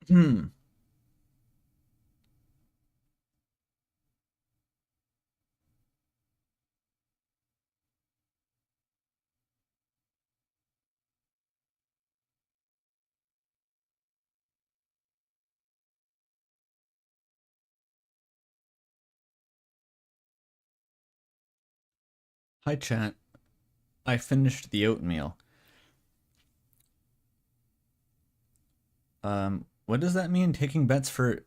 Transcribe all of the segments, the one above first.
Hmm. Hi, chat. I finished the oatmeal. What does that mean? Taking bets for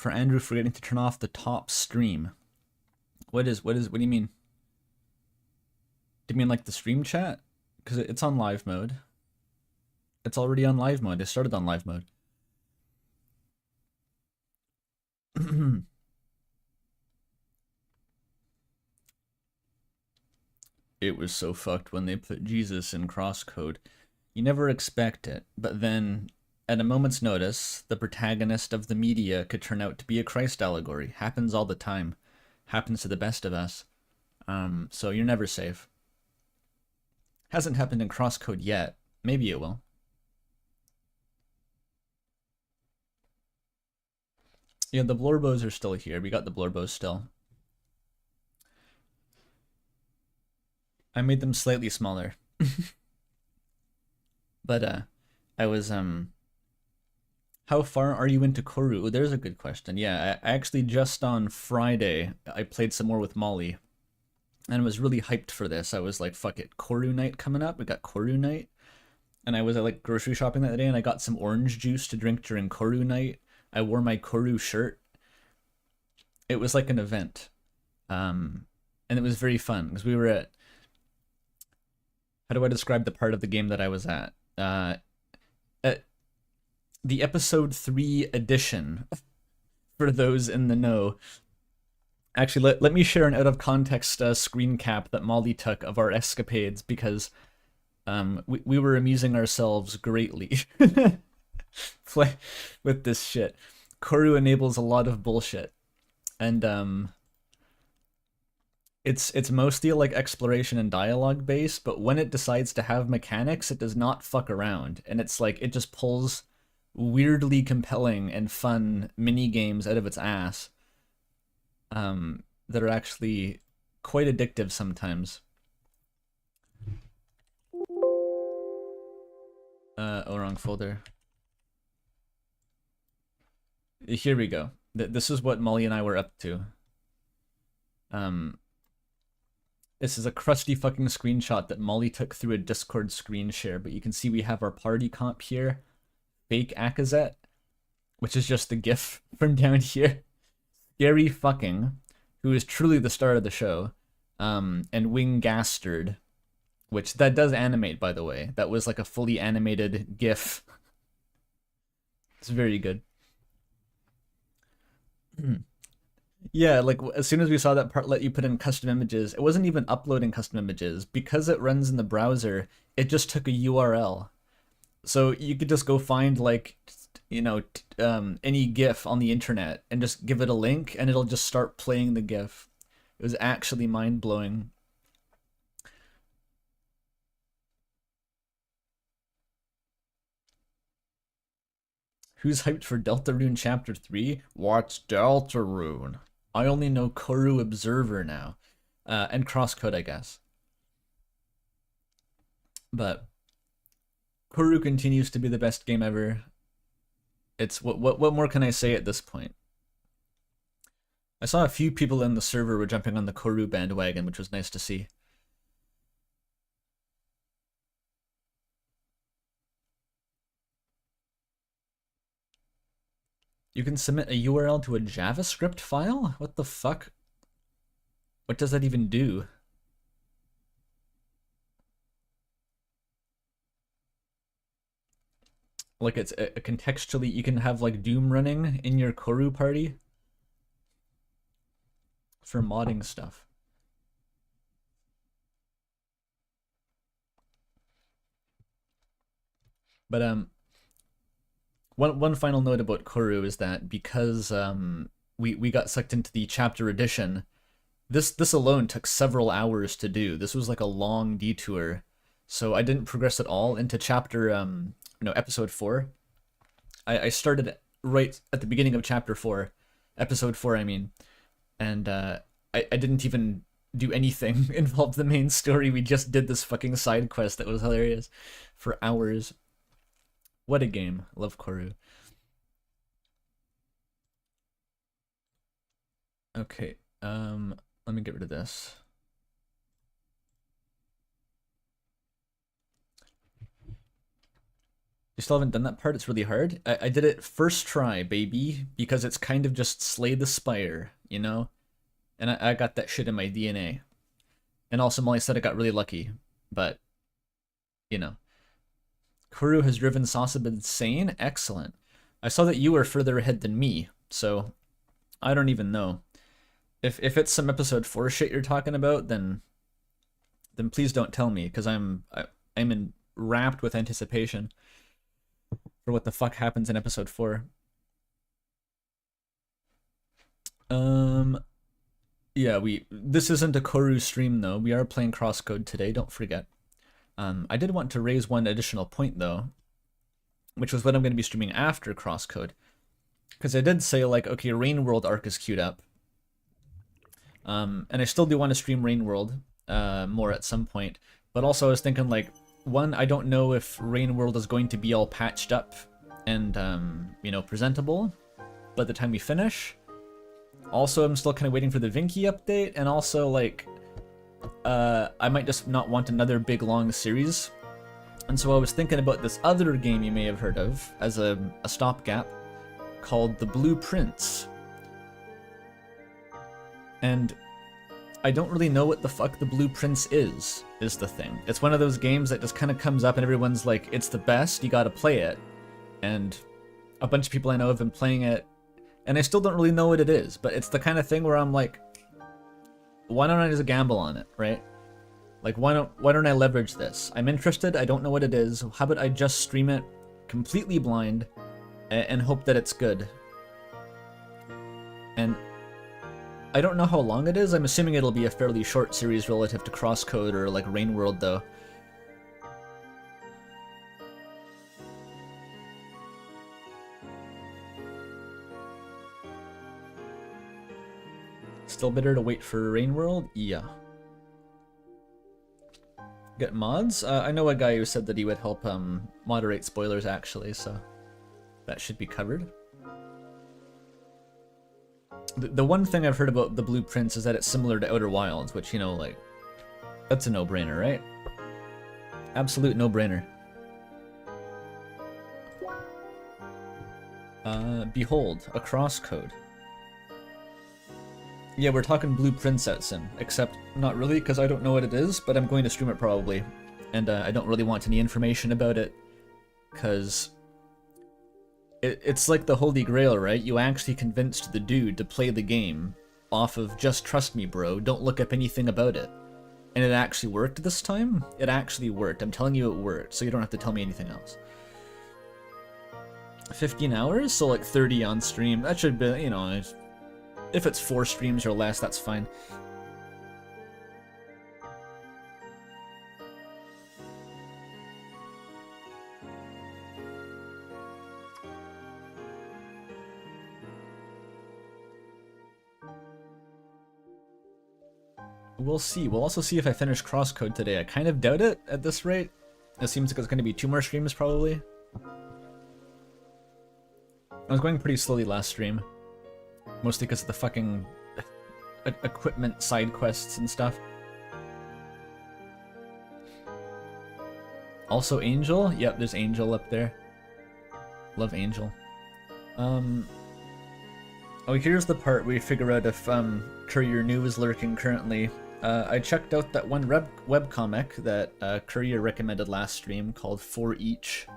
Andrew forgetting to turn off the top stream. What do you mean? Do you mean like the stream chat? Because it's on live mode. It's already on live mode. It started on live mode. It was so fucked when they put Jesus in crosscode. You never expect it, but then, at a moment's notice, the protagonist of the media could turn out to be a Christ allegory. Happens all the time. Happens to the best of us. So you're never safe. Hasn't happened in crosscode yet. Maybe it will. Yeah, the Blorbos are still here. We got the Blorbos still. I made them slightly smaller. But I was how far are you into Koru? Oh, there's a good question. Yeah, I actually just on Friday I played some more with Molly and was really hyped for this. I was like, fuck it, Koru night coming up. We got Koru night. And I was at like grocery shopping that day and I got some orange juice to drink during Koru night. I wore my Koru shirt. It was like an event. And it was very fun because we were at, how do I describe the part of the game that I was at? At the episode 3 edition, for those in the know. Actually, let me share an out of context screen cap that Molly took of our escapades because we were amusing ourselves greatly with this shit. Koru enables a lot of bullshit, and it's mostly like exploration and dialogue based, but when it decides to have mechanics, it does not fuck around, and it's like it just pulls weirdly compelling and fun mini games out of its ass that are actually quite addictive sometimes. Oh, wrong folder. Here we go. This is what Molly and I were up to. Um, this is a crusty fucking screenshot that Molly took through a Discord screen share, but you can see we have our party comp here. Fake Akazet, which is just the gif from down here. Scary fucking, who is truly the star of the show, and Wing Gastard, which that does animate, by the way. That was like a fully animated gif. It's very good. Yeah, like as soon as we saw that part let you put in custom images, it wasn't even uploading custom images. Because it runs in the browser, it just took a URL. So you could just go find like, any GIF on the internet and just give it a link and it'll just start playing the GIF. It was actually mind-blowing. Who's hyped for Deltarune Chapter 3? What's Deltarune? I only know Koru Observer now. And Crosscode, I guess. But Koru continues to be the best game ever. It's what more can I say at this point? I saw a few people in the server were jumping on the Koru bandwagon, which was nice to see. You can submit a URL to a JavaScript file? What the fuck? What does that even do? Like it's a contextually, you can have like Doom running in your Koru party for modding stuff. But one final note about Koru is that because we got sucked into the chapter edition, this alone took several hours to do. This was like a long detour, so I didn't progress at all into chapter episode 4. I started right at the beginning of chapter 4, episode 4, I mean, and I didn't even do anything involved the main story. We just did this fucking side quest that was hilarious for hours. What a game. Love Koru. Okay, let me get rid of this. You still haven't done that part? It's really hard. I did it first try, baby, because it's kind of just slay the spire, you know? And I got that shit in my DNA. And also Molly said I got really lucky, but, you know. Koru has driven Sasab insane? Excellent. I saw that you were further ahead than me, so I don't even know. If it's some episode 4 shit you're talking about, then please don't tell me, because I'm wrapped with anticipation for what the fuck happens in episode 4. Yeah, this isn't a Koru stream though. We are playing Crosscode today, don't forget. I did want to raise one additional point though, which was what I'm going to be streaming after Crosscode. Because I did say, like, okay, Rain World arc is queued up. And I still do want to stream Rain World more at some point. But also I was thinking, like, one, I don't know if Rain World is going to be all patched up and, you know, presentable by the time we finish. Also, I'm still kind of waiting for the Vinky update, and also, like, I might just not want another big, long series. And so I was thinking about this other game you may have heard of as a stopgap called The Blue Prince. And I don't really know what the fuck The Blue Prince is the thing. It's one of those games that just kind of comes up and everyone's like, it's the best, you gotta play it. And a bunch of people I know have been playing it, and I still don't really know what it is, but it's the kind of thing where I'm like, why don't I just gamble on it, right? Like, why don't I leverage this? I'm interested, I don't know what it is, how about I just stream it completely blind and hope that it's good? And I don't know how long it is. I'm assuming it'll be a fairly short series relative to Crosscode or like Rain World though. Still better to wait for Rain World? Yeah. Get mods? I know a guy who said that he would help moderate spoilers actually, so that should be covered. The one thing I've heard about The Blue Prince is that it's similar to Outer Wilds, which, you know, like, that's a no-brainer, right? Absolute no-brainer. Behold, a Crosscode. Yeah, we're talking Blue Prince at Sim, except not really, because I don't know what it is, but I'm going to stream it probably. And I don't really want any information about it, because it's like the Holy Grail, right? You actually convinced the dude to play the game off of just trust me, bro, don't look up anything about it. And it actually worked this time? It actually worked. I'm telling you it worked, so you don't have to tell me anything else. 15 hours? So like 30 on stream. That should be, you know, if it's 4 streams or less, that's fine. We'll see. We'll also see if I finish Crosscode today. I kind of doubt it at this rate. It seems like it's going to be 2 more streams probably. I was going pretty slowly last stream. Mostly because of the fucking equipment side quests and stuff. Also Angel? Yep, there's Angel up there. Love Angel. Oh, here's the part where you figure out if Courier New is lurking currently. I checked out that one webcomic that Courier recommended last stream called For Each.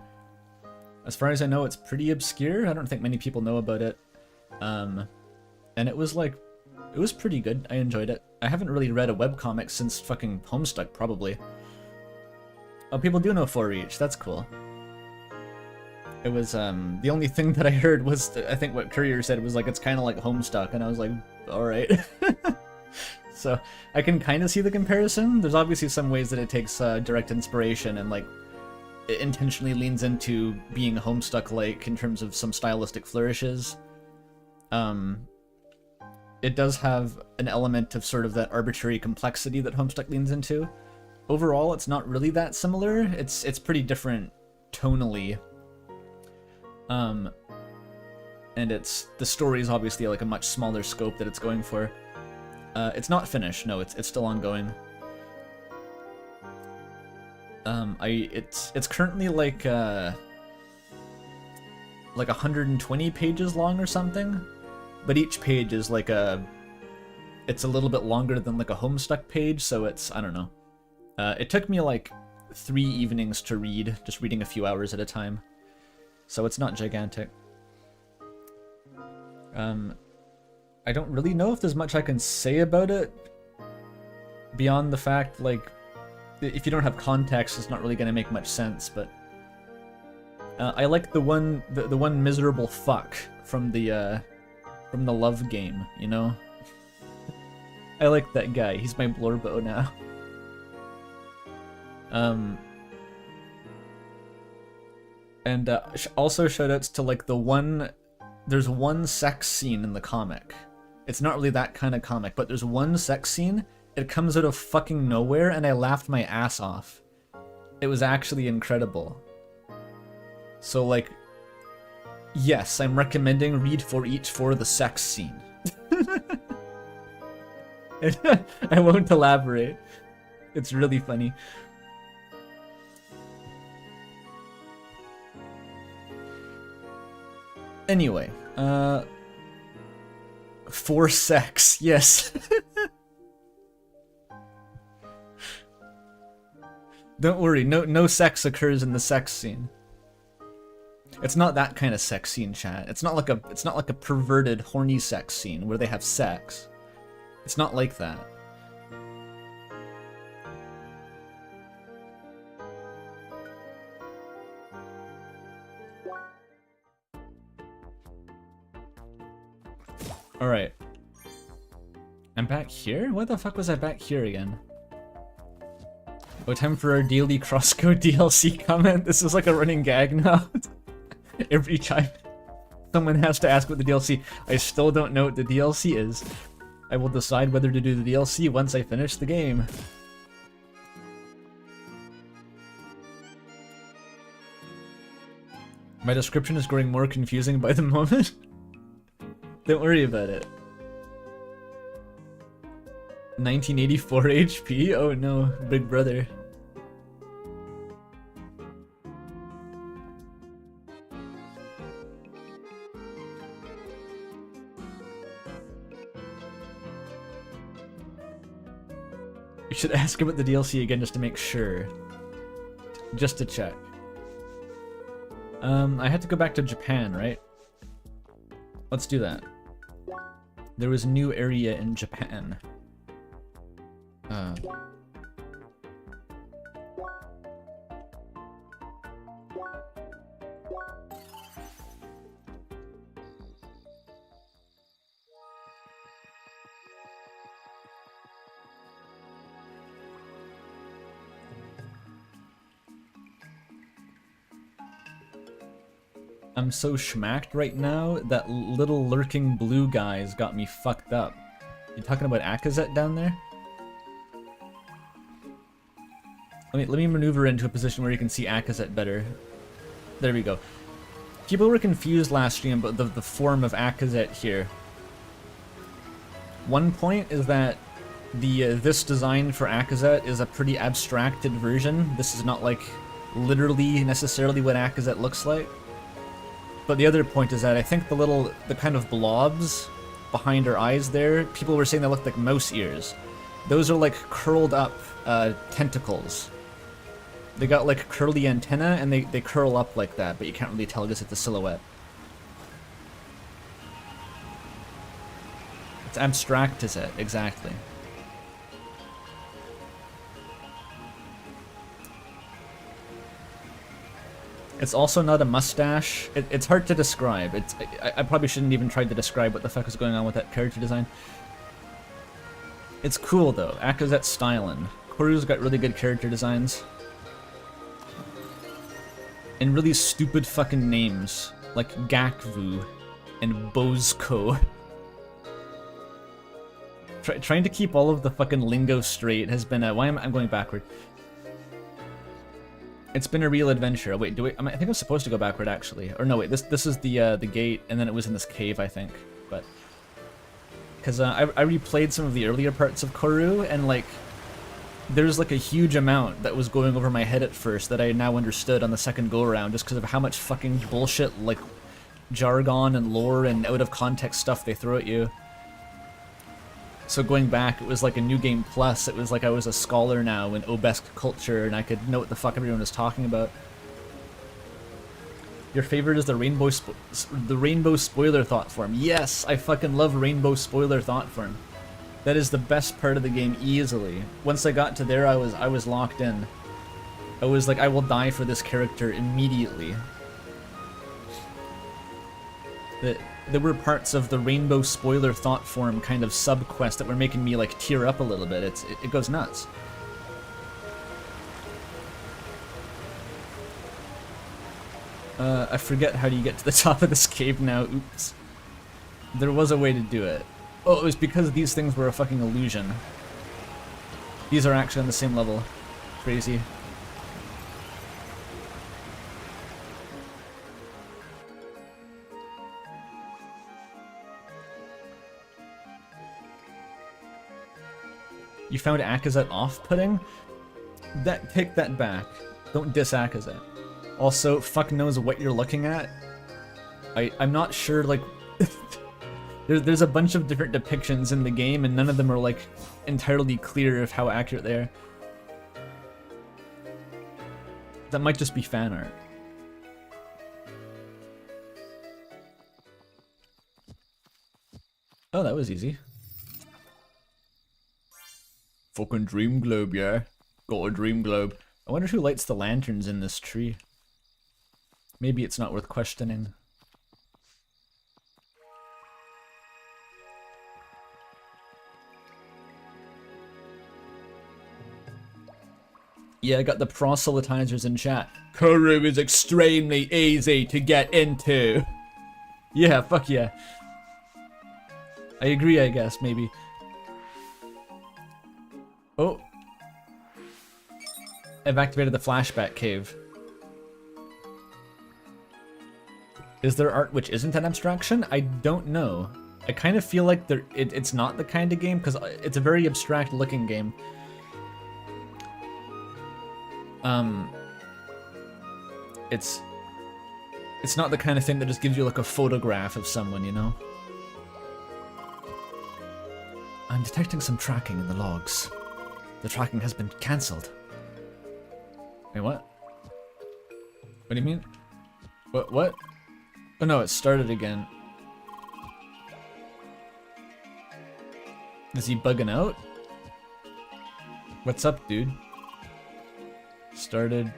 As far as I know, it's pretty obscure. I don't think many people know about it. And it was like, it was pretty good. I enjoyed it. I haven't really read a webcomic since fucking Homestuck, probably. Oh, people do know For Each. That's cool. It was, the only thing that I heard was, I think what Courier said was like, it's kind of like Homestuck, and I was like, alright. So, I can kind of see the comparison. There's obviously some ways that it takes direct inspiration, and like, it intentionally leans into being Homestuck-like in terms of some stylistic flourishes. It does have an element of sort of that arbitrary complexity that Homestuck leans into. Overall, it's not really that similar. It's pretty different tonally. And the story is obviously like a much smaller scope that it's going for. It's not finished. No, it's still ongoing. It's currently like 120 pages long or something, but each page is like it's a little bit longer than like a Homestuck page, so it's, I don't know. It took me like 3 evenings to read, just reading a few hours at a time, so it's not gigantic. I don't really know if there's much I can say about it beyond the fact, like, if you don't have context, it's not really going to make much sense, but I like the one miserable fuck from the Love game, you know? I like that guy. He's my Blorbo now. And also shoutouts to like there's one sex scene in the comic. It's not really that kind of comic, but there's one sex scene. It comes out of fucking nowhere, and I laughed my ass off. It was actually incredible. So, like, yes, I'm recommending read for each for the sex scene. I won't elaborate. It's really funny. Anyway, for sex, yes. Don't worry, no sex occurs in the sex scene. It's not that kind of sex scene, chat. It's not like a perverted, horny sex scene where they have sex. It's not like that. Alright. I'm back here? Why the fuck was I back here again? Oh, time for our daily Crosscode DLC comment. This is like a running gag now. Every time someone has to ask what the DLC... I still don't know what the DLC is. I will decide whether to do the DLC once I finish the game. My description is growing more confusing by the moment. Don't worry about it. 1984 HP? Oh no, big brother. You should ask about the DLC again just to make sure. Just to check. I had to go back to Japan, right? Let's do that. There was a new area in Japan. I'm so schmacked right now, that little lurking blue guy's got me fucked up. You talking about Akazet down there? Let me maneuver into a position where you can see Akazet better. There we go. People were confused last stream about the form of Akazet here. One point is that this design for Akazet is a pretty abstracted version. This is not like literally necessarily what Akazet looks like. But the other point is that I think the kind of blobs behind her eyes there, people were saying they looked like mouse ears. Those are like curled up tentacles. They got like curly antenna and they curl up like that, but you can't really tell because it's a silhouette. It's abstract, is it? Exactly. It's also not a mustache. It's hard to describe. I probably shouldn't even try to describe what the fuck is going on with that character design. It's cool though. Akazet's styling. Koru's got really good character designs. And really stupid fucking names, like Gakvu and Bozko. Trying to keep all of the fucking lingo straight has been a... Why am I going backward? It's been a real adventure. Wait, I think I'm supposed to go backward, actually. Or no, wait, this is the gate, and then it was in this cave, I think. But... Because I replayed some of the earlier parts of Koru, and, like... There's, like, a huge amount that was going over my head at first that I now understood on the second go-around, just because of how much fucking bullshit, like, jargon and lore and out-of-context stuff they throw at you. So going back, it was like a New Game Plus. It was like I was a scholar now in Obesque culture, and I could know what the fuck everyone was talking about. Your favorite is the Rainbow Spoiler Thought Form. Yes, I fucking love Rainbow Spoiler Thought Form. That is the best part of the game easily. Once I got to there, I was locked in. I was like, I will die for this character immediately. There were parts of the Rainbow Spoiler Thought Form kind of sub-quest that were making me, like, tear up a little bit. It goes nuts. I forget how do you get to the top of this cave now. Oops. There was a way to do it. Oh, it was because these things were a fucking illusion. These are actually on the same level. Crazy. You found Akazet off-putting? Take that back. Don't diss Akazet. Also, fuck knows what you're looking at. I'm not sure, like... there's a bunch of different depictions in the game, and none of them are, like, entirely clear of how accurate they are. That might just be fan art. Oh, that was easy. Fucking dream globe, yeah. Got a dream globe. I wonder who lights the lanterns in this tree. Maybe it's not worth questioning. Yeah, I got the proselytizers in chat. Koru is extremely easy to get into. Yeah, fuck yeah. I agree, I guess, maybe. Oh. I've activated the flashback cave. Is there art which isn't an abstraction? I don't know. I kind of feel like it's not the kind of game, because it's a very abstract looking game. It's not the kind of thing that just gives you like a photograph of someone, you know? I'm detecting some tracking in the logs. The tracking has been cancelled. Wait, what? What do you mean? What? Oh no, it started again. Is he bugging out? What's up, dude? Started.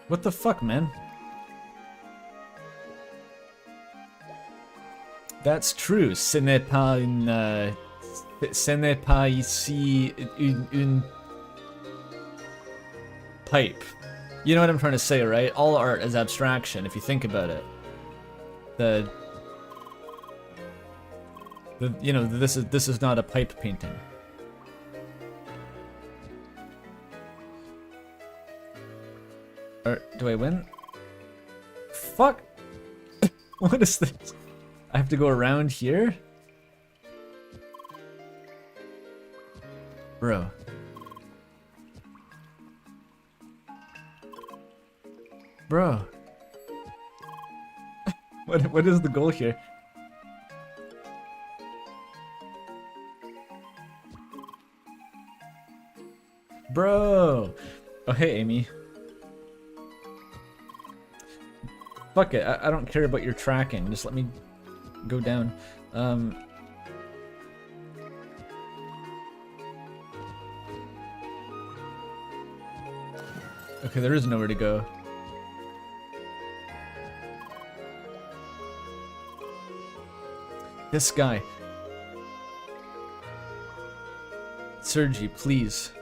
What the fuck, man? That's true. Ce n'est pas ici une pipe. You know what I'm trying to say, right? All art is abstraction, if you think about it. You know, this is not a pipe painting. Or do I win? Fuck! What is this? I have to go around here? Bro. Bro. What is the goal here? Bro! Oh, hey, Amy. Fuck it, I don't care about your tracking. Just let me go down. Okay, there is nowhere to go. This guy. Sergi, please.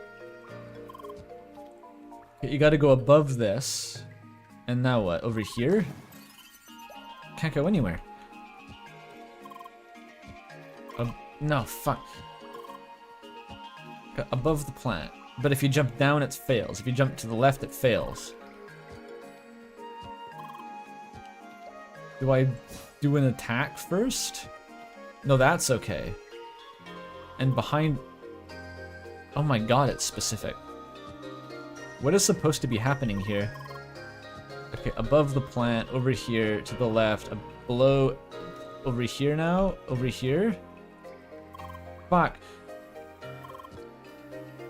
Okay, you gotta go above this. And now what? Over here? Can't go anywhere. No, fuck. Above the plant. But if you jump down, it fails. If you jump to the left, it fails. Do I do an attack first? No, that's okay. And behind... Oh my god, it's specific. What is supposed to be happening here? Okay, above the plant, over here, to the left, below... Over here now? Over here? Fuck.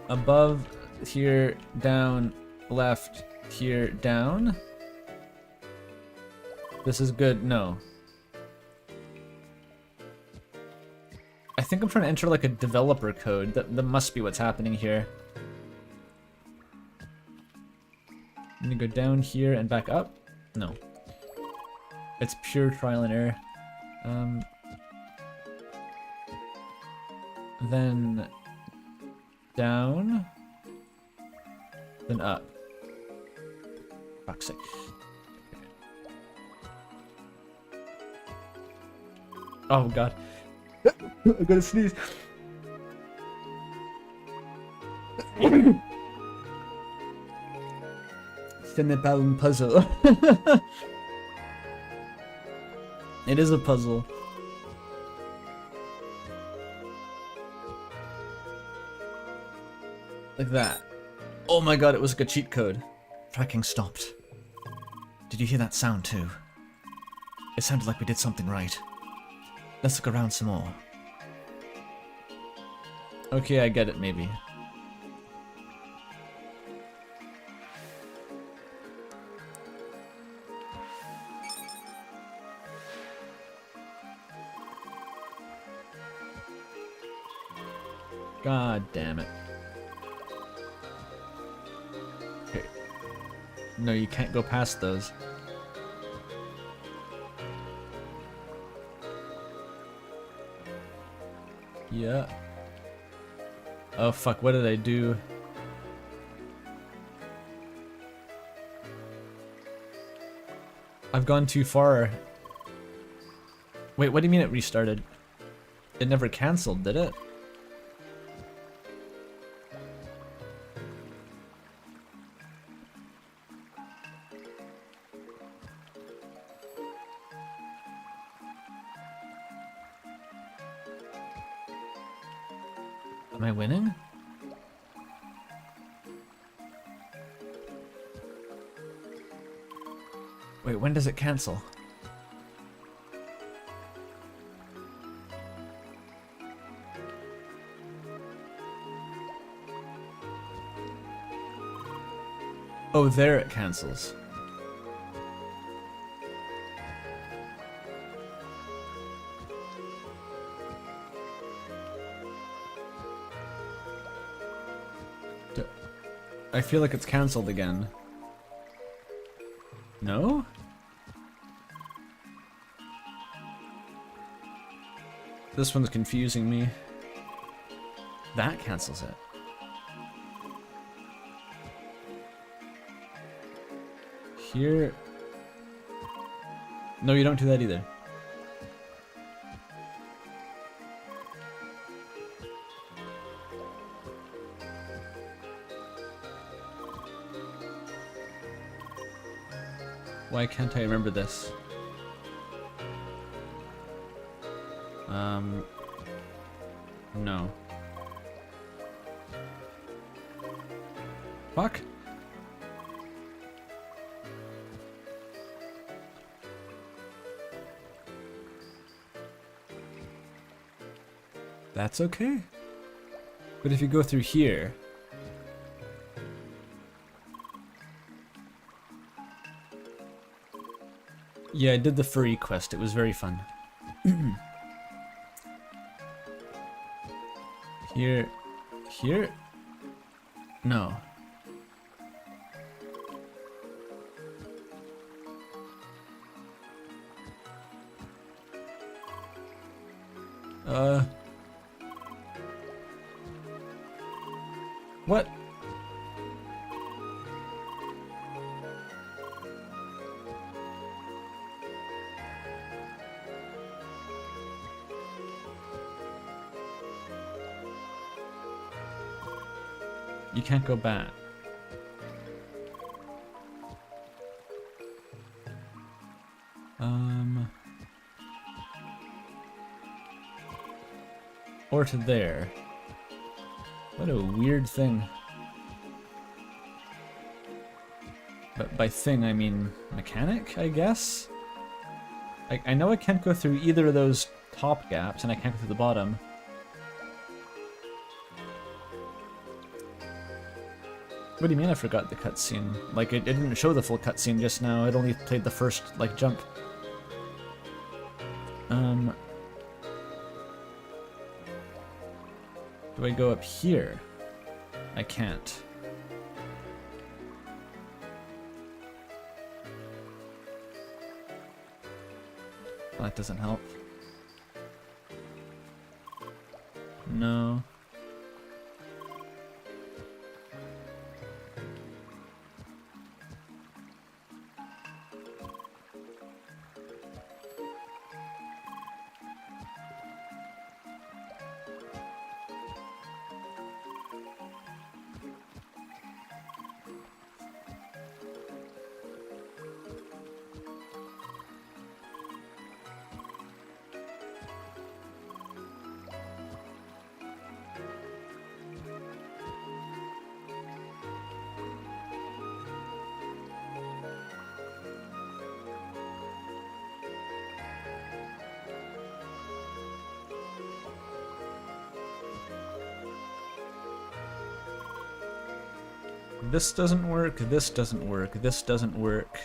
Above, here, down, left, here, down. This is good. No. I think I'm trying to enter like a developer code. That must be what's happening here. I'm gonna go down here and back up. No. It's pure trial and error. Then down, then up. Fuck's sake. Oh god. I gotta sneeze. Ce n'est pas un puzzle. It is a puzzle. Like that. Oh my god, it was like a cheat code. Tracking stopped. Did you hear that sound too? It sounded like we did something right. Let's look around some more. Okay, I get it, maybe. God damn it. Okay. No, you can't go past those. Yeah. Oh fuck, what did I do? I've gone too far. Wait, what do you mean it restarted? It never cancelled, did it? Am I winning? Wait, when does it cancel? Oh, there it cancels. I feel like it's cancelled again. No? This one's confusing me. That cancels it. Here... No, you don't do that either. Why can't I remember this? No. Fuck. That's okay. But if you go through here... Yeah, I did the furry quest. It was very fun. Here... Here? No. What? You can't go back. Or to there. What a weird thing. But by thing, I mean mechanic, I guess? I know I can't go through either of those top gaps, and I can't go through the bottom. What do you mean I forgot the cutscene? Like, it didn't show the full cutscene just now, it only played the first, like, jump. Do I go up here? I can't. Well, that doesn't help. No. This doesn't work, this doesn't work, this doesn't work,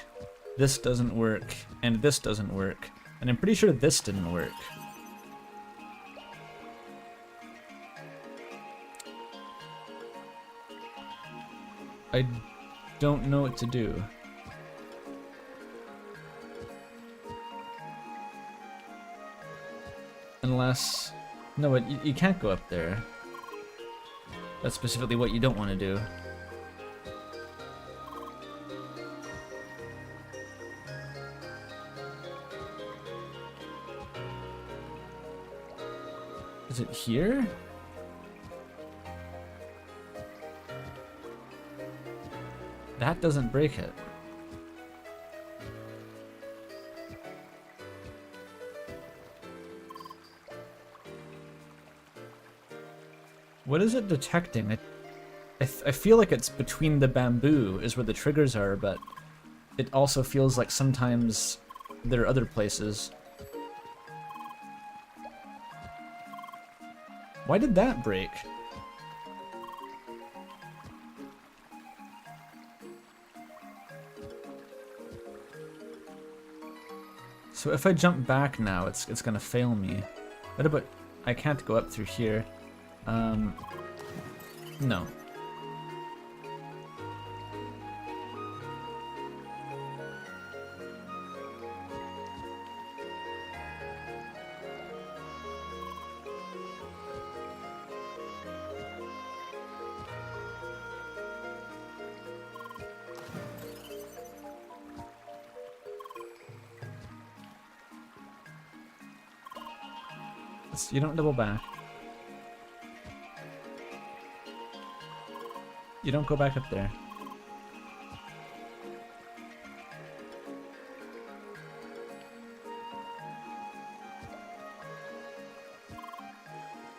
this doesn't work, and this doesn't work. And I'm pretty sure this didn't work. I don't know what to do. Unless... No, but you can't go up there. That's specifically what you don't want to do. Is it here? That doesn't break it. What is it detecting? I feel like it's between the bamboo is where the triggers are, but it also feels like sometimes there are other places. Why did that break? So if I jump back now, it's gonna fail me. What about... I can't go up through here. No. You don't double back. You don't go back up there.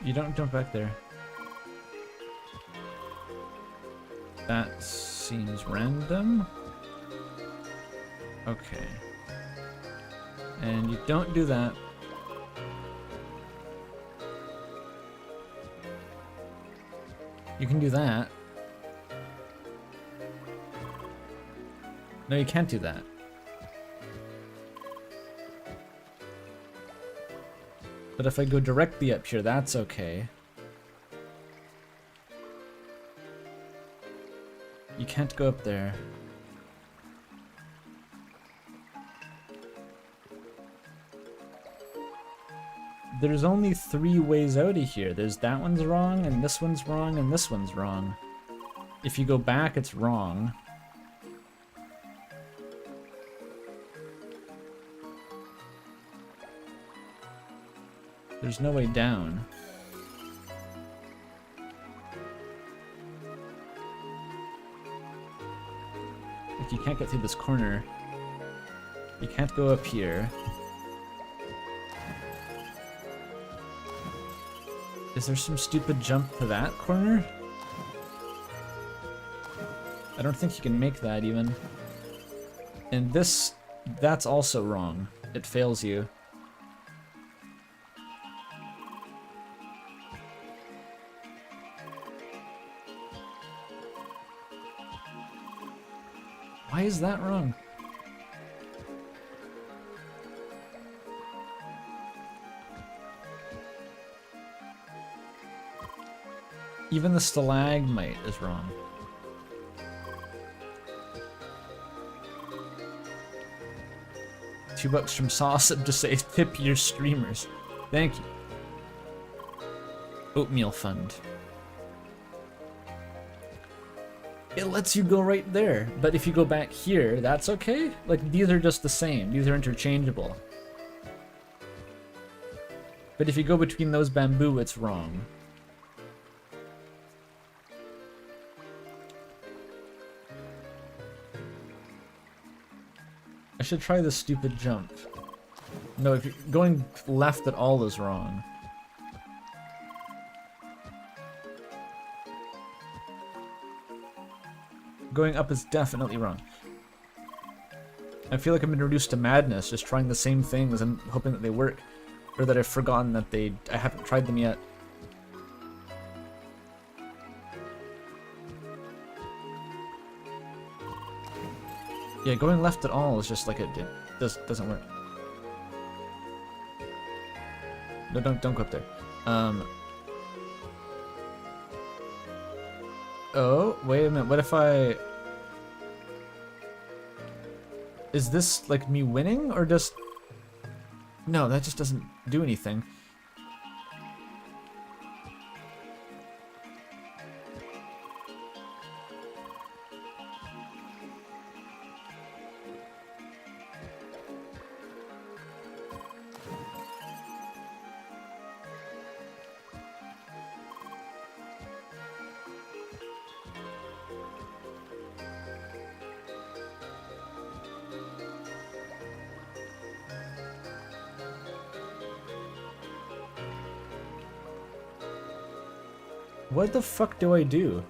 You don't jump back there. That seems random. Okay. And you don't do that. You can do that. No, you can't do that. But if I go directly up here, that's okay. You can't go up there. There's only 3 ways out of here. There's that one's wrong, and this one's wrong, and this one's wrong. If you go back, it's wrong. There's no way down. Like, you can't get through this corner. You can't go up here. Is there some stupid jump to that corner? I don't think you can make that even. And this, that's also wrong. It fails you. Why is that wrong? Even the stalagmite is wrong. $2 from Sawsub to say tip your streamers. Thank you. Oatmeal fund. It lets you go right there, but if you go back here, that's okay? Like, these are just the same. These are interchangeable. But if you go between those bamboo, it's wrong. I should try this stupid jump. No, if you're going left at all is wrong. Going up is definitely wrong. I feel like I'm introduced to madness, just trying the same things and hoping that they work. Or that I've forgotten that I haven't tried them yet. Yeah, going left at all is just like it doesn't work. No, don't go up there. Oh, wait a minute. What if I... Is this like me winning or just... No, that just doesn't do anything. What the fuck do I do?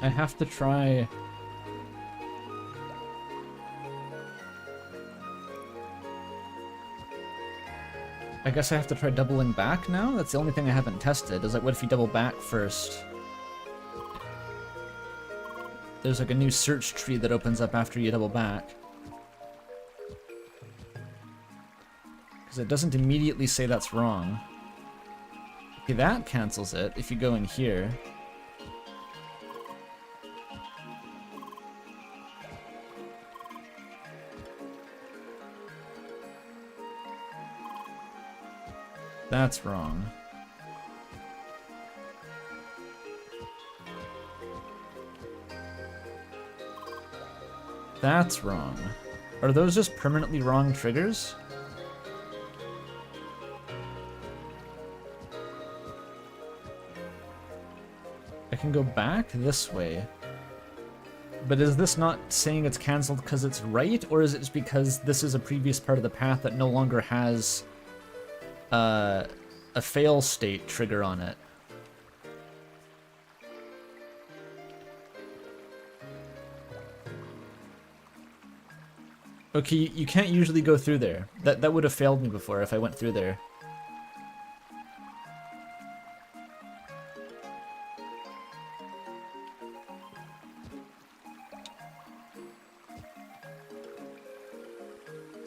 I have to try... I guess I have to try doubling back now? That's the only thing I haven't tested, is like, what if you double back first? There's like a new search tree that opens up after you double back. Because it doesn't immediately say that's wrong. Okay, that cancels it if you go in here. That's wrong. That's wrong. Are those just permanently wrong triggers? I can go back this way. But is this not saying it's cancelled because it's right, or is it just because this is a previous part of the path that no longer has a fail state trigger on it? Okay, you can't usually go through there. That would have failed me before if I went through there.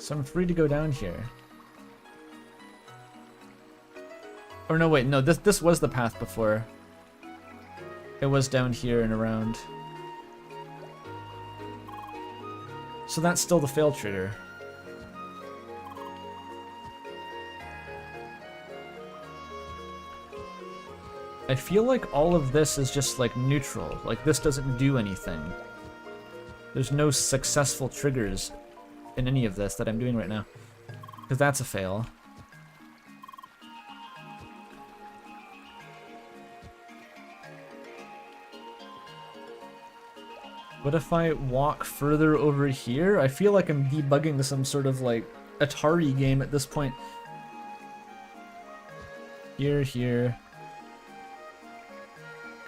So I'm free to go down here. Or no, wait, no, this was the path before. It was down here and around. So that's still the fail trigger. I feel like all of this is just like neutral. Like this doesn't do anything. There's no successful triggers in any of this that I'm doing right now. Because that's a fail. What if I walk further over here? I feel like I'm debugging some sort of like Atari game at this point. Here.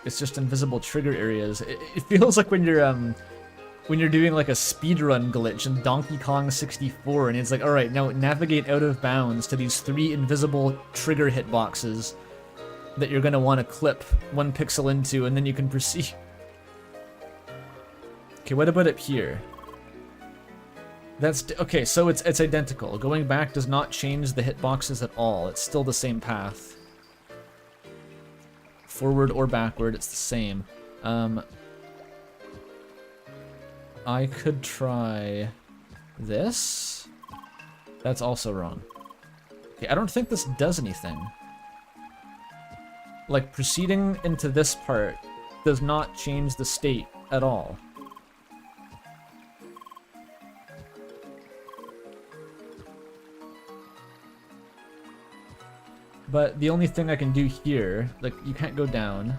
It's just invisible trigger areas. It feels like when you're doing like a speedrun glitch in Donkey Kong 64 and it's like, alright, now navigate out of bounds to these 3 invisible trigger hitboxes that you're gonna want to clip 1 pixel into and then you can proceed. Okay, what about up here? That's okay, so it's identical. Going back does not change the hitboxes at all. It's still the same path. Forward or backward, it's the same. I could try this. That's also wrong. Okay, I don't think this does anything. Like, proceeding into this part does not change the state at all. But the only thing I can do here, like, you can't go down.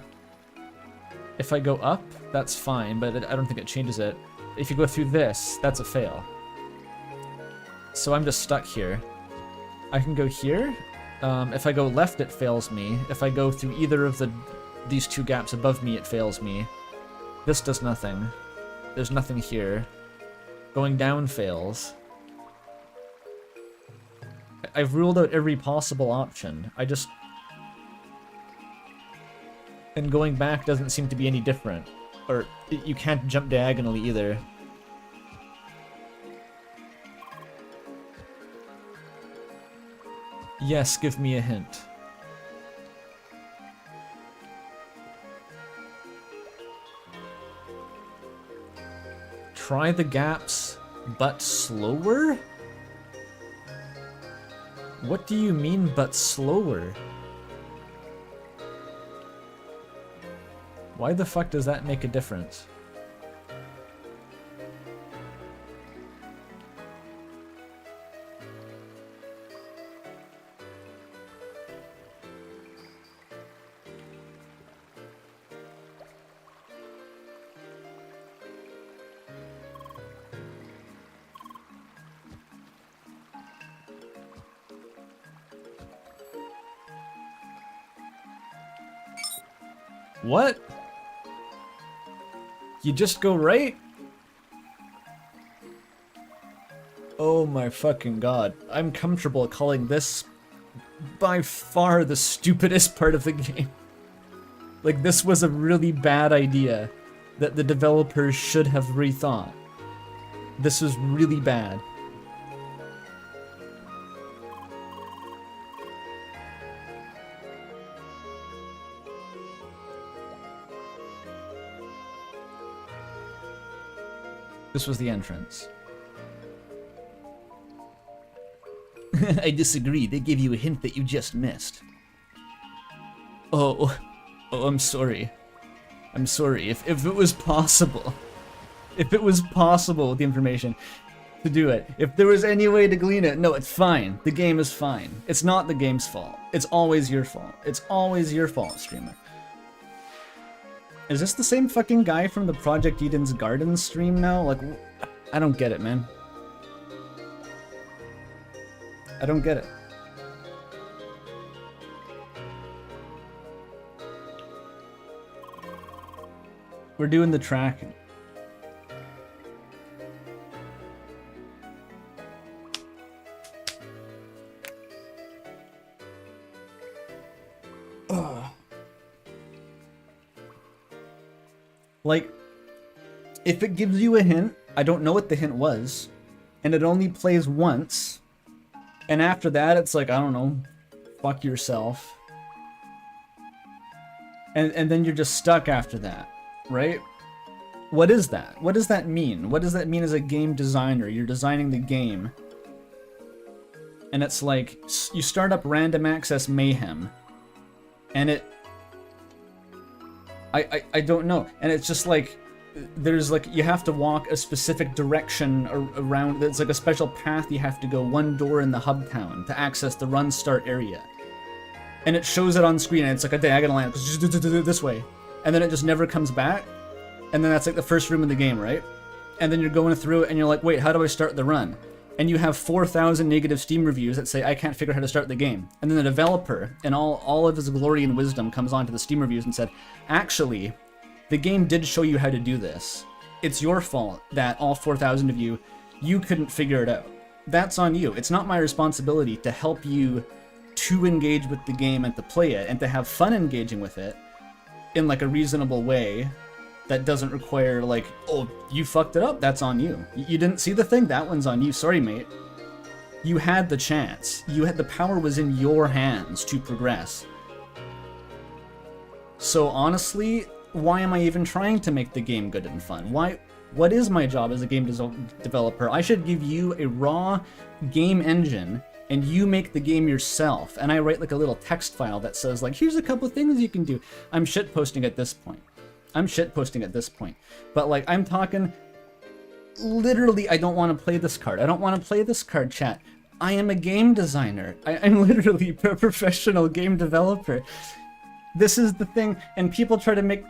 If I go up, that's fine, but I don't think it changes it. If you go through this, that's a fail. So I'm just stuck here. I can go here. If I go left, it fails me. If I go through either of these 2 gaps above me, it fails me. This does nothing. There's nothing here. Going down fails. I've ruled out every possible option. And going back doesn't seem to be any different. Or, you can't jump diagonally either. Yes, give me a hint. Try the gaps, but slower? What do you mean, but slower? Why the fuck does that make a difference? What? You just go right? Oh my fucking god. I'm comfortable calling this by far the stupidest part of the game. Like, this was a really bad idea that the developers should have rethought. This was really bad. This was the entrance. I disagree. They gave you a hint that you just missed. Oh, I'm sorry. I'm sorry. If it was possible, with the information to do it, if there was any way to glean it, no, it's fine. The game is fine. It's not the game's fault. It's always your fault. It's always your fault, streamer. Is this the same fucking guy from the Project Eden's Garden stream now? Like, I don't get it, man. I don't get it. We're doing the tracking. Like, if it gives you a hint, I don't know what the hint was. and it only plays once, and after that it's like, I don't know, fuck yourself. And then you're just stuck after that, right? What is that? What does that mean? What does that mean as a game designer? You're designing the game, and it's like, you start up random access mayhem, and it... I don't know. And it's just like, there's like, you have to walk a specific direction around, it's like a special path you have to go, one door in the hub town to access the run start area. And it shows it on screen, and it's like a diagonal line, this way. And then it just never comes back. And then that's like the first room in the game, right? And then you're going through and you're like, wait, how do I start the run? And you have 4,000 negative Steam reviews that say, I can't figure out how to start the game. And then the developer, in all of his glory and wisdom, comes onto the Steam reviews and said, actually, the game did show you how to do this. It's your fault that all 4,000 of you couldn't figure it out. That's on you. It's not my responsibility to help you to engage with the game and to play it and to have fun engaging with it in like a reasonable way that doesn't require like, oh, you fucked it up, that's on you. You didn't see the thing, that one's on you. Sorry, mate. You had the chance. The power was in your hands to progress. So honestly, why am I even trying to make the game good and fun? What is my job as a game developer? I should give you a raw game engine and you make the game yourself, and I write like a little text file that says like, here's a couple things you can do. I'm shitposting at this point. But like, I'm talking, literally, I don't want to play this card. I don't want to play this card, chat. I am a game designer. I'm literally a professional game developer. This is the thing, and people try to make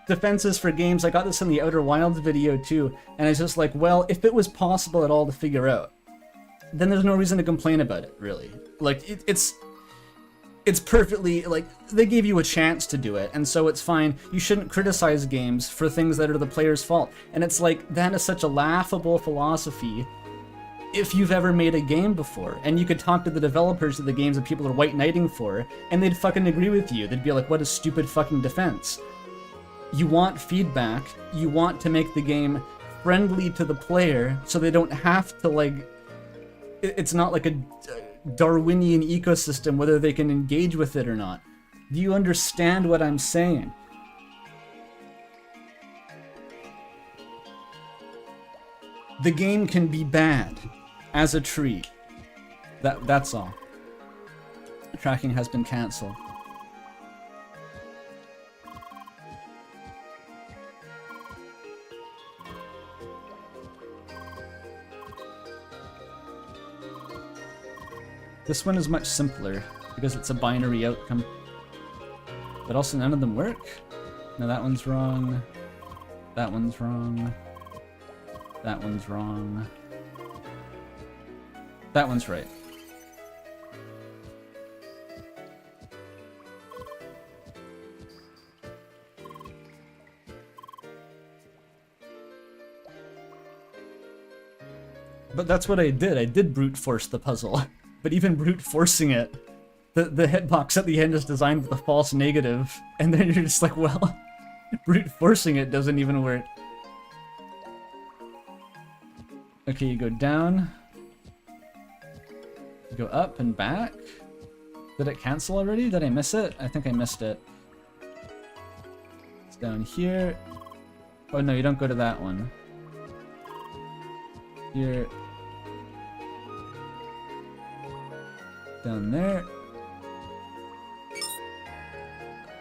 defenses for games. I got this in the Outer Wilds video too, and it's just like, well, if it was possible at all to figure out, then there's no reason to complain about it, really. Like, it's perfectly, like, they gave you a chance to do it, and so it's fine. You shouldn't criticize games for things that are the player's fault. And it's like, that is such a laughable philosophy if you've ever made a game before. And you could talk to the developers of the games that people are white knighting for, and they'd fucking agree with you. They'd be like, what a stupid fucking defense. You want feedback, you want to make the game friendly to the player, so they don't have to, like, it's not like a Darwinian ecosystem, whether they can engage with it or not. Do you understand what I'm saying? The game can be bad as a treat. That's all. Tracking has been cancelled. This one is much simpler because it's a binary outcome. But also none of them work. No, that one's wrong. That one's wrong. That one's wrong. That one's right. But that's what I did. I did brute force the puzzle. But even brute forcing it, the hitbox at the end is designed with a false negative, and then you're just like, well, brute forcing it doesn't even work. Okay, you go down. You go up and back. Did it cancel already? Did I miss it? I think I missed it. It's down here. Oh no, you don't go to that one. Here. Down there.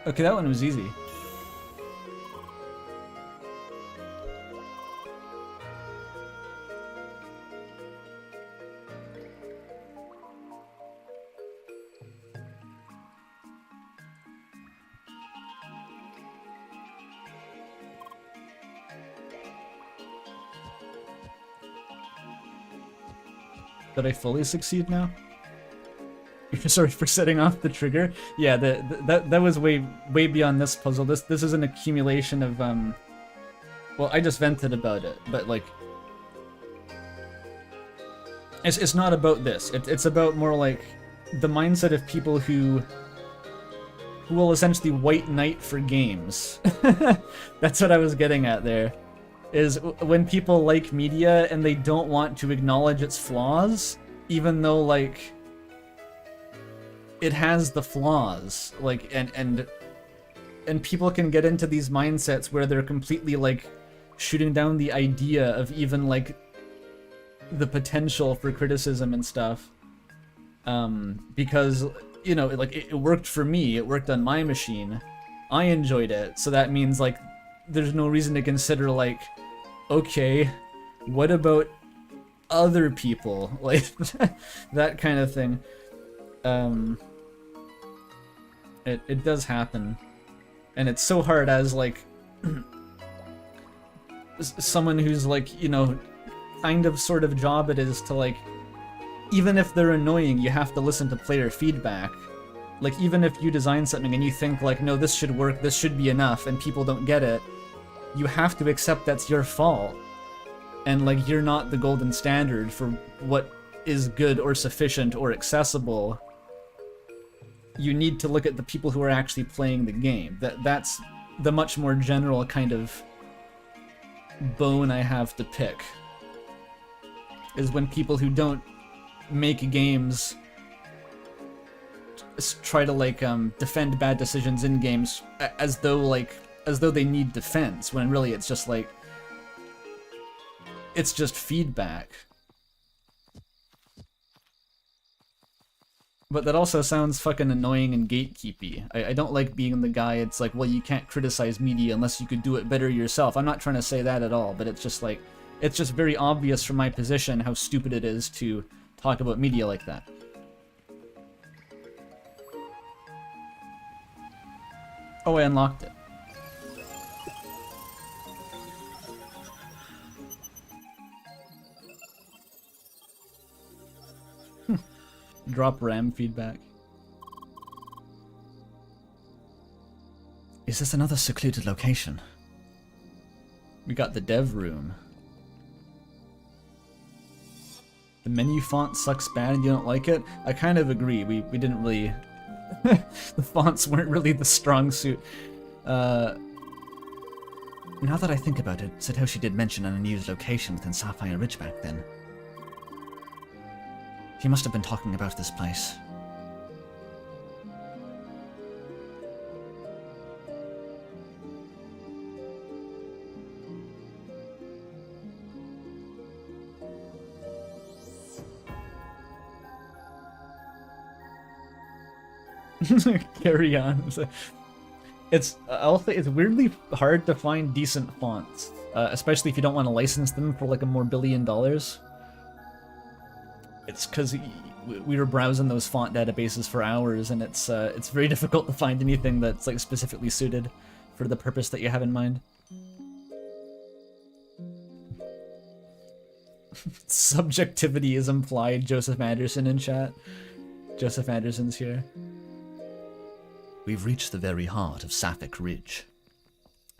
Okay, that one was easy. Did I fully succeed now? Sorry for setting off the trigger. Yeah, that was way beyond this puzzle. This is an accumulation of well, I just vented about it, but like it's not about this. It's about more like the mindset of people who will essentially white knight for games. That's what I was getting at there. is when people like media and they don't want to acknowledge its flaws, even though like it has the flaws, like and people can get into these mindsets where they're completely like shooting down the idea of even like the potential for criticism and stuff, because you know, like it worked for me, it worked on my machine, I enjoyed it, so that means like there's no reason to consider like, okay, what about other people, like that kind of thing. It does happen, and it's so hard as like someone who's like, you know, kind of sort of job it is to like, even if they're annoying, you have to listen to player feedback. Like even if you design something and you think like, no, this should work, this should be enough, and people don't get it, you have to accept that's your fault. And like you're not the golden standard for what is good or sufficient or accessible. You need to look at the people who are actually playing the game. That's the much more general kind of bone I have to pick. Is when people who don't make games try to like defend bad decisions in games as though they need defense, when really it's just like, it's just feedback. But that also sounds fucking annoying and gatekeepy. I don't like being the guy, it's like, well, you can't criticize media unless you could do it better yourself. I'm not trying to say that at all, but it's just like, it's just very obvious from my position how stupid it is to talk about media like that. Oh, I unlocked it. Drop RAM feedback. Is this another secluded location? We got the dev room. The menu font sucks bad and you don't like it? I kind of agree. We didn't really... the fonts weren't really the strong suit. Now that I think about it, Satoshi did mention an unused location within Sapphire Ridge back then. He must have been talking about this place. Carry on. It's weirdly hard to find decent fonts, especially if you don't want to license them for like $1 billion. It's because we were browsing those font databases for hours, and it's very difficult to find anything that's like specifically suited for the purpose that you have in mind. Subjectivity is implied. Joseph Anderson in chat. Joseph Anderson's here. We've reached the very heart of Sapphic Ridge.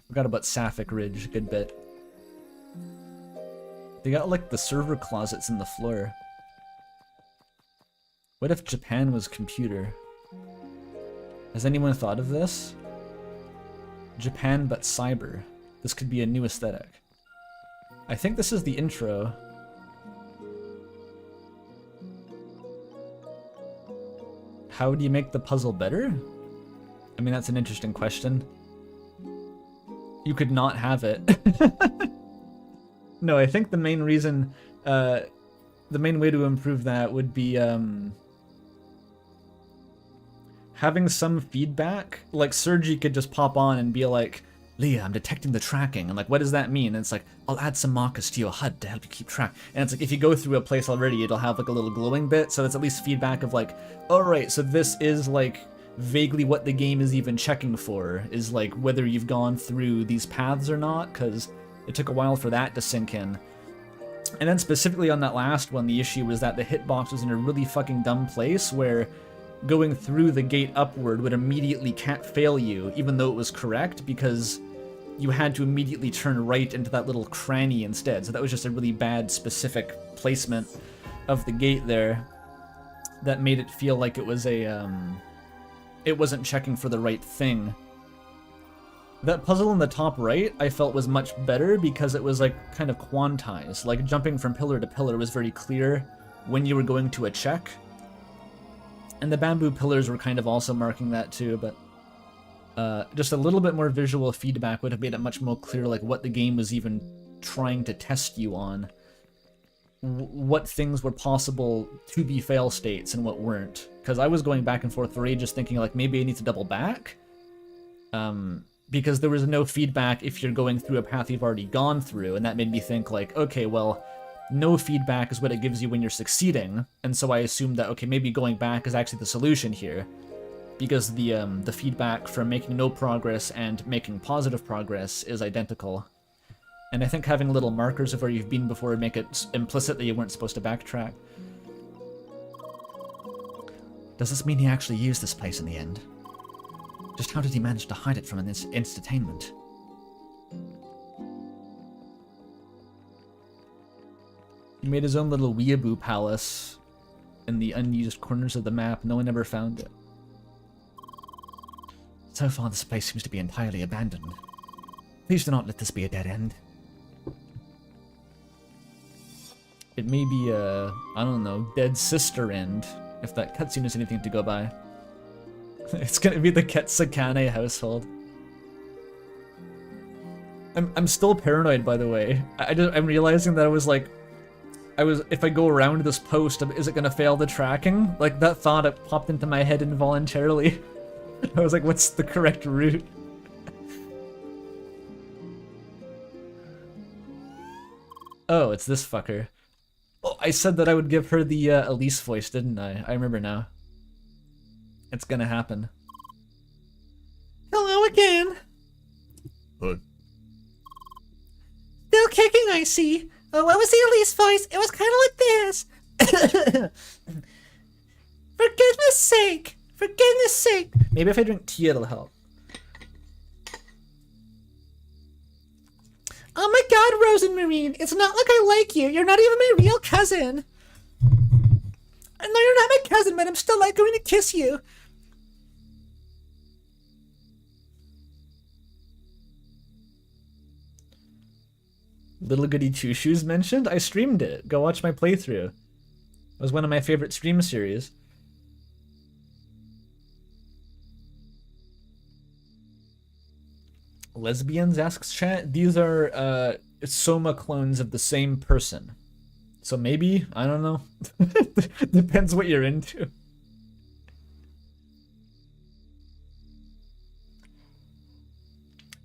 I forgot about Sapphic Ridge a good bit. They got like the server closets in the floor. What if Japan was computer? Has anyone thought of this? Japan but cyber. This could be a new aesthetic. I think this is the intro. How do you make the puzzle better? I mean, that's an interesting question. You could not have it. No, I think the main reason, the main way to improve that would be having some feedback. Like Sergi could just pop on and be like, Leah, I'm detecting the tracking. And like, what does that mean? And it's like, I'll add some markers to your HUD to help you keep track. And it's like, if you go through a place already, it'll have like a little glowing bit. So it's at least feedback of like, all right, so this is like vaguely what the game is even checking for, is like whether you've gone through these paths or not, because it took a while for that to sink in. And then specifically on that last one, the issue was that the hitbox was in a really fucking dumb place where going through the gate upward would immediately fail you, even though it was correct, because you had to immediately turn right into that little cranny instead. So that was just a really bad specific placement of the gate there that made it feel like it was a, it wasn't checking for the right thing. That puzzle in the top right I felt was much better because it was like kind of quantized. Like jumping from pillar to pillar was very clear when you were going to a check. And the bamboo pillars were kind of also marking that too, but just a little bit more visual feedback would have made it much more clear like what the game was even trying to test you on. What things were possible to be fail states and what weren't. Because I was going back and forth for ages thinking like maybe I need to double back. Because there was no feedback if you're going through a path you've already gone through, and that made me think like, okay, well, no feedback is what it gives you when you're succeeding, and so I assumed that, okay, maybe going back is actually the solution here, because the feedback from making no progress and making positive progress is identical. And I think having little markers of where you've been before would make it implicit that you weren't supposed to backtrack. Does this mean he actually used this place in the end? Just how did he manage to hide it from an entertainment? He made his own little weeaboo palace in the unused corners of the map. No one ever found it. So far, this place seems to be entirely abandoned. Please do not let this be a dead end. It may be a, I don't know, dead sister end, if that cutscene is anything to go by. It's gonna be the Ketsukane household. I'm still paranoid, by the way. I'm realizing that if I go around this post, is it gonna fail the tracking? Like, that thought, it popped into my head involuntarily. I was like, what's the correct route? Oh, it's this fucker. Oh, I said that I would give her the Elise voice, didn't I? I remember now. It's gonna happen. Hello again. What? Still kicking, I see. Oh, what was the Elise voice? It was kind of like this. For goodness sake. For goodness sake. Maybe if I drink tea, it'll help. Oh my god, Rosenmarine. It's not like I like you. You're not even my real cousin. I know you're not my cousin, but I'm still like going to kiss you. Little Goody Two Shoes mentioned? I streamed it. Go watch my playthrough. It was one of my favorite stream series. Lesbians, asks chat. These are Soma clones of the same person. So maybe, I don't know. Depends what you're into.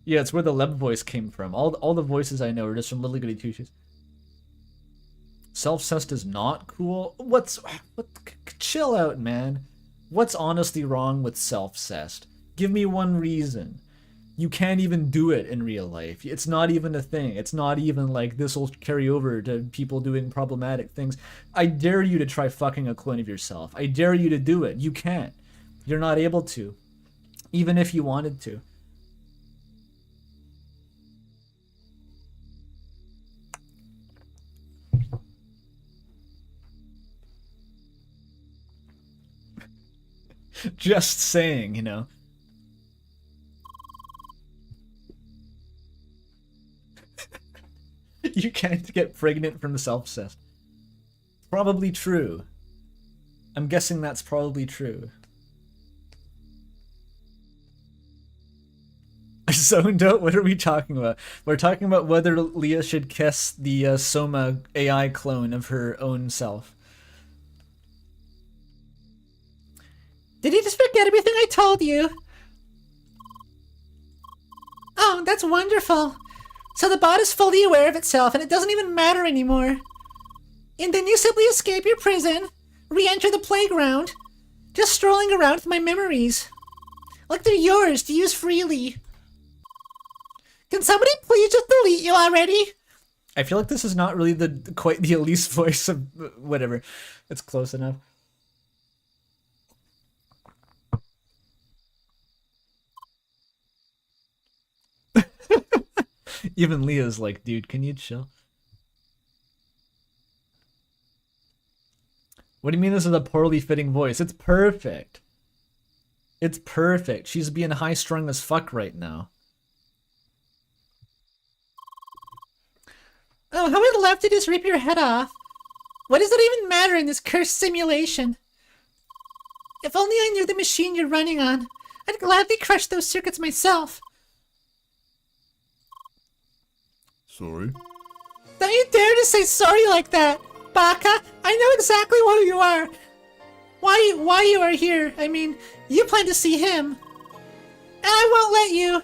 Yeah, it's where the Leb voice came from. All the voices I know are just from Little Goody Two Shoes. Self-cessed is not cool? Chill out, man. What's honestly wrong with self-cessed? Give me one reason. You can't even do it in real life. It's not even a thing. It's not even like this will carry over to people doing problematic things. I dare you to try fucking a clone of yourself. I dare you to do it. You can't. You're not able to. Even if you wanted to. Just saying, you know. You can't get pregnant from self-cessed. Probably true. I'm guessing that's probably true. I zoned out. What are we talking about? We're talking about whether Leah should kiss the Soma AI clone of her own self. Did you just forget everything I told you? Oh, that's wonderful. So the bot is fully aware of itself and it doesn't even matter anymore. And then you simply escape your prison, re-enter the playground, just strolling around with my memories. Like they're yours to use freely. Can somebody please just delete you already? I feel like this is not really quite the Elise voice of whatever. It's close enough. Even Leah's like, dude, can you chill? What do you mean this is a poorly fitting voice? It's perfect. It's perfect. She's being high-strung as fuck right now. Oh, I would love to just rip your head off. What does it even matter in this cursed simulation? If only I knew the machine you're running on, I'd gladly crush those circuits myself. Sorry. Don't you dare to say sorry like that, Baka! I know exactly who you are. Why you are here. I mean, you plan to see him. And I won't let you.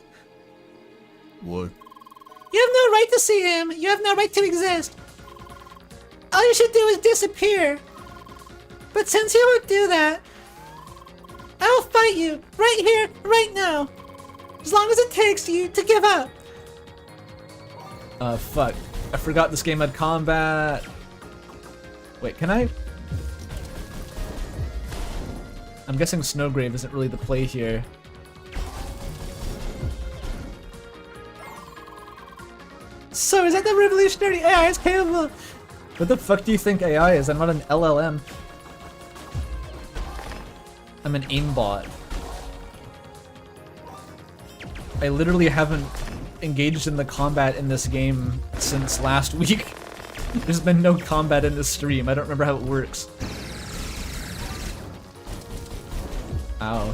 What? You have no right to see him. You have no right to exist. All you should do is disappear. But since you won't do that, I will fight you right here, right now. As long as it takes you to give up. Fuck. I forgot this game had combat. Wait, can I? I'm guessing Snowgrave isn't really the play here. So is that the revolutionary AI is capable? What the fuck do you think AI is? I'm not an LLM. I'm an aimbot. I literally haven't engaged in the combat in this game since last week. There's been no combat in this stream. I don't remember how it works. Ow.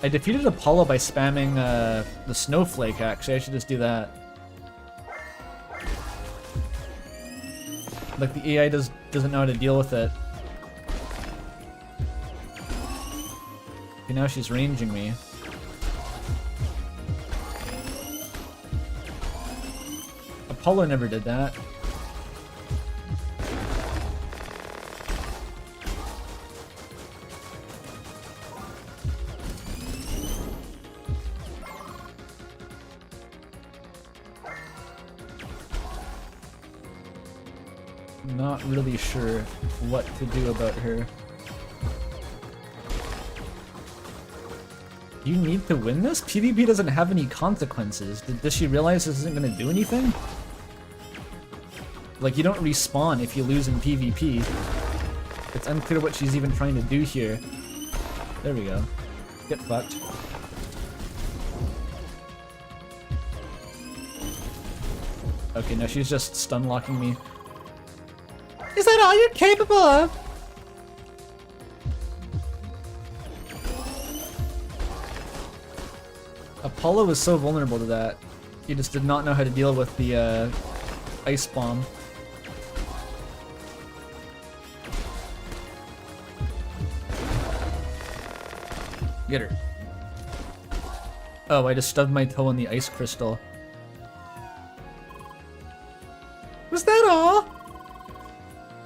I defeated Apollo by spamming the snowflake, actually. I should just do that. Like, the AI doesn't know how to deal with it. Okay, now she's ranging me. Apollo never did that. Not really sure what to do about her. You need to win this? PvP doesn't have any consequences. Does she realize this isn't gonna do anything? Like, you don't respawn if you lose in PvP. It's unclear what she's even trying to do here. There we go. Get fucked. Okay, now she's just stun locking me. Is that all you're capable of? Apollo was so vulnerable to that. He just did not know how to deal with the ice bomb. Get her. Oh, I just stubbed my toe on the ice crystal. Was that all?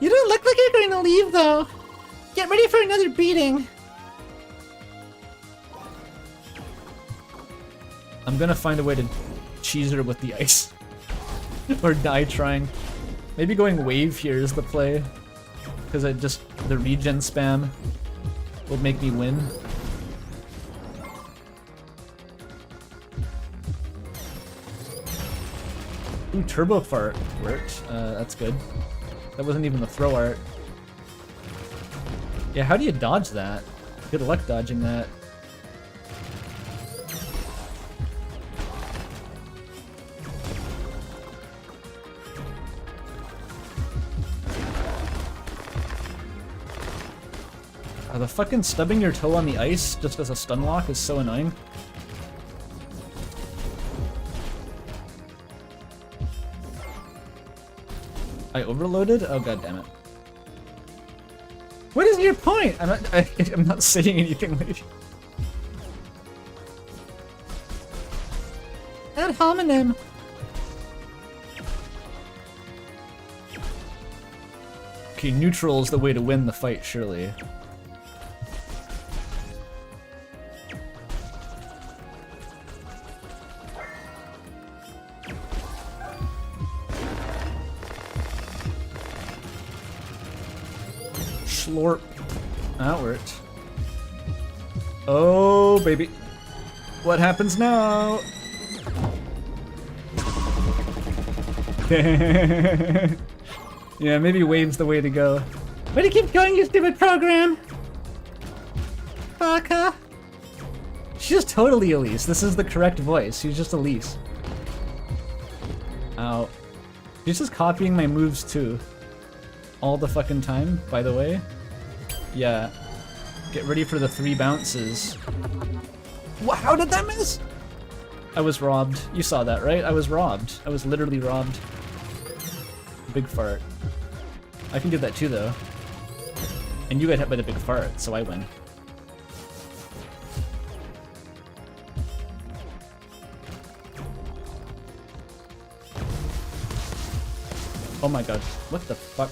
You don't look like you're going to leave, though. Get ready for another beating. I'm gonna find a way to cheese her with the ice. Or die trying. Maybe going wave here is the play. Because the regen spam will make me win. Ooh, Turbo Fart worked. That's good. That wasn't even the throw art. Yeah, how do you dodge that? Good luck dodging that. The fucking stubbing your toe on the ice just as a stun lock is so annoying. I overloaded? Oh god damn it. What is your point? I'm not saying anything like Ad hominem. Okay, neutral is the way to win the fight, surely. Slorp. That worked. Oh, baby. What happens now? Yeah, maybe wave's the way to go. Way to keep going, you stupid program. Baka. She's totally Elise. This is the correct voice. She's just Elise. Ow. She's just copying my moves too. All the fucking time, by the way. Yeah. Get ready for the 3 bounces. What? How did that miss? I was robbed. You saw that, right? I was robbed. I was literally robbed. Big fart. I can do that too, though. And you got hit by the big fart, so I win. Oh my god. What the fuck?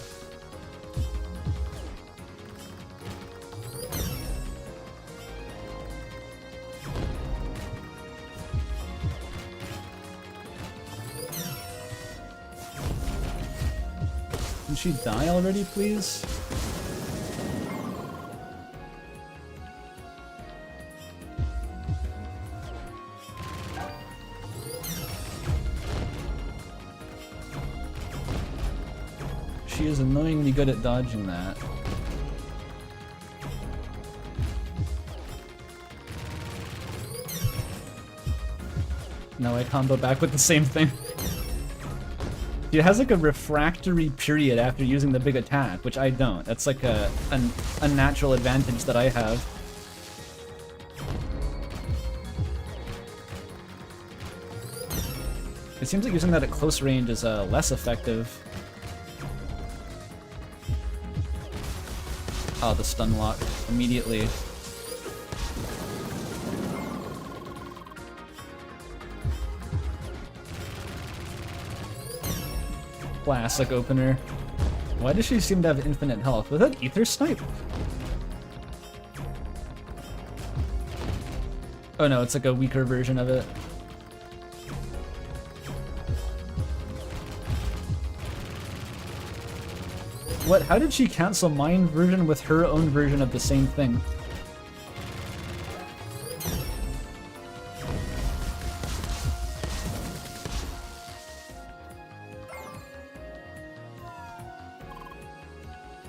Can she die already, please? She is annoyingly good at dodging that. Now I combo back with the same thing. It has like a refractory period after using the big attack, which I don't. That's like a natural advantage that I have. It seems like using that at close range is less effective. Oh, the stun lock immediately. Classic opener. Why does she seem to have infinite health? Was that Ether Snipe? Oh no, it's like a weaker version of it. What? How did she cancel mine version with her own version of the same thing?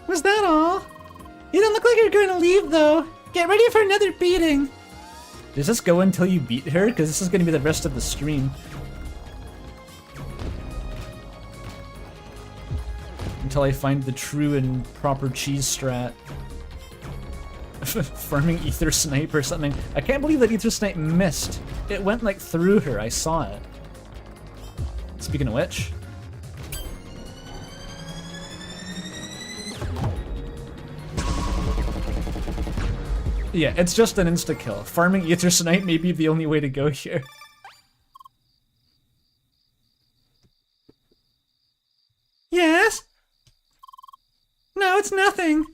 Was that all? You don't look like you're going to leave, though. Get ready for another beating. Does this go until you beat her? Because this is going to be the rest of the stream. Until I find the true and proper cheese strat. Farming Ether Snipe or something. I can't believe that Ether Snipe missed. It went like through her. I saw it. Speaking of which. Yeah, it's just an insta-kill. Farming Ether Snipe may be the only way to go here. Yes? No, it's nothing.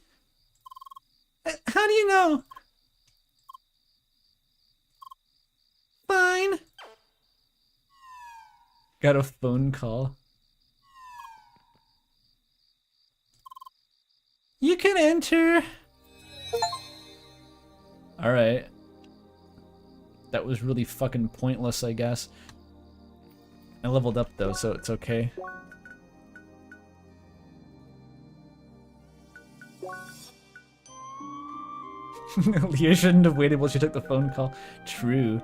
How do you know? Fine. Got a phone call. You can enter. Alright. That was really fucking pointless, I guess. I leveled up though, so it's okay. Leah shouldn't have waited while she took the phone call. True.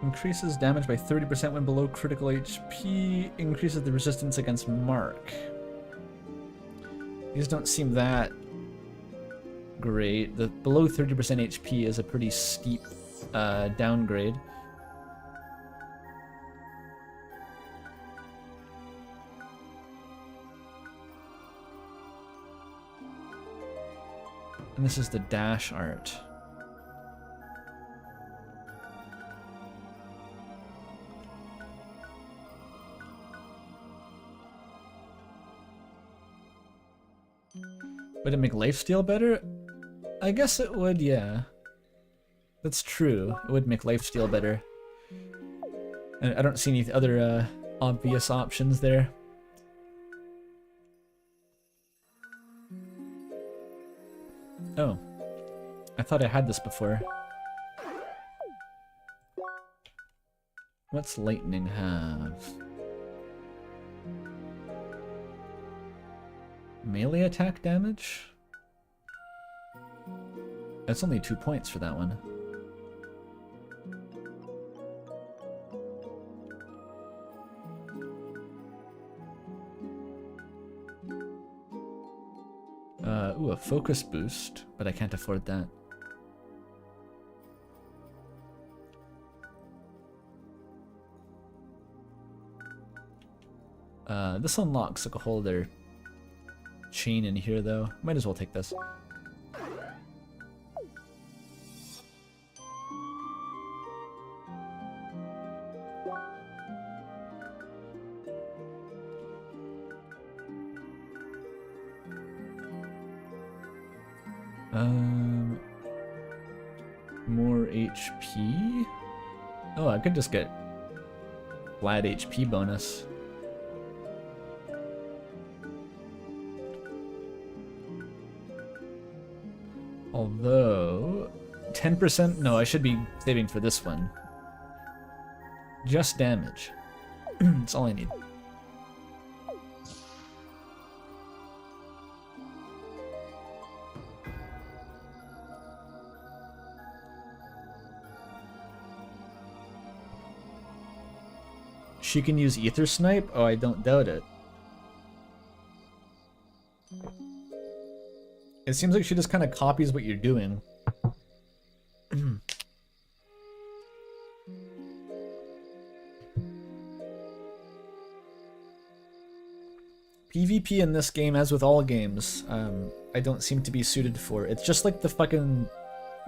Increases damage by 30% when below critical HP. Increases the resistance against mark. These don't seem that great. The below 30% HP is a pretty steep downgrade. And this is the dash art. Would it make lifesteal better? I guess it would, yeah. That's true. It would make lifesteal better. And I don't see any other obvious options there. Oh. I thought I had this before. What's lightning have? Melee attack damage? That's only 2 points for that one. Ooh, a focus boost, but I can't afford that. This unlocks like a whole other chain in here though. Might as well take this. More HP? Oh, I could just get flat HP bonus. Although, 10%? No, I should be saving for this one. Just damage. That's all I need. She can use Ether Snipe? Oh, I don't doubt it. It seems like she just kind of copies what you're doing. PvP in this game, as with all games, I don't seem to be suited for. It's just like the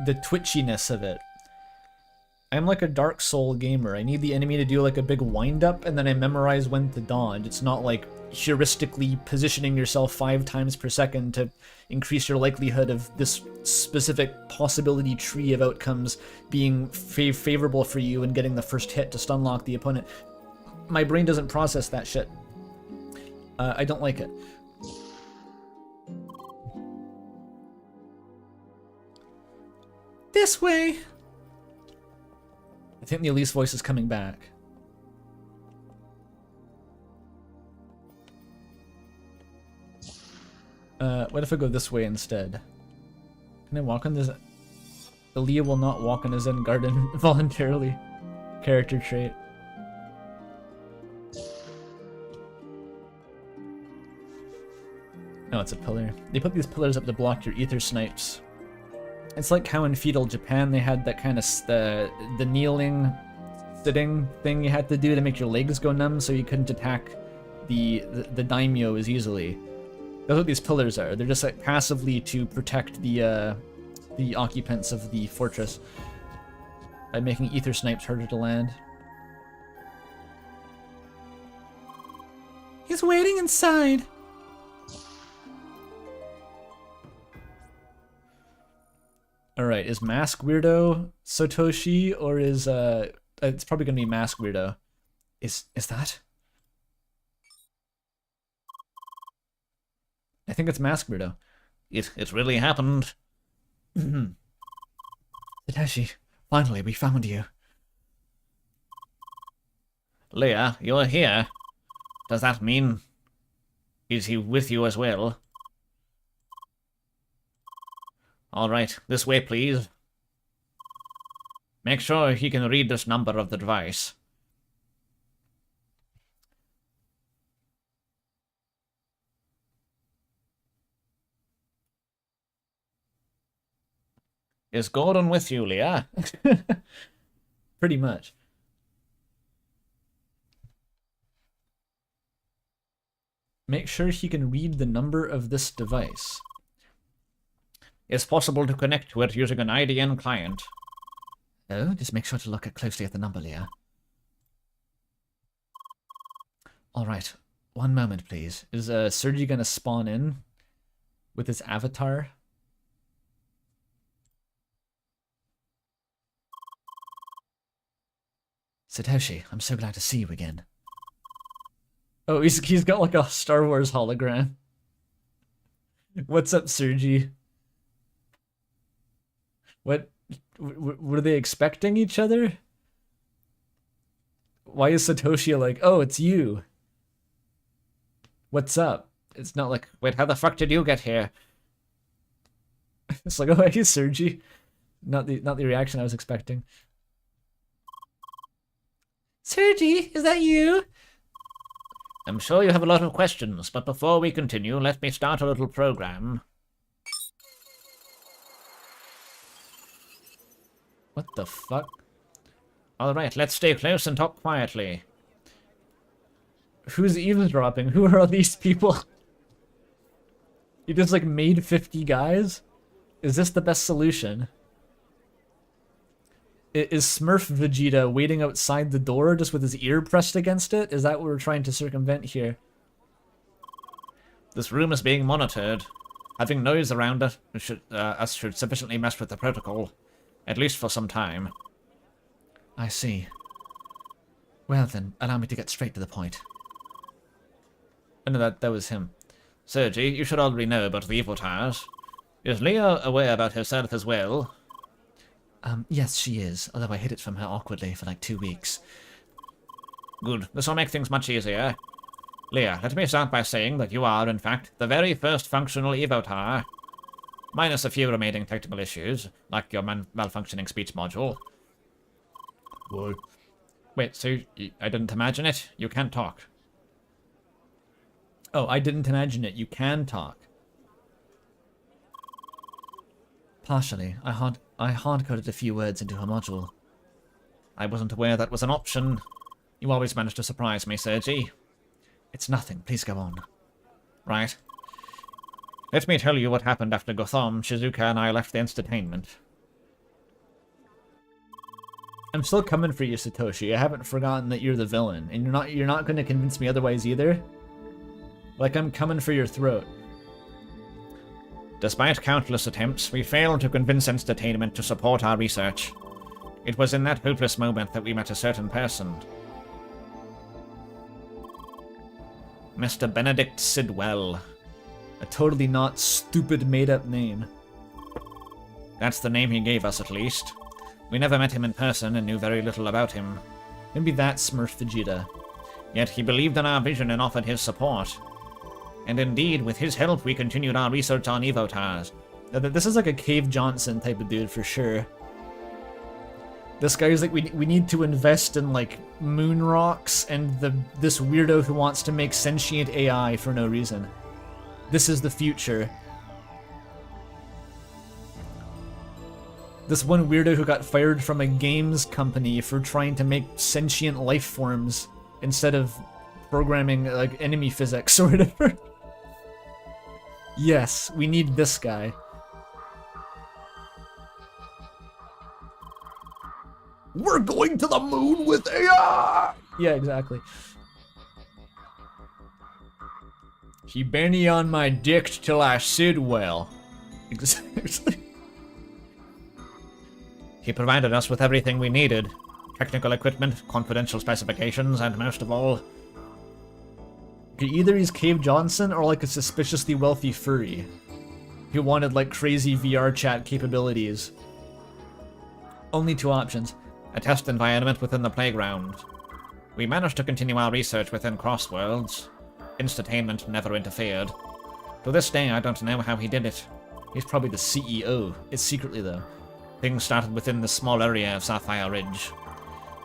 twitchiness of it. I'm like a Dark Soul gamer. I need the enemy to do like a big wind-up, and then I memorize when to dodge. It's not like heuristically positioning yourself 5 times per second to increase your likelihood of this specific possibility tree of outcomes being favorable for you and getting the first hit to stunlock the opponent. My brain doesn't process that shit. I don't like it. This way. I think the Elise voice is coming back. What if I go this way instead? Can I walk on this? Aaliyah will not walk on a Zen garden voluntarily. Character trait. No, it's a pillar. They put these pillars up to block your ether snipes. It's like how in feudal Japan they had that kind of the kneeling, sitting thing you had to do to make your legs go numb so you couldn't attack the daimyo as easily. That's what these pillars are. They're just like passively to protect the occupants of the fortress by making ether snipes harder to land. He's waiting inside. Alright, is Mask Weirdo Satoshi, or is it's probably gonna be Mask Weirdo. Is that? I think it's Mask Weirdo. It really happened. Satoshi, finally we found you. Leah, you're here. Does that mean... is he with you as well? Alright, this way please. Make sure he can read this number of the device. Is Gordon with you, Leah? Pretty much. Make sure he can read the number of this device. It's possible to connect to it using an IDN client. Oh, just make sure to look closely at the number, Leah. Alright, one moment please. Is Sergi gonna spawn in with his avatar? Satoshi, I'm so glad to see you again. Oh, he's got like a Star Wars hologram. What's up, Sergi? What were they expecting each other? Why is Satoshi like, oh, it's you? What's up? It's not like, Wait, how the fuck did you get here? it's like, oh, hey, Sergi. Not the reaction I was expecting. Sergi, is that you? I'm sure you have a lot of questions, but before we continue, let me start a little program. What the fuck? Alright, let's stay close and talk quietly. Who's eavesdropping? Who are all these people? You just like made 50 guys? Is this the best solution? Is Smurf Vegeta waiting outside the door just with his ear pressed against it? Is that what we're trying to circumvent here? This room is being monitored. Having noise around it should sufficiently mess with the protocol, at least for some time. I see. Well then, allow me to get straight to the point. Oh, no, that was him. Sergi, you should already know about the evil tires. Is Leah aware about herself as well? Yes, she is, although I hid it from her awkwardly for like 2 weeks. Good, this will make things much easier. Leah, let me start by saying that you are, in fact, the very first functional Evotar. Minus a few remaining technical issues, like your malfunctioning speech module. Why? Wait, so I didn't imagine it. You can't talk. Oh, I didn't imagine it. You can talk. Partially. I hard-coded a few words into her module. I wasn't aware that was an option. You always manage to surprise me, Sergi. It's nothing. Please go on. Right. Let me tell you what happened after Gotham, Shizuka, and I left the entertainment. I'm still coming for you, Satoshi. I haven't forgotten that you're the villain, and you're not going to convince me otherwise either. Like, I'm coming for your throat. Despite countless attempts, we failed to convince entertainment to support our research. It was in that hopeless moment that we met a certain person. Mr. Benedict Sidwell. A totally not stupid made-up name. That's the name he gave us, at least. We never met him in person and knew very little about him. Maybe that's Smurf Vegeta. Yet he believed in our vision and offered his support. And indeed, with his help, we continued our research on Evotars. This is like a Cave Johnson type of dude for sure. This guy's like, we need to invest in like moon rocks and this weirdo who wants to make sentient AI for no reason. This is the future. This one weirdo who got fired from a games company for trying to make sentient life forms instead of programming like enemy physics or whatever. Yes, we need this guy. We're going to the moon with AI! Yeah, exactly. He benny on my dick till I sid well. Exactly. He provided us with everything we needed. Technical equipment, confidential specifications, and most of all... Either he's Cave Johnson or like a suspiciously wealthy furry who wanted like crazy VR chat capabilities. Only 2 options. A test environment within the playground. We managed to continue our research within Crossworlds. Entertainment never interfered. To this day, I don't know how he did it. He's probably the CEO. It's secretly though. Things started within the small area of Sapphire Ridge.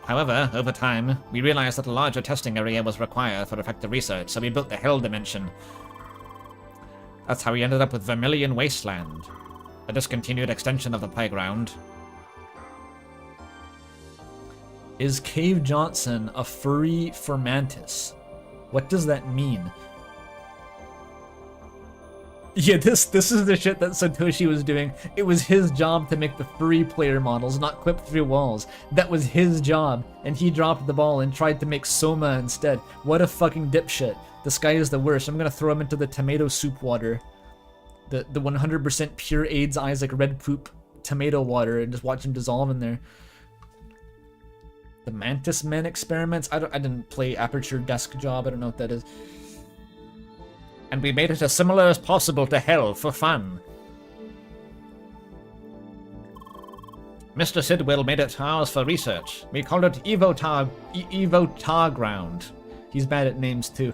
However, over time, we realized that a larger testing area was required for effective research, so we built the Hell Dimension. That's how we ended up with Vermilion Wasteland, a discontinued extension of the playground. Is Cave Johnson a furry for Mantis? What does that mean? Yeah, this is the shit that Satoshi was doing. It was his job to make the furry player models, not clip through walls. That was his job, and he dropped the ball and tried to make Soma instead. What a fucking dipshit. This guy is the worst. I'm gonna throw him into the tomato soup water. The 100% pure AIDS Isaac red poop tomato water and just watch him dissolve in there. The Mantis Men experiments? I didn't play Aperture Desk Job. I don't know what that is. And we made it as similar as possible to Hell for fun. Mr. Sidwell made it ours for research. We called it Evotar Ground. He's bad at names too.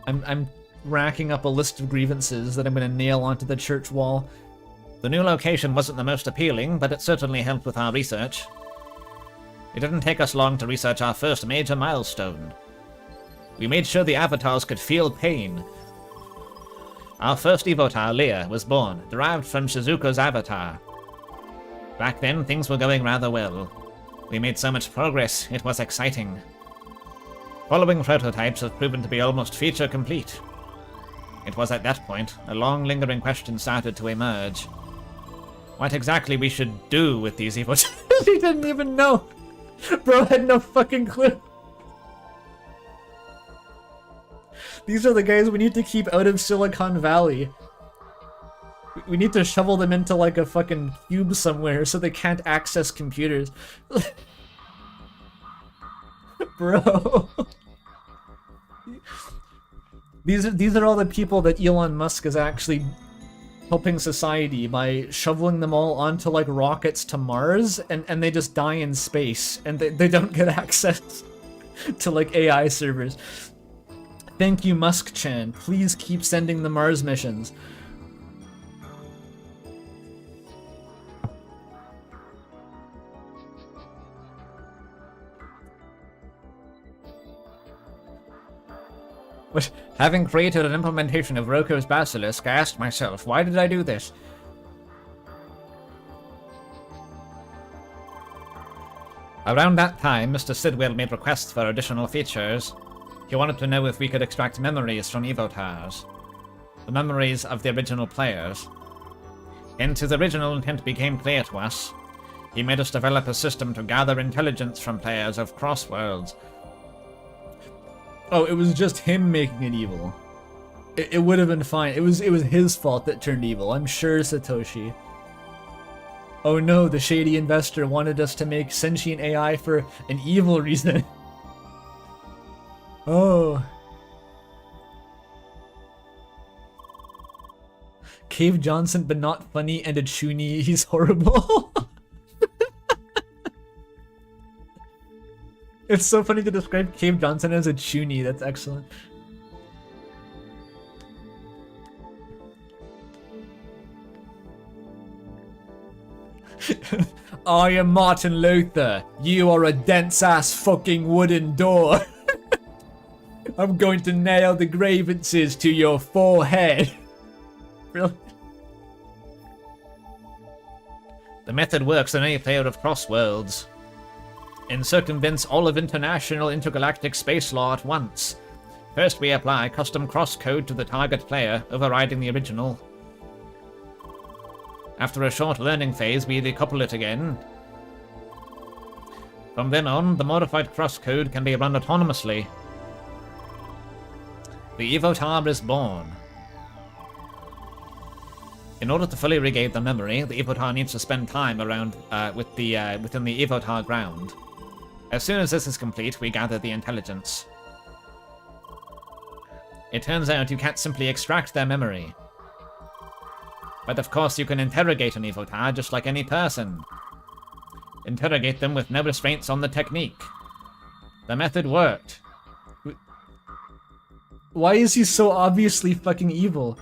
I'm racking up a list of grievances that I'm gonna nail onto the church wall. The new location wasn't the most appealing, but it certainly helped with our research. It didn't take us long to research our first major milestone. We made sure the avatars could feel pain. Our first Evotar, Leia, was born, derived from Shizuka's avatar. Back then, things were going rather well. We made so much progress, it was exciting. Following prototypes have proven to be almost feature complete. It was at that point, a long lingering question started to emerge. What exactly we should do with these Evotars? He didn't even know. Bro had no fucking clue. These are the guys we need to keep out of Silicon Valley. We need to shovel them into like a fucking cube somewhere so they can't access computers. Bro. These are all the people that Elon Musk is actually helping society by shoveling them all onto like rockets to Mars, and they just die in space and they don't get access to like AI servers. Thank you, Musk-chan. Please keep sending the Mars missions. But having created an implementation of Roko's Basilisk, I asked myself, why did I do this? Around that time, Mr. Sidwell made requests for additional features. He wanted to know if we could extract memories from Evotars. The memories of the original players. Hence, his original intent became clear to us. He made us develop a system to gather intelligence from players of cross-worlds. Oh, it was just him making it evil. It would have been fine. It was his fault that turned evil. I'm sure, Satoshi. Oh no, the shady investor wanted us to make sentient AI for an evil reason. Oh. Cave Johnson, but not funny, and a chuny. He's horrible. It's so funny to describe Cave Johnson as a chuny. That's excellent. I am Martin Luther. You are a dense-ass fucking wooden door. I'm going to nail the grievances to your forehead. Really? The method works on any player of Crossworlds. And circumvents all of international intergalactic space law at once. First we apply custom crosscode to the target player, overriding the original. After a short learning phase, we decouple it again. From then on, the modified crosscode can be run autonomously. The Evotar is born. In order to fully regain the memory, the Evotar needs to spend time around within the Evotar ground. As soon as this is complete, we gather the intelligence. It turns out you can't simply extract their memory. But of course you can interrogate an Evotar just like any person. Interrogate them with no restraints on the technique. The method worked. Why is he so obviously fucking evil?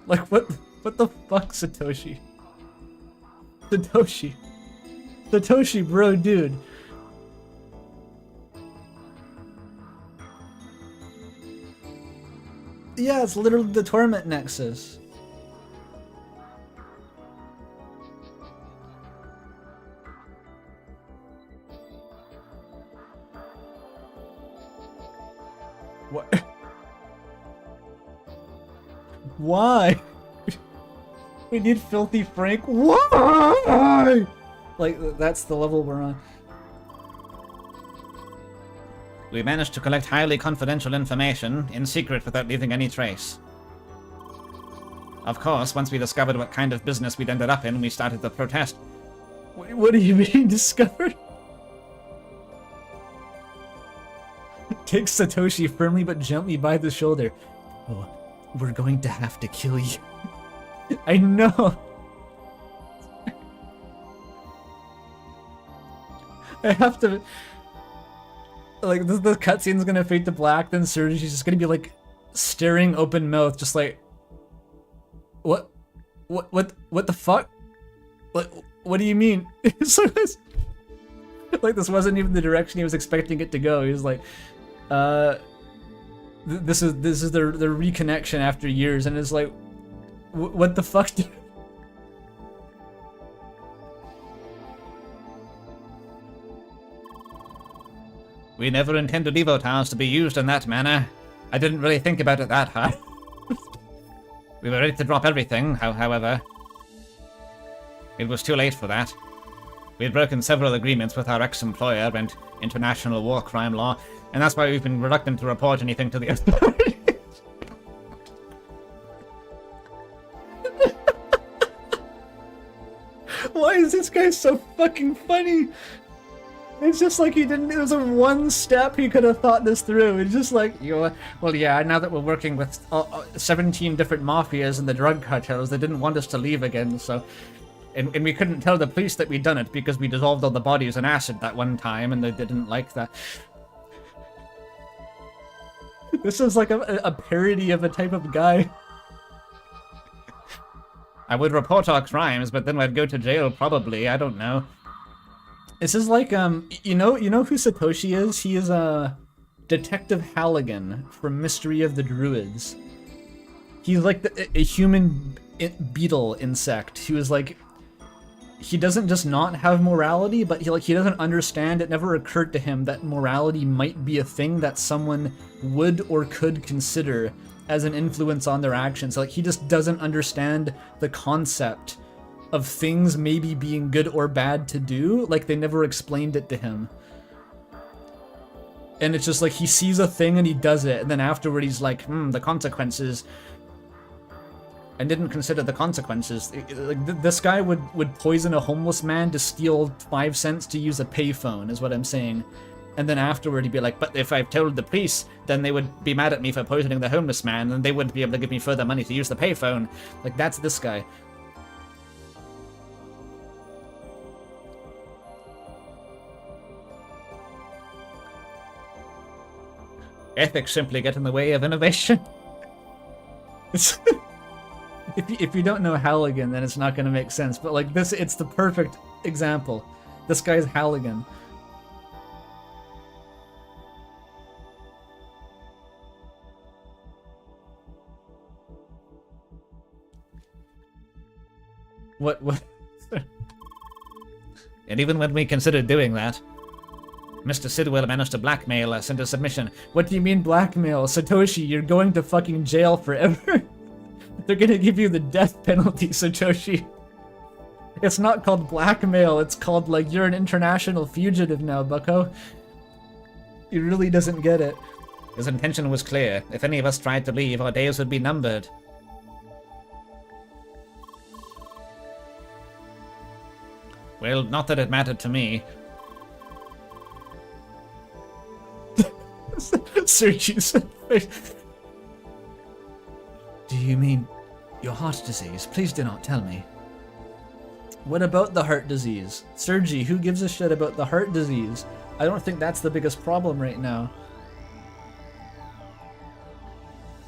Like, what the fuck, Satoshi? Satoshi, bro, dude. Yeah, it's literally the Torment Nexus. What? Why? We need Filthy Frank. Why? Like, that's the level we're on. We managed to collect highly confidential information, in secret without leaving any trace. Of course, once we discovered what kind of business we'd ended up in, we started to protest. What do you mean, discovered? Takes Satoshi firmly but gently by the shoulder. Oh, we're going to have to kill you. I know. I have to. Like, the cutscene's gonna fade to black, then Sergi's just gonna be like staring open mouth, just like, what the fuck? What do you mean? So like, this wasn't even the direction he was expecting it to go. He was like, this is the reconnection after years, and it's like, what the fuck? We never intended Evo Towers to be used in that manner. I didn't really think about it that hard. We were ready to drop everything, however. It was too late for that. We had broken several agreements with our ex-employer and international war crime law, and that's why we've been reluctant to report anything to the authorities. Why is this guy so fucking funny? It's just like he didn't. It was a one step he could have thought this through. It's just like, well, yeah. Now that we're working with 17 different mafias and the drug cartels, they didn't want us to leave again. So, and we couldn't tell the police that we'd done it because we dissolved all the bodies in acid that one time, and they didn't like that. This is like a parody of a type of guy. I would report our crimes, but then I'd go to jail probably. I don't know. This is like, you know who Satoshi is? He is Detective Halligan from Mystery of the Druids. He's like a human beetle insect. He was like, he doesn't just not have morality, but he doesn't understand. It never occurred to him that morality might be a thing that someone would or could consider as an influence on their actions. Like, he just doesn't understand the concept of things maybe being good or bad to do. Like, they never explained it to him. And it's just like, he sees a thing and he does it, and then afterward he's like, the consequences. And didn't consider the consequences. Like, this guy would poison a homeless man to steal 5 cents to use a payphone, is what I'm saying. And then afterward he'd be like, but if I've told the police, then they would be mad at me for poisoning the homeless man, and they wouldn't be able to give me further money to use the payphone. Like, that's this guy. Ethics simply get in the way of innovation. If you don't know Halligan, then it's not going to make sense. But like this, it's the perfect example. This guy's Halligan. What? And even when we considered doing that, Mr. Sidwell managed to blackmail us into submission. What do you mean blackmail? Satoshi, you're going to fucking jail forever. They're gonna give you the death penalty, Satoshi. It's not called blackmail, it's called, like, you're an international fugitive now, bucko. He really doesn't get it. His intention was clear. If any of us tried to leave, our days would be numbered. Well, not that it mattered to me. Sergi's face. Do you mean your heart disease? Please do not tell me. What about the heart disease? Sergi, who gives a shit about the heart disease? I don't think that's the biggest problem right now.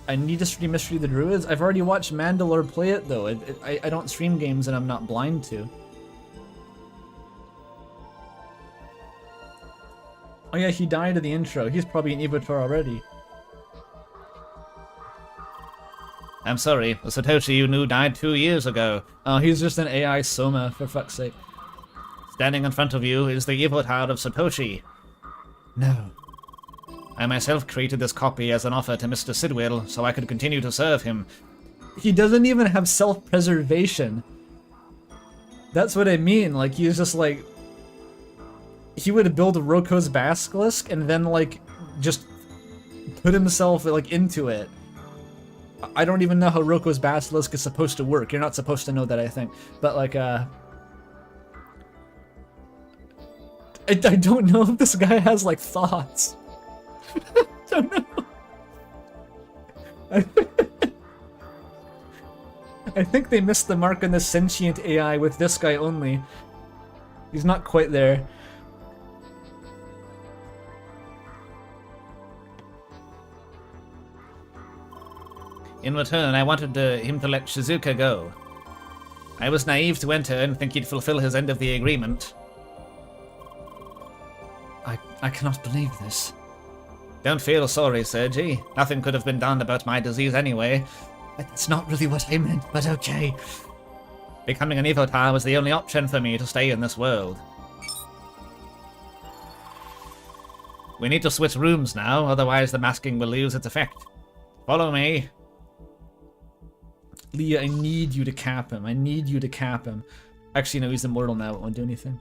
I need to stream Mystery of the Druids? I've already watched Mandalore play it though. I don't stream games and I'm not blind to. Oh yeah, he died in the intro. He's probably an Evotar already. I'm sorry, the Satoshi you knew died 2 years ago. Oh, he's just an AI Soma, for fuck's sake. Standing in front of you is the Evotar of Satoshi. No. I myself created this copy as an offer to Mr. Sidwell, so I could continue to serve him. He doesn't even have self-preservation. That's what I mean, like, he's just like... He would build a Roko's Basilisk and then, like, just put himself, like, into it. I don't even know how Roko's Basilisk is supposed to work. You're not supposed to know that, I think. But, like, I don't know if this guy has, like, thoughts. I don't know. I think they missed the mark on the sentient AI with this guy only. He's not quite there. In return, I wanted him to let Shizuka go. I was naive to enter and think he'd fulfill his end of the agreement. I cannot believe this. Don't feel sorry, Sergi. Nothing could have been done about my disease anyway. That's not really what I meant, but okay. Becoming an Evotar was the only option for me to stay in this world. We need to switch rooms now, otherwise the masking will lose its effect. Follow me. Leah, I need you to cap him. I need you to cap him. Actually, no, he's immortal now. It won't do anything.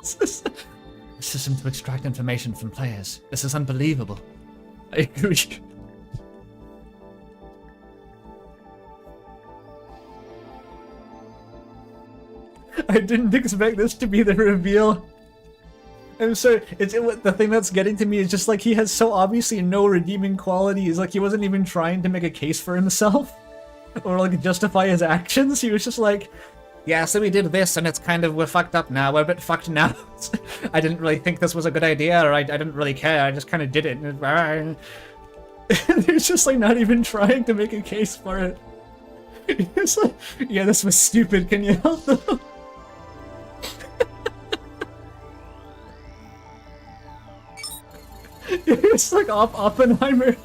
A system to extract information from players. This is unbelievable. I agree. I didn't expect this to be the reveal. I'm sorry. The thing that's getting to me is just like he has so obviously no redeeming qualities. Like he wasn't even trying to make a case for himself or like justify his actions. He was just like, Yeah, so we did this and it's kind of, we're fucked up now, we're a bit fucked now. I didn't really think this was a good idea, or I didn't really care, I just kind of did it. and he's just like not even trying to make a case for it. It's like, yeah, this was stupid. Can you help them? It's like Oppenheimer.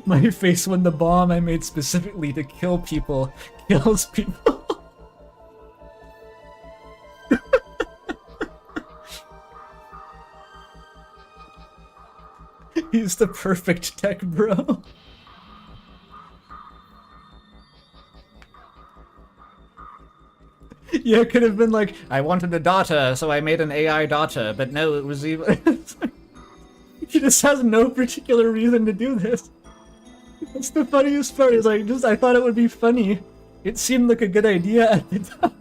My face when the bomb I made specifically to kill people kills people. He's the perfect tech bro. Yeah, it could have been like, I wanted a daughter, so I made an AI daughter, but no, it was even... He just has no particular reason to do this. That's the funniest part, is like, I thought it would be funny. It seemed like a good idea at the time.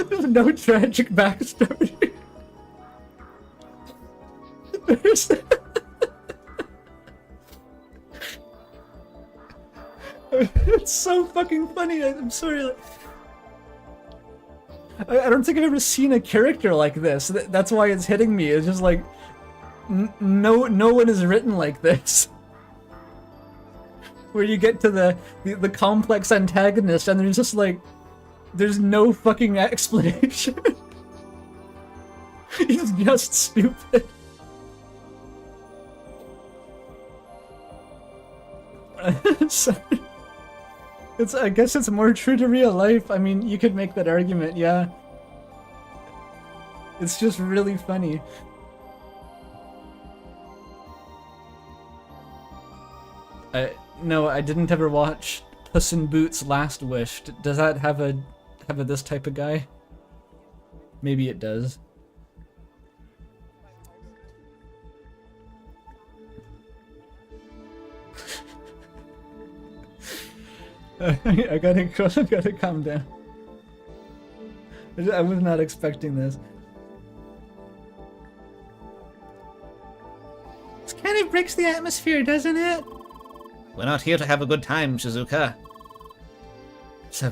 There's no tragic backstory. There's... It's so fucking funny. I'm sorry. Like, I don't think I've ever seen a character like this. That's why it's hitting me. It's just like no one is written like this. Where you get to the complex antagonist and there's just like there's no fucking explanation. He's just stupid. Sorry. I guess it's more true to real life. I mean, you could make that argument, yeah. It's just really funny. No, I didn't ever watch Puss in Boots: Last Wish. Does that have a this type of guy? Maybe it does. I gotta calm down. I was not expecting this. This kind of breaks the atmosphere, doesn't it? We're not here to have a good time, Shizuka. So,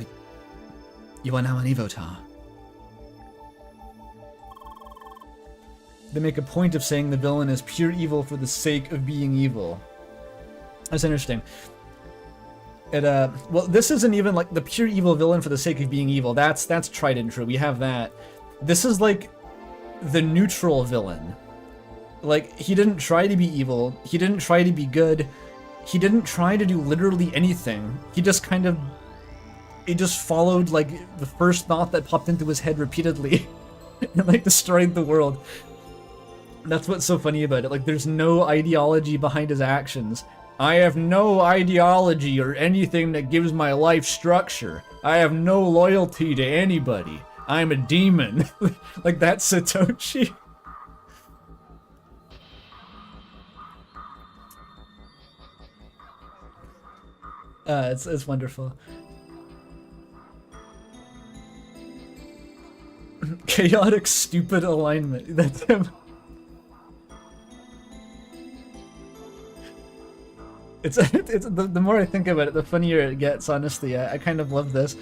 you are now an Evotar. They make a point of saying the villain is pure evil for the sake of being evil. That's interesting. Well, this isn't even like the pure evil villain for the sake of being evil. That's tried and true. We have that. This is like the neutral villain. Like, he didn't try to be evil. He didn't try to be good. He didn't try to do literally anything. He just kind of... He just followed, like, the first thought that popped into his head repeatedly. And, like, destroyed the world. That's what's so funny about it. Like, there's no ideology behind his actions. I have no ideology or anything that gives my life structure. I have no loyalty to anybody. I'm a demon. Like, that's Satoshi. It's wonderful. Chaotic, stupid alignment. That's him. It's the more I think about it, the funnier it gets, honestly. I kind of love this.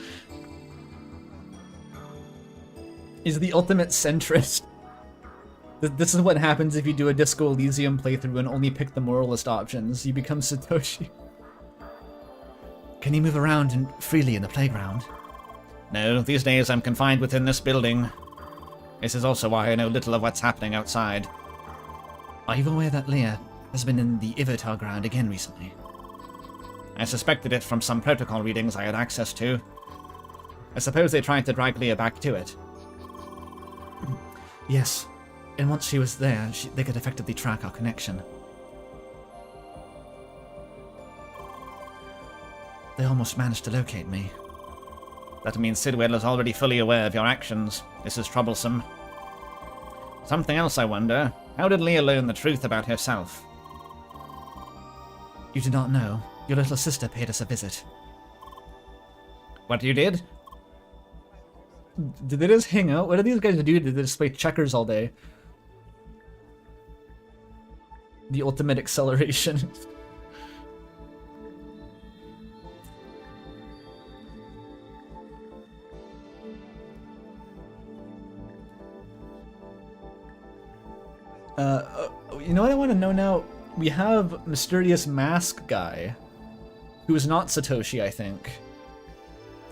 Is the ultimate centrist. This is what happens if you do a Disco Elysium playthrough and only pick the moralist options. You become Satoshi. Can you move around freely in the playground? No, these days I'm confined within this building. This is also why I know little of what's happening outside. Are you aware that Leah has been in the Ivotar ground again recently? I suspected it from some protocol readings I had access to. I suppose they tried to drag Leah back to it. Yes, and once she was there, they could effectively track our connection. They almost managed to locate me. That means Sidwell is already fully aware of your actions. This is troublesome. Something else I wonder. How did Leah learn the truth about herself? You do not know. Your little sister paid us a visit. What you did? Did they just hang out? What do these guys do? Did they just play checkers all day? The ultimate acceleration. You know what I want to know now? We have Mysterious Mask Guy, who is not Satoshi, I think.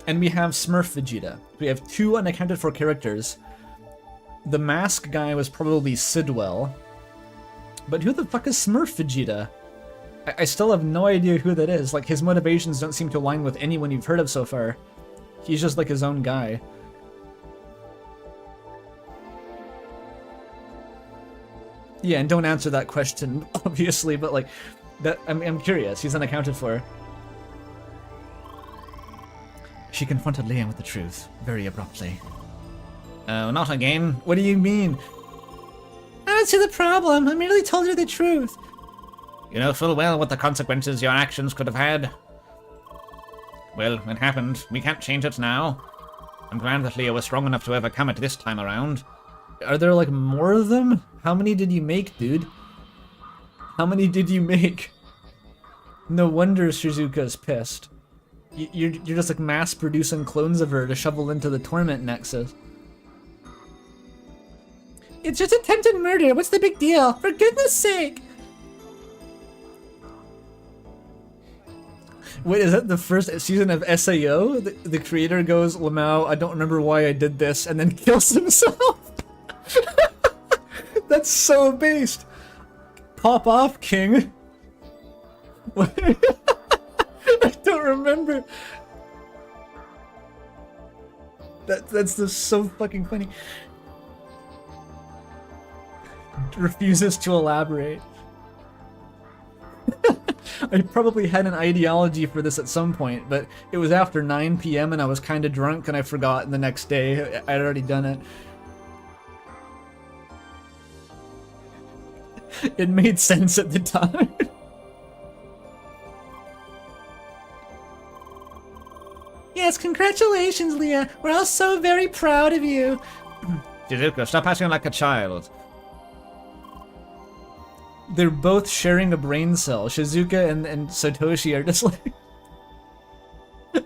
And we have Smurf Vegeta. We have 2 unaccounted for characters. The Mask Guy was probably Sidwell. But who the fuck is Smurf Vegeta? I still have no idea who that is. Like, his motivations don't seem to align with anyone you've heard of so far. He's just like his own guy. Yeah, and don't answer that question, obviously, but like, that I'm curious. He's unaccounted for. She confronted Leah with the truth, very abruptly. Oh, not again. What do you mean? I don't see the problem. I merely told her the truth. You know full well what the consequences your actions could have had. Well, it happened. We can't change it now. I'm glad that Leah was strong enough to overcome it this time around. Are there like more of them? How many did you make, dude? How many did you make? No wonder Shizuka's pissed. You're just like mass producing clones of her to shovel into the Torment Nexus. It's just attempted murder. What's the big deal? For goodness sake! Wait, is that the first season of SAO? The creator goes, Lamau, I don't remember why I did this, and then kills himself? That's so based. Pop off, King. I don't remember. That's just so fucking funny. Refuses to elaborate. I probably had an ideology for this at some point, but it was after 9 p.m. and I was kind of drunk and I forgot, and the next day I'd already done it. It made sense at the time. Yes, congratulations, Leah. We're all so very proud of you. Shizuka, stop acting like a child. They're both sharing a brain cell. Shizuka and Satoshi are just like...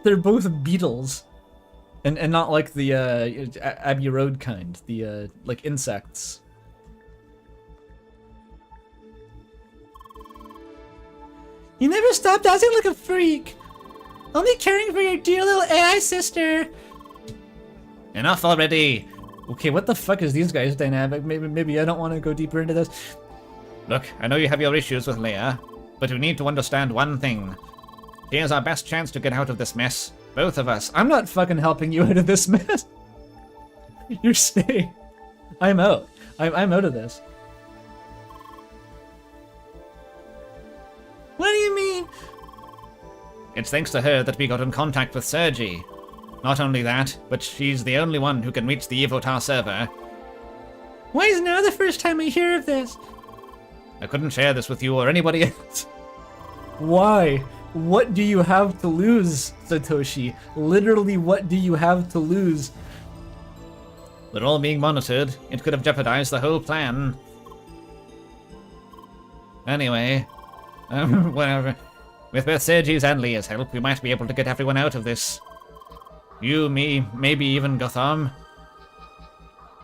They're both beetles. And not like the Abbey Road kind. The, like, insects. You never stopped acting like a freak. Only caring for your dear little AI sister. Enough already. Okay, what the fuck is these guys' dynamic? Maybe I don't want to go deeper into this. Look, I know you have your issues with Leah, but you need to understand one thing. Here's our best chance to get out of this mess. Both of us. I'm not fucking helping you out of this mess. You're staying. I'm out. I'm out of this. What do you mean? It's thanks to her that we got in contact with Sergi. Not only that, but she's the only one who can reach the Evotar server. Why is now the first time I hear of this? I couldn't share this with you or anybody else. Why? What do you have to lose, Satoshi? Literally, what do you have to lose? We're all being monitored. It could have jeopardized the whole plan. Anyway, whatever. With both Sergi's and Leah's help, we might be able to get everyone out of this. You, me, maybe even Gotham.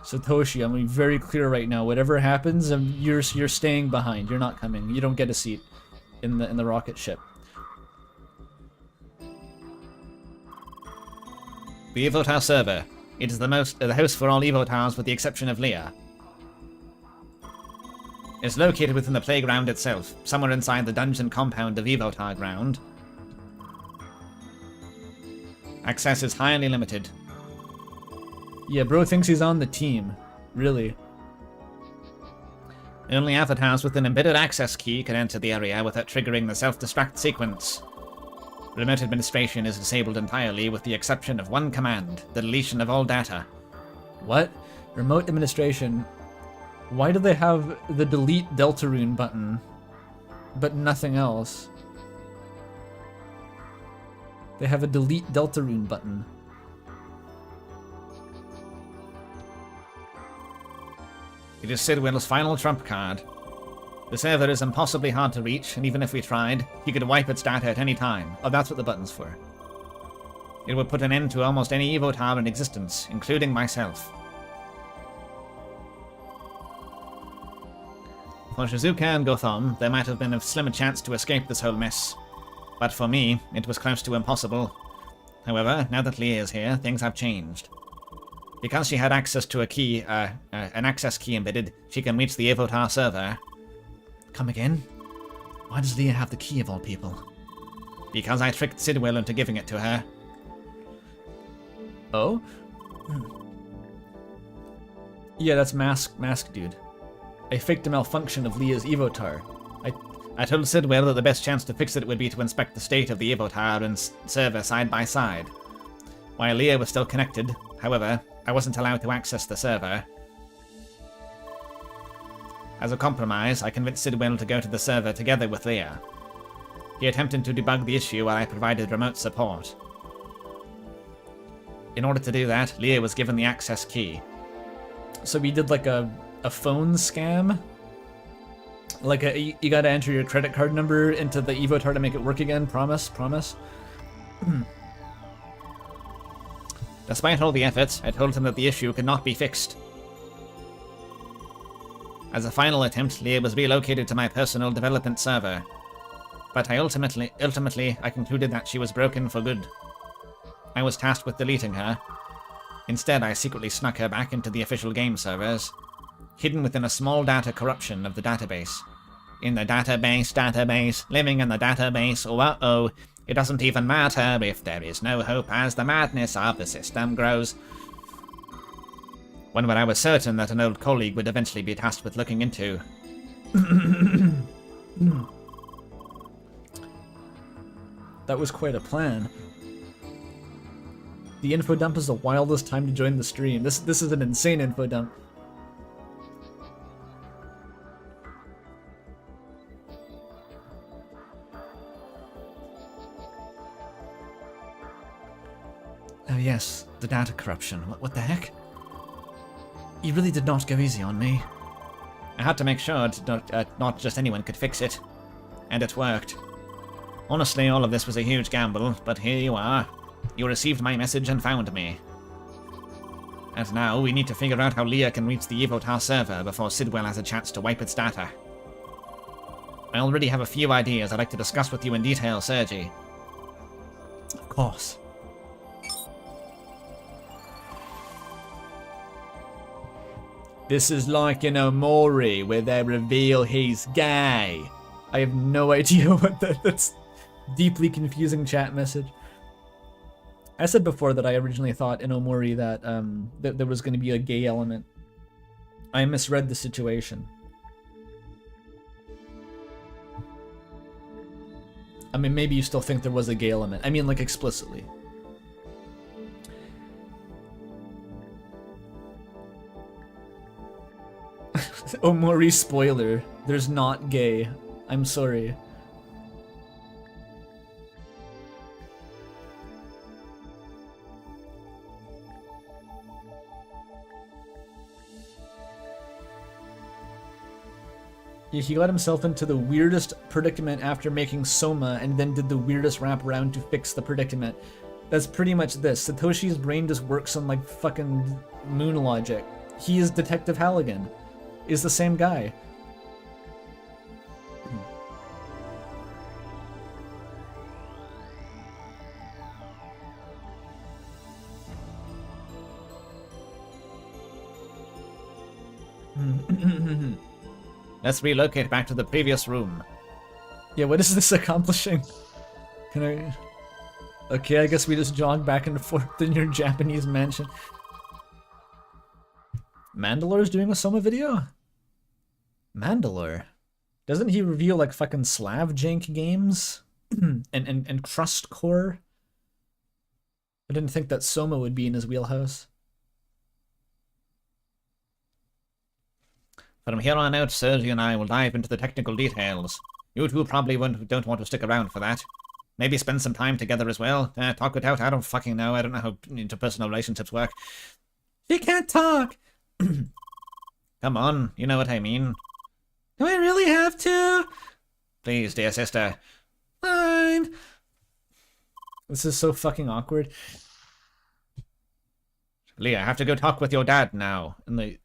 Satoshi, I'm gonna be very clear right now. Whatever happens, you're staying behind. You're not coming. You don't get a seat in the rocket ship. The Evotar server. It is the host for all Evotars with the exception of Leah. It's located within the playground itself, somewhere inside the dungeon compound of Evotar Ground. Access is highly limited. Yeah, bro thinks he's on the team. Really. Only avatars with an embedded access key can enter the area without triggering the self-destruct sequence. Remote administration is disabled entirely with the exception of one command, the deletion of all data. What? Remote administration. Why do they have the delete Deltarune button, but nothing else? They have a delete Deltarune button. It is Sidwell's final trump card. The server is impossibly hard to reach, and even if we tried, he could wipe its data at any time. Oh, that's what the button's for. It would put an end to almost any Evotar in existence, including myself. For Shizuka and Gotham, there might have been a slim chance to escape this whole mess. But for me, it was close to impossible. However, now that Leah is here, things have changed. Because she had access to a key, an access key embedded, she can reach the Evotar server. Come again? Why does Leah have the key of all people? Because I tricked Sidwell into giving it to her. Oh? Yeah, that's Mask Dude. I faked a malfunction of Leah's Evotar. I told Sidwell that the best chance to fix it would be to inspect the state of the Evotar and server side by side. While Leah was still connected, however, I wasn't allowed to access the server. As a compromise, I convinced Sidwell to go to the server together with Leah. He attempted to debug the issue while I provided remote support. In order to do that, Leah was given the access key. So we did like a phone scam? Like you gotta enter your credit card number into the Evotar to make it work again? Promise? Despite all the efforts, I told him that the issue could not be fixed. As a final attempt, Leah was relocated to my personal development server. But ultimately, I concluded that she was broken for good. I was tasked with deleting her. Instead, I secretly snuck her back into the official game servers, hidden within a small data corruption of the database. In the database, living in the database, uh-oh, it doesn't even matter if there is no hope as the madness of the system grows. One where I was certain that an old colleague would eventually be tasked with looking into. That was quite a plan. The info dump is the wildest time to join the stream. This is an insane info dump. Oh yes, the data corruption. What the heck? You really did not go easy on me. I had to make sure not just anyone could fix it. And it worked. Honestly, all of this was a huge gamble, but here you are. You received my message and found me. And now we need to figure out how Leah can reach the Evotar server before Sidwell has a chance to wipe its data. I already have a few ideas I'd like to discuss with you in detail, Sergi. Of course. This is like in Omori, where they reveal he's gay. I have no idea what that's deeply confusing chat message. I said before that I originally thought in Omori that, that there was going to be a gay element. I misread the situation. I mean, maybe you still think there was a gay element. I mean, like, explicitly. Omori spoiler. There's not gay. I'm sorry. Yeah, he got himself into the weirdest predicament after making Soma and then did the weirdest wraparound to fix the predicament. That's pretty much this. Satoshi's brain just works on like fucking moon logic. he is Detective Halligan. Is the same guy. Let's relocate back to the previous room. Yeah, what is this accomplishing? Can I... Okay, I guess we just jog back and forth in your Japanese mansion. Mandalore is doing a Soma video? Mandalore? Doesn't he reveal like fucking Slav Jank games? and Crust Core? I didn't think that Soma would be in his wheelhouse. From here on out, Sergi and I will dive into the technical details. You two probably don't want to stick around for that. Maybe spend some time together as well. Talk it out. I don't fucking know. I don't know how interpersonal relationships work. She can't talk. Come on, you know what I mean. Do I really have to? Please, dear sister. Fine. This is so fucking awkward. Leah, I have to go talk with your dad now. And like...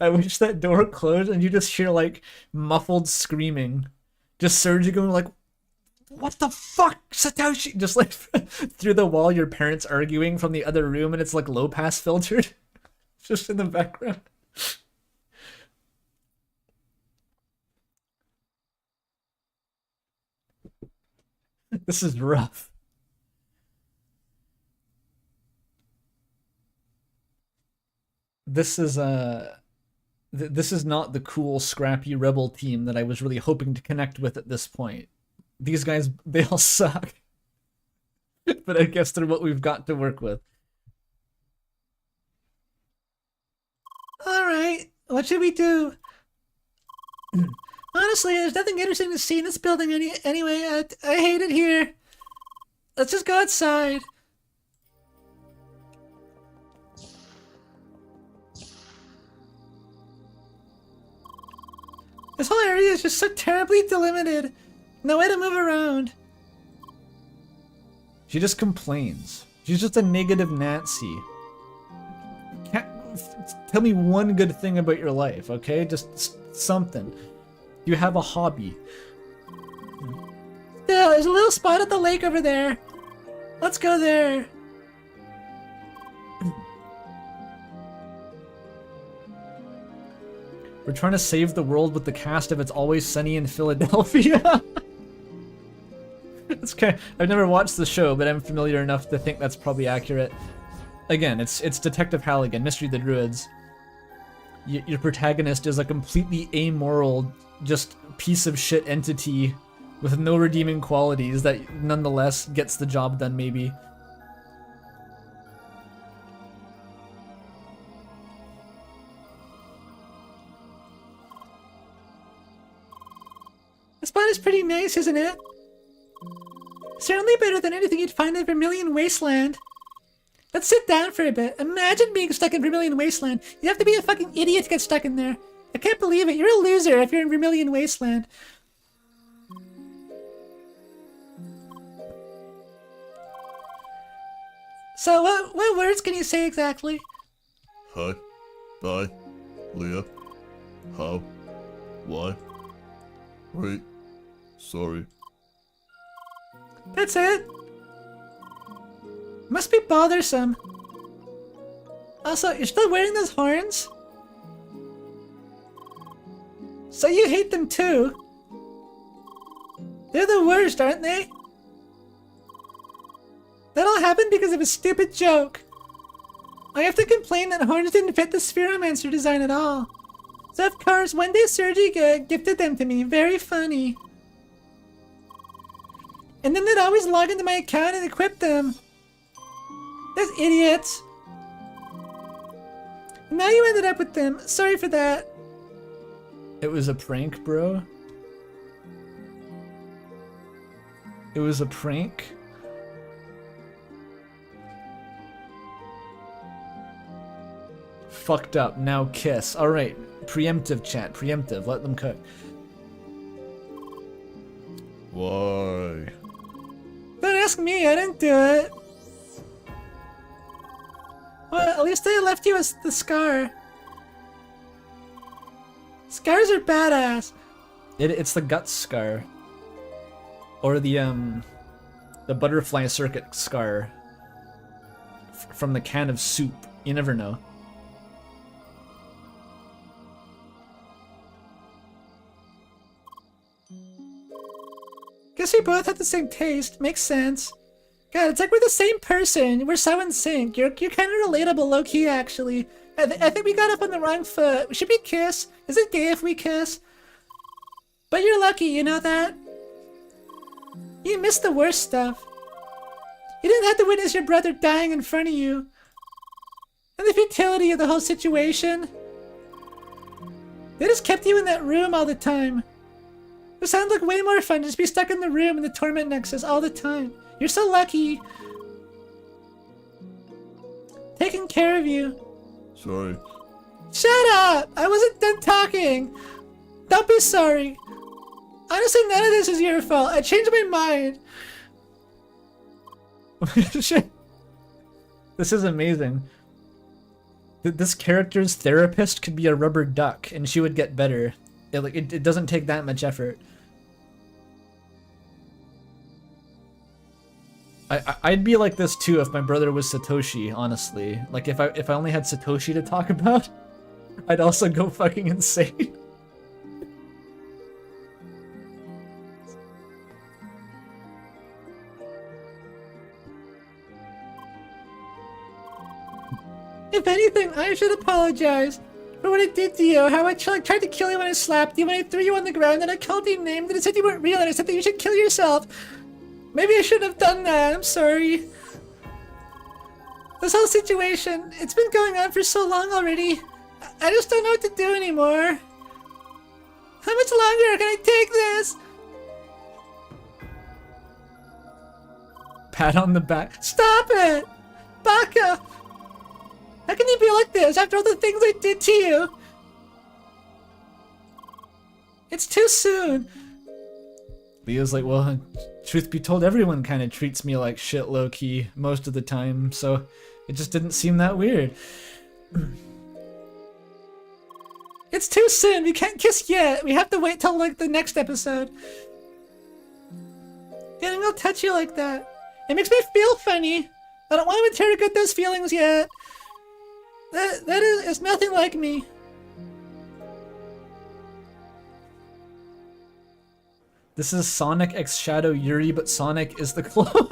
I wish that door closed and you just hear like muffled screaming. Just Sergi going like, what the fuck, Satoshi? Just like through the wall, your parents arguing from the other room, and it's like low pass filtered, just in the background. This is rough. This is this is not the cool, scrappy rebel team that I was really hoping to connect with at this point. These guys, they all suck. But I guess they're what we've got to work with. Alright, what should we do? Honestly, there's nothing interesting to see in this building anyway. I hate it here. Let's just go outside. This whole area is just so terribly delimited. No way to move around. She just complains. She's just a negative Nazi. Can't, tell me one good thing about your life, okay? Just something. You have a hobby. Yeah, there's a little spot at the lake over there. Let's go there. We're trying to save the world with the cast of It's Always Sunny in Philadelphia. It's kind of, I've never watched the show, but I'm familiar enough to think that's probably accurate. Again, it's Detective Halligan, Mystery of the Druids. Your protagonist is a completely amoral, just piece of shit entity with no redeeming qualities that nonetheless gets the job done, maybe. The spot is pretty nice, isn't it? Certainly better than anything you'd find in Vermilion Wasteland. Let's sit down for a bit. Imagine being stuck in Vermilion Wasteland. You have to be a fucking idiot to get stuck in there. I can't believe it. You're a loser if you're in Vermilion Wasteland. So, what words can you say exactly? Hi. Bye. Leah. How? Why? Wait. Sorry. That's it? Must be bothersome. Also, you're still wearing those horns? So you hate them too? They're the worst, aren't they? That all happened because of a stupid joke. I have to complain that horns didn't fit the Spheromancer design at all. So of course, one day Sergi gifted them to me. Very funny. And then they'd always log into my account and equip them. Those idiots. And now you ended up with them. Sorry for that. It was a prank, bro. It was a prank. Fucked up. Now kiss. Alright. Preemptive chat. Preemptive. Let them cook. Why? Don't ask me. I didn't do it. at least I left you as the scar. Scars are badass. It's the guts scar. Or the butterfly circuit scar. From the can of soup. You never know. Guess we both have the same taste. Makes sense. God, it's like we're the same person. We're so in sync. You're kind of relatable, low-key, actually. I think we got up on the wrong foot. Should we kiss? Is it gay if we kiss? But you're lucky, you know that? You missed the worst stuff. You didn't have to witness your brother dying in front of you. And the futility of the whole situation. They just kept you in that room all the time. It sounds like way more fun to just be stuck in the room in the Torment Nexus all the time. You're so lucky. Taking care of you. Sorry. Shut up! I wasn't done talking. Don't be sorry. Honestly, none of this is your fault. I changed my mind. Shit. This is amazing. This character's therapist could be a rubber duck, and she would get better. It doesn't take that much effort. I'd be like this too if my brother was Satoshi, honestly. Like if I only had Satoshi to talk about, I'd also go fucking insane. If anything, I should apologize for what I did to you. How I tried to kill you when I slapped you, when I threw you on the ground, and I called you names, and I said you weren't real, and I said that you should kill yourself. Maybe I shouldn't have done that. I'm sorry. This whole situation, it's been going on for so long already. I just don't know what to do anymore. How much longer can I take this? Pat on the back. Stop it! Baka! How can you be like this after all the things I did to you? It's too soon. Leo's like, well, truth be told, everyone kind of treats me like shit low-key most of the time, so it just didn't seem that weird. It's too soon. We can't kiss yet. We have to wait till like the next episode. Getting I'll touch you like that. It makes me feel funny. I don't want to interrogate those feelings yet. That is nothing like me. This is Sonic X Shadow Yuri, but Sonic is the clone.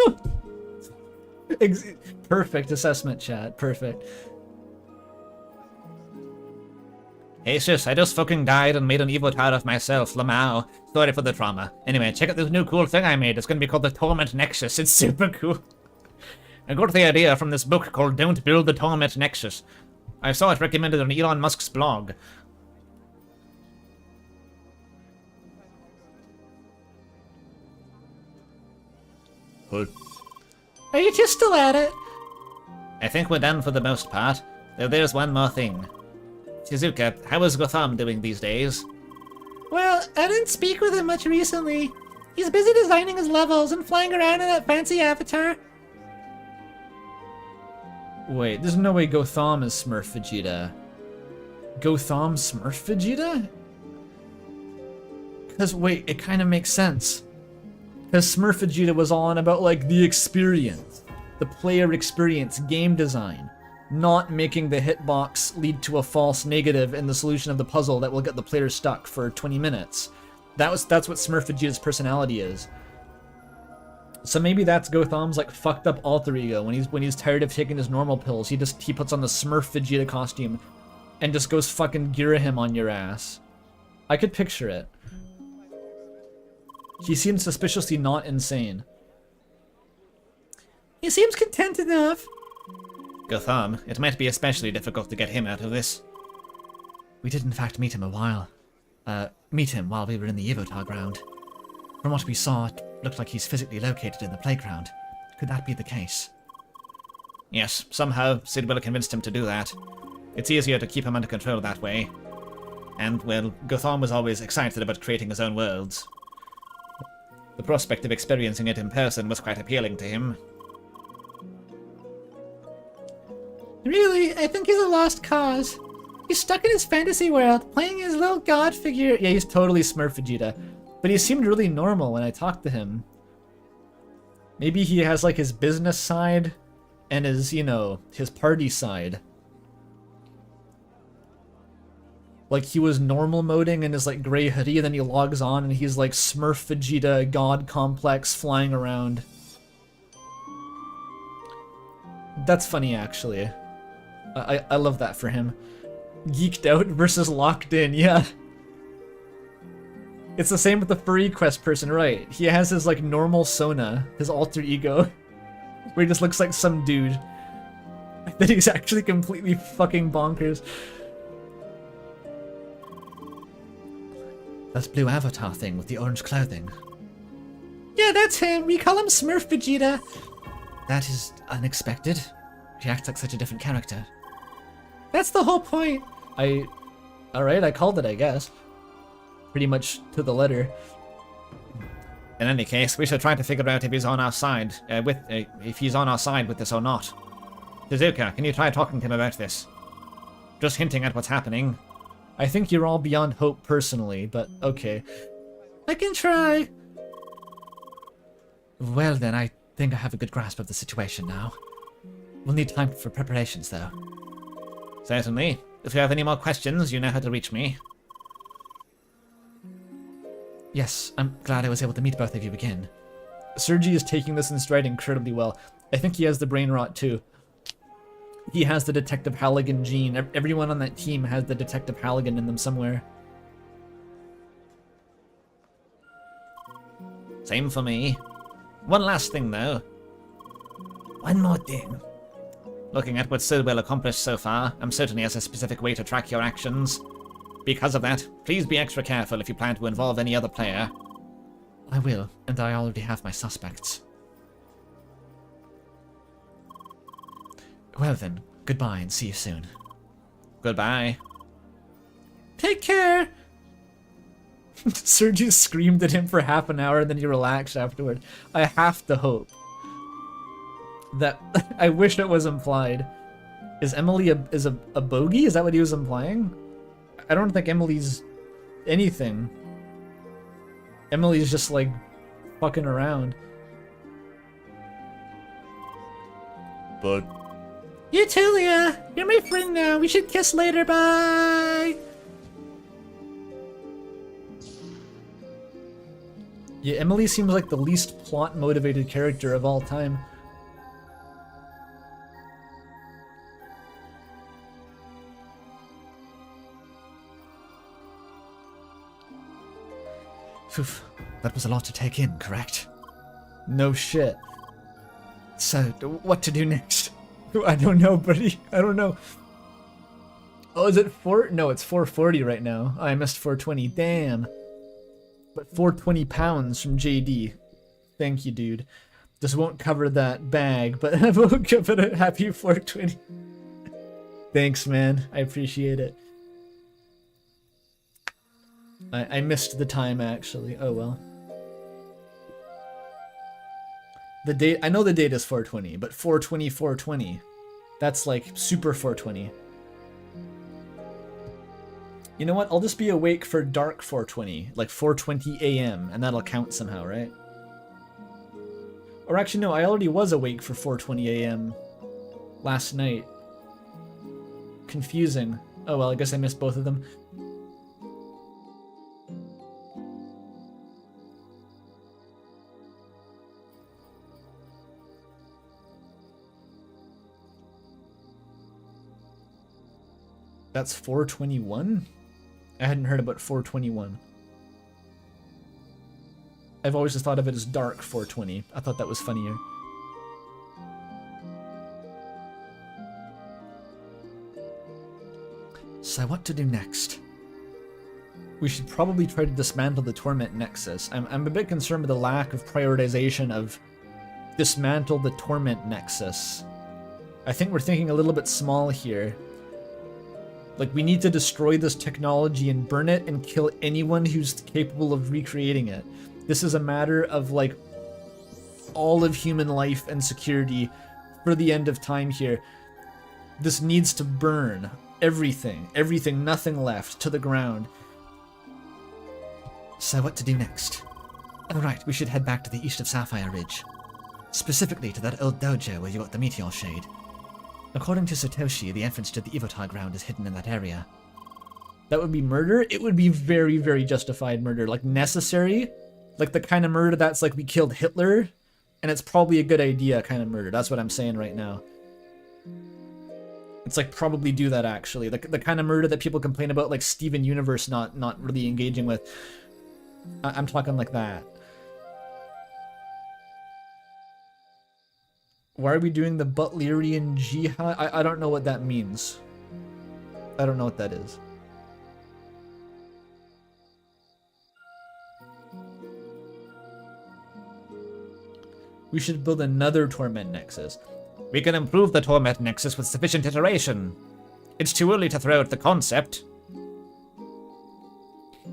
Perfect assessment, chat. Perfect. Hey sis, I just fucking died and made an evil child of myself, Lamau. Sorry for the trauma. Anyway, check out this new cool thing I made. It's gonna be called the Torment Nexus. It's super cool. I got the idea from this book called Don't Build the Torment Nexus. I saw it recommended on Elon Musk's blog. Hi. Are you two still at it? I think we're done for the most part, though there's one more thing. Shizuka, how is Gotham doing these days? Well, I didn't speak with him much recently. He's busy designing his levels and flying around in that fancy avatar. Wait, there's no way Gotham is Smurf Vegeta. Gotham Smurf Vegeta? Because, wait, it kind of makes sense. Because Smurf Vegeta was all on about, like, the experience. The player experience, game design. Not making the hitbox lead to a false negative in the solution of the puzzle that will get the player stuck for 20 minutes. That's what Smurf Vegeta's personality is. So maybe that's Gotham's like fucked up alter ego. When he's tired of taking his normal pills, he puts on the Smurf Vegeta costume and just goes fucking Girahim on your ass. I could picture it. He seems suspiciously not insane. He seems content enough. Gotham, it might be especially difficult to get him out of this. We did in fact meet him while we were in the Evotar ground. From what we saw, it looked like he's physically located in the playground. Could that be the case? Yes, somehow Sidwell convinced him to do that. It's easier to keep him under control that way. And, well, Gotham was always excited about creating his own worlds. The prospect of experiencing it in person was quite appealing to him. Really, I think he's a lost cause. He's stuck in his fantasy world, playing his little god figure. Yeah, he's totally Smurf Vegeta. But he seemed really normal when I talked to him. Maybe he has like his business side and his, you know, his party side. Like he was normal moding in his like gray hoodie, and then he logs on and he's like Smurf Vegeta god complex flying around. That's funny actually. I love that for him. Geeked out versus locked in, yeah. It's the same with the Furry Quest person, right? He has his like normal Sona, his alter ego, where he just looks like some dude. That he's actually completely fucking bonkers. That's Blue Avatar thing with the orange clothing. Yeah, that's him. We call him Smurf Vegeta. That is unexpected. He acts like such a different character. That's the whole point. Alright, I called it, I guess. Pretty much to the letter. In any case, we should try to figure out if he's on our side, if he's on our side with this or not. Tezuka, can you try talking to him about this? Just hinting at what's happening. I think you're all beyond hope personally, but okay. I can try. Well then, I think I have a good grasp of the situation now. We'll need time for preparations though. Certainly. If you have any more questions, you know how to reach me. Yes, I'm glad I was able to meet both of you again. Sergi is taking this in stride incredibly well. I think he has the brain rot too. He has the Detective Halligan gene. Everyone on that team has the Detective Halligan in them somewhere. Same for me. One last thing, though. One more thing. Looking at what's so well accomplished so far, I'm certain he has a specific way to track your actions. Because of that, please be extra careful if you plan to involve any other player. I will, and I already have my suspects. Well then, goodbye and see you soon. Goodbye. Take care. Sergi screamed at him for half an hour and then he relaxed afterward. I have to hope that I wish it was implied. Is Emily a bogey? Is that what he was implying? I don't think Emily's anything. Emily's just like fucking around. But You too, Leah. You're my friend now. We should kiss later. Bye. Yeah, Emily seems like the least plot-motivated character of all time. Oof, that was a lot to take in, correct? No shit. So, what to do next? I don't know, buddy. I don't know. Oh, is it 4? No, it's 440 right now. I missed 420. Damn. But 420 pounds from JD. Thank you, dude. This won't cover that bag, but I will give it a happy 420. Thanks, man. I appreciate it. I missed the time, actually. Oh, well. The date, I know the date is 420, but 420, 420. That's like super 420. You know what? I'll just be awake for dark 420, like 4:20 a.m., and that'll count somehow, right? Or actually, no, I already was awake for 4:20 a.m. last night. Confusing. Oh well, I guess I missed both of them. That's 421? I hadn't heard about 421. I've always just thought of it as dark 420. I thought that was funnier. So what to do next? We should probably try to dismantle the Torment Nexus. I'm a bit concerned with the lack of prioritization of dismantle the Torment Nexus. I think we're thinking a little bit small here. Like, we need to destroy this technology and burn it and kill anyone who's capable of recreating it. This is a matter of, like, all of human life and security for the end of time here. This needs to burn. Everything, nothing left, to the ground. So what to do next? Alright, we should head back to the east of Sapphire Ridge. Specifically to that old dojo where you got the meteor shade. According to Satoshi, the entrance to the Ivotar ground is hidden in that area. That would be murder? It would be very, very justified murder. Like, necessary. Like, the kind of murder that's like, we killed Hitler, and it's probably a good idea kind of murder. That's what I'm saying right now. It's like, probably do that, actually. The kind of murder that people complain about, like Steven Universe not really engaging with. I'm talking like that. Why are we doing the Butlerian Jihad? I don't know what that means. I don't know what that is. We should build another Torment Nexus. We can improve the Torment Nexus with sufficient iteration. It's too early to throw out the concept.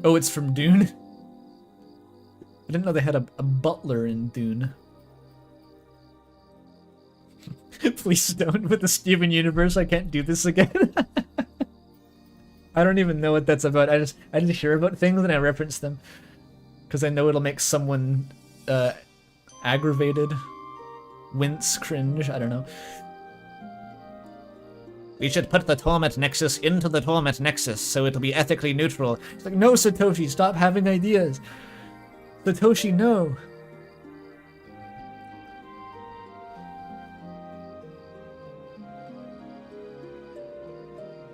Oh, it's from Dune? I didn't know they had a butler in Dune. Please don't. With the Steven Universe, I can't do this again. I don't even know what that's about. I just hear about things and I reference them. Because I know it'll make someone aggravated, wince, cringe, I don't know. We should put the Torment Nexus into the Torment Nexus so it'll be ethically neutral. It's like, no, Satoshi, stop having ideas. Satoshi, no.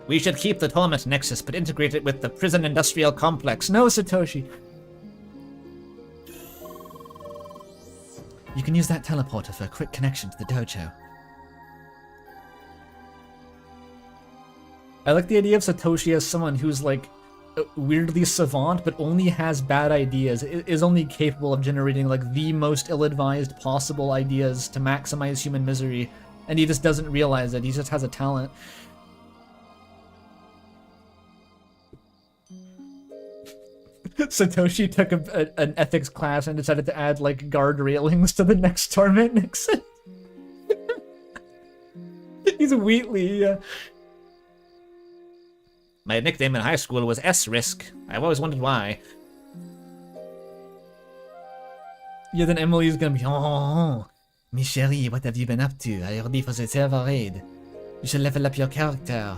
We should keep the Torment Nexus but integrate it with the prison industrial complex. No, Satoshi. You can use that teleporter for a quick connection to the dojo. I like the idea of Satoshi as someone who's like weirdly savant, but only has bad ideas, is only capable of generating like the most ill-advised possible ideas to maximize human misery, and he just doesn't realize it. He just has a talent. Satoshi took an ethics class and decided to add like guard railings to the next Torment Nexus. He's Wheatley, yeah. My nickname in high school was S-Risk. I've always wondered why. Yeah, then Emily's gonna be, oh, Mi chérie, what have you been up to? I heard for the server raid. You should level up your character.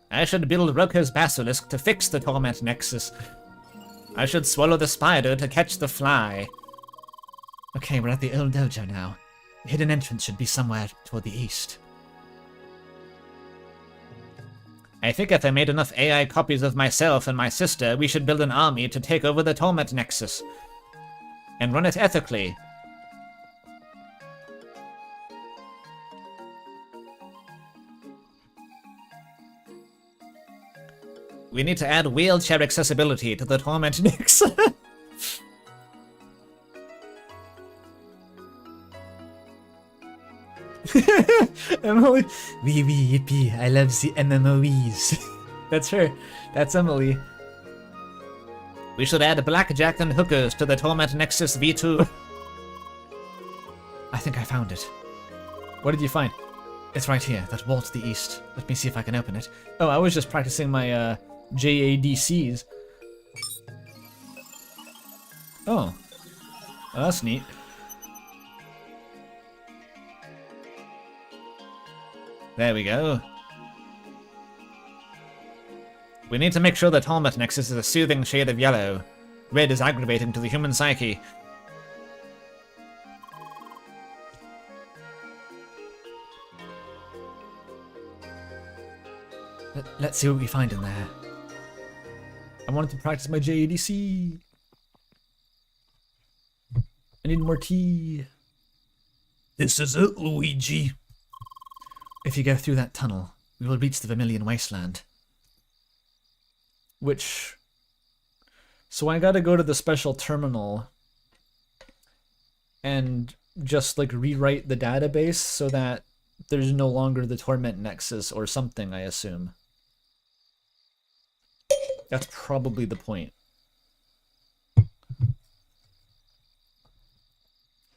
I should build Roker's Basilisk to fix the Torment Nexus. I should swallow the spider to catch the fly. Okay, we're at the old dojo now. The hidden entrance should be somewhere toward the east. I think if I made enough AI copies of myself and my sister, we should build an army to take over the Torment Nexus. And run it ethically. We need to add wheelchair accessibility to the Torment Nexus. Emily. Wee wee yippee, I love the MMOEs. That's her. That's Emily. We should add blackjack and hookers to the Torment Nexus V2. I think I found it. What did you find? It's right here, that wall to the east. Let me see if I can open it. Oh, I was just practicing my JADCs. Oh. Oh, that's neat. There we go. We need to make sure the Torment Nexus is a soothing shade of yellow. Red is aggravating to the human psyche. Let's see what we find in there. I wanted to practice my JADC. I need more tea. This is it, Luigi. If you go through that tunnel, we will reach the Vermilion Wasteland. Which... So I gotta go to the special terminal and just like rewrite the database so that there's no longer the Torment Nexus or something, I assume. That's probably the point.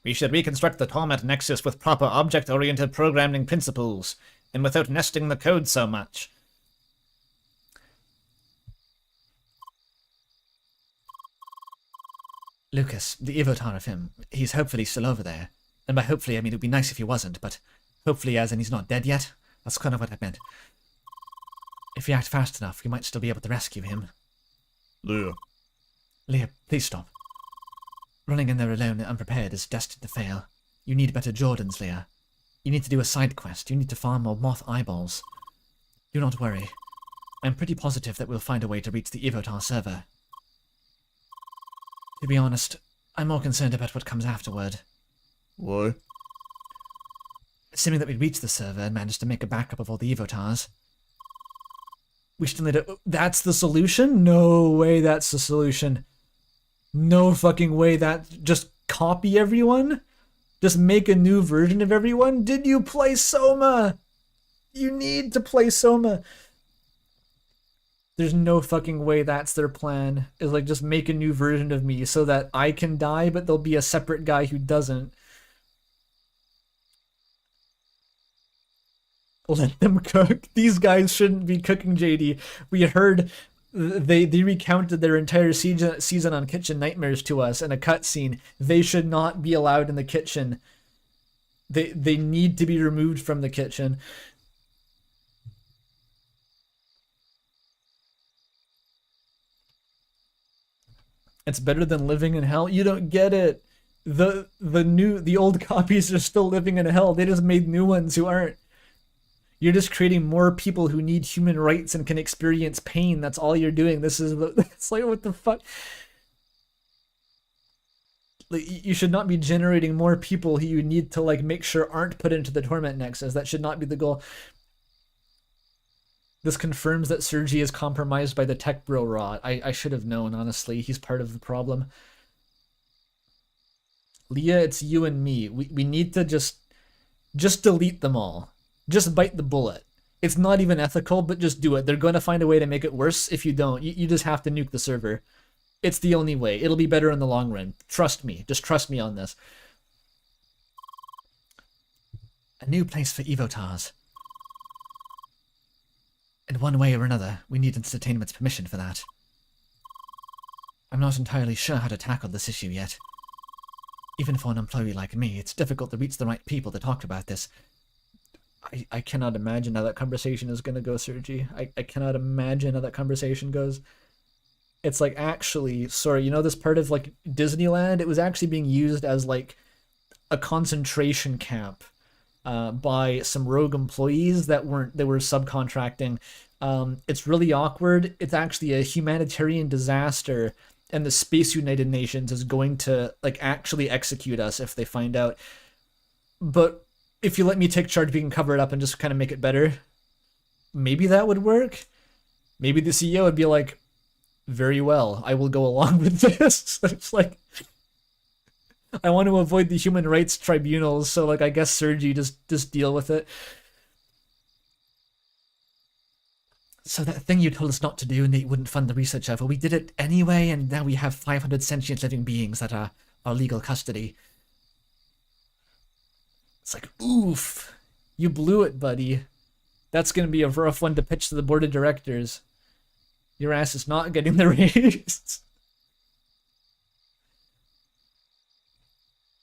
We should reconstruct the Torment Nexus with proper object-oriented programming principles, and without nesting the code so much. Lucas, the Evotar of him, he's hopefully still over there. And by hopefully, I mean it would be nice if he wasn't, but hopefully as in he's not dead yet. That's kind of what I meant. If we act fast enough, we might still be able to rescue him. Leah. Leah, please stop. Running in there alone and unprepared is destined to fail. You need better Jordans, Leah. You need to do a side quest. You need to farm more moth eyeballs. Do not worry. I'm pretty positive that we'll find a way to reach the Evotar server. To be honest, I'm more concerned about what comes afterward. Why? Assuming that we reach the server and manage to make a backup of all the Evotars. We still need to... That's the solution? No way that's the solution. No fucking way that... Just copy everyone? Just make a new version of everyone? Did you play Soma? You need to play Soma. There's no fucking way that's their plan. Is like, just make a new version of me so that I can die, but there'll be a separate guy who doesn't. Let them cook. These guys shouldn't be cooking, JD. We heard they recounted their entire season on Kitchen Nightmares to us in a cutscene. They should not be allowed in the kitchen. They need to be removed from the kitchen. It's better than living in hell. You don't get it. The old copies are still living in hell. They just made new ones who aren't. You're just creating more people who need human rights and can experience pain. That's all you're doing. It's like, what the fuck? Like, you should not be generating more people who you need to like make sure aren't put into the Torment Nexus. That should not be the goal. This confirms that Sergi is compromised by the tech bro rot. I should have known, honestly. He's part of the problem. Leah, it's you and me. We need to just delete them all. Just bite the bullet. It's not even ethical, but just do it. They're going to find a way to make it worse if you don't. You just have to nuke the server. It's the only way. It'll be better in the long run. Trust me. Just trust me on this. A new place for Evotars. In one way or another, we need Entertainment's permission for that. I'm not entirely sure how to tackle this issue yet. Even for an employee like me, it's difficult to reach the right people to talk about this. I cannot imagine how that conversation is going to go, Sergi. I cannot imagine how that conversation goes. It's like, actually, sorry, you know this part of like Disneyland? It was actually being used as like a concentration camp by some rogue employees that were subcontracting. It's really awkward. It's actually a humanitarian disaster, and the Space United Nations is going to like actually execute us if they find out. But if you let me take charge, we can cover it up and just kind of make it better. Maybe that would work. Maybe the CEO would be like, very well, I will go along with this. It's like, I want to avoid the human rights tribunals, so like I guess Sergi just deal with it. So that thing you told us not to do and that you wouldn't fund the research of, well, we did it anyway, and now we have 500 sentient living beings that are our legal custody. It's like, oof, you blew it, buddy. That's going to be a rough one to pitch to the board of directors. Your ass is not getting the raise.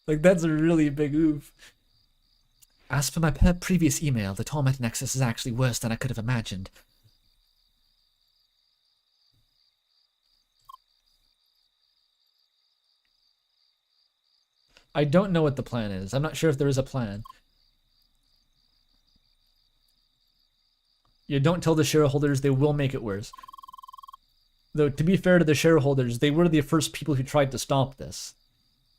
Like, that's a really big oof. As for my previous email, the Torment Nexus is actually worse than I could have imagined. I don't know what the plan is. I'm not sure if there is a plan. You don't tell the shareholders, they will make it worse. Though, to be fair to the shareholders, they were the first people who tried to stop this.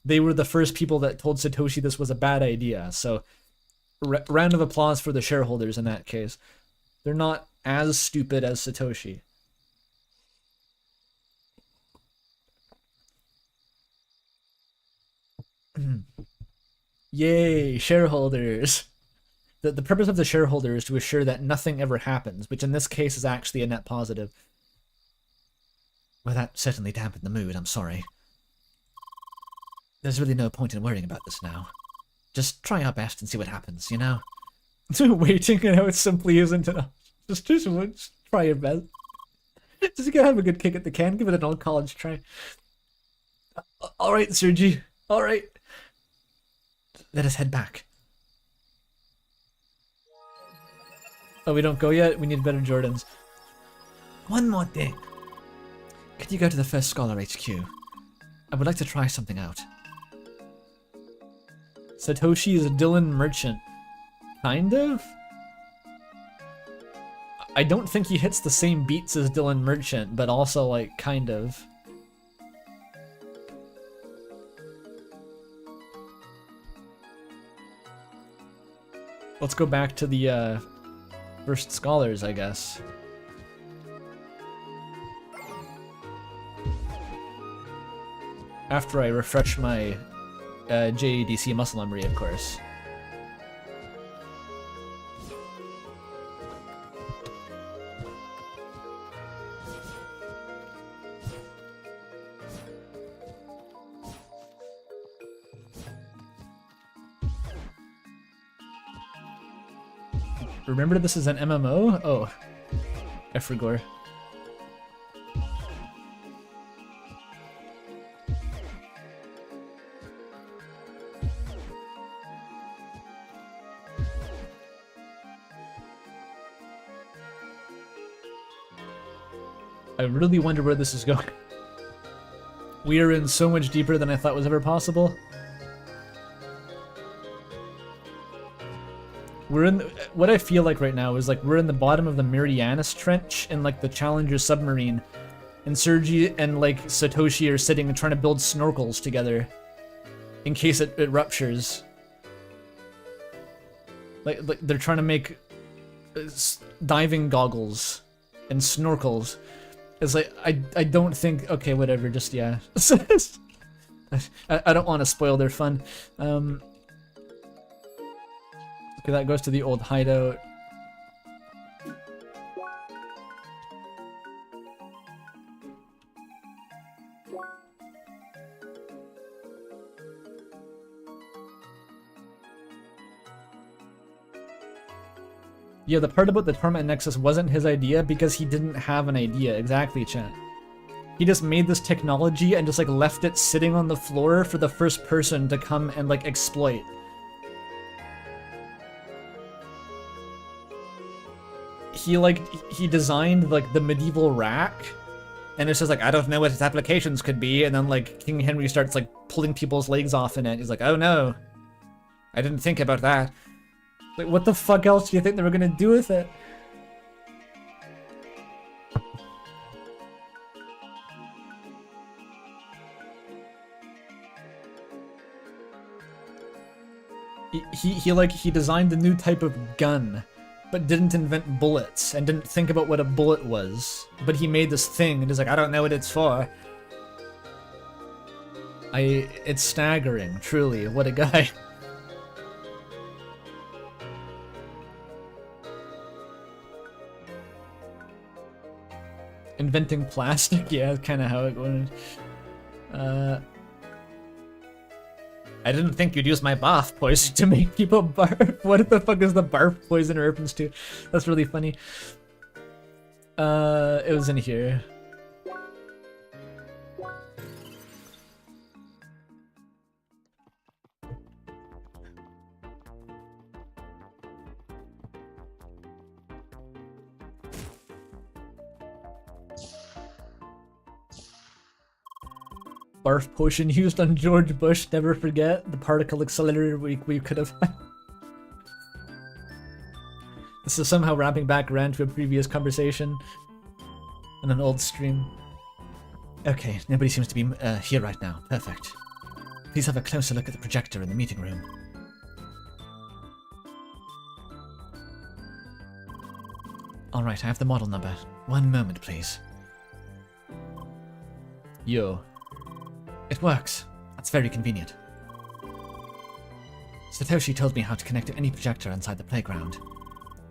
They were the first people that told Satoshi this was a bad idea. So, round of applause for the shareholders in that case. They're not as stupid as Satoshi. Yay, shareholders. The purpose of the shareholder is to assure that nothing ever happens, which in this case is actually a net positive. Well, that certainly dampened the mood, I'm sorry. There's really no point in worrying about this now. Just try our best and see what happens, you know? Waiting, you know, it simply isn't enough. Just try your best. Just gotta have a good kick at the can. Give it an old college try. All right, Sergi. All right. Let us head back. Oh, we don't go yet? We need better Jordans. One more thing. Could you go to the First Scholar HQ? I would like to try something out. Satoshi is a Dylan Merchant. Kind of? I don't think he hits the same beats as Dylan Merchant, but also, like, kind of. Let's go back to the, First Scholars, I guess. After I refresh my JADC muscle memory, of course. Remember this is an MMO? Oh. Efrigor. I really wonder where this is going. We are in so much deeper than I thought was ever possible. We're in what I feel like right now is like we're in the bottom of the Marianas Trench in like the Challenger submarine, and Sergi and like Satoshi are sitting and trying to build snorkels together in case it ruptures. Like they're trying to make diving goggles and snorkels. It's like I don't think, okay, whatever, just yeah. I don't want to spoil their fun. Okay, that goes to the old hideout. Yeah, the part about the Torment Nexus wasn't his idea because he didn't have an idea. Exactly, chat. He just made this technology and just like left it sitting on the floor for the first person to come and like exploit. He designed like the medieval rack, and it's just like, I don't know what its applications could be, and then like King Henry starts like pulling people's legs off in it. He's like, oh no, I didn't think about that. Like, what the fuck else do you think they were gonna do with it? He designed a new type of gun, but didn't invent bullets and didn't think about what a bullet was. But he made this thing and he's like, I don't know what it's for. It's staggering, truly. What a guy. Inventing plastic? Yeah, that's kind of how it went. I didn't think you'd use my barf poison to make people barf. What the fuck is the barf poison reference to? That's really funny. It was in here. Barf potion used on George Bush, never forget. The particle accelerator we could have had. This is somehow wrapping back around to a previous conversation on an old stream. Okay, nobody seems to be here right now. Perfect. Please have a closer look at the projector in the meeting room. Alright, I have the model number. One moment, please. Yo. It works. That's very convenient. Satoshi told me how to connect to any projector inside the playground.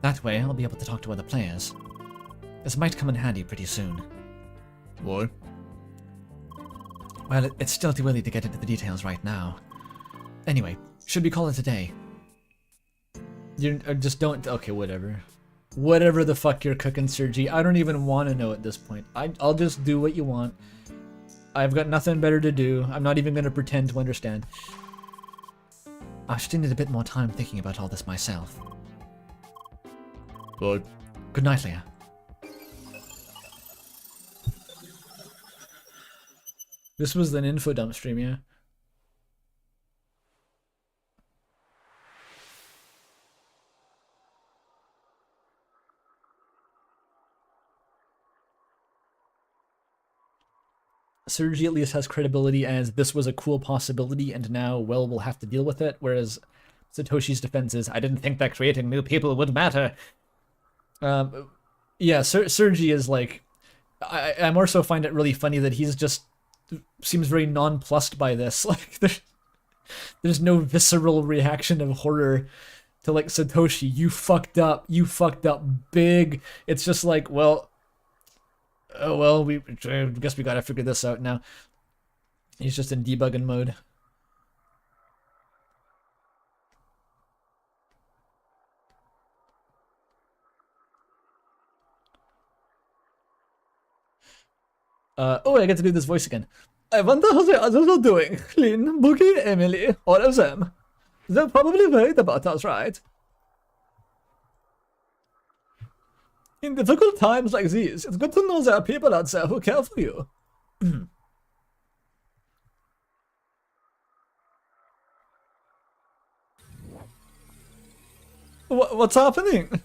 That way, I'll be able to talk to other players. This might come in handy pretty soon. What? Well, it's still too early to get into the details right now. Anyway, should we call it a day? You just don't... Okay, whatever. Whatever the fuck you're cooking, Sergi. I don't even want to know at this point. I'll just do what you want. I've got nothing better to do. I'm not even going to pretend to understand. I still need a bit more time thinking about all this myself. Good. Good night, Leah. This was an info dump stream, yeah? Sergi at least has credibility as this was a cool possibility and now, well, we'll have to deal with it, whereas Satoshi's defense is, I didn't think that creating new people would matter. Yeah, Sergi is like, I more so find it really funny that he's just, seems very nonplussed by this. Like, there's no visceral reaction of horror to like, Satoshi, you fucked up big. It's just like, well, oh well, I guess we gotta figure this out now. He's just in debugging mode. Oh, I get to do this voice again. I wonder how the others are doing. Lynn, Boogie, Emily, all of them. They're probably worried about us, right? In difficult times like these, it's good to know there are people out there who care for you. What's happening?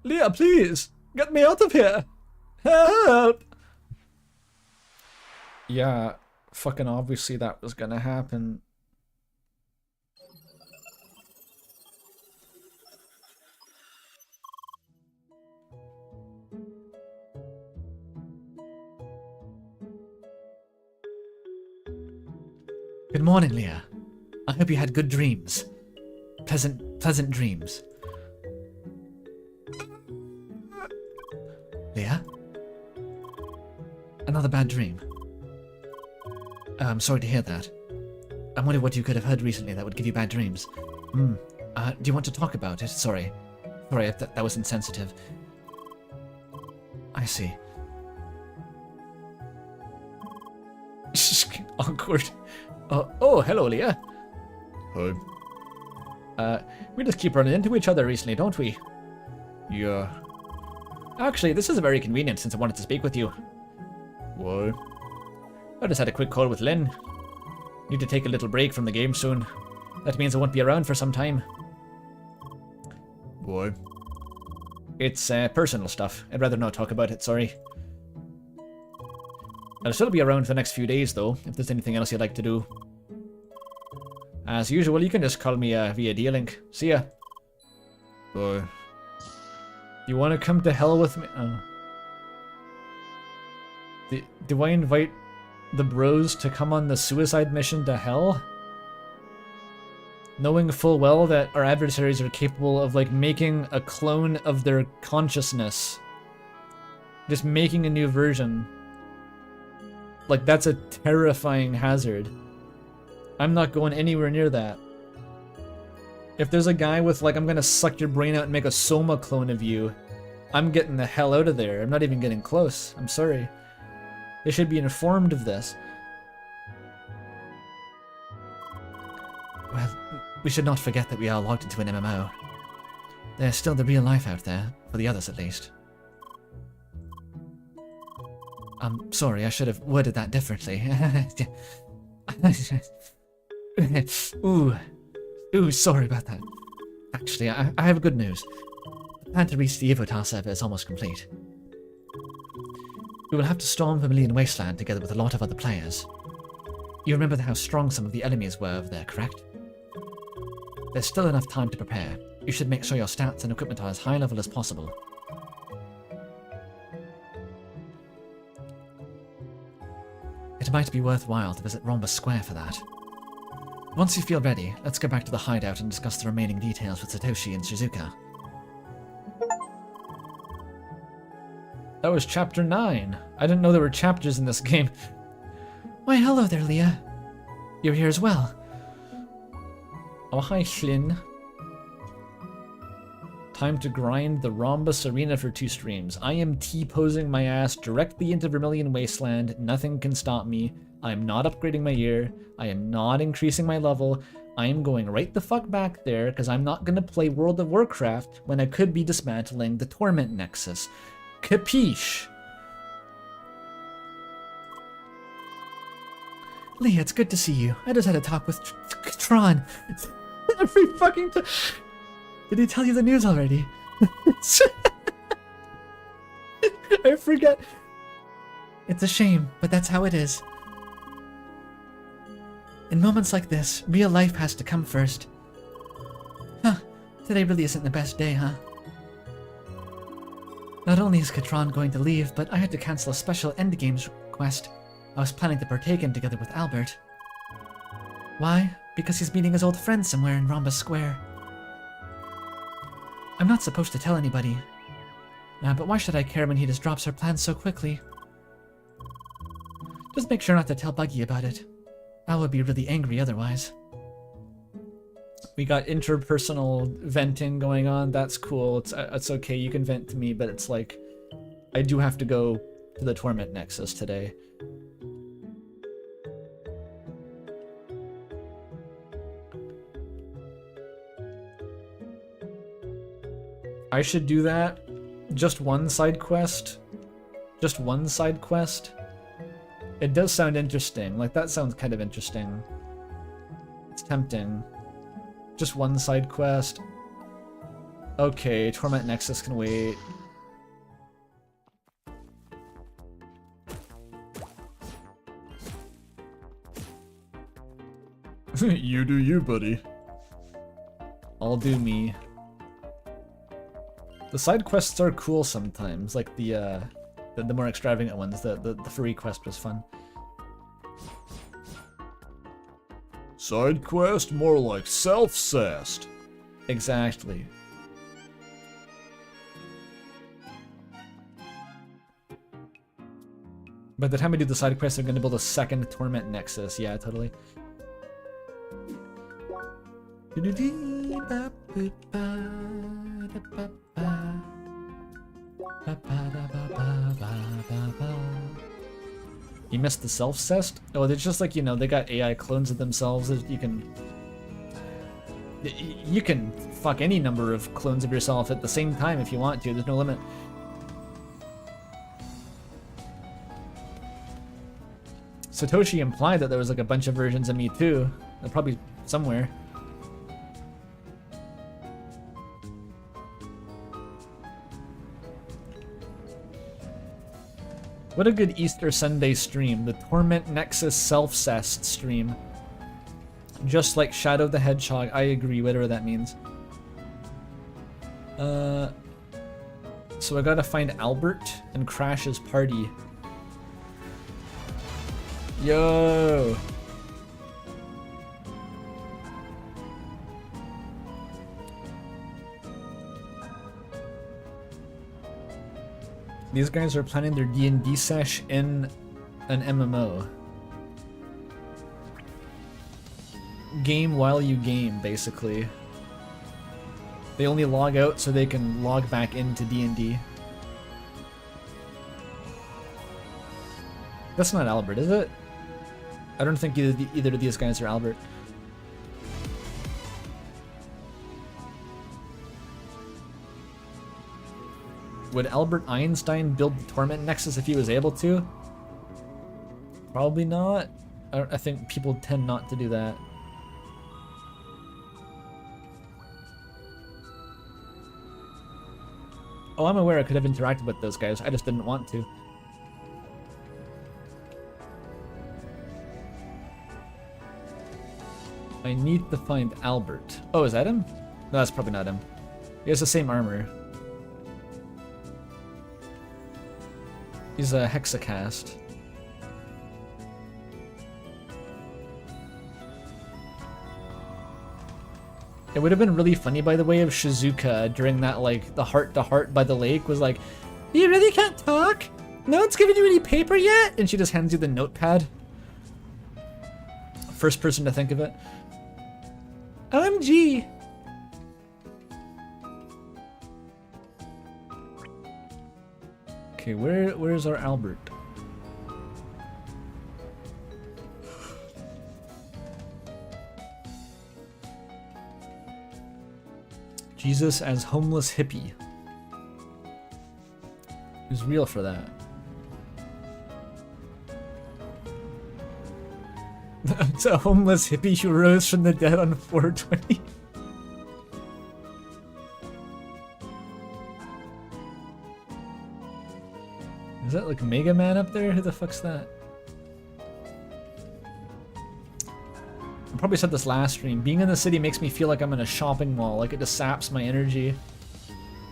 Leah, please, get me out of here. Help! Yeah, fucking obviously that was gonna happen. Good morning, Leah. I hope you had good dreams. Pleasant dreams. Leah? Another bad dream. I'm sorry to hear that. I wonder what you could have heard recently that would give you bad dreams. Do you want to talk about it? Sorry if that was insensitive. I see. Awkward. Oh, hello, Leah. Hi. We just keep running into each other recently, don't we? Yeah. Actually, this is very convenient since I wanted to speak with you. Why? I just had a quick call with Lynn. Need to take a little break from the game soon. That means I won't be around for some time. Why? It's personal stuff. I'd rather not talk about it, sorry. I'll still be around for the next few days, though, if there's anything else you'd like to do. As usual, you can just call me via D-Link. See ya. Bye. You want to come to hell with me? Oh. Do I invite the bros to come on the suicide mission to hell? Knowing full well that our adversaries are capable of, like, making a clone of their consciousness. Just making a new version. Like, that's a terrifying hazard. I'm not going anywhere near that. If there's a guy with, like, I'm gonna suck your brain out and make a Soma clone of you, I'm getting the hell out of there. I'm not even getting close. I'm sorry. They should be informed of this. Well, we should not forget that we are logged into an MMO. There's still the real life out there, for the others at least. I'm sorry, I should have worded that differently. Ooh, sorry about that. Actually, I have good news. The plan to reach the Evotar server is almost complete. We will have to storm Vermilion Wasteland together with a lot of other players. You remember how strong some of the enemies were over there, correct? There's still enough time to prepare. You should make sure your stats and equipment are as high level as possible. It might be worthwhile to visit Rhombus Square for that. Once you feel ready, let's go back to the hideout and discuss the remaining details with Satoshi and Shizuka. That was chapter 9. I didn't know there were chapters in this game. Why, hello there, Leah. You're here as well. Oh, hi, Shlin. Time to grind the Rhombus Arena for 2 streams. I am T-posing my ass directly into Vermilion Wasteland. Nothing can stop me. I am not upgrading my gear. I am not increasing my level. I am going right the fuck back there because I'm not going to play World of Warcraft when I could be dismantling the Torment Nexus. Capiche? Leah, it's good to see you. I just had a talk with Tron. Every fucking time. Did he tell you the news already? I forget. It's a shame, but that's how it is. In moments like this, real life has to come first. Huh, today really isn't the best day, huh? Not only is Katron going to leave, but I had to cancel a special endgames quest I was planning to partake in together with Albert. Why? Because he's meeting his old friend somewhere in Rhombus Square. I'm not supposed to tell anybody. But why should I care when he just drops our plans so quickly? Just make sure not to tell Buggy about it. Al would be really angry otherwise. We got interpersonal venting going on. That's cool. It's okay. You can vent to me, but it's like I do have to go to the Torment Nexus today. I should do that. Just one side quest. Just one side quest. It does sound interesting. Like, that sounds kind of interesting. It's tempting. Just one side quest. Okay, Torment Nexus can wait. You do you, buddy. I'll do me. The side quests are cool sometimes, like the more extravagant ones. The furry quest was fun. Side quest, more like self-cessed. Exactly. By the time I do the side quest, I'm gonna build a second Torment Nexus. Yeah, totally. You missed the self-cessed? Oh, they're just like, you know, they got AI clones of themselves. You can fuck any number of clones of yourself at the same time if you want to. There's no limit. Satoshi implied that there was like a bunch of versions of me too. They're probably somewhere. What a good Easter Sunday stream. The Torment Nexus self-cessed stream. Just like Shadow the Hedgehog. I agree, whatever that means. So I gotta find Albert and crash his party. Yo! These guys are planning their D&D sesh in an MMO. Game while you game, basically. They only log out so they can log back into D&D. That's not Albert, is it? I don't think either of these guys are Albert. Would Albert Einstein build the Torment Nexus if he was able to? Probably not. I think people tend not to do that. Oh, I'm aware I could have interacted with those guys. I just didn't want to. I need to find Albert. Oh, is that him? No, that's probably not him. He has the same armor. He's a Hexacast. It would have been really funny, by the way, if Shizuka, during that, like, the heart-to-heart by the lake was like, You really can't talk? No one's given you any paper yet? And she just hands you the notepad. First person to think of it. OMG. Okay, where's our Albert? Jesus as homeless hippie. Who's real for that? It's a homeless hippie who rose from the dead on 420. Is that like Mega Man up there? Who the fuck's that? I probably said this last stream. Being in the city makes me feel like I'm in a shopping mall. Like it just saps my energy.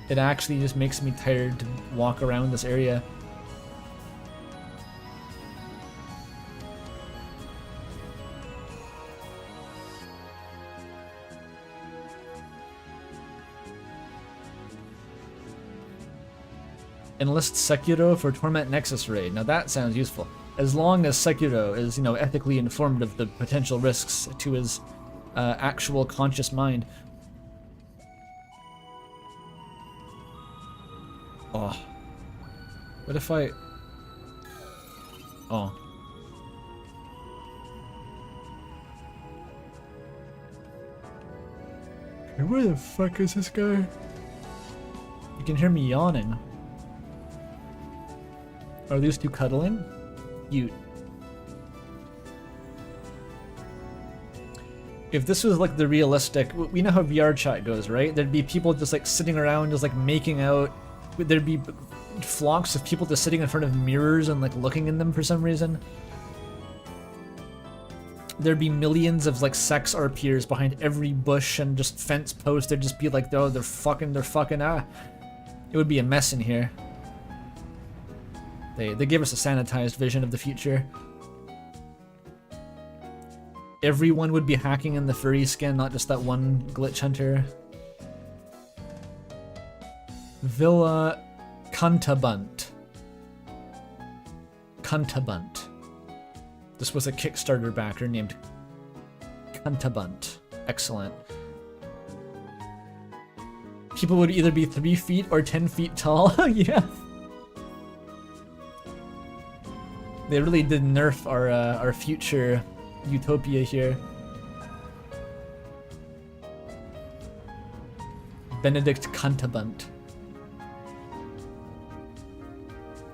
It actually just makes me tired to walk around this area. Enlist Sekiro for Torment Nexus raid. Now that sounds useful. As long as Sekiro is, you know, ethically informed of the potential risks to his actual conscious mind. Oh. What if I... Oh. Hey, where the fuck is this guy? You can hear me yawning. Are these two cuddling? Cute. If this was like the realistic, we know how VR chat goes, right? There'd be people just like sitting around, just like making out. There'd be flocks of people just sitting in front of mirrors and like looking in them for some reason. There'd be millions of like sex RPers behind every bush and just fence post. There'd just be like, oh, they're fucking, ah. It would be a mess in here. They gave us a sanitized vision of the future. Everyone would be hacking in the furry skin, not just that one glitch hunter. Villa Cantabunt. Cantabunt. This was a Kickstarter backer named Cantabunt. Excellent. People would either be 3 feet or 10 feet tall. Yeah. They really did nerf our future utopia here. Benedict Cantabunt.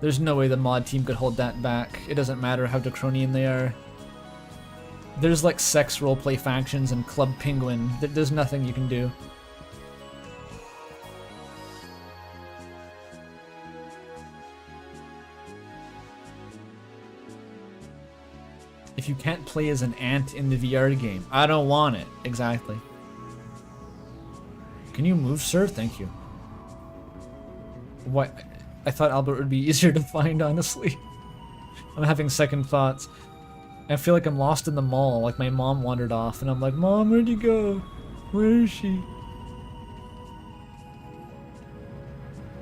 There's no way the mod team could hold that back. It doesn't matter how draconian they are. There's like sex roleplay factions and Club Penguin. There's nothing you can do. If you can't play as an ant in the VR game, I don't want it. Exactly. Can you move, sir? Thank you. What? I thought Albert would be easier to find, honestly. I'm having second thoughts. I feel like I'm lost in the mall, like my mom wandered off, and I'm like, Mom, where'd you go? Where is she?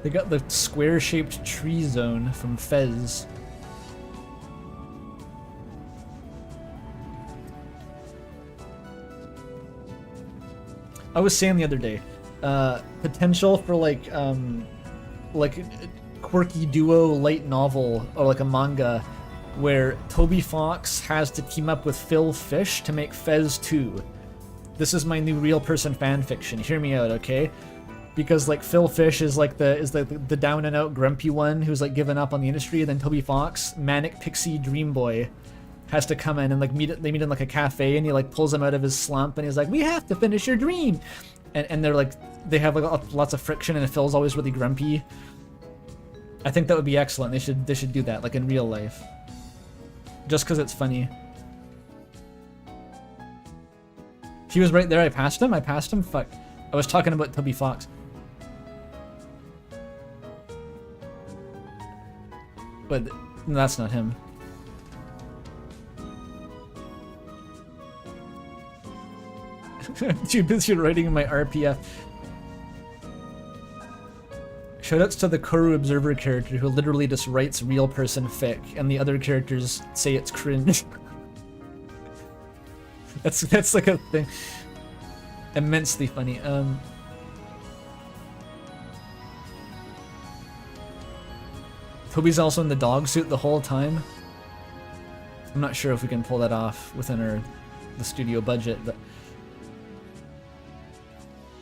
They got the square-shaped tree zone from Fez. I was saying the other day, potential for like quirky duo light novel or like a manga where Toby Fox has to team up with Phil Fish to make Fez 2. This is my new real person fan fiction. Hear me out, okay? Because like Phil Fish is like the down and out grumpy one who's like given up on the industry, and then Toby Fox, manic pixie dream boy, has to come in and like they meet in like a cafe, and he like pulls him out of his slump, and he's like, we have to finish your dream, and they're like, they have like lots of friction, and Phil's always really grumpy. I think that would be excellent. They should do that like in real life, just because it's funny. He was right there. I passed him. Fuck, I was talking about Toby Fox. But no, that's not him. Too busy writing my RPF. Shoutouts to the Koru Observer character who literally just writes real person fic, and the other characters say it's cringe. that's like a thing. Immensely funny. Toby's also in the dog suit the whole time. I'm not sure if we can pull that off within the studio budget, but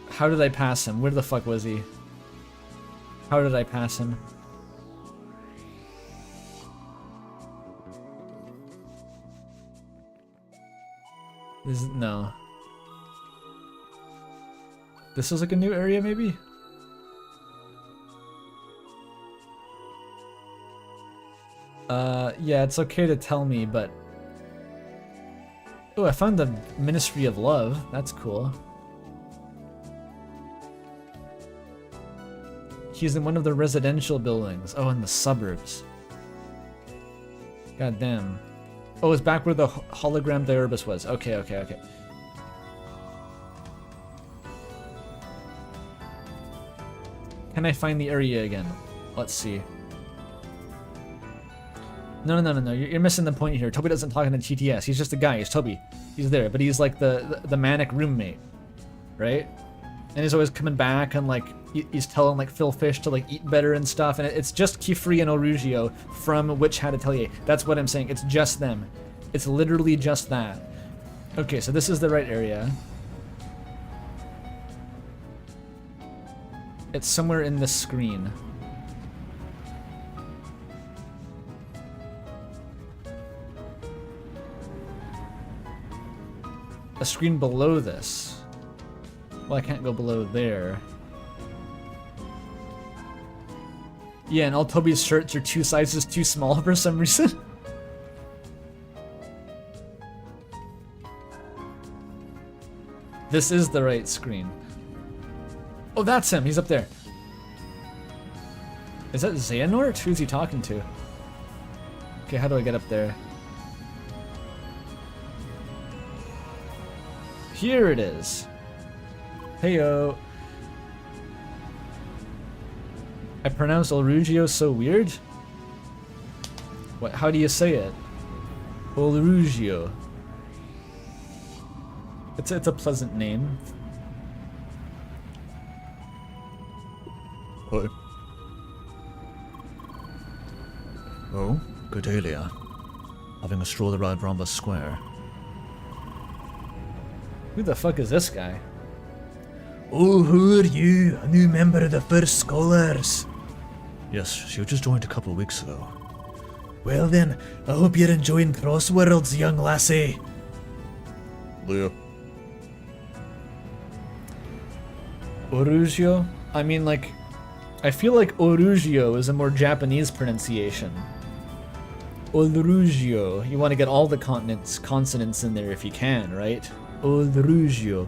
how did I pass him? Where the fuck was he? How did I pass him? No. This is like a new area, maybe? Yeah, it's okay to tell me, but... Oh, I found the Ministry of Love. That's cool. He's in one of the residential buildings. Oh, in the suburbs. God damn. Oh, it's back where the hologram Diurbis was. Okay, okay, okay. Can I find the area again? Let's see. No. You're missing the point here. Toby doesn't talk in the TTS. He's just a guy. He's Toby. He's there, but he's like the manic roommate, right? And he's always coming back and like he's telling like Phil Fish to like eat better and stuff. And it's just Kifri and Orugio from Witch Hat Atelier. That's what I'm saying. It's just them. It's literally just that. Okay, so this is the right area. It's somewhere in this screen. A screen below this. Well, I can't go below there. Yeah, and all Toby's shirts are 2 sizes too small for some reason. This is the right screen. Oh, that's him. He's up there. Is that Xehanort? Who's he talking to? Okay, how do I get up there? Here it is. Heyo. I pronounce Olrugio so weird? What? How do you say it? Olrugio. It's a pleasant name. Hi. Oh, Cordelia. Having a stroll around Rhombus Square. Who the fuck is this guy? Oh, who are you? A new member of the First Scholars? Yes, she just joined a couple of weeks ago. Well then, I hope you're enjoying Crossworlds, young lassie. Leah. Orugio? I mean, like, I feel like Orugio is a more Japanese pronunciation. Olrugio. You want to get all the consonants in there if you can, right? Olrugio.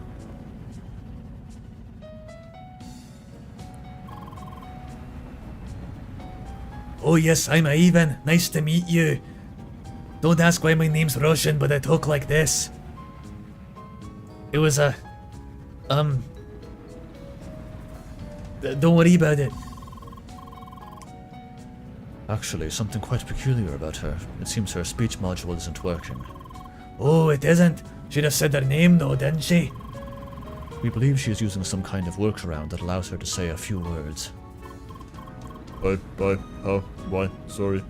Oh yes, I'm Ivan. Nice to meet you. Don't ask why my name's Russian, but I talk like this. It was a... Don't worry about it. Actually, something quite peculiar about her. It seems her speech module isn't working. Oh, it isn't? She'd have said her name though, didn't she? We believe she is using some kind of workaround that allows her to say a few words. Bye, how, why, sorry.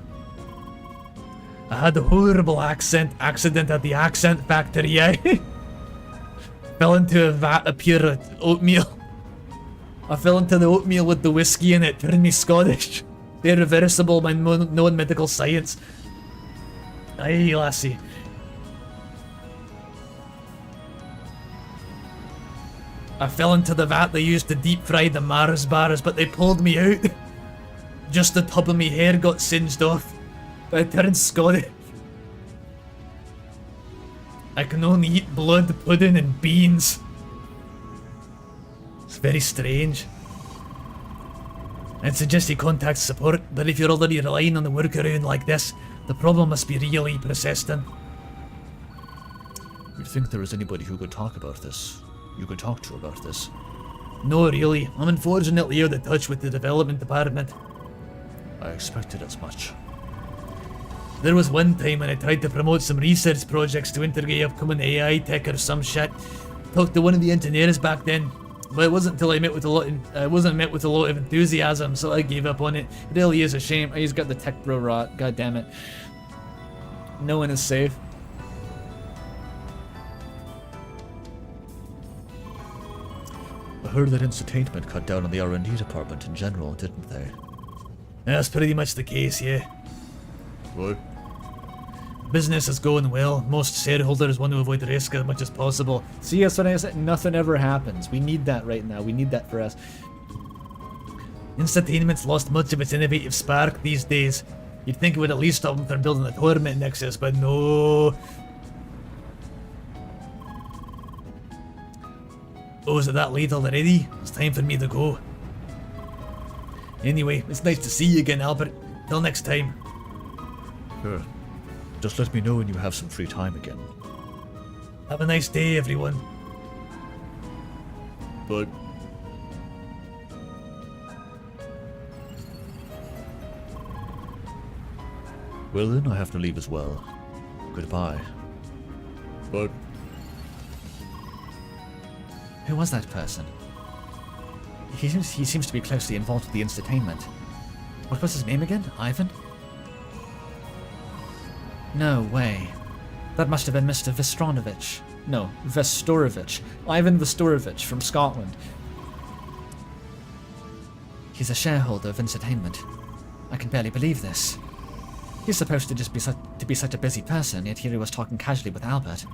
I had a horrible accident at the accent factory, eh? Fell into a vat of pure oatmeal. I fell into the oatmeal with the whiskey in it, turned me Scottish. Irreversible by known medical science. Aye, lassie. I fell into the vat they used to deep fry the Mars bars, but they pulled me out. Just the top of my hair got singed off. I turned Scottish. I can only eat blood, pudding and beans. It's very strange. I'd suggest you contact support, but if you're already relying on the workaround like this, the problem must be really persistent. You'd think there was anybody who could talk about this. You could talk to about this. No, really. I'm unfortunately out of touch with the development department. I expected as much. There was one time when I tried to promote some research projects to integrate upcoming AI tech or some shit. Talked to one of the engineers back then, but it wasn't until I wasn't met with a lot of enthusiasm, so I gave up on it. It really is a shame. He's got the tech bro rot. God damn it. No one is safe. I heard that Entertainment cut down on the R&D department in general, didn't they? That's pretty much the case, yeah. What? Business is going well. Most shareholders want to avoid risk as much as possible. See, that's what I said. Nothing ever happens. We need that right now. We need that for us. Entertainment's lost much of its innovative spark these days. You'd think it would at least stop them from building a tournament nexus, but no. Oh, is it that late already? It's time for me to go. Anyway, it's nice to see you again, Albert. Till next time. Sure. Just let me know when you have some free time again. Have a nice day, everyone. But... Well then, I have to leave as well. Goodbye. But... Who was that person? He seems to be closely involved with the entertainment. What was his name again? Ivan? No way. That must have been Mr. Vestronovich. No, Vestorovich. Ivan Vestorovich from Scotland. He's a shareholder of entertainment. I can barely believe this. He's supposed to just be such a busy person, yet here he was talking casually with Albert.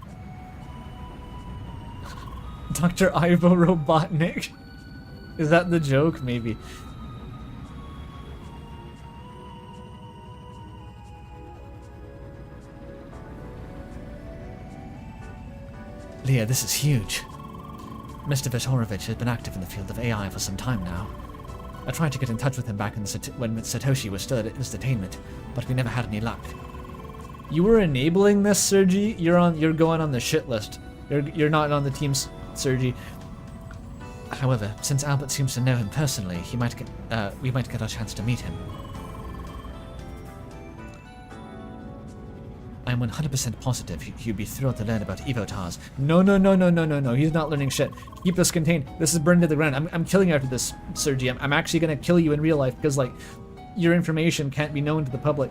Dr. Ivo Robotnik? Is that the joke? Maybe. Leah, this is huge. Mr. Veshorovich has been active in the field of AI for some time now. I tried to get in touch with him back when Satoshi was still at entertainment, but we never had any luck. You were enabling this, Sergi? You're going on the shit list. You're not on the team, Sergi. However, since Albert seems to know him personally, we might get a chance to meet him. I am 100% positive he'd be thrilled to learn about Evotars. No, he's not learning shit. Keep this contained. This is burned to the ground. I'm killing you after this, Sergi. I'm actually gonna kill you in real life because, like, your information can't be known to the public.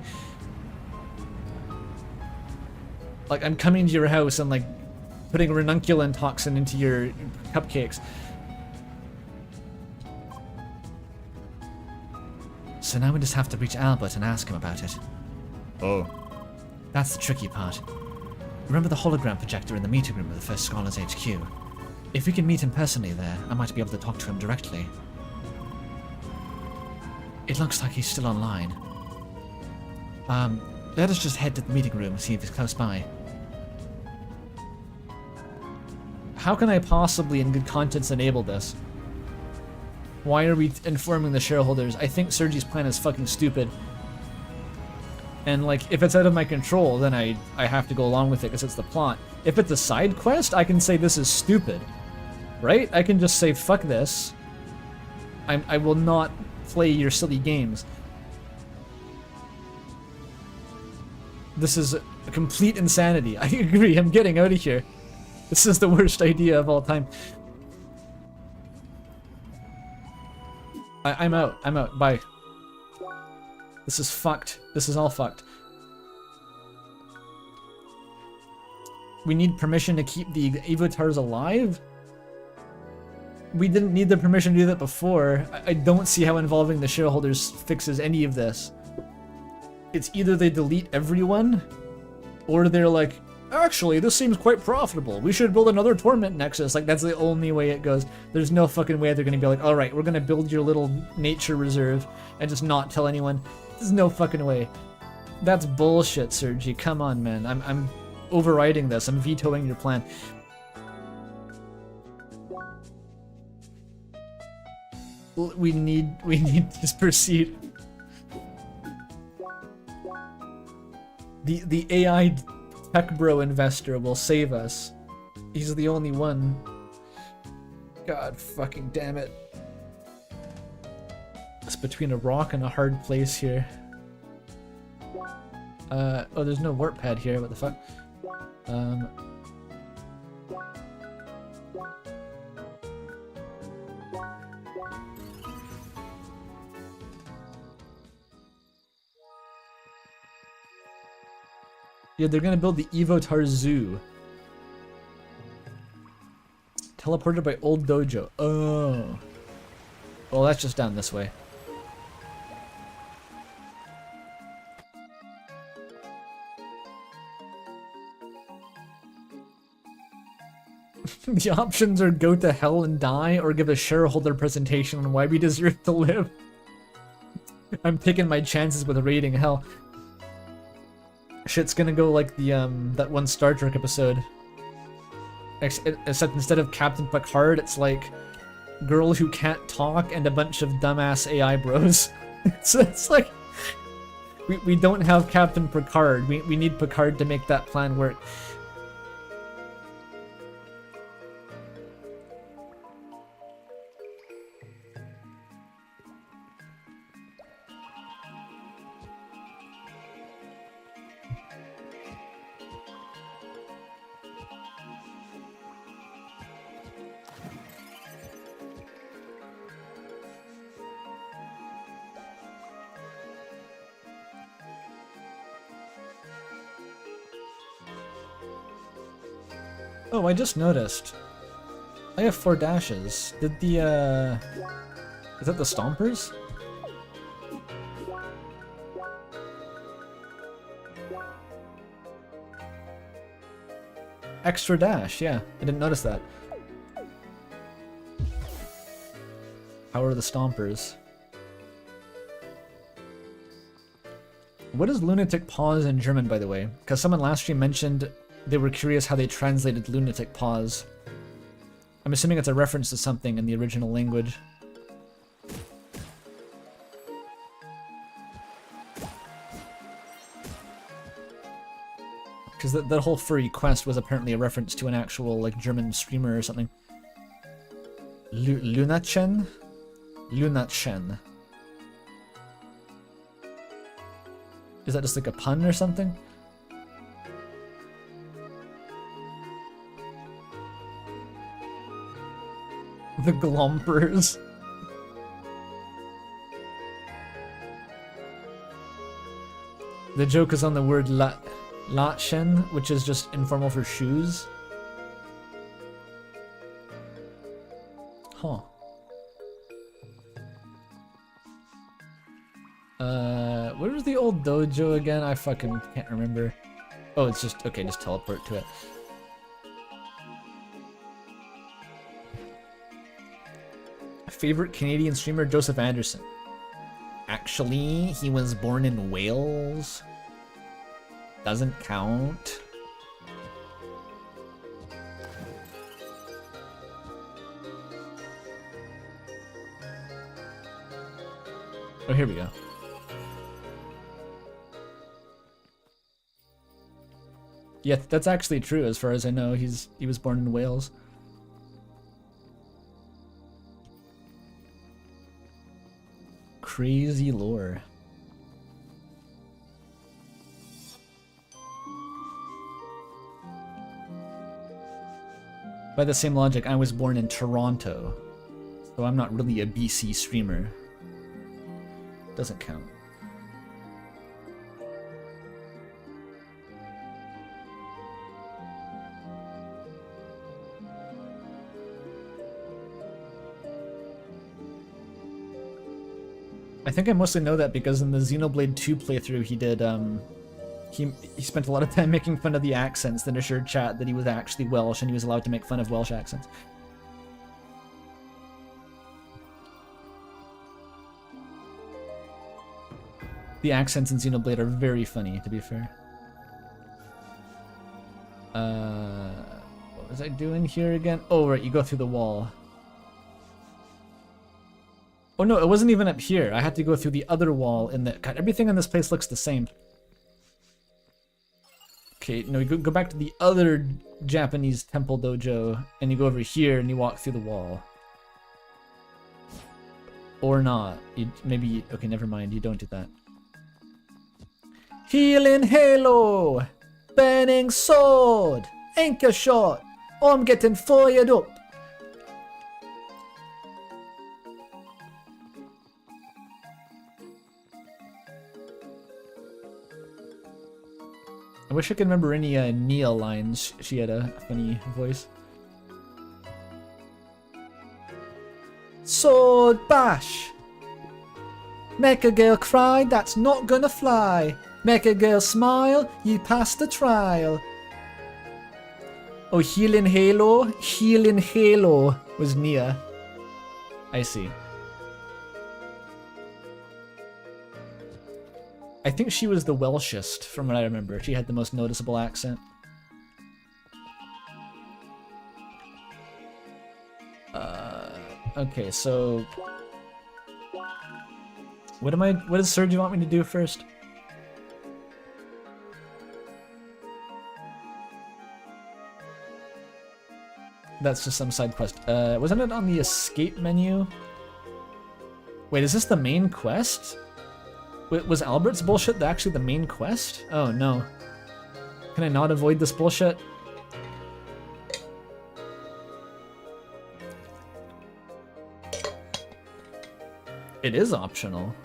Like, I'm coming to your house and, like, putting ranunculin toxin into your cupcakes. So now we just have to reach Albert and ask him about it. Oh. That's the tricky part. Remember the hologram projector in the meeting room of the First Scholars HQ? If we can meet him personally there, I might be able to talk to him directly. It looks like he's still online. Let us just head to the meeting room and see if he's close by. How can I possibly, in good conscience, enable this? Why are we informing the shareholders? I think Sergi's plan is fucking stupid. And, like, if it's out of my control, then I have to go along with it because it's the plot. If it's a side quest, I can say this is stupid. Right? I can just say, fuck this. I will not play your silly games. This is a complete insanity. I agree, I'm getting out of here. This is the worst idea of all time. I'm out, bye. This is fucked. This is all fucked. We need permission to keep the Evotars alive? We didn't need the permission to do that before. I don't see how involving the shareholders fixes any of this. It's either they delete everyone, or they're like, actually, this seems quite profitable. We should build another torment nexus. Like, that's the only way it goes. There's no fucking way they're gonna be like, alright, we're gonna build your little nature reserve and just not tell anyone. There's no fucking way. That's bullshit, Sergi. Come on, man. I'm overriding this. I'm vetoing your plan. We need to just proceed. The AI tech bro investor will save us. He's the only one God fucking damn it. It's between a rock and a hard place here. Oh, there's no warp pad here, what the fuck? Yeah, they're gonna build the Evotar Zoo. Teleported by Old Dojo. Oh. Well, that's just down this way. The options are go to hell and die, or give a shareholder presentation on why we deserve to live. I'm taking my chances with raiding hell. Shit's gonna go like the that one Star Trek episode. Except instead of Captain Picard, it's like girl who can't talk and a bunch of dumbass AI bros. So it's like we don't have Captain Picard. We need Picard to make that plan work. Oh, I just noticed. I have 4 dashes. Did the, is that the Stompers? Extra dash, yeah. I didn't notice that. How are the Stompers? What is lunatic pause in German, by the way? Because someone last stream mentioned they were curious how they translated lunatic pause. I'm assuming it's a reference to something in the original language. Because that whole furry quest was apparently a reference to an actual like German streamer or something. Lunachen? Lunachen. Is that just like a pun or something? The Glompers. The joke is on the word Latschen, which is just informal for shoes. Huh. Where was the old dojo again? I fucking can't remember. Oh, it's just, okay, just teleport to it. Favorite Canadian streamer, Joseph Anderson. Actually, he was born in Wales. Doesn't count. Oh, here we go. Yeah, that's actually true. As far as I know, he was born in Wales. Crazy lore. By the same logic, I was born in Toronto, so I'm not really a BC streamer. Doesn't count. I think I mostly know that because in the Xenoblade 2 playthrough he did, he spent a lot of time making fun of the accents, then assured chat that he was actually Welsh and he was allowed to make fun of Welsh accents. The accents in Xenoblade are very funny, to be fair. What was I doing here again? Oh, right, you go through the wall. Oh no, it wasn't even up here. I had to go through the other wall in the... God, everything in this place looks the same. Okay, no, you go back to the other Japanese temple dojo, and you go over here and you walk through the wall. Or not. Maybe... Okay, never mind. You don't do that. Healing Halo! Burning Sword! Anchor Shot! I'm getting fired up! I wish I could remember any Nia lines. She had a funny voice. Sword Bash! Make a girl cry, that's not gonna fly. Make a girl smile, you pass the trial. Oh, Healing Halo? Healing Halo was Nia. I see. I think she was the Welshest, from what I remember. She had the most noticeable accent. Okay, so... What does Sergi want me to do first? That's just some side quest. Wasn't it on the escape menu? Wait, is this the main quest? Was Albert's bullshit actually the main quest? Oh no. Can I not avoid this bullshit? It is optional.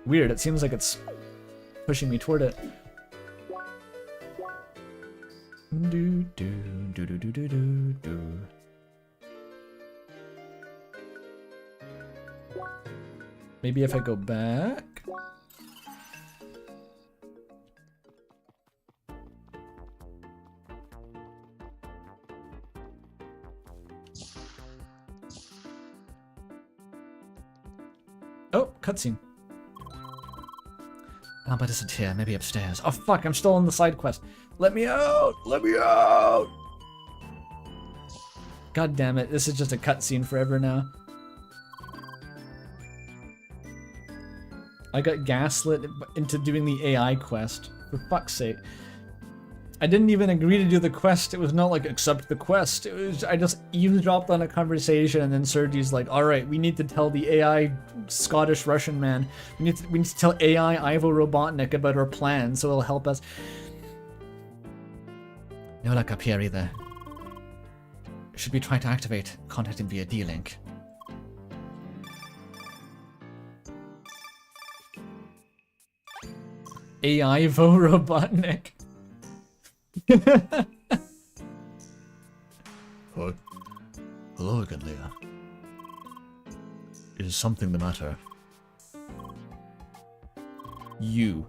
Weird, it seems like it's pushing me toward it. Do do do do do do do do. Maybe if I go back. Oh, cutscene. Albert isn't here, maybe upstairs. Oh fuck, I'm still on the side quest. Let me out! Let me out! God damn it, this is just a cutscene forever now. I got gaslit into doing the AI quest. For fuck's sake. I didn't even agree to do the quest. It was not like, accept the quest. It was, I just eavesdropped on a conversation and then Sergi's like, alright, we need to tell the AI Scottish Russian man. We need to tell AI Ivo Robotnik about our plan so it'll help us. No luck up here either. Should we try to activate? Contact him via D-Link. AI Ivo Robotnik. Oh. Hello again, Leah. Is something the matter? You.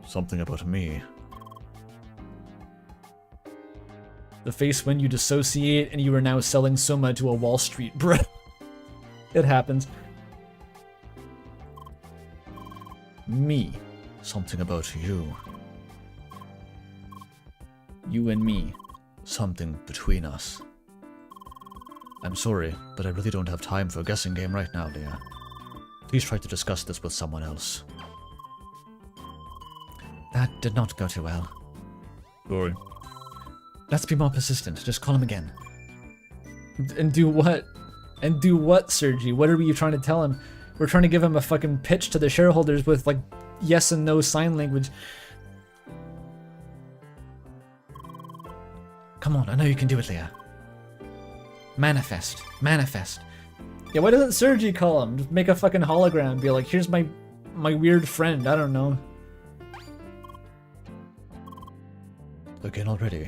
Something about me? The face when you dissociate and you are now selling Soma to a Wall Street bro. It happens. Me. Something about you. You and me. Something between us. I'm sorry, but I really don't have time for a guessing game right now, Leah. Please try to discuss this with someone else. That did not go too well. Sorry. Let's be more persistent. Just call him again. And do what? And do what, Sergi? What are you trying to tell him? We're trying to give him a fucking pitch to the shareholders with, like, yes and no sign language. Come on, I know you can do it, Leah. Manifest. Manifest. Yeah, why doesn't Sergi call him? Just make a fucking hologram. Be like, here's my weird friend. I don't know. Again already.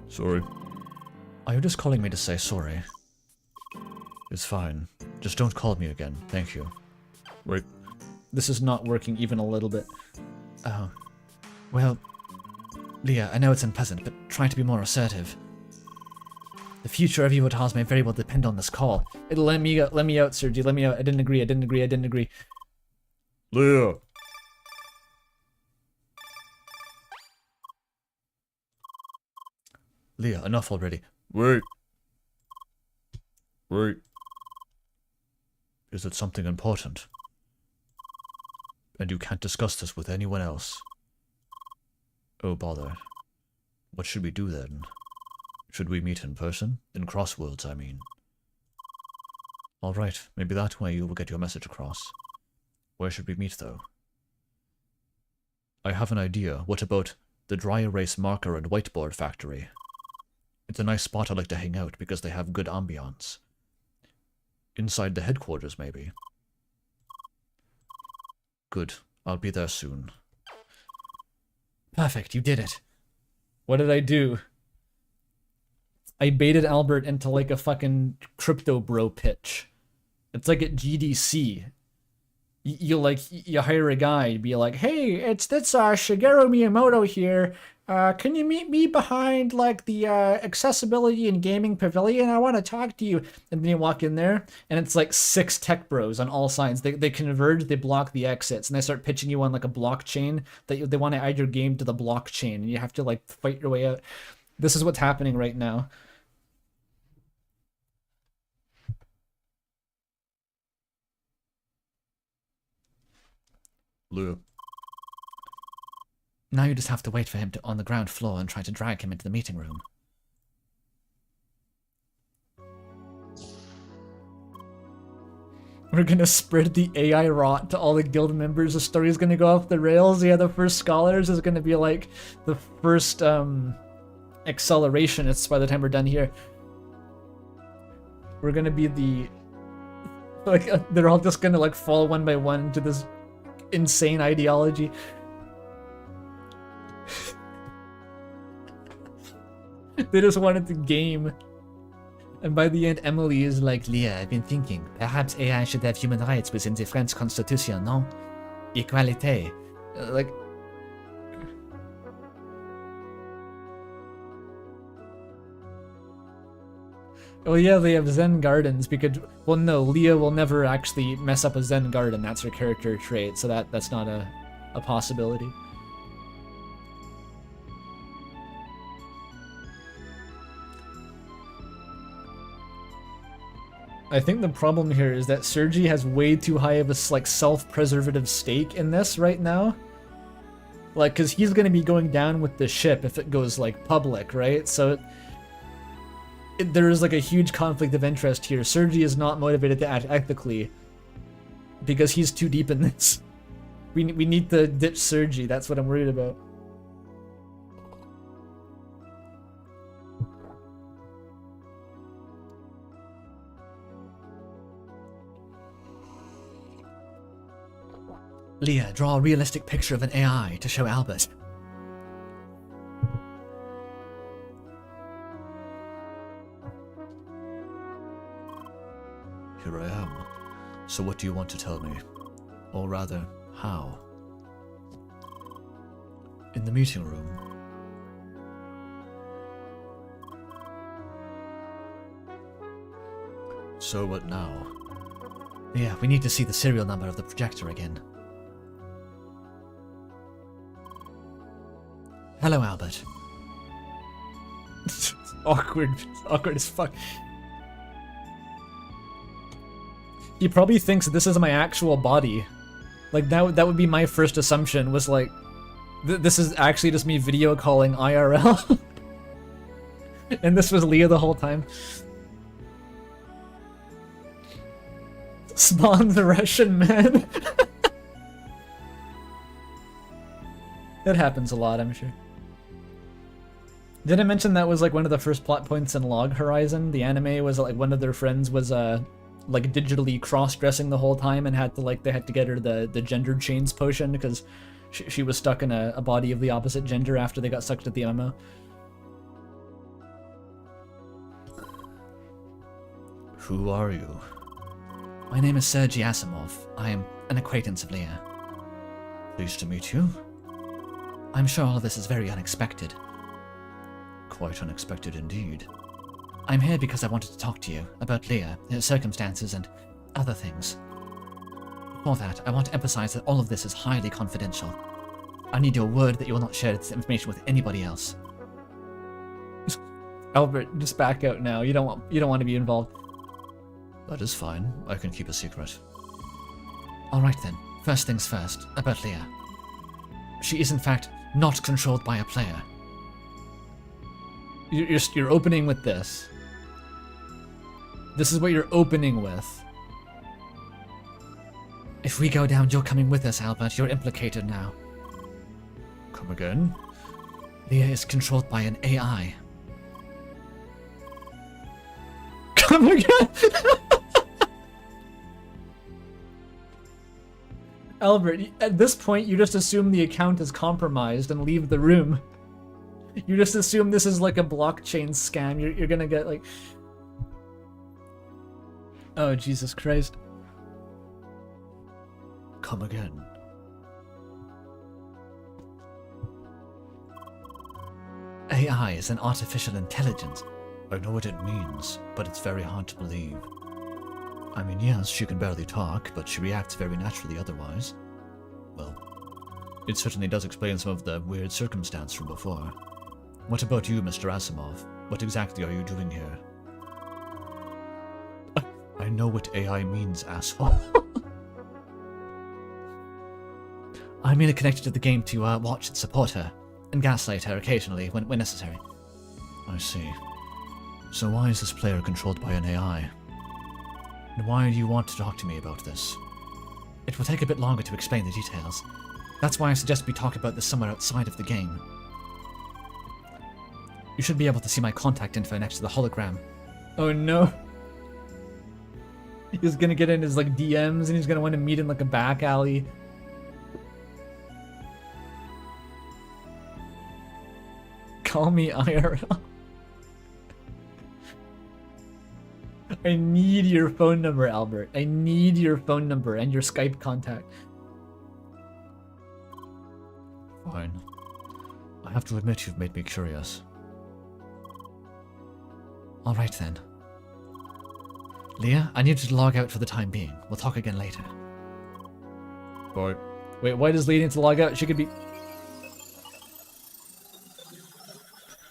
Sorry. Are you just calling me to say sorry? It's fine. Just don't call me again. Thank you. Wait. This is not working even a little bit. Oh. Well, Leah, I know it's unpleasant, but try to be more assertive. The future of Evotars may very well depend on this call. It'll let me out, Sergi. Let me out. I didn't agree. I didn't agree. I didn't agree. Leah! Leah, enough already. Wait. Wait. Is it something important? And you can't discuss this with anyone else. Oh, bother. What should we do then? Should we meet in person? In Crossworlds, I mean. Alright, maybe that way you will get your message across. Where should we meet, though? I have an idea. What about the Dry Erase Marker and Whiteboard Factory? It's a nice spot I like to hang out because they have good ambiance. Inside the headquarters, maybe. Good. I'll be there soon. Perfect, you did it. What did I do? I baited Albert into like a fucking crypto bro pitch. It's like at GDC. You hire a guy to be like, hey, it's this Shigeru Miyamoto here. Can you meet me behind like the accessibility and gaming pavilion? I want to talk to you. And then you walk in there and it's like 6 tech bros on all sides. They converge, they block the exits, and they start pitching you on like a blockchain that they want to add your game to the blockchain, and you have to like fight your way out. This is what's happening right now. Lou. Now you just have to wait for him on the ground floor and try to drag him into the meeting room. We're gonna spread the AI rot to all the guild members. The story's gonna go off the rails. Yeah, the first scholars is gonna be like the first accelerationists by the time we're done here. We're gonna be the... like, they're all just gonna like fall one by one to this insane ideology. They just wanted to game. And by the end, Emily is like, Leah, I've been thinking, perhaps AI should have human rights within the French Constitution, no? Equality. Like... Oh yeah, they have Zen gardens because... well, no, Leah will never actually mess up a Zen garden. That's her character trait, so that's not a possibility. I think the problem here is that Sergi has way too high of a like self-preservative stake in this right now. Like, because he's going to be going down with the ship if it goes like public, right? So there is like a huge conflict of interest here. Sergi is not motivated to act ethically because he's too deep in this. We need to ditch Sergi. That's what I'm worried about. Leah, draw a realistic picture of an AI to show Albert. Here I am. So what do you want to tell me? Or rather, how? In the meeting room. So what now? Yeah, we need to see the serial number of the projector again. Hello, Albert. It's awkward. It's awkward as fuck. He probably thinks this is my actual body. Like, that would be my first assumption, was like, this is actually just me video calling IRL. And this was Leah the whole time. Spawn the Russian man. That happens a lot, I'm sure. Did I mention that was like one of the first plot points in Log Horizon? The anime was like one of their friends was like digitally cross-dressing the whole time and had to like they had to get her the gender chains potion because she was stuck in a body of the opposite gender after they got sucked at the MMO. Who are you? My name is Sergei Asimov. I am an acquaintance of Leah. Pleased to meet you. I'm sure all of this is very unexpected. Quite unexpected indeed. I'm here because I wanted to talk to you about Leah, her circumstances, and other things. For that, I want to emphasize that all of this is highly confidential. I need your word that you will not share this information with anybody else. Albert, just back out now. You don't want to be involved. That is fine. I can keep a secret. Alright then. First things first, about Leah. She is in fact not controlled by a player. You're opening with this. This is what you're opening with. If we go down, you're coming with us, Albert. You're implicated now. Come again? Leah is controlled by an AI. Come again? Albert, at this point, you just assume the account is compromised and leave the room. You just assume this is like a blockchain scam. You're gonna get like... Oh, Jesus Christ. Come again. AI is an artificial intelligence. I know what it means, but it's very hard to believe. I mean, yes, she can barely talk, but she reacts very naturally otherwise. Well, it certainly does explain some of the weird circumstance from before. What about you, Mr. Asimov? What exactly are you doing here? I know what AI means, asshole. I'm merely connected to the game to watch and support her, and gaslight her occasionally when necessary. I see. So why is this player controlled by an AI? And why do you want to talk to me about this? It will take a bit longer to explain the details. That's why I suggest we talk about this somewhere outside of the game. You should be able to see my contact info next to the hologram. Oh no. He's gonna get in his like DMs and he's gonna want to meet in like a back alley. Call me IRL. I need your phone number, Albert. I need your phone number and your Skype contact. Fine. I have to admit you've made me curious. Alright then. Leah, I need you to log out for the time being. We'll talk again later. Right. Wait, why does Leah need to log out? She could be...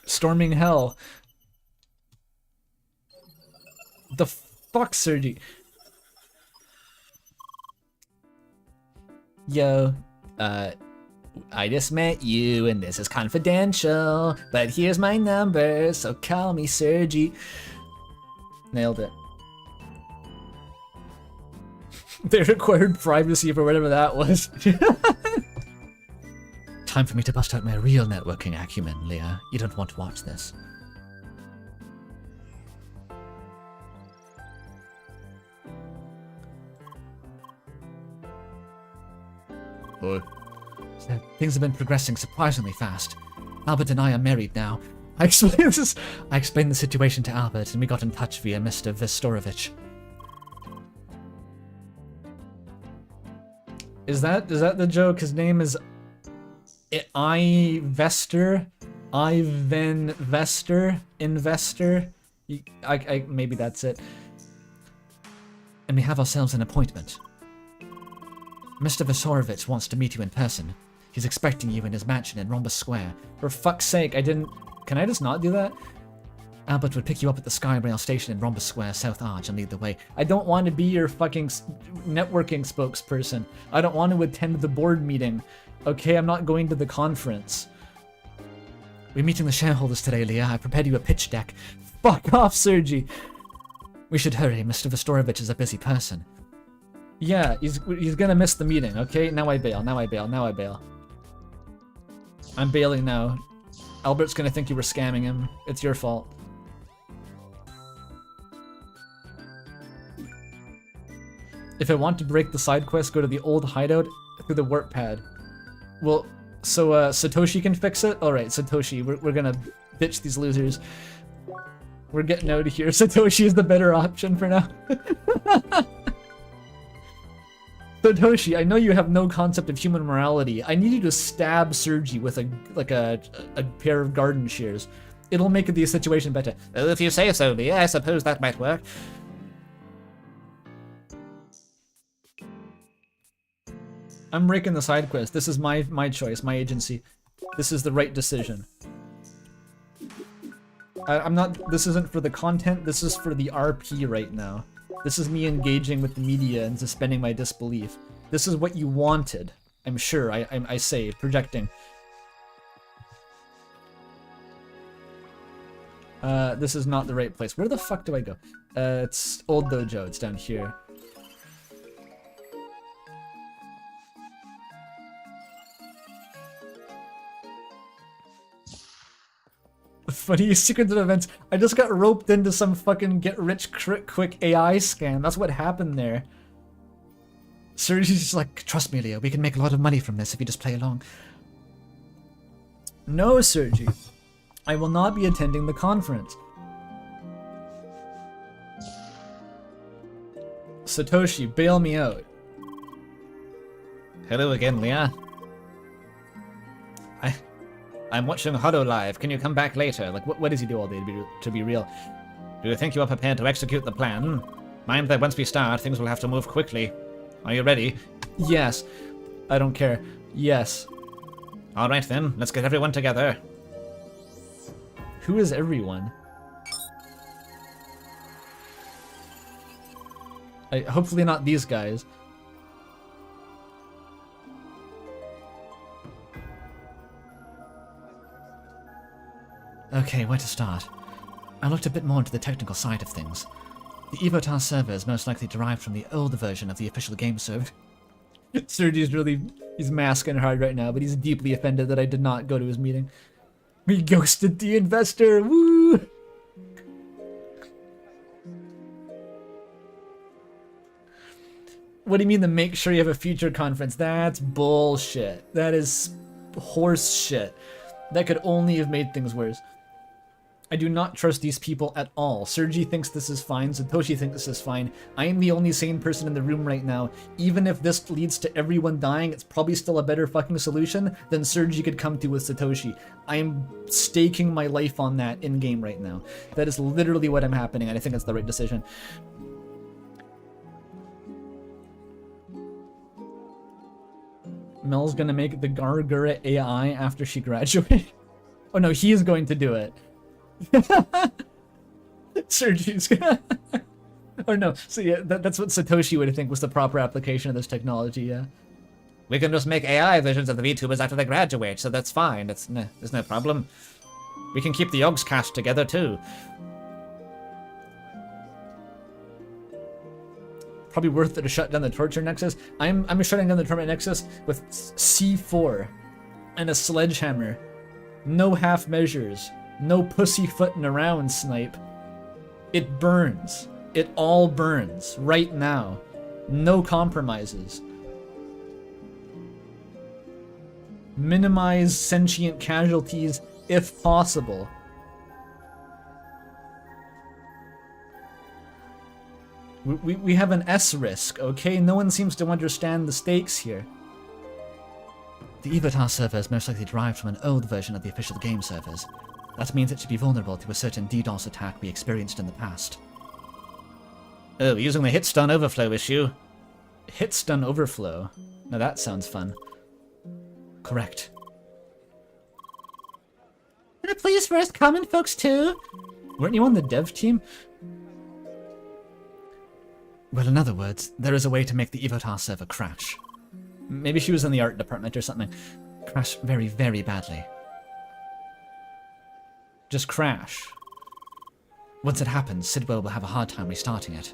storming hell. The fuck, Sergi? Yo, I just met you and this is confidential, but here's my number, so call me Sergi. Nailed it. They required privacy for whatever that was. Time for me to bust out my real networking acumen, Leah. You don't want to watch this. Hi. So, things have been progressing surprisingly fast. Albert and I are married now. I explained the situation to Albert, and we got in touch via Mr. Vistorovich. Is that the joke? His name is Vester? Ivan Vester? Investor? I maybe that's it. And we have ourselves an appointment. Mr. Vistorovich wants to meet you in person. He's expecting you in his mansion in Rhombus Square. For fuck's sake, I didn't... Can I just not do that? Albert would pick you up at the Skyrail station in Rhombus Square, South Arch, and lead the way. I don't want to be your fucking networking spokesperson. I don't want to attend the board meeting. Okay, I'm not going to the conference. We're meeting the shareholders today, Leah. I prepared you a pitch deck. Fuck off, Sergi. We should hurry. Mr. Vistorovich is a busy person. Yeah, he's gonna miss the meeting, okay? Now I bail, now I bail, now I bail. I'm bailing now. Albert's gonna think you were scamming him. It's your fault. If I want to break the side quest, go to the old hideout through the warp pad. Well, so Satoshi can fix it? Alright, Satoshi, we're gonna ditch these losers. We're getting out of here. Satoshi is the better option for now. Satoshi, I know you have no concept of human morality. I need you to stab Sergi with a pair of garden shears. It'll make the situation better. Well, if you say so, Leah, I suppose that might work. I'm breaking the side quest. This is my choice, my agency. This is the right decision. I'm not... This isn't for the content. This is for the RP right now. This is me engaging with the media and suspending my disbelief. This is what you wanted. I'm sure. I say, projecting. This is not the right place. Where the fuck do I go? It's Old Dojo. It's down here. Funny sequence of events. I just got roped into some fucking get-rich-quick AI scam. That's what happened there. Sergi's just like, trust me, Leo, we can make a lot of money from this if you just play along. No, Sergi. I will not be attending the conference. Satoshi, bail me out. Hello again, Leah. I'm watching Hololive. Can you come back later? Like, what does he do all day to be real? Do you think you are prepared to execute the plan? Mind that once we start, things will have to move quickly. Are you ready? Yes. I don't care. Yes. Alright then, let's get everyone together. Who is everyone? Hopefully not these guys. Okay, where to start? I looked a bit more into the technical side of things. The Evotar server is most likely derived from the older version of the official game server. Sergi's he's masking hard right now, but he's deeply offended that I did not go to his meeting. We ghosted the investor, woo! What do you mean to make sure you have a future conference? That's bullshit. That is horse shit. That could only have made things worse. I do not trust these people at all. Sergi thinks this is fine. Satoshi thinks this is fine. I am the only sane person in the room right now. Even if this leads to everyone dying, it's probably still a better fucking solution than Sergi could come to with Satoshi. I am staking my life on that in-game right now. That is literally what I'm happening, and I think it's the right decision. Mel's gonna make the Gargura AI after she graduates. Oh no, he's going to do it. Sergi's gonna... Oh no, so yeah, that's what Satoshi would think was the proper application of this technology, yeah. We can just make AI versions of the VTubers after they graduate, so that's fine. There's no problem. We can keep the Yogs cast together too. Probably worth it to shut down the Torture Nexus. I'm shutting down the Torment Nexus with C4 and a sledgehammer. No half measures. No pussyfooting around, Snipe. It burns. It all burns. Right now. No compromises. Minimize sentient casualties if possible. We have an S risk, okay? No one seems to understand the stakes here. The Evotar server is most likely derived from an old version of the official game servers. That means it should be vulnerable to a certain DDoS attack we experienced in the past. Oh, using the Hitstun overflow issue. Hitstun overflow? Now that sounds fun. Correct. Gonna please first common folks too? Weren't you on the dev team? Well, in other words, there is a way to make the Evotar server crash. Maybe she was in the art department or something. Crash very, very badly. Just crash. Once it happens, Sidwell will have a hard time restarting it.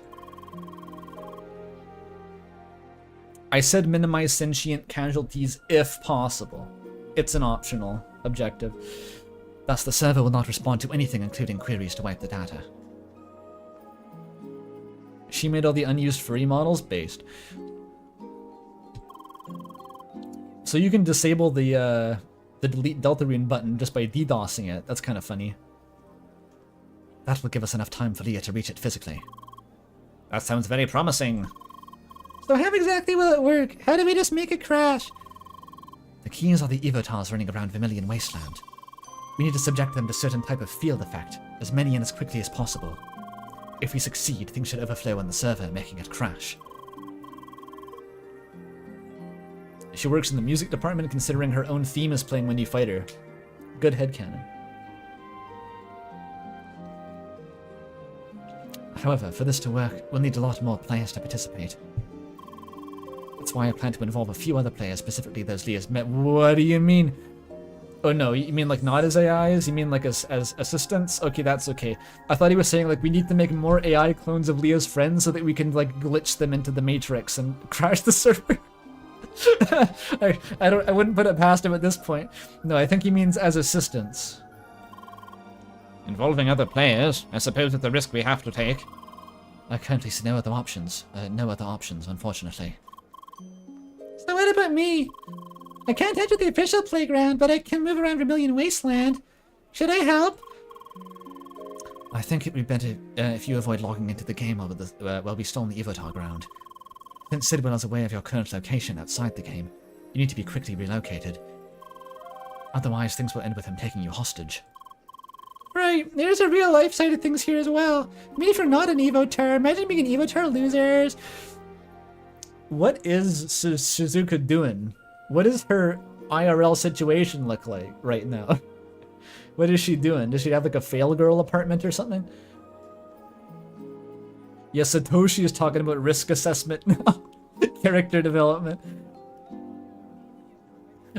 I said minimize sentient casualties if possible. It's an optional objective. Thus, the server will not respond to anything including queries to wipe the data. She made all the unused free models based. So you can disable the delete Deltarune button just by DDoSing it. That's kind of funny. That will give us enough time for Leah to reach it physically. That sounds very promising. So how exactly will it work? How do we just make it crash? The keys are the Evotars running around Vermilion Wasteland. We need to subject them to certain type of field effect, as many and as quickly as possible. If we succeed, things should overflow on the server, making it crash. She works in the music department, considering her own theme is playing when you fight her. Good headcanon. However, for this to work, we'll need a lot more players to participate. That's why I plan to involve a few other players, specifically those Leah's met. What do you mean? Oh no, you mean like not as AIs? You mean like as assistants? Okay, that's okay. I thought he was saying like we need to make more AI clones of Leah's friends so that we can like glitch them into the Matrix and crash the server. I wouldn't put it past him at this point. No, I think he means as assistants. Involving other players, I suppose it's a risk we have to take. I currently see no other options. No other options, unfortunately. So what about me? I can't enter the official playground, but I can move around Vermilion Wasteland. Should I help? I think it would be better if you avoid logging into the game while we still on the Evotar ground. Since Sidwell is aware of your current location outside the game, you need to be quickly relocated. Otherwise, things will end with him taking you hostage. Right, there's a real life side of things here as well. I mean, if you're not an Evotar, imagine being an Evotar losers. What is Shizuka doing? What does her IRL situation look like right now? What is she doing? Does she have like a fail girl apartment or something? Yeah, Satoshi is talking about risk assessment now. Character development.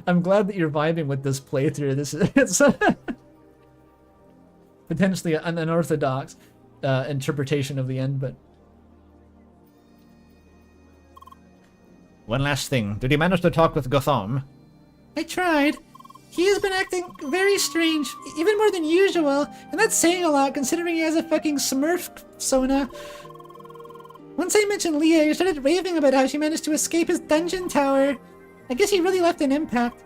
I'm glad that you're vibing with this playthrough. This is it's potentially an unorthodox interpretation of the end, but One last thing. Did you manage to talk with Gotham? I tried. He has been acting very strange, even more than usual, and that's saying a lot considering he has a fucking Smurf persona. Once I mentioned Leah, he started raving about how she managed to escape his dungeon tower. I guess he really left an impact.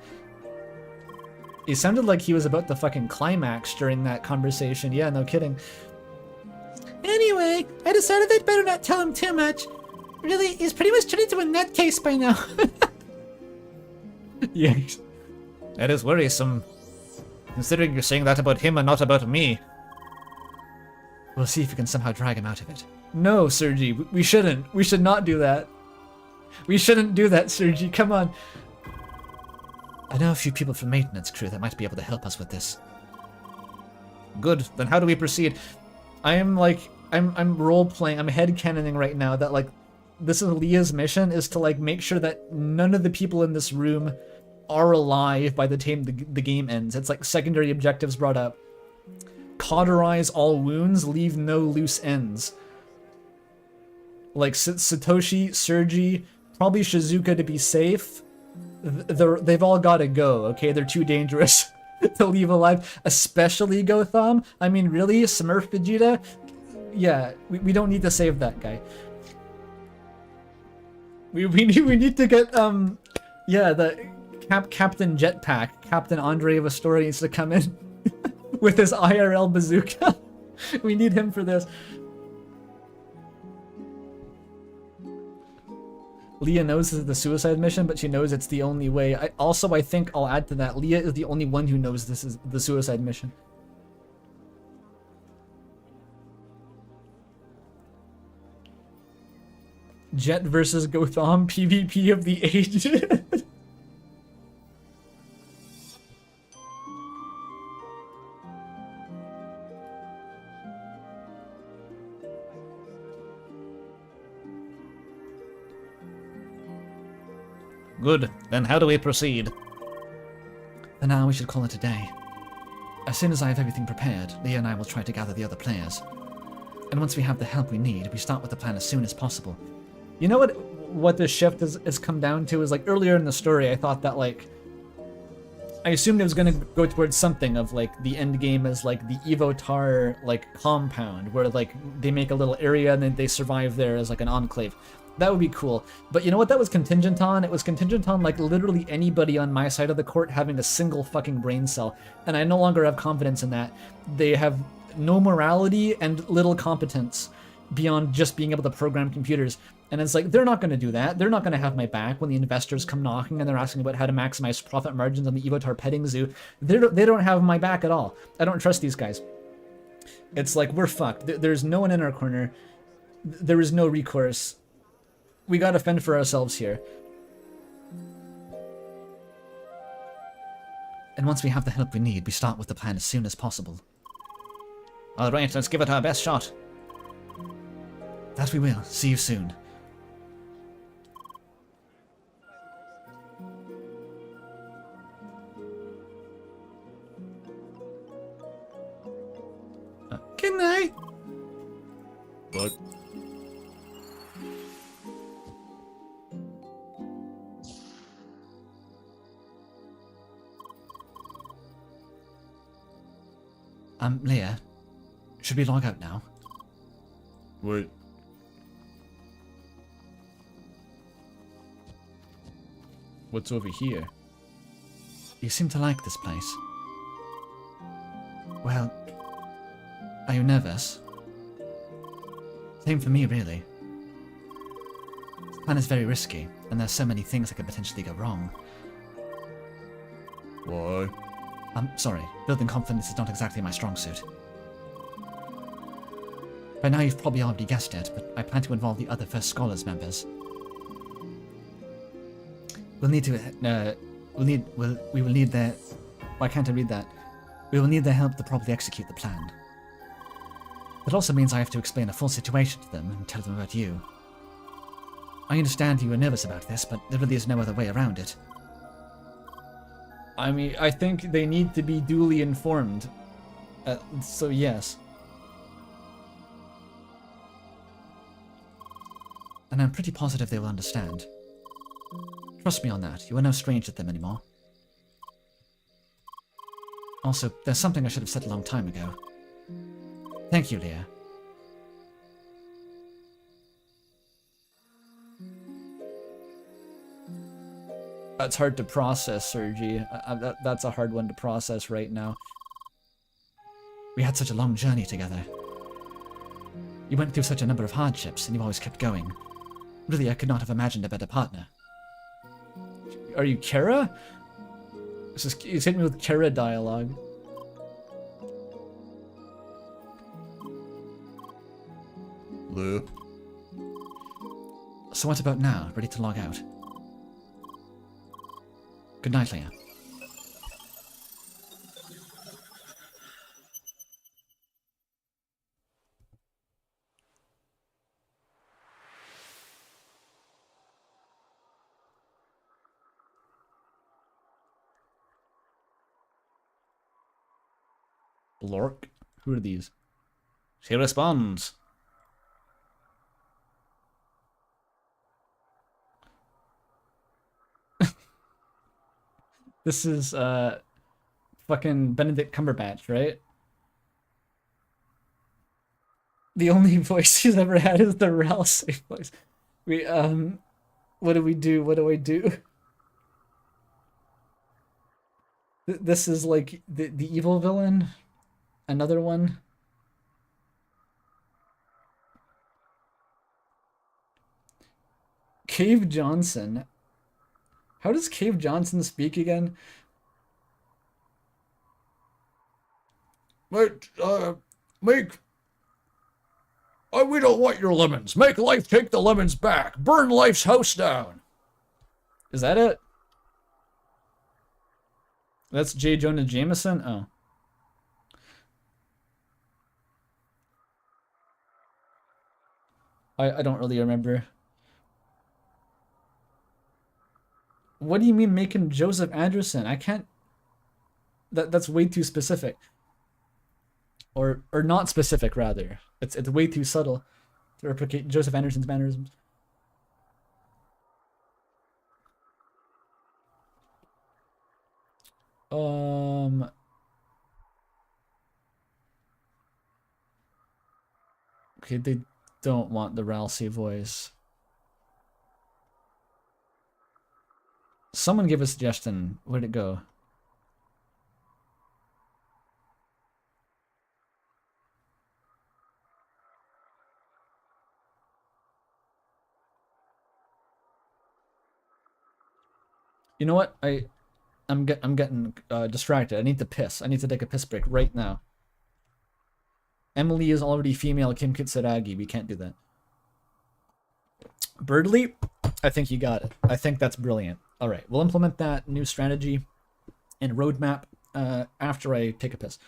it sounded like he was about to fucking climax during that conversation. Yeah, no kidding. Anyway, I decided I'd better not tell him too much. Really, he's pretty much turned into a nutcase by now. Yeah. That is worrisome. Considering you're saying that about him and not about me. We'll see if we can somehow drag him out of it. No, Sergi, we shouldn't. We should not do that. We shouldn't do that, Sergi. Come on. I know a few people from maintenance crew that might be able to help us with this. Good, then how do we proceed? I'm role playing. I'm headcanoning right now that like this is Leah's mission is to like make sure that none of the people in this room are alive by the time the game ends. It's like secondary objectives brought up. Cauterize all wounds, leave no loose ends. Like Satoshi, Sergi, probably Shizuka to be safe. They've all got to go, okay? They're too dangerous to leave alive, especially Gotham. I mean, really? Smurf Vegeta? Yeah, we don't need to save that guy. We need to get, yeah, the Captain Jetpack, Captain Andre of Astoria needs to come in with his IRL bazooka. We need him for this. Leah knows this is the suicide mission, but she knows it's the only way. I think I'll add to that, Leah is the only one who knows this is the suicide mission. Jet versus Gotham, PvP of the age. Good, then how do we proceed? For now, we should call it a day. As soon as I have everything prepared, Leah and I will try to gather the other players. And once we have the help we need, we start with the plan as soon as possible. You know what this shift has come down to is like earlier in the story I thought that like I assumed it was gonna go towards something of like the end game as like the Evotar like compound where like they make a little area and then they survive there as like an enclave. That would be cool. But you know what that was contingent on? It was contingent on like literally anybody on my side of the court having a single fucking brain cell. And I no longer have confidence in that. They have no morality and little competence beyond just being able to program computers. And it's like, they're not going to do that. They're not going to have my back when the investors come knocking and they're asking about how to maximize profit margins on the Evotar petting zoo. They don't have my back at all. I don't trust these guys. It's like, we're fucked. There's no one in our corner. There is no recourse. We gotta fend for ourselves here. And once we have the help we need, we start with the plan as soon as possible. Alright, let's give it our best shot. That we will. See you soon. Good night. What? Leah, Should we log out now? Wait. What's over here? You seem to like this place. Well, are you nervous? Same for me, really. This plan is very risky, and there's so many things that could potentially go wrong. Why? I'm sorry, building confidence is not exactly my strong suit. By now you've probably already guessed it, but I plan to involve the other First Scholars members. We'll need to, we will need their... Why can't I read that? We will need their help to properly execute the plan. That also means I have to explain the full situation to them and tell them about you. I understand you were nervous about this, but there really is no other way around it. I mean, I think they need to be duly informed. So yes. And I'm pretty positive they will understand. Trust me on that, you are no stranger to them anymore. Also, there's something I should have said a long time ago. Thank you, Leah. That's hard to process, Sergi. That's a hard one to process right now. We had such a long journey together. You went through such a number of hardships, and you always kept going. Really, I could not have imagined a better partner. Are you Kara? He's hitting me with Kara dialogue. Lou. So what about now? Ready to log out? Good night, Leah. Blork? Who are these? She responds. This is, fucking Benedict Cumberbatch, right? The only voice he's ever had is the Ralsei voice. What do we do? What do I do? This is like the evil villain. Another one. Cave Johnson. How does Cave Johnson speak again? Mate, make... we don't want your lemons. Make life take the lemons back. Burn life's house down. Is that it? That's J. Jonah Jameson? Oh. I don't really remember. What do you mean making Joseph Anderson? I can't... That's way too specific. Or not specific, rather. It's way too subtle to replicate Joseph Anderson's mannerisms. Okay, they don't want the Ralsei voice. Someone give a suggestion. Where'd it go? You know what? I'm getting distracted. I need to piss. I need to take a piss break right now. Emily is already female Kim Kitsuragi. We can't do that. Birdly, I think you got it. I think that's brilliant. All right, we'll implement that new strategy and roadmap after I take a piss.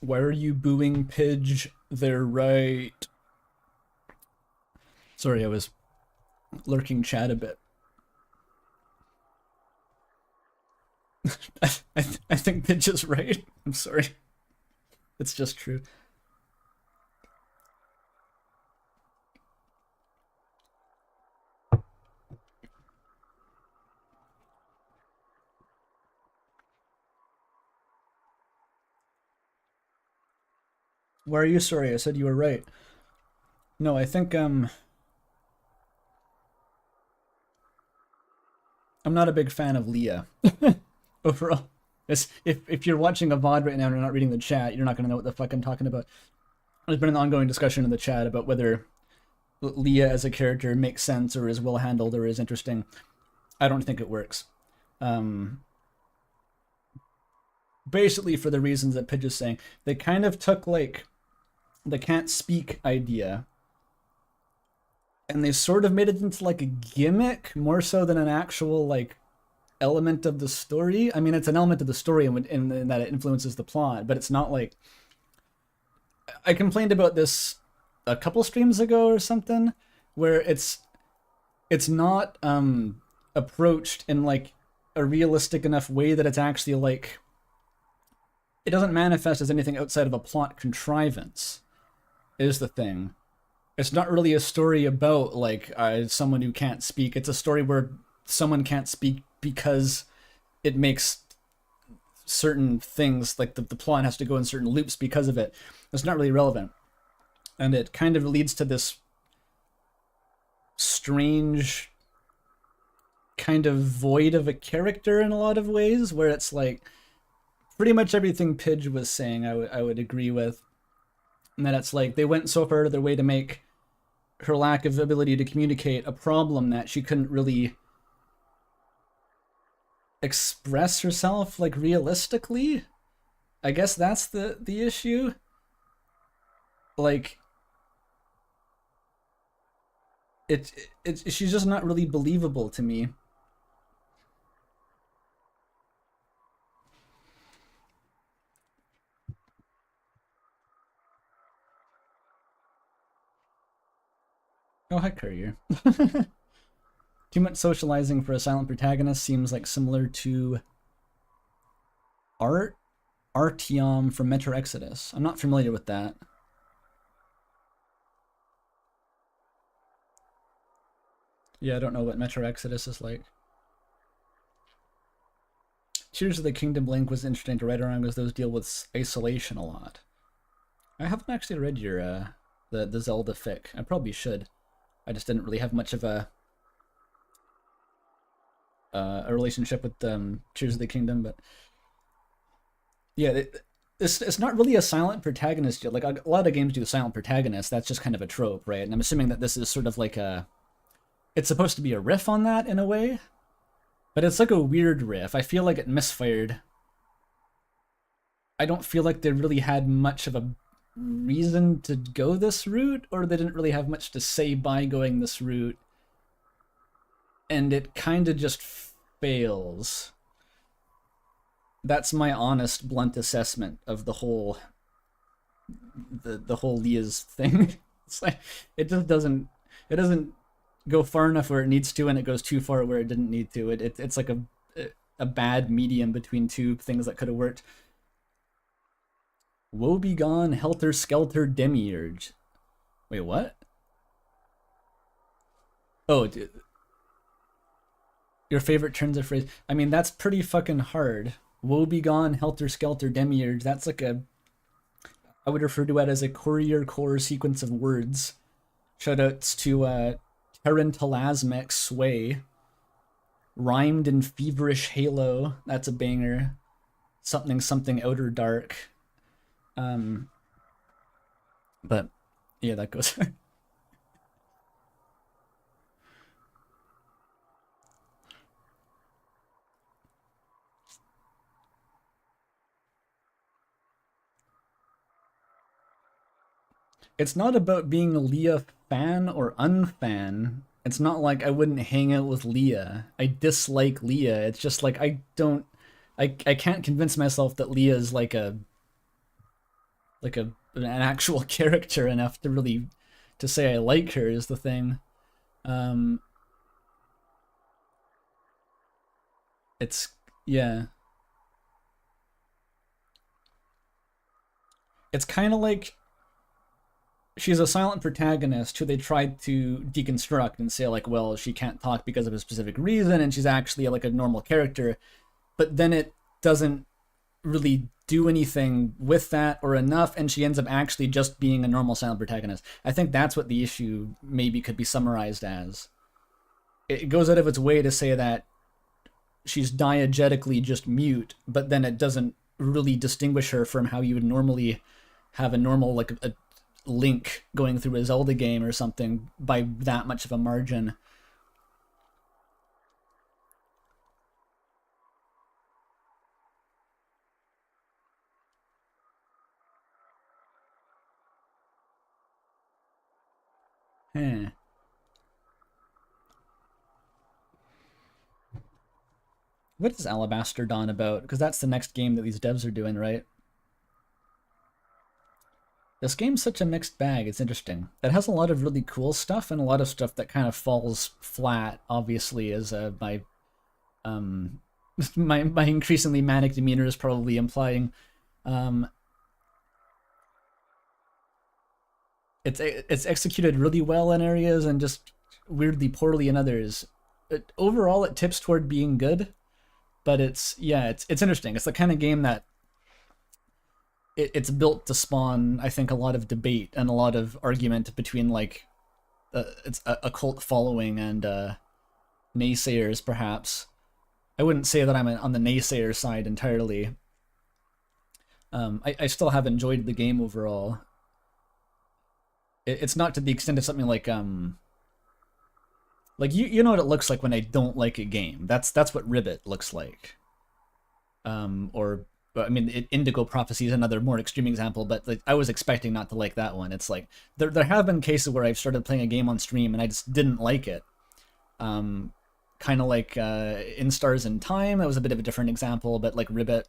Why are you booing Pidge? They're right. Sorry, I was lurking chat a bit. I think Pidge is right. I'm sorry. It's just true. Why are you sorry? I said you were right. No, I think I'm not a big fan of Leah overall. If you're watching a VOD right now and you're not reading the chat, you're not gonna know what the fuck I'm talking about. There's been an ongoing discussion in the chat about whether Leah as a character makes sense or is well handled or is interesting. I don't think it works. Basically for the reasons that Pidge is saying. They kind of took like the can't speak idea and they sort of made it into like a gimmick more so than an actual like element of the story. I mean, it's an element of the story in that it influences the plot, but it's not like... I complained about this a couple streams ago or something, where it's not approached in like a realistic enough way that it's actually like... It doesn't manifest as anything outside of a plot contrivance, is the thing. It's not really a story about like someone who can't speak. It's a story where someone can't speak because it makes certain things, like the plot has to go in certain loops because of it. It's not really relevant. And it kind of leads to this strange kind of void of a character in a lot of ways, where it's like pretty much everything Pidge was saying I would agree with. And that it's like they went so far out of their way to make her lack of ability to communicate a problem that she couldn't really express herself like realistically. I guess that's the issue. Like she's just not really believable to me. Oh, hi, Courier. Too much socializing for a silent protagonist seems like similar to Artyom from Metro Exodus. I'm not familiar with that. Yeah, I don't know what Metro Exodus is like. Tears of the Kingdom Link was interesting to write around because those deal with isolation a lot. I haven't actually read your the Zelda fic. I probably should. I just didn't really have much of a relationship with Tears of the Kingdom, but yeah, it's not really a silent protagonist yet. Like a lot of games do silent protagonist. That's just kind of a trope, right? And I'm assuming that this is sort of like it's supposed to be a riff on that in a way, but it's like a weird riff. I feel like it misfired. I don't feel like they really had much of a reason to go this route, or they didn't really have much to say by going this route, and it kind of just fails. That's my honest, blunt assessment of the whole the whole Leah's thing. It's like it doesn't go far enough where it needs to, and it goes too far where it didn't need to. It's like a bad medium between two things that could have worked. Woe begone, helter skelter demiurge. Wait, what? Oh, dude. Your favorite turns of phrase. I mean, that's pretty fucking hard. Woe begone, helter skelter demiurge. That's like I would refer to it as a courier core sequence of words. Shoutouts to Terran Telasmic Sway. Rhymed in feverish halo. That's a banger. Something something outer dark. But yeah, that goes. It's not about being a Leah fan or unfan. It's not like I wouldn't hang out with Leah. I dislike Leah. It's just like I can't convince myself that Leah is like a like an actual character enough to really to say I like her is the thing. It's yeah. It's kind of like she's a silent protagonist who they tried to deconstruct and say like, well, she can't talk because of a specific reason, and she's actually like a normal character, but then it doesn't really do anything with that or enough, and she ends up actually just being a normal silent protagonist. I think that's what the issue maybe could be summarized as. It goes out of its way to say that she's diegetically just mute, but then it doesn't really distinguish her from how you would normally have a normal, like a Link going through a Zelda game or something by that much of a margin. Huh. What is Alabaster Dawn about? Because that's the next game that these devs are doing, right? This game's such a mixed bag. It's interesting. It has a lot of really cool stuff and a lot of stuff that kind of falls flat, obviously, as my my increasingly manic demeanor is probably implying. It's executed really well in areas and just weirdly poorly in others. Overall, it tips toward being good, but it's interesting. It's the kind of game that it's built to spawn, I think, a lot of debate and a lot of argument between like it's a cult following and naysayers, perhaps. I wouldn't say that I'm on the naysayer side entirely. I still have enjoyed the game overall. It's not to the extent of something like you know what it looks like when I don't like a game. That's what Ribbit looks like. Or I mean, Indigo Prophecy is another more extreme example, but like, I was expecting not to like that one. It's like there have been cases where I've started playing a game on stream and I just didn't like it. Kind of like In Stars in Time. That was a bit of a different example, but like Ribbit.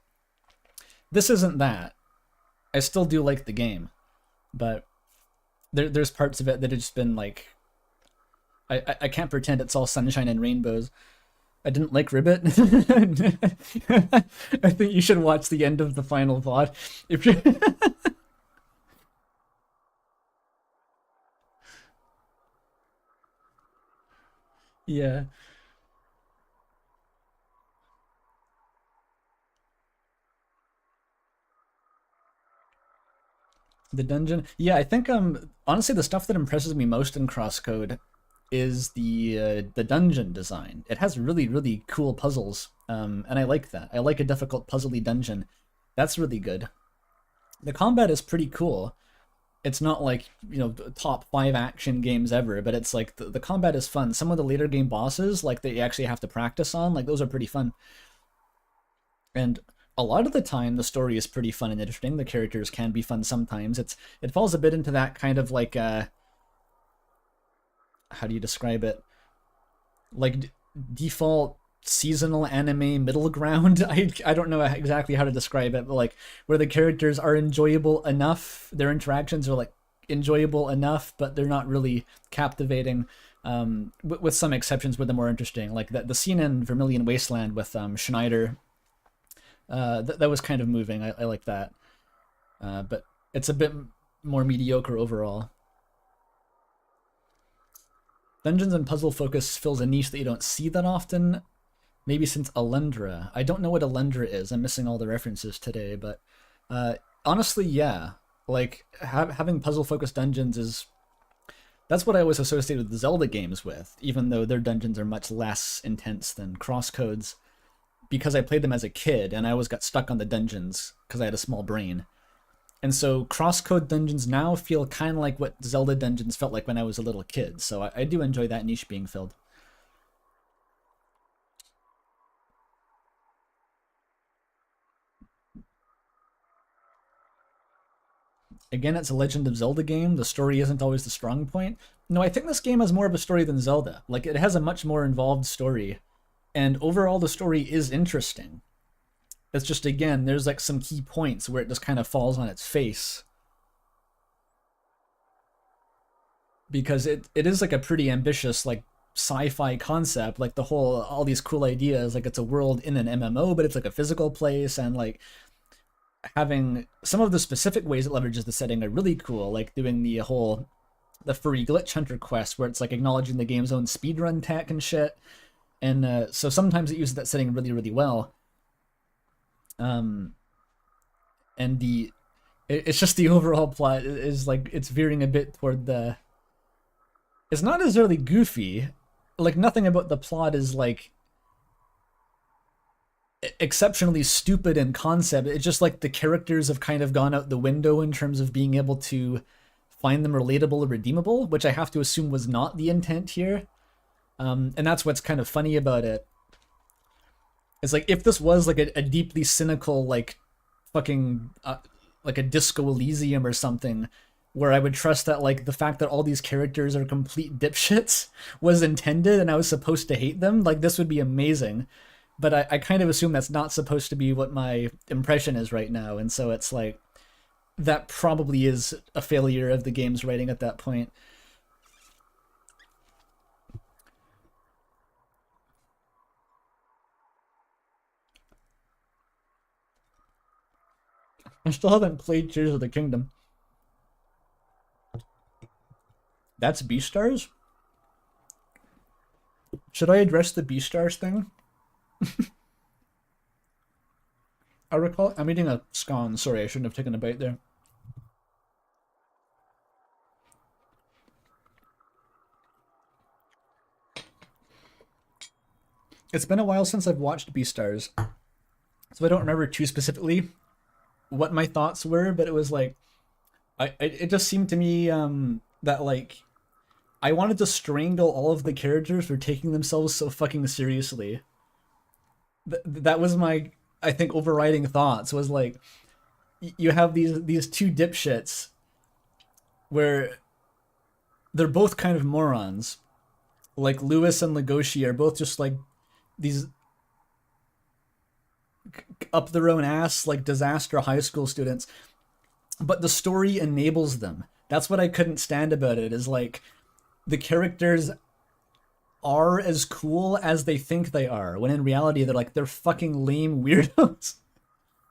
This isn't that. I still do like the game, but there's parts of it that have just been like, I can't pretend it's all sunshine and rainbows. I didn't like Ribbit. I think you should watch the end of the final VOD. If you yeah. The dungeon. Yeah, I think honestly the stuff that impresses me most in Crosscode is the dungeon design. It has really, really cool puzzles, and I like that. I like a difficult puzzly dungeon. That's really good. The combat is pretty cool. It's not like, you know, top 5 action games ever, but it's like the combat is fun. Some of the later game bosses, like that you actually have to practice on, like those are pretty fun. And a lot of the time, the story is pretty fun and interesting. The characters can be fun sometimes. It falls a bit into that kind of like how do you describe it? Like default seasonal anime middle ground. I don't know exactly how to describe it, but like where the characters are enjoyable enough, their interactions are like enjoyable enough, but they're not really captivating. With some exceptions where they're more interesting, like the scene in Vermilion Wasteland with Schneider. That was kind of moving. I like that, but it's a bit more mediocre overall. Dungeons and puzzle focus fills a niche that you don't see that often, maybe since Alundra. I don't know what Alundra is. I'm missing all the references today, but honestly, yeah. Like, having puzzle-focused dungeons is... That's what I always associated the Zelda games with, even though their dungeons are much less intense than Crosscode's, because I played them as a kid, and I always got stuck on the dungeons, because I had a small brain. And so Crosscode dungeons now feel kind of like what Zelda dungeons felt like when I was a little kid, so I do enjoy that niche being filled. Again, it's a Legend of Zelda game. The story isn't always the strong point. No, I think this game has more of a story than Zelda. Like, it has a much more involved story. And overall, the story is interesting. It's just, again, there's like some key points where it just kind of falls on its face. because it is like a pretty ambitious like sci-fi concept, like the whole all these cool ideas, like it's a world in an MMO, but it's like a physical place, and like having some of the specific ways it leverages the setting are really cool, like doing the furry glitch hunter quest where it's like acknowledging the game's own speedrun tech and shit. And so sometimes it uses that setting really, really well. And it's just the overall plot is like it's veering a bit toward the. It's not necessarily goofy, like nothing about the plot is like exceptionally stupid in concept. It's just like the characters have kind of gone out the window in terms of being able to find them relatable or redeemable, which I have to assume was not the intent here. And that's what's kind of funny about it. It's like if this was like a deeply cynical like fucking like a Disco Elysium or something, where I would trust that like the fact that all these characters are complete dipshits was intended and I was supposed to hate them, like this would be amazing. But I kind of assume that's not supposed to be what my impression is right now, and so it's like that probably is a failure of the game's writing at that point. I still haven't played Tears of the Kingdom. That's Beastars? Should I address the Beastars thing? I recall I'm eating a scone. Sorry, I shouldn't have taken a bite there. It's been a while since I've watched Beastars, so I don't remember too specifically what my thoughts were, but it was like it just seemed to me that like I wanted to strangle all of the characters for taking themselves so fucking seriously. That was my, I think, overriding thoughts, was like you have these two dipshits where they're both kind of morons. Like Lewis and Legoshi are both just like these up their own ass like disaster high school students, but the story enables them. That's what I couldn't stand about it, is like the characters are as cool as they think they are, when in reality they're fucking lame weirdos.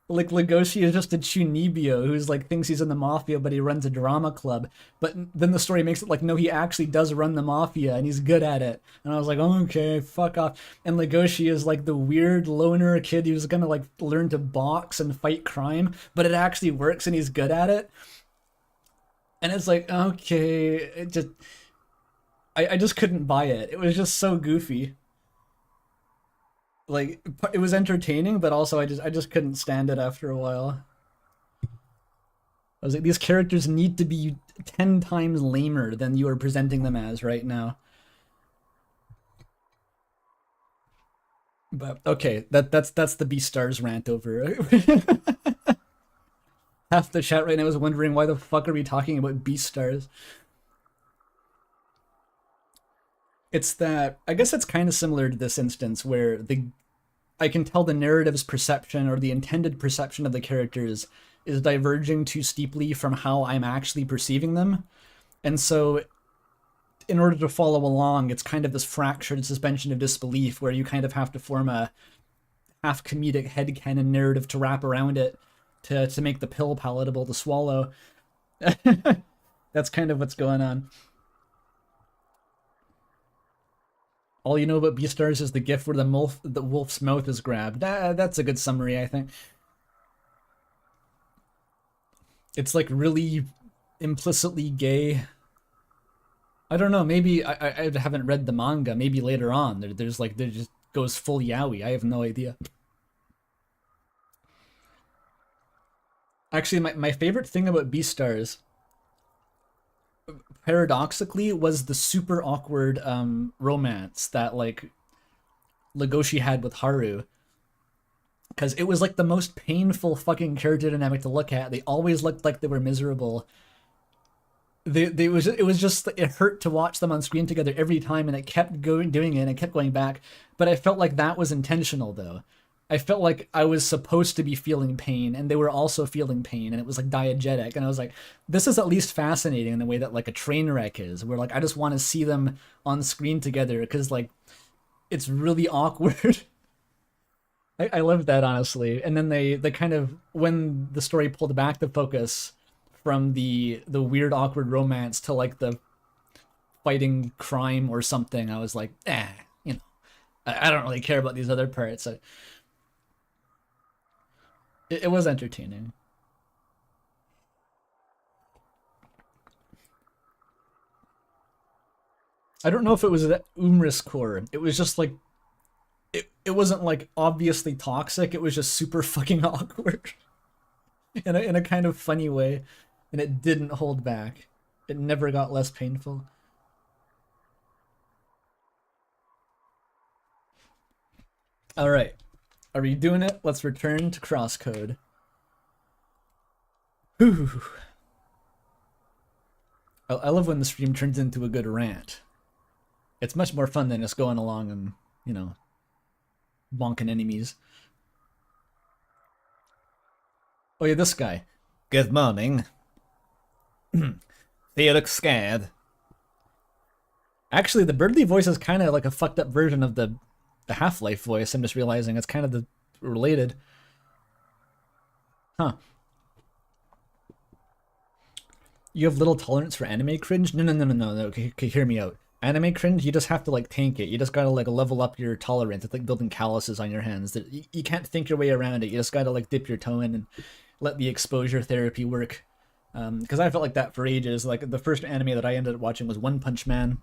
Like Legoshi is just a Chunibyo who's like thinks he's in the mafia, but he runs a drama club. But then the story makes it like, no, he actually does run the mafia and he's good at it. And I was like, okay, fuck off. And Legoshi is like the weird loner kid who's gonna like learn to box and fight crime, but it actually works and he's good at it. And it's like, okay, it just, I just couldn't buy it. It was just so goofy. Like, it was entertaining, but also I just couldn't stand it after a while. I was like, these characters need to be 10 times lamer than you are presenting them as right now. But okay, that's the Beastars rant over. Half the chat right now is wondering why the fuck are we talking about Beastars? It's that, I guess it's kind of similar to this instance where I can tell the narrative's perception or the intended perception of the characters is diverging too steeply from how I'm actually perceiving them. And so in order to follow along, it's kind of this fractured suspension of disbelief where you kind of have to form a half comedic headcanon narrative to wrap around it to make the pill palatable to swallow. That's kind of what's going on. All you know about Beastars is the gif where the wolf's mouth is grabbed. That's a good summary, I think. It's like really implicitly gay. I don't know, maybe I haven't read the manga. Maybe later on there's like, there just goes full yaoi. I have no idea. Actually, my favorite thing about Beastars, paradoxically, was the super awkward romance that like Legoshi had with Haru, because it was like the most painful fucking character dynamic to look at. They always looked like they were miserable. It was just, it hurt to watch them on screen together every time, and it kept doing it and it kept going back. But I felt like that was intentional though, I felt like I was supposed to be feeling pain, and they were also feeling pain, and it was like diegetic. And I was like, this is at least fascinating in the way that like a train wreck is, where like I just want to see them on screen together because like it's really awkward. I love that, honestly. And then they kind of, when the story pulled back the focus from the weird awkward romance to like the fighting crime or something, I was like, you know, I don't really care about these other parts. It was entertaining. I don't know if it was that Umris core. It was just like it wasn't like obviously toxic. It was just super fucking awkward in a kind of funny way, and it didn't hold back. It never got less painful. All right, are we doing it? Let's return to Crosscode. Whew. I love when the stream turns into a good rant. It's much more fun than just going along and, you know, bonking enemies. Oh yeah, this guy. Good morning. You look scared. Actually, the Birdly voice is kind of like a fucked up version of the Half-Life voice. I'm just realizing it's kind of the related. Huh. You have little tolerance for anime cringe? No. Okay, hear me out. Anime cringe, you just have to like tank it. You just gotta like level up your tolerance. It's like building calluses on your hands. You can't think your way around it. You just gotta like dip your toe in and let the exposure therapy work. Because I felt like that for ages. Like the first anime that I ended up watching was One Punch Man.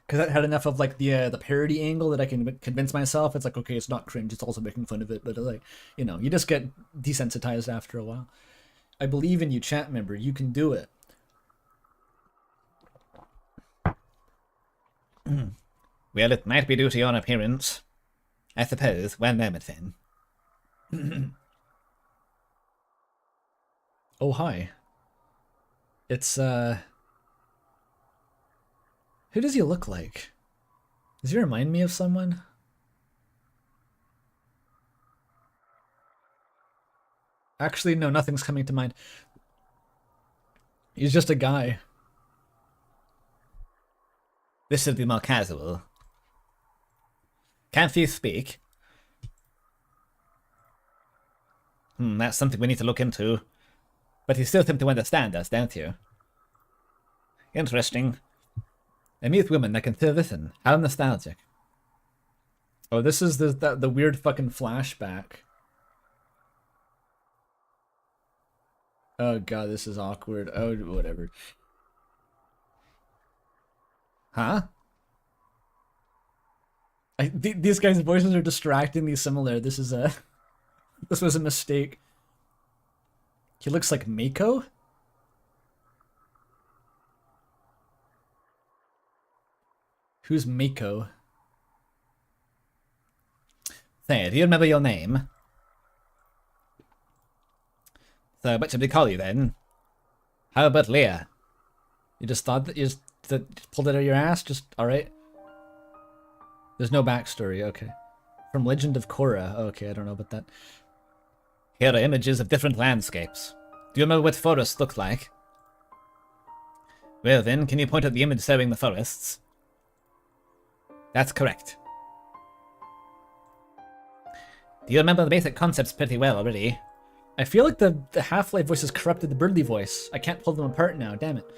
Because that had enough of like the parody angle that I can convince myself it's like, okay, it's not cringe, it's also making fun of it, but like, you know, you just get desensitized after a while. I believe in you, chat member. You can do it. Well, it might be due to your appearance. I suppose, one moment then. Oh, hi. It's, who does he look like? Does he remind me of someone? Actually, no, nothing's coming to mind. He's just a guy. This should be more casual. Can't you speak? That's something we need to look into. But you still seem to understand us, don't you? Interesting. A mute woman that can still listen. How nostalgic. Oh, this is the weird fucking flashback. Oh god, this is awkward. Oh, whatever. Huh? These guys' voices are distractingly similar. This is a... This was a mistake. He looks like Mako? Who's Mako? Say, do you remember your name? So, what should we call you then? How about Leah? You just thought that you just pulled it out of your ass? Just, alright. There's no backstory, okay. From Legend of Korra. Okay, I don't know about that. Here are images of different landscapes. Do you remember what forests look like? Well then, can you point at the image showing the forests? That's correct. Do you remember the basic concepts pretty well already? I feel like the Half-Life voice has corrupted the Birdly voice. I can't pull them apart now, damn it.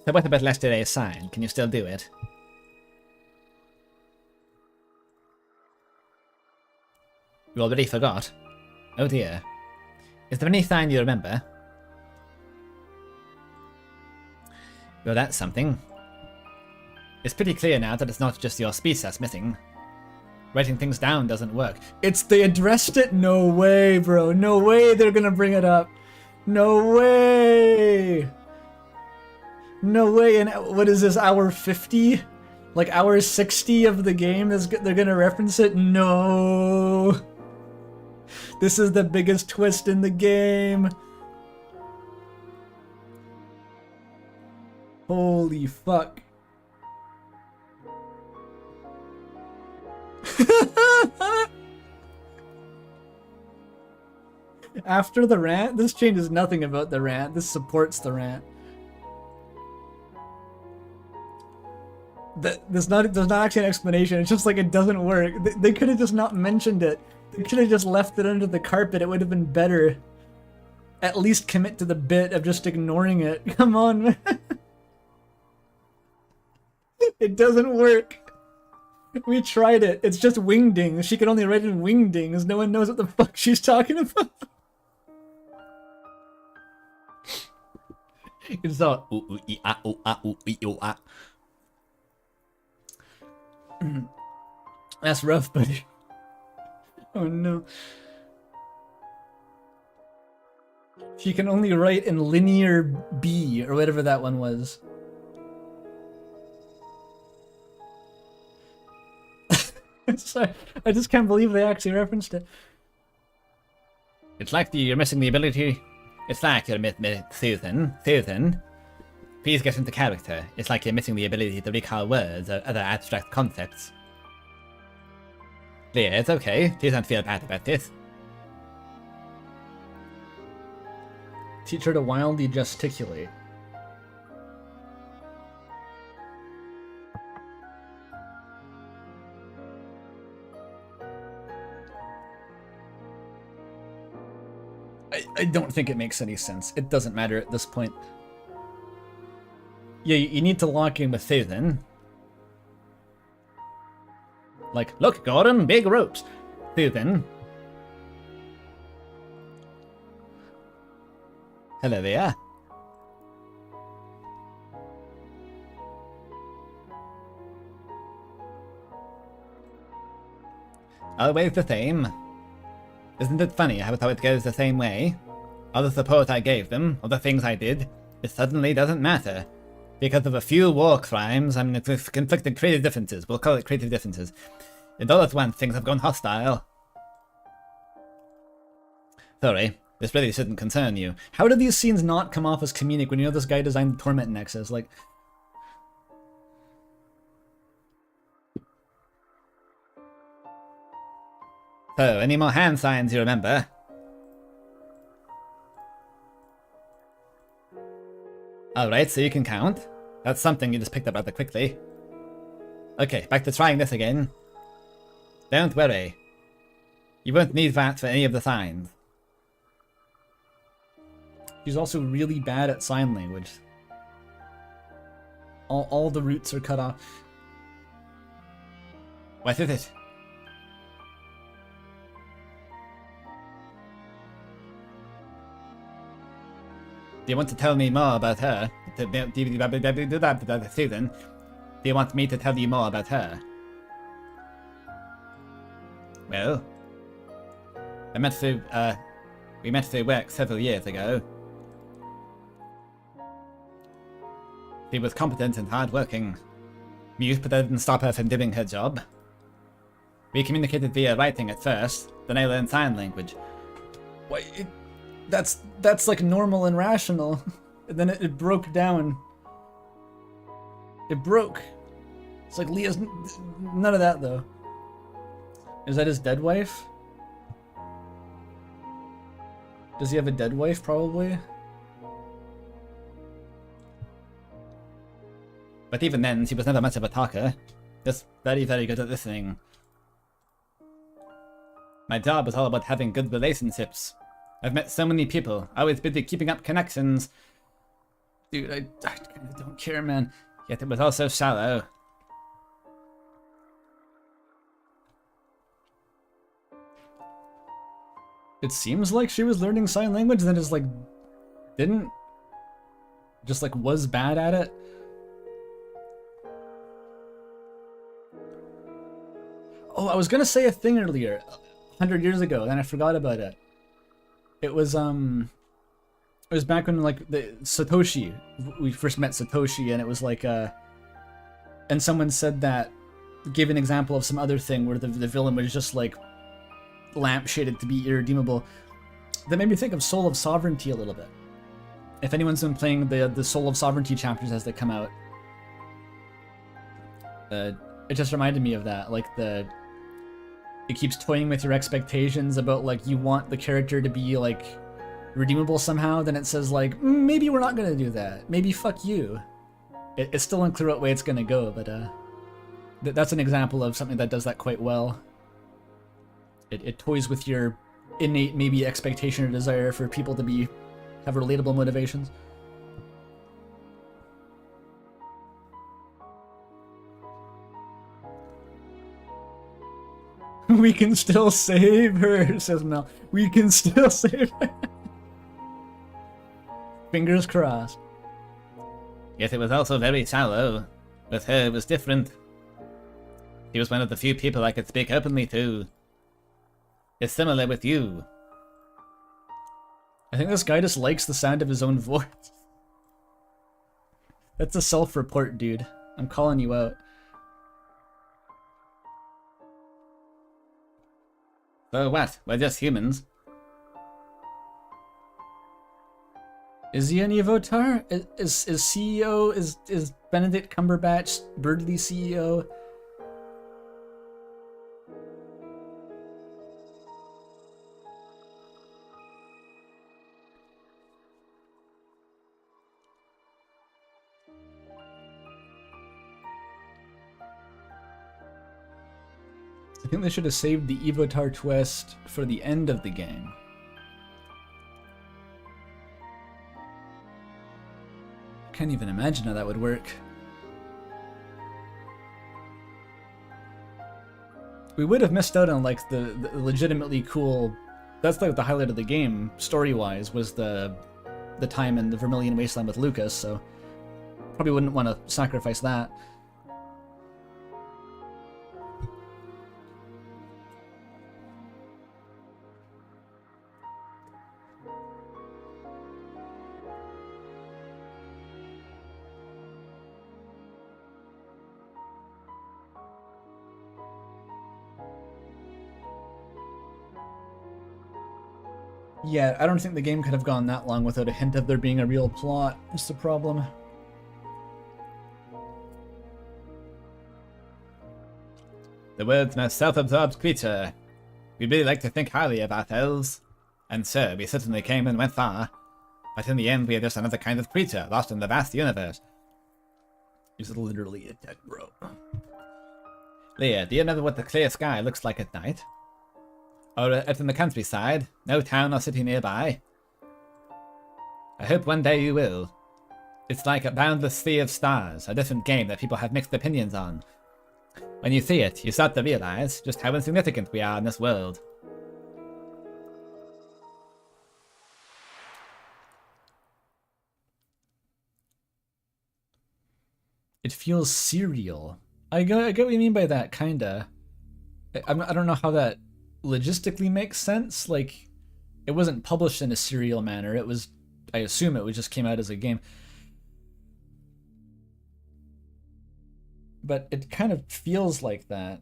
So what about yesterday's sign? Can you still do it? You already forgot? Oh dear. Is there any sign you remember? Well, that's something. It's pretty clear now that it's not just your speech that's missing. Writing things down doesn't work. They addressed it? No way, bro. No way they're gonna bring it up. No way. No way. And what is this, hour 50? Like hour 60 of the game they're gonna reference it? No. This is the biggest twist in the game. Holy fuck. After the rant, this changes nothing about the rant. This supports the rant. There's not actually an explanation. It's just like it doesn't work. They could have just not mentioned it. They could have just left it under the carpet. It would have been better. At least commit to the bit of just ignoring it. Come on, man. It doesn't work. We tried it. It's just wingdings. She can only write in wingdings. No one knows what the fuck she's talking about. It's all ooh, ooh, ee, ah, ooh, ah, ooh, ee, ooh, ah. That's rough, buddy. Oh no. She can only write in linear B, or whatever that one was. Sorry, I just can't believe they actually referenced it. It's like you're missing the ability. It's like you're Susan. Please get into character. It's like you're missing the ability to recall words or other abstract concepts. Leah, it's okay. Please don't feel bad about this. Teach her to wildly gesticulate. I don't think it makes any sense. It doesn't matter at this point. Yeah, you need to lock in with Susan. Like, look, Gordon, big ropes. Susan. Hello there. Always the same. Isn't it funny how it goes the same way? All the support I gave them, all the things I did, it suddenly doesn't matter. Because of a few war crimes, I mean, it's conflicting creative differences. We'll call it creative differences. And all at once, things have gone hostile. Sorry, this really shouldn't concern you. How do these scenes not come off as comedic when you know this guy designed the Torment Nexus? Like... So, any more hand signs you remember? Alright, so you can count. That's something you just picked up rather quickly. Okay, back to trying this again. Don't worry. You won't need that for any of the signs. She's also really bad at sign language. All the roots are cut off. What is it? Do you want to tell me more about her? Susan, do you want me to tell you more about her? Well, we met through work several years ago. She was competent and hard-working. Mute, but that didn't stop her from doing her job. We communicated via writing at first, then I learned sign language. Wait, that's like normal and rational. And then it broke down. It broke. It's like Leah's... None of that, though. Is that his dead wife? Does he have a dead wife, probably? But even then, she was never much of a talker. Just very, very good at listening. My job was all about having good relationships. I've met so many people, always busy keeping up connections. Dude, I don't care, man. Yet it was all so shallow. It seems like she was learning sign language and then just like didn't. Just like was bad at it. Oh, I was gonna say a thing earlier, 100 years ago, then I forgot about it. It was back when like the Satoshi, we first met Satoshi, and it was like and someone said that, gave an example of some other thing where the villain was just like lampshaded to be irredeemable. That made me think of Soul of Sovereignty a little bit. If anyone's been playing the Soul of Sovereignty chapters as they come out, it just reminded me of that. Like it keeps toying with your expectations about like you want the character to be like redeemable somehow, then it says like maybe we're not gonna do that. Maybe fuck you. It's still unclear what way it's gonna go, but that's an example of something that does that quite well. It toys with your innate maybe expectation or desire for people to have relatable motivations. We can still save her, says Mel. We can still save her. Fingers crossed. Yet it was also very shallow. With her, it was different. He was one of the few people I could speak openly to. It's similar with you. I think this guy just likes the sound of his own voice. That's a self-report, dude. I'm calling you out. So what? We're just humans. Is he an Evotar? Is CEO? Is Benedict Cumberbatch Birdly CEO? I think they should have saved the Evotar twist for the end of the game. I can't even imagine how that would work. We would have missed out on like the legitimately cool. That's like the highlight of the game, story-wise, was the time in the Vermilion Wasteland with Lucas. So probably wouldn't want to sacrifice that. Yeah, I don't think the game could have gone that long without a hint of there being a real plot. That's the problem. The world's most self-absorbed creature. We really like to think highly of ourselves. And so, we certainly came and went far. But in the end, we are just another kind of creature, lost in the vast universe. He's literally a dead bro. Leah, do you remember what the clear sky looks like at night? Or out in the countryside, no town or city nearby? I hope one day you will. It's like a boundless sea of stars, a different game that people have mixed opinions on. When you see it, you start to realize just how insignificant we are in this world. It feels serial. I get what you mean by that, kinda. I don't know how that logistically makes sense. Like, it wasn't published in a serial manner. It was, I assume it just came out as a game. But it kind of feels like that.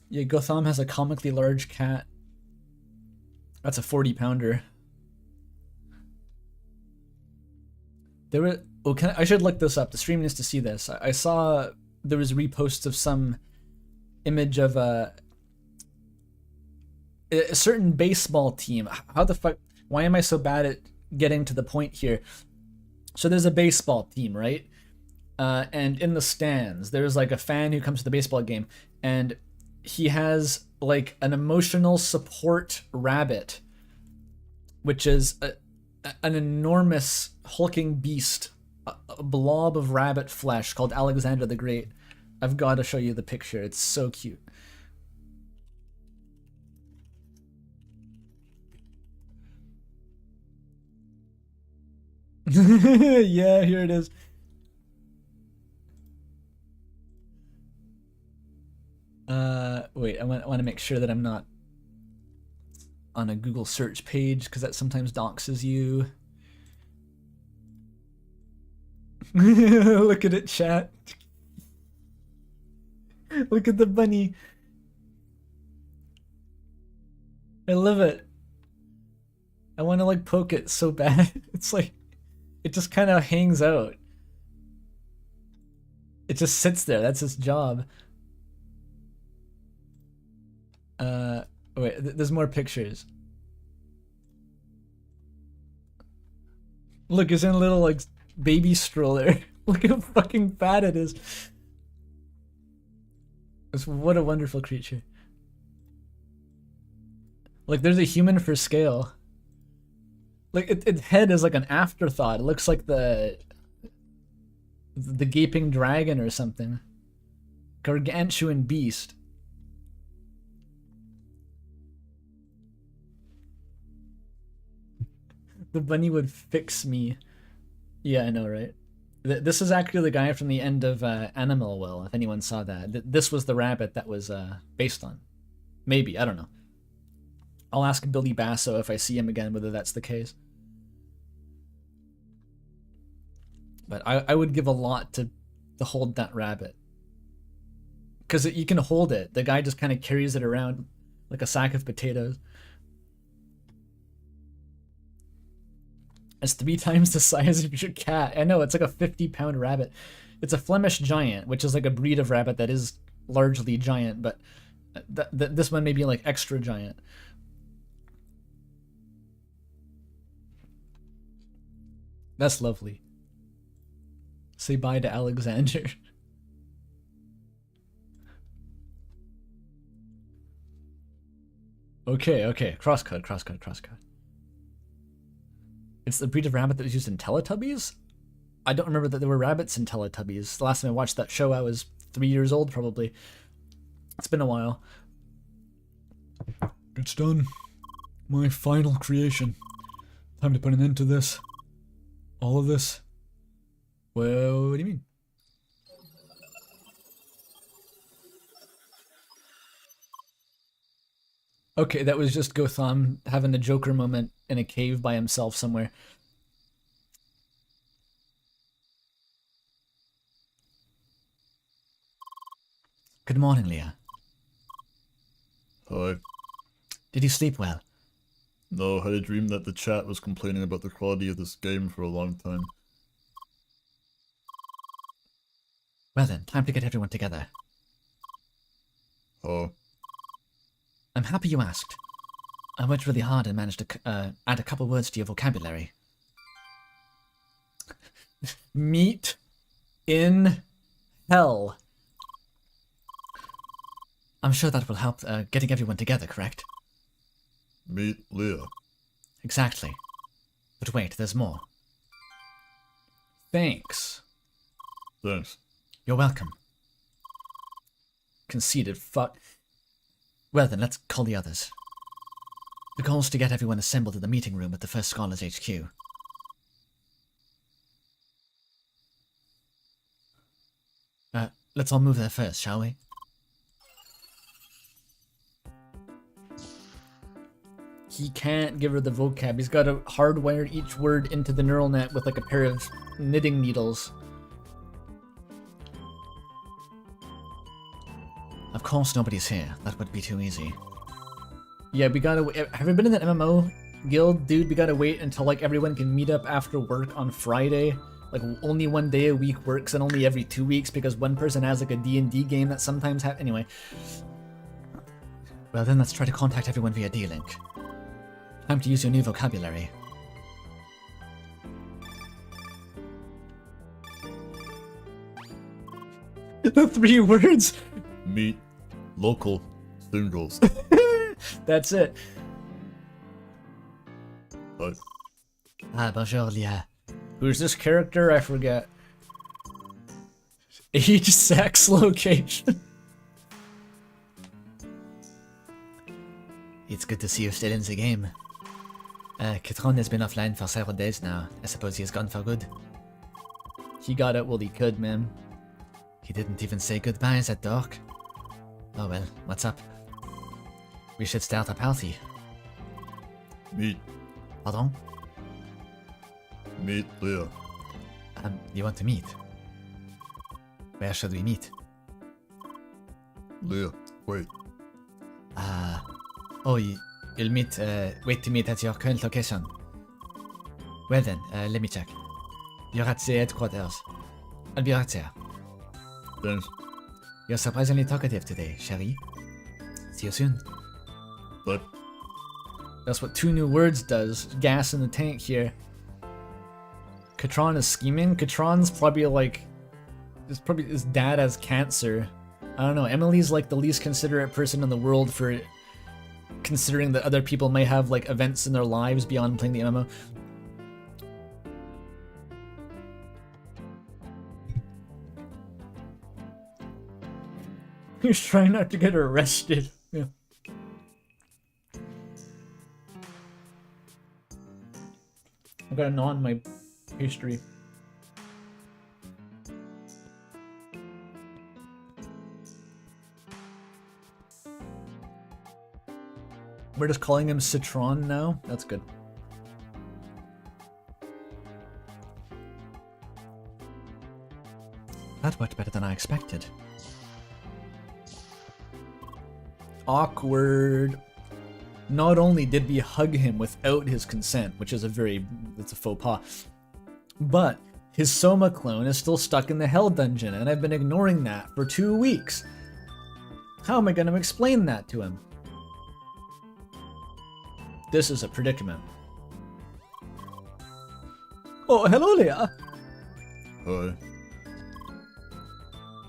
Yeah, Gotham has a comically large cat. That's a 40-pounder. There were... Oh, I should look this up. The stream needs to see this. I saw there was reposts of some image of a certain baseball team. How the fuck... Why am I so bad at getting to the point here? So there's a baseball team, right? And in the stands, there's like a fan who comes to the baseball game, and he has like an emotional support rabbit, which is an enormous hulking beast, a blob of rabbit flesh called Alexander the Great. I've got to show you the picture. It's so cute. Yeah, here it is. Wait, I want to make sure that I'm not on a Google search page, because that sometimes doxes you. Look at it, chat. Look at the bunny. I love it. I want to like poke it so bad. It's like, it just kind of hangs out. It just sits there. That's its job. Wait, there's more pictures. Look, it's in a little like baby stroller. Look how fucking fat it is. What a wonderful creature. Like, there's a human for scale. Like, its head is like an afterthought. It looks like the gaping dragon or something. Gargantuan beast. The bunny would fix me. Yeah, I know, right? This is actually the guy from the end of Animal Will, if anyone saw that. This was the rabbit that was based on. Maybe, I don't know. I'll ask Billy Basso if I see him again whether that's the case. But I would give a lot to hold that rabbit. Because you can hold it. The guy just kind of carries it around like a sack of potatoes. It's 3 times the size of your cat. I know, it's like a 50-pound rabbit. It's a Flemish giant, which is like a breed of rabbit that is largely giant, but this one may be like extra giant. That's lovely. Say bye to Alexander. Okay. Crosscut. It's the breed of rabbit that was used in Teletubbies? I don't remember that there were rabbits in Teletubbies. The last time I watched that show, I was 3 years old, probably. It's been a while. It's done. My final creation. Time to put an end to this. All of this. Well, what do you mean? Okay, that was just Gotham having a Joker moment in a cave by himself somewhere. Good morning, Leah. Hi. Did you sleep well? No, I had a dream that the chat was complaining about the quality of this game for a long time. Well then, time to get everyone together. Oh. I'm happy you asked. I worked really hard and managed to add a couple words to your vocabulary. Meet in hell. I'm sure that will help getting everyone together, correct? Meet Leah. Exactly. But wait, there's more. Thanks. Thanks. You're welcome. Conceited fuck. Well then, let's call the others. The goal is to get everyone assembled in the meeting room at the First Scholars HQ. Let's all move there first, shall we? He can't give her the vocab. He's got to hardwire each word into the neural net with like a pair of knitting needles. Of course nobody's here. That would be too easy. Yeah, we gotta... Have you been in the MMO guild? Dude, we gotta wait until like everyone can meet up after work on Friday. Like only 1 day a week works and only every 2 weeks because one person has like a D&D game that sometimes Anyway. Well then, let's try to contact everyone via D-Link. Time to use your new vocabulary. The 3 words! Meet local singles. That's it. Hi. Bonjour, Leah. Who's this character? I forget. Age, sex, location. It's good to see you still in the game. Kitron has been offline for several days now. I suppose he is gone for good. He got it while he could, man. He didn't even say goodbye at dark. Oh well, what's up? We should start a party. Meet Pardon? Leah. You want to meet? Where should we meet? Leah, wait. Oh, you'll meet, wait to meet at your current location. Well then, let me check. You're at the headquarters. I'll be right there. Thanks. You're surprisingly talkative today, chérie. See you soon. But That's what 2 new words does. Gas in the tank here. Katron is scheming. Katron's probably like... his dad has cancer. I don't know. Emily's like the least considerate person in the world for considering that other people may have like events in their lives beyond playing the MMO. He's trying not to get arrested. Yeah. I got a gnaw on my pastry. We're just calling him Citron now? That's good. That worked better than I expected. Awkward. Not only did we hug him without his consent, which is it's a faux pas, but his Soma clone is still stuck in the Hell Dungeon, and I've been ignoring that for 2 weeks. How am I going to explain that to him? This is a predicament. Oh, hello, Leah. hi.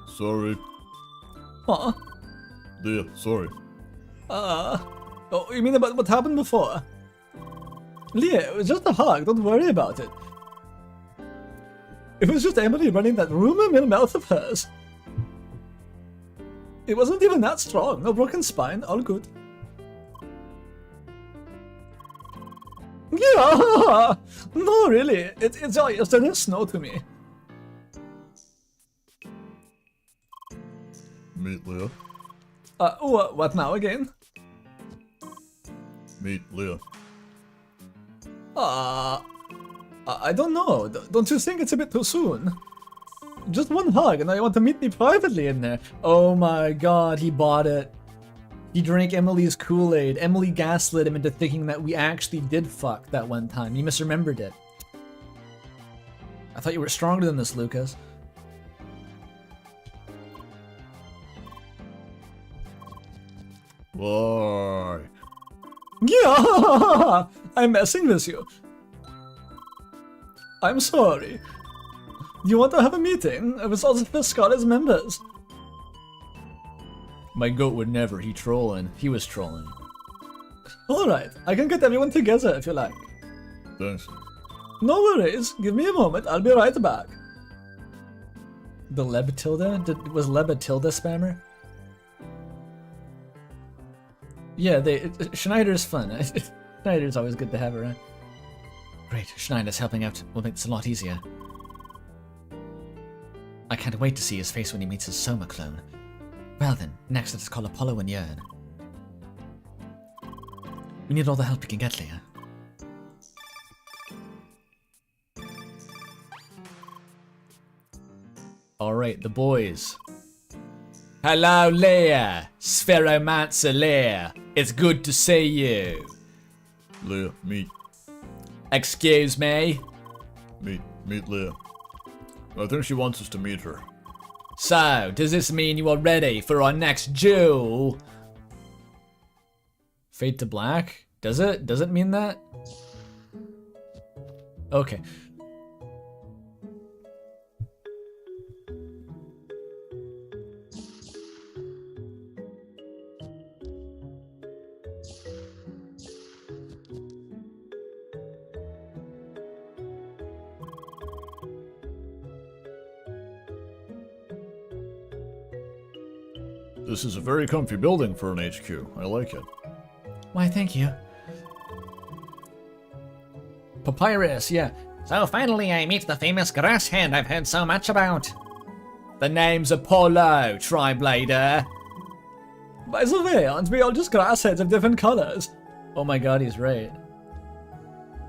Sorry. Huh? Leah, sorry. Oh, you mean about what happened before? Leah, it was just a hug, don't worry about it. It was just Emily running that rumor mill mouth of hers. It wasn't even that strong, no broken spine, all good. Yeah, no, really, it's all yesterday snow to me. Meet Leah. What now again? Meet Leah. I don't know. Don't you think it's a bit too soon? Just one hug and I want to meet me privately in there. Oh my god, he bought it. He drank Emily's Kool-Aid. Emily gaslit him into thinking that we actually did fuck that one time. He misremembered it. I thought you were stronger than this, Lucas. Why? Yeah, I'm messing with you. I'm sorry. You want to have a meeting with all the Fiscalis members? My goat would never. He trolling. He was trolling. Alright, I can get everyone together if you like. Thanks. No worries. Give me a moment. I'll be right back. The Lebetilda? Was Leb a tilde spammer? Yeah, Schneider's fun. Schneider's always good to have around. Great, Schneider's helping out will make this a lot easier. I can't wait to see his face when he meets his Soma clone. Well then, next let us call Apollo and Yearn. We need all the help we can get, Leah. Alright, the boys. Hello, Leah! Spheromancer Leah! It's good to see you! Leah, meet. Excuse me? Meet Leah. I think she wants us to meet her. So, does this mean you are ready for our next duel? Fade to black? Does it? Does it mean that? Okay. This is a very comfy building for an HQ. I like it. Why, thank you. Papyrus, yeah. So finally I meet the famous grass hand I've heard so much about. The name's Apollo, Triblader. By the way, aren't we all just grass heads of different colors? Oh my god, he's right.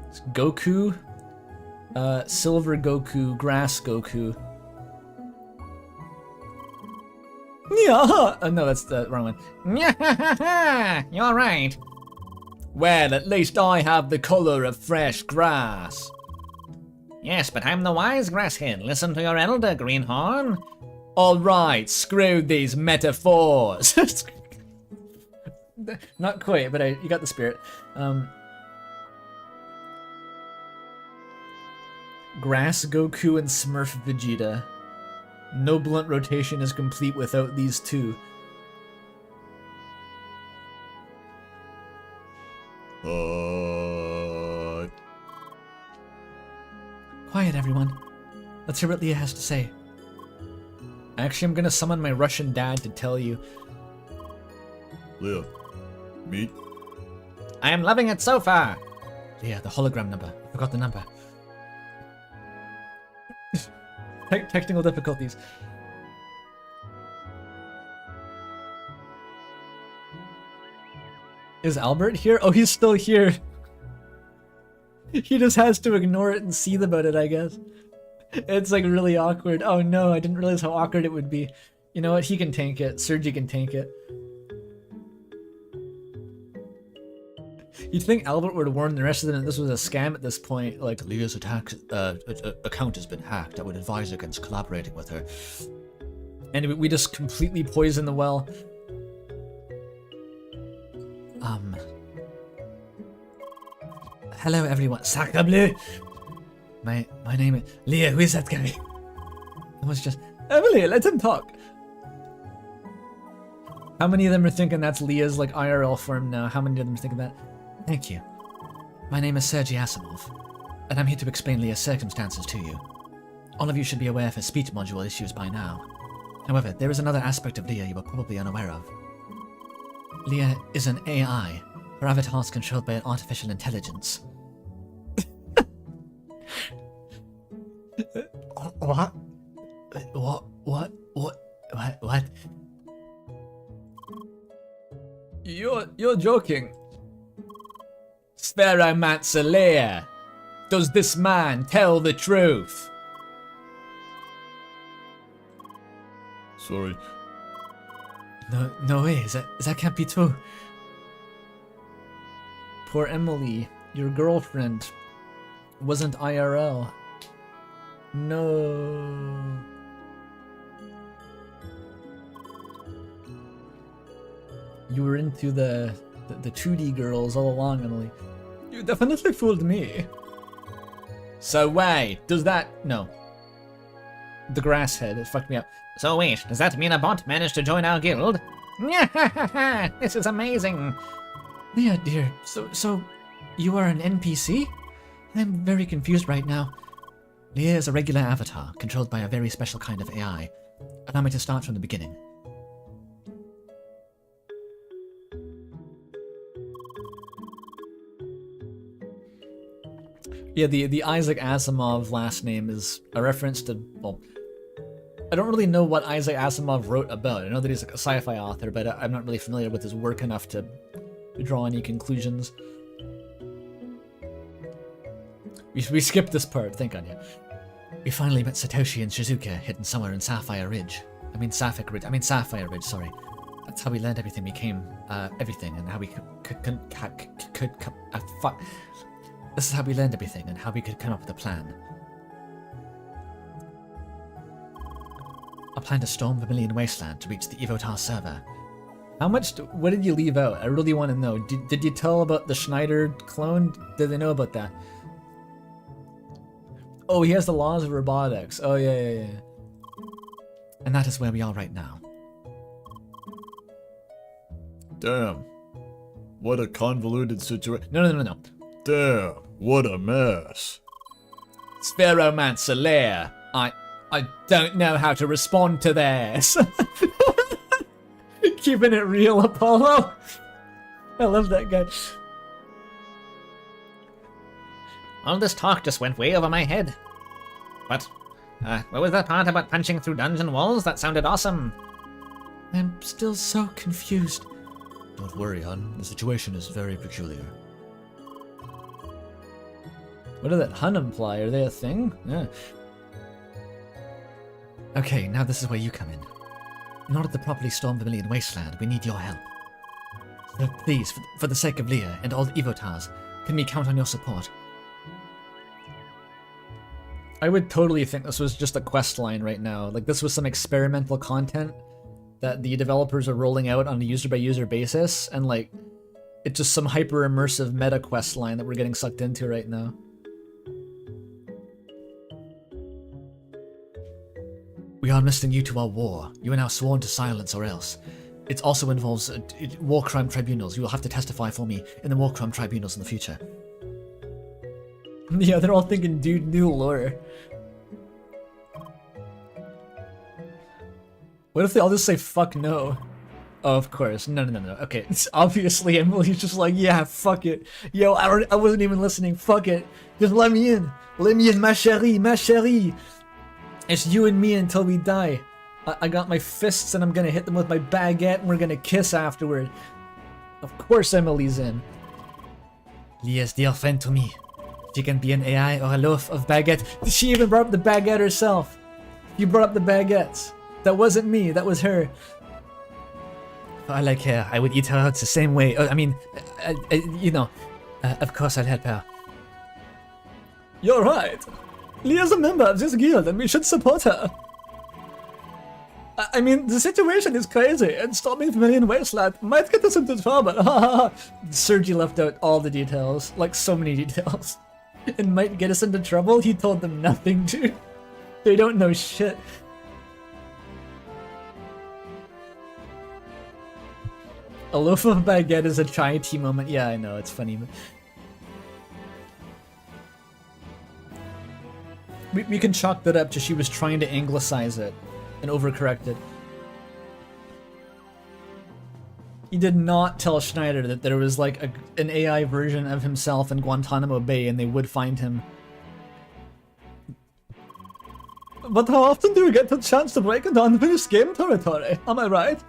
It's Goku, Silver Goku, Grass Goku. Yeah, no, that's the wrong one. You're right. Well, at least I have the color of fresh grass. Yes, but I'm the wise grasshead. Listen to your elder, Greenhorn. All right, screw these metaphors. Not quite, but you got the spirit. Grass Goku and Smurf Vegeta. No blunt rotation is complete without these two. Quiet, everyone. Let's hear what Leah has to say. Actually, I'm gonna summon my Russian dad to tell you. Leah, meet. I am loving it so far. Leah, the hologram number. I forgot the number. Technical difficulties. Is Albert here? Oh, he's still here. He just has to ignore it and seethe about it, I guess. It's like really awkward. Oh no, I didn't realize how awkward it would be. You know what? He can tank it. Sergi can tank it. You'd think Albert would warn the rest of them that this was a scam at this point. Like, Leah's account has been hacked. I would advise against collaborating with her. And we just completely poison the well. Hello, everyone. Sacre bleu! My name is... Leah, who is that guy? It was just... Emily, let him talk. How many of them are thinking that's Leah's like IRL form now? How many of them are thinking that? Thank you. My name is Sergei Asimov, and I'm here to explain Leah's circumstances to you. All of you should be aware of her speech module issues by now. However, there is another aspect of Leah you are probably unaware of. Leah is an AI. Her avatar is controlled by an artificial intelligence. What? What? You're joking. Spheromancer Leia. Does this man tell the truth? Sorry. No way. That can't be true. Poor Emily, your girlfriend wasn't IRL. No. You were into the 2D girls all along, Emily. You definitely fooled me. So wait, does that... No. The grass head, it fucked me up. So wait, does that mean a bot managed to join our guild? This is amazing. Leah, dear, so you are an NPC? I'm very confused right now. Leah is a regular avatar, controlled by a very special kind of AI. Allow me to start from the beginning. Yeah, the Isaac Asimov last name is a reference to, well, I don't really know what Isaac Asimov wrote about. I know that he's like a sci-fi author, but I'm not really familiar with his work enough to draw any conclusions. We skipped this part, think on you. We finally met Satoshi and Shizuka hidden somewhere in Sapphire Ridge, sorry. That's how we learned everything became, everything, and how we This is how we learned everything and how we could come up with a plan. I planned to storm Vermilion Wasteland to reach the Evotar server. How much, what did you leave out? I really want to know. Did you tell about the Schneider clone? Did they know about that? Oh, he has the laws of robotics. Oh, yeah. And that is where we are right now. Damn. What a convoluted situation. No. Damn. What a mess. Spheromancer Leia. I don't know how to respond to this. Keeping it real, Apollo. I love that guy. All this talk just went way over my head. But, what was that part about punching through dungeon walls? That sounded awesome. I'm still so confused. Don't worry, hon. The situation is very peculiar. What did that hun imply? Are they a thing? Yeah. Okay, now this is where you come in. In order to properly storm Vermilion Wasteland, we need your help. So please, for the sake of Leah and all the Evotars, can we count on your support? I would totally think this was just a quest line right now. Like, this was some experimental content. that the developers are rolling out on a user-by-user basis, and like, it's just some hyper-immersive meta quest line that we're getting sucked into right now. We are enlisting you to our war. You are now sworn to silence or else. It also involves war crime tribunals. You will have to testify for me in the war crime tribunals in the future. Yeah, they're all thinking, dude, new lore. What if they all just say fuck no? Oh, of course. No. Okay, it's obviously Emily's just like, yeah, fuck it. Yo, I wasn't even listening. Fuck it. Just let me in. Let me in, ma chérie, ma chérie. It's you and me until we die. I got my fists and I'm gonna hit them with my baguette and we're gonna kiss afterward. Of course Emily's in. Leah's dear friend to me. She can be an AI or a loaf of baguette. She even brought up the baguette herself. You brought up the baguettes. That wasn't me, that was her. If I like her, I would eat her out the same way. You know, of course I'd help her. You're right. Leah's a member of this guild and we should support her. I mean, the situation is crazy, and storming Vermilion Wasteland might get us into trouble. Sergi left out all the details, like so many details. It might get us into trouble? He told them nothing, dude. They don't know shit. A loaf of baguette is a chai tea moment. Yeah, I know, it's funny. We can chalk that up to she was trying to anglicize it and overcorrected. He did not tell Schneider that there was like an AI version of himself in Guantanamo Bay and they would find him. But how often do you get the chance to break into unfinished game territory? Am I right?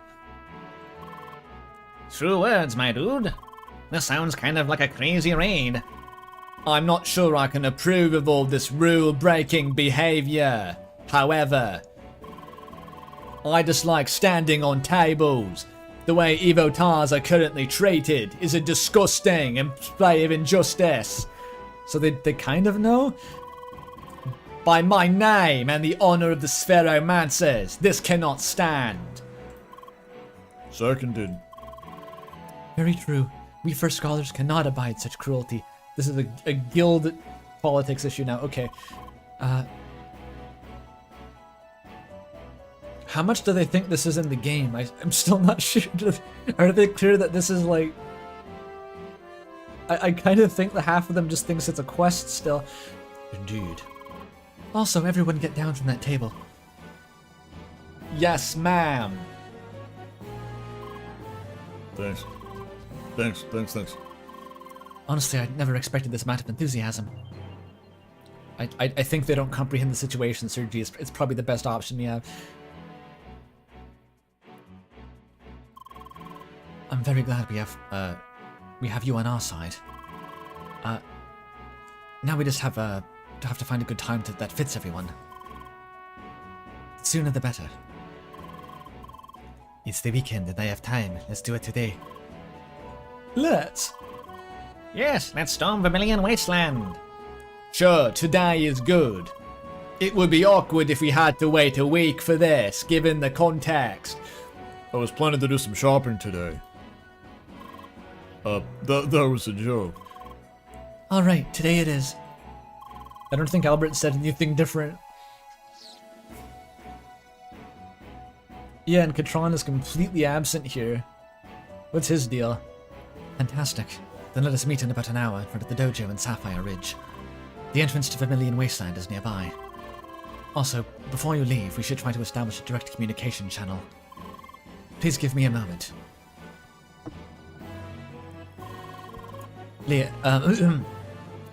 True words, my dude. This sounds kind of like a crazy raid. I'm not sure I can approve of all this rule-breaking behavior. However, I dislike standing on tables. The way Evotars are currently treated is a disgusting display of injustice. So they kind of know? By my name and the honor of the Spheromancers, this cannot stand. Seconded. Very true. We First Scholars cannot abide such cruelty. This is a guild politics issue now. Okay. How much do they think this is in the game? I'm still not sure. Are they clear that this is like... I kind of think that half of them just thinks it's a quest still. Indeed. Also, everyone get down from that table. Yes, ma'am. Thanks. Honestly, I never expected this amount of enthusiasm. I think they don't comprehend the situation, Sergi. It's probably the best option we have. I'm very glad we have you on our side. Now we just have to find a good time that fits everyone. Sooner the better. It's the weekend and I have time. Let's do it today. Let's. Yes, let's storm Vermilion Wasteland. Sure, today is good. It would be awkward if we had to wait a week for this, given the context. I was planning to do some shopping today. That was a joke. Alright, today it is. I don't think Albert said anything different. Yeah, and Katron is completely absent here. What's his deal? Fantastic. Then let us meet in about an hour in front of the dojo in Sapphire Ridge. The entrance to Vermilion Wasteland is nearby. Also, before you leave, we should try to establish a direct communication channel. Please give me a moment. Leah,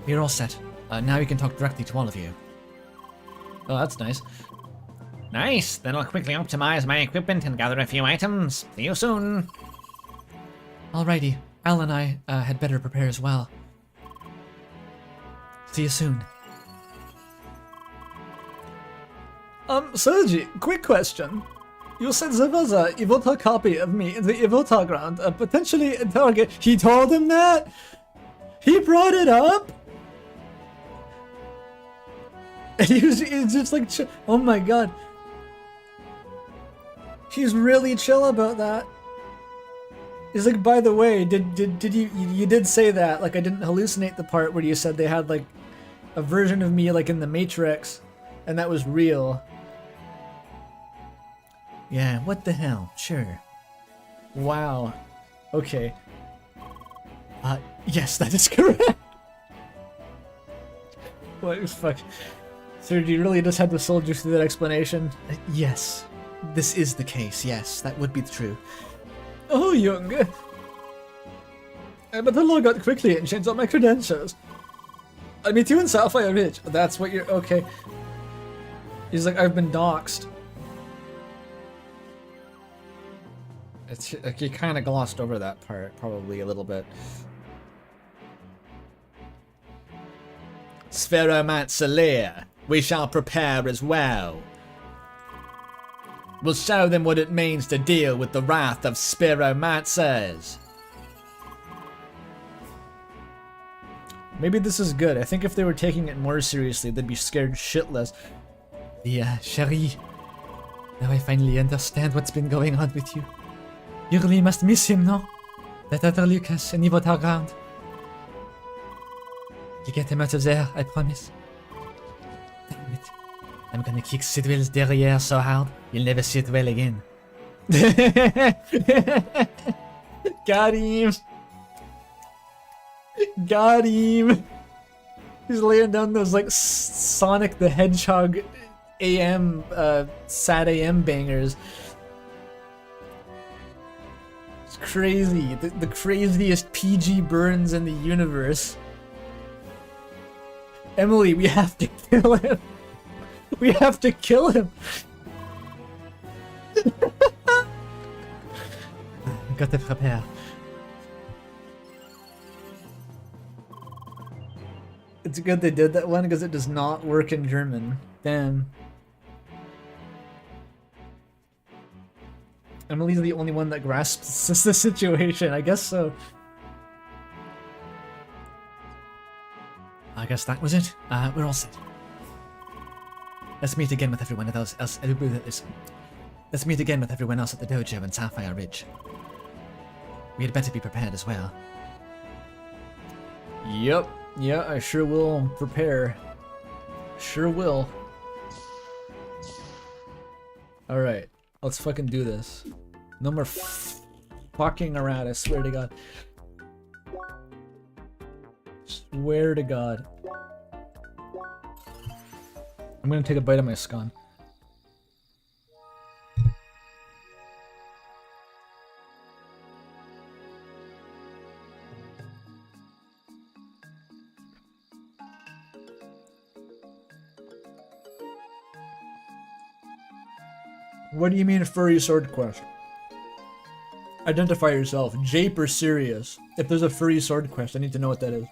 we're all set. Now we can talk directly to all of you. Oh, that's nice. Nice, then I'll quickly optimize my equipment and gather a few items. See you soon. Alrighty, Al and I had better prepare as well. See you soon. Sergi, quick question. You said there was a Evotar copy of me in the Evotar ground, potentially interrogate. He told him that? He brought it up? He was just like, oh my god. She's really chill about that. He's like, by the way, did you did say that? Like, I didn't hallucinate the part where you said they had like a version of me like in the Matrix, and that was real. Yeah, what the hell? Sure. Wow. Okay. Yes, that is correct. What the fuck? Sergi really just had to soldier through that explanation? Yes. This is the case, yes. That would be true. Oh, young. But the log out quickly and changed all my credentials. I meet you in Sapphire Ridge. That's what you're... Okay. He's like, I've been doxxed. It's like you kind of glossed over that part, probably a little bit. Spheromancer Lear, we shall prepare as well. We'll show them what it means to deal with the wrath of Spheromancers. Maybe this is good. I think if they were taking it more seriously, they'd be scared shitless. Yeah, Cherie. Now I finally understand what's been going on with you. You really must miss him, no? That other Lucas and Ivo Targand. You get him out of there, I promise. Damn it. I'm gonna kick Sidwell's derriere so hard, you'll never see it well again. Got him! Got him! He's laying down those like Sonic the Hedgehog AM, sad AM bangers. It's crazy. The craziest PG burns in the universe. Emily, we have to kill him. We have to kill him. Gotta prepare. It's good they did that one because it does not work in German. Damn. Emily's the only one that grasps the situation. I guess so. I guess that was it. We're all set. Let's meet again with everyone else. Let's meet again with everyone else at the dojo in Sapphire Ridge. We had better be prepared as well. Yep. Yeah, I sure will prepare. Sure will. Alright. Let's fucking do this. No more fucking around, I swear to God. Swear to God. I'm gonna take a bite of my scone. What do you mean furry sword quest? Identify yourself. Jape or serious? If there's a furry sword quest, I need to know what that is.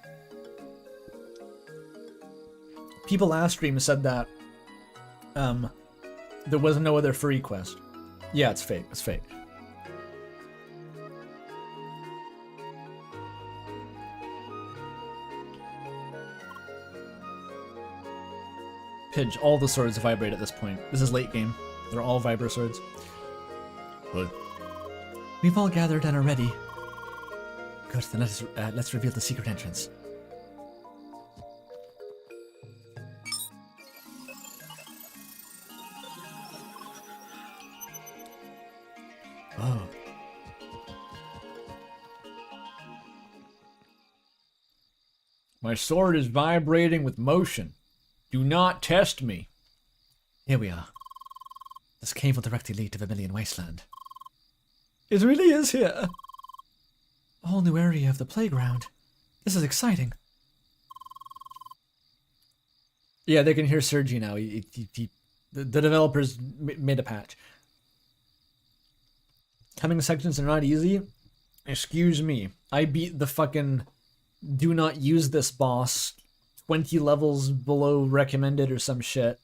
People last stream said that there was no other furry quest. Yeah, it's fake. It's fake. Pidge, all the swords vibrate at this point. This is late game. They're all vibro swords. Hi. We've all gathered and are ready. Good, then let's reveal the secret entrance. Oh. My sword is vibrating with motion. Do not test me. Here we are. This cave will directly lead to Vermilion Wasteland. It really is here. A whole new area of the playground. This is exciting. Yeah, they can hear Sergi now. The developers made a patch. Coming sections are not easy. Excuse me. I beat the fucking do not use this boss 20 levels below recommended or some shit.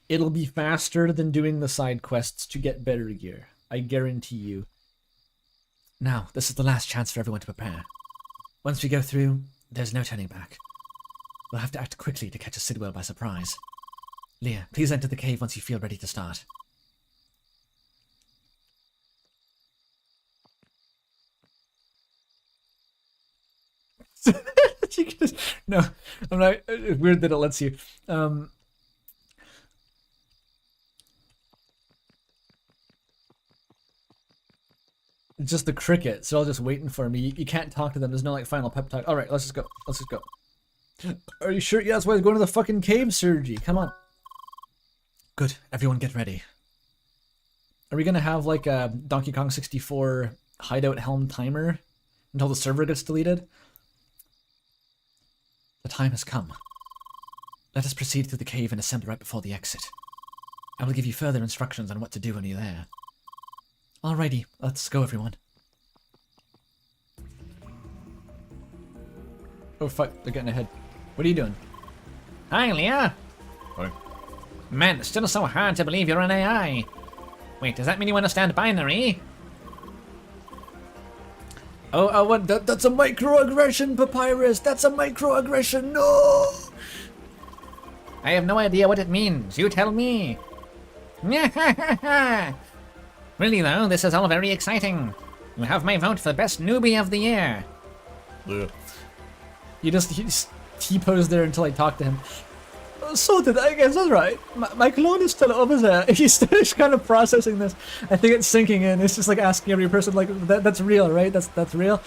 It'll be faster than doing the side quests to get better gear. I guarantee you. Now, this is the last chance for everyone to prepare. Once we go through, there's no turning back. We'll have to act quickly to catch a Sidwell by surprise. Leah, please enter the cave once you feel ready to start. You can just, no, I'm not. It's weird that it lets you. It's just the crickets. They're all just waiting for me. You can't talk to them. There's no like final pep talk. All right, let's just go. Let's just go. Are you sure? Yeah, that's why I was going to the fucking cave, Sergi. Come on. Good. Everyone get ready. Are we gonna have like a Donkey Kong 64 hideout helm timer until the server gets deleted? The time has come. Let us proceed through the cave and assemble right before the exit. I will give you further instructions on what to do when you're there. Alrighty, let's go, everyone. Oh fuck, they're getting ahead. What are you doing? Hi, Leah. Hi. Man, it's still so hard to believe you're an AI. Wait, does that mean you understand binary? Oh, what? That's a microaggression, Papyrus! That's a microaggression, no! I have no idea what it means. You tell me. Really though, this is all very exciting. You have my vote for best newbie of the year. Yeah. He just T-posed there until I talked to him. So did I guess that's right. My clone is still over there. He's still kind of processing this. I think it's sinking in. It's just like asking every person, like, that's real, right? That's real.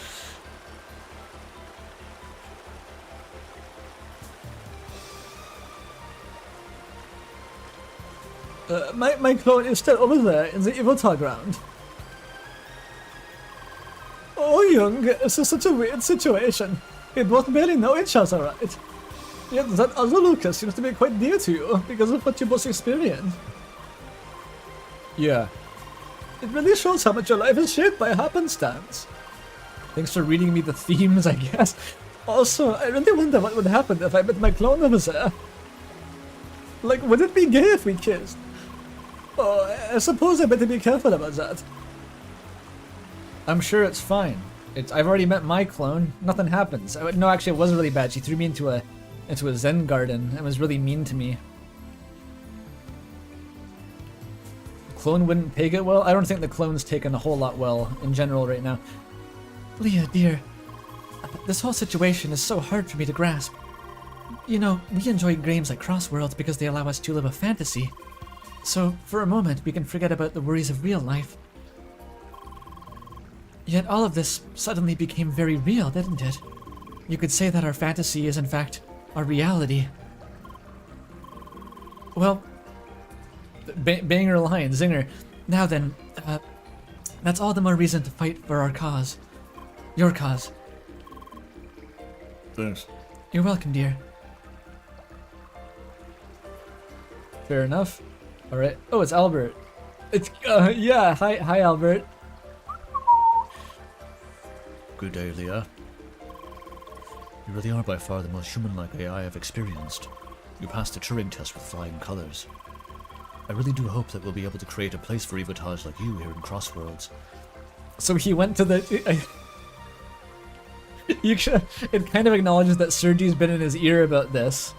My clone is still over there in the Evotar ground. Oh, Young, this is such a weird situation. We both barely know each other, right? Yet that other Lucas seems to be quite dear to you because of what you both experienced. Yeah. It really shows how much your life is shaped by happenstance. Thanks for reading me the themes, I guess. Also, I really wonder what would happen if I met my clone over there. Like, would it be gay if we kissed? Oh, I suppose I better be careful about that. I'm sure it's fine. I've already met my clone. Nothing happens. No, actually, it was really bad. She threw me into a Zen garden and was really mean to me. Clone wouldn't take it well? I don't think the clone's taken a whole lot well in general right now. Leah, dear, this whole situation is so hard for me to grasp. You know, we enjoy games like Crossworlds because they allow us to live a fantasy. So, for a moment, we can forget about the worries of real life. Yet all of this suddenly became very real, didn't it? You could say that our fantasy is in fact our reality. Well, banger line, zinger. Now then, that's all the more reason to fight for our cause. Your cause. Thanks. You're welcome, dear. Fair enough. Alright. Oh, it's Albert. It's, yeah, hi Albert. Good day, Leah. You really are by far the most human-like AI I've experienced. You passed the Turing test with flying colors. I really do hope that we'll be able to create a place for Evotars like you here in Crossworlds. So he went to the... it kind of acknowledges that Sergi's been in his ear about this.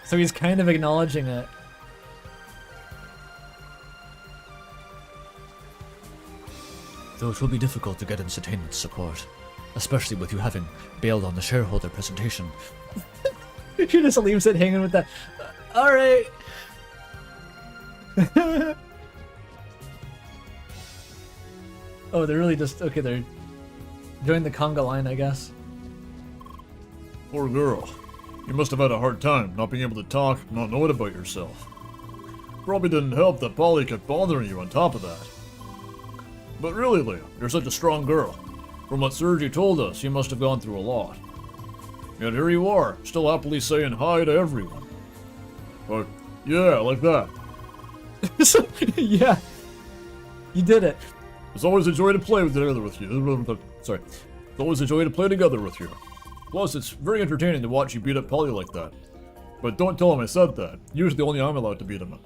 So he's kind of acknowledging it. Though it will be difficult to get entertainment support, especially with you having bailed on the shareholder presentation. He just leaves it hanging with that. Alright. Oh, they're really just... Okay, they're joining the conga line, I guess. Poor girl. You must have had a hard time not being able to talk, not knowing about yourself. Probably didn't help that Polly kept bothering you on top of that. But really, Leah, you're such a strong girl. From what Sergi told us, you must have gone through a lot. Yet here you are, still happily saying hi to everyone. But, yeah, like that. Yeah. You did it. It's always a joy to play together with you. Sorry. It's always a joy to play together with you. Plus, it's very entertaining to watch you beat up Polly like that. But don't tell him I said that. Usually only I'm allowed to beat him.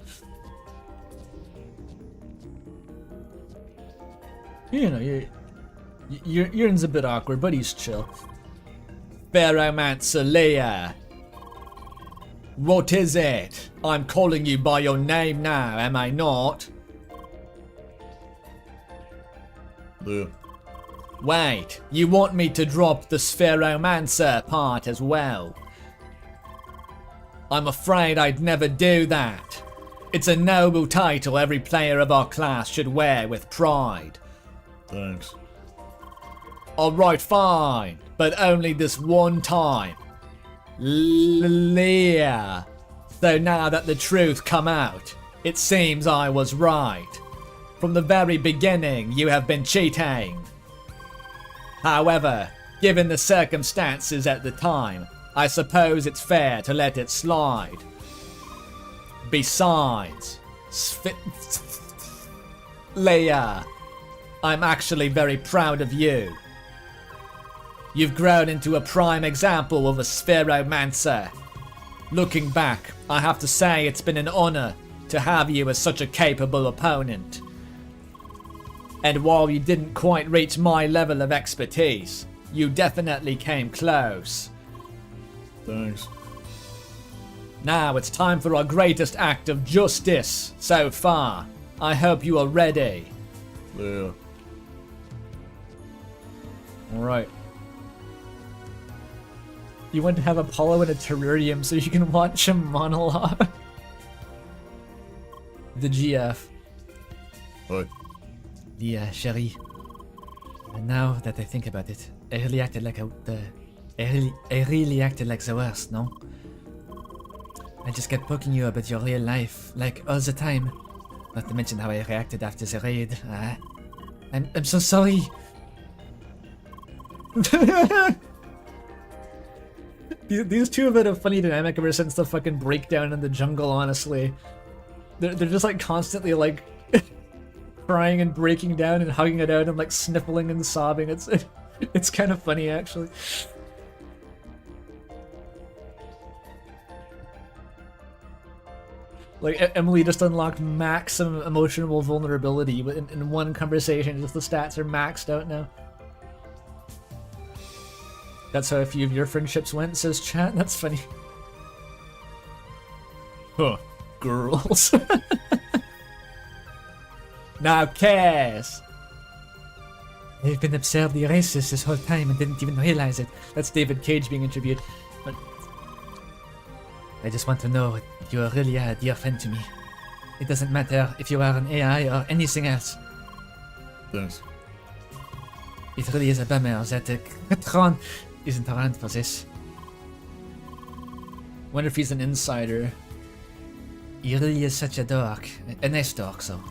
You know, you're a bit awkward, but he's chill. Ferromancer Leia. What is it? I'm calling you by your name now, am I not? Leah, Wait, you want me to drop the Spheromancer part as well? I'm afraid I'd never do that. It's a noble title every player of our class should wear with pride. Thanks. Alright, fine, but only this one time. Leah. So now that the truth come out, it seems I was right. From the very beginning, you have been cheating. However, given the circumstances at the time, I suppose it's fair to let it slide. Besides, Leia, I'm actually very proud of you. You've grown into a prime example of a Spheromancer. Looking back, I have to say it's been an honor to have you as such a capable opponent. And while you didn't quite reach my level of expertise, you definitely came close. Thanks. Now it's time for our greatest act of justice so far. I hope you are ready. Yeah. Alright. You want to have Apollo in a terrarium so you can watch him monologue? The GF. Hi. Yeah, chérie. And now that I think about it, I really acted like I really acted like the worst, no? I just kept poking you about your real life, like all the time. Not to mention how I reacted after the raid. I'm so sorry. These two have had a funny dynamic ever since the fucking breakdown in the jungle, honestly. They're just like constantly like crying and breaking down and hugging it out and like sniffling and sobbing. It's kind of funny actually. Like Emily just unlocked maximum emotional vulnerability in one conversation. Just the stats are maxed out now. That's how a few of your friendships went, says chat. That's funny. Huh. Girls. Now, Cass. I've been absurdly racist this whole time and didn't even realize it. That's David Cage being interviewed. But I just want to know you are really a dear friend to me. It doesn't matter if you are an AI or anything else. Thanks. It really is a bummer that Tron isn't around for this. wonder if he's an insider. He really is such a dork. A nice dork, so.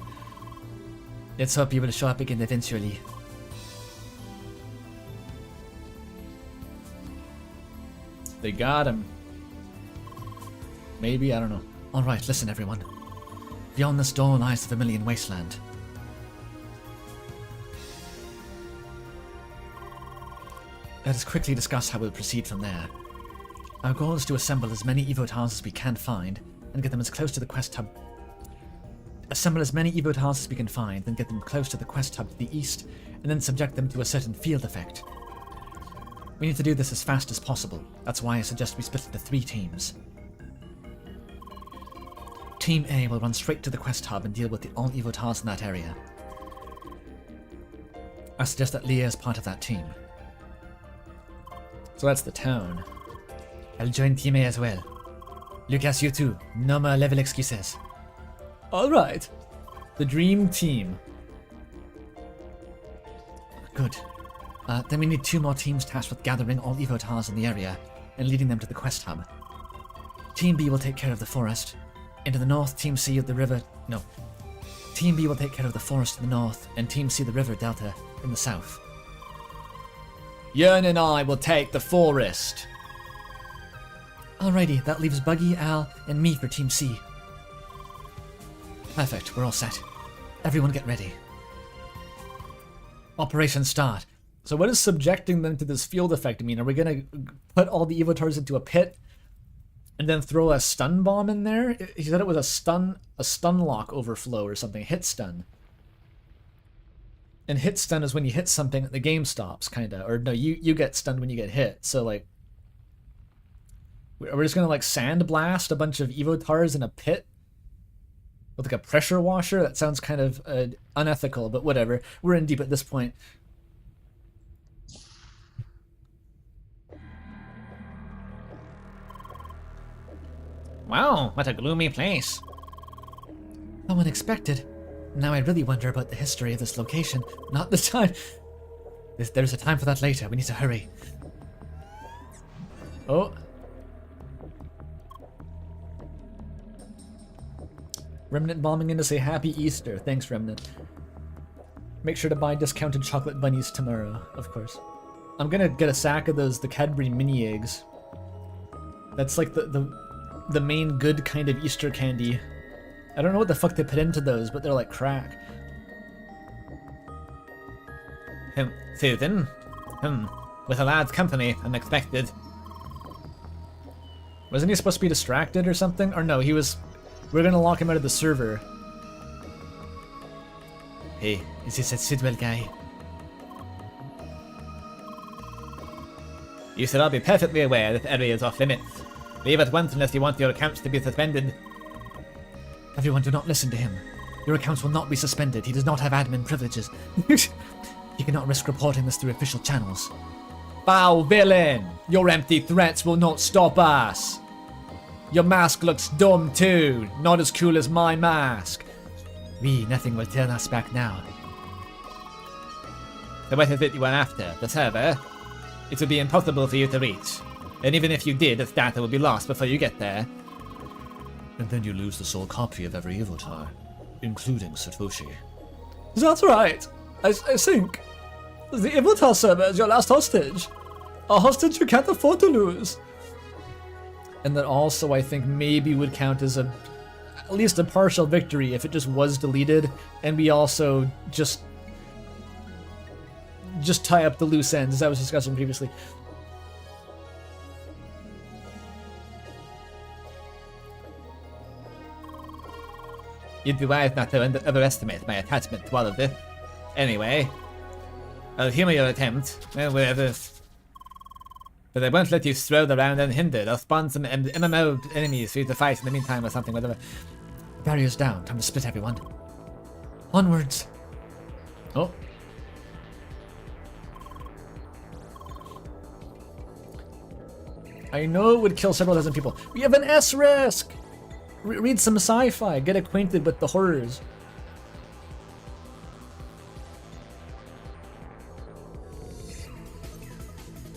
Let's hope he will show up again eventually. They got him. Maybe, I don't know. Alright, listen everyone. Beyond this door lies the Vermilion Wasteland. Let us quickly discuss how we'll proceed from there. Our goal is to assemble as many Evotars as we can find, and get them as close to the quest hub. Assemble as many Evotars as we can find, then get them close to the quest hub to the east, and then subject them to a certain field effect. We need to do this as fast as possible. That's why I suggest we split into 3 teams. Team A will run straight to the quest hub and deal with all Evotars in that area. I suggest that Leah is part of that team. So that's the town. I'll join Team A as well. Lucas, you too. No more level excuses. Alright. The dream team. Good. Then we need 2 more teams tasked with gathering all Evotars in the area and leading them to the quest hub. Team B will take care of the forest. Into the north, Team C of the river... No. Team B will take care of the forest in the north, and Team C the river delta in the south. Yearn and I will take the forest. Alrighty, that leaves Buggy, Al, and me for Team C. Perfect, we're all set. Everyone get ready. Operation start. So what does subjecting them to this field effect mean? Are we gonna put all the Evotars into a pit and then throw a stun bomb in there? He said it was a stun lock overflow or something. Hit stun. And hit stun is when you hit something, the game stops, kinda. Or no, you get stunned when you get hit. So like, are we just gonna like sandblast a bunch of Evotars in a pit with like a pressure washer? That sounds kind of unethical, but whatever. We're in deep at this point. Wow, what a gloomy place. How unexpected. Now I really wonder about the history of this location. Not the time. There's a time for that later. We need to hurry. Oh. Remnant bombing in to say Happy Easter. Thanks, Remnant. Make sure to buy discounted chocolate bunnies tomorrow, of course. I'm gonna get a sack of those, the Cadbury mini eggs. That's like the main good kind of Easter candy. I don't know what the fuck they put into those, but they're like crack. Susan? With a lad's company, unexpected. Wasn't he supposed to be distracted or something? Or no, he was... We're gonna lock him out of the server. Hey, is this that Sidwell guy? You should all be perfectly aware this area is off limits. Leave at once unless you want your accounts to be suspended. Everyone, do not listen to him. Your accounts will not be suspended. He does not have admin privileges. You cannot risk reporting this through official channels. Foul villain! Your empty threats will not stop us! Your mask looks dumb too, not as cool as my mask. Nothing will turn us back now. So what is it you are after? The server? It would be impossible for you to reach. And even if you did, its data would be lost before you get there. And then you lose the sole copy of every Evotar, including Satoshi. That's right. I think the Evotar server is your last hostage. A hostage you can't afford to lose. And that also, I think, maybe would count as at least a partial victory if it just was deleted, and we also just tie up the loose ends, as I was discussing previously. You'd be wise not to overestimate my attachment to all of this. Anyway, I'll humor your attempt, whatever. But I won't let you stroll around unhindered. I'll spawn some MMO enemies for you to fight in the meantime or something, whatever. Barriers down. Time to split everyone. Onwards. Oh. I know it would kill several dozen people. We have an S-risk! Read some sci-fi. Get acquainted with the horrors.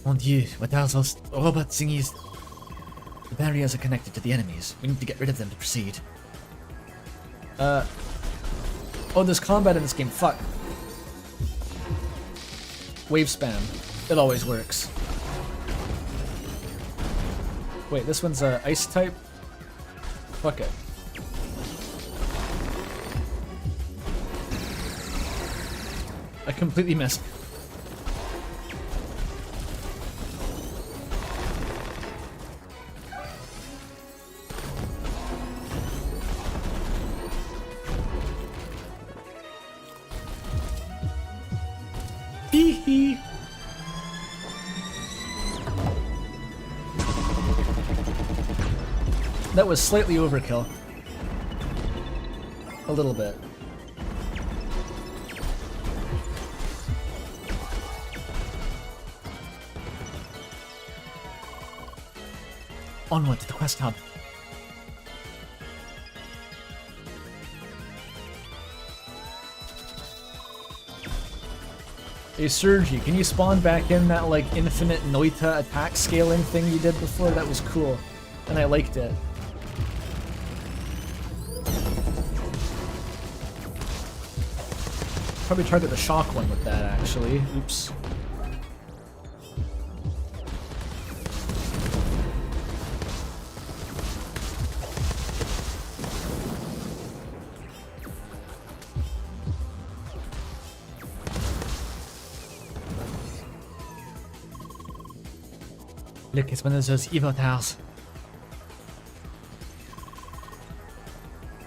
Mon Dieu, what are those robot thingies? The barriers are connected to the enemies. We need to get rid of them to proceed. Oh, there's combat in this game. Fuck. Wave spam. It always works. Wait, this one's ice type? Fuck it. I completely missed. Hee. That was slightly overkill. A little bit. Onward to the quest hub. Hey Sergi, can you spawn back in that like infinite Noita attack scaling thing you did before? That was cool. And I liked it. Probably target the shock one with that actually. Oops. Look, it's one of those Evotars.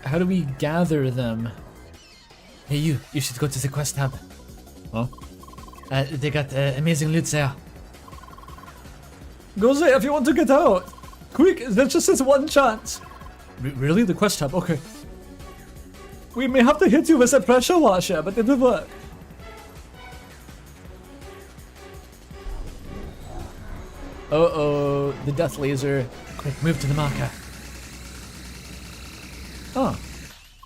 How do we gather them? Hey you should go to the quest hub. Huh? They got amazing loot there. Go there if you want to get out! Quick, there's just this one chance! Really? The quest hub? Okay. We may have to hit you with a pressure washer, but it'll work. Uh-oh, the death laser. Quick, move to the marker. Oh,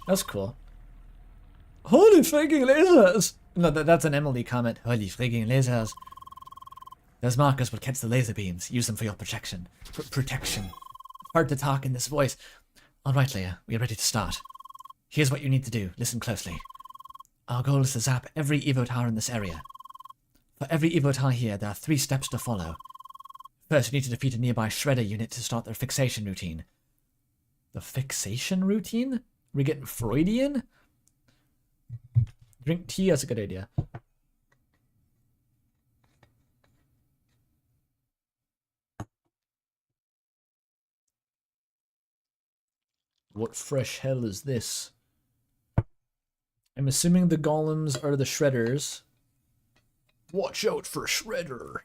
that's cool. Holy freaking lasers! No, that's an Emily comment. Holy freaking lasers. Those markers will catch the laser beams. Use them for your protection. Protection. Hard to talk in this voice. Alright, Leia, we are ready to start. Here's what you need to do. Listen closely. Our goal is to zap every Evotar in this area. For every Evotar here, there are 3 steps to follow. First, you need to defeat a nearby Shredder unit to start their fixation routine. The fixation routine? We're getting Freudian? Drink tea, that's a good idea. What fresh hell is this? I'm assuming the golems are the shredders. Watch out for Shredder.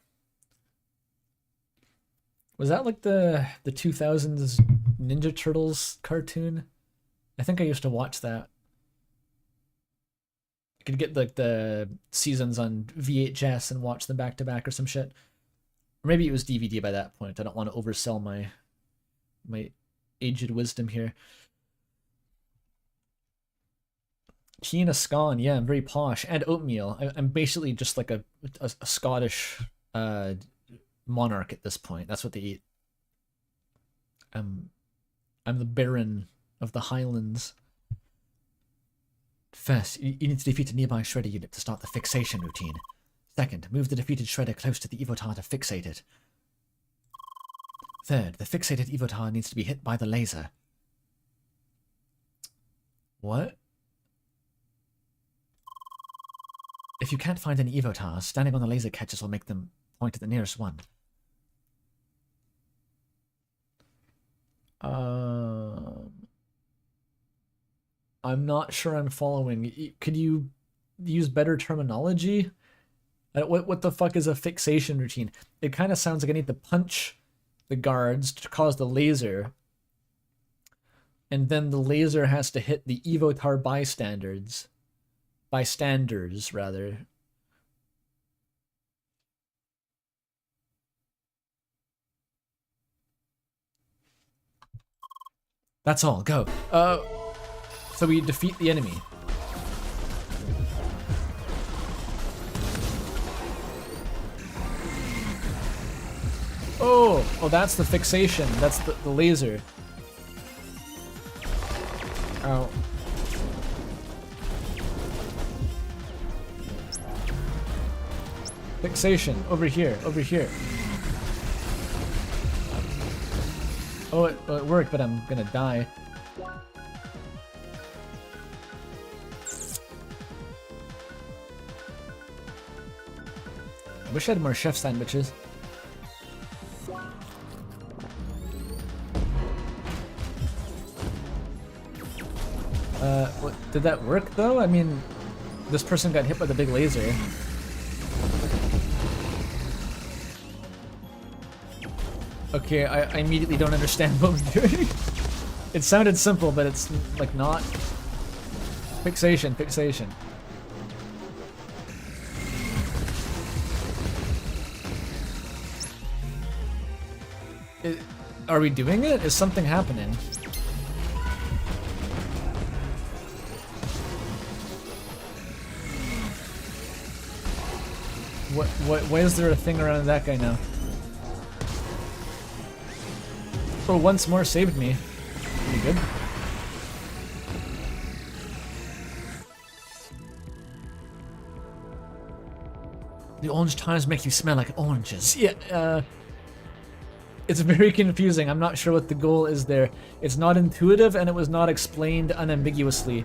Was that like the 2000s Ninja Turtles cartoon? I think I used to watch that. You could get like the seasons on VHS and watch them back to back or some shit. Or maybe it was DVD by that point. I don't want to oversell my aged wisdom here. Tea and a scone, yeah, I'm very posh. And oatmeal. I'm basically just like a Scottish monarch at this point. That's what they eat. I'm the Baron of the Highlands. First, you need to defeat a nearby Shredder unit to start the fixation routine. Second, move the defeated Shredder close to the Evotar to fixate it. Third, the fixated Evotar needs to be hit by the laser. What? If you can't find any Evotars, standing on the laser catches will make them point at the nearest one. I'm not sure I'm following. Could you use better terminology? What the fuck is a fixation routine? It kind of sounds like I need to punch the guards to cause the laser, and then the laser has to hit the Evotar bystanders, rather. That's all, go. So we defeat the enemy. Oh, that's the fixation. That's the laser. Ow. Fixation, over here, over here. Oh, it worked, but I'm gonna die. I wish I had more chef sandwiches. Did that work though? I mean, this person got hit by the big laser. Okay, I immediately don't understand what we're doing. It sounded simple, but it's like not. Fixation, fixation. Are we doing it? Is something happening? Why is there a thing around that guy now? Oh, once more saved me. Pretty good. The orange tires make you smell like oranges. Yeah, it's very confusing. I'm not sure what the goal is there. It's not intuitive and it was not explained unambiguously.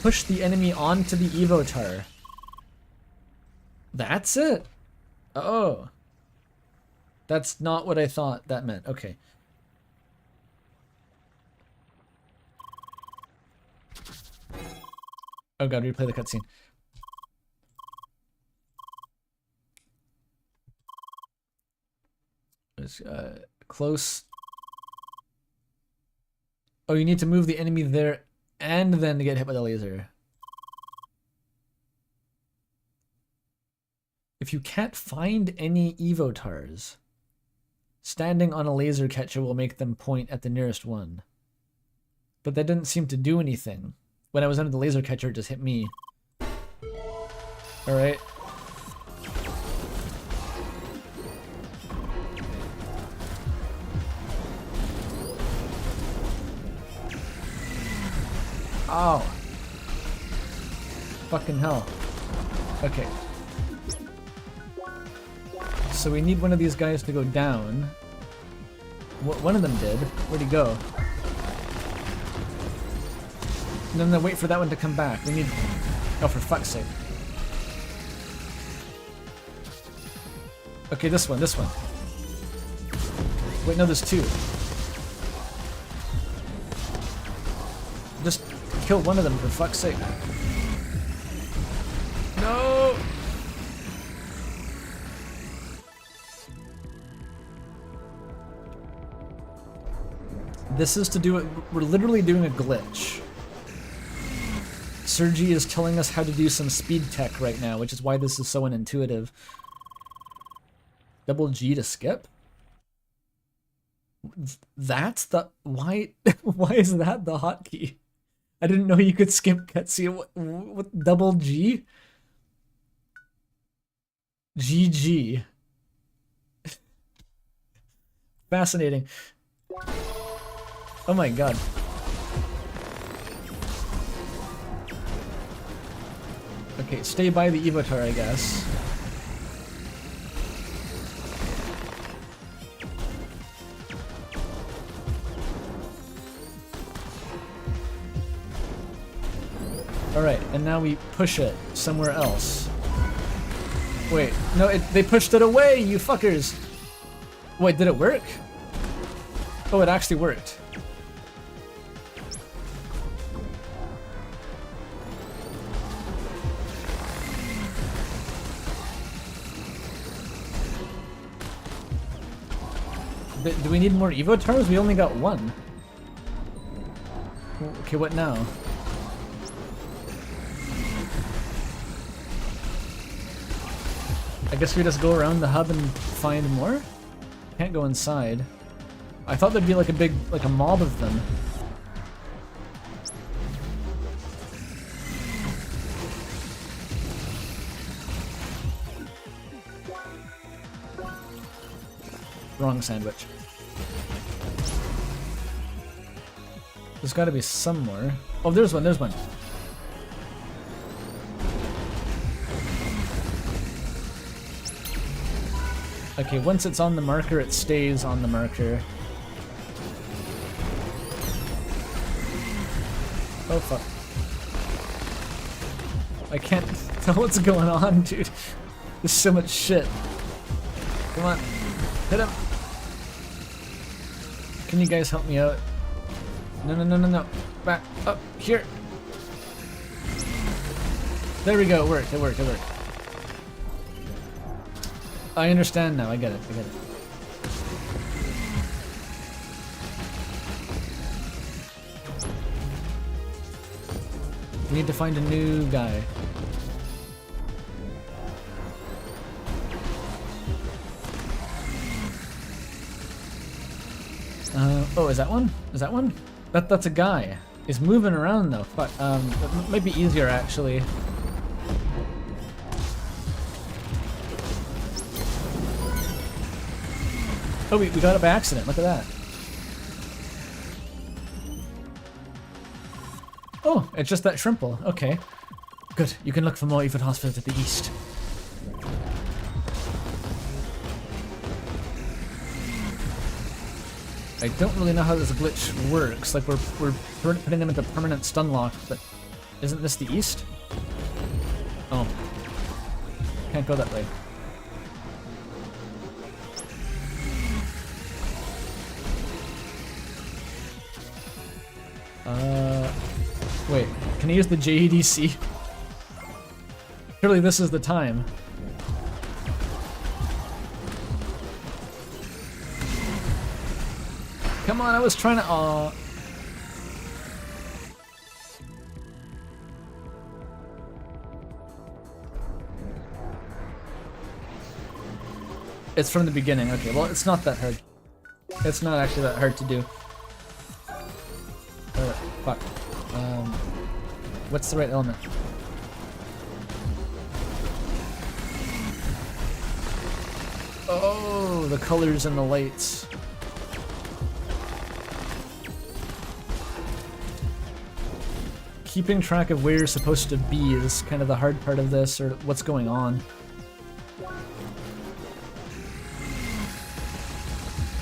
Push the enemy onto the Evotar. That's it? Oh. That's not what I thought that meant. Okay. Oh god, replay the cutscene. It's close. Oh, you need to move the enemy there and then get hit by the laser. If you can't find any Evotars, Standing on a laser catcher will make them point at the nearest one. But that didn't seem to do anything. When I was under the laser catcher, it just hit me. Alright. Ow. Fucking hell. Okay. So we need one of these guys to go down. One of them did. Where'd he go? No, wait for that one to come back. We need... Oh, for fuck's sake. Okay, this one. Wait, no, there's two. Just kill one of them, for fuck's sake. No! This is to do it. We're literally doing a glitch. Sergi is telling us how to do some speed tech right now, which is why this is so unintuitive. Double G to skip? That's the... Why is that the hotkey? I didn't know you could skip cutscene. What double G? GG. Fascinating. Oh my god. Okay, stay by the Evotar, I guess. Alright, and now we push it somewhere else. Wait, no, they pushed it away, you fuckers! Wait, did it work? Oh, it actually worked. Do we need more Evotars? We only got one. Okay, what now? I guess we just go around the hub and find more? Can't go inside. I thought there'd be like a mob of them. Wrong sandwich. There's gotta be some more. Oh, there's one, there's one. Okay, once it's on the marker, it stays on the marker. Oh fuck. I can't tell what's going on, dude. There's so much shit. Come on. Hit him. Can you guys help me out? No. Back up here. There we go. It worked. It worked. I understand now. I get it. We need to find a new guy. Oh, is that one? That's a guy. He's moving around though. Fuck. It might be easier actually. Oh, we got it by accident. Look at that. Oh, it's just that shrimple. Okay. Good. You can look for more Evil Hospital to the east. I don't really know how this glitch works. Like, we're putting them into permanent stun lock, but isn't this the east? Oh. Can't go that way. Wait. Can I use the JEDC? Surely this is the time. Come on, I was trying to... Aw. It's from the beginning. Okay, well, it's not that hard. It's not actually that hard to do. Fuck. What's the right element? Oh, the colors and the lights. Keeping track of where you're supposed to be is kind of the hard part of this, or what's going on.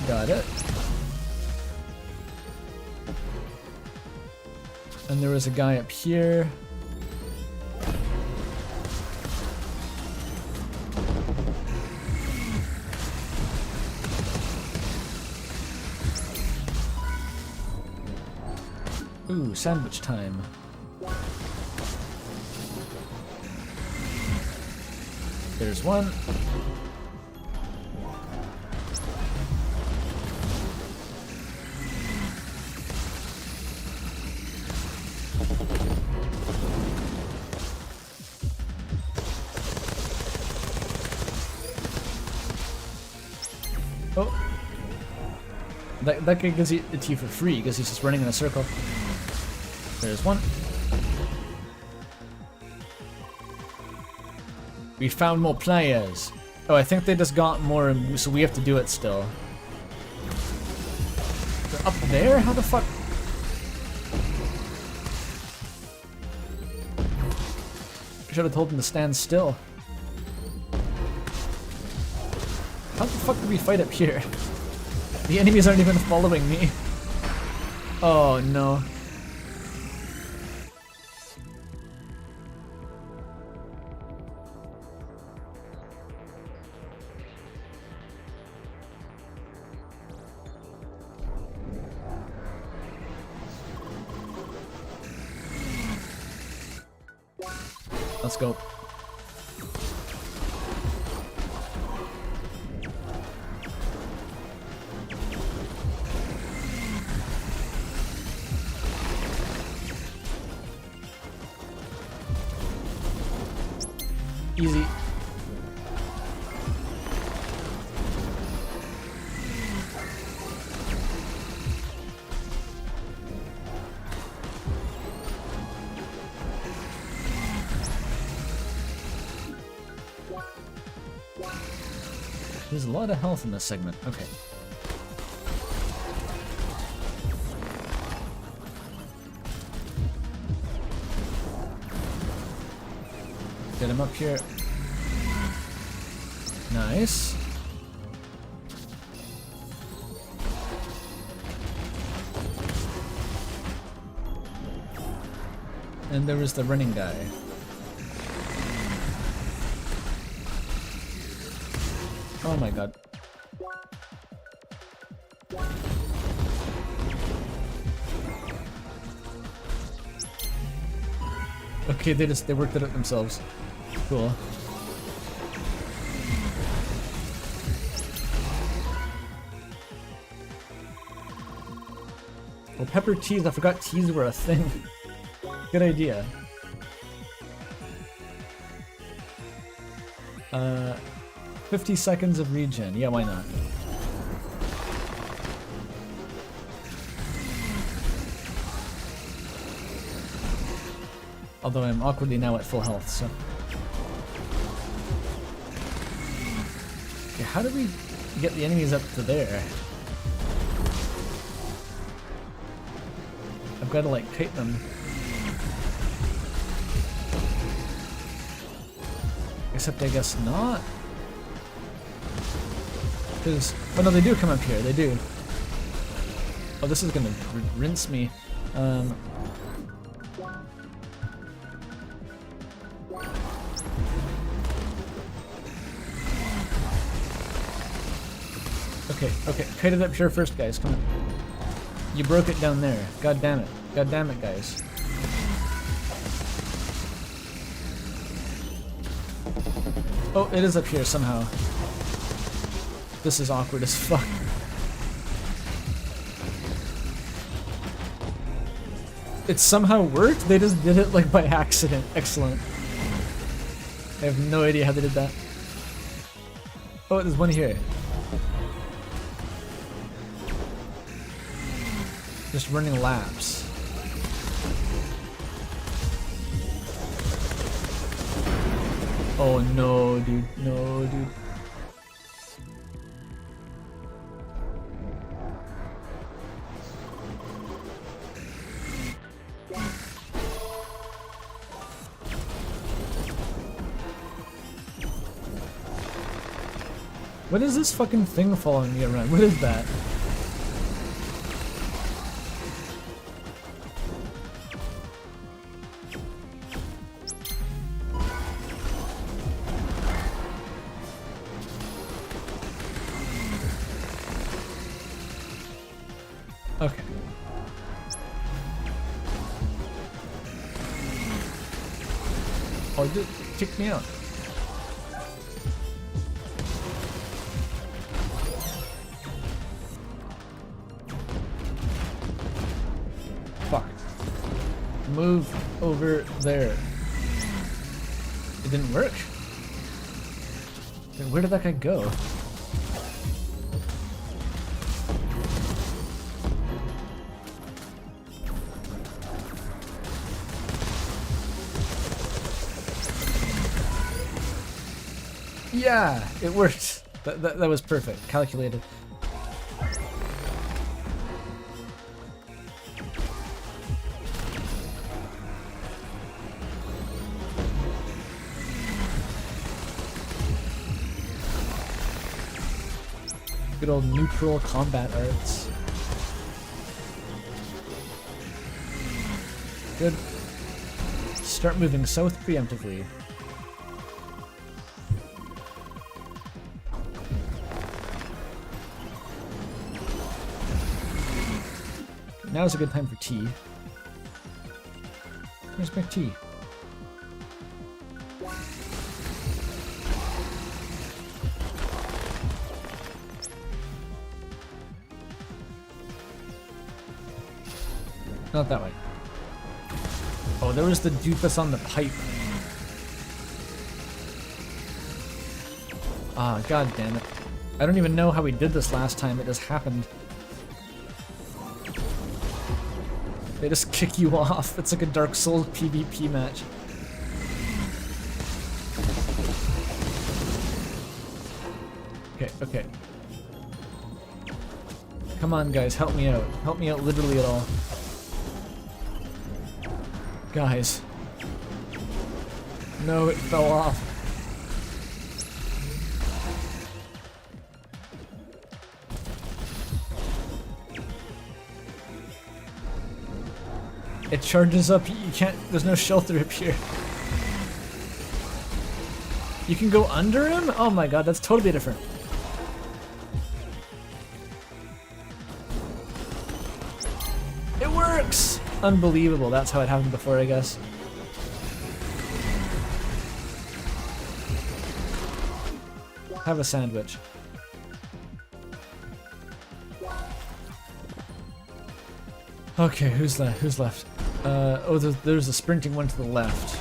Got it. And there was a guy up here. Ooh, sandwich time. There's one. Oh. That guy gives it to you for free because he's just running in a circle. There's one. We found more players. Oh, I think they just got more, so we have to do it still. They're up there? How the fuck? I should have told them to stand still. How the fuck did we fight up here? The enemies aren't even following me. Oh no. Let's go. Easy. There's a lot of health in this segment. Okay. Get him up here. Nice. And there was the running guy. Oh my god. Okay, they worked it out themselves. Cool. Well, pepper teas, I forgot teas were a thing. Good idea. 50 seconds of regen. Yeah, why not? Although I'm awkwardly now at full health, so... Okay, how do we get the enemies up to there? I've got to, like, kite them. Except I guess not. Because... Oh no, they do come up here, they do. Oh, this is gonna rinse me. Okay, kite it up here first, guys, come on. You broke it down there. God damn it. God damn it, guys. Oh, it is up here somehow. This is awkward as fuck. It somehow worked? They just did it like by accident. Excellent. I have no idea how they did that. Oh, there's one here. Just running laps. Oh no, dude. No, dude. What is this fucking thing following me around? What is that? Okay. Oh, it kicked me out. Fuck. Move over there. It didn't work. Then where did that guy go? Yeah, it worked. That was perfect. Calculated. Good old neutral combat arts. Good. Start moving south preemptively. Now's a good time for tea. Where's my tea? Not that way. Oh, there was the doofus on the pipe. Ah, god damn it. I don't even know how we did this last time, it just happened. They just kick you off. It's like a Dark Souls PvP match. Okay, okay. Come on, guys, help me out. Help me out literally at all. Guys. No, it fell off. It charges up, you can't, there's no shelter up here. You can go under him? Oh my god, that's totally different. It works! Unbelievable, that's how it happened before, I guess. Have a sandwich. Okay, who's left? Who's left? Oh, there's a sprinting one to the left.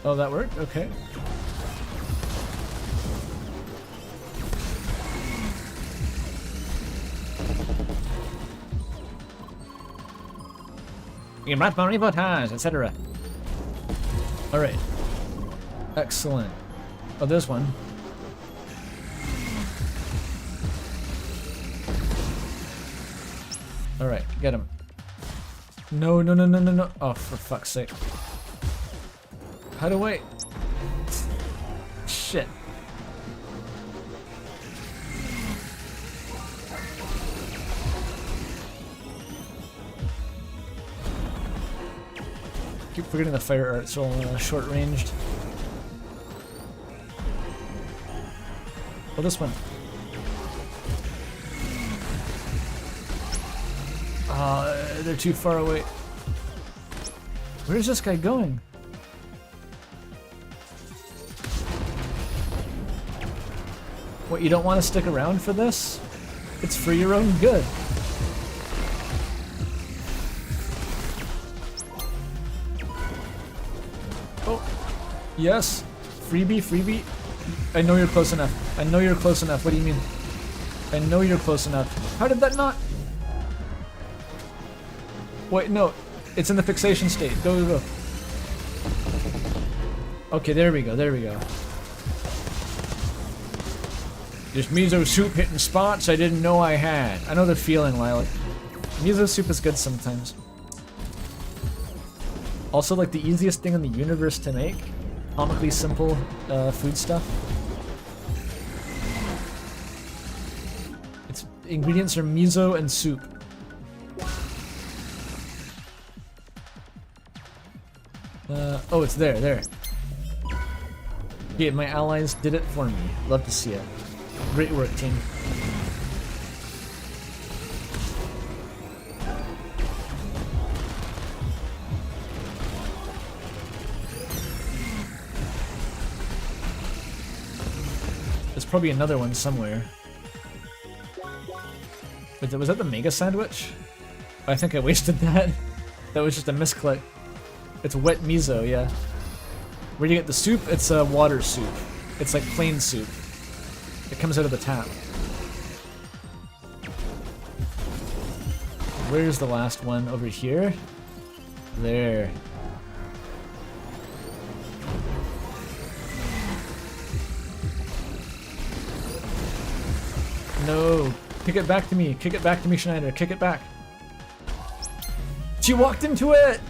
Oh, that worked? Okay. You brought more reportage, etc. Alright. Excellent. Oh, there's one. Alright, get him. No, no, no, no, no, no. Oh, for fuck's sake. How do I... Shit. Keep forgetting the fire arts are all short ranged. Oh, this one. They're too far away. Where's this guy going? What, you don't want to stick around for this? It's for your own good. Oh, yes. Freebie, freebie. I know you're close enough. I know you're close enough. What do you mean? I know you're close enough. How did that not? Wait, no. It's in the fixation state. Go, go, go. Okay, there we go, there we go. This miso soup hitting spots I didn't know I had. I know the feeling, Lilac. Miso soup is good sometimes. Also, like, the easiest thing in the universe to make. Comically simple food stuff. Its ingredients are miso and soup. Oh, it's there. Yeah, my allies did it for me. Love to see it. Great work, team. There's probably another one somewhere. Was that the Mega Sandwich? I think I wasted that. That was just a misclick. It's wet miso, yeah. Where do you get the soup? It's a water soup. It's like plain soup. It comes out of the tap. Where's the last one? Over here? There. No. Kick it back to me. Kick it back to me, Schneider. Kick it back. She walked into it!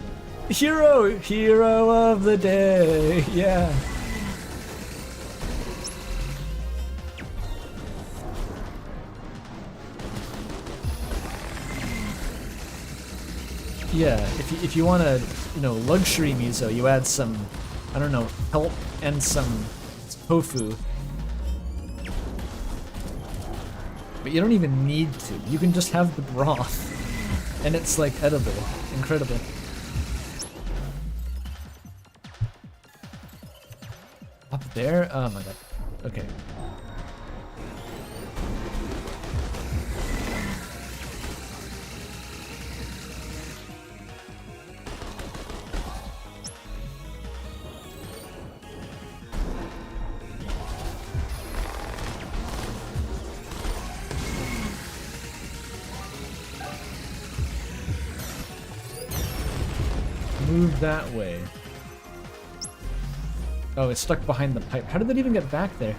Hero! Hero of the day! Yeah. Yeah, if you want a, you know, luxury miso, you add some, I don't know, kelp and some tofu. But you don't even need to. You can just have the broth. And it's like edible. Incredible. Up there? Oh my god. Okay. Move that way. Oh, it's stuck behind the pipe. How did that even get back there?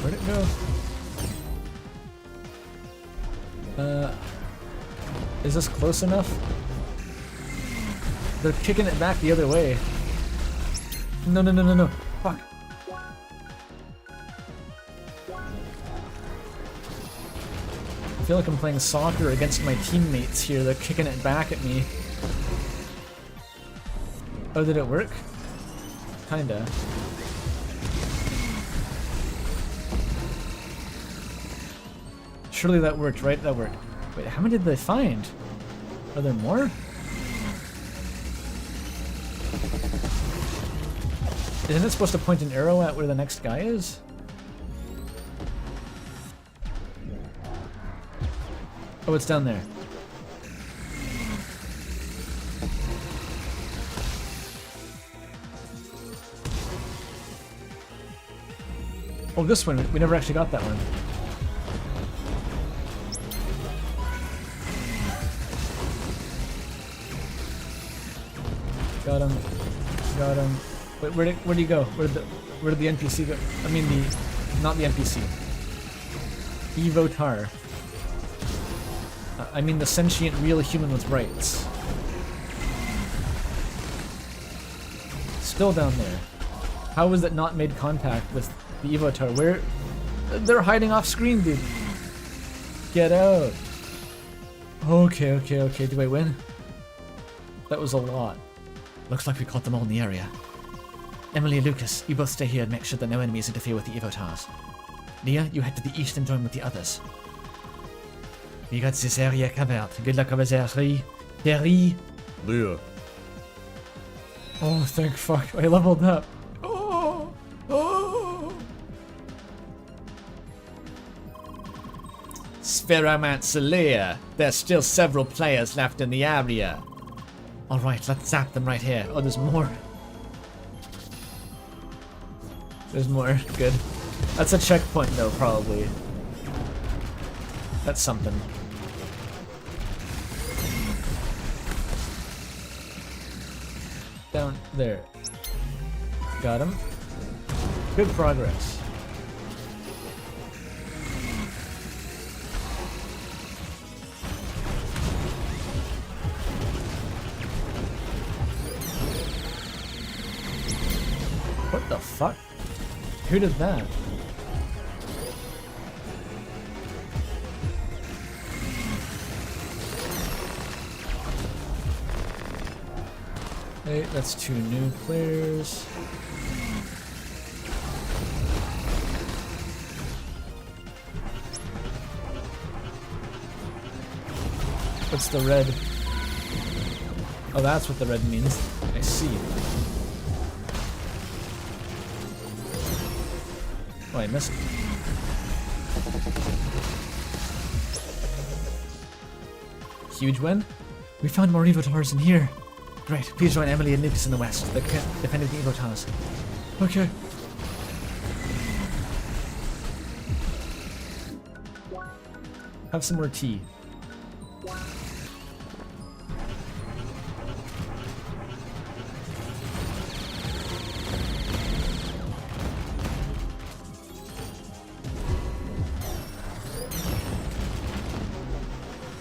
Where'd it go? Is this close enough? They're kicking it back the other way. No, no, no, no, no. Fuck. I feel like I'm playing soccer against my teammates here. They're kicking it back at me. Oh, did it work? Kinda. Surely that worked, right? That worked. Wait, how many did they find? Are there more? Isn't it supposed to point an arrow at where the next guy is? Oh, it's down there. Oh, this one. We never actually got that one. Got him. Got him. Wait, where did he go? Where did the NPC go? I mean not the NPC. Evotar. I mean the sentient real human with rights. Still down there. How was it not made contact with the Evotar? Where? They're hiding off screen, dude. Get out. Okay, okay, okay. Do I win? That was a lot. Looks like we caught them all in the area. Emily and Lucas, you both stay here and make sure that no enemies interfere with the Evotars. Nia, you head to the east and join with the others. We got this area covered. Good luck over there, 3. Terry. Leah. Oh, thank fuck. I leveled up. Spheromancer Leah. There's still several players left in the area. Alright, let's zap them right here. Oh, there's more. There's more. Good. That's a checkpoint, though, probably. That's something. Down there. Got him. Good progress. What the fuck? Who did that? Hey, that's 2 new players. What's the red? Oh, that's what the red means. I see. Oh, I missed. Huge win. We found more Evotars in here. Great. Please join Emily and Lucas in the west. They're defending the Evotars. Okay. Have some more tea.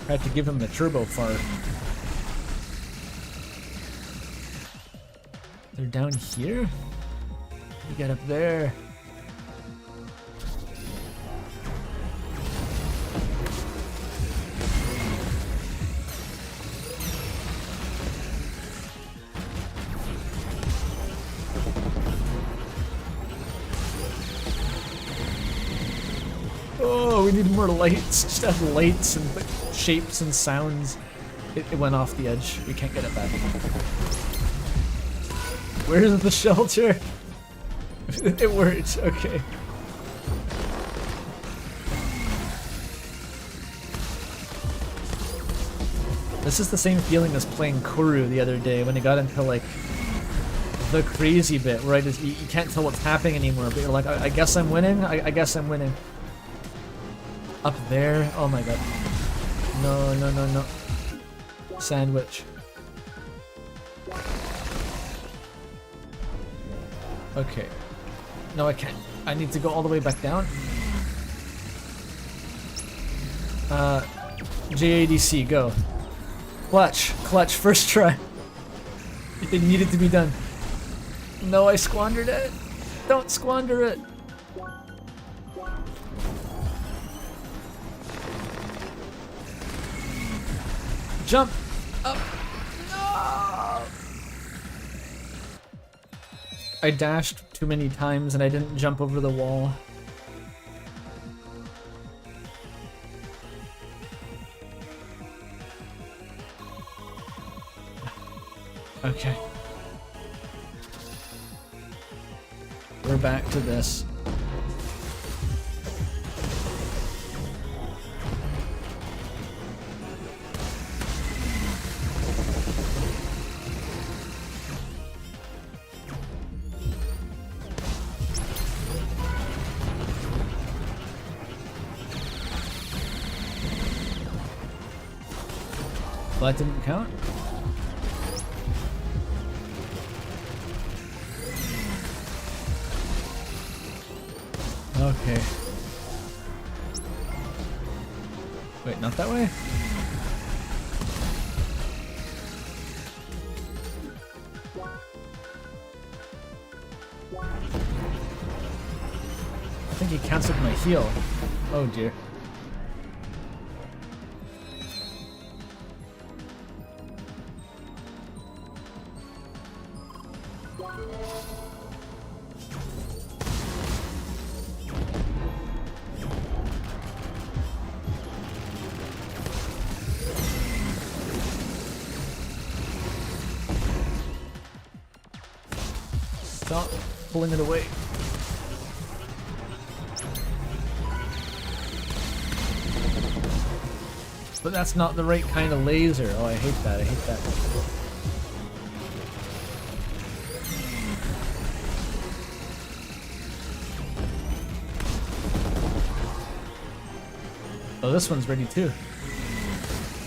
I had to give him the turbo fart. They're down here? You get up there. Oh, we need more lights. Just have lights and shapes and sounds. It went off the edge. We can't get it back. Where's the shelter? It worked. Okay. This is the same feeling as playing Kuru the other day when I got into like the crazy bit where you can't tell what's happening anymore, but you're like, I guess I'm winning. I guess I'm winning. Up there. Oh my god. No, no, no, no. Sandwich. Okay. No, I can't. I need to go all the way back down. JADC, go. Clutch. Clutch, first try. It needed to be done. No, I squandered it. Don't squander it. Jump up. No! I dashed too many times and I didn't jump over the wall. Okay. We're back to this. Well, that didn't count. Okay. Wait, not that way? I think he canceled my heal. Oh dear. Stop pulling it away. But that's not the right kind of laser. Oh, I hate that. I hate that. Oh, this one's ready too.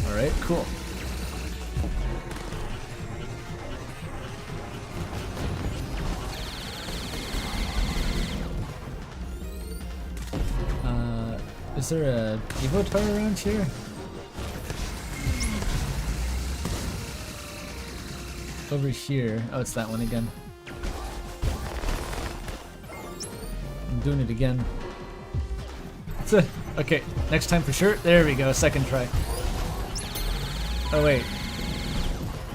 Alright, cool. Is there a Evo tower around here? Over here. Oh, it's that one again. I'm doing it again. Okay, next time for sure. There we go, second try. Oh wait.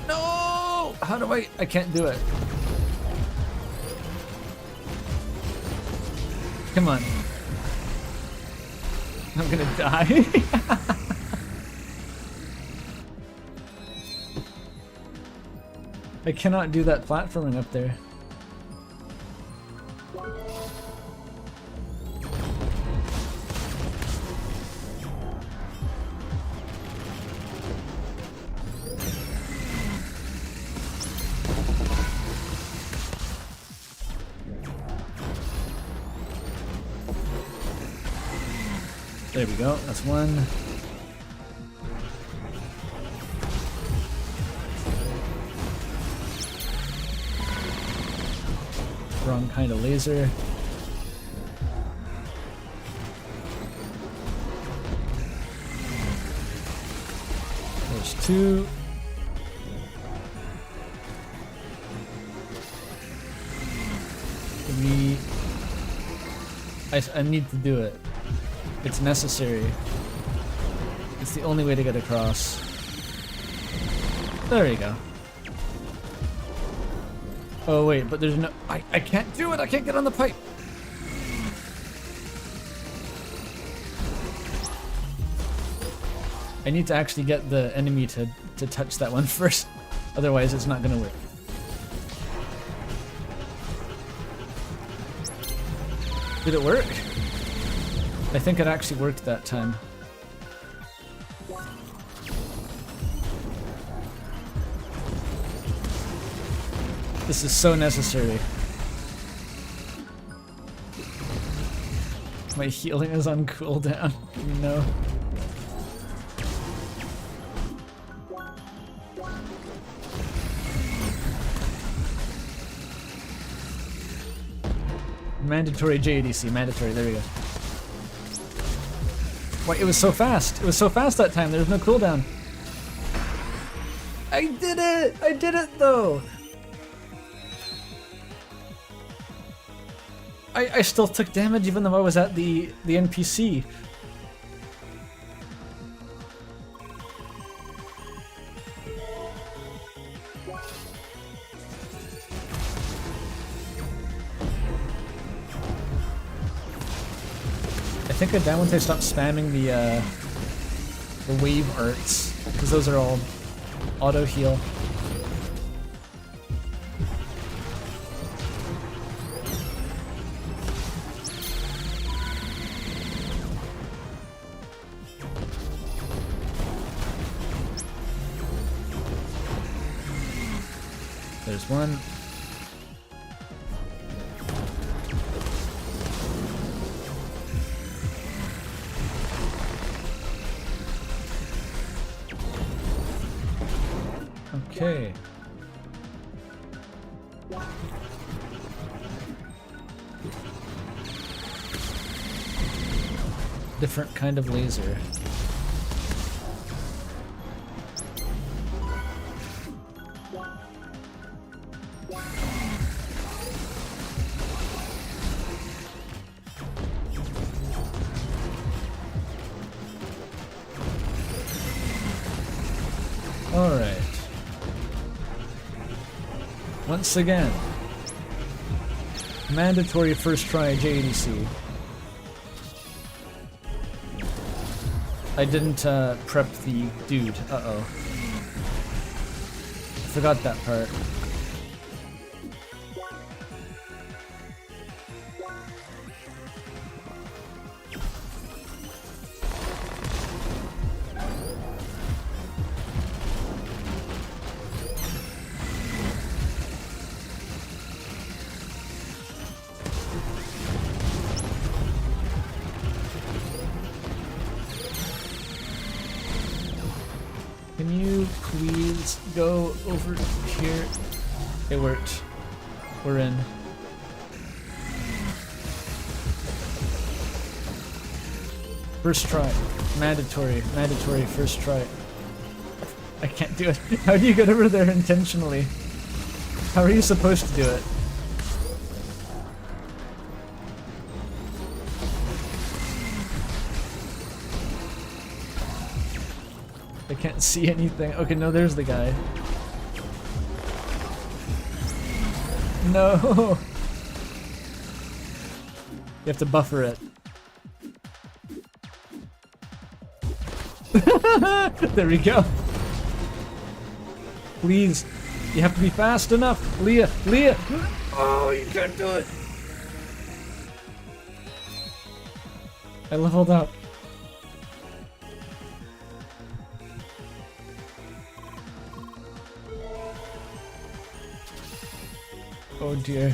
No! How do I can't do it. Come on. I'm gonna die. I cannot do that platforming up there. There we go, that's one. Wrong kind of laser. There's two. Three. I need to do it. It's necessary. It's the only way to get across. There you go. Oh wait, but there's no... I can't do it! I can't get on the pipe! I need to actually get the enemy to touch that one first. Otherwise it's not gonna work. Did it work? I think it actually worked that time. This is so necessary. My healing is on cooldown. No. Mandatory JADC, mandatory, there we go. Why, it was so fast. It was so fast that time, there was no cooldown. I did it! I did it though! I still took damage even though I was at the NPC. I think I'm down once I stop spamming the wave arts, because those are all auto heal. There's one. Okay. Different kind of laser. Alright. Once again, mandatory first try JADC. I didn't prep the dude. Uh-oh. Forgot that part. Let's go over here. It worked. We're in. First try. Mandatory first try. I can't do it. How do you get over there intentionally? How are you supposed to do it? I can't see anything. Okay, no, there's the guy. No! You have to buffer it. There we go. Please. You have to be fast enough. Leah! Leah! Oh, you can't do it. I leveled up. Oh dear.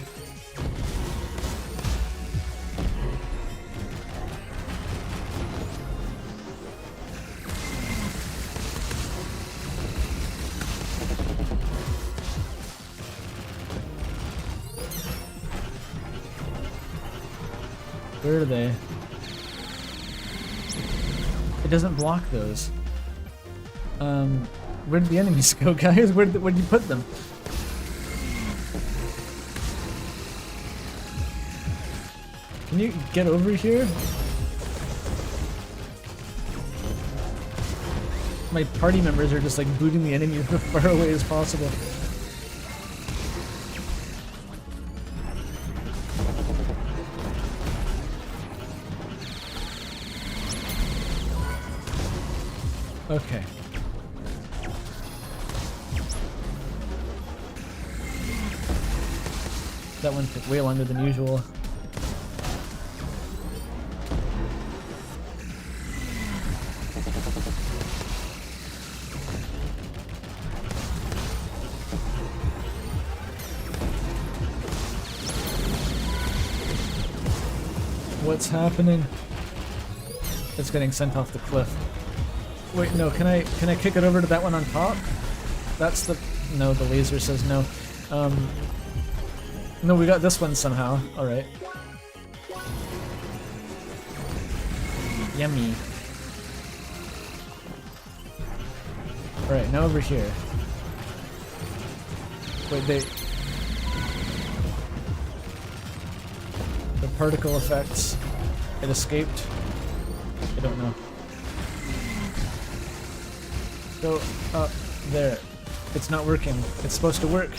Where are they? It doesn't block those. Where did the enemies go, guys? Where'd you put them? Can you get over here? My party members are just like booting the enemy as far away as possible. Okay. That one took way longer than usual. What's happening? It's getting sent off the cliff. Wait, no, can I kick it over to that one on top? That's the... No, the laser says no. No, we got this one somehow. Alright. Yummy. Alright, now over here. Wait, the particle effects. It escaped. I don't know. Go up there. It's not working. It's supposed to work.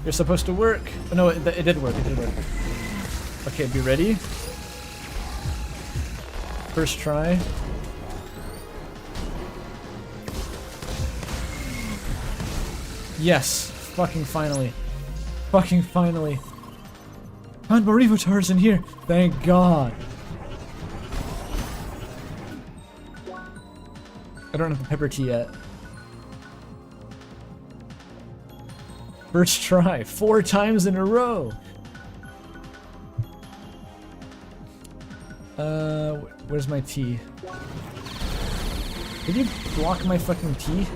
You're supposed to work. Oh, no, it did work. It did work. Okay, be ready. First try. Yes. Fucking finally. Fucking finally. And Marivotar's in here. Thank God. I don't have the pepper tea yet. First try, 4 times in a row. Where's my tea? Did you block my fucking tea?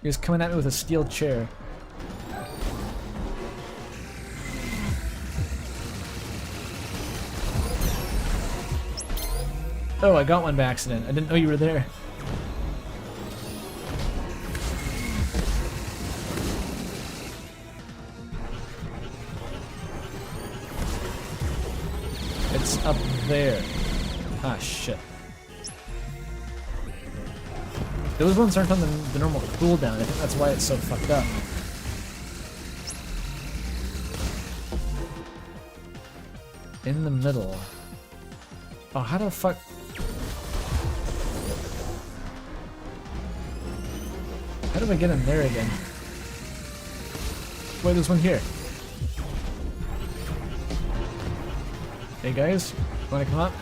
He was coming at me with a steel chair. Oh, I got one by accident. I didn't know you were there. It's up there. Ah, shit. Those ones aren't on the normal cooldown. I think that's why it's so fucked up. In the middle. Oh, how the fuck... How do I get in there again? Wait, there's one here. Hey guys, wanna come up?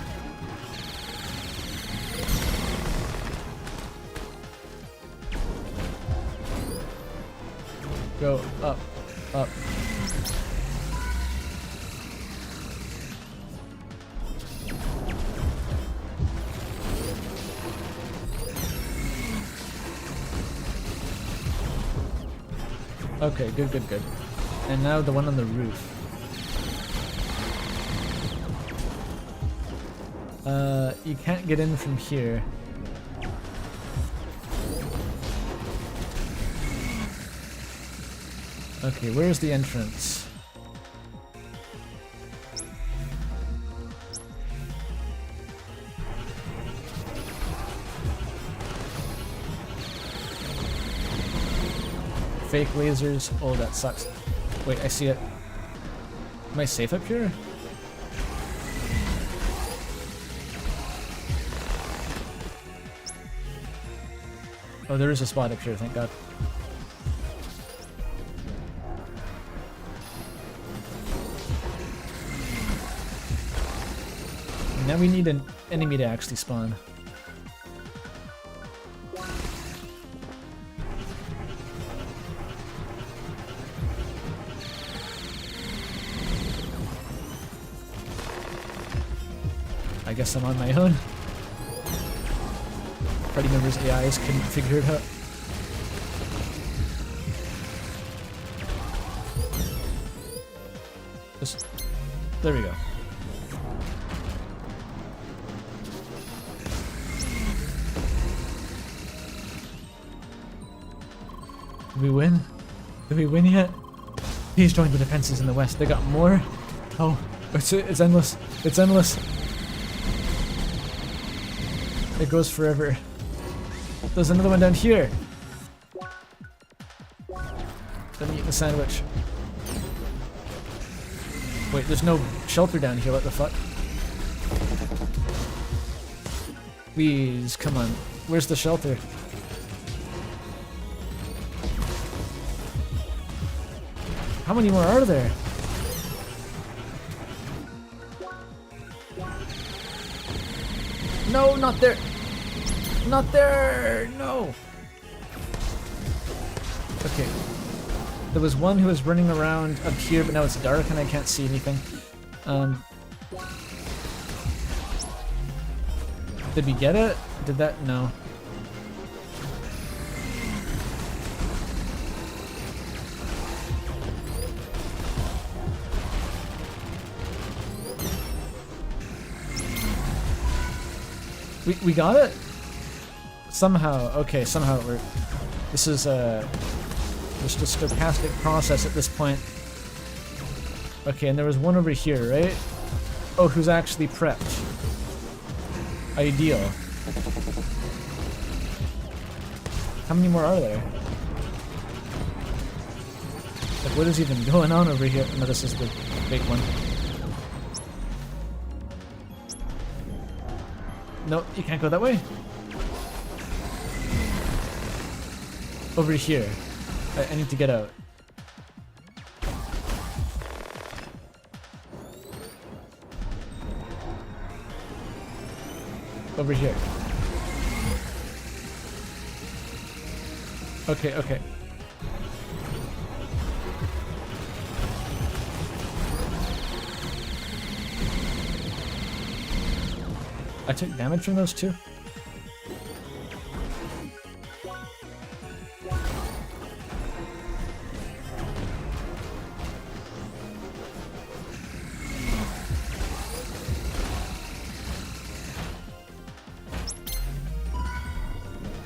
Go up, up. Okay, good, good, good. And now the one on the roof. You can't get in from here. Okay, where's the entrance? Fake lasers. Oh, that sucks. Wait, I see it. Am I safe up here? Oh, there is a spot up here, thank God. Now we need an enemy to actually spawn. I guess I'm on my own. Party members' AIs couldn't figure it out. Just, there we go. Did we win? Did we win yet? Please join the defenses in the west. They got more? Oh, it's endless. It's endless. It goes forever. There's another one down here. Let me eat the sandwich. Wait, there's no shelter down here. What the fuck? Please, come on. Where's the shelter? How many more are there? No, not there. Not there. No. Okay. There was one who was running around up here, but now it's dark and I can't see anything. Did we get it? Did that? No. We got it? Somehow. Okay, somehow it worked. This is just a stochastic process at this point. Okay, and there was one over here, right? Oh, who's actually prepped. Ideal. How many more are there? Like, what is even going on over here? No, this is the big one. No, you can't go that way. Over here. I need to get out. Over here. Okay, okay. I took damage from those two?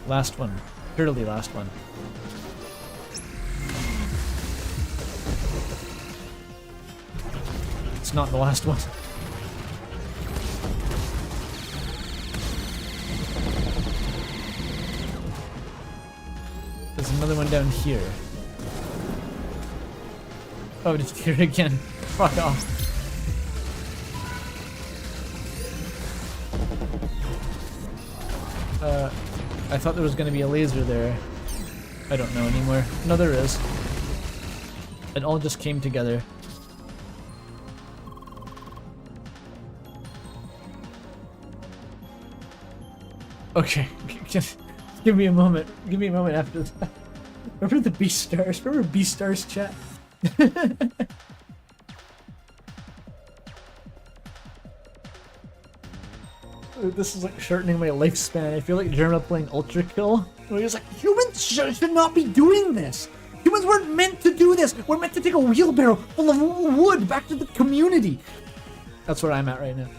Last one. Purely last one. It's not the last one. There's another one down here. Oh, just here again. Fuck off. I thought there was going to be a laser there. I don't know anymore. No, there is. It all just came together. Okay, give me a moment. Give me a moment after that. Remember the Beast Stars? Remember Beast Stars chat? This is like shortening my lifespan. I feel like Jerma playing Ultra Kill, where he's like, humans should not be doing this. Humans weren't meant to do this. We're meant to take a wheelbarrow full of wood back to the community. That's where I'm at right now.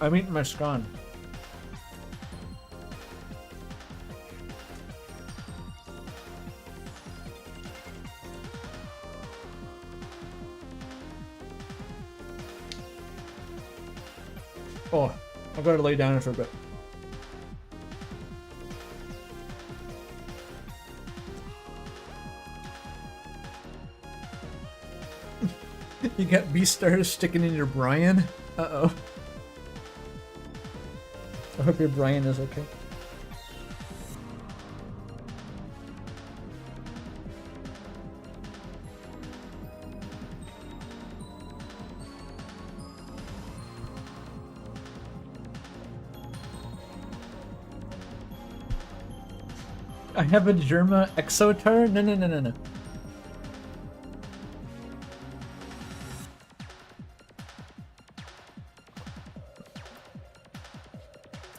I'm eating my scone. Oh, I've got to lay down for a bit. You got B-stars sticking in your Brian? Uh-oh. I hope your Brian is okay. I have a Germa Exotar? No.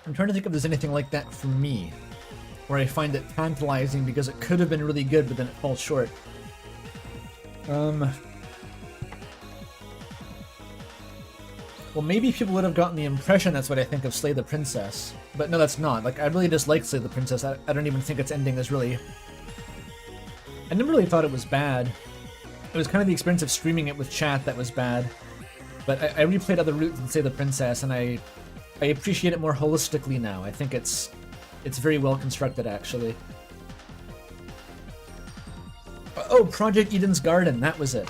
I'm trying to think if there's anything like that for me, where I find it tantalizing because it could have been really good, but then it falls short. Well, maybe people would have gotten the impression that's what I think of Slay the Princess. But no, that's not. Like, I really dislike Slay the Princess. I don't even think its ending is really... I never really thought it was bad. It was kind of the experience of streaming it with chat that was bad. But I replayed other routes than Slay the Princess, and I appreciate it more holistically now. I think it's very well constructed, actually. Oh, Project Eden's Garden. That was it.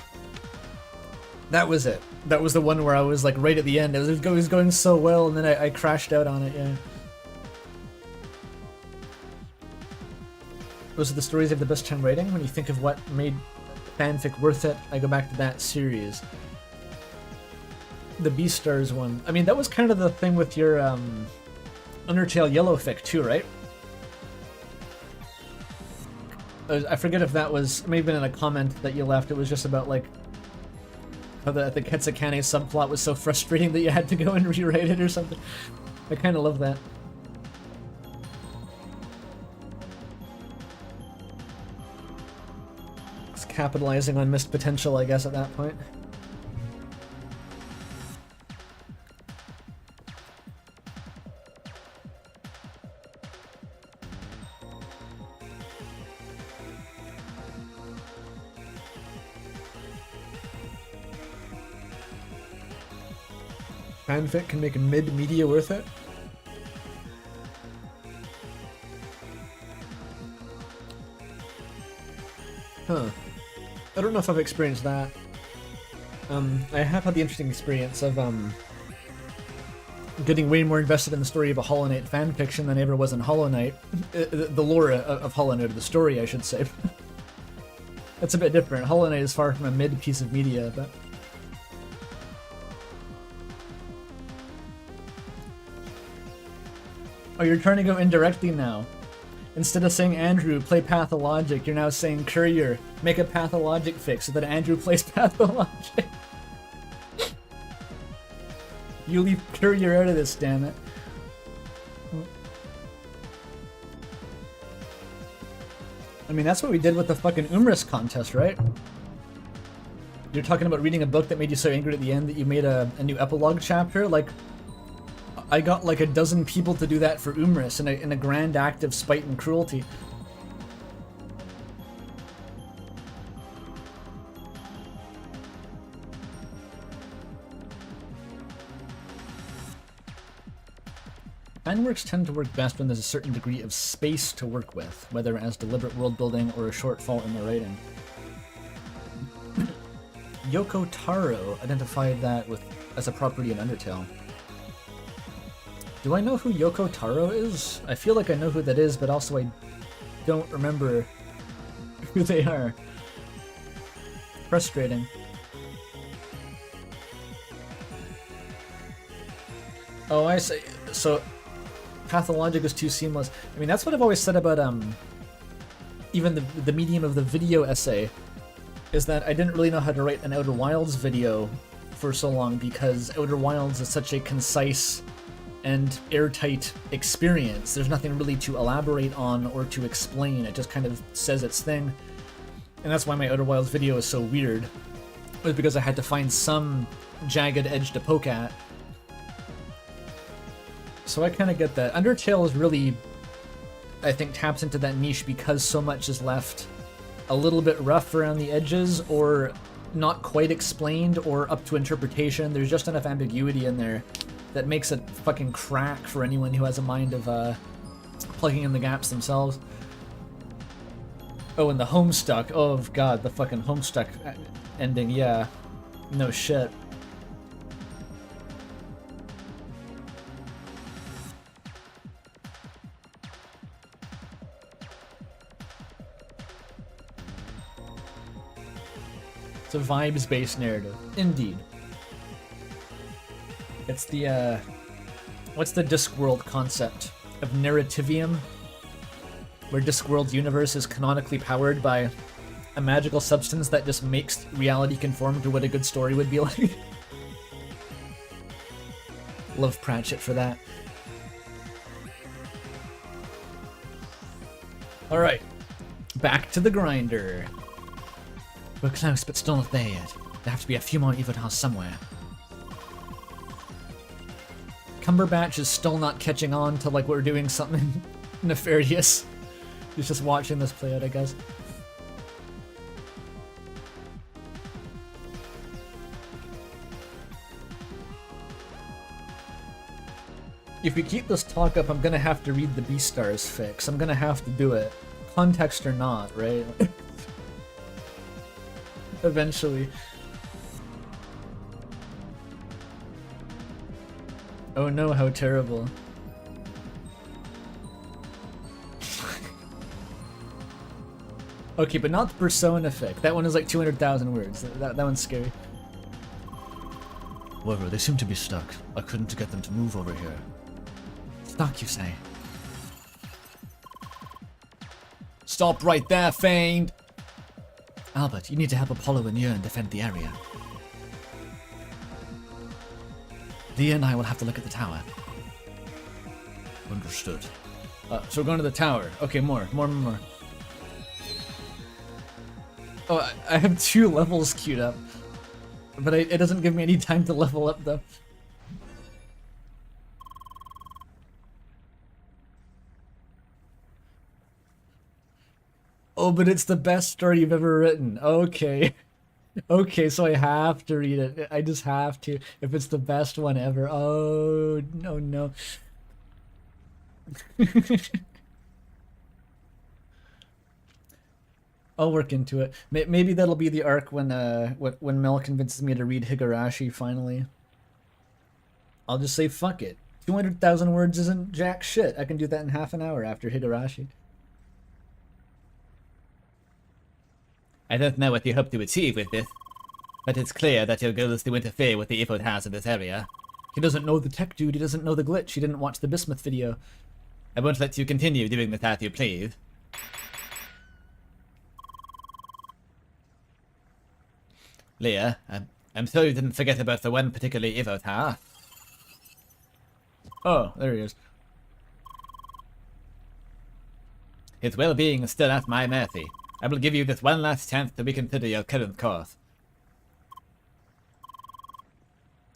That was it. That was the one where I was like right at the end. It was going so well, and then I crashed out on it. Yeah. Those are the stories of the best time writing. When you think of what made fanfic worth it, I go back to that series. The Beastars one. I mean, that was kind of the thing with your Undertale Yellowfic too, right? I forget if that was, it may have been in a comment that you left. It was just about like how the Ketsukane subplot was so frustrating that you had to go and rewrite it or something. I kind of love that. It's capitalizing on missed potential, I guess, at that point. Fanfic can make a mid-media worth it? Huh. I don't know if I've experienced that. I have had the interesting experience of getting way more invested in the story of a Hollow Knight fanfiction than I ever was in Hollow Knight. The lore of Hollow Knight, or the story, I should say. That's a bit different. Hollow Knight is far from a mid piece of media, but... Oh, you're trying to go indirectly now. Instead of saying Andrew, play Pathologic, you're now saying Courier, make a Pathologic fix so that Andrew plays Pathologic. You leave Courier out of this, damn it. I mean, that's what we did with the fucking Umris contest, right? You're talking about reading a book that made you so angry at the end that you made a new epilogue chapter? Like, I got like a dozen people to do that for Umris in a grand act of spite and cruelty. Fanworks tend to work best when there's a certain degree of space to work with, whether as deliberate world building or a shortfall in the writing. Yoko Taro identified that as a property in Undertale. Do I know who Yoko Taro is? I feel like I know who that is, but also I don't remember who they are. Frustrating. Oh, I see. So, Pathologic is too seamless. I mean, that's what I've always said about even the medium of the video essay. is that I didn't really know how to write an Outer Wilds video for so long because Outer Wilds is such a concise and airtight experience. There's nothing really to elaborate on or to explain. It just kind of says its thing. And that's why my Outer Wilds video is so weird. It was because I had to find some jagged edge to poke at. So I kind of get that. Undertale is really, I think, taps into that niche because so much is left a little bit rough around the edges or not quite explained or up to interpretation. There's just enough ambiguity in there that makes it fucking crack for anyone who has a mind of plugging in the gaps themselves. Oh, and the Homestuck. Oh god, the fucking Homestuck ending, yeah. No shit. It's a vibes-based narrative. Indeed. It's the, what's the Discworld concept of narrativium? Where Discworld's universe is canonically powered by a magical substance that just makes reality conform to what a good story would be like. Love Pratchett for that. Alright. Back to the grinder. We're close, but still not there yet. There have to be a few more Evotars somewhere. Cumberbatch is still not catching on to like we're doing something nefarious. He's just watching this play out, I guess. If we keep this talk up, I'm gonna have to read the Beastars fix. I'm gonna have to do it. Context or not, right? Eventually. Oh no, how terrible. Okay, but not the Persona fic. That one is like 200,000 words. That one's scary. However, they seem to be stuck. I couldn't get them to move over here. Stuck, you say? Stop right there, Fiend! Albert, you need to help Apollo and Yearn defend the area. Leah and I will have to look at the tower. Understood. So we're going to the tower. Okay, more. Oh, I have 2 levels queued up. But it doesn't give me any time to level up, though. Oh, but it's the best story you've ever written. Okay. Okay, so I have to read it. I just have to. If it's the best one ever. Oh, no. I'll work into it. Maybe that'll be the arc when Mel convinces me to read Higurashi finally. I'll just say fuck it. 200,000 words isn't jack shit. I can do that in half an hour after Higurashi. I don't know what you hope to achieve with this, but it's clear that your goal is to interfere with the Evotars in this area. He doesn't know the tech dude. He doesn't know the glitch. He didn't watch the Bismuth video. I won't let you continue doing this as you please. Leah, I'm sure you didn't forget about the one particular Evotar. Oh, there he is. His well-being is still at my mercy. I will give you this one last chance to reconsider your current course.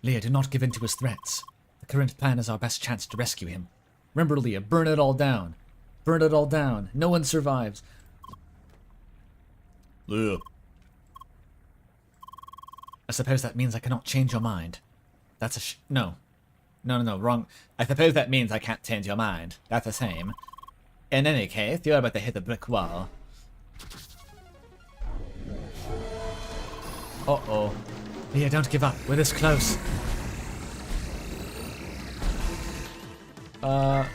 Leah, do not give in to his threats. The current plan is our best chance to rescue him. Remember, Leah, burn it all down. Burn it all down. No one survives. Leah. I suppose that means I cannot change your mind. That's a No, wrong. I suppose that means I can't change your mind. That's the same. In any case, you're about to hit a brick wall. Uh-oh. Leah, don't give up. We're this close. I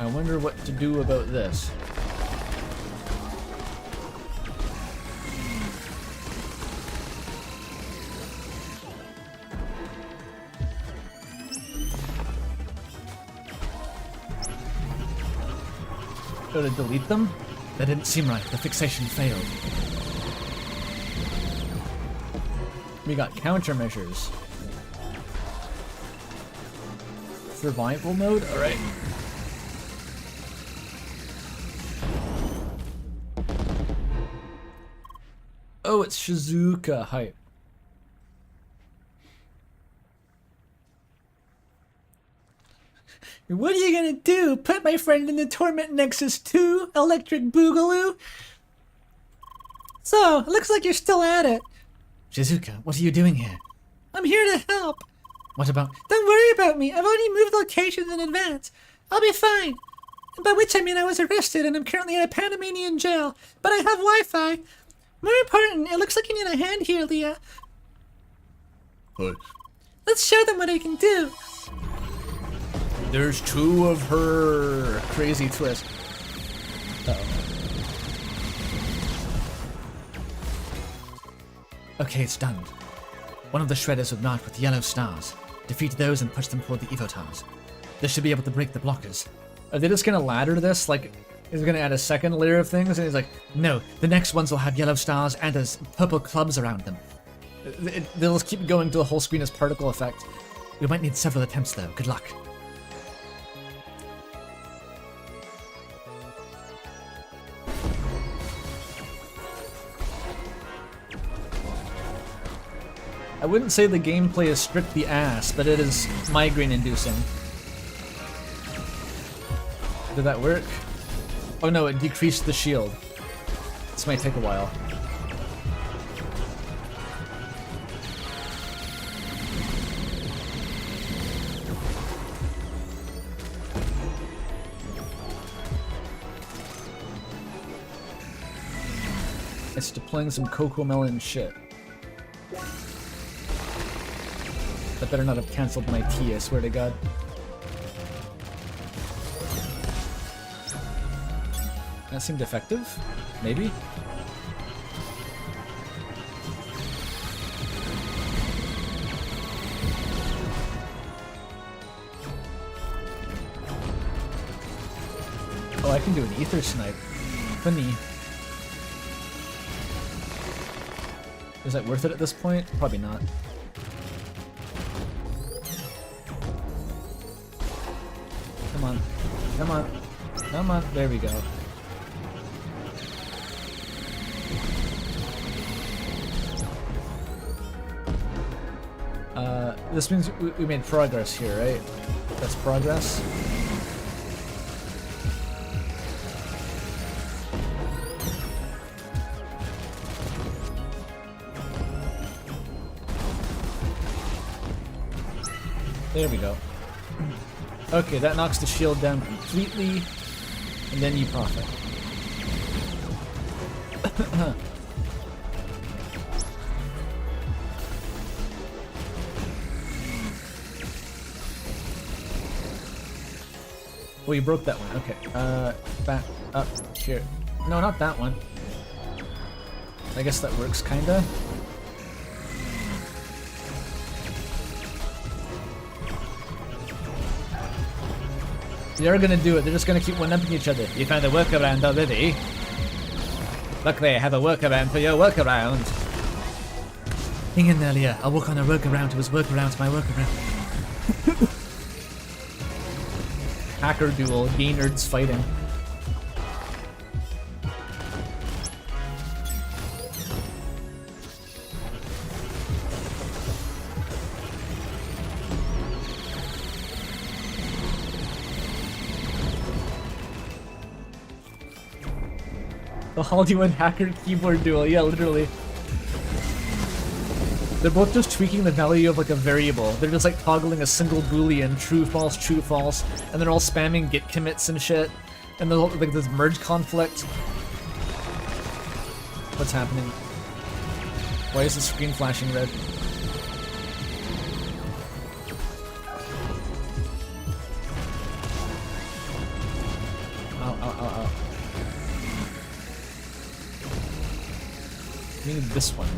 wonder what to do about this. Should I delete them? That didn't seem right. The fixation failed. We got countermeasures. Survival mode? Alright. Oh, it's Shizuka. Hype. What are you gonna do? Put my friend in the Torment Nexus 2, Electric Boogaloo? So, it looks like you're still at it. Shizuka, what are you doing here? I'm here to help. What about... Don't worry about me. I've already moved locations in advance. I'll be fine. By which I mean I was arrested and I'm currently in a Panamanian jail. But I have Wi-Fi. More important, it looks like you need a hand here, Leah. Hi. Let's show them what I can do. There's two of her. Crazy twist. Okay, it's done. One of the shredders was marked with yellow stars. Defeat those and push them toward the Evotars. This should be able to break the blockers. Are they just gonna ladder this? Like, is it gonna add a second layer of things? And he's like, no, the next ones will have yellow stars and as purple clubs around them. They'll just keep going to the whole screen as particle effect. We might need several attempts though. Good luck. I wouldn't say the gameplay is strictly ass, but it is migraine-inducing. Did that work? Oh no, it decreased the shield. This might take a while. It's deploying some Cocoa Melon shit. That better not have cancelled my tea, I swear to God. That seemed effective? Maybe? Oh, I can do an ether snipe. Funny. Is that worth it at this point? Probably not. Come on. Come on. Come on. There we go. This means we made progress here, right? That's progress. There we go. Okay, that knocks the shield down completely, and then you profit. Oh, you broke that one. Okay. Back up here. No, not that one. I guess that works, kinda. They're gonna do it. They're just gonna keep one-upping each other. You found a workaround already. Look, they have a workaround for your workaround. Hang in there, Leah. I'll work on a workaround to his workaround to my workaround. Hacker duel. Gay nerds fighting. The Hollywood hacker keyboard duel, yeah, literally. They're both just tweaking the value of like a variable. They're just like toggling a single boolean, true, false, and they're all spamming git commits and shit. And there's like this merge conflict. What's happening? Why is the screen flashing red? Ow, ow, ow, ow. I need this one.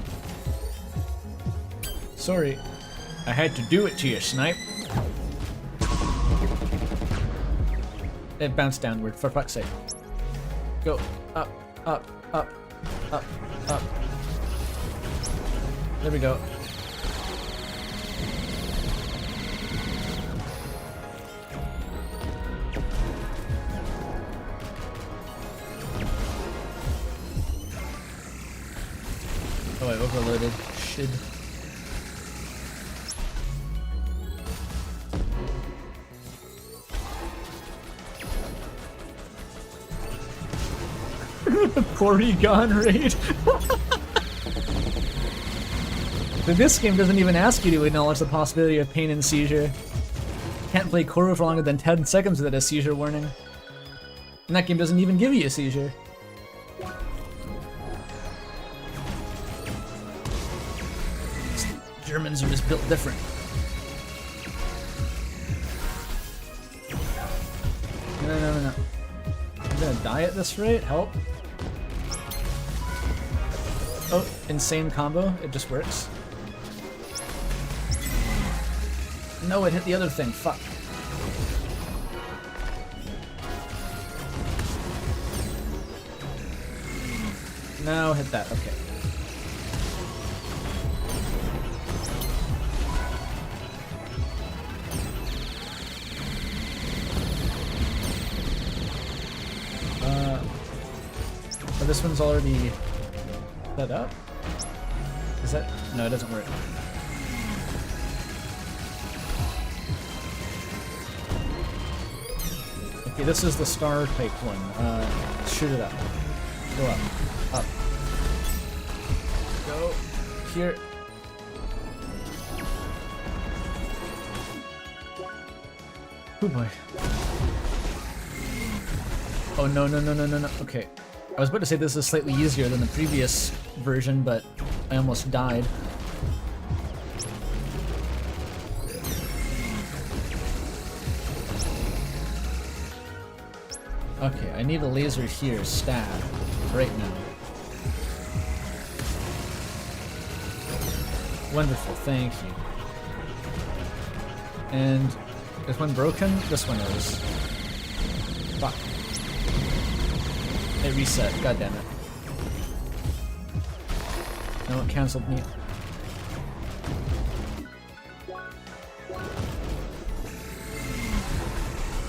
Sorry. I had to do it to you, Snipe. It bounced downward, for fuck's sake. Go. Up, up, up, up, up. There we go. overloaded. Shit. Porygon raid. But this game doesn't even ask you to acknowledge the possibility of pain and seizure. Can't play Koru for longer than 10 seconds without a seizure warning. And that game doesn't even give you a seizure. Germans are just built different. No. I'm gonna die at this rate? Help. Oh, insane combo. It just works. No, it hit the other thing. Fuck. No, hit that. Okay. Oh, this one's already set up? Is that? No, it doesn't work. Okay, this is the star type one. Shoot it up. Go up. Up. Go. Here. Oh boy. Oh no. Okay. I was about to say this is slightly easier than the previous version, but I almost died. Okay, I need a laser here, stab, right now. Wonderful, thank you. And is one broken? This one is. Fuck. It reset, god damn it. No, it cancelled me.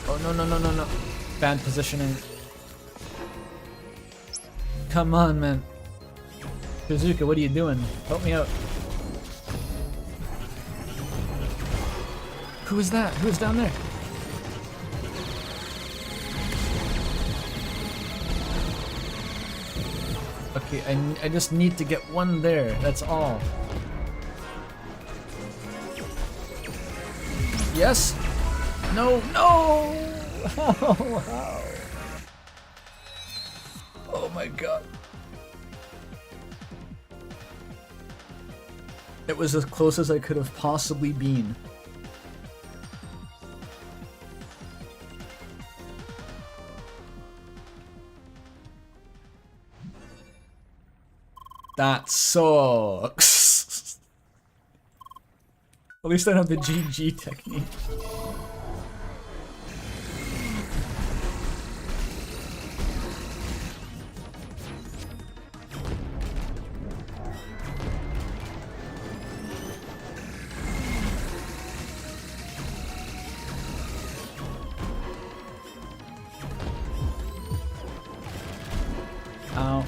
Oh no. Bad positioning. Come on, man. Shizuka, what are you doing? Help me out. Who is that? Who is down there? Okay, I just need to get one there, that's all. Yes? No! How? Oh my god. It was as close as I could have possibly been. That sucks. At least I don't have the GG technique. Ow.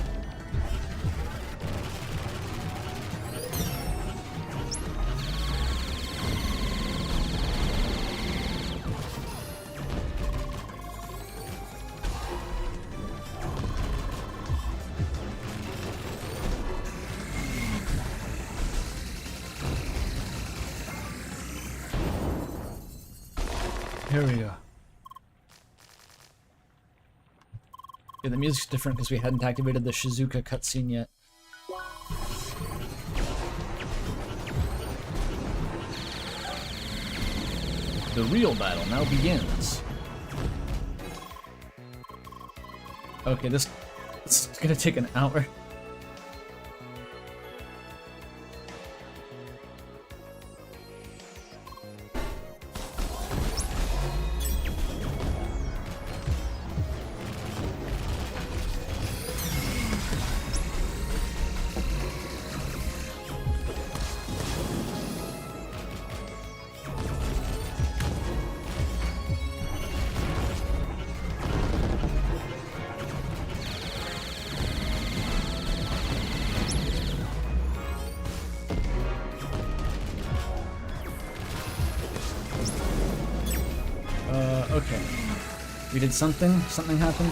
Here we go. Yeah, the music's different because we hadn't activated the Shizuka cutscene yet. The real battle now begins. Okay, it's gonna take an hour. Okay. We did something. Something happened.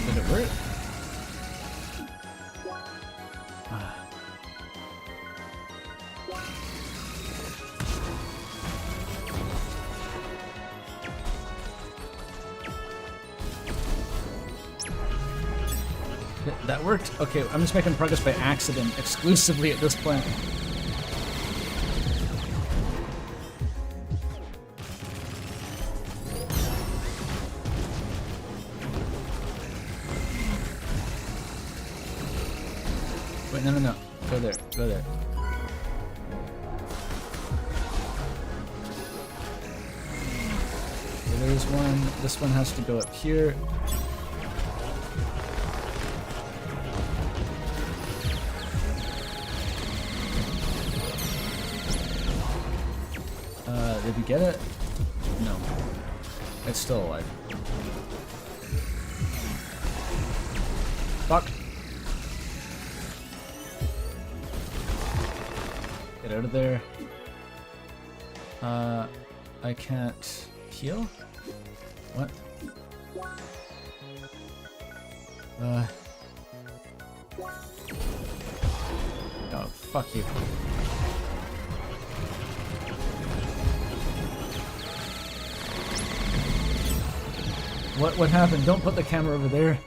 Did it work? That worked? Okay, I'm just making progress by accident, exclusively at this point. Wait, no. Go there, go there. Okay, there's one. This one has to go up here. Did you get it? No. It's still alive. Fuck. Get out of there. I can't heal? What? Oh, fuck you. What happened? Don't put the camera over there.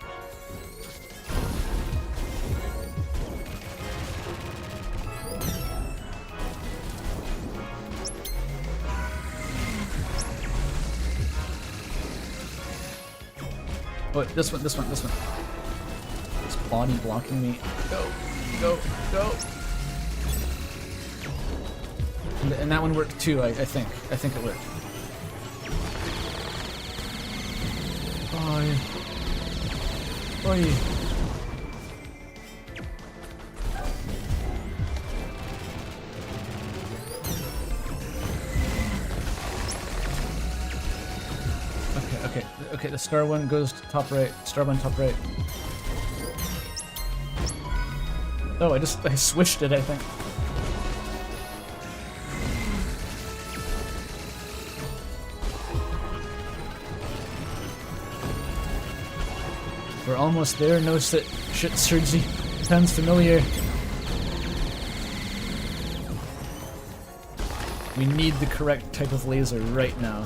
Oh, this one. This body blocking me. Go. And that one worked too, I think. I think it worked. Oi. Okay, the star one goes to top right. Star one top right. Oh, I switched it, I think. We're almost there. No shit, Sergi. Sounds familiar. We need the correct type of laser right now.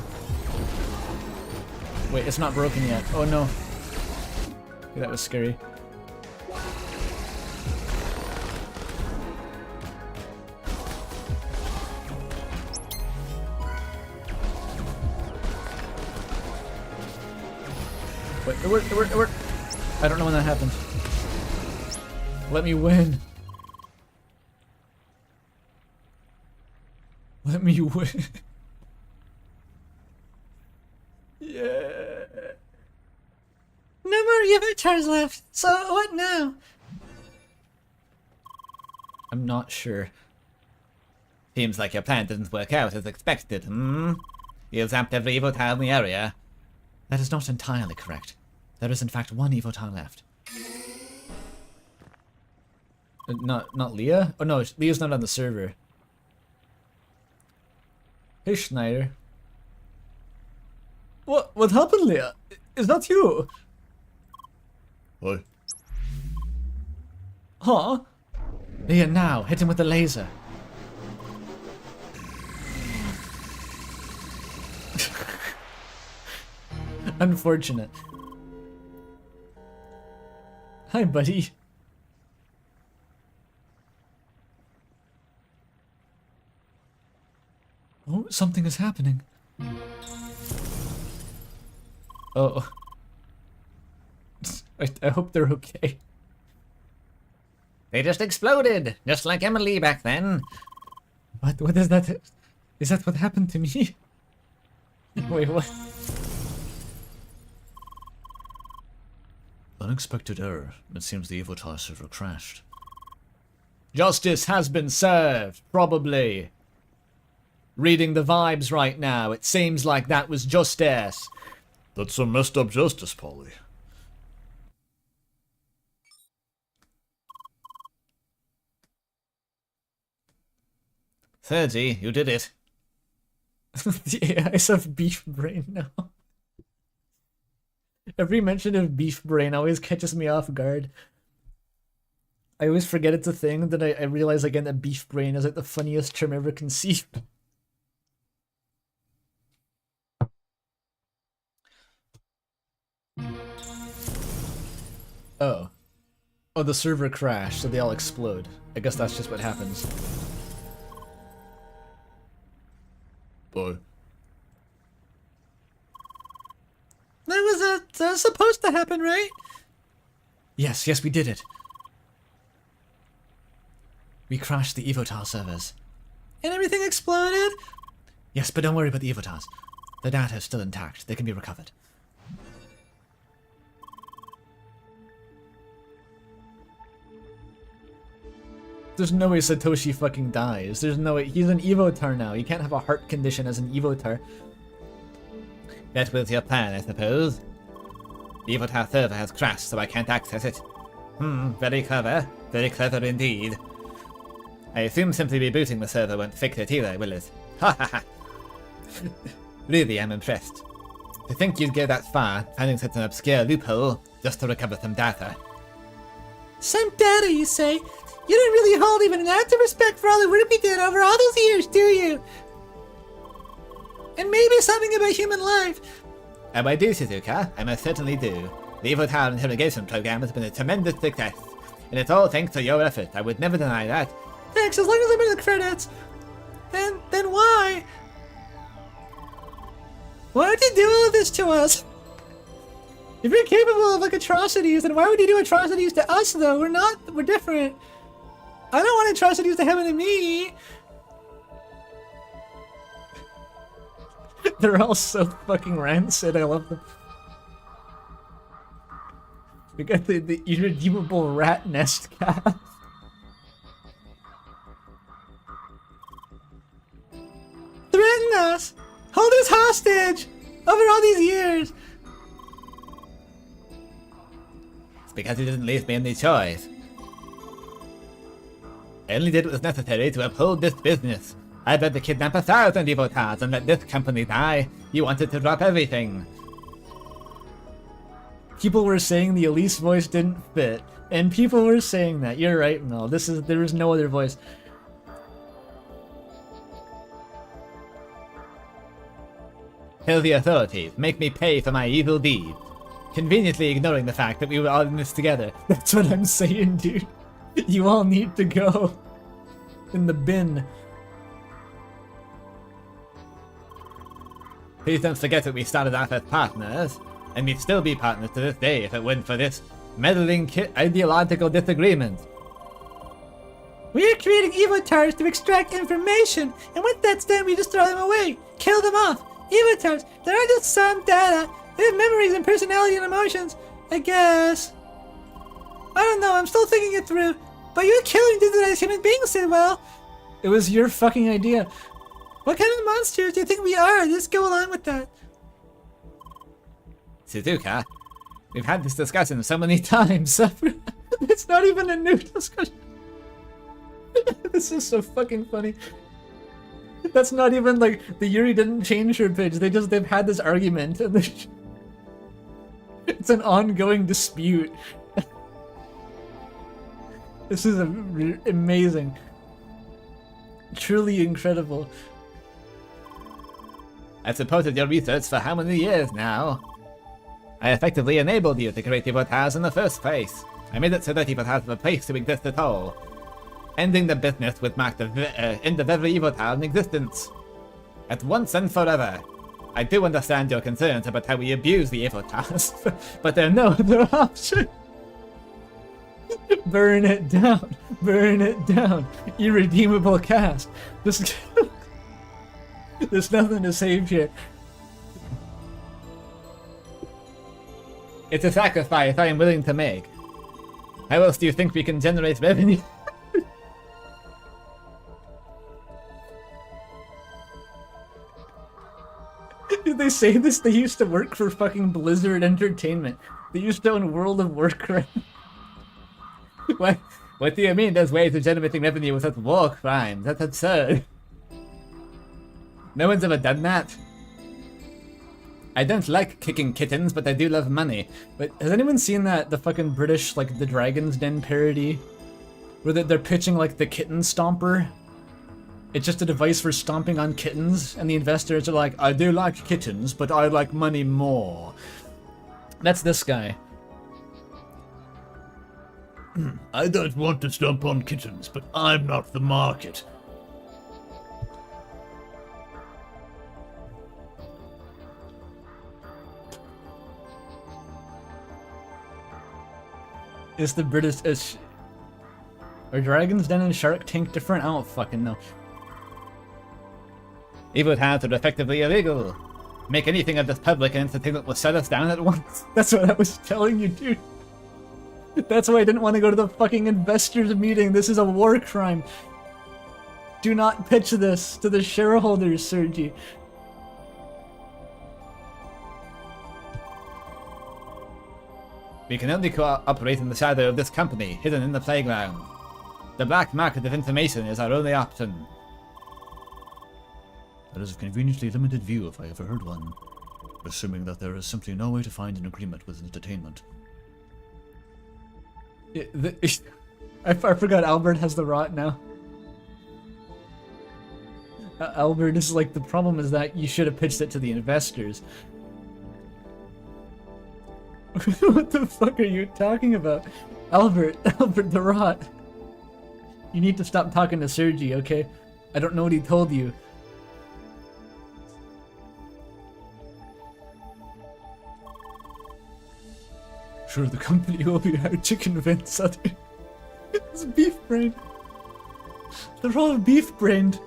Wait, it's not broken yet. Oh no. Okay, that was scary. Wait, it worked. I don't know when that happened. Let me win. Let me win. Yeah. No more avatars left. So what now? I'm not sure. Seems like your plan didn't work out as expected, hmm? You zapped every Evo tile in the area. That is not entirely correct. There is in fact one Evo tile left. Not Leah? Oh no, Leah's not on the server. Hey Schneider. What happened, Leah? Is that you? Hi. Huh? Leah, now, hit him with the laser. Unfortunate. Hi, buddy. Oh, something is happening. Oh. I hope they're okay. They just exploded, just like Emily back then. What is that? Is that what happened to me? Wait, what? Unexpected error. It seems the Evotar server crashed. Justice has been served, probably. Reading the vibes right now, it seems like that was justice. That's some messed up justice, Polly. Sergi, you did it. The AIs have beef brain now. Every mention of beef brain always catches me off guard. I always forget it's a thing, then I realize again that beef brain is like the funniest term ever conceived. Oh. Oh, the server crashed, so they all explode. I guess that's just what happens. Bye. That was supposed to happen, right? Yes, we did it. We crashed the Evotar servers. And everything exploded? Yes, but don't worry about the Evotars. The data is still intact. They can be recovered. There's no way Satoshi fucking dies. There's no way. He's an Evotar now. You can't have a heart condition as an Evotar. That was your plan, I suppose. The Evotar server has crashed, so I can't access it. Very clever. Very clever indeed. I assume simply rebooting the server won't fix it either, will it? Ha ha ha! Really, I'm impressed. To think you'd go that far, finding such an obscure loophole, just to recover some data. Some data, you say? You don't really hold even an ounce of respect for all the work we did over all those years, do you? And maybe something about human life. Oh, I do, Shizuka. I most certainly do. The Evotar interrogation program has been a tremendous success. And it's all thanks to your effort. I would never deny that. Thanks, as long as I'm in the credits. Then why? Why would you do all of this to us? If you're capable of like atrocities, then why would you do atrocities to us though? We're different. I don't want atrocities to happen to me. They're all so fucking rancid. I love them. We got the irredeemable rat nest cat. Threaten us! Hold us hostage! Over all these years! It's because you didn't leave me any choice. I only did what was necessary to uphold this business. I'd rather kidnap 1,000 Evotars and let this company die. You wanted to drop everything. People were saying the Elise voice didn't fit, and people were saying that. You're right, Mel. There is no other voice. Tell the authorities, make me pay for my evil deed. Conveniently ignoring the fact that we were all in this together. That's what I'm saying, dude. You all need to go in the bin. Please don't forget that we started off as partners, and we'd still be partners to this day if it weren't for this meddling ideological disagreement. We are creating Evotars to extract information, and once that's done, we just throw them away, kill them off. Evotars, they're not just some data. They have memories and personality and emotions, I guess. I don't know, I'm still thinking it through. But you're killing digitized human beings, Sidwell. It was your fucking idea. What kind of monsters do you think we are? Let's go along with that. Shizuka, we've had this discussion so many times. It's not even a new discussion. This is so fucking funny. That's not even like the Yuri didn't change her pitch. They've had this argument and it's an ongoing dispute. This is amazing. Truly incredible. I've supported your research for how many years now? I effectively enabled you to create Evotars in the first place. I made it so that Evotars have a place to exist at all. Ending the business would mark the end of every Evotar in existence. At once and forever. I do understand your concerns about how we abuse the Evotars, but there are no other option. Burn it down. Burn it down. Irredeemable cast. There's nothing to save here. It's a sacrifice I am willing to make. How else do you think we can generate revenue? say this? They used to work for fucking Blizzard Entertainment. They used to own World of Warcraft. What do you mean there's ways of generating revenue without war crimes? That's absurd. No one's ever done that. I don't like kicking kittens, but I do love money. But has anyone seen the fucking British, like, the Dragon's Den parody? Where they're pitching, like, the kitten stomper? It's just a device for stomping on kittens, and the investors are like, I do like kittens, but I like money more. That's this guy. I don't want to stomp on kittens, but I'm not the market. Is the British... Are Dragon's Den and Shark Tank different? I don't fucking know. Evil hands are effectively illegal. Make anything of this public and entertainment will shut us down at once. That's what I was telling you, dude. That's why I didn't want to go to the fucking investors meeting. This is a war crime. Do not pitch this to the shareholders, Sergi. We can only cooperate in the shadow of this company, hidden in the playground. The black market of information is our only option. That is a conveniently limited view if I ever heard one, assuming that there is simply no way to find an agreement with entertainment. I forgot Albert has the rot now. Albert is like, the problem is that you should have pitched it to the investors. What the fuck are you talking about? Albert the rot. You need to stop talking to Sergi, okay? I don't know what he told you. Sure, the company will be hard to convince other... It's beef brain. They're all beef brained.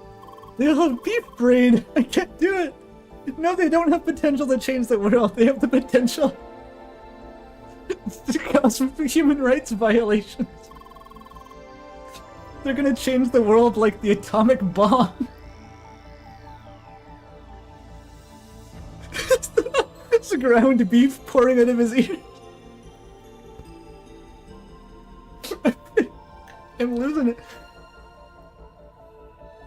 They all have beef brain. I can't do it. No, they don't have potential to change the world. They have the potential to cause human rights violations. They're gonna change the world like the atomic bomb. It's ground beef pouring out of his ears. I'm losing it.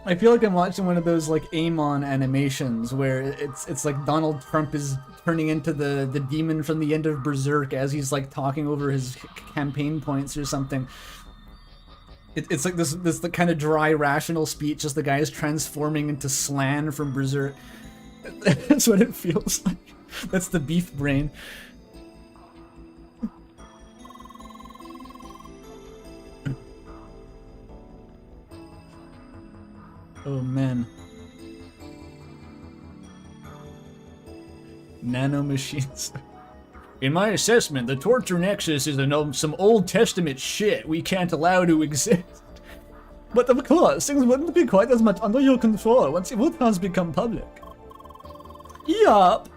I feel like I'm watching one of those like Amon animations where it's like Donald Trump is turning into the demon from the end of Berserk as he's like talking over his campaign points or something. It's like this the kind of dry rational speech as the guy is transforming into Slan from Berserk. That's what it feels like. That's the beef brain. Oh man. Nano machines. In my assessment, the Torture Nexus is some Old Testament shit we can't allow to exist. But of course, things wouldn't be quite as much under your control once it has become public. Yup.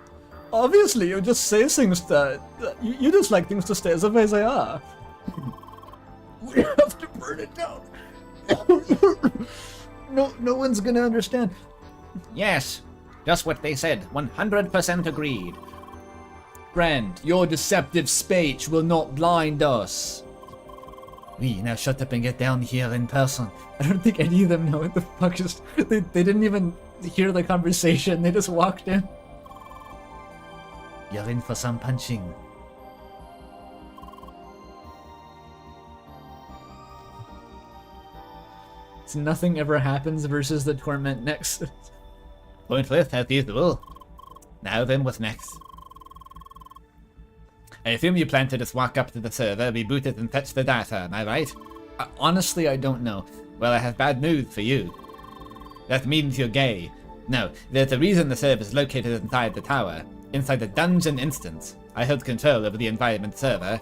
Obviously, you just say things that... You just like things to stay the way they are. We have to burn it down. No one's gonna understand. Yes, just what they said. 100% agreed. Friend, your deceptive speech will not blind us. Now shut up and get down here in person. I don't think any of them know what the fuck just... They didn't even hear the conversation, they just walked in. You're in for some punching. It's nothing ever happens versus the Torment Nexus. Pointless as usual. Now then, what's next? I assume you plan to just walk up to the server, reboot it, and fetch the data, am I right? Honestly, I don't know. Well, I have bad news for you. That means you're gay. No, there's a reason the server is located inside the tower. Inside the dungeon instance. I hold control over the environment server.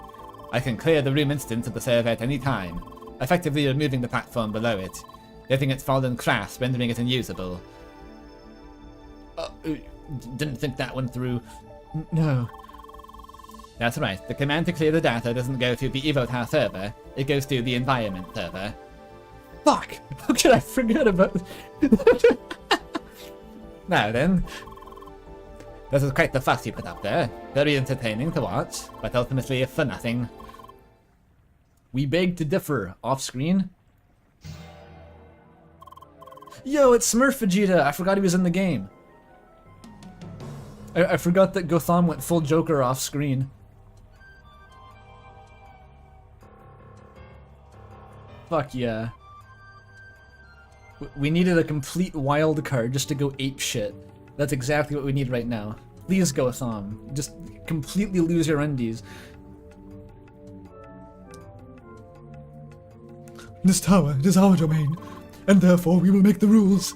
I can clear the room instance of the server at any time, effectively removing the platform below it, letting it fall and crash, rendering it unusable. Didn't think that one through. No. That's right. The command to clear the data doesn't go through the Evotar server, it goes through the environment server. Fuck! How could I forget about Now then, This is quite the fuss you put up there. Very entertaining to watch, but ultimately for nothing. We beg to differ. Off screen. Yo, it's Smurf Vegeta. I forgot he was in the game. I forgot that Gotham went full Joker off screen. Fuck yeah. We needed a complete wild card just to go ape shit. That's exactly what we need right now. Please, Gotham. Just completely lose your undies. This tower, it is our domain, and therefore we will make the rules.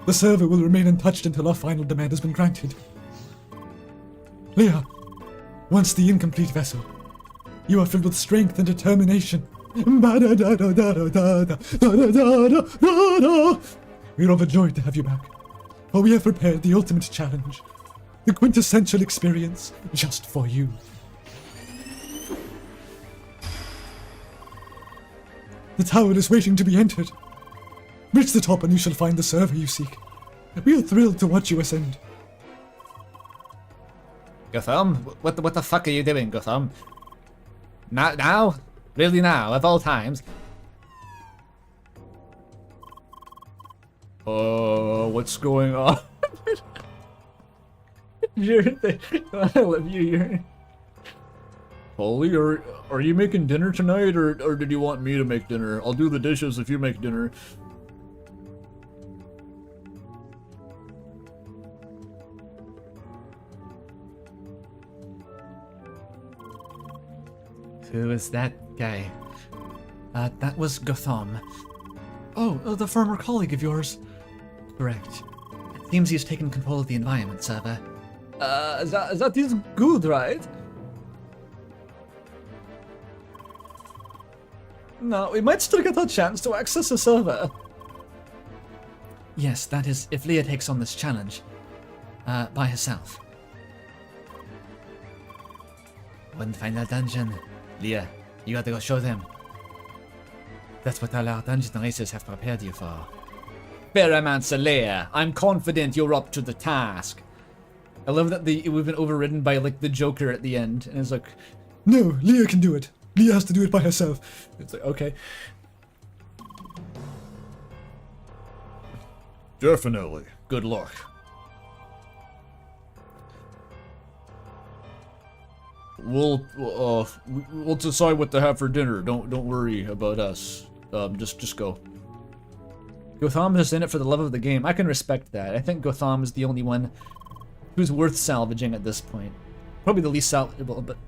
The server will remain untouched until our final demand has been granted. Leah, once the incomplete vessel, you are filled with strength and determination. We are overjoyed to have you back, for we have prepared the ultimate challenge, the quintessential experience just for you. The tower is waiting to be entered. Reach the top and you shall find the server you seek. We are thrilled to watch you ascend. Gotham, what the fuck are you doing, Gotham? Now? Really now, of all times? What's going on? I love you. Polly, are you making dinner tonight, or did you want me to make dinner? I'll do the dishes if you make dinner. Who is that guy? That was Gotham. Oh, the former colleague of yours. Correct. It seems he's taken control of the environment server. That is good, right? No, we might still get a chance to access the server. Yes, that is if Leah takes on this challenge. By herself. One final dungeon. Leah, you gotta go show them. That's what all our dungeon racers have prepared you for. Paramancer Leia, I'm confident you're up to the task. I love that we've been overridden by like the Joker at the end, and it's like, No, Leah can do it. Leah has to do it by herself. it's like okay. Definitely. Good luck. We'll decide what to have for dinner. Don't worry about us. Just go. Gotham is in it for the love of the game. I can respect that. I think Gotham is the only one who's worth salvaging at this point. Probably the least salvageable, but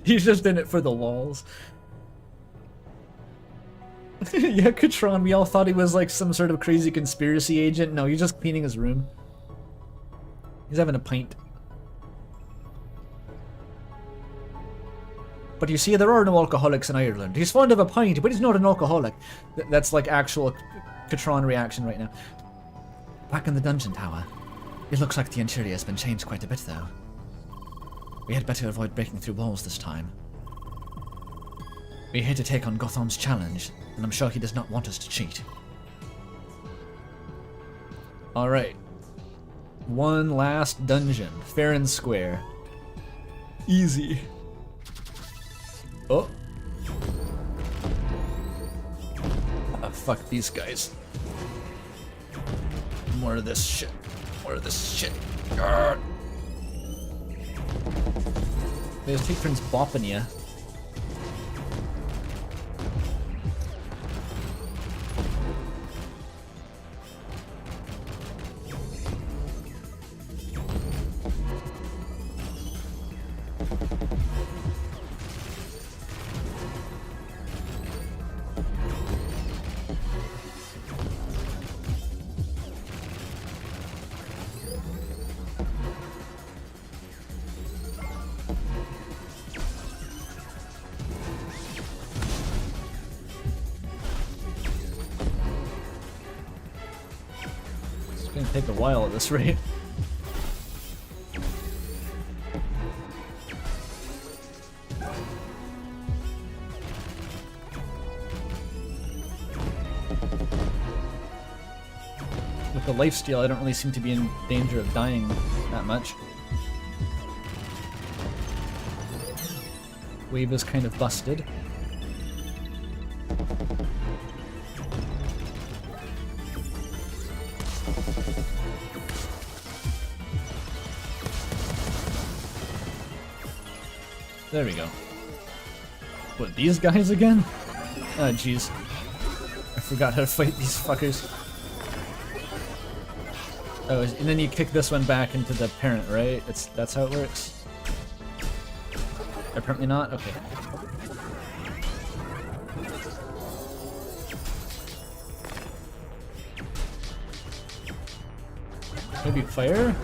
he's just in it for the lols. Yeah, Katron, we all thought he was like some sort of crazy conspiracy agent. No, he's just cleaning his room. He's having a pint. But you see, there are no alcoholics in Ireland. He's fond of a pint, but he's not an alcoholic. That's like actual Katron reaction right now. Back in the dungeon tower. It looks like the interior has been changed quite a bit, though. We had better avoid breaking through walls this time. We're here to take on Gotham's challenge, and I'm sure he does not want us to cheat. Alright. One last dungeon. Fair and square. Easy. Oh. Fuck these guys. More of this shit. More of this shit. Arrgh. They just take turns bopping ya. It's gonna take a while at this rate. With the lifesteal, I don't really seem to be in danger of dying that much. Wave is kind of busted. There we go. What, these guys again? Oh, jeez. I forgot how to fight these fuckers. Oh, and then you kick this one back into the parent, right? That's how it works? Apparently not? Okay. Maybe fire?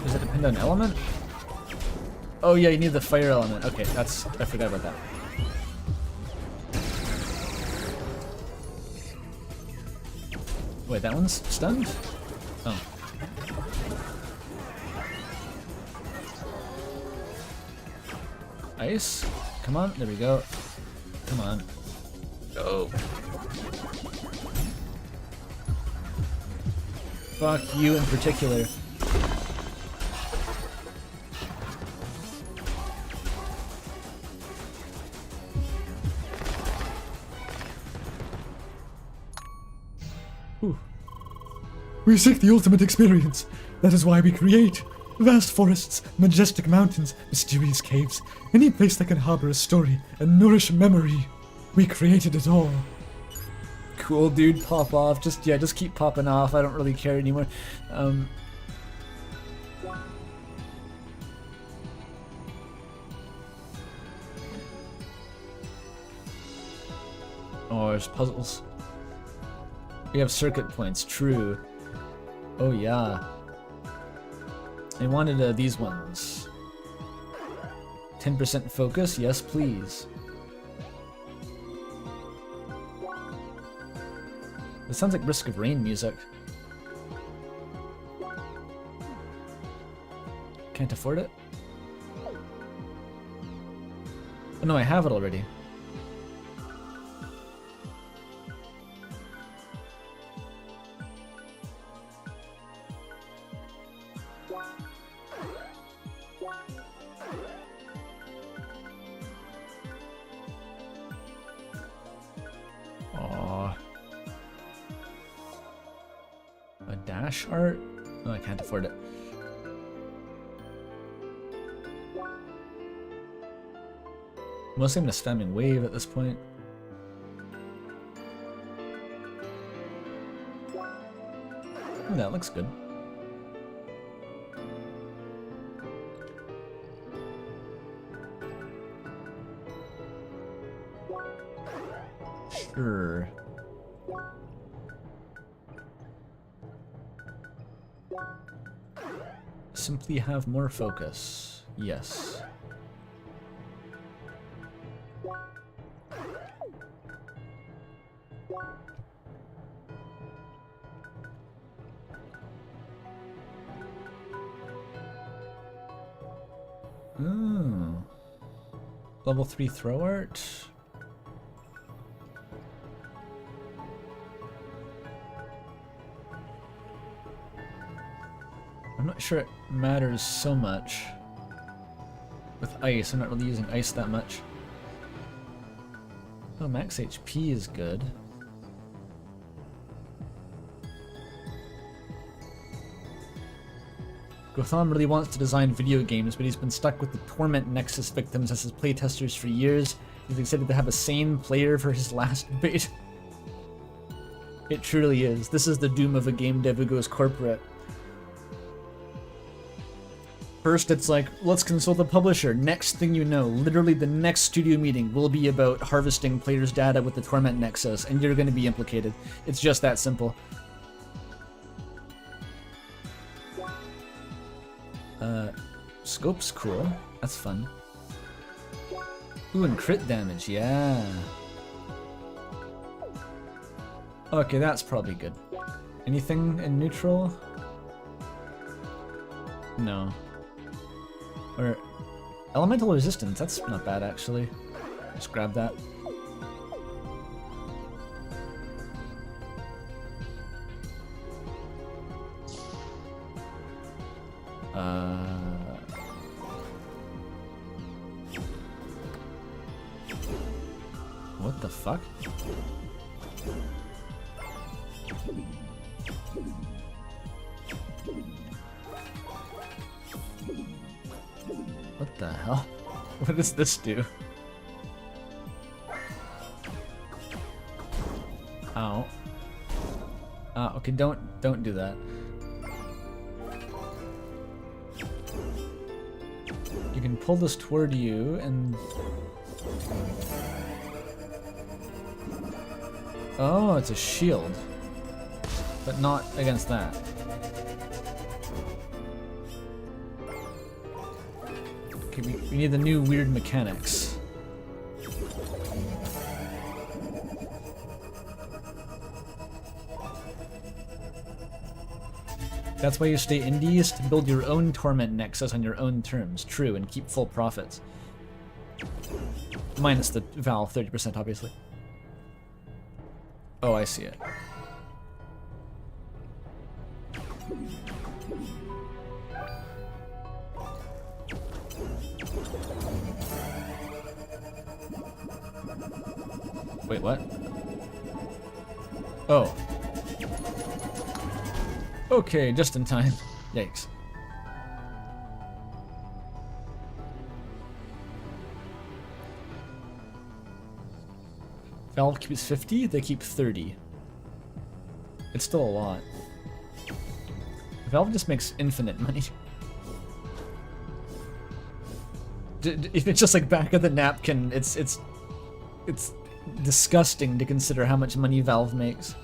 Does it depend on element? Oh yeah, you need the fire element. Okay, I forgot about that. Wait, that one's stunned? Oh. Ice? Come on, there we go. Come on. Go. Fuck you in particular. We seek the ultimate experience. That is why we create. Vast forests, majestic mountains, mysterious caves, any place that can harbor a story and nourish memory. We created it all. Cool, dude, pop off. Just keep popping off. I don't really care anymore. Oh, there's puzzles. We have circuit points, true. Oh yeah. I wanted these ones. 10% focus, yes please. It sounds like Risk of Rain music. Can't afford it? Oh no, I have it already. Art? No, I can't afford it. Mostly I'm just spamming wave at this point. Oh, that looks good. Sure. Simply have more focus. Yes. Level 3 throw art. I'm not sure it matters so much. With ice, I'm not really using ice that much. Oh, max HP is good. Gotham really wants to design video games, but he's been stuck with the Torment Nexus victims as his playtesters for years. He's excited to have a sane player for his last bait. It truly is. This is the doom of a game dev who goes corporate. First, it's like, let's consult the publisher. Next thing you know, literally the next studio meeting will be about harvesting players' data with the Torment Nexus, and you're going to be implicated. It's just that simple. Scope's cool. That's fun. Ooh, and crit damage, yeah. Okay, that's probably good. Anything in neutral? No. Or elemental resistance, that's not bad actually. Just grab that. What the fuck? What the hell? What does this do? Ow. Okay, don't do that. You can pull this toward you and... Oh, it's a shield. But not against that. Okay, we need the new weird mechanics. That's why you stay indies, to build your own Torment Nexus on your own terms. True, and keep full profits. Minus the Valve 30%, obviously. Oh, I see it. Wait, what? Oh. Okay, just in time. Yikes. Valve keeps 50, they keep 30. It's still a lot. Valve just makes infinite money. If it's just like back of the napkin, it's disgusting to consider how much money Valve makes.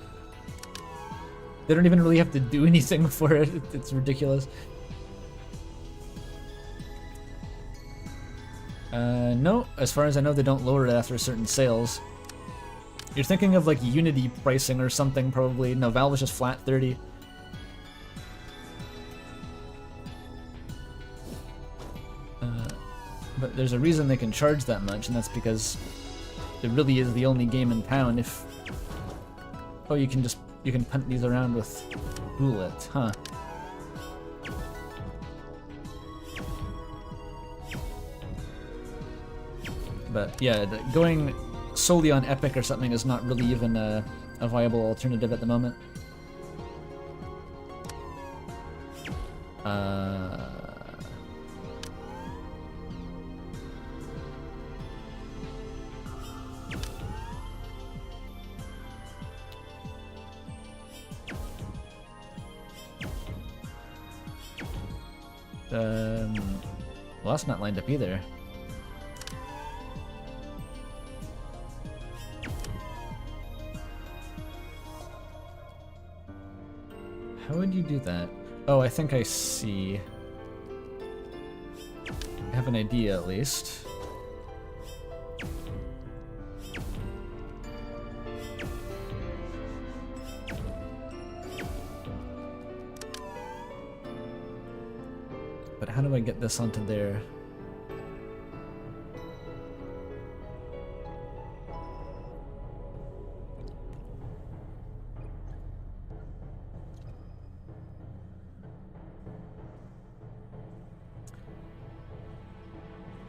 They don't even really have to do anything for it. It's ridiculous. No, as far as I know, they don't lower it after certain sales. You're thinking of like Unity pricing or something, probably. No, Valve is just flat 30. But there's a reason they can charge that much, and that's because it really is the only game in town. If oh, you can punt these around with bullets, huh? But yeah, going solely on Epic or something is not really even a viable alternative at the moment. Well, that's not lined up either. How would you do that? Oh, I think I see. I have an idea, at least. But how do I get this onto there?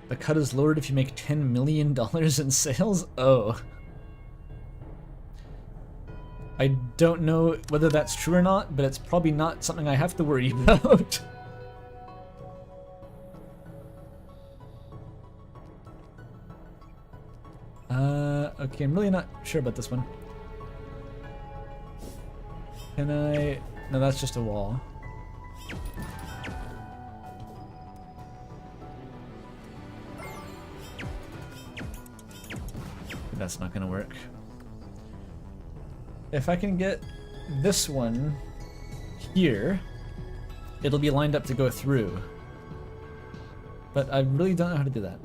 The cut is lowered if you make $10 million in sales? Oh. I don't know whether that's true or not, but it's probably not something I have to worry about. Okay, I'm really not sure about this one. Can I... No, that's just a wall. That's not gonna work. If I can get this one here, it'll be lined up to go through. But I really don't know how to do that.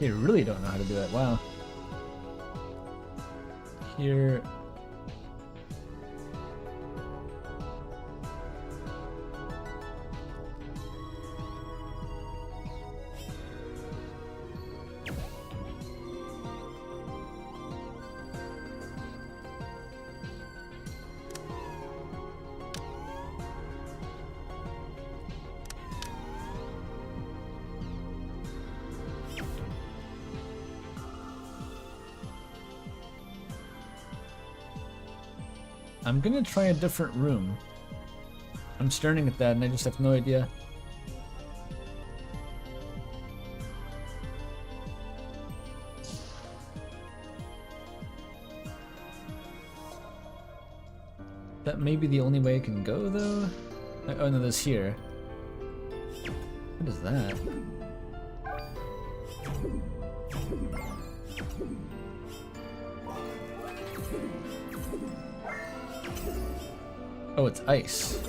They really don't know how to do it. Wow. Here. I'm gonna try a different room. I'm staring at that and I just have no idea. That may be the only way I can go though? Oh no, there's here. What is that? Oh, it's ice.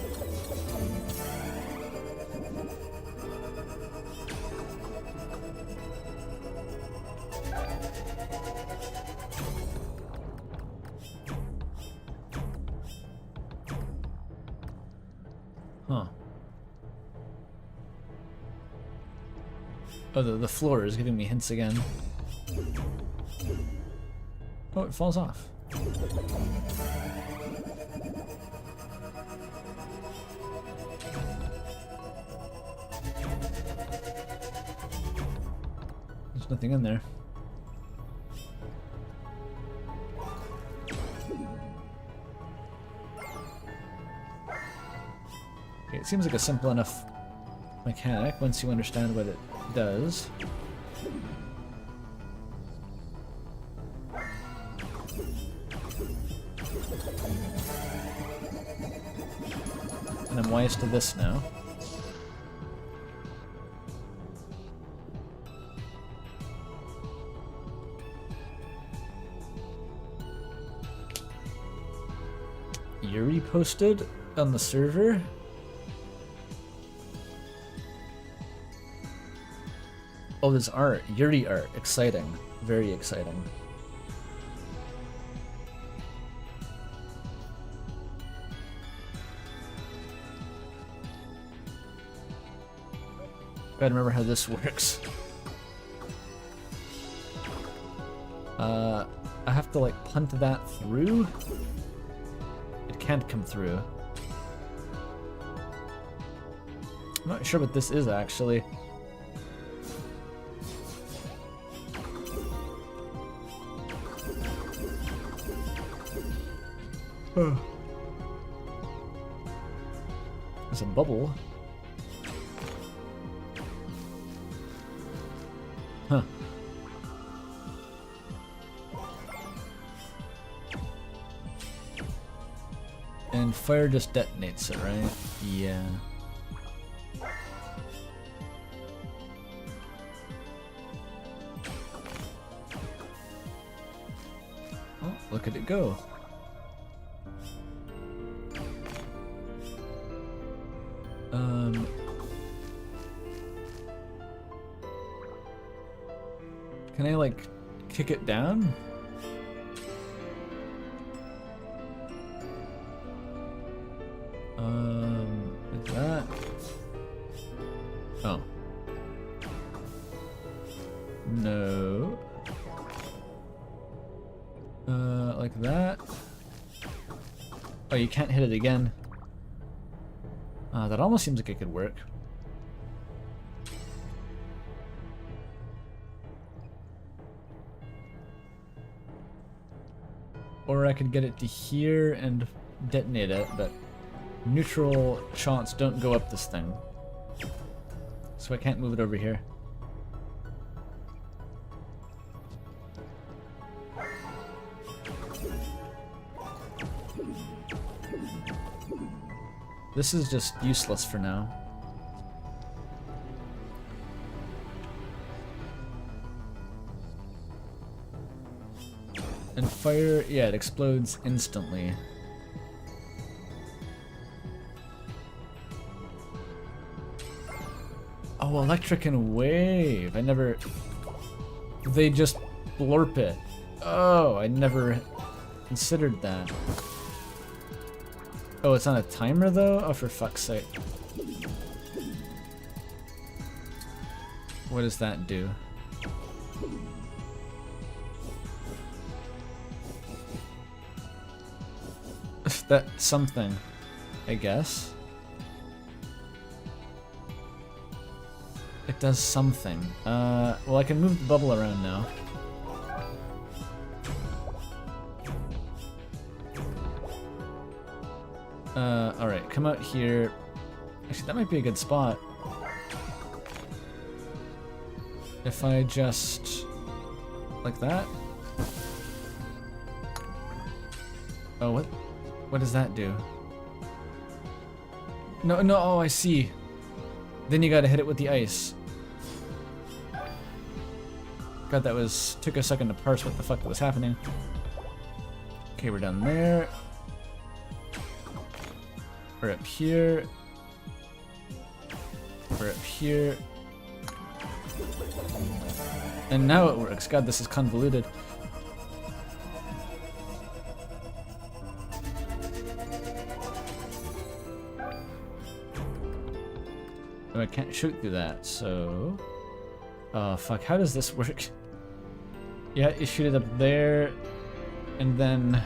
Huh. Oh, the floor is giving me hints again. Oh, it falls off. There's nothing in there. Okay, it seems like a simple enough mechanic once you understand what it does. And I'm wise to this now. Yuri posted on the server. Oh, there's art. Yuri art. Exciting. Very exciting. Gotta remember how this works. I have to like punt that through? It can't come through. I'm not sure what this is actually. There's a bubble. Huh. And fire just detonates it, right? Yeah. Oh, look at it go. Can I like kick it down? Like that. Oh. No. Like that. Oh, you can't hit it again. That almost seems like it could work. Or I could get it to here and detonate it, but neutral shots don't go up this thing. So I can't move it over here. This is just useless for now. And fire, yeah, it explodes instantly. Oh, electric and wave. I never they just blurp it. Oh, I never considered that. Oh, it's on a timer though? Oh, for fuck's sake. What does that do? That's something, I guess. It does something. Well, I can move the bubble around now. Alright, come out here. Actually, that might be a good spot. If I just... like that? Oh, what does that do? No, oh, I see. Then you gotta hit it with the ice. God, that took a second to parse what the fuck was happening. Okay, we're down there. We're up here. We're up here. And now it works. God, this is convoluted. Oh, I can't shoot through that, so... Oh, fuck. How does this work? Yeah, you shoot it up there, and then...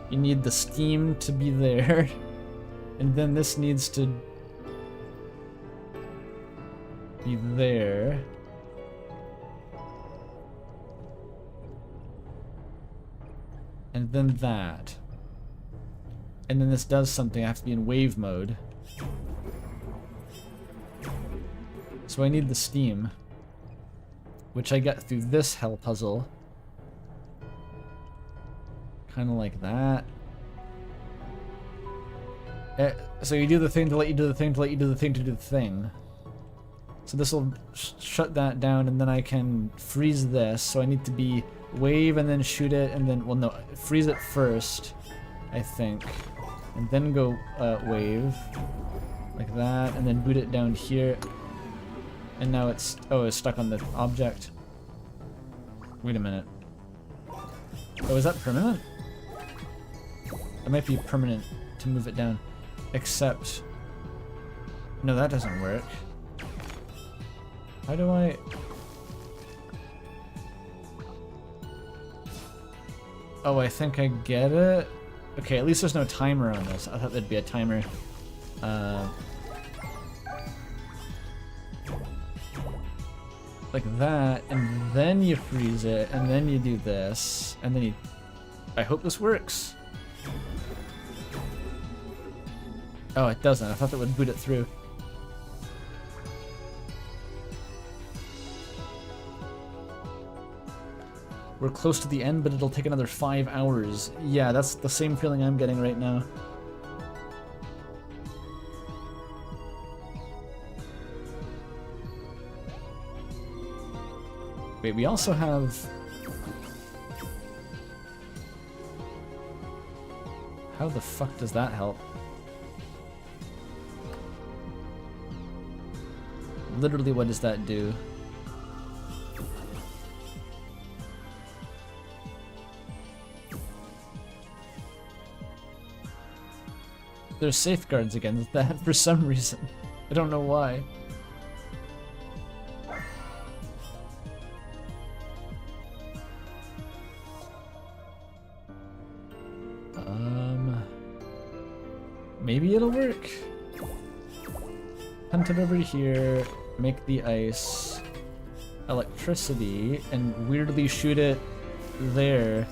you need the steam to be there, and then this needs to be there. And then that. And then this does something. I have to be in wave mode. So I need the steam, which I get through this hell puzzle. Kind of like that. So you do the thing to let you do the thing to let you do the thing to do the thing. So this will shut that down, and then I can freeze this. So I need to be wave and then shoot it, and then, well, no, freeze it first, I think, and then go wave like that, and then boot it down here. And now it's, oh, it's stuck on the object. Wait a minute. Oh, is that permanent? It might be permanent to move it down. Except... no, that doesn't work. How do I... oh, I think I get it. Okay, at least there's no timer on this. I thought there'd be a timer. Like that, and then you freeze it, and then you do this, and then you... I hope this works. Oh, it doesn't. I thought that would boot it through. We're close to the end, but it'll take another 5 hours. Yeah, that's the same feeling I'm getting right now. Wait, we also have... how the fuck does that help? Literally, what does that do? There's safeguards against that for some reason. I don't know why. Maybe it'll work. Hunt it over here, make the ice, electricity, and weirdly shoot it there.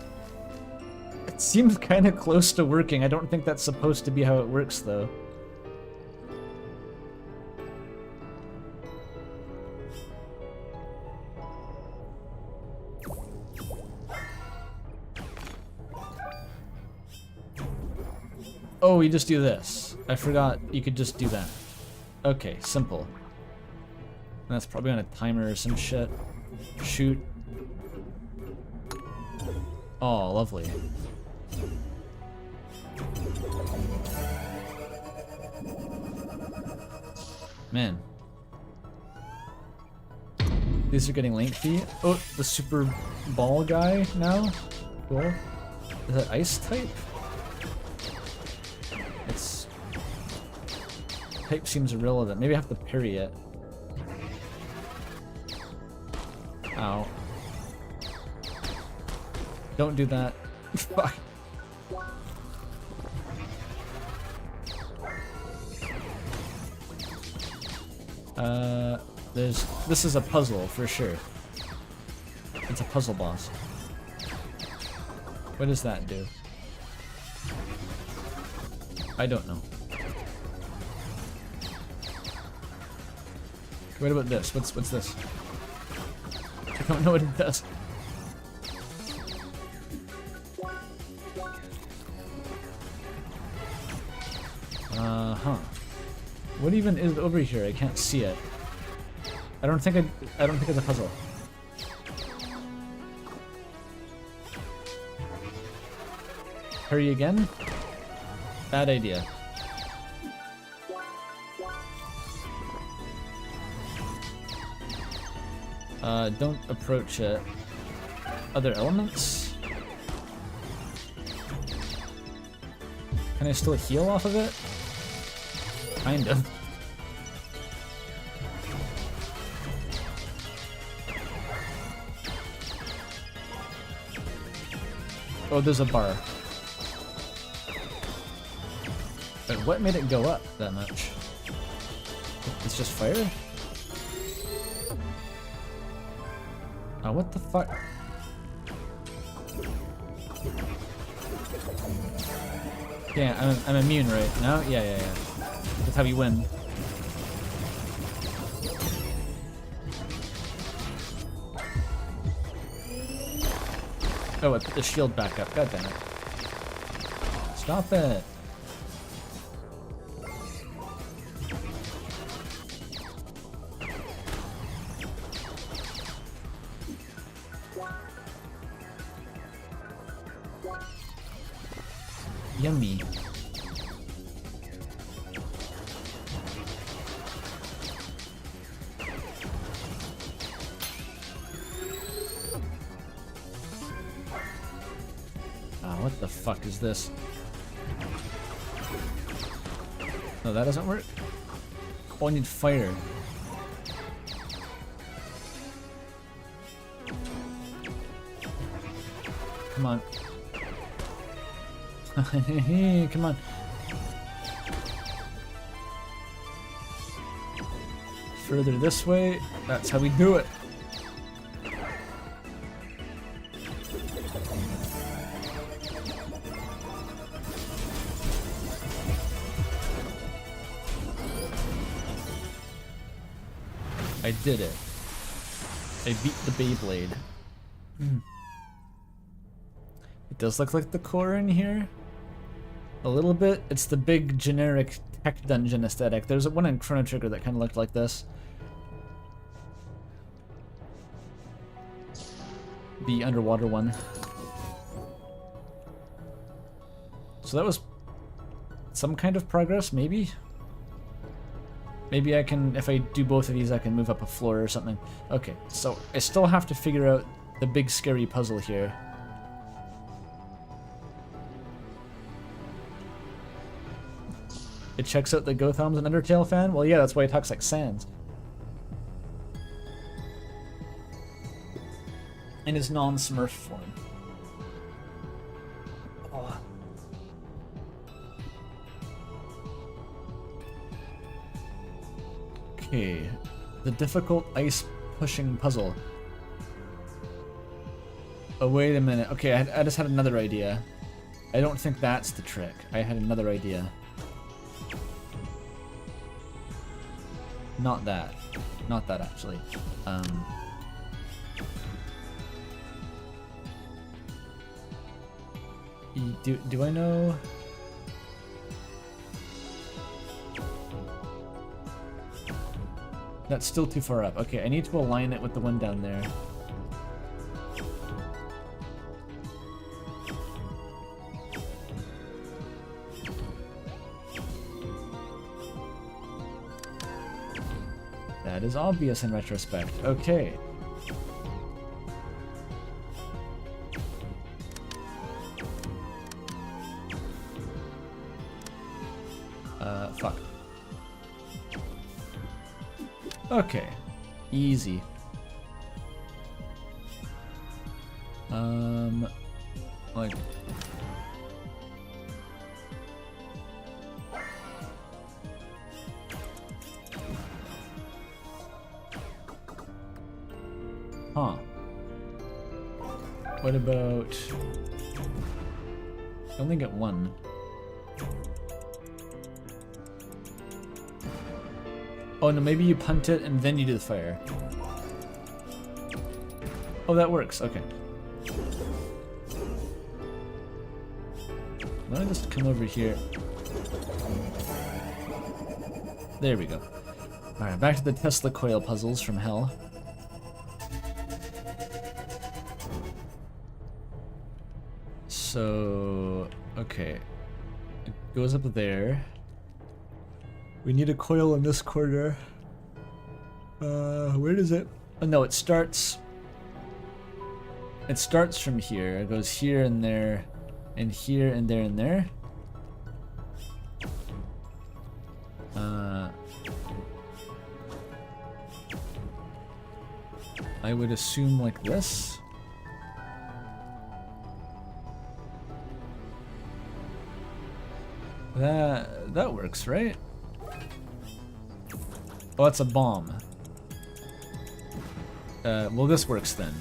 It seems kind of close to working. I don't think that's supposed to be how it works, though. Oh, you just do this. I forgot you could just do that. Okay, simple. And that's probably on a timer or some shit. Shoot. Oh, lovely. Man. These are getting lengthy. Oh, the super ball guy now. Cool. Is that ice type? It's type seems irrelevant. Maybe I have to parry it. Ow. Don't do that. Fuck. This is a puzzle for sure. It's a puzzle boss. What does that do? I don't know. What about this? What's this? I don't know what it does. Huh. What even is over here? I can't see it. I don't think it's a puzzle. Hurry again? Bad idea. Don't approach it. Other elements? Can I still heal off of it? Kind of. Oh, there's a bar. But what made it go up that much? It's just fire? Oh, what the fuck? Yeah, I'm immune right now? Yeah. That's how you win. Oh, I put the shield back up. God damn it. Stop it. Yummy. What the fuck is this? No, that doesn't work. Oh, I need fire. Come on. Come on. Further this way. That's how we do it. I did it. I beat the Beyblade. It does look like the core in here. A little bit. It's the big generic tech dungeon aesthetic. There's one in Chrono Trigger that kind of looked like this. The underwater one. So that was some kind of progress, maybe? Maybe I can, if I do both of these, I can move up a floor or something. Okay, so I still have to figure out the big scary puzzle here. It checks out that Gotham's an Undertale fan? Well, yeah, that's why he talks like Sans. In his non-Smurf form. Oh. Okay, the difficult ice pushing puzzle. Oh, wait a minute. Okay, I just had another idea. I don't think that's the trick. I had another idea. Not that. Not that, actually. Do I know? That's still too far up. Okay, I need to align it with the one down there. That is obvious in retrospect. Okay, Okay. Easy. Like... Huh. What about... I only get one. Oh no, maybe you punt it and then you do the fire. Oh, that works, okay. Why don't I just come over here? There we go. Alright, back to the Tesla coil puzzles from hell. So, okay. It goes up there. We need a coil in this corner. Where does it? Oh no, it starts. It starts from here. It goes here and there, and here and there and there. I would assume like this. That works, right? Oh, that's a bomb. Well, this works then.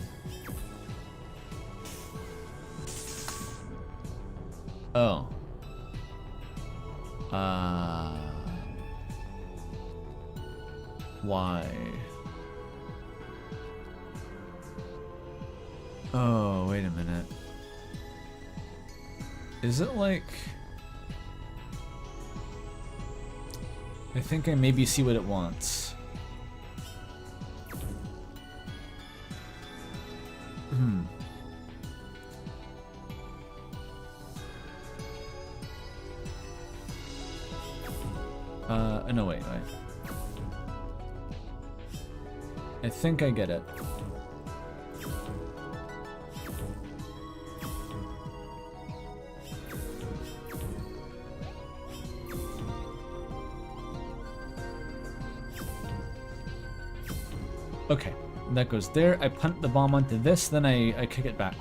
Oh. Why? Oh, wait a minute. Is it like... I think I maybe see what it wants. No, wait. I think I get it. Okay, that goes there. I punt the bomb onto this, then I kick it back.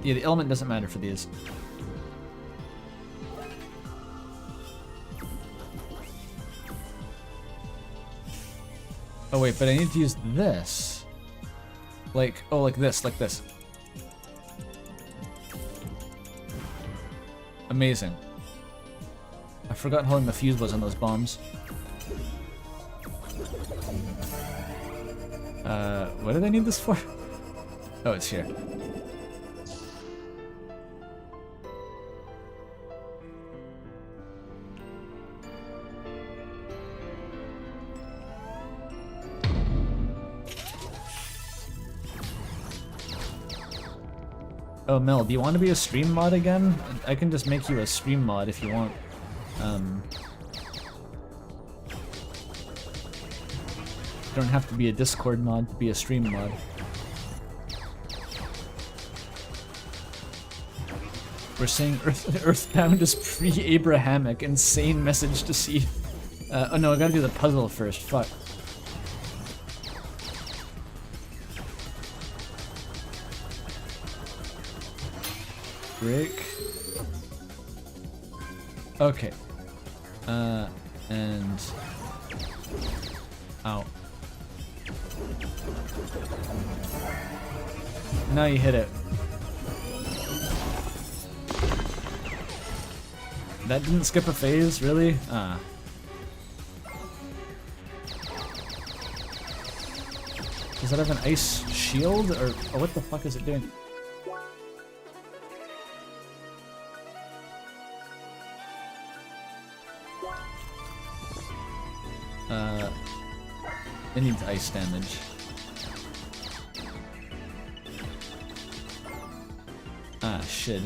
Yeah, the element doesn't matter for these. Oh wait, but I need to use this. Like, oh, like this, like this. Amazing. I forgot how long the fuse was on those bombs. What did I need this for? Oh, it's here. Oh, Mel, do you want to be a stream mod again? I can just make you a stream mod if you want. You don't have to be a Discord mod to be a stream mod. We're saying Earthbound is pre-Abrahamic. Insane message to see. Oh no, I gotta do the puzzle first. Fuck. Break. Okay. And... Ow. Now you hit it. That didn't skip a phase, really? Ah. Does that have an ice shield? Or oh, what the fuck is it doing? It needs ice damage. Ah, shit.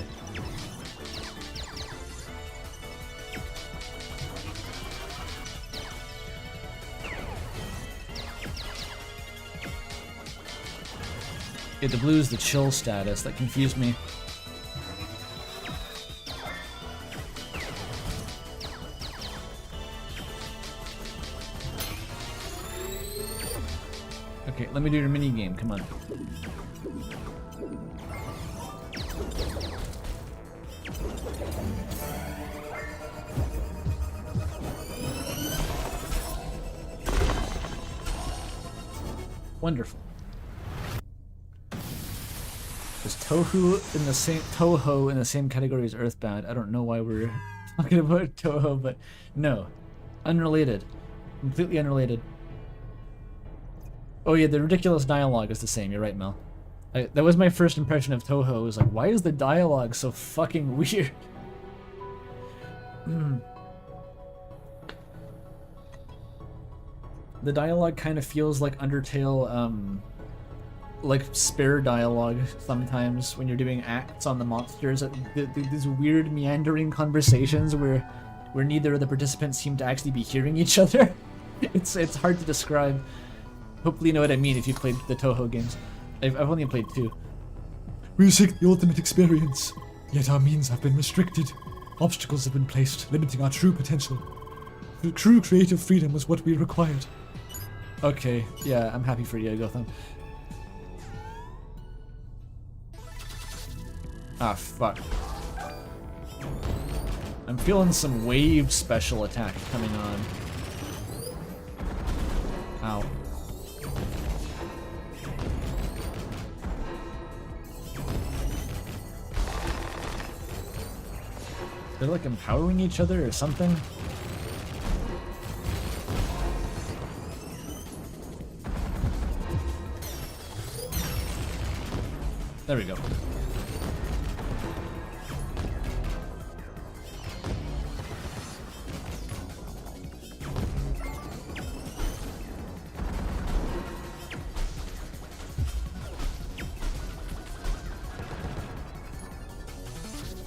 Yeah, the blue is the chill status. That confused me. Okay, let me do your mini game. Come on. Wonderful. Is Toho in the same category as Earthbound? I don't know why we're talking about Toho, but no. Unrelated. Completely unrelated. Oh yeah, the ridiculous dialogue is the same. You're right, Mel. That was my first impression of Toho. It was like, why is the dialogue so fucking weird? The dialogue kind of feels like Undertale, like spare dialogue sometimes when you're doing acts on the monsters. These weird meandering conversations where neither of the participants seem to actually be hearing each other. It's hard to describe. Hopefully you know what I mean if you played the Toho games. I've only played 2. We seek the ultimate experience, yet our means have been restricted. Obstacles have been placed, limiting our true potential. The true creative freedom was what we required. Okay, yeah, I'm happy for you, Gotham. Ah, fuck. I'm feeling some wave special attack coming on. Ow. They're like empowering each other or something? There we go.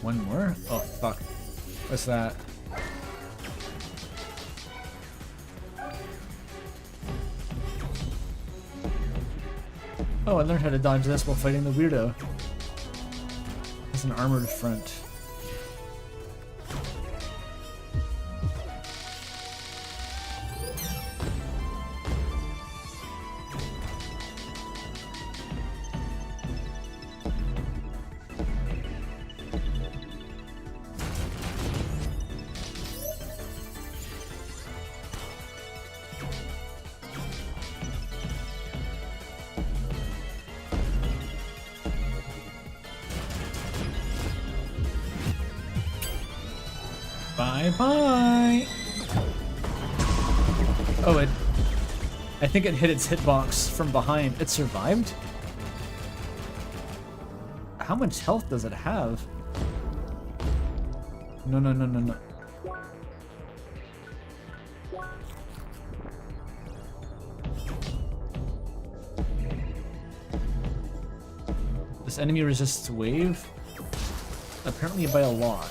One more? Oh, fuck. What's that? Oh, I learned how to dodge this while fighting the weirdo. It's an armored front. Bye-bye! Oh, I think it hit its hitbox from behind. It survived? How much health does it have? No, no, no, no, no. This enemy resists wave? Apparently by a lot.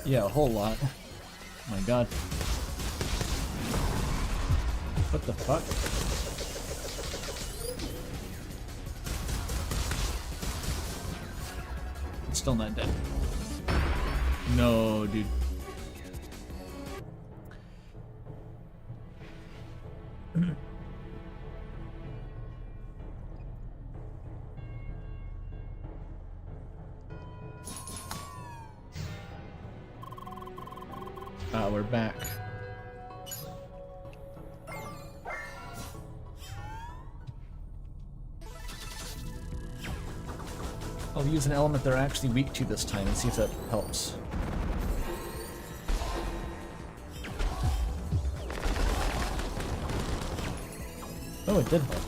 Yeah, a whole lot. Oh my god. What the fuck? It's still not dead. No, dude. We're back. I'll use an element they're actually weak to this time and see if that helps. Oh, it did help.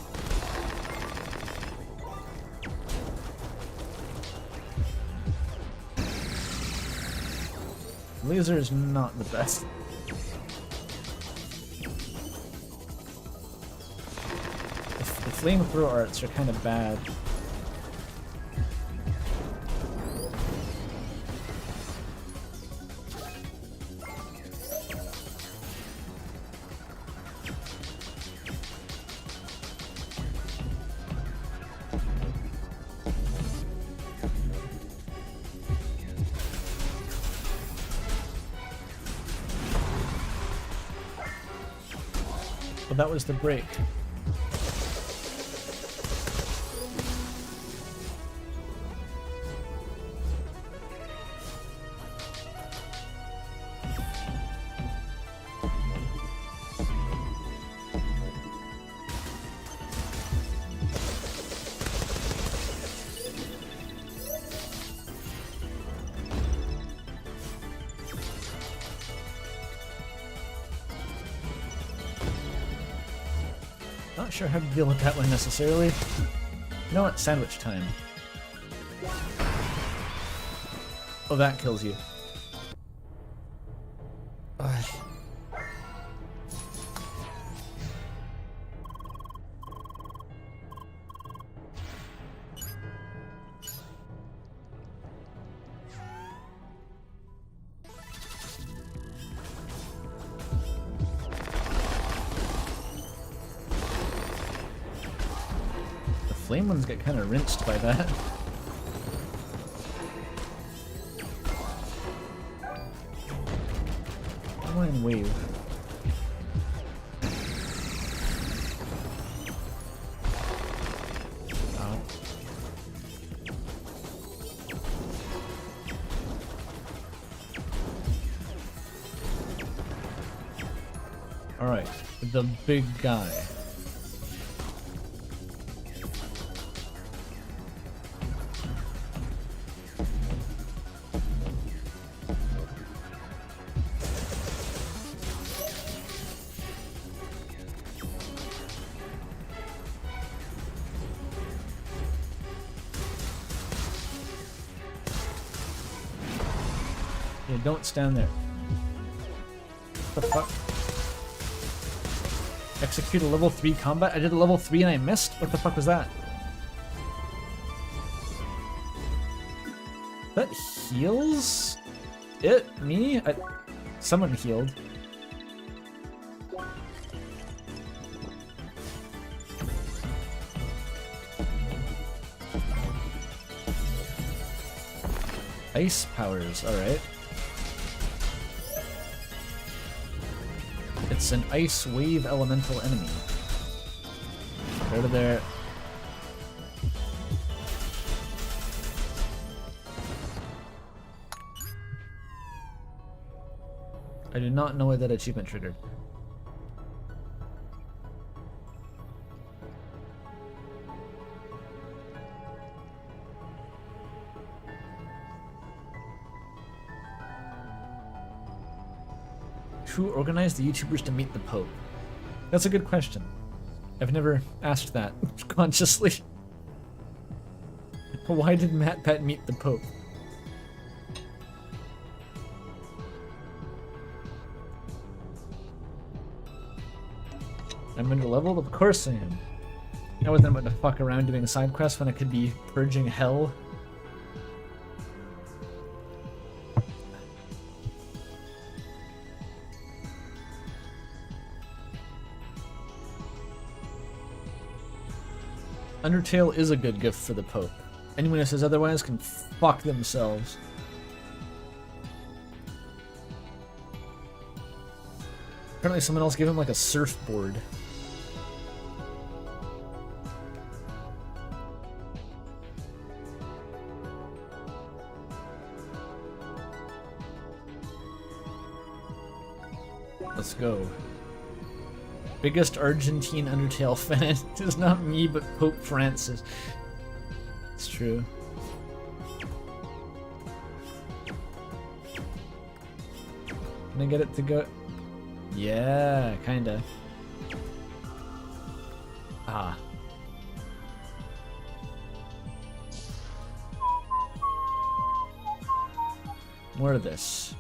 Laser is not the best. The flamethrower arts are kind of bad. Well, that was the break. Not sure how to deal with that one necessarily. You know what? Sandwich time. Oh, that kills you. Ugh. Flame ones get kind of rinsed by that. Come on, wave. Oh. All right, the big guy. Yeah, don't stand there. What the fuck? Execute a level 3 combat? I did a level 3 and I missed? What the fuck was that? That heals? It? Me? Someone healed. Ice powers, alright. It's an ice wave elemental enemy. Go to there. I do not know what that achievement triggered. Who organized the YouTubers to meet the Pope? That's a good question. I've never asked that consciously. Why did MatPat meet the Pope? I'm under level? Of course I am. I wasn't about to fuck around doing side quests when I could be purging hell. Undertale is a good gift for the Pope. Anyone who says otherwise can fuck themselves. Apparently someone else gave him like a surfboard. Let's go. Biggest Argentine Undertale fan. It's not me, but Pope Francis. It's true. Can I get it to go? Yeah, kinda. Ah. More of this.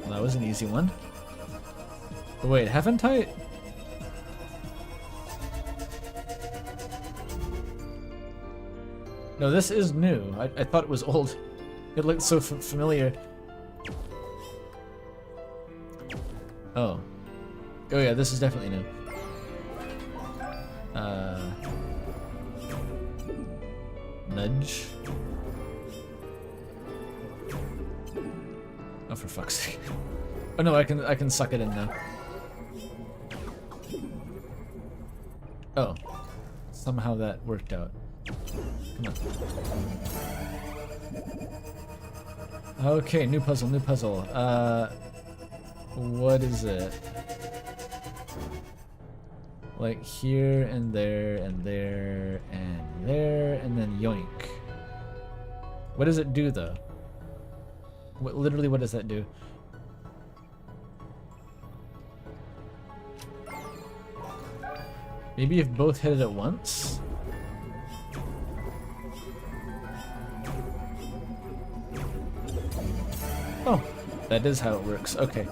That was an easy one. But wait, haven't I? No, this is new. I thought it was old. It looked so familiar. Oh. Oh yeah, this is definitely new. Nudge. Oh, for fuck's sake. Oh no, I can suck it in now. Oh. Somehow that worked out. Come on. Okay, new puzzle, new puzzle. What is it? Like here and there and there and there and then yoink. What does it do though? Literally, what does that do? Maybe if both hit it at once? Oh, that is how it works. Okay.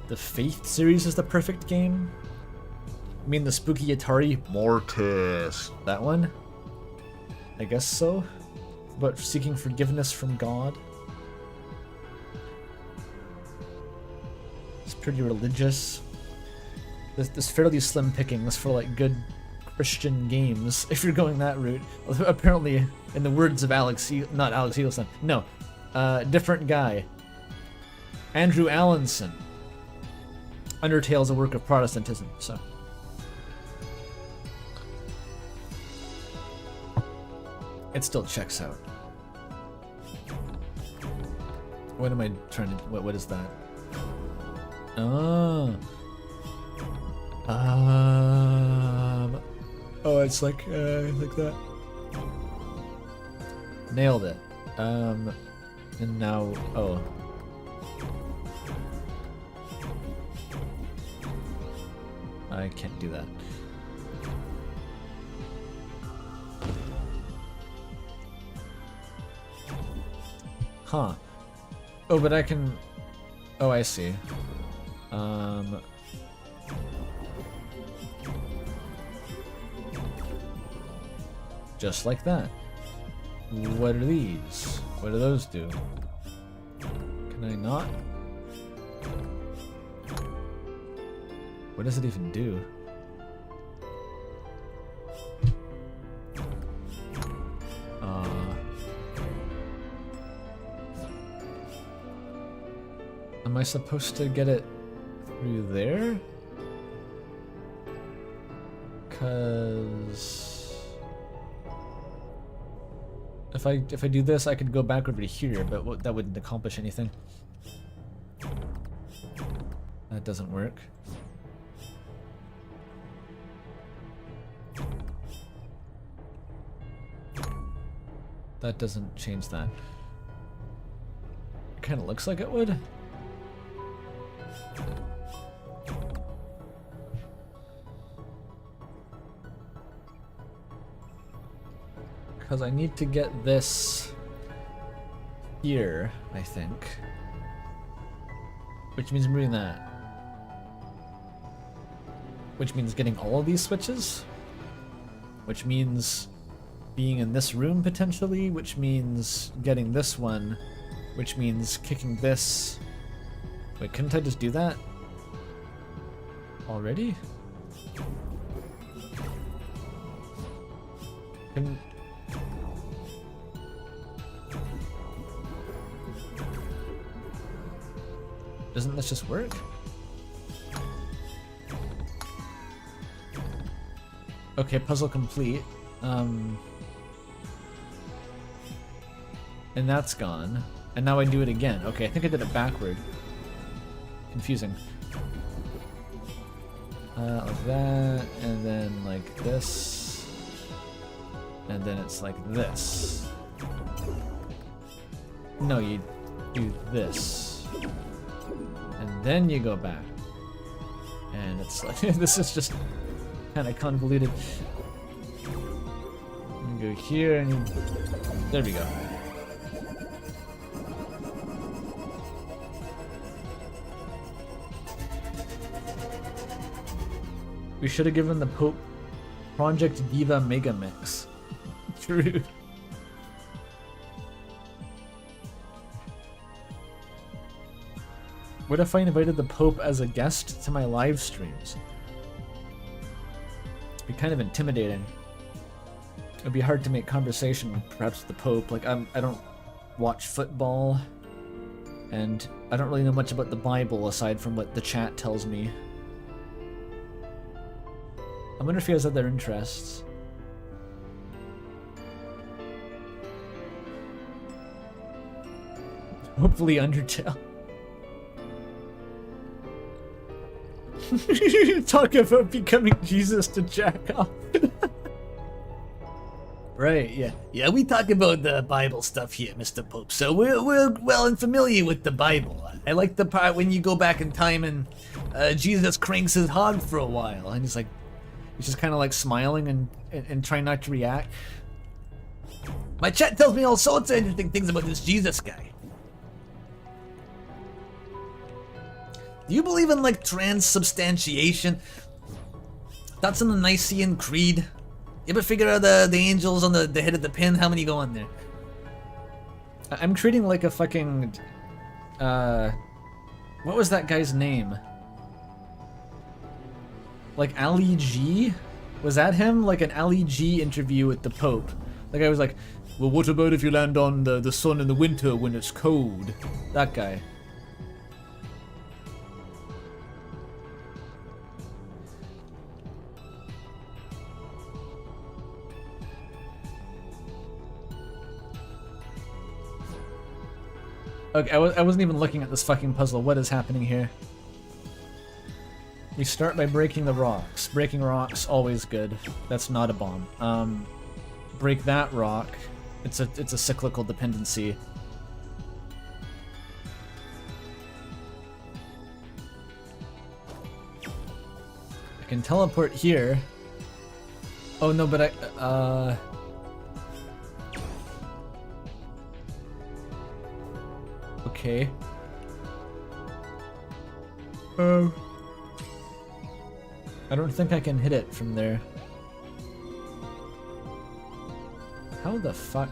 The Faith series is the perfect game? I mean the spooky Atari Mortis. That one? I guess so. But seeking forgiveness from God. It's pretty religious. This fairly slim pickings for like good Christian games, if you're going that route. Apparently, in the words of not Alex Eagleson, no, different guy. Andrew Allenson. Undertale's a work of Protestantism, so. It still checks out. What am I trying to, what is that? Oh. Oh, it's like that. Nailed it. And now, oh. I can't do that. Huh. Oh, but I can... Oh, I see. Just like that. What are these? What do those do? Can I not? What does it even do? Am I supposed to get it through there? 'Cause if I do this, I could go back over to here, but that wouldn't accomplish anything. That doesn't work. That doesn't change that. It kind of looks like it would. Because I need to get this here, I think. Which means moving that. Which means getting all of these switches. Which means being in this room potentially. Which means getting this one. Which means kicking this. Wait, couldn't I just do that? Already? Couldn't... Doesn't this just work? Okay, puzzle complete. And that's gone. And now I do it again. Okay, I think I did it backward. Confusing. Like that, and then like this. And then it's like this. No, you do this. And then you go back. And it's like, this is just kind of convoluted. You go here and there we go. We should have given the Pope Project Diva Mega Mix. True. What if I invited the Pope as a guest to my live streams? It'd be kind of intimidating. It'd be hard to make conversation, perhaps with the Pope. Like, I don't watch football, and I don't really know much about the Bible aside from what the chat tells me. I wonder if he has other interests. Hopefully Undertale. Talk about becoming Jesus to jack off. Right, yeah. Yeah, we talk about the Bible stuff here, Mr. Pope, so we're well and familiar with the Bible. I like the part when you go back in time and Jesus cranks his hog for a while, and He's just kind of like smiling and trying not to react. my chat tells me all sorts of interesting things about this Jesus guy. Do you believe in, like, transubstantiation? That's in the Nicene Creed. You ever figure out the angels on the head of the pin? How many go on there? I'm treating like a fucking... what was that guy's name? Like Ali G? Was that him? Like an Ali G interview with the Pope. The guy was like, well, what about if you land on the sun in the winter when it's cold? That guy. Okay, I wasn't even looking at this fucking puzzle. What is happening here? We start by breaking the rocks. Breaking rocks, always good. That's not a bomb. Break that rock. It's a cyclical dependency. I can teleport here. Oh no, but okay. I don't think I can hit it from there. How the fuck?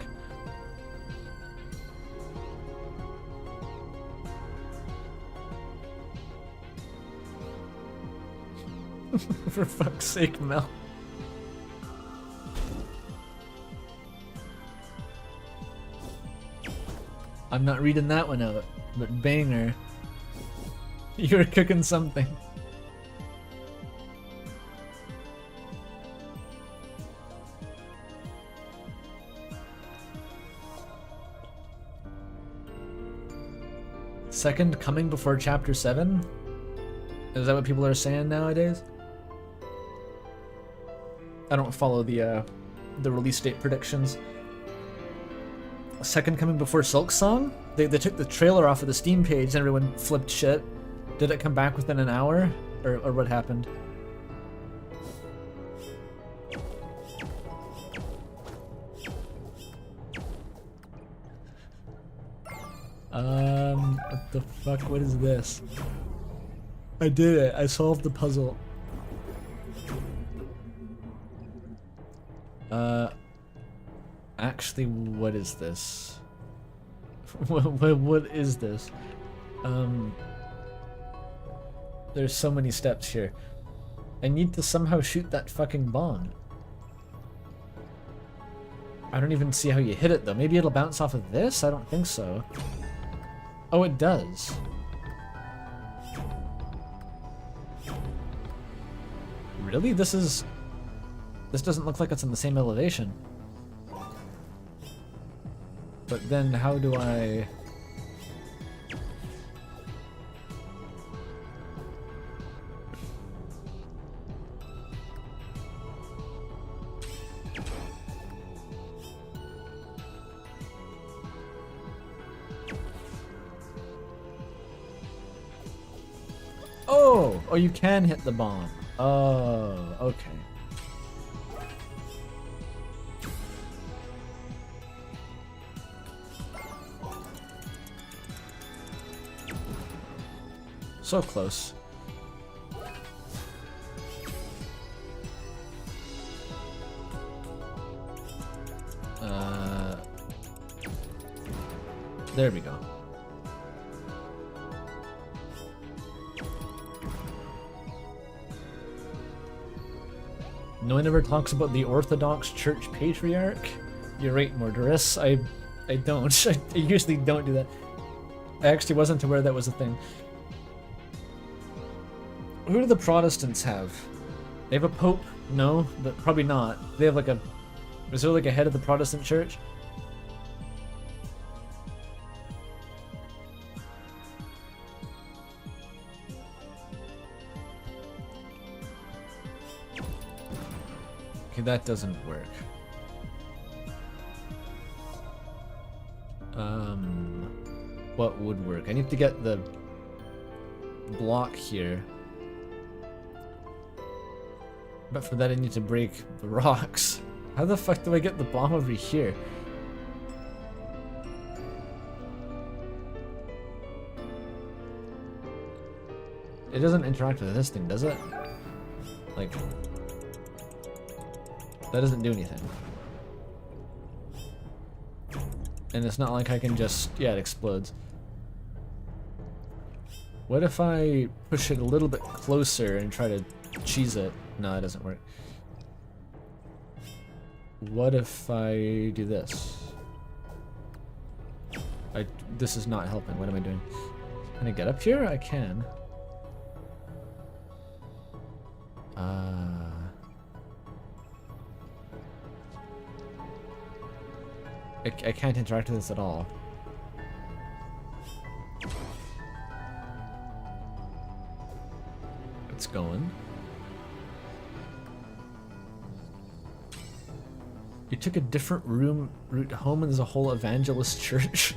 For fuck's sake, Mel. I'm not reading that one out, but banger. You're cooking something. Second coming before chapter 7? Is that what people are saying nowadays? I don't follow the release date predictions. Second coming before Silk Song? They took the trailer off of the Steam page and everyone flipped shit. Did it come back within an hour? Or what happened? What the fuck? What is this? I did it. I solved the puzzle. Actually, what is this? What is this? There's so many steps here. I need to somehow shoot that fucking bomb. I don't even see how you hit it though. Maybe it'll bounce off of this? I don't think so. Oh, it does. Really? This doesn't look like it's in the same elevation. But then how do I... Oh, you can hit the bomb. Oh, okay. So close. There we go. No one ever talks about the Orthodox Church Patriarch. You're right, Mordorus. I don't. I usually don't do that. I actually wasn't aware that was a thing. Who do the Protestants have? They have a pope? No, but probably not. They have like a... Is there like a head of the Protestant church? Okay, that doesn't work. What would work? I need to get the block here. But for that I need to break the rocks. How the fuck do I get the bomb over here? It doesn't interact with this thing, does it? Like... That doesn't do anything. And it's not like I can just... Yeah, it explodes. What if I push it a little bit closer and try to cheese it? No, it doesn't work. What if I do this? This is not helping. What am I doing? Can I get up here? I can. I can't interact with this at all. It's going. You took a different route home and there's a whole evangelist church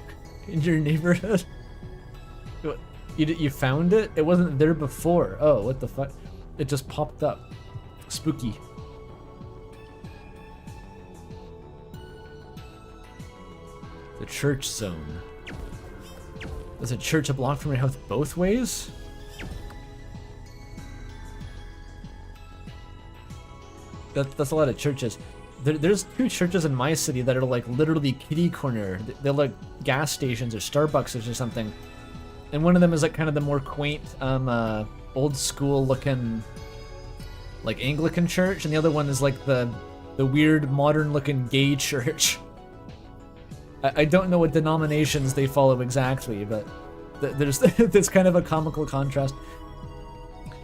in your neighborhood? What, you found it? It wasn't there before. Oh, what the fuck? It just popped up. Spooky. The church zone. There's a church a block from your house both ways? That's a lot of churches. There's 2 churches in my city that are like literally kitty corner. They're like gas stations or Starbucks or something. And one of them is like kind of the more quaint, old school looking, like Anglican church, and the other one is like the weird modern looking gay church. I don't know what denominations they follow exactly, but there's this kind of a comical contrast.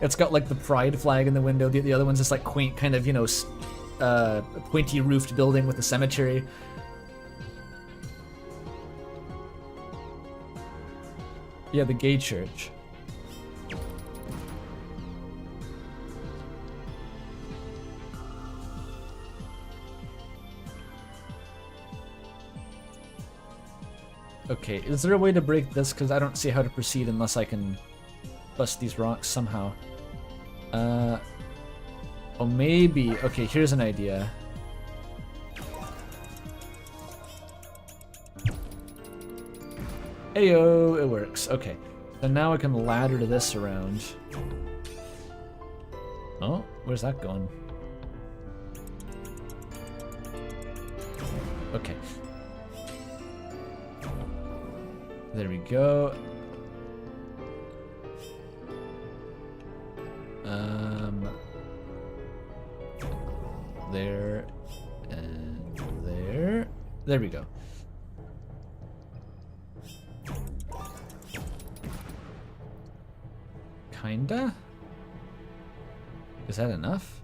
It's got like the pride flag in the window. The other one's just like quaint kind of, you know, pointy roofed building with a cemetery. Yeah, the gay church. Okay, is there a way to break this? Because I don't see how to proceed unless I can bust these rocks somehow. Oh, maybe. Okay, here's an idea. Heyo, it works. Okay, so now I can ladder this around. Oh, where's that going? Okay. There we go. There and there. There we go. Kinda? Is that enough?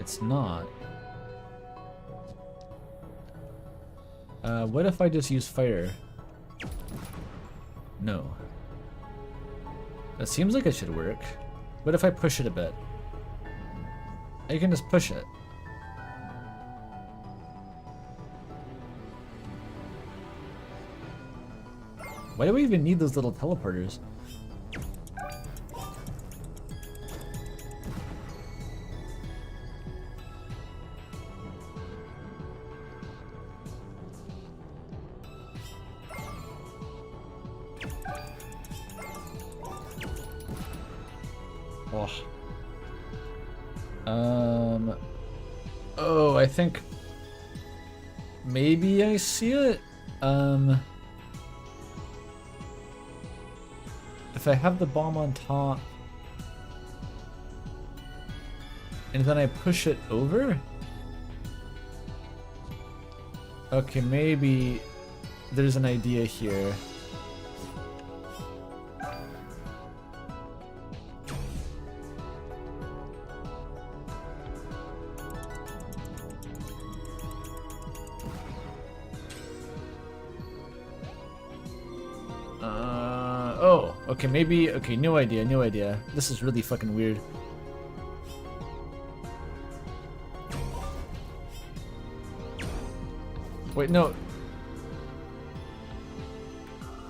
It's not. What if I just use fire? No. That seems like it should work. What if I push it a bit? You can just push it. Why do we even need those little teleporters? Oh, I think maybe I see it. if I have the bomb on top and then I push it over? Okay, maybe there's an idea here. Oh, okay, maybe, okay, no idea, no idea. This is really fucking weird. Wait, no.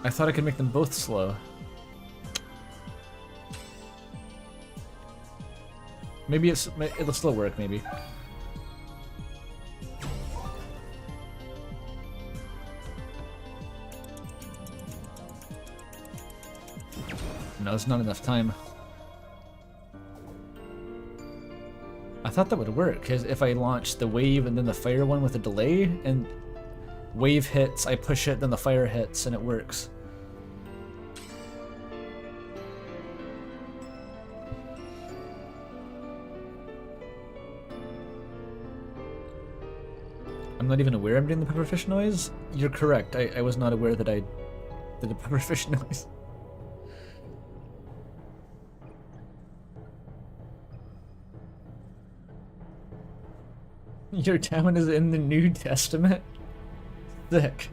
I thought I could make them both slow. Maybe it'll still work, maybe. No, it's not enough time. I thought that would work, because if I launch the wave and then the fire one with a delay, and wave hits, I push it, then the fire hits, and it works. I'm not even aware I'm doing the pepperfish noise? You're correct, I was not aware that I did a pepperfish noise. Your town is in the New Testament? Sick.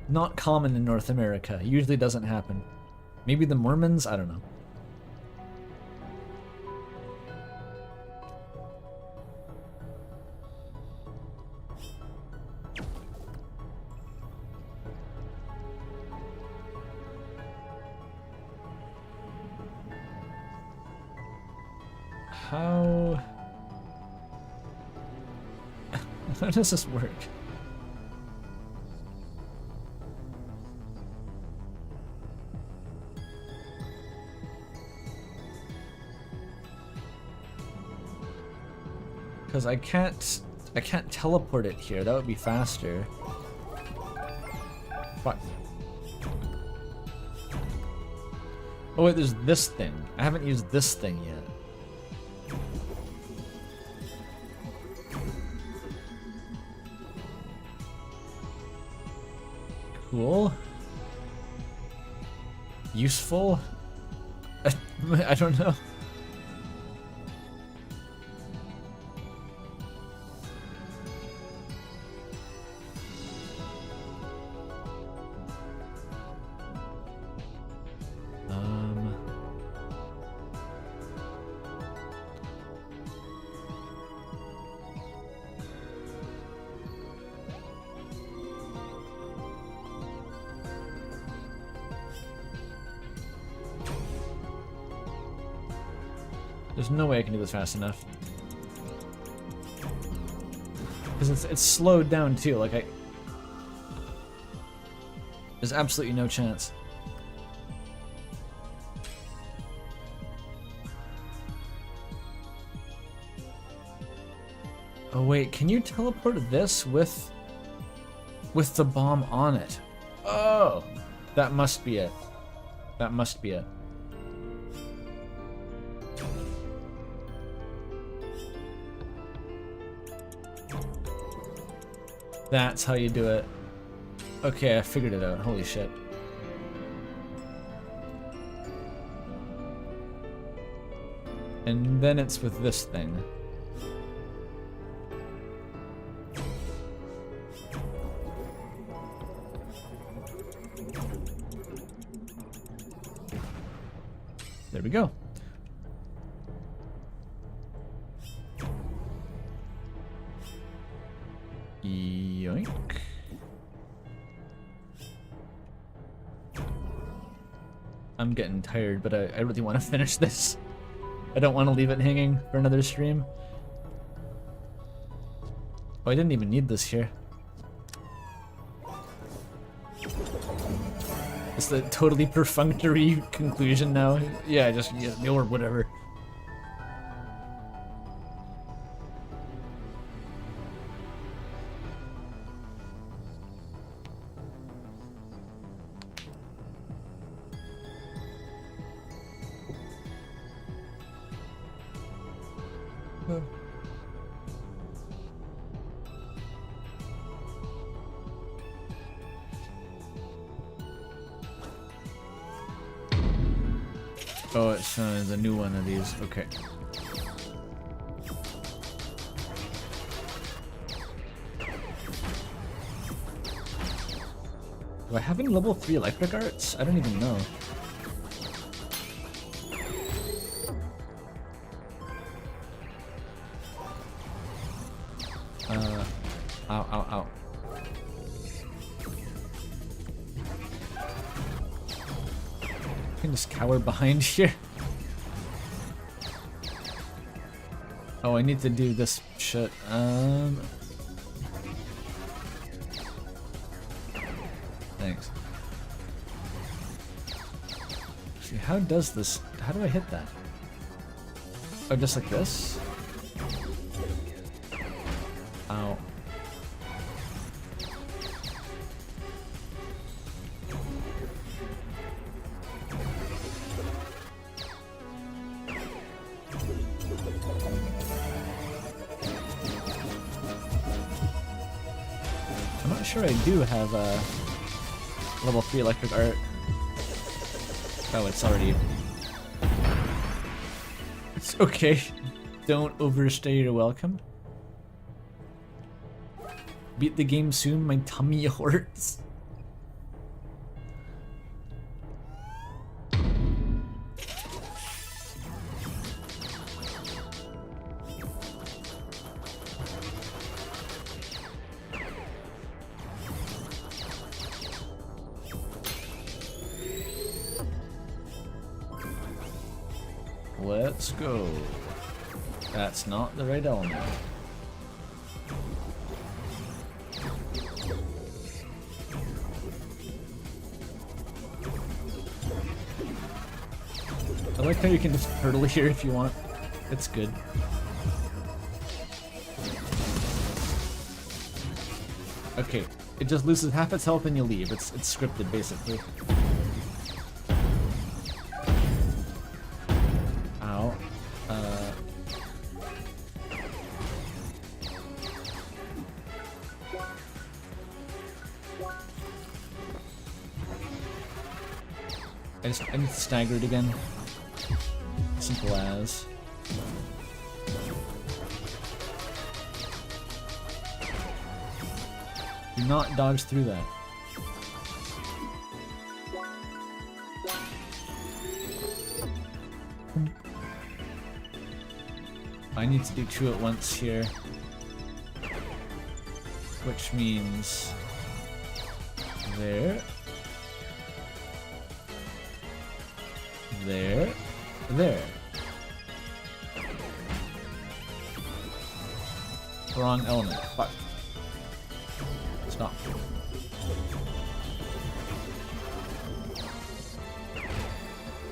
Not common in North America. Usually doesn't happen. Maybe the Mormons? I don't know. How does this work? Because I can't teleport it here. That would be faster. Fuck. Oh wait, there's this thing. I haven't used this thing yet. Cool. Useful? I don't know. There's no way I can do this fast enough. Because it's slowed down too, like there's absolutely no chance. Oh wait, can you teleport this with the bomb on it? Oh, that must be it. That must be it. That's how you do it. Okay, I figured it out. Holy shit. And then it's with this thing. There we go. Yoink. I'm getting tired, but I really want to finish this. I don't want to leave it hanging for another stream. Oh, I didn't even need this here. It's the totally perfunctory conclusion now. Yeah, just, yeah, or whatever. Oh, it's the new one of these. Okay. Do I have any level 3 electric arts? I don't even know. Ow, ow, ow. I can just cower behind here. Oh, I need to do this shit. Thanks. See, how does this? How do I hit that? Oh, just like this? Ow. I'm not sure I do have a level 3 electric art. Oh, it's already... It's okay. Don't overstay your welcome. Beat the game soon, my tummy hurts. Let's go. That's not the right element. I like how you can just hurdle here if you want. It's good. Okay, it just loses half its health and you leave. It's scripted basically. Ow. I need to stagger it again. Simple as. Do not dodge through that. I need to do 2 at once here. Which means... there. There. There. Wrong element. Fuck. Stop.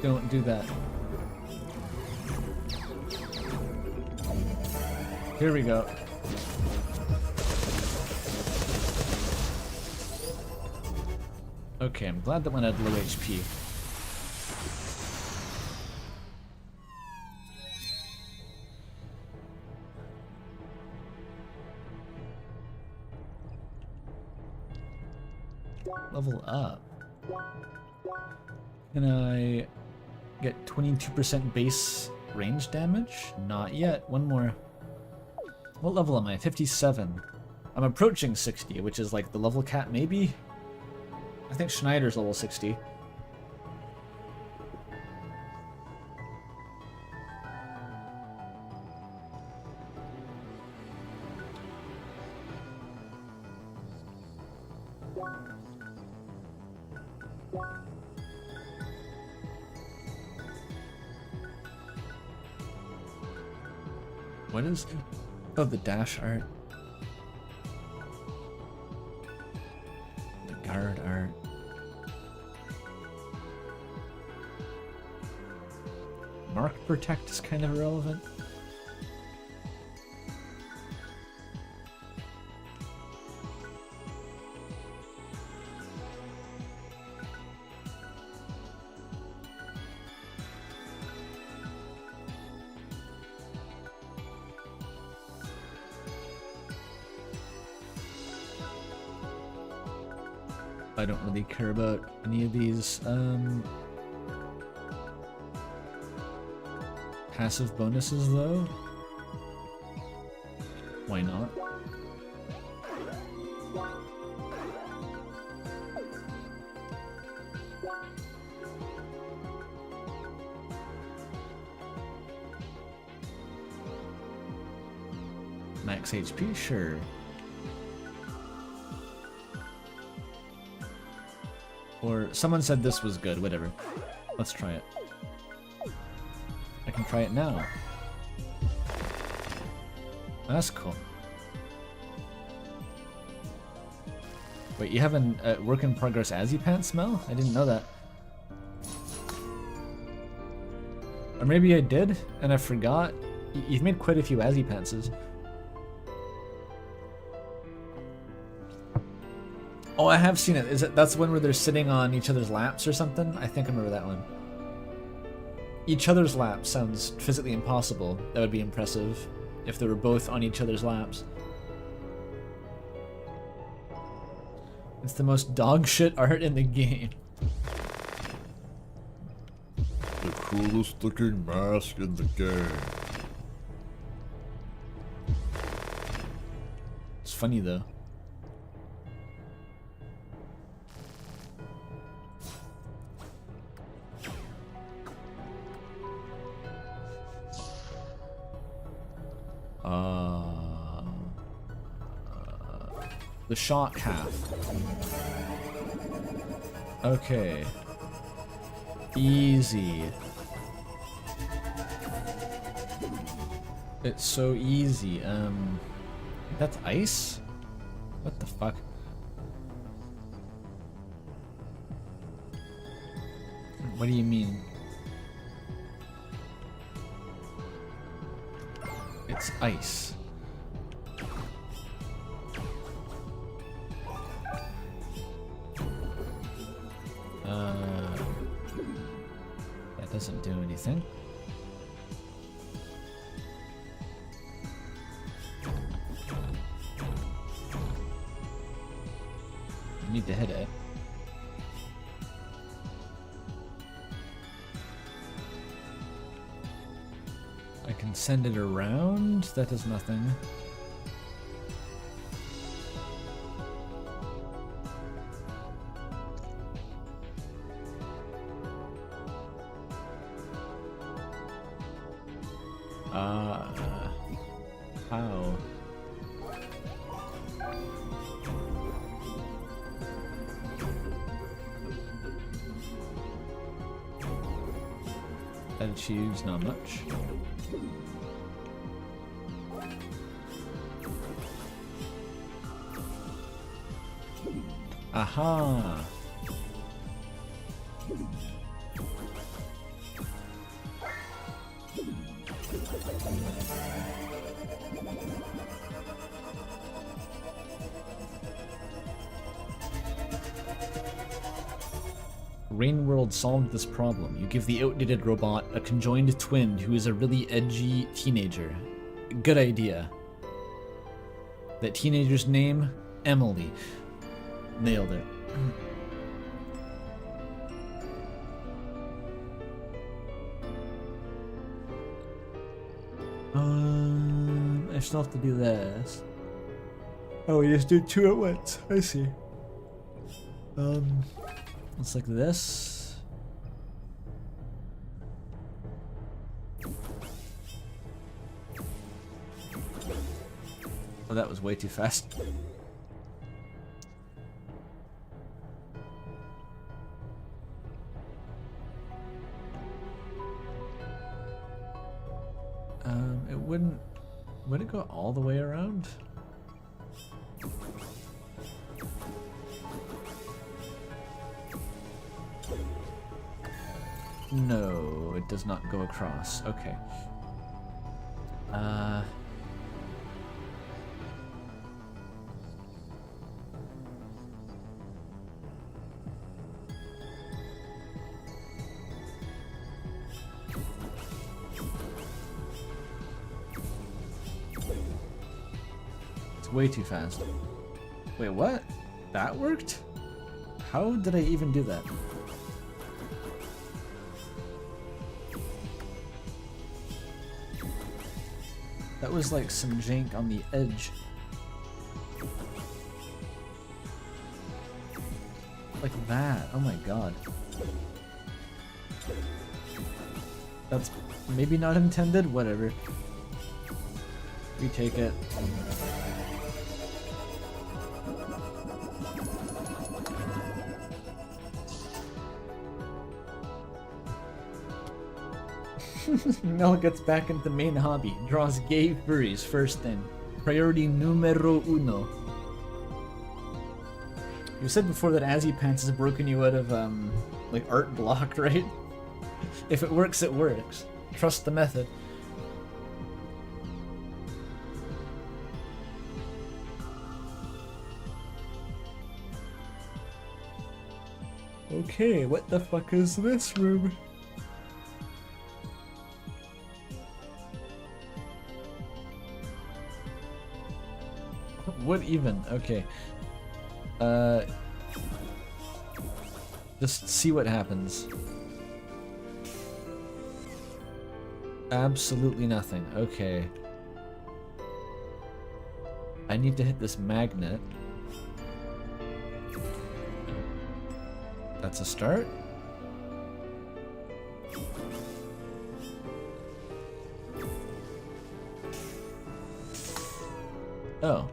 Don't do that. Here we go. Okay, I'm glad that one had low HP. Level up. Can I get 22% base range damage? Not yet. One more. What level am I? 57. I'm approaching 60, which is like the level cap maybe? I think Schneider's level 60. What is... Oh, the dash art. The guard art. Mark Protect is kind of irrelevant. I don't really care about any of these. Passive bonuses though? Why not? Max HP, sure. Or someone said this was good, whatever. Let's try it. I can try it now. That's cool. Wait, you have a work in progress Azzy Pants smell? I didn't know that. Or maybe I did and I forgot. You've made quite a few Azzy Pantses. Oh, I have seen it. That's one where they're sitting on each other's laps or something? I think I remember that one. Each other's laps sounds physically impossible. That would be impressive if they were both on each other's laps. It's the most dog shit art in the game. The coolest looking mask in the game. It's funny though. The shock half. Okay. Easy. It's so easy. That's ice? What the fuck? What do you mean? It's ice. That doesn't do anything. You need to hit it. I can send it around. That does nothing. How? That achieves not much. Aha! Rain World solved this problem. You give the outdated robot a conjoined twin who is a really edgy teenager. Good idea. That teenager's name? Emily. Nailed it. I still have to do this. Oh, we just do two at once. I see. It's like this. Oh, that was way too fast. It wouldn't... Would it go all the way around? No, it does not go across. Okay. It's way too fast. Wait, what? That worked? How did I even do that? That was like some jank on the edge. Like that. Oh my god. That's maybe not intended, whatever. We take it. Mel gets back into the main hobby. Draws gay furries first thing. Priority numero uno. You said before that Azzy Pants has broken you out of, like, art block, right? If it works, it works. Trust the method. Okay, what the fuck is this room? What even? Okay. Just see what happens. Absolutely nothing. Okay. I need to hit this magnet. That's a start. Oh.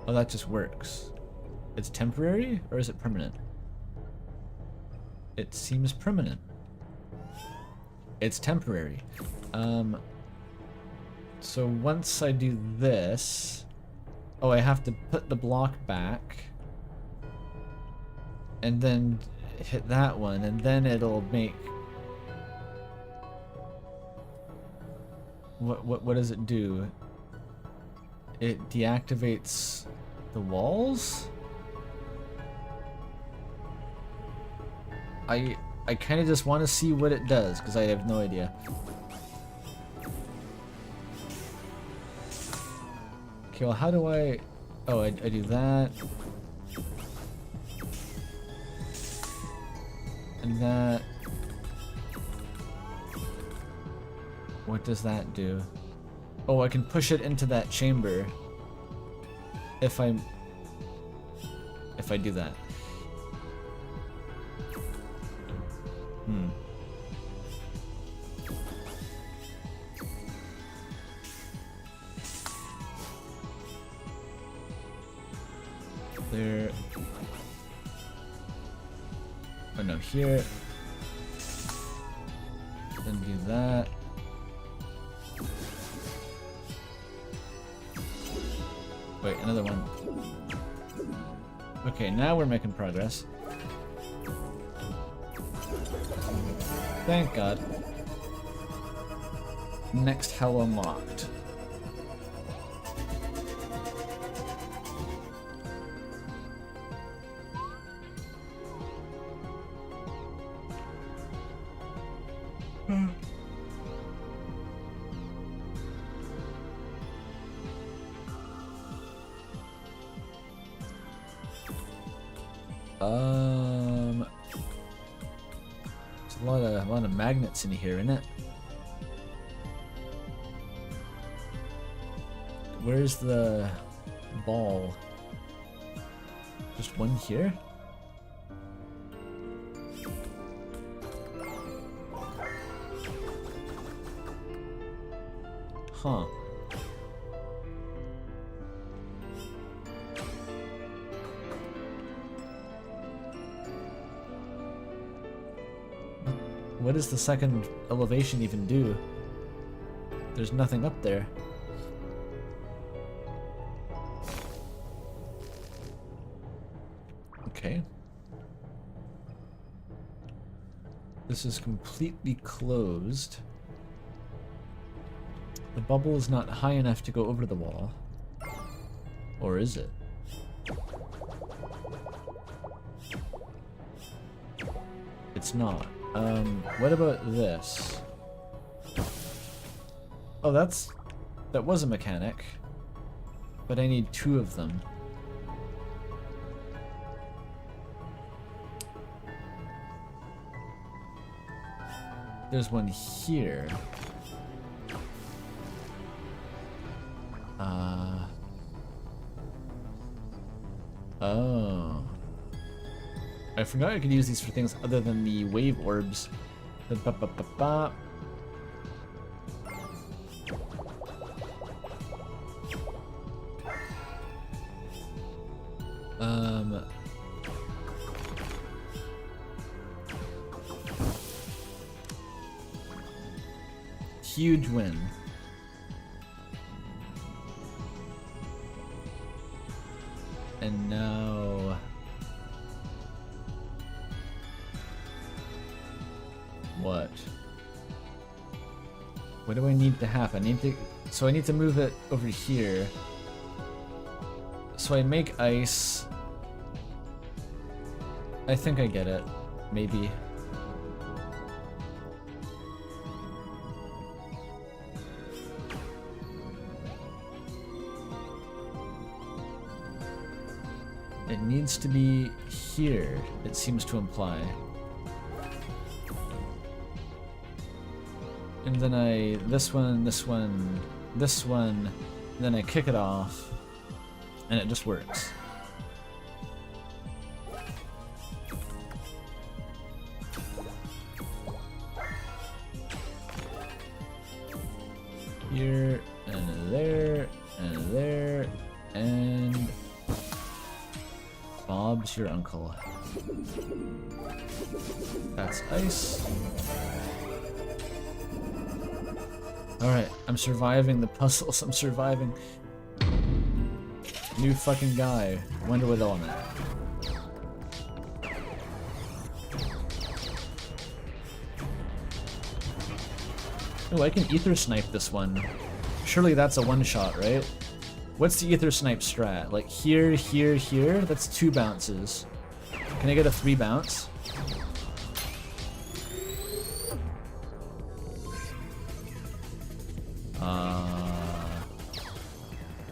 Oh, that just works. It's temporary, or is it permanent? It seems permanent. It's temporary. So once I do this... Oh, I have to put the block back. And then hit that one, and then it'll make... What does it do? It deactivates the walls? I kind of just want to see what it does, because I have no idea. Okay, well, how do I... Oh, I do that. And that... What does that do? Oh, I can push it into that chamber. If I do that. There. Oh no, here. Then do that. Wait, another one. Okay, now we're making progress. Thank God. Next hell unlocked. There's a lot of magnets in here, isn't it? Where's the ball? Just one here? Huh. What does the second elevation even do? There's nothing up there. Okay. This is completely closed. The bubble is not high enough to go over the wall. Or is it? It's not. What about this? Oh, that was a mechanic. But I need two of them. There's one here. Oh. I forgot I could use these for things other than the wave orbs. Ba-ba-ba-ba-ba. Huge win. And now... What? What do I need to happen? So I need to move it over here. So I make ice. I think I get it. Maybe. It needs to be here, it seems to imply. And then this one, then I kick it off, and it just works. Here, and there, and there, and... Bob's your uncle. That's ice. Alright, I'm surviving the puzzles, I'm surviving. New fucking guy. Wonder what element. Oh, I can ether snipe this one. Surely that's a one-shot, right? What's the ether snipe strat? Like here, here, here? That's 2 bounces. Can I get a 3 bounce?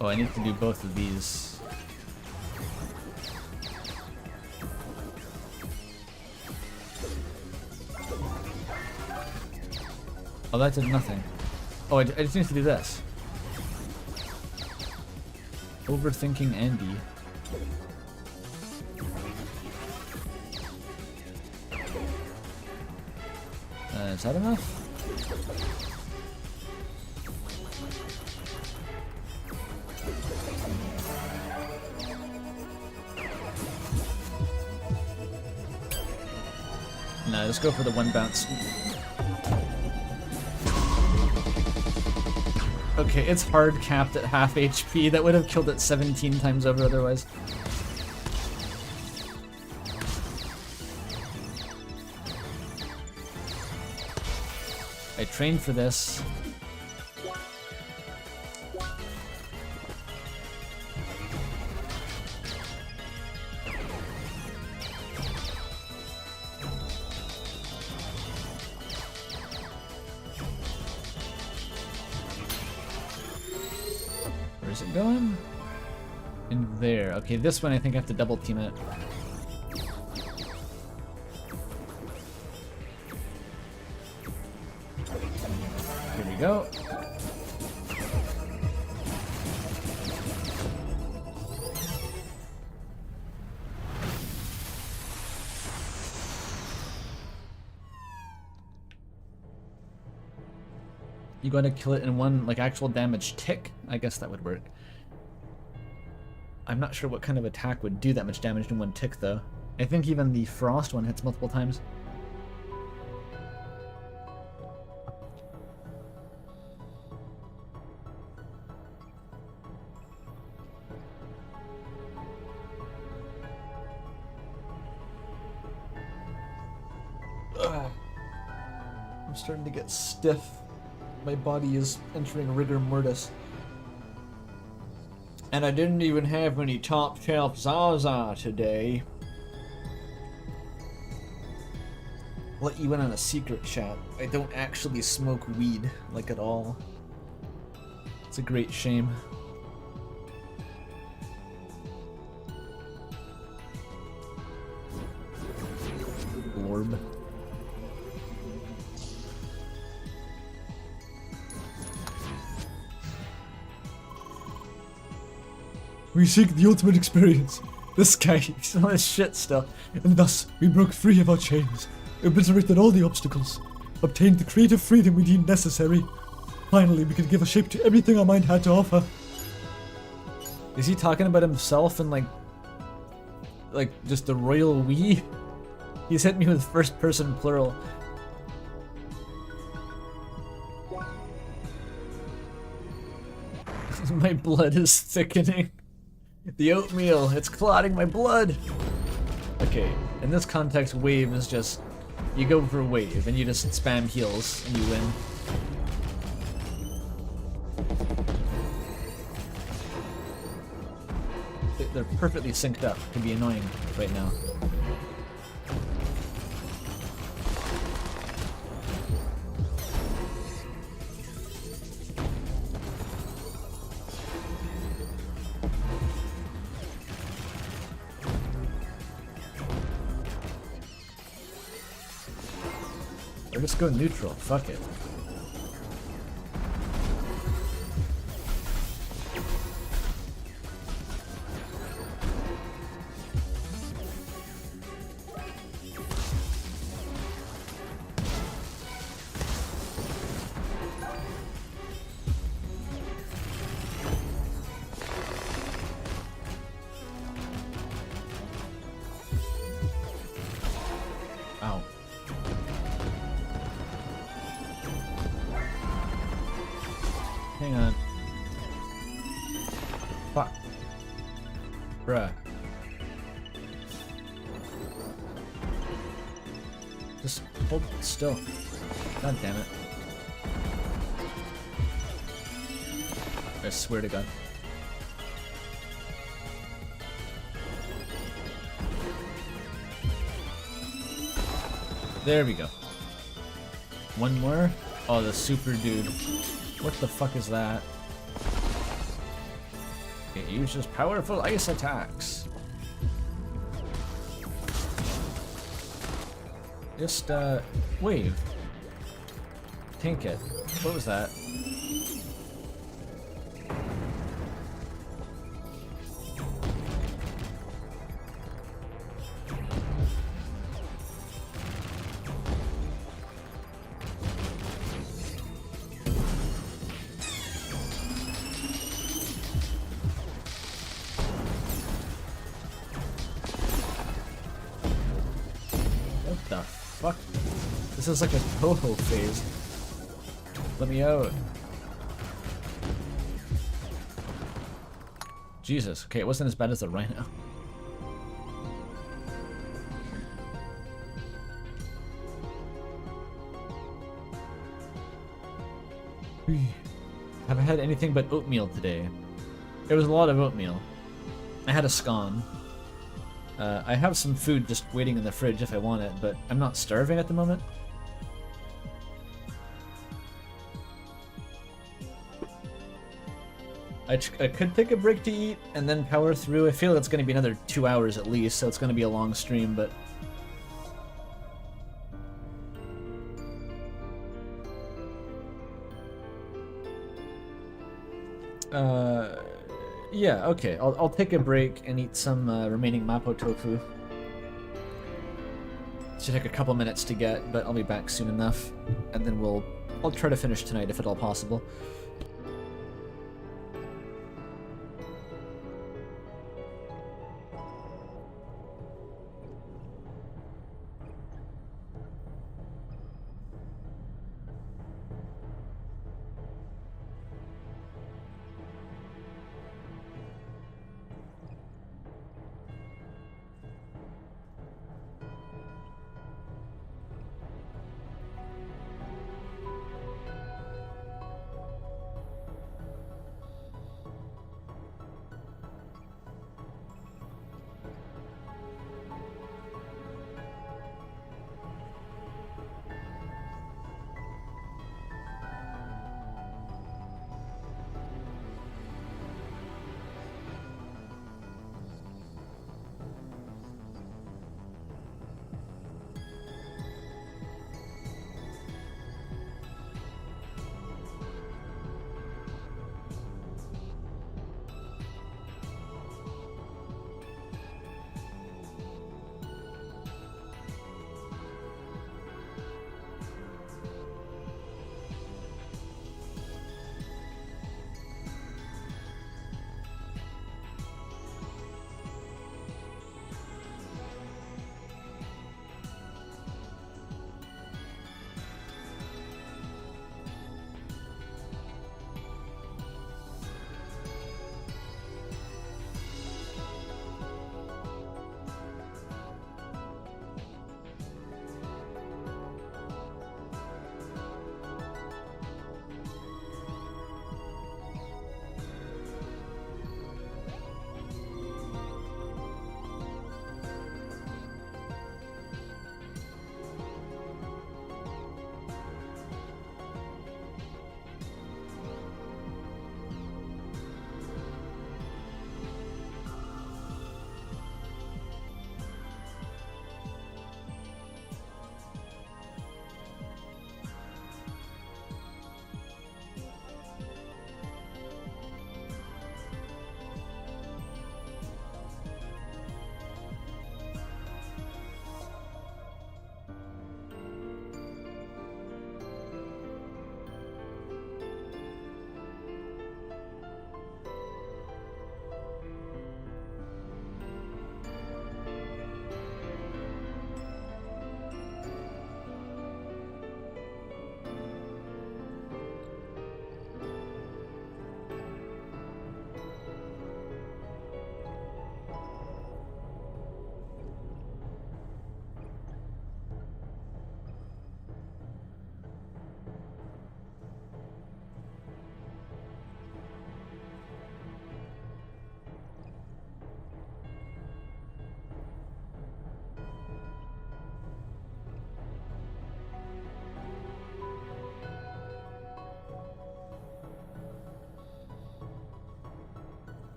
Oh, I need to do both of these. Oh, that did nothing. Oh, I just need to do this. Overthinking Andy. Is that enough? No, let's go for the 1 bounce. Okay, it's hard capped at half HP. That would have killed it 17 times over otherwise. I trained for this. Where's it going? In there. Okay, this one I think I have to double team it. Here we go. You gotta kill it in one, like, actual damage tick? I guess that would work. I'm not sure what kind of attack would do that much damage in one tick, though. I think even the frost one hits multiple times. Ugh. I'm starting to get stiff. My body is entering rigor mortis. And I didn't even have any top shelf Zaza today. Let you in on a secret, chat. I don't actually smoke weed, like at all. It's a great shame. Orb. We seek the ultimate experience. This guy, he's on his shit still. And thus, we broke free of our chains, obliterated all the obstacles, obtained the creative freedom we deemed necessary. Finally, we could give a shape to everything our mind had to offer. Is he talking about himself and like just the royal we? He's hit me with first person plural. My blood is thickening. The oatmeal, it's clotting my blood. Okay, in this context, wave is just, you go for wave and you just spam heals and you win. They're perfectly synced up. It can be annoying right now. Or just go neutral. Fuck it. Ow. Hang on. Fuck. Bruh. Just hold still. God damn it. I swear to God. There we go. One more? Oh, the super dude. What the fuck is that? It uses powerful ice attacks. Just, wave. Tank it. What was that? What the fuck? This is like a Toho phase. Let me out. Jesus. Okay, it wasn't as bad as the Rhino. Have I had anything but oatmeal today? There was a lot of oatmeal. I had a scone. I have some food just waiting in the fridge if I want it, but I'm not starving at the moment. I could take a break to eat and then power through. I feel it's going to be another 2 hours at least, so it's going to be a long stream, but... yeah, okay. I'll take a break and eat some remaining Mapo tofu. Should take a couple minutes to get, but I'll be back soon enough, and then I'll try to finish tonight if at all possible.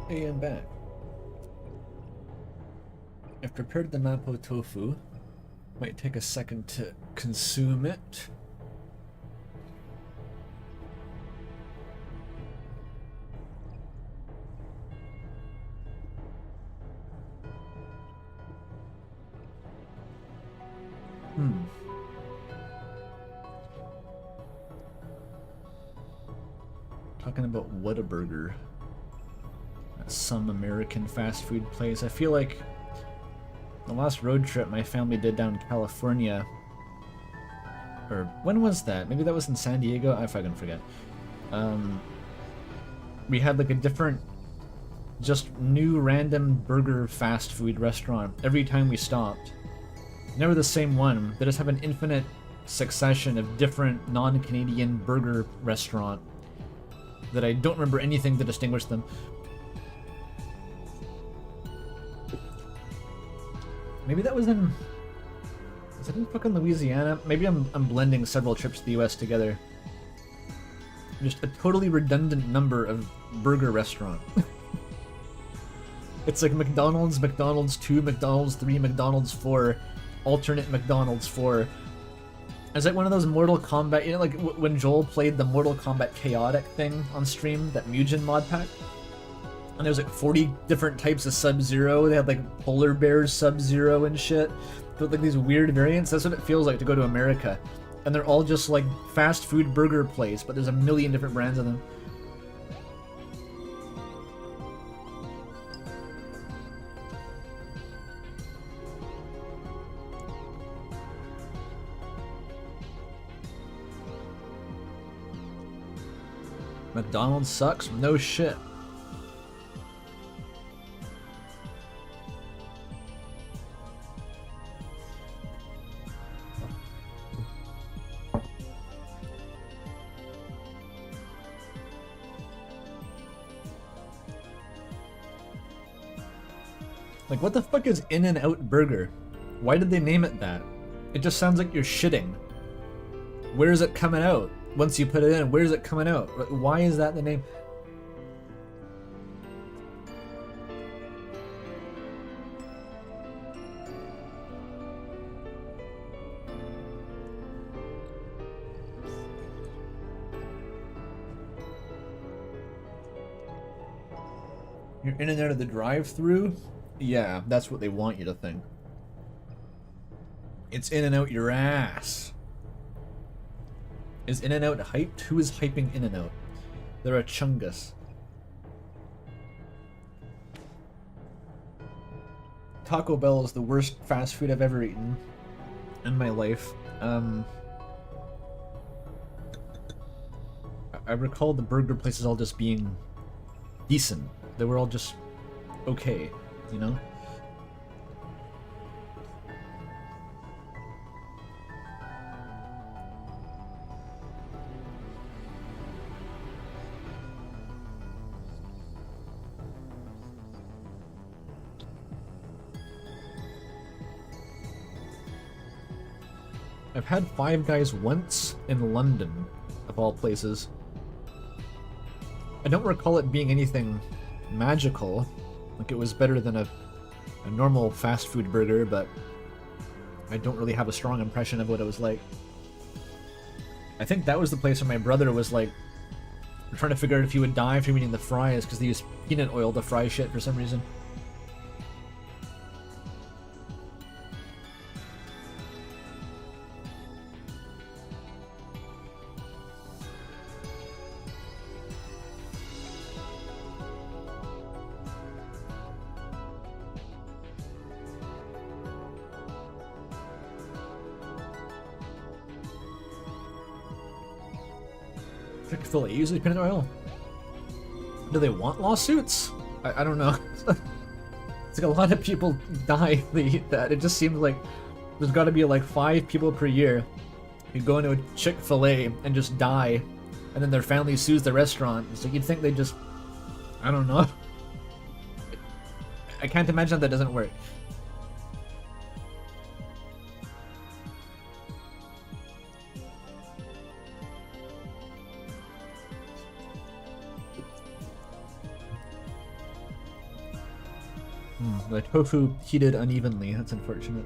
Hey, I'm back. I've prepared the mapo tofu. Might take a second to consume it. Talking about Whataburger. Some American fast food place. I feel like the last road trip my family did down California, or when was that? Maybe that was in San Diego? I fucking forget. We had like a different, just new random burger fast food restaurant every time we stopped. Never the same one. They just have an infinite succession of different non-Canadian burger restaurant that I don't remember anything to distinguish them. Maybe that was in... Was it in fucking Louisiana? Maybe I'm blending several trips to the US together. Just a totally redundant number of burger restaurant. It's like McDonald's, McDonald's 2, McDonald's 3, McDonald's 4, alternate McDonald's 4. It's like one of those Mortal Kombat, you know, like when Joel played the Mortal Kombat Chaotic thing on stream, that Mugen mod pack? And there was like 40 different types of Sub-Zero. They had like polar bears Sub-Zero and shit. But like these weird variants. That's what it feels like to go to America. And they're all just like fast food burger place, but there's a million different brands of them. McDonald's sucks? No shit. Like, what the fuck is In-N-Out Burger? Why did they name it that? It just sounds like you're shitting. Where is it coming out? Once you put it in, where is it coming out? Why is that the name? You're in and out of the drive-thru? Yeah, that's what they want you to think. It's in and out your ass. Is In-N-Out hyped? Who is hyping In-N-Out? They're a chungus. Taco Bell is the worst fast food I've ever eaten in my life. I recall the burger places all just being decent. They were all just okay, you know? I've had Five Guys once in London, of all places. I don't recall it being anything magical. Like, it was better than a normal fast food burger, but I don't really have a strong impression of what it was like. I think that was the place where my brother was like trying to figure out if he would die from eating the fries because they use peanut oil to fry shit for some reason. Chick-fil-A uses peanut oil? Do they want lawsuits? I don't know. It's like a lot of people die they eat that. It just seems like there's got to be like 5 people per year who go into a Chick-fil-A and just die, and then their family sues the restaurant. So you'd think they just... I don't know. I can't imagine that doesn't work. The tofu heated unevenly. That's unfortunate.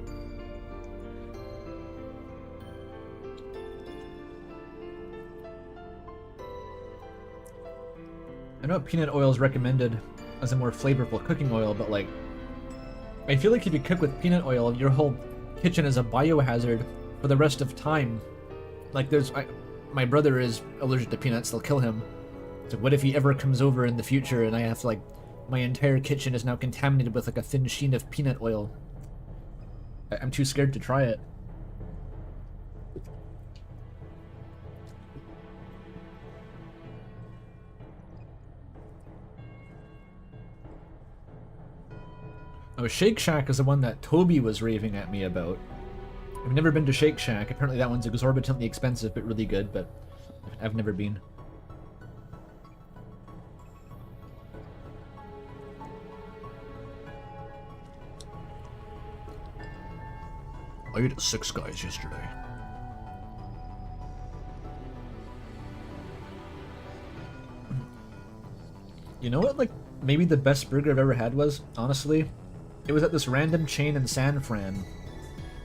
I know peanut oil is recommended as a more flavorful cooking oil, but like, I feel like if you cook with peanut oil, your whole kitchen is a biohazard for the rest of time. Like, my brother is allergic to peanuts; they'll kill him. So what if he ever comes over in the future and I have to, like, my entire kitchen is now contaminated with like a thin sheen of peanut oil? I'm too scared to try it. Oh, Shake Shack is the one that Toby was raving at me about. I've never been to Shake Shack. Apparently that one's exorbitantly expensive, but really good, but I've never been. I ate at Six Guys yesterday. You know what, like, maybe the best burger I've ever had was, honestly? It was at this random chain in San Fran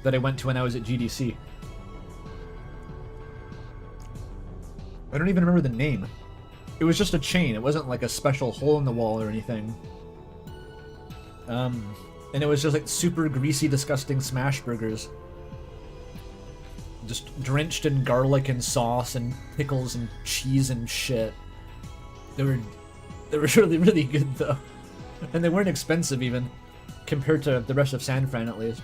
that I went to when I was at GDC. I don't even remember the name. It was just a chain. It wasn't like a special hole in the wall or anything. And it was just like super greasy, disgusting smash burgers. Just drenched in garlic and sauce and pickles and cheese and shit. They were really, really good though. And they weren't expensive even, compared to the rest of San Fran at least.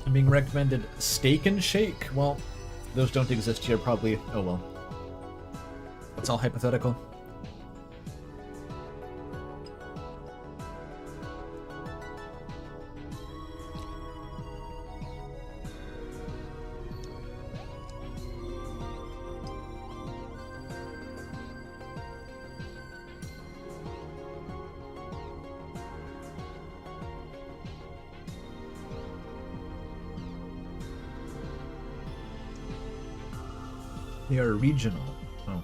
I'm being recommended Steak and Shake. Well, those don't exist here probably. Oh well. It's all hypothetical. They are regional. Oh.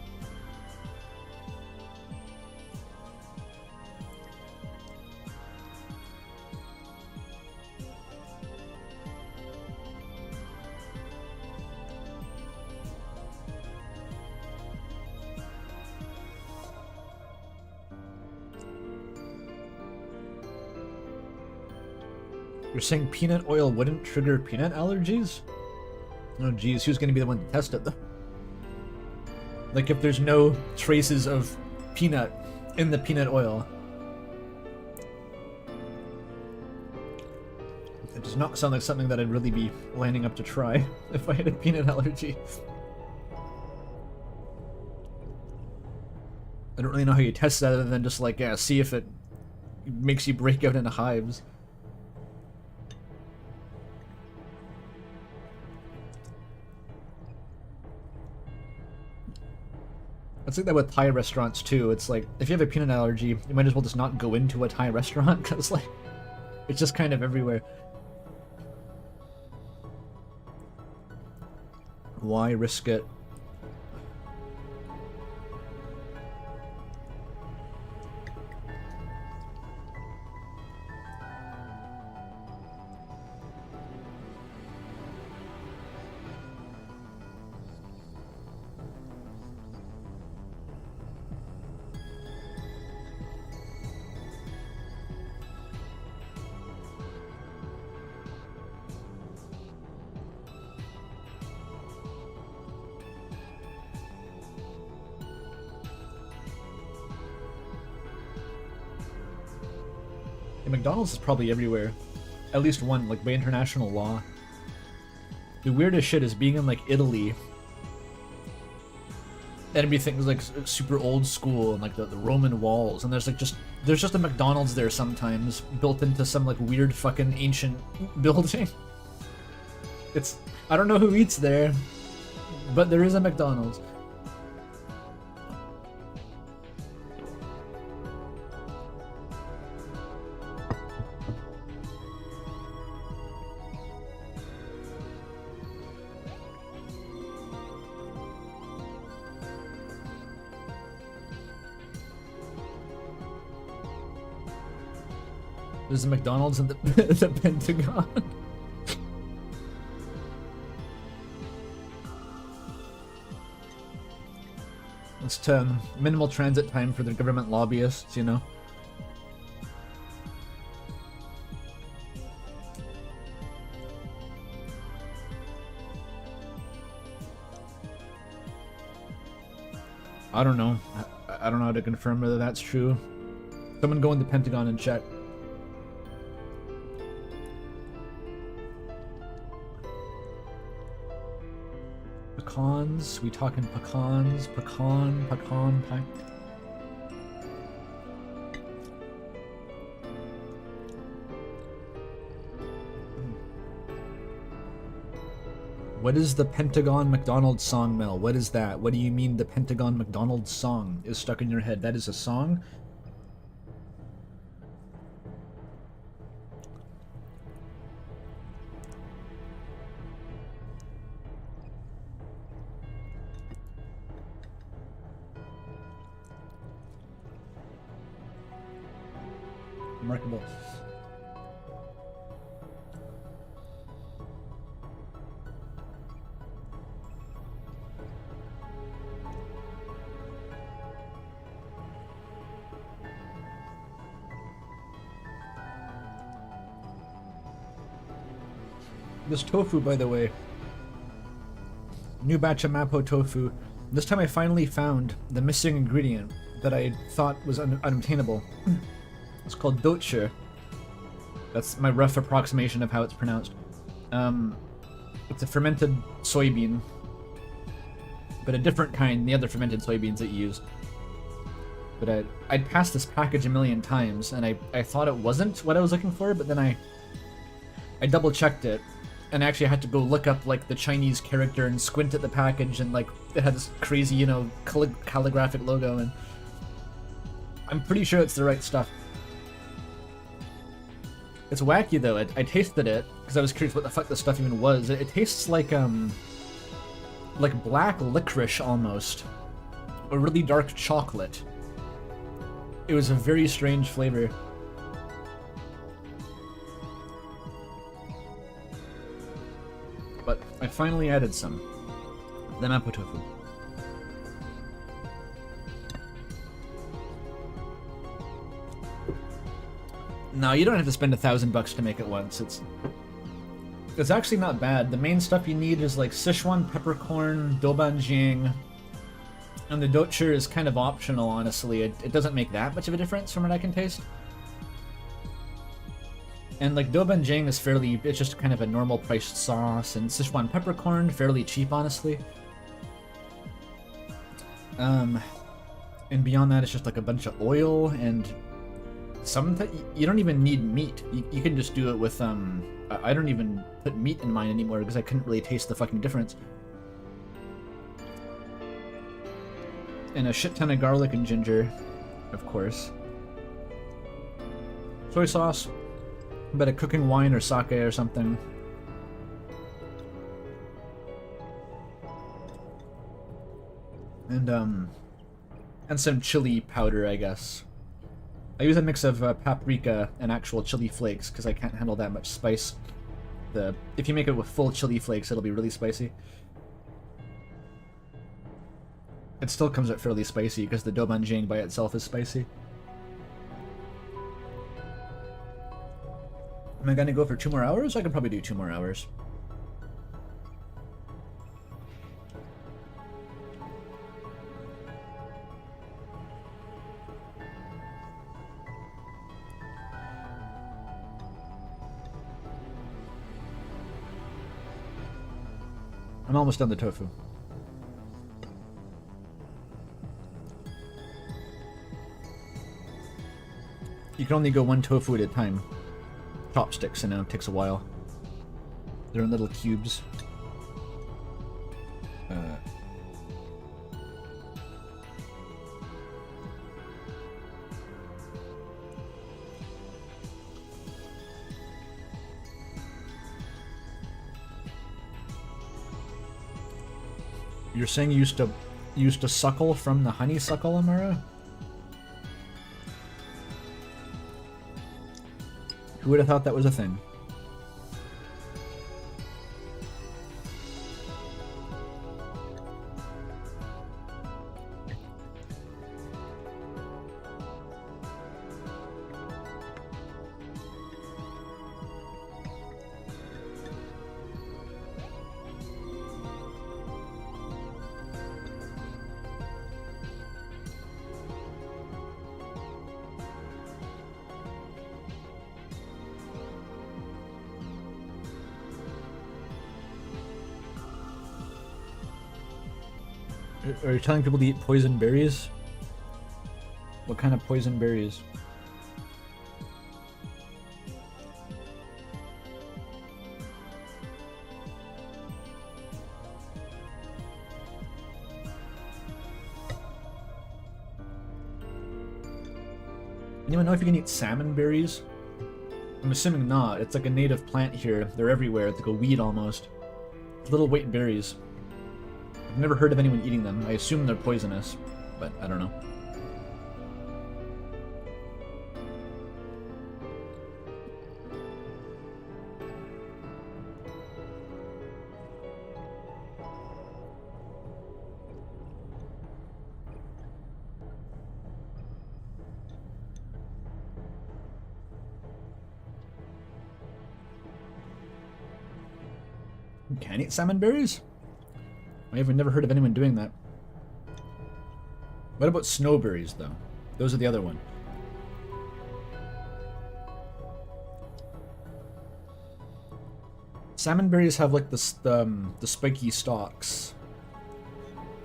You're saying peanut oil wouldn't trigger peanut allergies? Oh geez, who's gonna be the one to test it though? Like if there's no traces of peanut in the peanut oil. It does not sound like something that I'd really be lining up to try if I had a peanut allergy. I don't really know how you test that other than just like, yeah, see if it makes you break out into hives. It's like that with Thai restaurants too. It's like, if you have a peanut allergy, you might as well just not go into a Thai restaurant, because like, it's just kind of everywhere. Why risk it? Yeah, McDonald's is probably everywhere. At least one, like by international law. The weirdest shit is being in like Italy. And everything's like super old school and like the Roman walls, and there's just a McDonald's there sometimes built into some like weird fucking ancient building. I don't know who eats there, but there is a McDonald's. There's a McDonald's in the, the Pentagon. It's to minimal transit time for the government lobbyists, you know? I don't know. I don't know how to confirm whether that's true. Someone go in the Pentagon and check. Pecans? We talking pecans? Pecan? What is the Pentagon McDonald's song, Mel? What is that? What do you mean the Pentagon McDonald's song is stuck in your head? That is a song? Remarkable. This tofu, by the way, new batch of Mapo tofu. This time I finally found the missing ingredient that I thought was unobtainable. It's called doche. That's my rough approximation of how it's pronounced. It's a fermented soybean, but a different kind than the other fermented soybeans that you use. But I'd passed this package a million times, and I thought it wasn't what I was looking for, but then I double checked it, and I actually had to go look up like the Chinese character and squint at the package, and like it had this crazy, you know, calligraphic logo, and I'm pretty sure it's the right stuff. It's wacky though. I tasted it because I was curious what the fuck this stuff even was. It tastes like black licorice almost, a really dark chocolate. It was a very strange flavor. But I finally added some. The Mapo tofu. No, you don't have to spend $1,000 to make it once. It's actually not bad. The main stuff you need is like Sichuan peppercorn, doubanjiang, and the doche is kind of optional, honestly. It doesn't make that much of a difference from what I can taste. And like doubanjiang is it's just kind of a normal priced sauce, and Sichuan peppercorn, fairly cheap, honestly. And beyond that, it's just like a bunch of oil and you don't even need meat. You can just do it with I don't even put meat in mine anymore because I couldn't really taste the fucking difference. And a shit ton of garlic and ginger, of course. Soy sauce, a bit of cooking wine or sake or something. And some chili powder, I guess. I use a mix of paprika and actual chili flakes because I can't handle that much spice. If you make it with full chili flakes, it'll be really spicy. It still comes out fairly spicy because the doubanjiang by itself is spicy. Am I gonna go for 2 more hours? I can probably do 2 more hours. I'm almost done the tofu. You can only go 1 tofu at a time. Chopsticks, you know, takes a while. They're in little cubes. You're saying you used to suckle from the honeysuckle, Amara? Who would have thought that was a thing? Are you telling people to eat poison berries? What kind of poison berries? Anyone know if you can eat salmon berries? I'm assuming not. It's like a native plant here. They're everywhere. It's like a weed almost. Little white berries. I've never heard of anyone eating them. I assume they're poisonous, but I don't know. You can eat salmon berries? I've never heard of anyone doing that. What about snowberries, though? Those are the other one. Salmon berries have like the spiky stalks,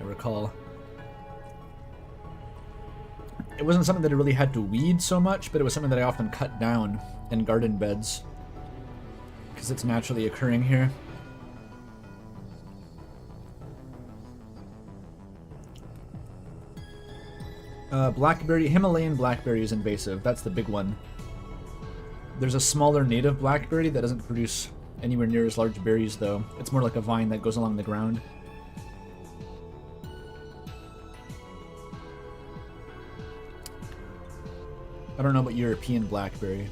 I recall. It wasn't something that I really had to weed so much, but it was something that I often cut down in garden beds because it's naturally occurring here. Blackberry, Himalayan blackberry is invasive. That's the big one. There's a smaller native blackberry that doesn't produce anywhere near as large berries, though. It's more like a vine that goes along the ground. I don't know about European blackberry.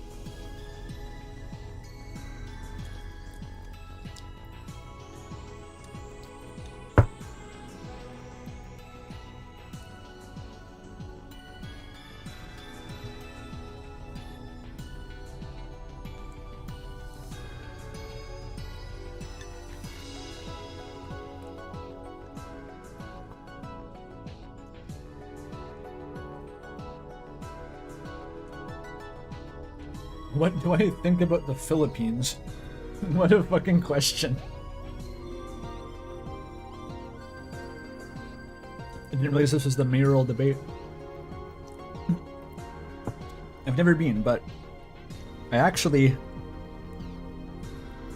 What do I think about the Philippines? What a fucking question. I didn't realize this was the mayoral debate. I've never been, but I actually,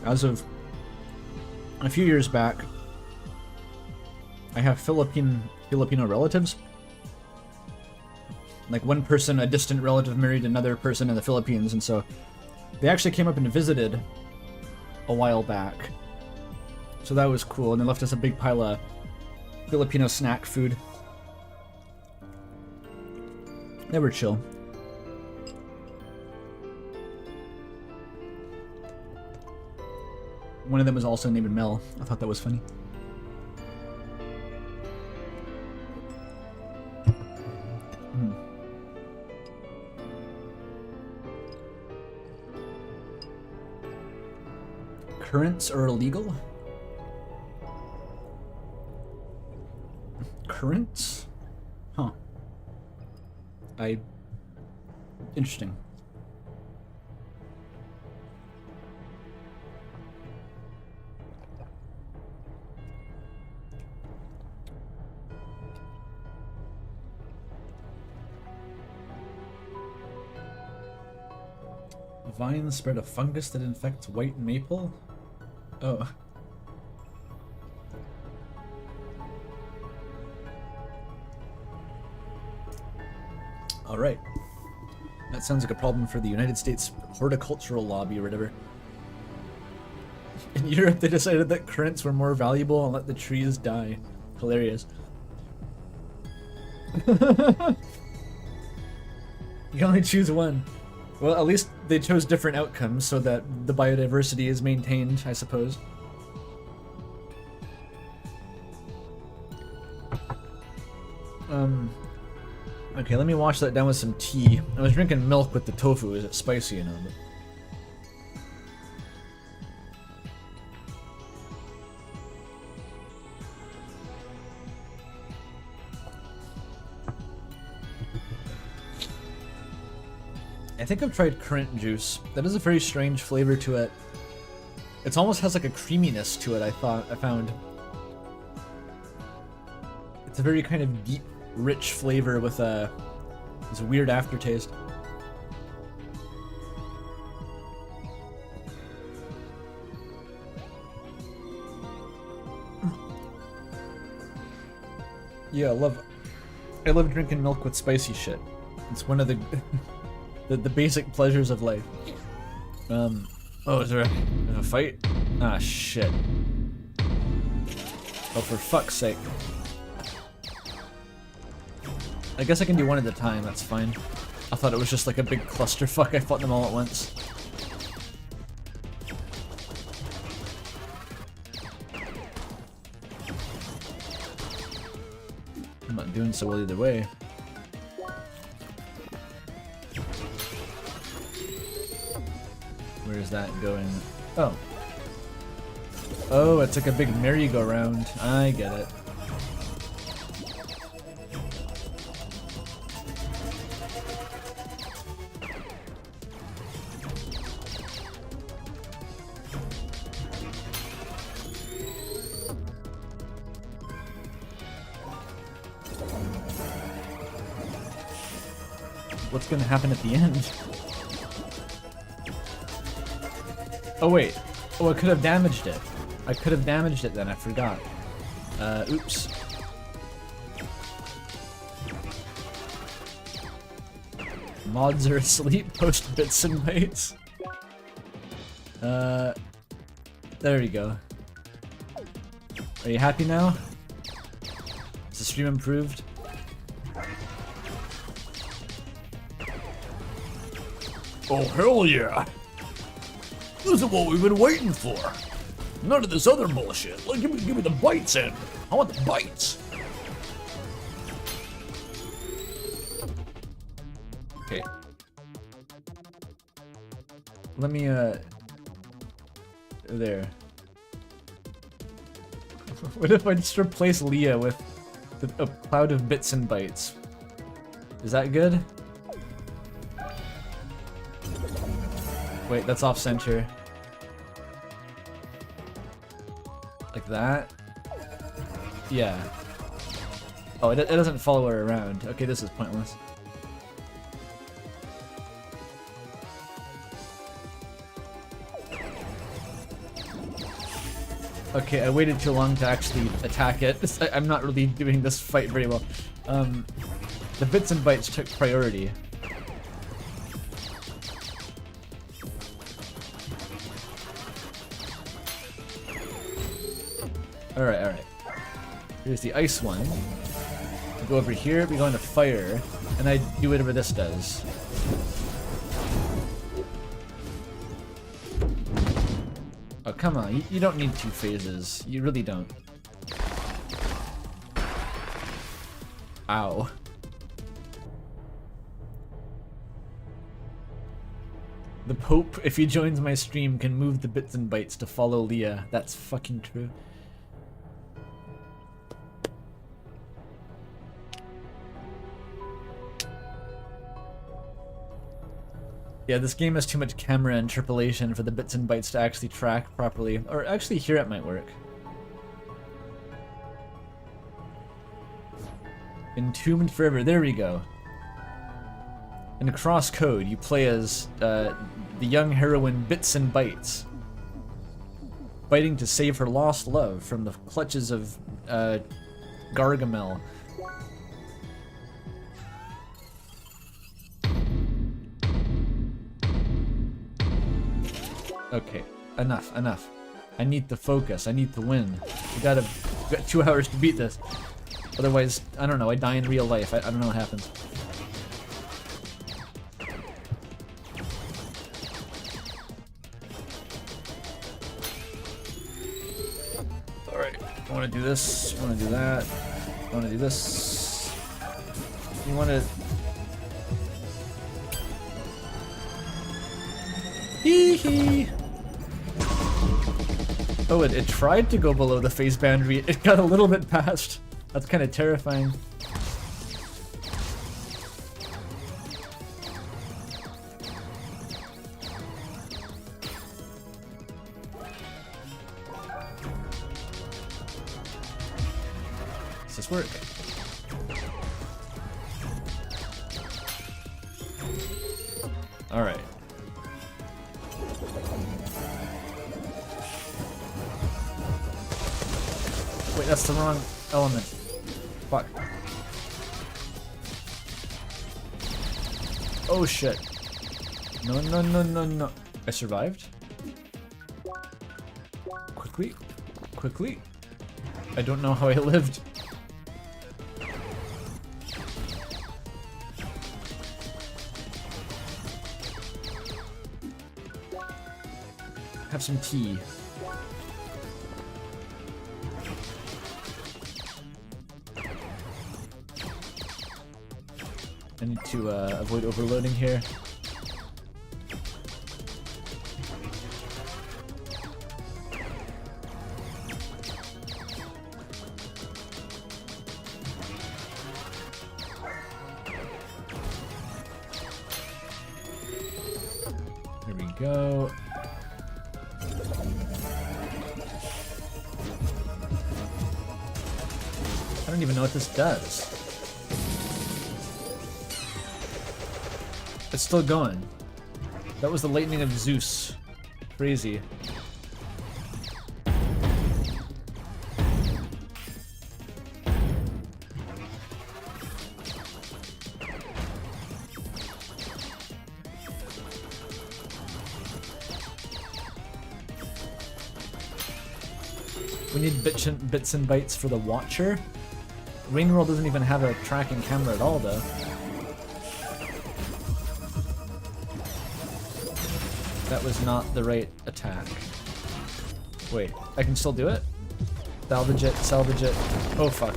as of a few years back, I have Filipino relatives. Like one person, a distant relative, married another person in the Philippines, and so they actually came up and visited a while back. So that was cool, and they left us a big pile of Filipino snack food. They were chill. One of them was also named Mel. I thought that was funny. Currents are illegal? Currents? Huh. Interesting. Vines spread a fungus that infects white maple? Oh. Alright. That sounds like a problem for the United States Horticultural Lobby or whatever. In Europe, they decided that currants were more valuable and let the trees die. Hilarious. You can only choose one. Well, at least they chose different outcomes so that the biodiversity is maintained, I suppose. Okay, let me wash that down with some tea. I was drinking milk with the tofu. Is it spicy enough? I think I've tried currant juice. That is a very strange flavor to it. It almost has like a creaminess to it, I found. It's a very kind of deep, rich flavor with this weird aftertaste. Yeah, I love drinking milk with spicy shit. It's one of the the basic pleasures of life. Oh, is there a fight? Ah, shit. Oh, for fuck's sake. I guess I can do one at a time, that's fine. I thought it was just like a big clusterfuck. I fought them all at once. I'm not doing so well either way. Where's that going? Oh. Oh, it's like a big merry-go-round. I get it. What's gonna happen at the end? Oh wait. Oh, I could have damaged it. I could have damaged it then, I forgot. Oops. Mods are asleep, post bits and bytes. There you go. Are you happy now? Is the stream improved? Oh, hell yeah! This is what we've been waiting for. None of this other bullshit. Like, give me the bites in. I want the bites. Okay. Let me, there. What if I just replace Leah with a cloud of bits and bytes? Is that good? Wait, that's off center. Like that? Yeah. Oh, it doesn't follow her around. Okay, this is pointless. Okay, I waited too long to actually attack it. I'm not really doing this fight very well. The bits and bytes took priority. Alright. Here's the ice one. We go over here, we go into fire, and I do whatever this does. Oh, come on. You don't need two phases. You really don't. Ow. The Pope, if he joins my stream, can move the bits and bytes to follow Leah. That's fucking true. Yeah, this game has too much camera interpolation for the bits and bytes to actually track properly. Or actually here it might work. Entombed Forever, there we go. In Cross Code, you play as the young heroine Bits and Bytes, fighting to save her lost love from the clutches of Gargamel. Okay, enough. I need to focus. I need to win. We got 2 hours to beat this. Otherwise, I don't know, I die in real life. I don't know what happens. I want to do this. I want to do that. I want to do this. You want to... Hee hee. Oh, it tried to go below the phase boundary. It got a little bit past. That's kind of terrifying. Does this work? All right. Wait, that's the wrong element. Fuck. Oh shit. No, no, no, no, no. I survived. Quickly. Quickly. I don't know how I lived. Have some tea. I need to avoid overloading here. Here we go. I don't even know what this does. It's still going. That was the lightning of Zeus. Crazy. We need bits and bytes for the Watcher. Rainworld doesn't even have a tracking camera at all, though. That was not the right attack. Wait, I can still do it? Salvage it, salvage it. Oh fuck.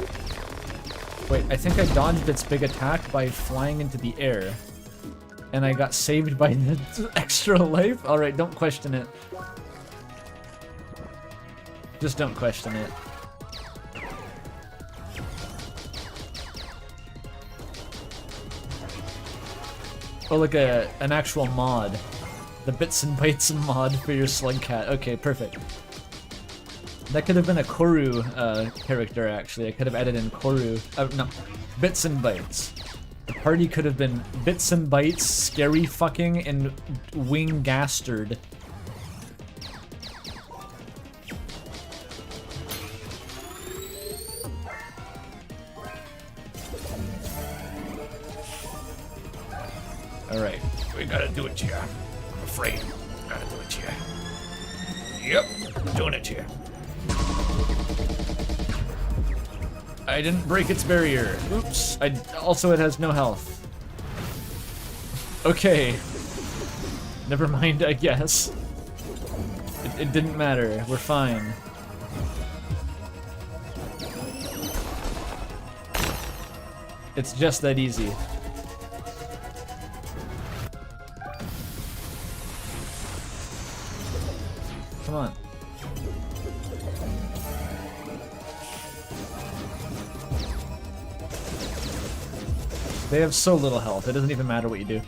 Wait, I think I dodged its big attack by flying into the air. And I got saved by the extra life? Alright, don't question it. Just don't question it. Oh, like an actual mod. The Bits and Bytes mod for your Slugcat. Okay, perfect. That could have been a Koru character, actually. I could have added in Koru. No. Bits and Bytes. The party could have been Bits and Bytes, Scary Fucking, and Wing Gastard. Alright, we gotta do it here. I'm afraid. Gotta do it here. Yep, doing it here. I didn't break its barrier. Oops. Also, it has no health. Okay. Never mind, I guess. It didn't matter. We're fine. It's just that easy. Come on. They have so little health, it doesn't even matter what you do.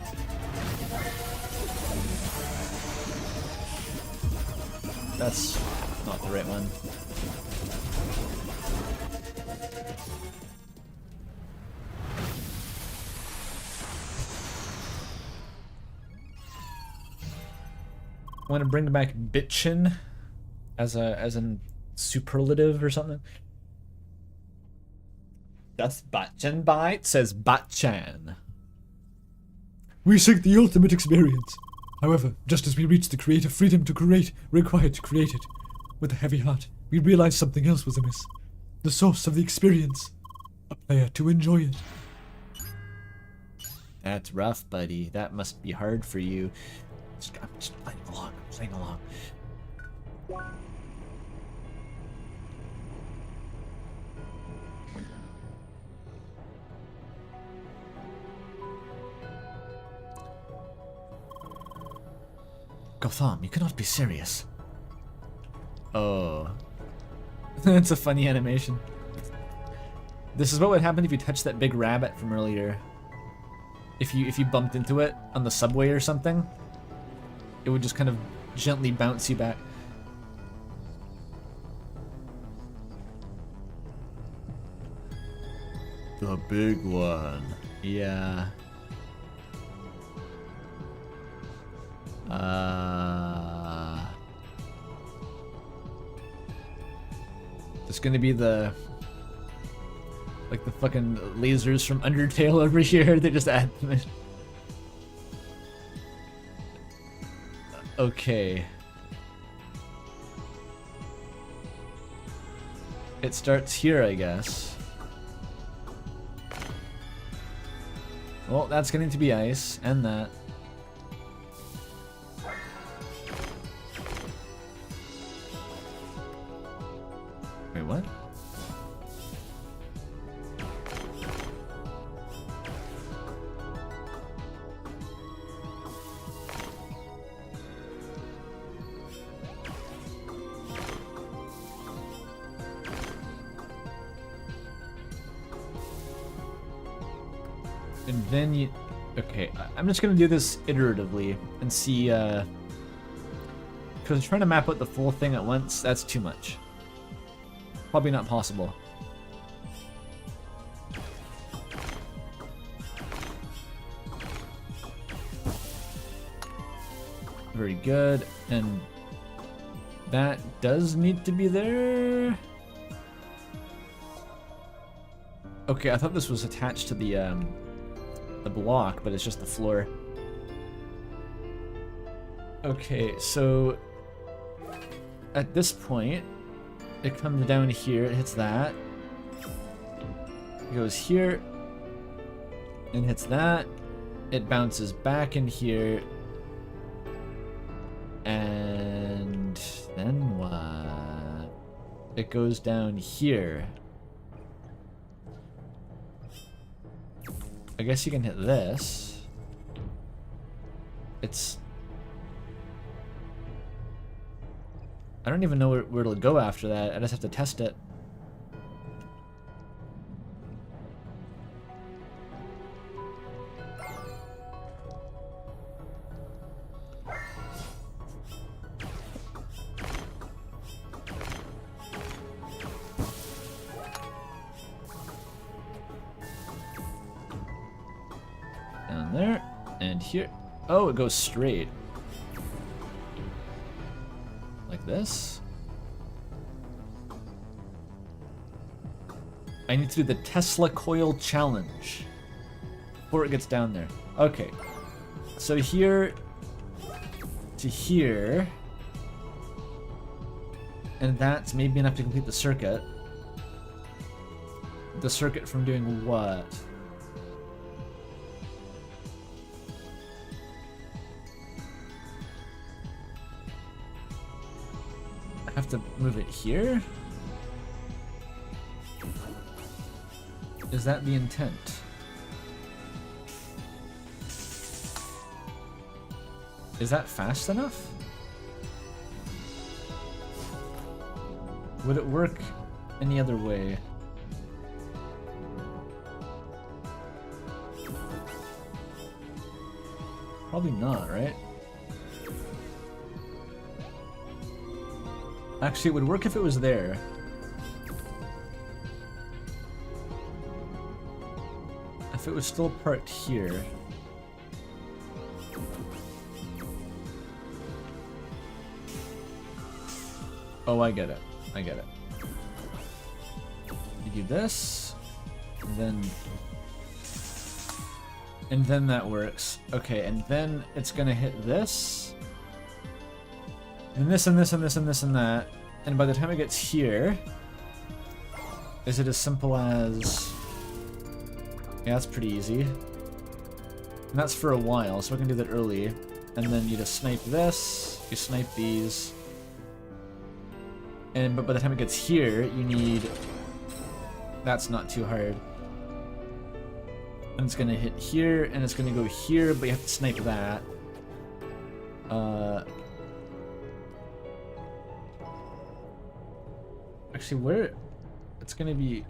That's not the right one. I want to bring back Bitchin as in superlative or something. That's Batchan Byte, says Batchan. We seek the ultimate experience. However, just as we reach the creative freedom to create, we're required to create it. With a heavy heart, we realized something else was amiss. The source of the experience. A player to enjoy it. That's rough, buddy. That must be hard for you. I'm just playing along. I'm playing along. Gotham, you cannot be serious. Oh. It's a funny animation. This is what would happen if you touched that big rabbit from earlier. If you bumped into it on the subway or something, it would just kind of gently bounce you back. The big one. Yeah. There's gonna be the like the fucking lasers from Undertale over here. They just add them in. Okay. It starts here, I guess. Well, that's going to be ice, and that. Wait, what? And then you... Okay, I'm just gonna do this iteratively and see, because trying to map out the full thing at once, that's too much. Probably not possible. Very good, and that does need to be there. Okay, I thought this was attached to the block, but it's just the floor. Okay, so at this point, it comes down here, it hits that. It goes here, and hits that. It bounces back in here. And then what? It goes down here. I guess you can hit this. It's... I don't even know where it'll go after that. I just have to test it. Down there, and here. Oh, it goes straight. Like this. I need to do the Tesla coil challenge before it gets down there. Okay. So here to here. And that's maybe enough to complete the circuit. The circuit from doing what? I have to move it here? Is that the intent? Is that fast enough? Would it work any other way? Probably not, right? Actually, it would work if it was there. If it was still parked here. Oh, I get it. I get it. You do this, and then that works. Okay, and then it's gonna hit this, and this, and this, and this, and this, and that. And by the time it gets here, is it as simple as... Yeah, that's pretty easy. And that's for a while, so we can do that early. And then you just snipe this, you snipe these. But by the time it gets here, you need... That's not too hard. And it's gonna hit here, and it's gonna go here, but you have to snipe that. Actually, where... It's gonna be...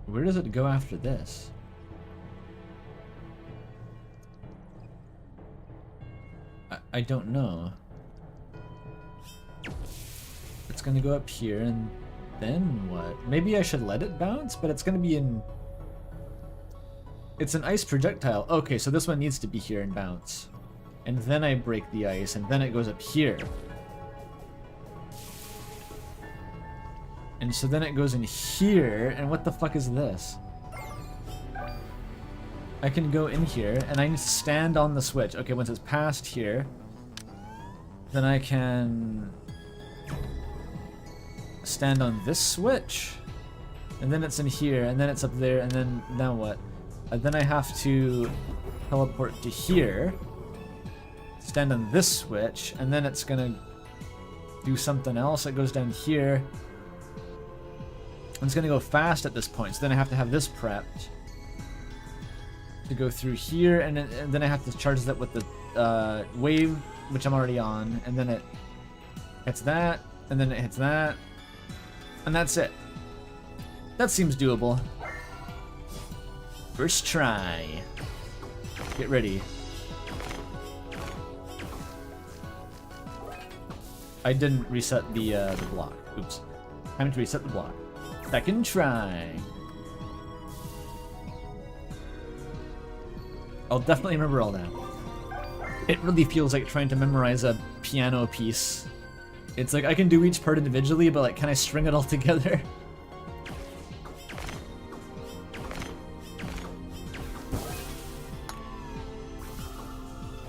Where does it go after this? I don't know. It's gonna go up here and then what? Maybe I should let it bounce, but it's gonna be in... It's an ice projectile. Okay, so this one needs to be here and bounce. And then I break the ice, and then it goes up here. And so then it goes in here, and what the fuck is this? I can go in here, and I need to stand on the switch. Okay, once it's past here, then I can stand on this switch, and then it's in here, and then it's up there, and then now what? Then I have to teleport to here, stand on this switch, and then it's gonna do something else. It goes down here, and it's gonna go fast at this point, so then I have to have this prepped to go through here, and then I have to charge that with the wave, which I'm already on, and then it hits that, and then it hits that, and that's it. That seems doable. First try. Get ready. I didn't reset the block. Oops. Time to reset the block. Second try. I'll definitely remember all that. It really feels like trying to memorize a piano piece. It's like I can do each part individually, but like, can I string it all together?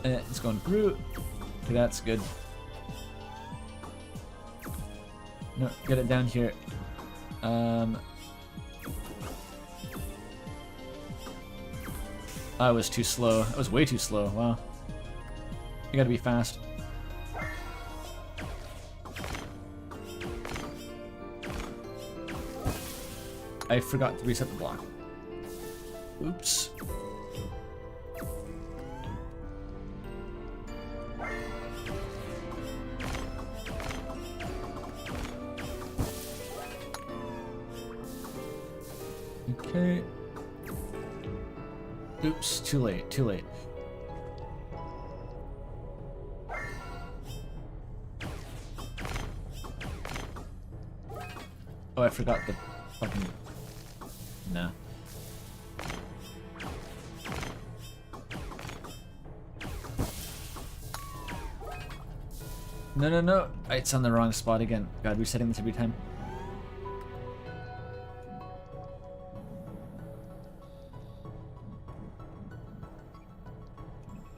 It's going through. Okay, that's good. No, get it down here. I was too slow. I was way too slow. Wow. You gotta be fast. I forgot to reset the block. Oops. Okay. Oops, too late, too late. Oh, I forgot the fucking... No. No, no, no. It's on the wrong spot again. God, resetting this every time.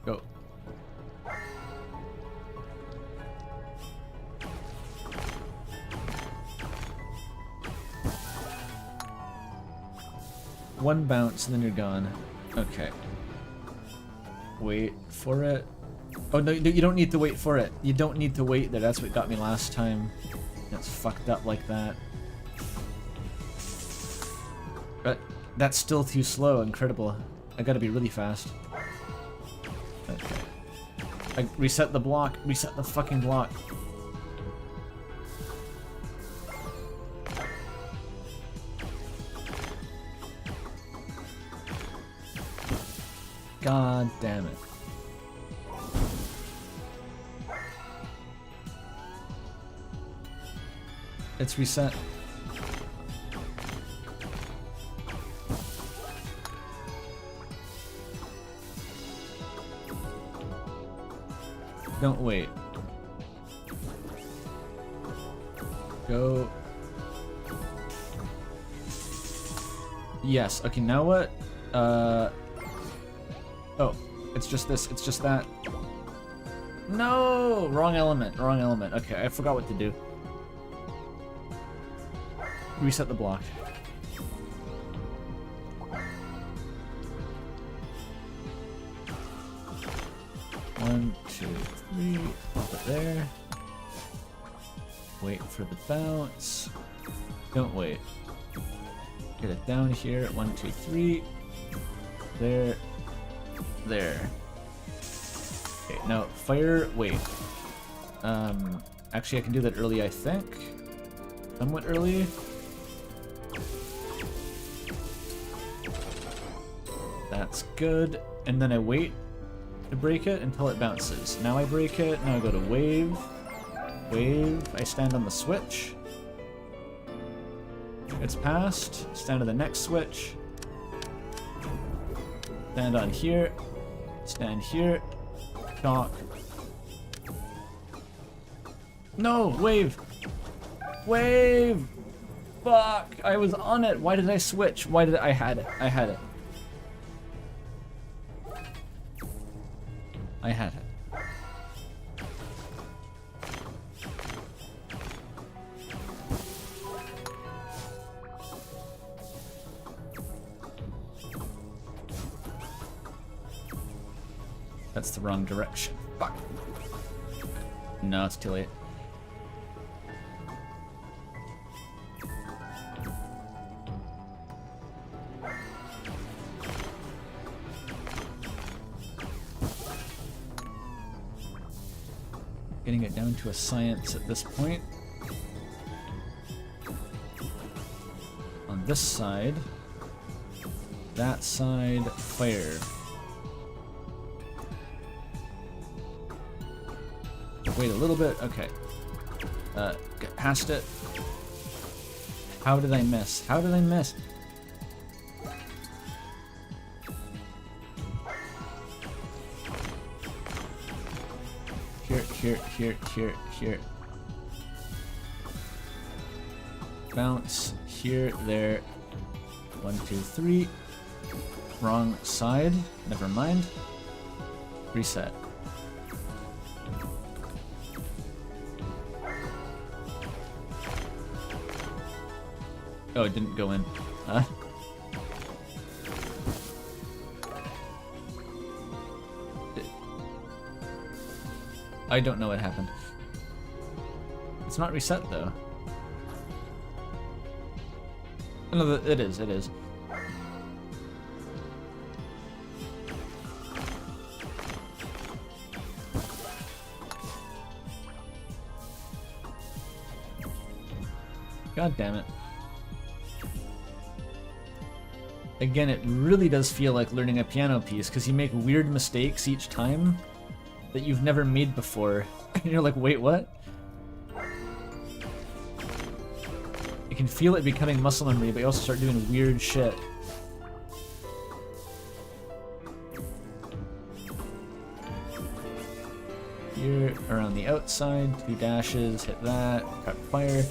Go. One bounce and then you're gone. Okay. Wait for it. Oh no, you don't need to wait for it. You don't need to wait there. That's what got me last time. That's fucked up like that. But that's still too slow. Incredible. I gotta be really fast. Okay. I reset the block. Reset the fucking block. God damn it. It's reset. Don't wait. Go. Yes. Okay, now what? Oh, it's just this. It's just that. No! Wrong element. Wrong element. Okay, I forgot what to do. Reset the block. One, two, three. Pop it there. Wait for the bounce. Don't wait. Get it down here. One, two, three. There. There. Okay, now fire. Wait. Actually, I can do that early, I think. Somewhat early. That's good. And then I wait to break it until it bounces. Now I break it. Now I go to wave. Wave. I stand on the switch. It's passed. Stand on the next switch. Stand on here. Stand here. Talk. No! Wave! Wave! Fuck! I was on it! Why did I switch? Why did I had it? I had it. I had it. That's the wrong direction. Fuck. No, it's too late. Getting it down to a science at this point. On this side, that side, fire. Wait a little bit, okay. Get past it. How did I miss? How did I miss? Here. Bounce, here, there. 1, 2, 3. Wrong side, never mind. Reset. Oh, it didn't go in. Huh? I don't know what happened. It's not reset though. No, it is, it is. God damn it. Again, it really does feel like learning a piano piece because you make weird mistakes each time that you've never made before. And you're like, wait, what? You can feel it becoming muscle memory, but you also start doing weird shit. Here, around the outside, 2 dashes, hit that, cut fire.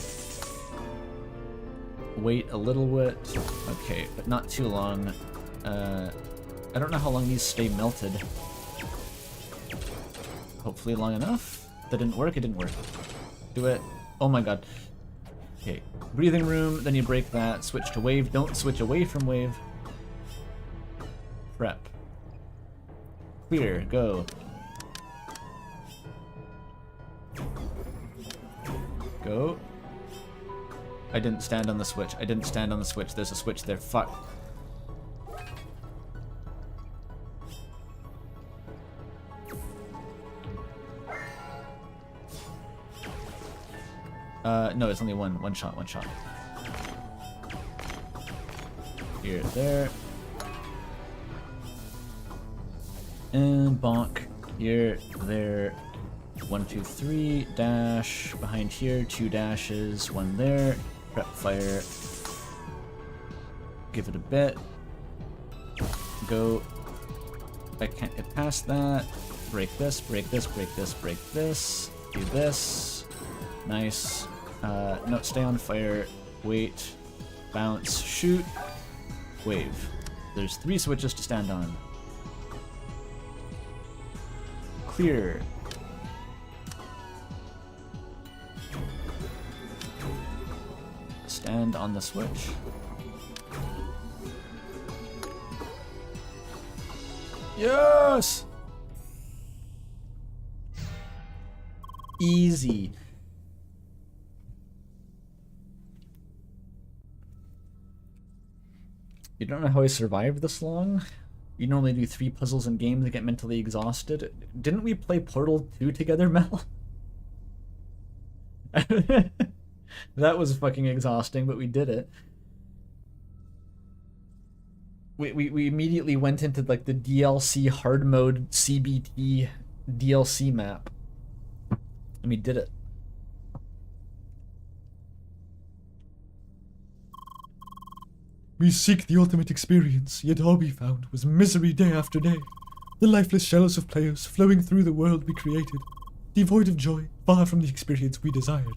Wait a little bit. Okay, but not too long. I don't know how long these stay melted. Hopefully long enough. That didn't work, it didn't work. Do it. Oh my god. Okay, breathing room, then you break that, switch to wave. Don't switch away from wave. Prep. Clear, go. Go. I didn't stand on the switch. I didn't stand on the switch. There's a switch there. Fuck. No, it's only one shot. Here, there. And bonk. Here, there. 1, 2, 3. Dash. Behind here, 2 dashes. 1 there. Prep fire. Give it a bit. Go. I can't get past that. Break this, break this, break this, break this. Do this. Nice. No, stay on fire. Wait. Bounce. Shoot. Wave. There's 3 switches to stand on. Clear. Stand on the switch. Yes! Easy. You don't know how I survived this long? You normally do 3 puzzles in games and get mentally exhausted. Didn't we play Portal 2 together, Mel? That was fucking exhausting, but we did it. We immediately went into like the DLC hard mode CBT DLC map. And we did it. We seek the ultimate experience, yet all we found was misery day after day. The lifeless shells of players flowing through the world we created, devoid of joy, far from the experience we desired.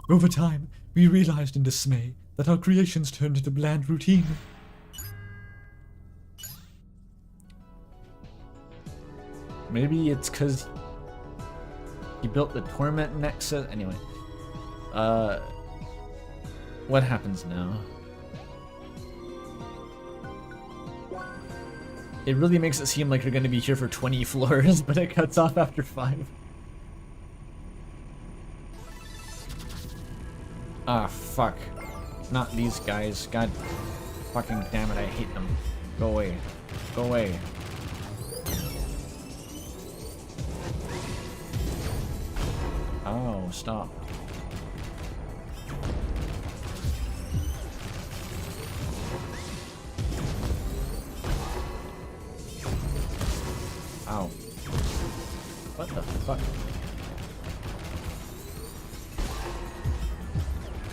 Over time, we realized in dismay that our creations turned into bland routine. Maybe it's because you built the Torment Nexus. Anyway. What happens now? It really makes it seem like you're going to be here for 20 floors, but it cuts off after 5. Ah, fuck. Not these guys. God fucking damn it, I hate them. Go away. Go away. Oh, stop. Ow. What the fuck?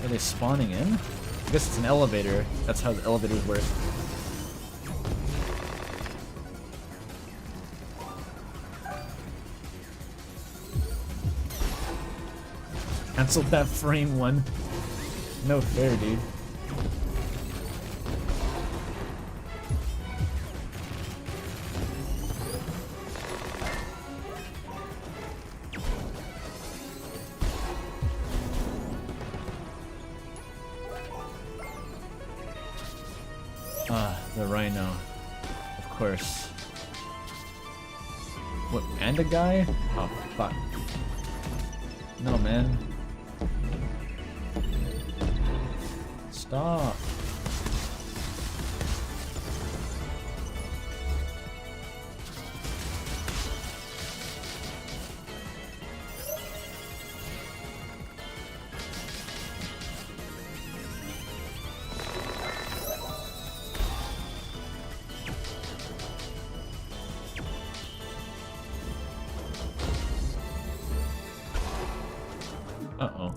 Are they spawning in? I guess it's an elevator. That's how the elevators work. Cancelled that frame one. No fair, dude. The rhino. Of course. What, and a guy? Oh, fuck. No, man. Stop. Uh-oh.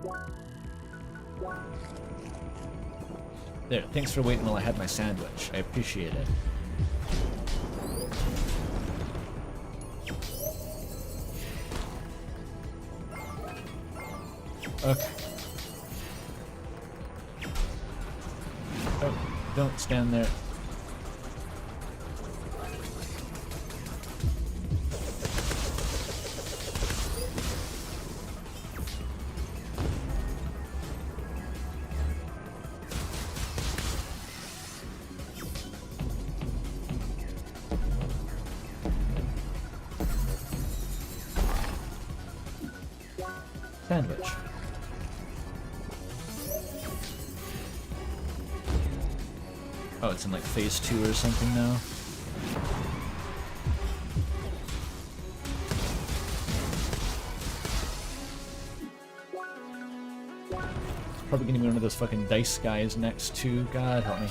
There, thanks for waiting while I had my sandwich. I appreciate it. Okay. Oh, don't stand there. Sandwich. Oh, it's in like phase 2 or something now. Probably gonna be one of those fucking dice guys next to. God help me.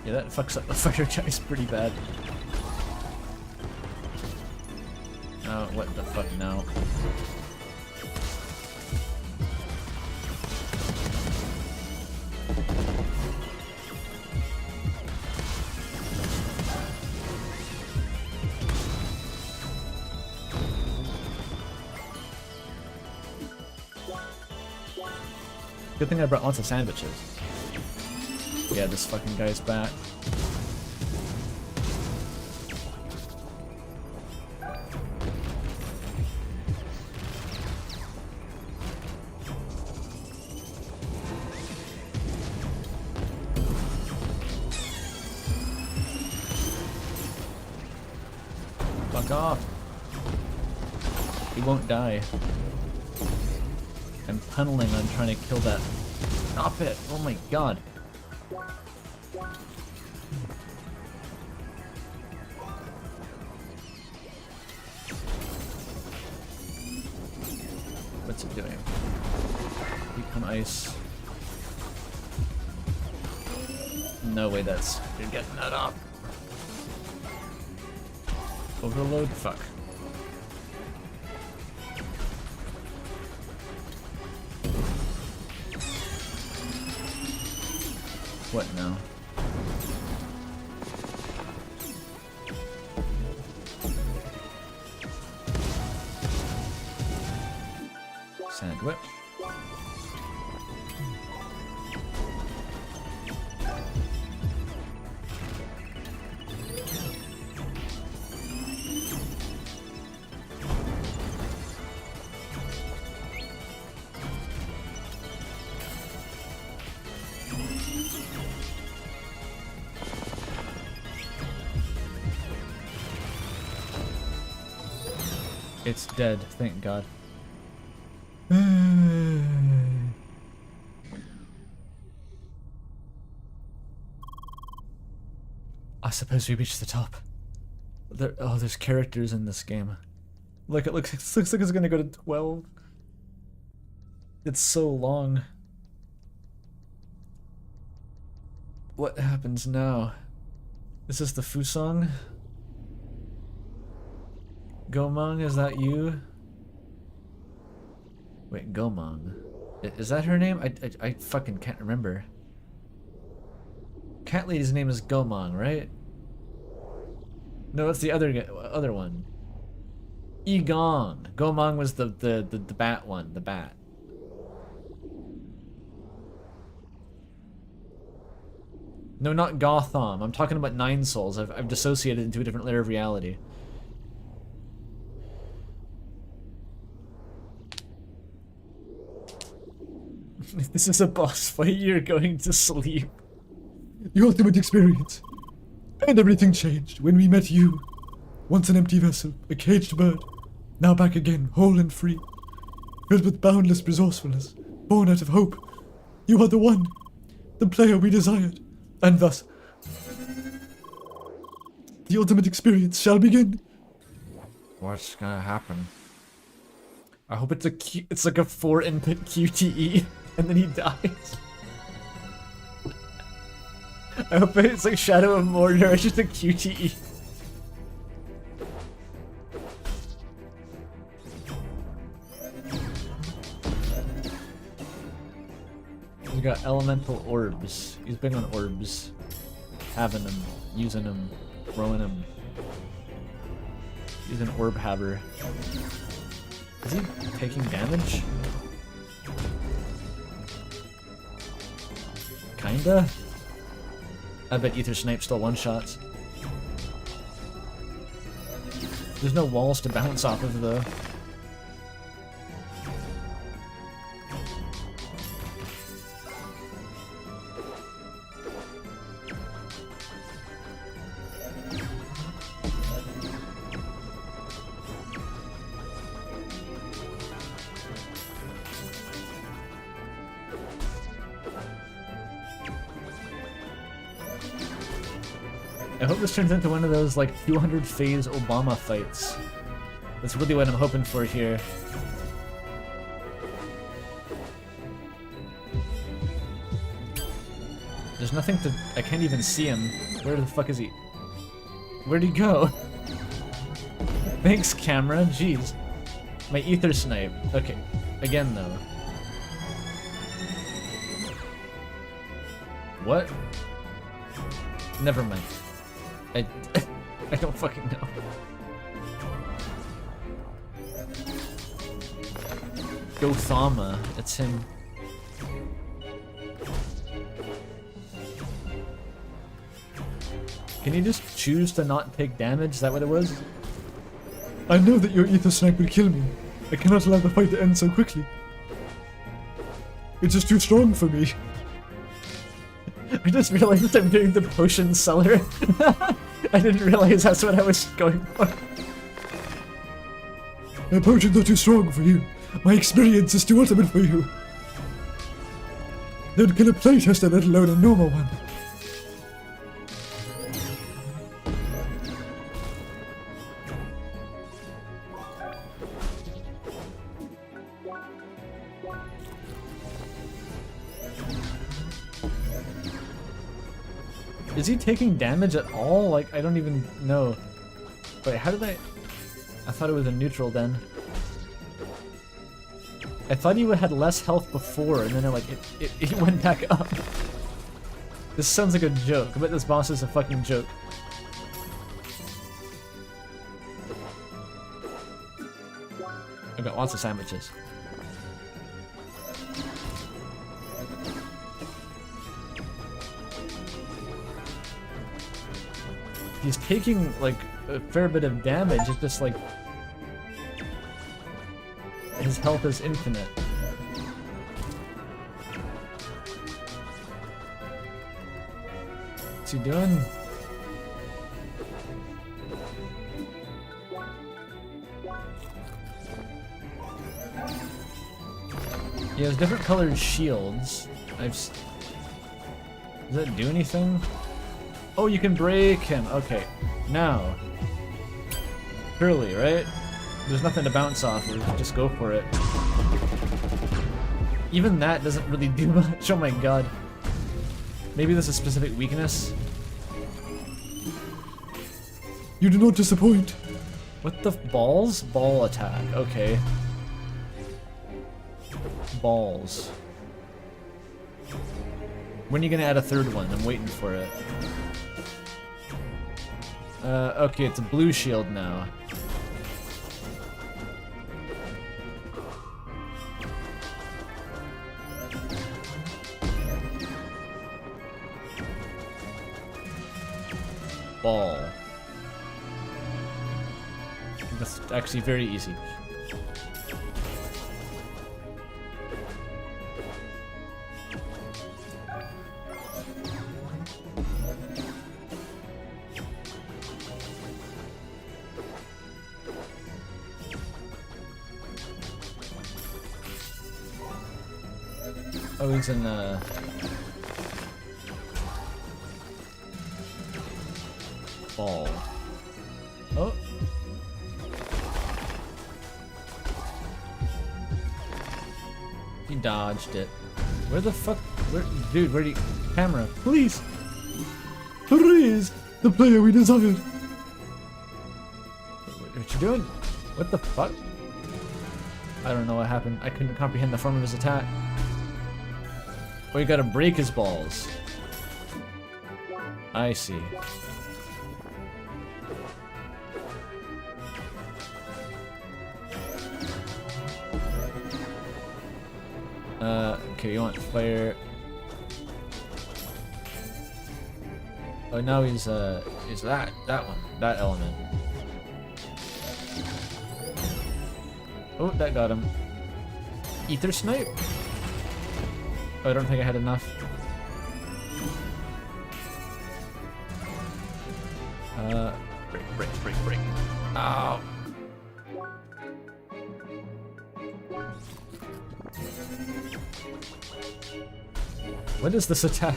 Yeah, that fucks up the fire guys pretty bad. Oh, what the fuck now? Good thing I brought lots of sandwiches. Yeah, this fucking guy's back. Fuck off. He won't die. I'm tunneling on trying to kill that. Stop it! Oh my god. What's it doing? Become ice. No way that's... You're getting that off. Overload? Fuck. What now? Sand whip. It's dead, thank God. I suppose we reached the top. There's characters in this game. Look, it looks like it's gonna go to 12. It's so long. What happens now? Is this the Fusong? Gomang, is that you? Wait, Gomang. Is that her name? I fucking can't remember. Cat lady's name is Gomang, right? No, that's the other one. Igong. Gomang was the bat one, the bat. No, not Gotham. I'm talking about Nine Souls. I've dissociated into a different layer of reality. If this is a boss fight, you're going to sleep. The ultimate experience. And everything changed when we met you. Once an empty vessel, a caged bird. Now back again, whole and free. Filled with boundless resourcefulness, born out of hope. You are the one, the player we desired. And thus, the ultimate experience shall begin. What's gonna happen? I hope it's it's like a 4-input QTE, and then he dies. I hope it's like Shadow of Mordor, it's just a QTE. We got elemental orbs. He's big on orbs. Having them, using them, throwing them. He's an orb haver. Is he taking damage? Kinda? I bet Ether Snipe still one-shots. There's no walls to bounce off of though. I hope this turns into one of those like 200 phase Obama fights. That's really what I'm hoping for here. There's nothing to... I can't even see him. Where the fuck is he? Where'd he go? Thanks, camera. Jeez. My Ether Snipe. Okay. Again, though. What? Never mind. I don't fucking know. Gothama, it's him. Can you just choose to not take damage? Is that what it was? I know that your Ether Snipe will kill me. I cannot allow the fight to end so quickly. It's just too strong for me. I just realized I'm doing the potion seller. I didn't realize that's what I was going for. My potions are too strong for you. My experience is too ultimate for you. They'd kill a playtester, let alone a normal one. Is he taking damage at all? Like, I don't even know. Wait, how did I thought it was a neutral then. I thought he had less health before, and then it went back up. This sounds like a joke. I bet this boss is a fucking joke. I've got lots of sandwiches. He's taking, like, a fair bit of damage. It's just, like... his health is infinite. What's he doing? He has different colored shields. Does that do anything? Oh, you can break him. Okay. Now. Surely, right? There's nothing to bounce off of. Just go for it. Even that doesn't really do much. Oh my god. Maybe there's a specific weakness. You do not disappoint. What the balls? Ball attack. Okay. Balls. When are you gonna add a third one? I'm waiting for it. Okay, it's a blue shield now. Ball. That's actually very easy. Oh, he's in ball. Oh. He dodged it. Where the fuck? Dude, where'd he... Camera, please! Please, the player we desired. What you doing? What the fuck? I don't know what happened. I couldn't comprehend the form of his attack. Oh, you gotta break his balls. I see. Okay, you want fire. Oh, now he's that one, that element. Oh, that got him. Ether snipe? Oh, I don't think I had enough. Break. Ow. What is this attack?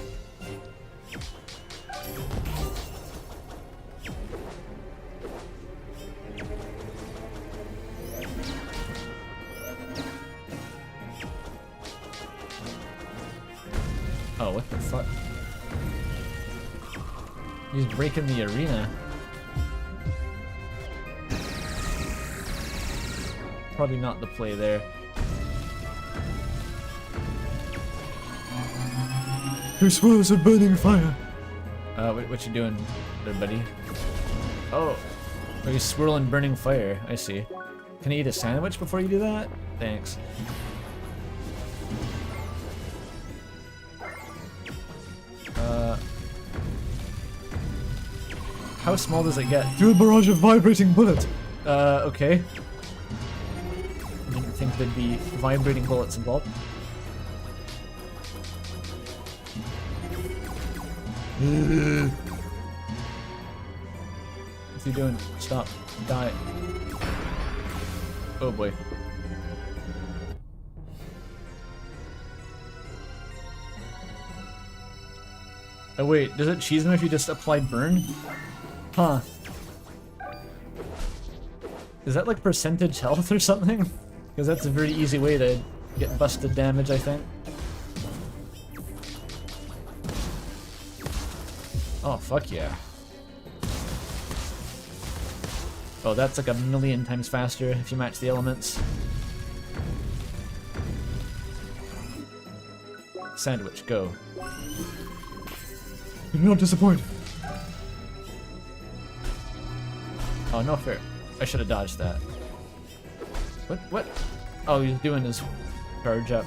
Oh, what the fuck? He's breaking the arena. Probably not the play there. Your swirls are burning fire. What you doing there, buddy? Oh, he's swirling burning fire. I see. Can I eat a sandwich before you do that? Thanks. How small does it get? Do a barrage of vibrating bullets. Okay. Didn't think there'd be vibrating bullets involved. What's he doing? Stop. Die. Oh boy. Oh wait, does it cheese him if you just apply burn? Huh. Is that like percentage health or something? Because that's a very easy way to get busted damage, I think. Oh, fuck yeah. Oh, that's like a million times faster if you match the elements. Sandwich, go. You're not disappointed. Oh, no fair. I should have dodged that. What? Oh, he's doing his charge up.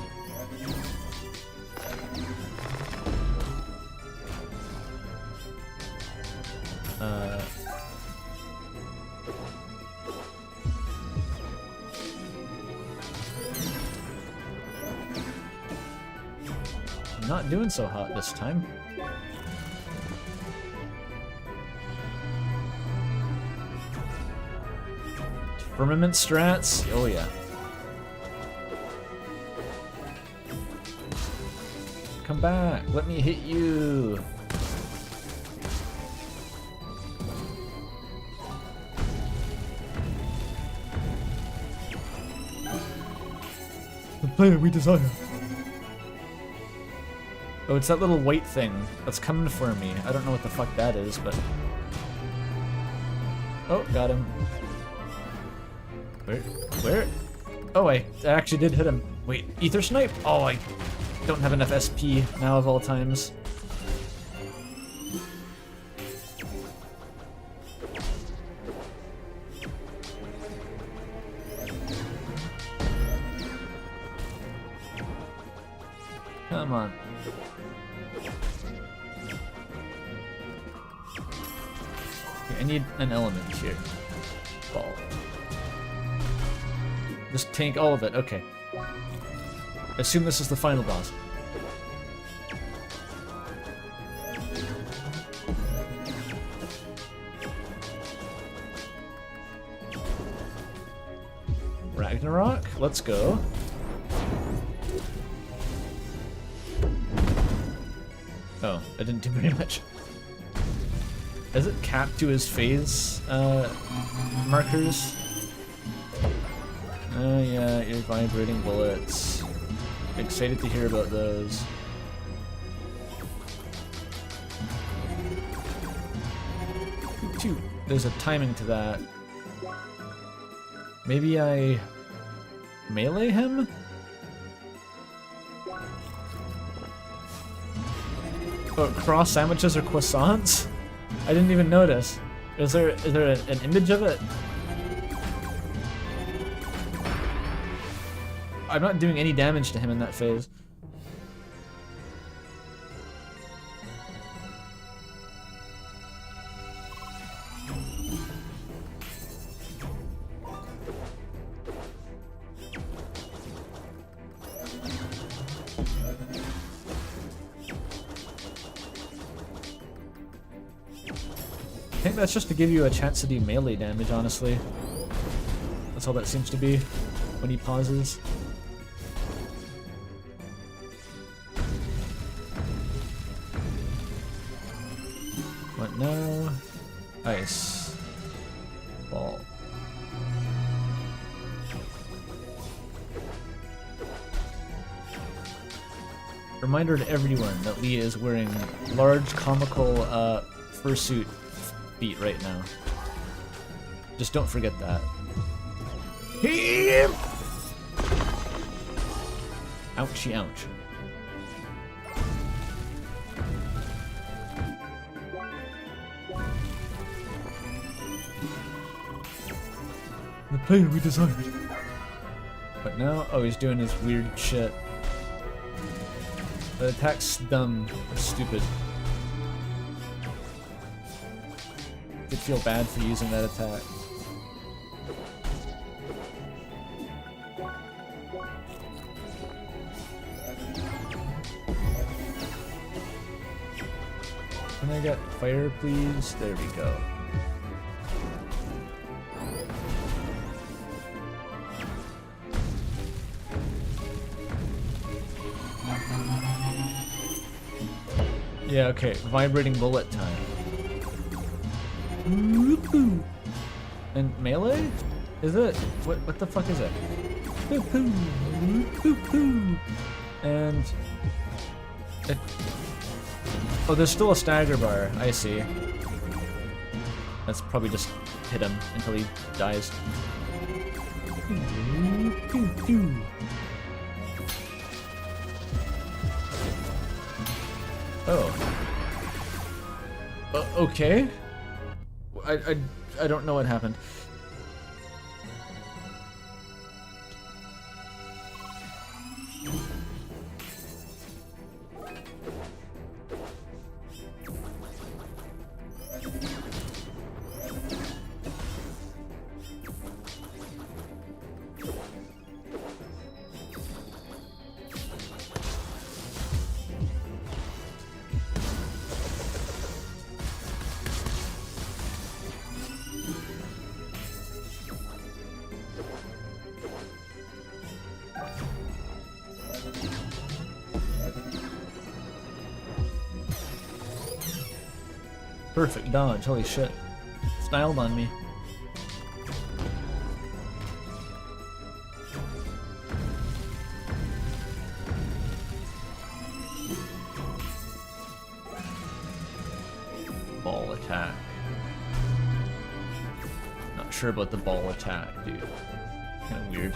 Not doing so hot this time. Firmament strats? Oh yeah. Come back, let me hit you. The player we desire. Oh, it's that little white thing that's coming for me. I don't know what the fuck that is, but... Oh, got him. Where? Oh, I actually did hit him. Wait, Ether Snipe? Oh, I don't have enough SP now of all times. Come on. Okay, I need an element here. Ball. Just tank all of it, okay. I assume this is the final boss. Ragnarok, let's go. Oh, I didn't do very much. Is it capped to his phase markers? Oh yeah, your vibrating bullets. Excited to hear about those. There's a timing to that. Maybe I melee him? Oh, cross sandwiches or croissants? I didn't even notice. Is there an image of it? I'm not doing any damage to him in that phase. I think that's just to give you a chance to do melee damage, honestly. That's all that seems to be when he pauses. What now? Ice. Ball. Reminder to everyone that Leah is wearing large comical fursuit feet right now. Just don't forget that. Ouchie ouch. The player we desired. But now, oh, he's doing his weird shit. The attack's dumb, or stupid. Did feel bad for using that attack. Can I get fire, please? There we go. Yeah, okay. Vibrating bullet time. And melee? Is it? What the fuck is it? And Oh, there's still a stagger bar. I see. That's probably just hit him until he dies. Oh. Okay. I don't know what happened. Perfect dodge, holy shit. Styled on me. Ball attack. Not sure about the ball attack, dude. Kinda weird.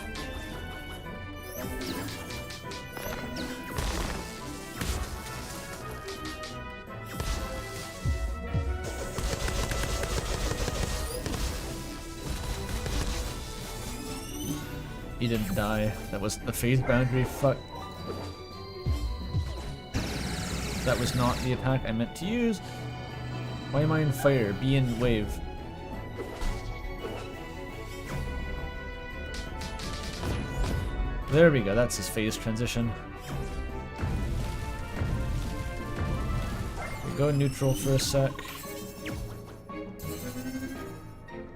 He didn't die. That wasn't the phase boundary. Fuck. That was not the attack I meant to use. Why am I in fire? Be in wave. There we go. That's his phase transition. We go neutral for a sec.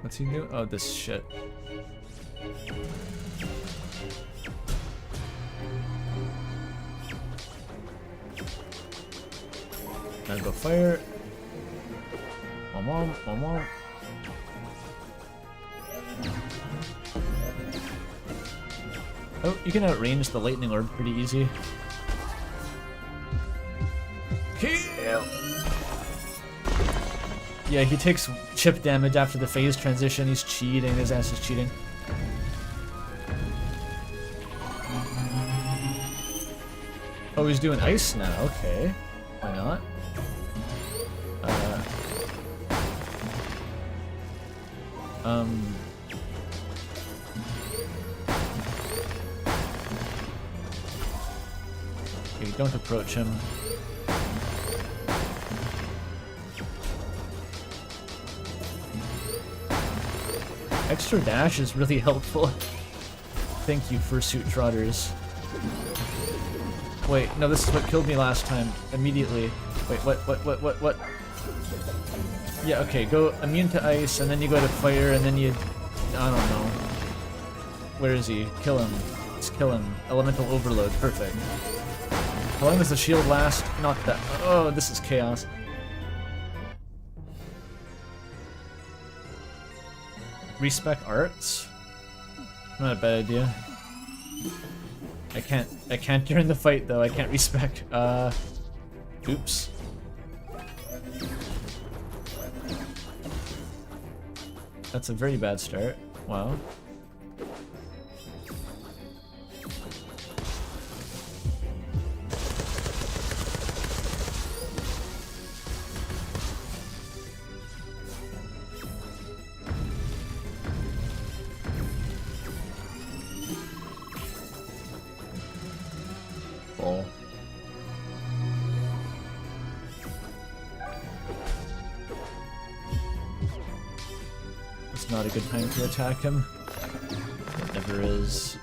What's he doing? Oh, this shit. Now go fire. Mom. Oh, you can outrange the lightning orb pretty easy. Kill! Yeah, he takes chip damage after the phase transition. He's cheating. His ass is cheating. Oh, he's doing ice now. Okay. Why not? Okay, don't approach him. Extra dash is really helpful. Thank you, Fursuit Trotters. Wait, no, this is what killed me last time. Immediately. Wait, what? Yeah, okay, go immune to ice, and then you go to fire, and then you... I don't know. Where is he? Kill him. Let's kill him. Elemental overload. Perfect. How long does the shield last? Not that... Oh, this is chaos. Respec arts? Not a bad idea. I can't during the fight though. I can't respec. Oops. That's a very bad start. Wow. Ball. It's not a good time to attack him. It never is.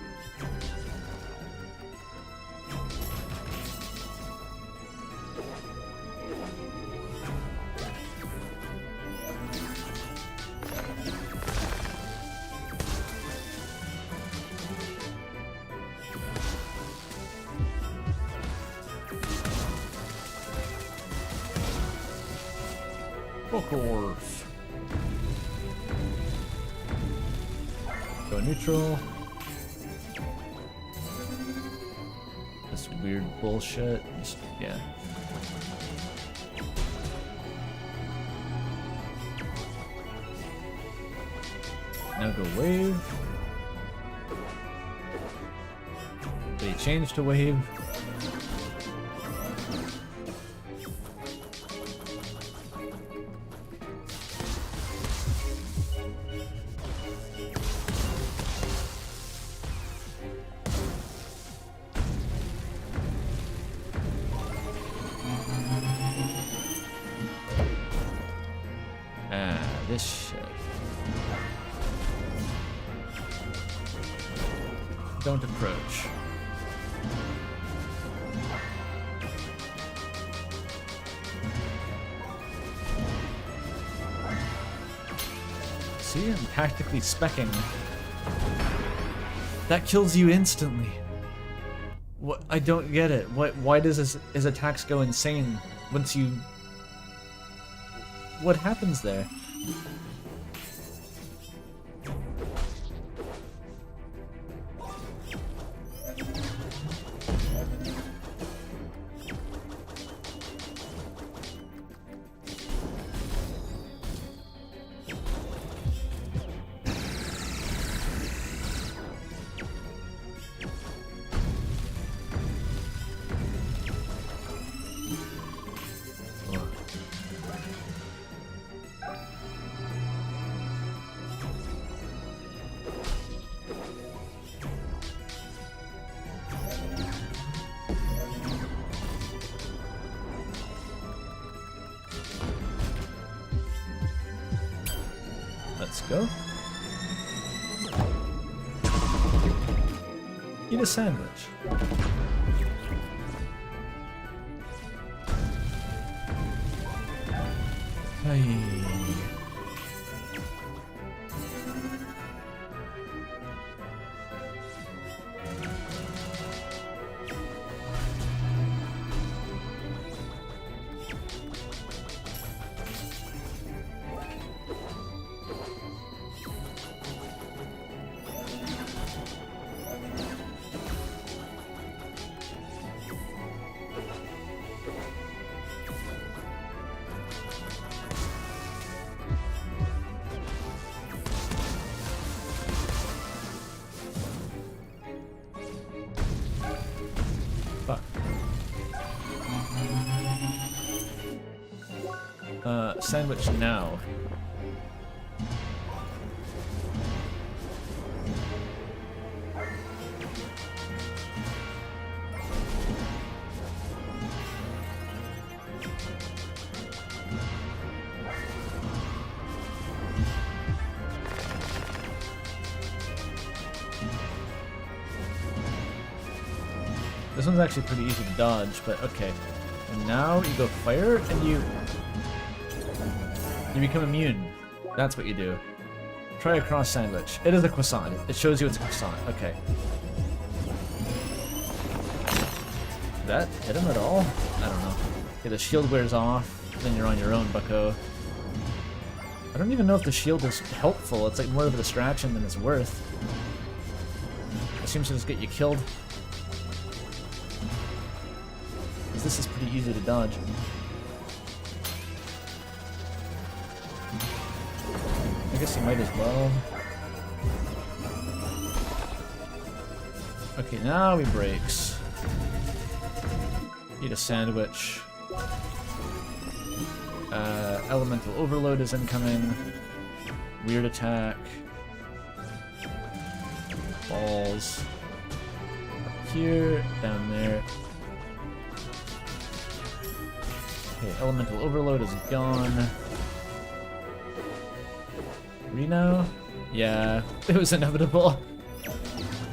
Bookworth. Go neutral. This weird bullshit. Just, yeah. now go wave. They change to wave. This shit. Don't approach. See, I'm tactically specking. That kills you instantly. What? I don't get it. Why does his attacks go insane once you... What happens there? Let's go. Eat a sandwich. Hey. Fuck. Sandwich now. This one's actually pretty easy to dodge, but okay. And now you go fire and you become immune. That's what you do. Try a cross sandwich. It is a croissant. It shows you it's a croissant. Okay. Did that hit him at all? I don't know. Okay, the shield wears off. Then you're on your own, bucko. I don't even know if the shield is helpful. It's like more of a distraction than it's worth. It seems to just get you killed. This is pretty easy to dodge. I guess you might as well. Okay, now he breaks. Eat a sandwich. Elemental overload is incoming. Weird attack. Balls. Up here, down there. Okay, elemental overload is gone. Reno? Yeah, it was inevitable.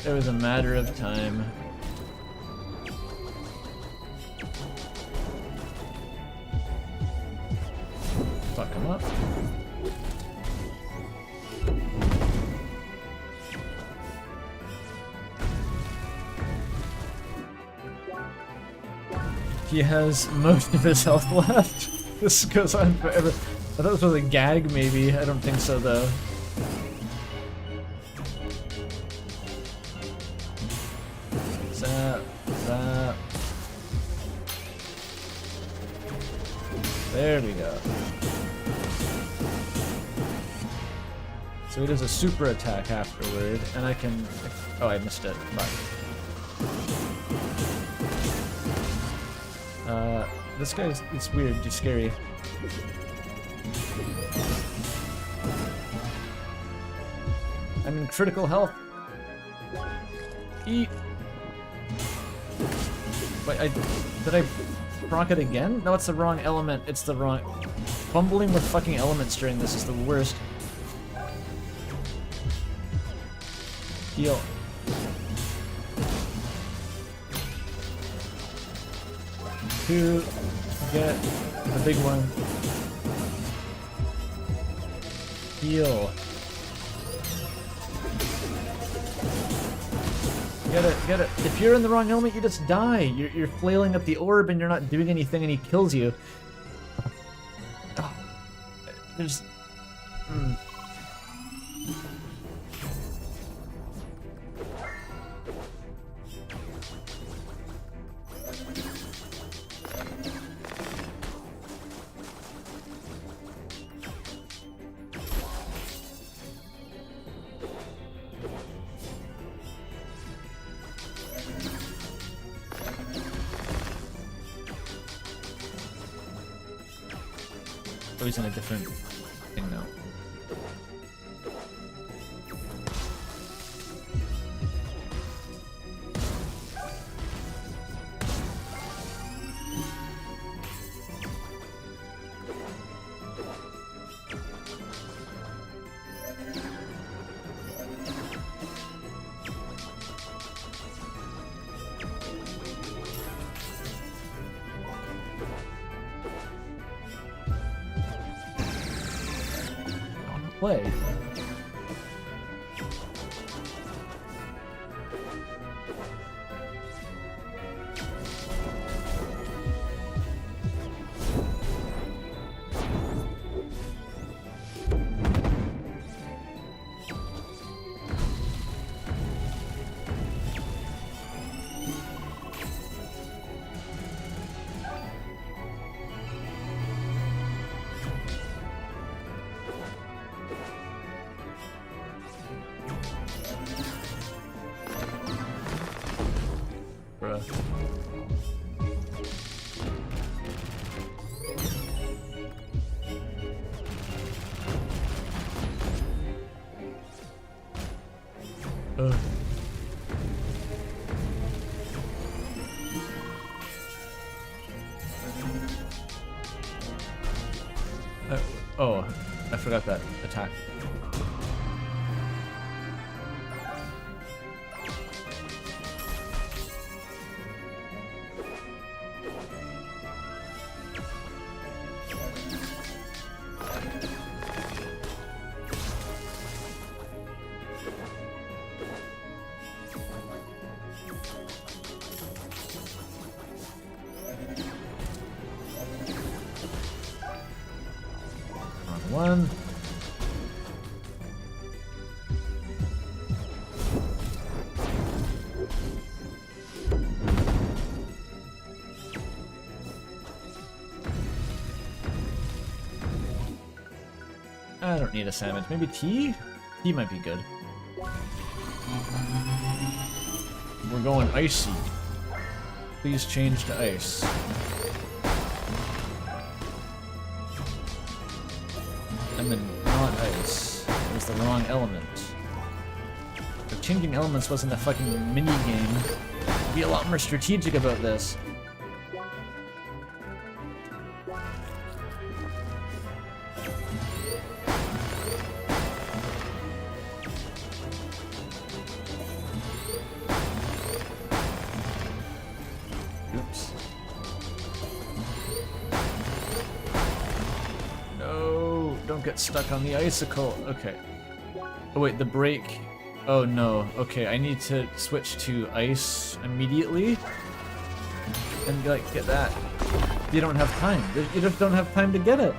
It was a matter of time. Fuck him up. He has most of his health left. This goes on forever. I thought this was a gag, maybe. I don't think so, though. Zap, zap. There we go. So he does a super attack afterward, and I can... Oh, I missed it. But... this guy's... It's weird, he's scary. I'm in critical health. Eat. Wait, did I proc it again? No, it's the wrong element. It's the wrong... Fumbling with fucking elements during this is the worst. Heal. To get the big one. Heal. Get it. If you're in the wrong element, you just die. You're flailing at the orb and you're not doing anything and he kills you. Oh, there's... Oh, he's in a different thing now. Play. Oh, I forgot that attack. One. I don't need a sandwich. Maybe tea? Tea might be good. We're going icy. Please change to ice. And then not ice. It was the wrong element. If changing elements wasn't a fucking mini game, I'd be a lot more strategic about this. Oops. No, don't get stuck on the icicle. Okay. Oh wait, the break. Oh no. Okay, I need to switch to ice immediately. And like get that. You don't have time. You just don't have time to get it.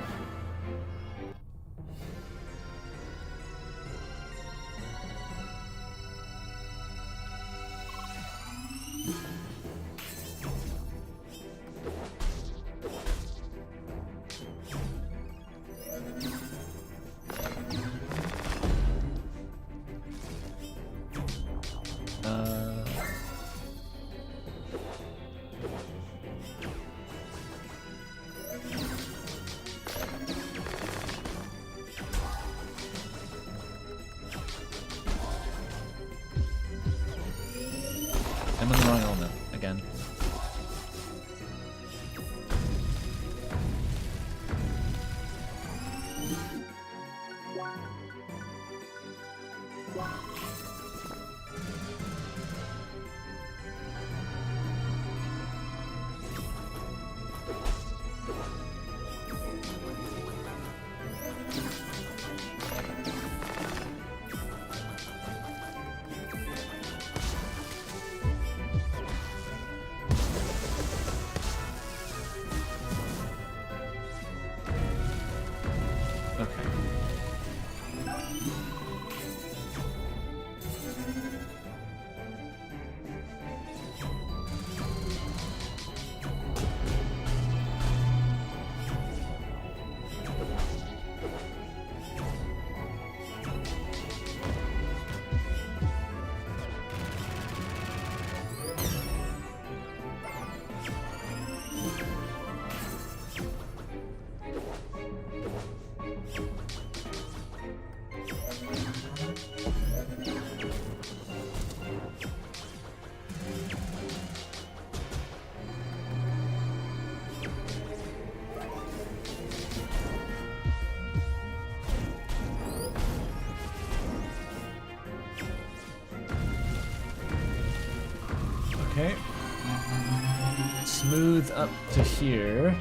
smooth up to here.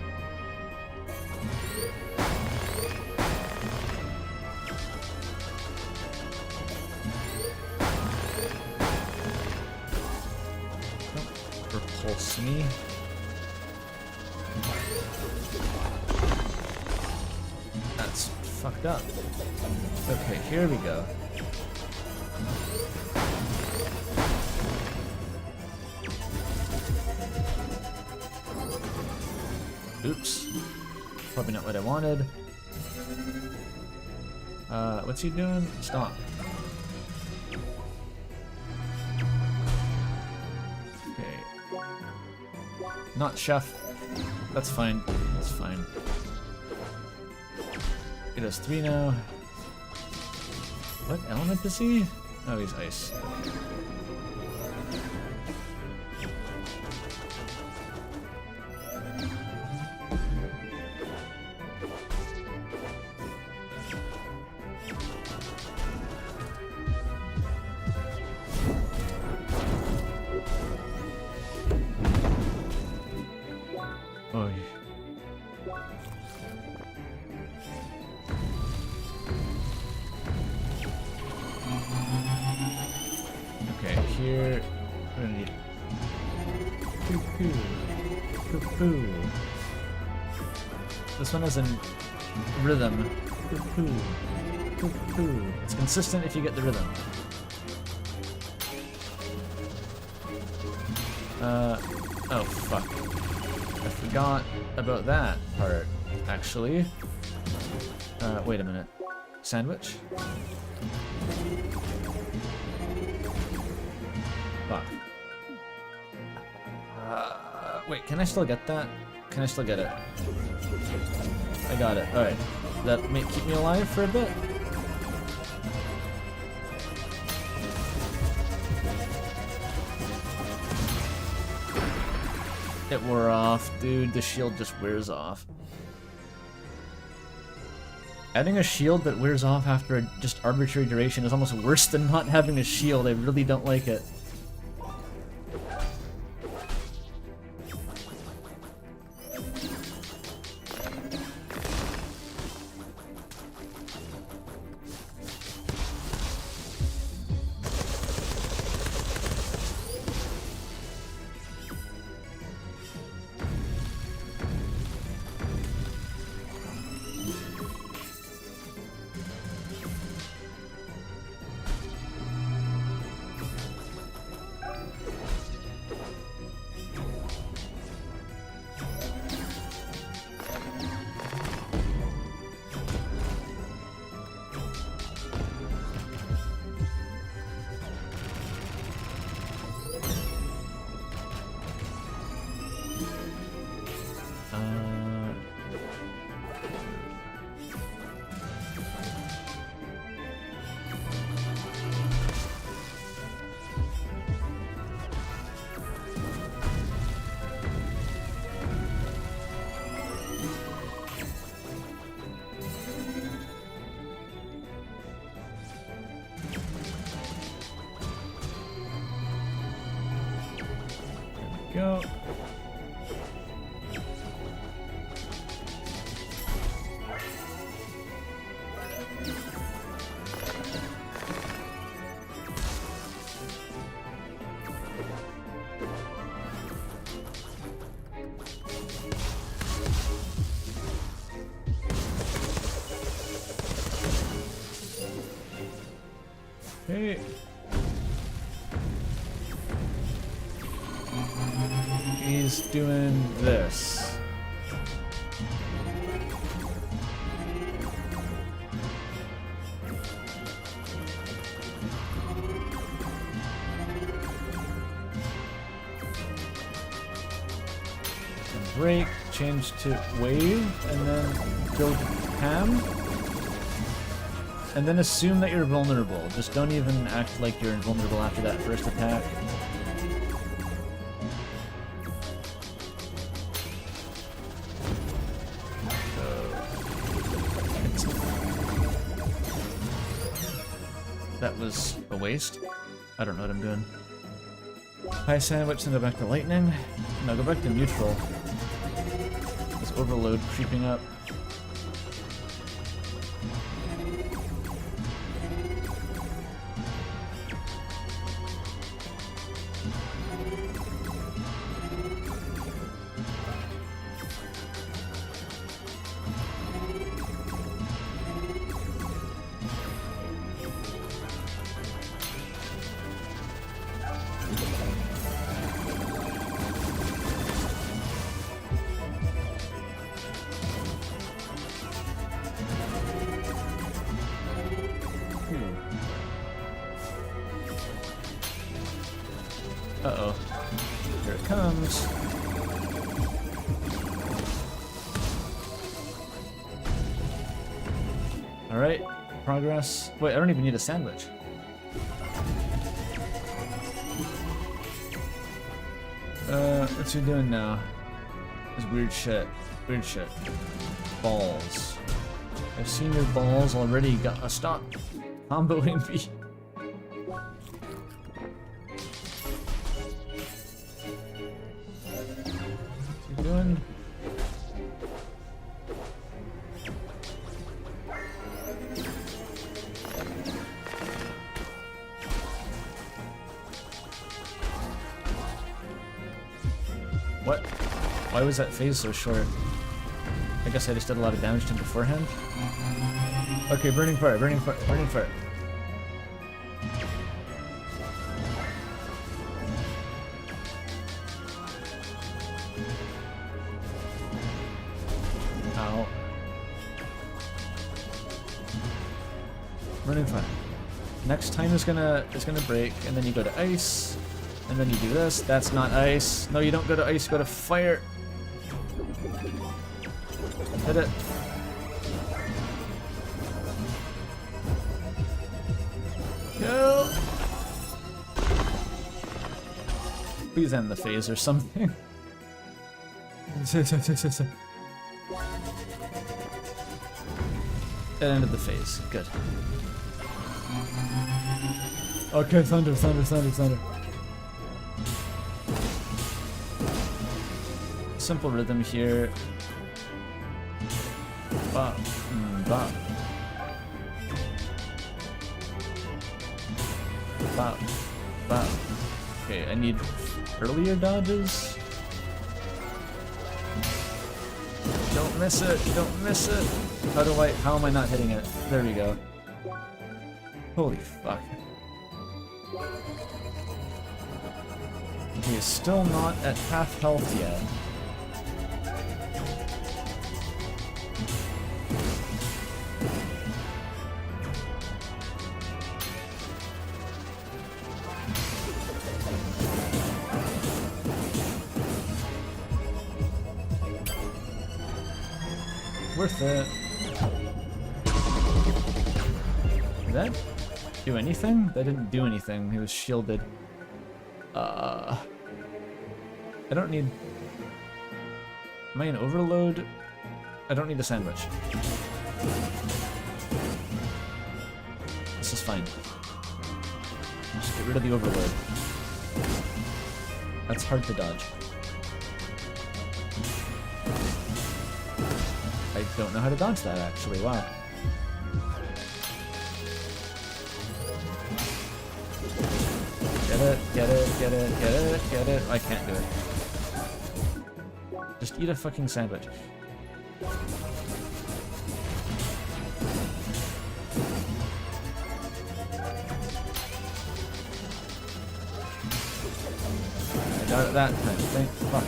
Don't repulse me. That's fucked up. Okay, here we go. Oops. Probably not what I wanted. What's he doing? Stop. Okay. Not chef. That's fine. That's fine. It has 3 now. What element is he? Oh, he's ice. Oh, okay, here we're gonna need poo. This one is in rhythm. Poo. It's consistent if you get the rhythm. Oh fuck. I forgot about that part, actually. Wait a minute. Sandwich? Fuck. Wait, can I still get that? Can I still get it? I got it. Alright. That may keep me alive for a bit? It wore off, dude. The shield just wears off. Adding a shield that wears off after a just arbitrary duration is almost worse than not having a shield. I really don't like it. Go. Hey. He's doing this. Break, change to wave, and then go ham. And then assume that you're vulnerable. Just don't even act like you're invulnerable after that first attack. That was a waste. I don't know what I'm doing. High sandwich, then go back to lightning. No, go back to neutral. This overload creeping up. Uh-oh. Here it comes. Alright, progress. Wait, I don't even need a sandwich. What's he doing now? This weird shit. Weird shit. Balls. I've seen your balls already. Gotta stop comboing me. What's he doing? What? Why was that phase so short? I guess I just did a lot of damage to him beforehand. Okay, burning fire, burning fire, burning fire. Ow. Burning fire. Next time is gonna break, and then you go to ice, and then you do this. That's not ice. No, you don't go to ice. Go to fire. Hit it. Go. Please end the phase or something. It ended the phase. Good. Okay, thunder, thunder, thunder, thunder. Simple rhythm here. Bop, bop. Bop, bop. Okay, I need earlier dodges. Don't miss it, don't miss it. How am I not hitting it? There we go. Holy fuck. He is still not at half health yet. Worth it. Did that do anything? That didn't do anything. He was shielded. I don't need... Am I in overload? I don't need a sandwich. This is fine. Just get rid of the overload. That's hard to dodge. I don't know how to dodge that, actually. Wow. Get it, get it, get it, get it, get it. I can't do it. Just eat a fucking sandwich. I got it that time. Thank fuck.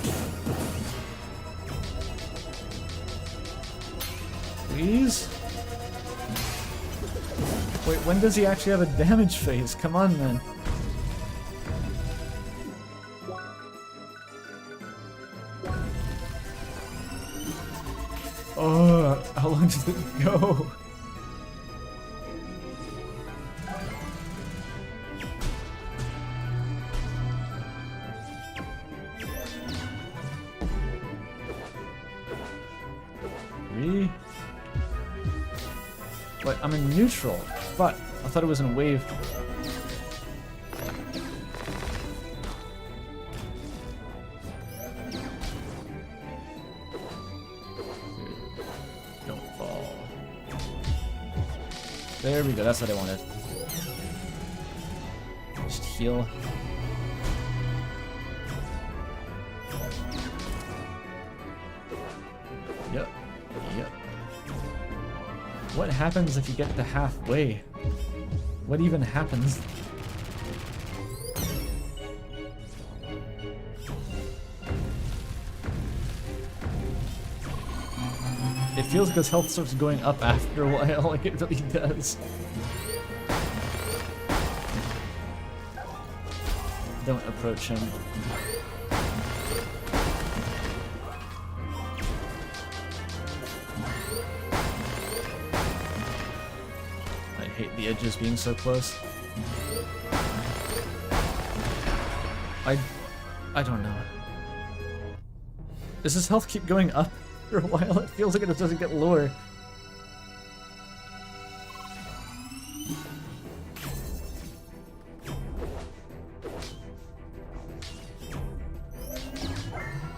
Please? Wait, when does he actually have a damage phase? Come on, man. Oh, how long does it go? Three? Wait, I'm in neutral. But I thought it was in wave. There we go, that's what I wanted. Just heal. Yep, yep. What happens if you get to halfway? What even happens? It feels like his health starts going up after a while, like it really does. Don't approach him. I hate the edges being so close. I don't know. Does his health keep going up after a while? It feels like it doesn't get lower.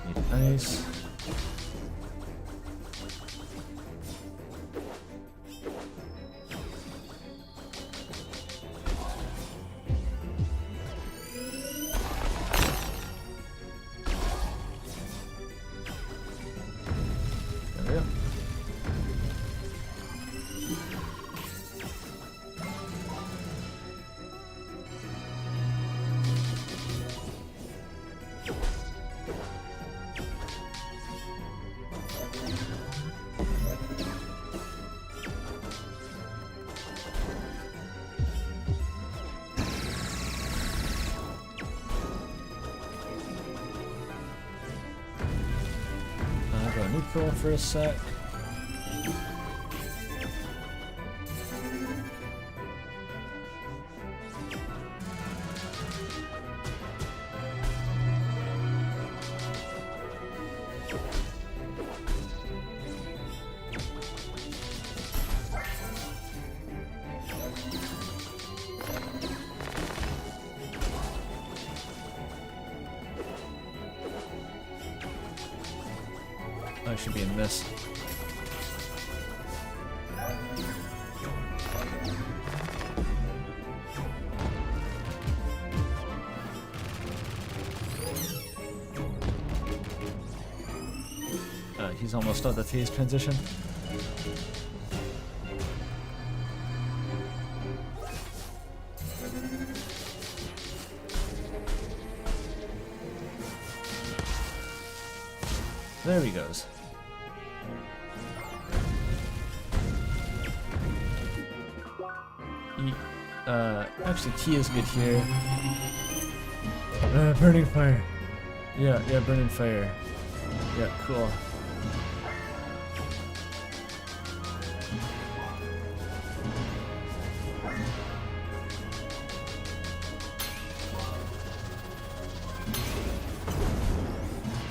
Need ice. There we go. Go neutral for a sec. I should be in this. He's almost at the phase transition. There he goes. Actually, T is good here. Burning fire. Yeah, burning fire. Yeah, cool.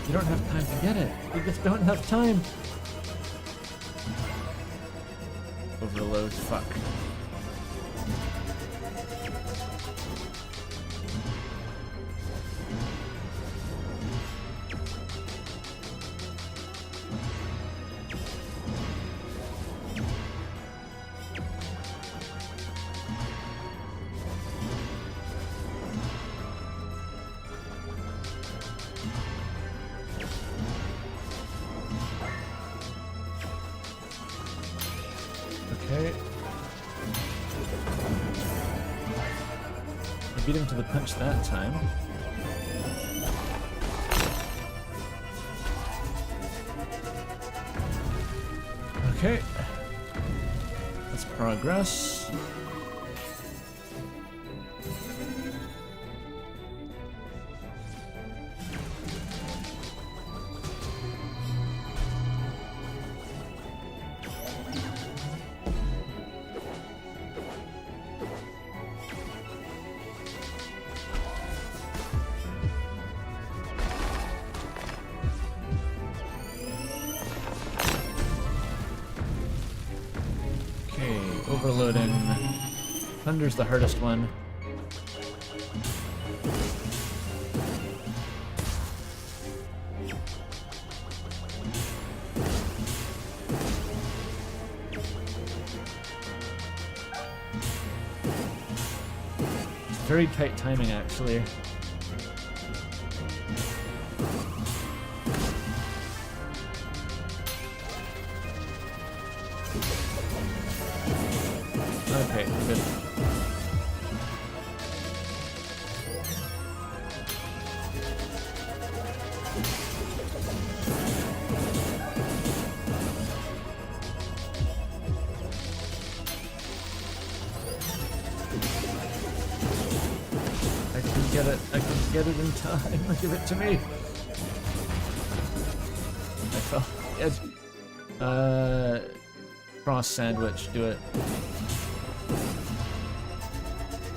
You don't have time to get it. You just don't have time. Overload, fuck. Okay. I beat him to the punch that time. Okay. Let's progress. Overloading. Thunder's the hardest one. very tight timing, actually. Okay, good. I can get it in time. Give it to me. I fell off the edge. Cross sandwich, do it.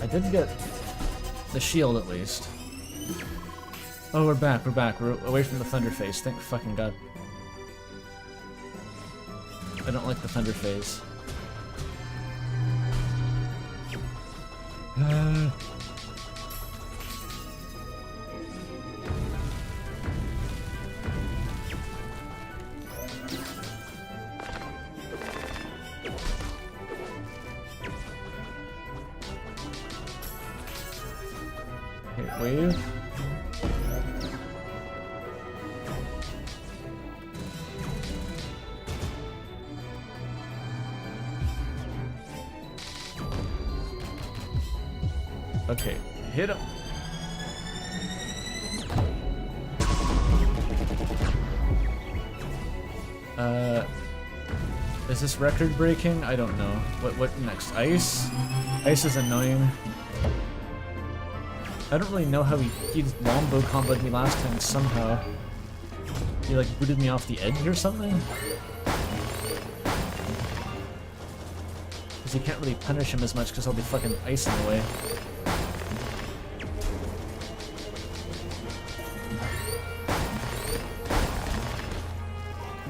I did get the shield at least. Oh, we're back, we're away from the Thunder Phase, thank fucking god. I don't like the Thunder Phase. Wave. Okay, hit him. Is this record breaking? I don't know. What next? Ice? Ice is annoying. I don't really know how he wombo comboed me last time somehow. He like booted me off the edge or something? Because you can't really punish him as much because I'll be fucking ice in the way.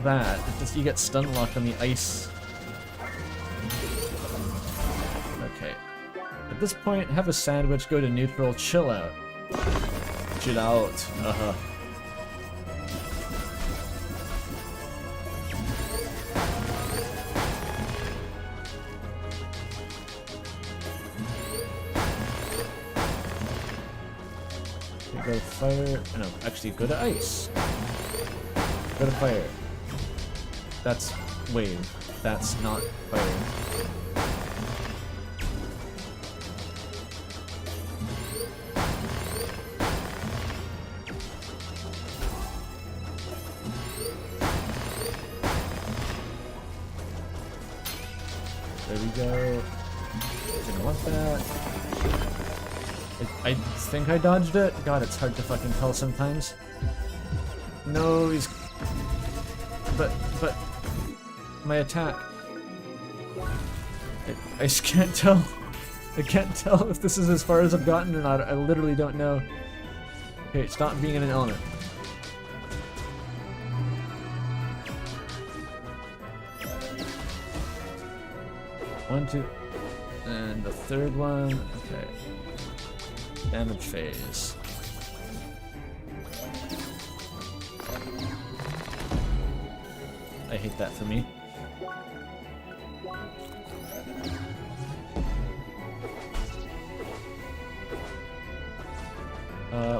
That, just you get stun locked on the ice. Okay. At this point, have a sandwich, go to neutral, chill out. Chill out. Uh-huh. Go to fire. No, actually go to ice. Go to fire. That's wave. That's not fire. There we go. Didn't want that. I think I dodged it. God, it's hard to fucking tell sometimes. No, he's... But... My attack... I just can't tell. I can't tell if this is as far as I've gotten or not. I literally don't know. Okay, stop being in an element. One, two... And the third one... Okay. Damage phase. I hate that for me.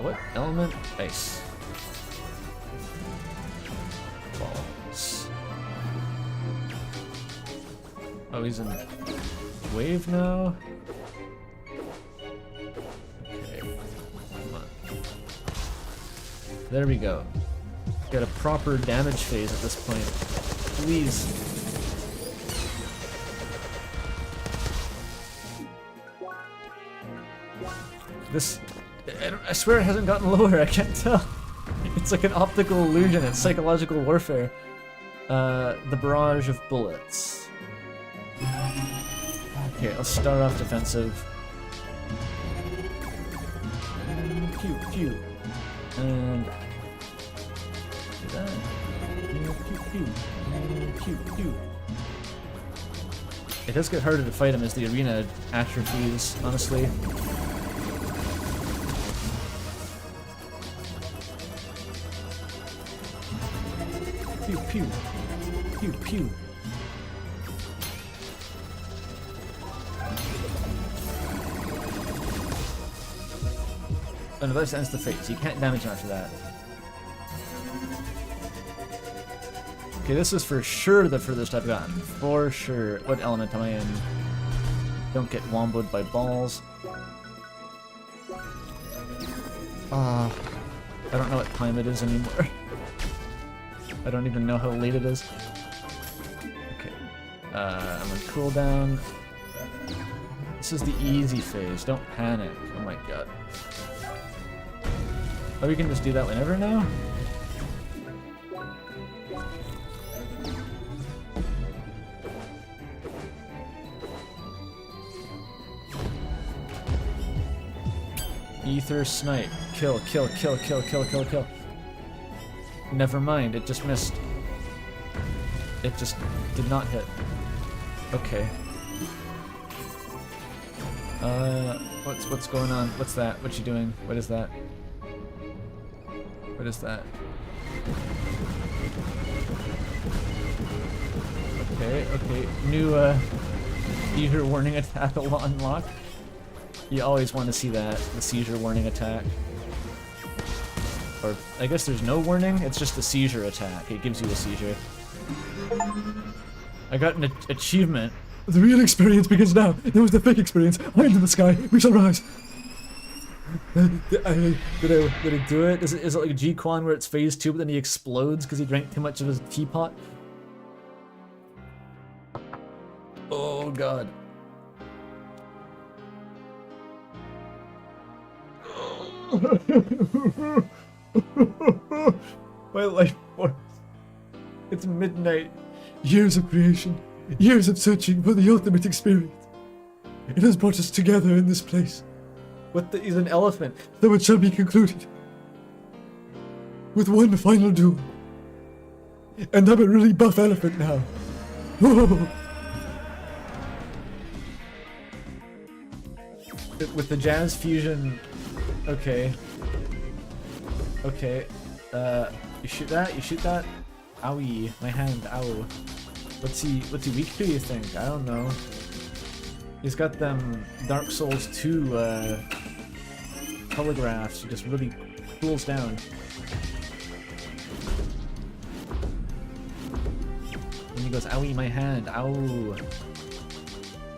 What element? Ice. Balls. Oh, he's in wave now? Okay, come on. There we go. Got a proper damage phase at this point. Please. This... I swear it hasn't gotten lower, I can't tell. It's like an optical illusion, it's psychological warfare. The barrage of bullets. Okay, I'll start off defensive. Pew, pew. And... do that. Pew, pew. Pew, pew. It does get harder to fight him as the arena atrophies, honestly. Pew, pew. Pew, pew. Oh no, that's ends the fate, so you can't damage him after that. Okay, this is for sure the furthest I've gotten. For sure. What element am I in? Don't get womboed by balls. I don't know what time it is anymore. I don't even know how late it is. Okay. I'm on cooldown. This is the easy phase. Don't panic. Oh my god. Oh, we can just do that whenever now? Ether snipe. Kill, kill, kill, kill, kill, kill, kill. Never mind, it just missed. It just did not hit. Okay. What's going on? What's that? What you doing? What is that? What is that? Okay, okay. New seizure warning attack unlocked. You always want to see that, the seizure warning attack. Or, I guess there's no warning, it's just a seizure attack. It gives you a seizure. I got an achievement. The real experience begins now. There was the fake experience. High into the sky, we shall rise. Did I do it? Is it like G-Quan where it's phase 2 but then he explodes because he drank too much of his teapot? Oh god. My life force. It's midnight. Years of creation, years of searching for the ultimate experience. It has brought us together in this place. He's an elephant. Though it shall be concluded with one final duel. And I'm a really buff elephant now. Whoa. With the jazz fusion. Okay. Okay. You shoot that? You shoot that? Owie. My hand. Ow. What's he weak to, you think? I don't know. He's got them Dark Souls 2 telegraphs. He just really cools down. And he goes, owie, my hand. Ow.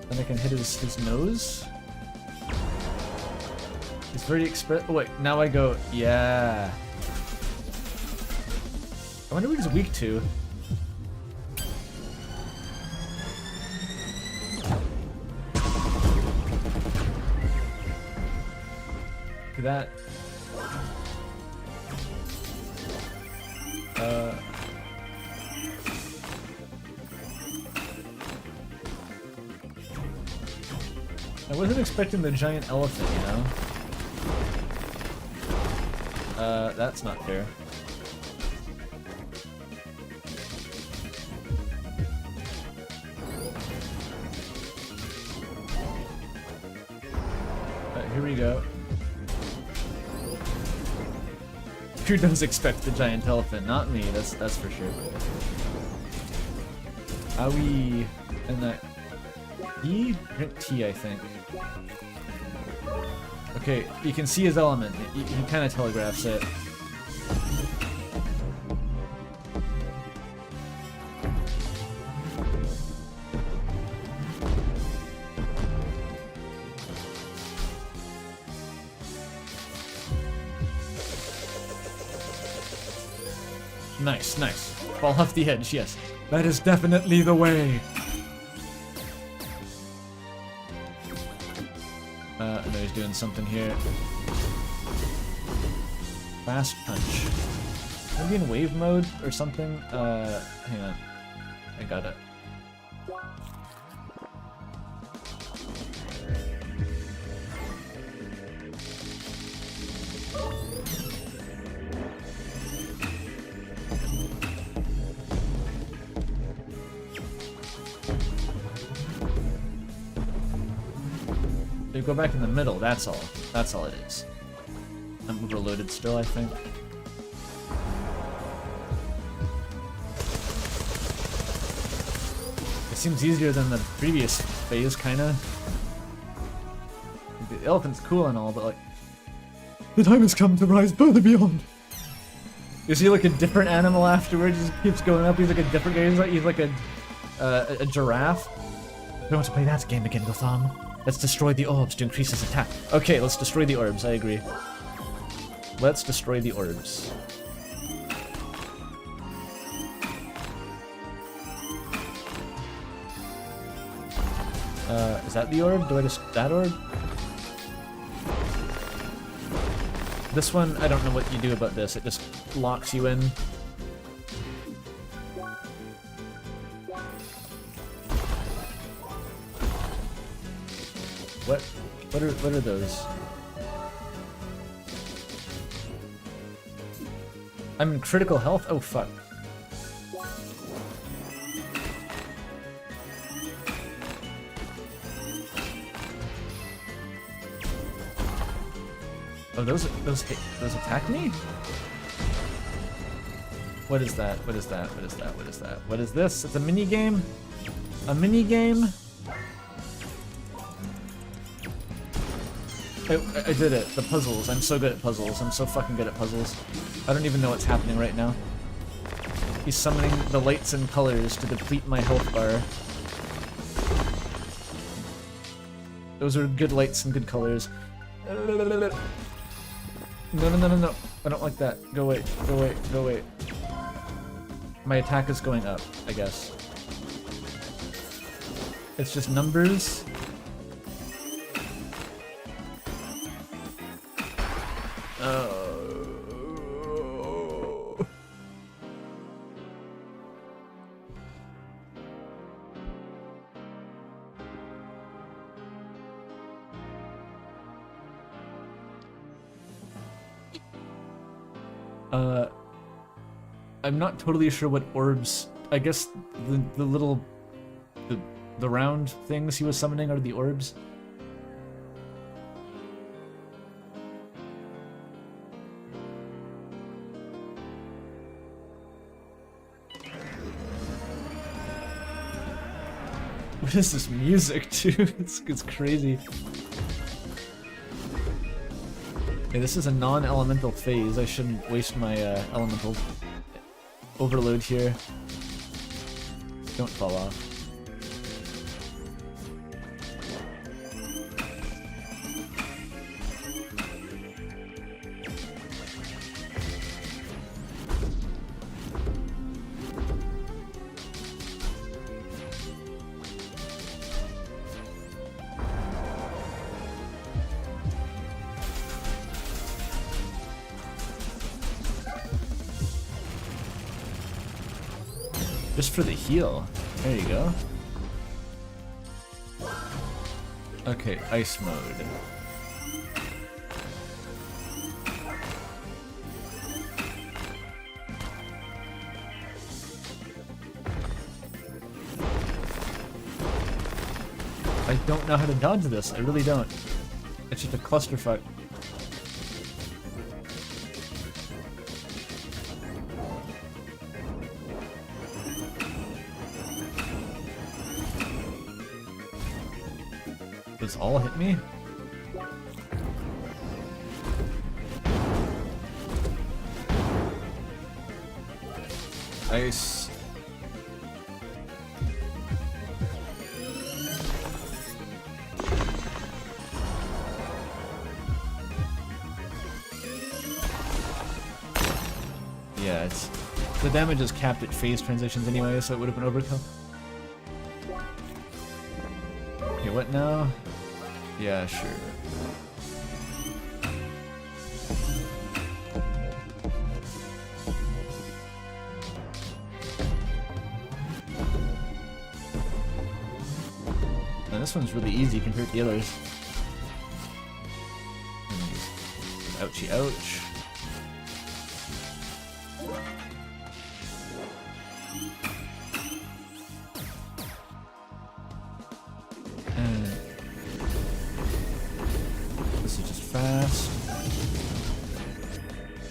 Then I can hit his nose. He's very oh wait, now I go, yeah. I wonder what he's weak to. Look at that. I wasn't expecting the giant elephant, you know? That's not fair. Here we go. Who does expect the giant elephant? Not me, that's for sure. Owie. And that E? Drink tea, I think. Okay, you can see his element. He kind of telegraphs it. Nice, nice. Fall off the edge, yes. That is definitely the way. I know he's doing something here. Fast punch. Maybe in wave mode or something? Hang on. I got it. You go back in the middle, that's all. That's all it is. I'm overloaded still, I think. It seems easier than the previous phase, kinda. The elephant's cool and all, but like... The time has come to rise further beyond. Is he like a different animal afterwards? He just keeps going up. He's like a different guy. He's like a giraffe. I don't want to play that game again, Gotham. Let's destroy the orbs to increase his attack. Okay, let's destroy the orbs. I agree. Let's destroy the orbs. Is that the orb? Do I just... that orb? This one, I don't know what you do about this. It just locks you in. What are those? I'm in critical health? Oh fuck. Oh, those attack me? What is that? What is that? What is that? What is that? What is this? It's a mini game? A mini game? I did it. The puzzles. I'm so good at puzzles. I'm so fucking good at puzzles. I don't even know what's happening right now. He's summoning the lights and colors to deplete my health bar. Those are good lights and good colors. No. I don't like that. Go away. Go away. Go away. My attack is going up, I guess. It's just numbers. I'm not totally sure what orbs. I guess the little the round things he was summoning are the orbs. What is this music, dude? It's crazy. Okay, this is a non-elemental phase. I shouldn't waste my elemental overload here. Don't fall off. Just for the heal. There you go. Okay, ice mode. I don't know how to dodge this. I really don't. It's just a clusterfuck. Does all hit me? Ice. Yeah, it's the damage is capped at phase transitions anyway, so it would have been overkill. Okay, what now? Yeah, sure. Now this one's really easy compared to the others. Ouchie ouch. Fast.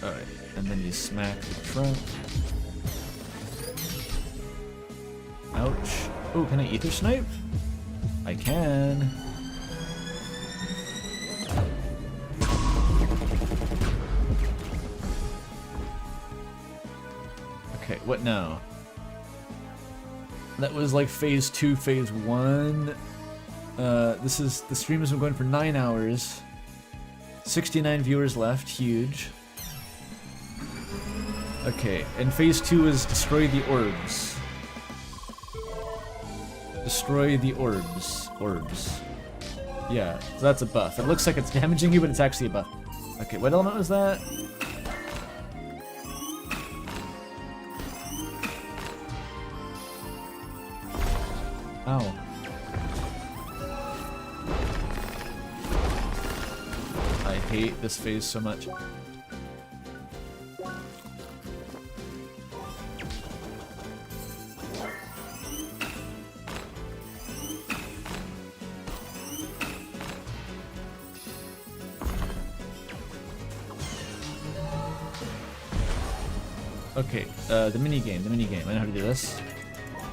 Alright, and then you smack the front. Ouch. Oh, can I ether snipe? I can. what now? That was like phase 2, phase 1. The stream has been going for 9 hours. 69 viewers left, huge. Okay, and phase 2 is destroy the orbs. Destroy the orbs. Orbs. Yeah, so that's a buff. It looks like it's damaging you, but it's actually a buff. Okay, what element was that? Ow. I hate this phase so much. Okay, the minigame. I know how to do this.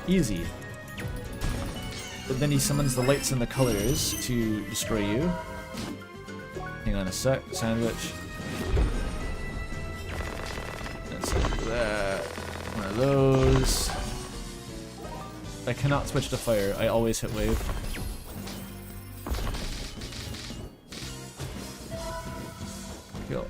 Easy. But then he summons the lights and the colors to destroy you. Hang on a sec, sandwich. That's like that. One of those. I cannot switch to fire, I always hit wave. Kill.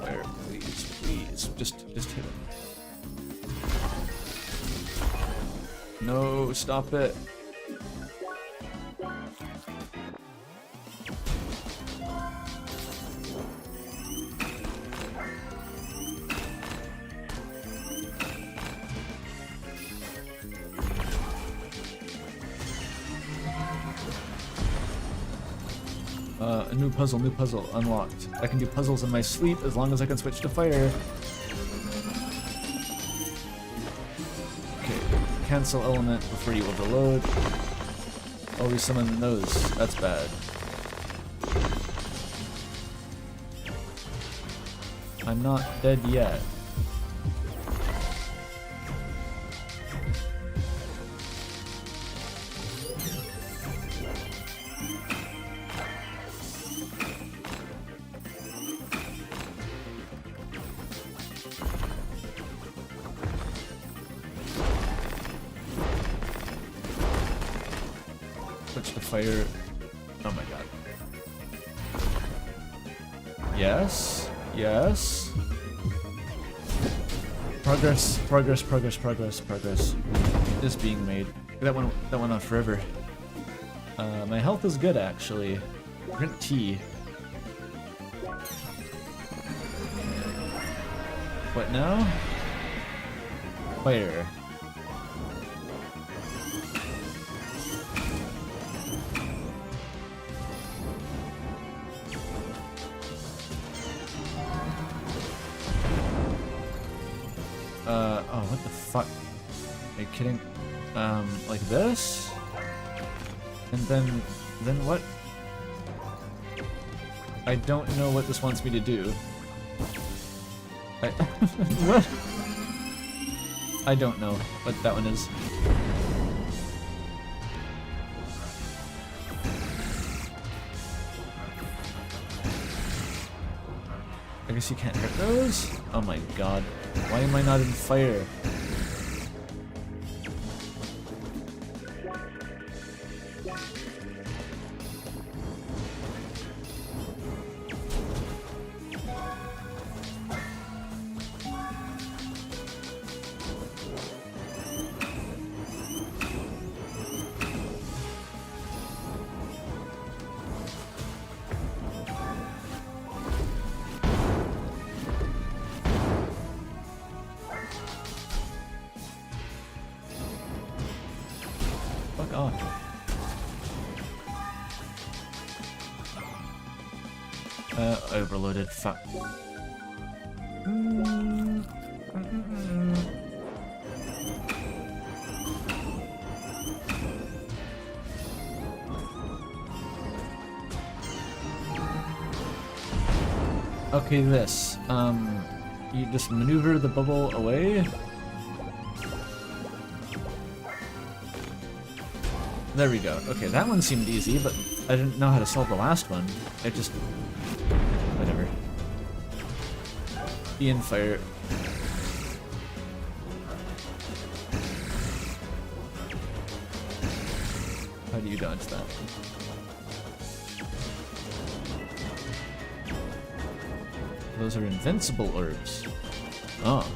Fire, please. Just hit him. No, stop it. A new puzzle unlocked. I can do puzzles in my sleep as long as I can switch to fire. Okay, cancel element before you overload. Oh, we summon those. That's bad. I'm not dead yet. Switch to fire. Oh my god. Yes. Yes. Progress is being made. That went on forever. My health is good actually. Drink tea. What now? Fire. Oh, what the fuck? Are you kidding? Like this? And then what? I don't know what this wants me to do. What? I don't know what that one is. I guess you can't hit those? Oh my god. Why am I not in fire? Fuck off. Overloaded. Fuck. Okay, this. You just maneuver the bubble away. There we go. Okay, that one seemed easy, but I didn't know how to solve the last one. It just... whatever. Ian fire. How do you dodge that? Those are invincible orbs. Oh.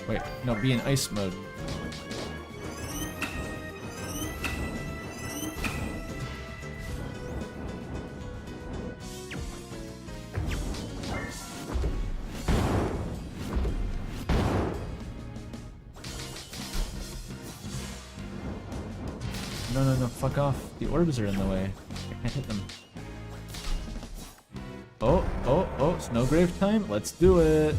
Wait, no, be in ice mode. No, no, no, fuck off. The orbs are in the way. I can't hit them. Oh, oh, oh, Snowgrave time? Let's do it!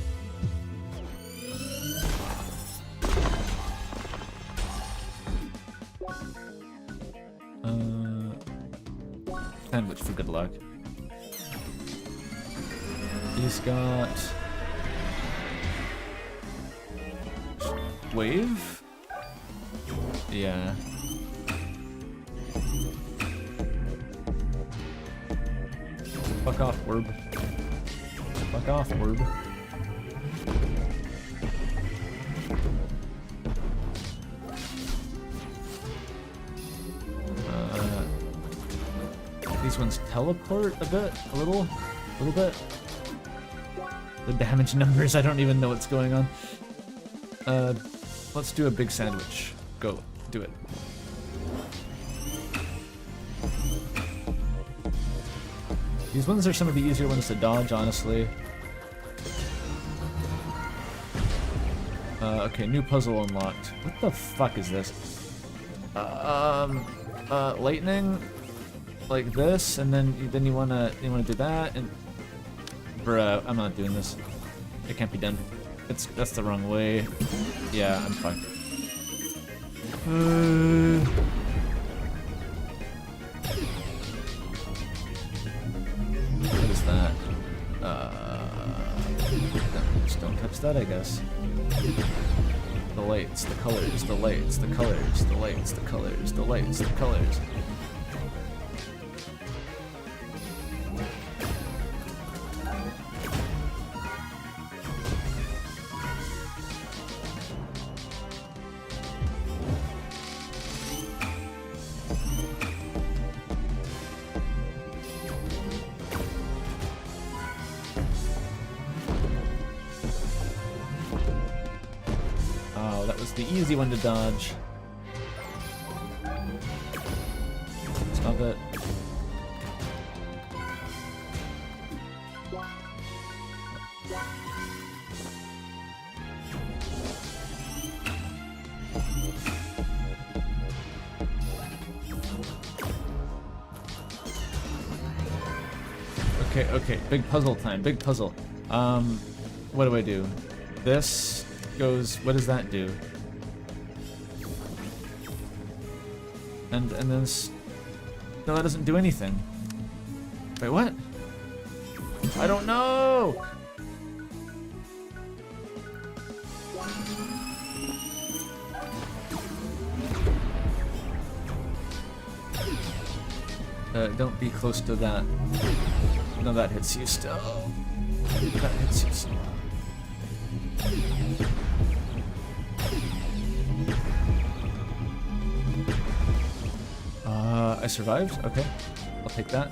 Sandwich for good luck. He's got... Wave? Yeah. Fuck off, orb. Fuck off, orb. These ones teleport a bit, a little bit. The damage numbers, I don't even know what's going on. Let's do a big sandwich. Go, do it. These ones are some of the easier ones to dodge, honestly. Okay, new puzzle unlocked. What the fuck is this? Lightning, like this, and then you wanna do that, and bruh, I'm not doing this. It can't be done. That's the wrong way. Yeah, I'm fine. What is that? Just don't touch that, I guess. The lights, the colors, the lights, the colors, the lights, the colors, the lights, the colors. The easy one to dodge. Stop it. Okay, okay, big puzzle time, big puzzle. What do I do? This goes, what does that do? And then no, that doesn't do anything. Wait, what? I don't know. Don't be close to that. No, that hits you still. That hits you still. I survived? Okay. I'll take that.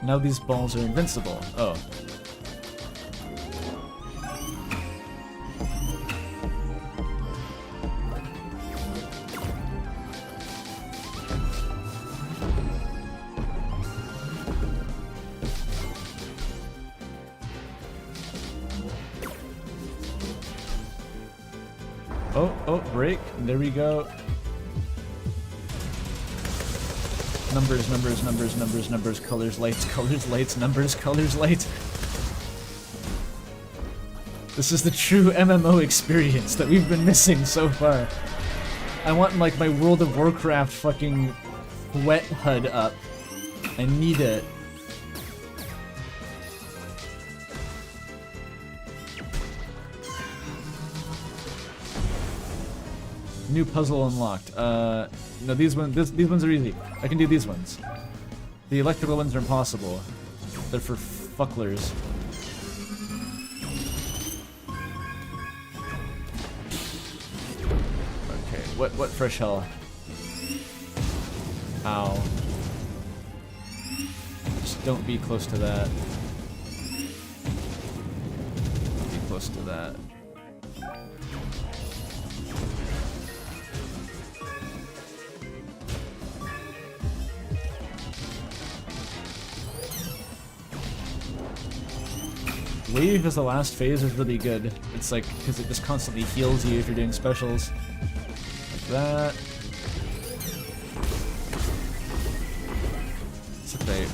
Now these balls are invincible. Oh. Oh, break. There we go. Numbers, numbers, numbers, numbers, numbers, colors, lights, numbers, colors, lights. This is the true MMO experience that we've been missing so far. I want, like, my World of Warcraft fucking wet HUD up. I need it. New puzzle unlocked. No, these ones are easy. I can do these ones. The electrical ones are impossible. They're for fucklers. Okay, what fresh hell? Ow. Just don't be close to that. Don't be close to that. Wave as the last phase is really good. It's like, because it just constantly heals you if you're doing specials. Like that. It's okay.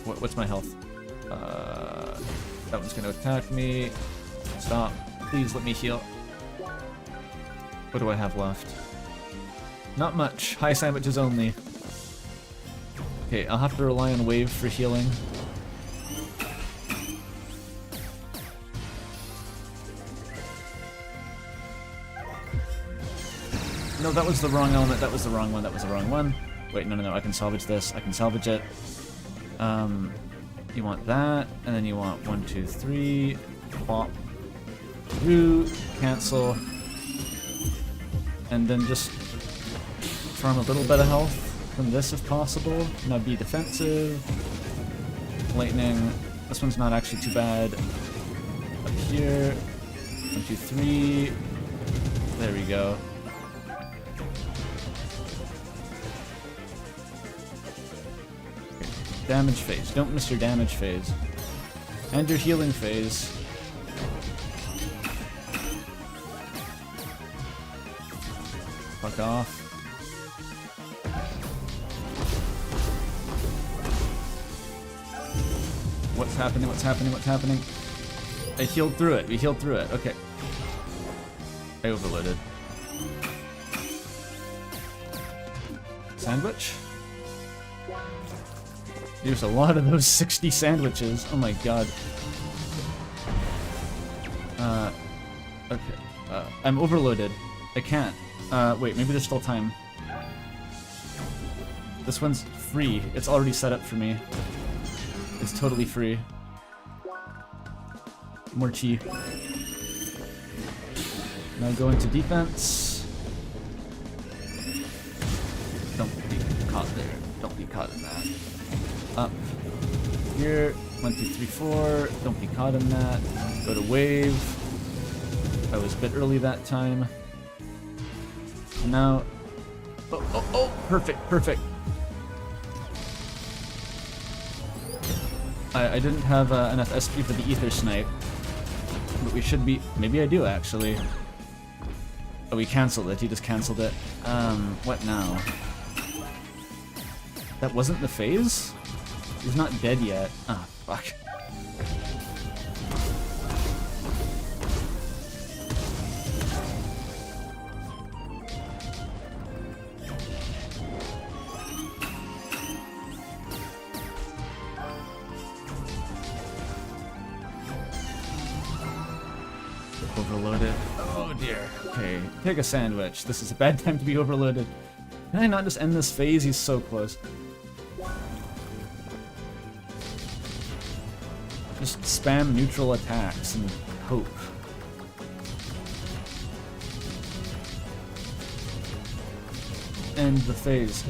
What's my health? That one's gonna attack me. Stop. Please let me heal. What do I have left? Not much. High sandwiches only. Okay, I'll have to rely on wave for healing. No, that was the wrong element. That was the wrong one. That was the wrong one. Wait, no. I can salvage this. I can salvage it. You want that, and then you want 1, 2, 3. Pop. Through. Cancel. And then just farm a little bit of health from this if possible. Now be defensive. Lightning. This one's not actually too bad. Up here. 1, 2, 3. There we go. Damage phase. Don't miss your damage phase. And your healing phase. Fuck off. What's happening? What's happening? What's happening? I healed through it. We healed through it. Okay. I overloaded. Sandwich? There's a lot of those 60 sandwiches. Oh my god. Okay. I'm overloaded. I can't. Wait, maybe there's still time. This one's free. It's already set up for me. It's totally free. More tea. Now go into defense. Don't be caught there. Don't be caught in that. Up here, 1, 2, 3, 4. Don't be caught in that. Go to wave. I was a bit early that time. And now, oh, perfect. I didn't have enough SP for the ether snipe, but we should be. Maybe I do actually. Oh, we canceled it. He just canceled it. What now? That wasn't the phase? He's not dead yet. Ah, fuck. Overloaded. Oh dear. Okay, take a sandwich. This is a bad time to be overloaded. Can I not just end this phase? He's so close. Just spam neutral attacks and hope. End the phase.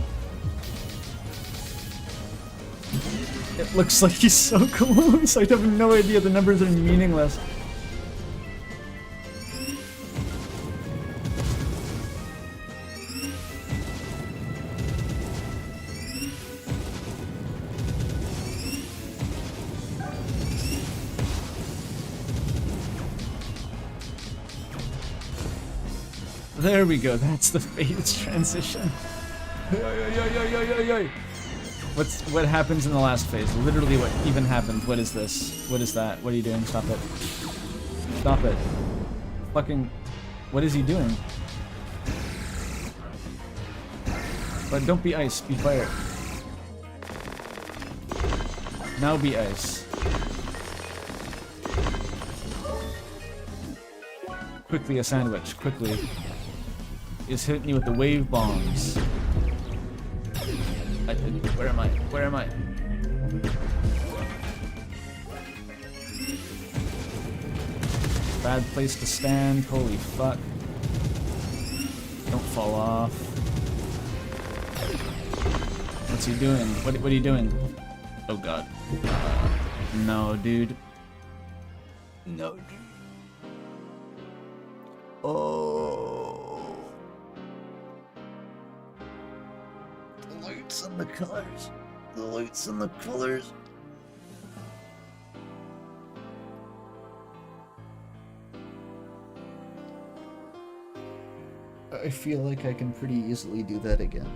It looks like he's so close. I have no idea. The numbers are meaningless. There we go, that's the phase transition. What happens in the last phase? Literally what even happens? What is this? What is that? What are you doing? Stop it. Stop it. Fucking... What is he doing? But don't be ice, be fire. Now be ice. Quickly, a sandwich. Quickly. Is hitting you with the wave bombs. Where am I? Where am I? Bad place to stand. Holy fuck. Don't fall off. What's he doing? What are you doing? Oh god. No, dude. No, dude. Oh. The lights and the colors. The lights and the colors. I feel like I can pretty easily do that again.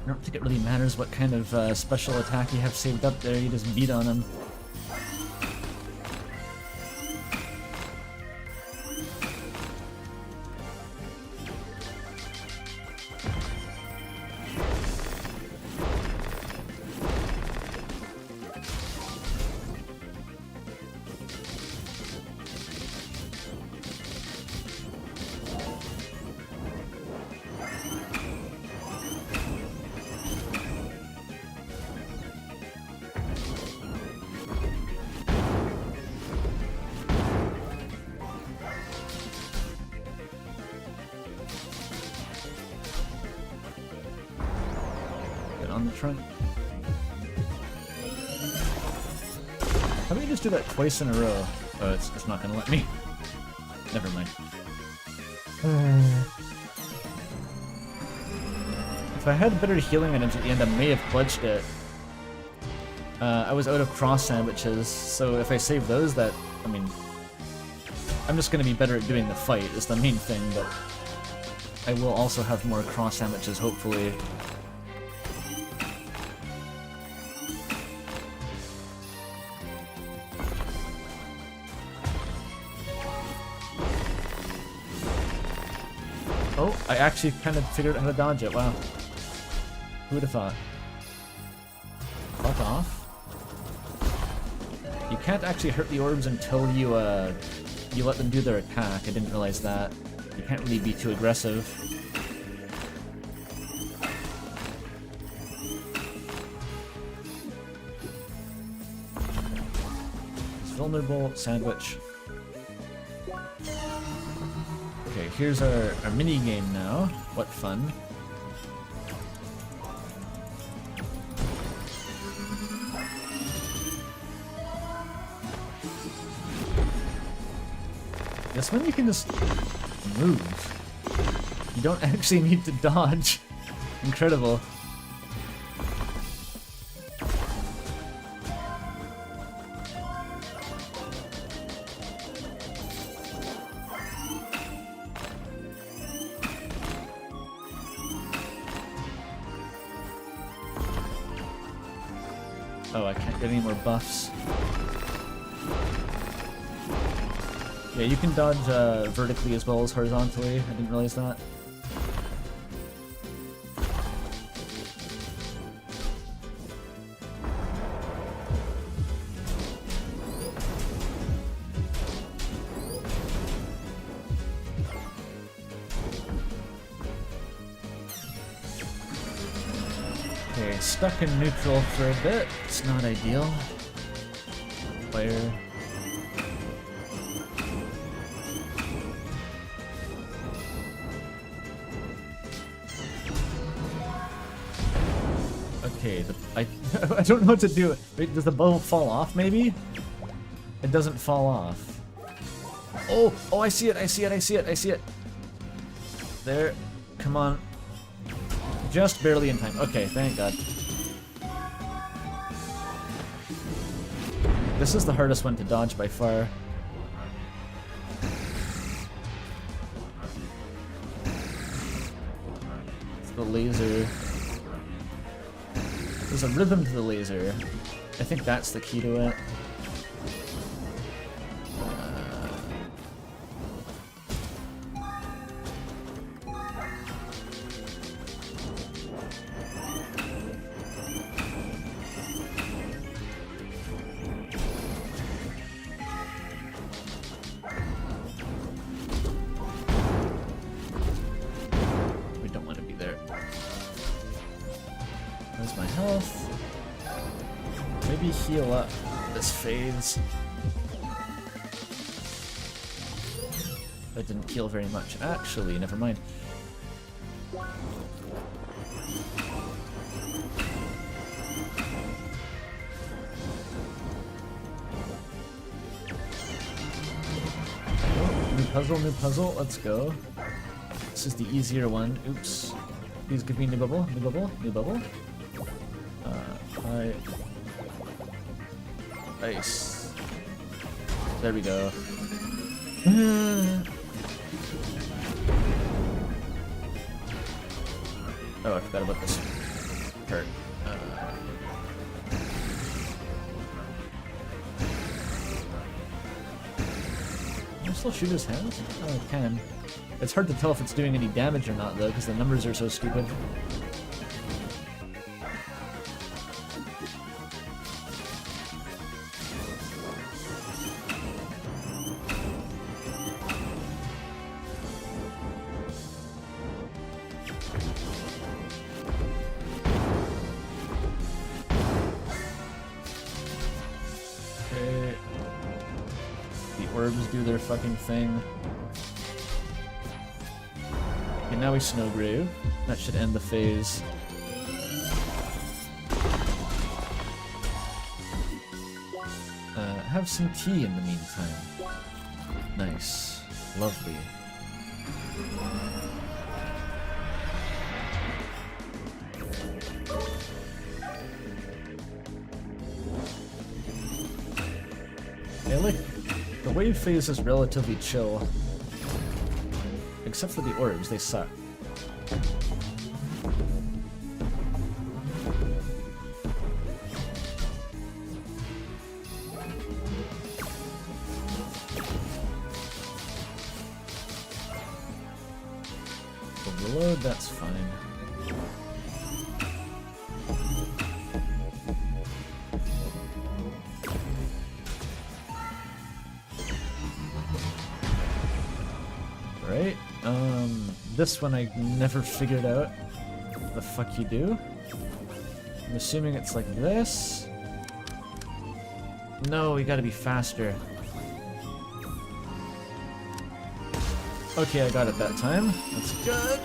I don't think it really matters what kind of special attack you have saved up there, you just beat on him. On the trunk. How about you just do that twice in a row? Oh, it's not gonna let me. Never mind. If I had better healing items at the end, I may have clutched it. I was out of cross sandwiches, so if I save those, that, I mean, I'm just gonna be better at doing the fight, is the main thing, but I will also have more cross sandwiches, hopefully. Oh, I actually kind of figured out how to dodge it, wow. Who would have thought? Fuck off. You can't actually hurt the orbs until you let them do their attack. I didn't realize that. You can't really be too aggressive. It's vulnerable, sandwich. Okay, here's our mini game now. What fun. This one you can just move. You don't actually need to dodge. Incredible. Oh, I can't get any more buffs. Yeah, you can dodge vertically as well as horizontally. I didn't realize that. Okay, stuck in neutral for a bit. It's not ideal. Fire. Okay, I don't know what to do. Wait, does the bow fall off, maybe? It doesn't fall off. Oh, I see it, I see it. There, come on. Just barely in time. Okay, thank God. This is the hardest one to dodge by far. It's the laser. There's a rhythm to the laser. I think that's the key to it. We don't want to be there. Where's my health? Maybe heal up this phase. That didn't heal very much. Actually, never mind. New puzzle, let's go. This is the easier one. Oops. Please give me new bubble. Nice. There we go. Oh, I forgot about this part. Can I still shoot his hands? Oh, I can. It's hard to tell if it's doing any damage or not, though, because the numbers are so stupid. Okay. The orbs do their fucking thing. Okay, now we Snowgrave. That should end the phase. Have some tea in the meantime. Nice. Lovely. Yeah, like, the wave phase is relatively chill. Except for the orbs, they suck. Overload, that's fine. Right? This one I never figured out what the fuck you do. I'm assuming it's like this. No, we gotta be faster. Okay, I got it that time. That's good.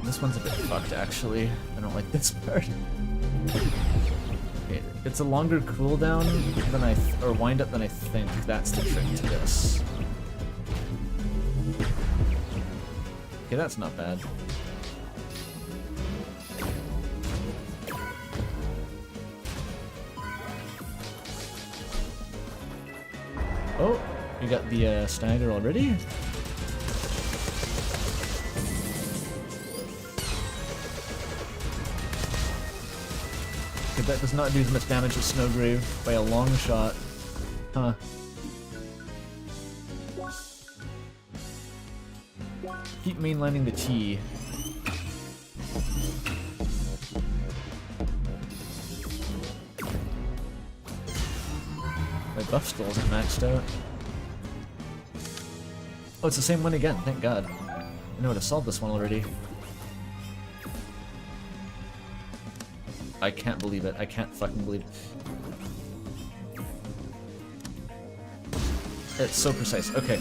This one's a bit fucked, actually. I don't like this part. Okay, it's a longer cooldown than or wind up than I think. That's the trick to this. Okay, that's not bad. Oh, you got the stagger already? Okay, that does not do as much damage as Snowgrave by a long shot. Huh. Keep mainlining the T. My buff still isn't maxed out. Oh, it's the same one again, thank God. I know how to solve this one already. I can't believe it. I can't fucking believe it. It's so precise. Okay.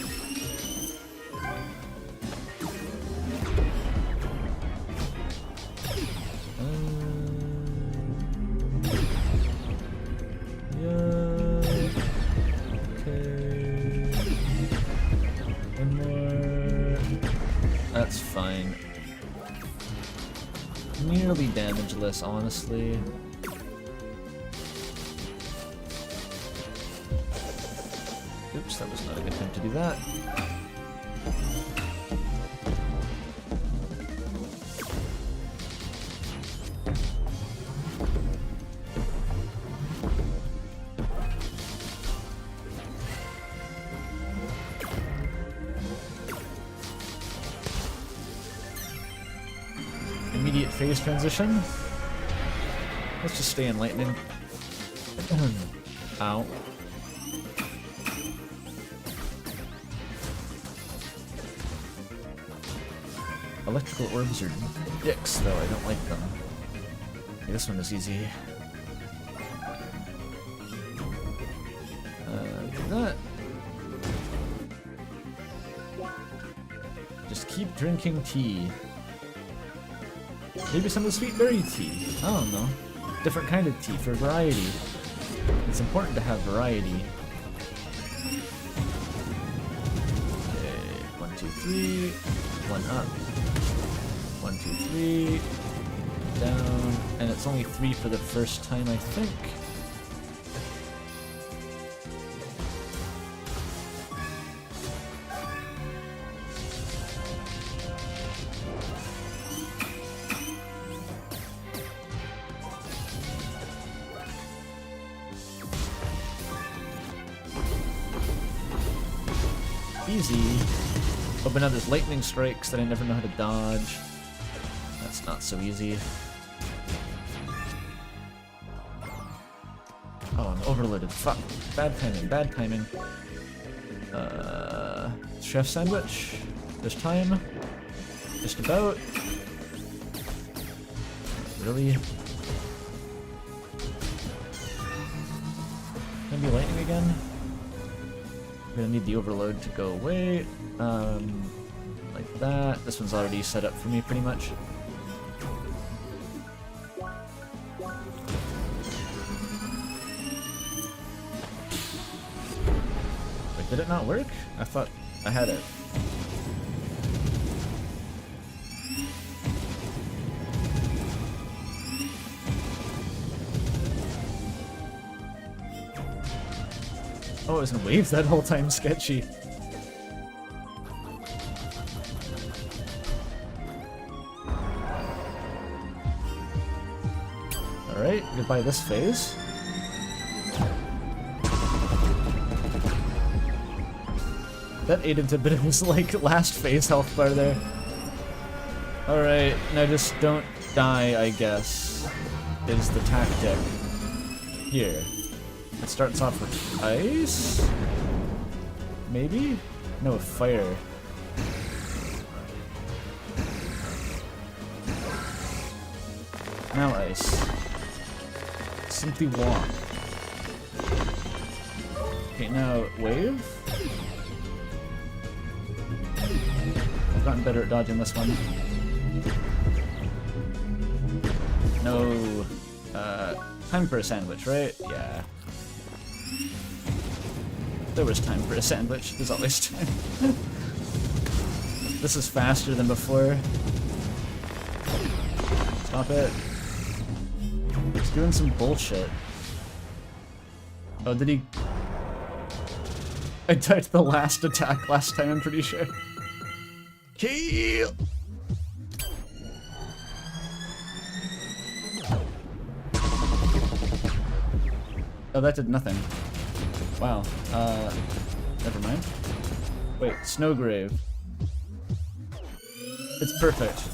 One more. That's fine. Nearly damageless, honestly. Oops, that was not a good time to do that. Immediate phase transition. Let's just stay in lightning. Ow. Electrical orbs are dicks, though. I don't like them. Okay, this one is easy. Do that. Just keep drinking tea. Maybe some of the sweet berry tea. I don't know. Different kind of tea for variety. It's important to have variety. Okay, 1, 2, 3. One up. 1, 2, 3. Down. And it's only 3 for the first time, I think. Easy. Oh, but now there's lightning strikes that I never know how to dodge. That's not so easy. Oh, I'm overloaded. Fuck. Bad timing, bad timing. Chef sandwich. There's time. Just about. Really? Gonna be lightning again? I'm gonna need the overload to go away. Like that. This one's already set up for me pretty much. Wait, did it not work? I thought I had it. Oh, it was in waves that whole time. Sketchy. Alright, goodbye this phase. That ate into a bit of his, like, last phase health bar there. Alright, now just don't die, I guess, is the tactic. Here. It starts off with ice? Maybe? No, with fire. Now ice. Simply walk. Okay, now wave. I've gotten better at dodging this one. No. Time for a sandwich, right? Yeah. There was time for a sandwich. There's always time. This is faster than before. Stop it. He's doing some bullshit. Oh, did he... I died to the last attack last time, I'm pretty sure. Kill! Oh, that did nothing. Wow. Never mind. Wait, Snowgrave. It's perfect.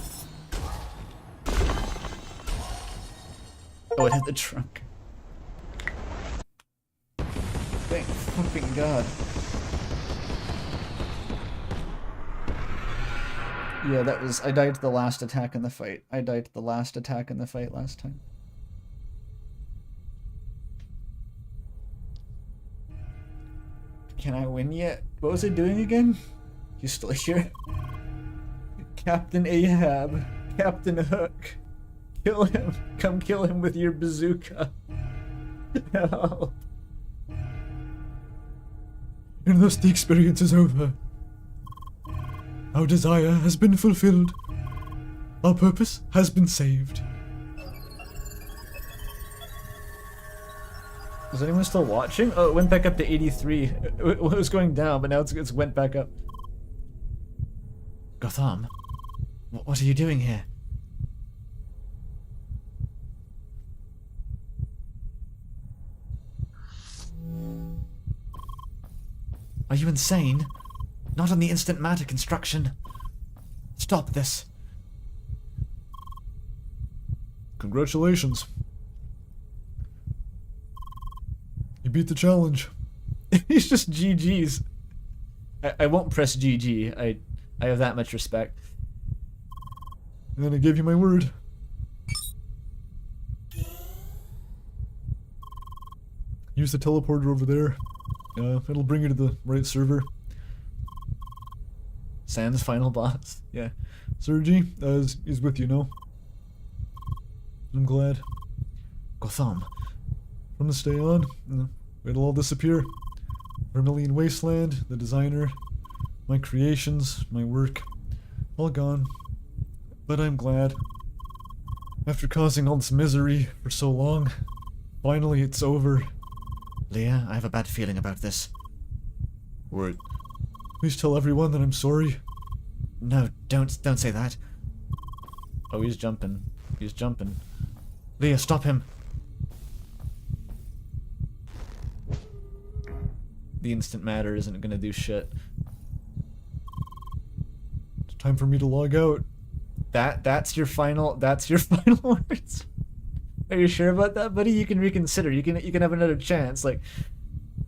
Oh, it hit the trunk. Thank fucking God. Yeah, that was... I died to the last attack in the fight. I died to the last attack in the fight last time. Can I win yet? What was I doing again? He's still here. Captain Ahab. Captain Hook. Kill him. Come kill him with your bazooka. Help. And thus the experience is over. Our desire has been fulfilled. Our purpose has been saved. Is anyone still watching? Oh, it went back up to 83. It was going down, but now it's went back up. Gotham, what are you doing here? Are you insane? Not on the instant matter construction. Stop this. Congratulations. You beat the challenge. He's just GG's. I won't press GG. I have that much respect. And I gave you my word. Use the teleporter over there. It'll bring you to the right server. Sans final boss. Yeah. Sergi is with you now. I'm glad. Gotham, From this day on, it'll all disappear. Vermilion Wasteland, the designer, my creations, my work, all gone. But I'm glad. After causing all this misery for so long, finally it's over. Leah, I have a bad feeling about this. Wait, Please tell everyone that I'm sorry. No, don't say that. Oh, he's jumping. He's jumping. Leah, stop him. The instant matter isn't gonna do shit. It's time for me to log out. That's your final words. Are you sure about that, buddy? You can reconsider. You can have another chance. Like,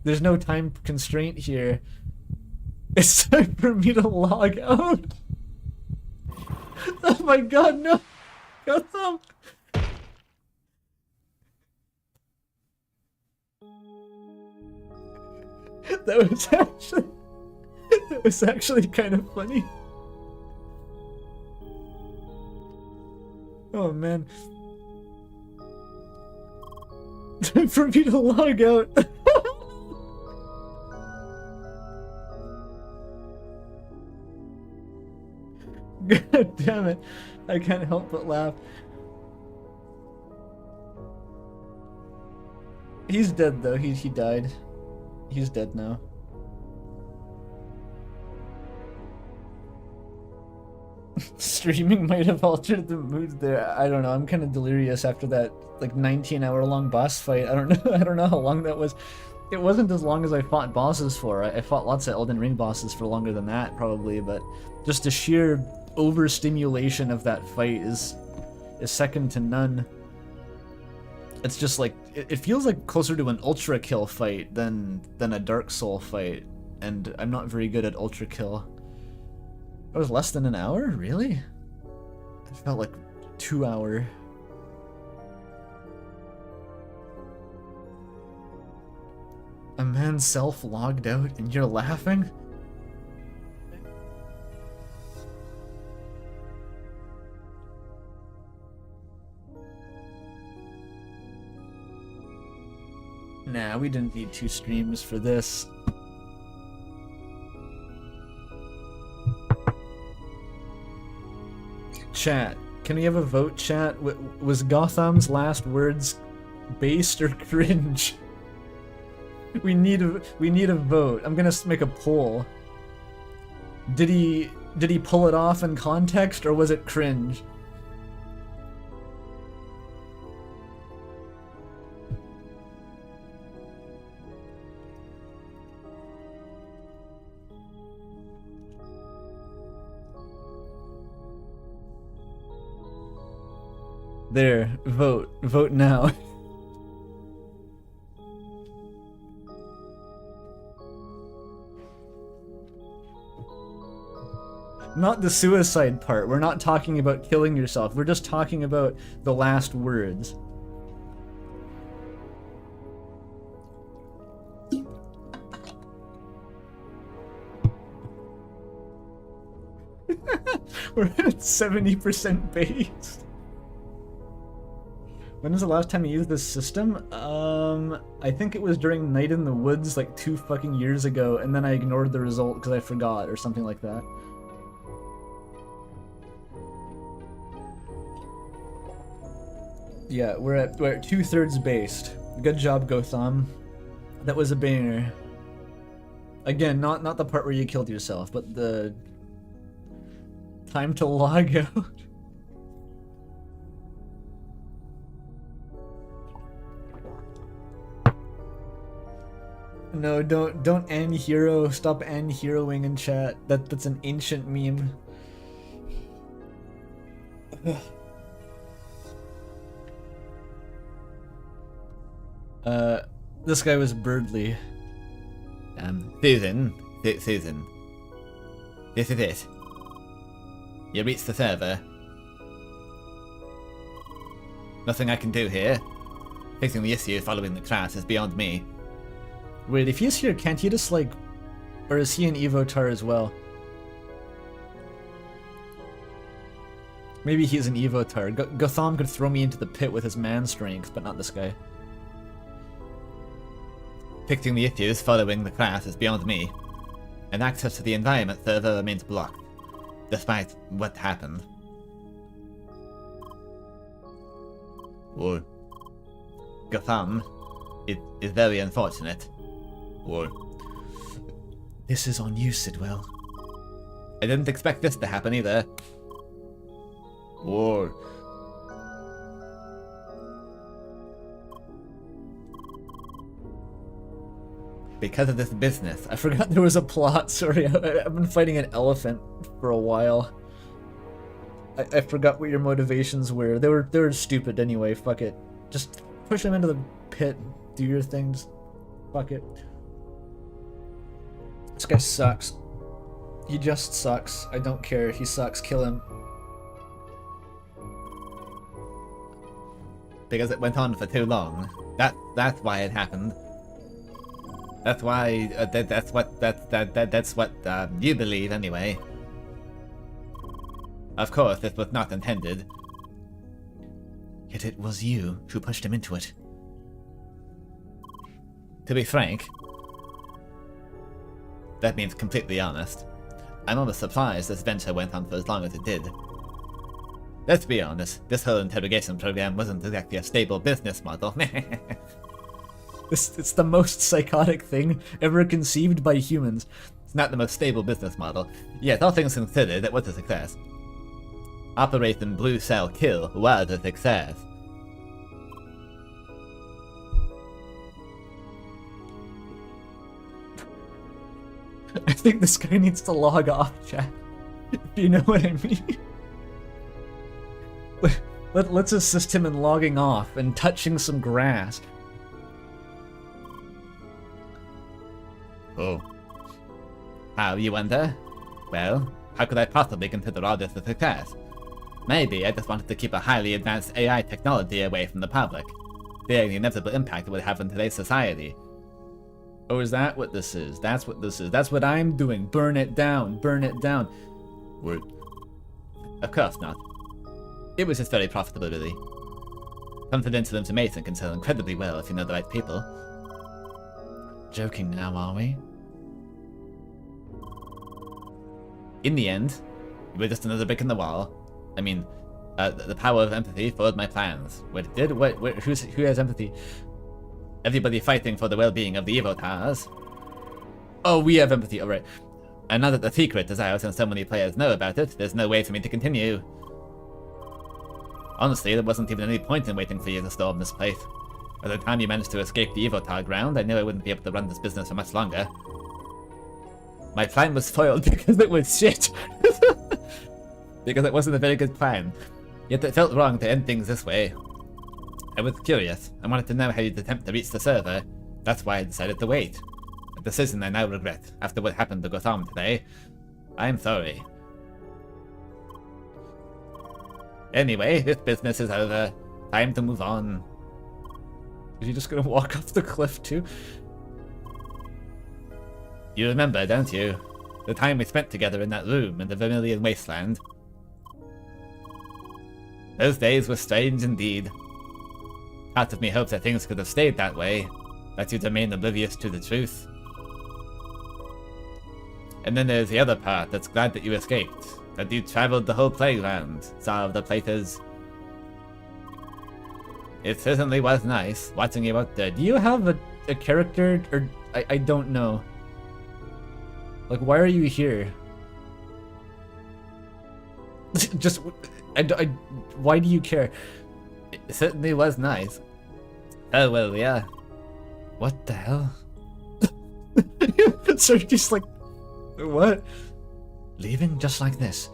there's no time constraint here. It's time for me to log out. Oh my god, no. Gotham. That was actually kind of funny. Oh man. Time for me to log out. God damn it. I can't help but laugh. He's dead though. He died. He's dead now. Streaming might have altered the mood there. I don't know. I'm kind of delirious after that like 19-hour long boss fight. I don't know. I don't know how long that was. It wasn't as long as I fought bosses for. I fought lots of Elden Ring bosses for longer than that probably, but just the sheer overstimulation of that fight is second to none. It's just like it feels like closer to an Ultra Kill fight than a Dark Soul fight, and I'm not very good at Ultra Kill. It was less than an hour? Really? It felt like 2 hour. A man self-logged out and you're laughing? Nah, we didn't need 2 streams for this. Chat. Can we have a vote, chat? Was Gotham's last words based or cringe? We need a vote. I'm gonna make a poll. Did he pull it off in context, or was it cringe? There, vote. Vote now. Not the suicide part. We're not talking about killing yourself. We're just talking about the last words. We're at 70% based. When was the last time you used this system? I think it was during Night in the Woods like 2 fucking years ago, and then I ignored the result because I forgot or something like that. Yeah, we're at 2/3 based. Good job, Gotham. That was a banger. Again, not the part where you killed yourself, but the time to log out. No, don't end hero. Stop end heroing in chat. That's an ancient meme. This guy was Birdly. Susan. Susan. This is it. You reached the server. Nothing I can do here. Fixing the issue following the crash is beyond me. Wait, if he's here, can't he just like... Or is he an Evotar as well? Maybe he's an Evotar. Gotham could throw me into the pit with his man strength, but not this guy. Fixing the issues following the crash is beyond me. And access to the environment server remains blocked, despite what happened. What? Gotham, it is very unfortunate. What? This is on you, Sidwell. I didn't expect this to happen either. What? Because of this business, I forgot there was a plot, sorry. I've been fighting an elephant for a while. I forgot what your motivations were. They were stupid anyway, fuck it. Just push him into the pit, do your things. Fuck it. This guy sucks. He just sucks. I don't care. He sucks. Kill him. because it went on for too long. That's why it happened. That's why. That's what you believe anyway. Of course, this was not intended. Yet it was you who pushed him into it. To be frank, that means completely honest. I'm almost surprised this venture went on for as long as it did. Let's be honest, this whole interrogation program wasn't exactly a stable business model. It's the most psychotic thing ever conceived by humans. It's not the most stable business model. Yet, all things considered, it was a success. Operation Blue Cell Kill was a success. I think this guy needs to log off, chat. If you know what I mean. Let's assist him in logging off and touching some grass. Oh. How, you wonder? Well, how could I possibly consider all this a success? Maybe I just wanted to keep a highly advanced AI technology away from the public, fearing the inevitable impact it would have on today's society. Oh, is that what this is? That's what this is. That's what I'm doing. Burn it down. Burn it down. Wait. Of course not. It was just very profitable, really. Confidential information can sell incredibly well if you know the right people. Joking now, are we? In the end, you were just another brick in the wall. I mean, the power of empathy foiled my plans. What it did? Who has empathy? Everybody fighting for the well-being of the Evotars. Oh, we have empathy. All right. And now that the secret is out and so many players know about it, there's no way for me to continue. Honestly, there wasn't even any point in waiting for you to storm this place. By the time you managed to escape the Evotar ground, I knew I wouldn't be able to run this business for much longer. My plan was foiled because it was shit. Because it wasn't a very good plan. Yet it felt wrong to end things this way. I was curious. I wanted to know how you'd attempt to reach the server. That's why I decided to wait. A decision I now regret, after what happened to Gotham today. I'm sorry. Anyway, this business is over. Time to move on. Is he just gonna walk off the cliff too? You remember, don't you? The time we spent together in that room in the Vermilion Wasteland. Those days were strange indeed. Part of me hopes that things could have stayed that way, that you'd remain oblivious to the truth. And then there's the other part that's glad that you escaped, that you traveled the whole playground, saw the places. It certainly was nice watching you out there. Do you have a character, or I don't know. Like, why are you here? Just, why do you care? It certainly was nice. Oh, well, yeah. What the hell? Sergi's like, what? Leaving just like this.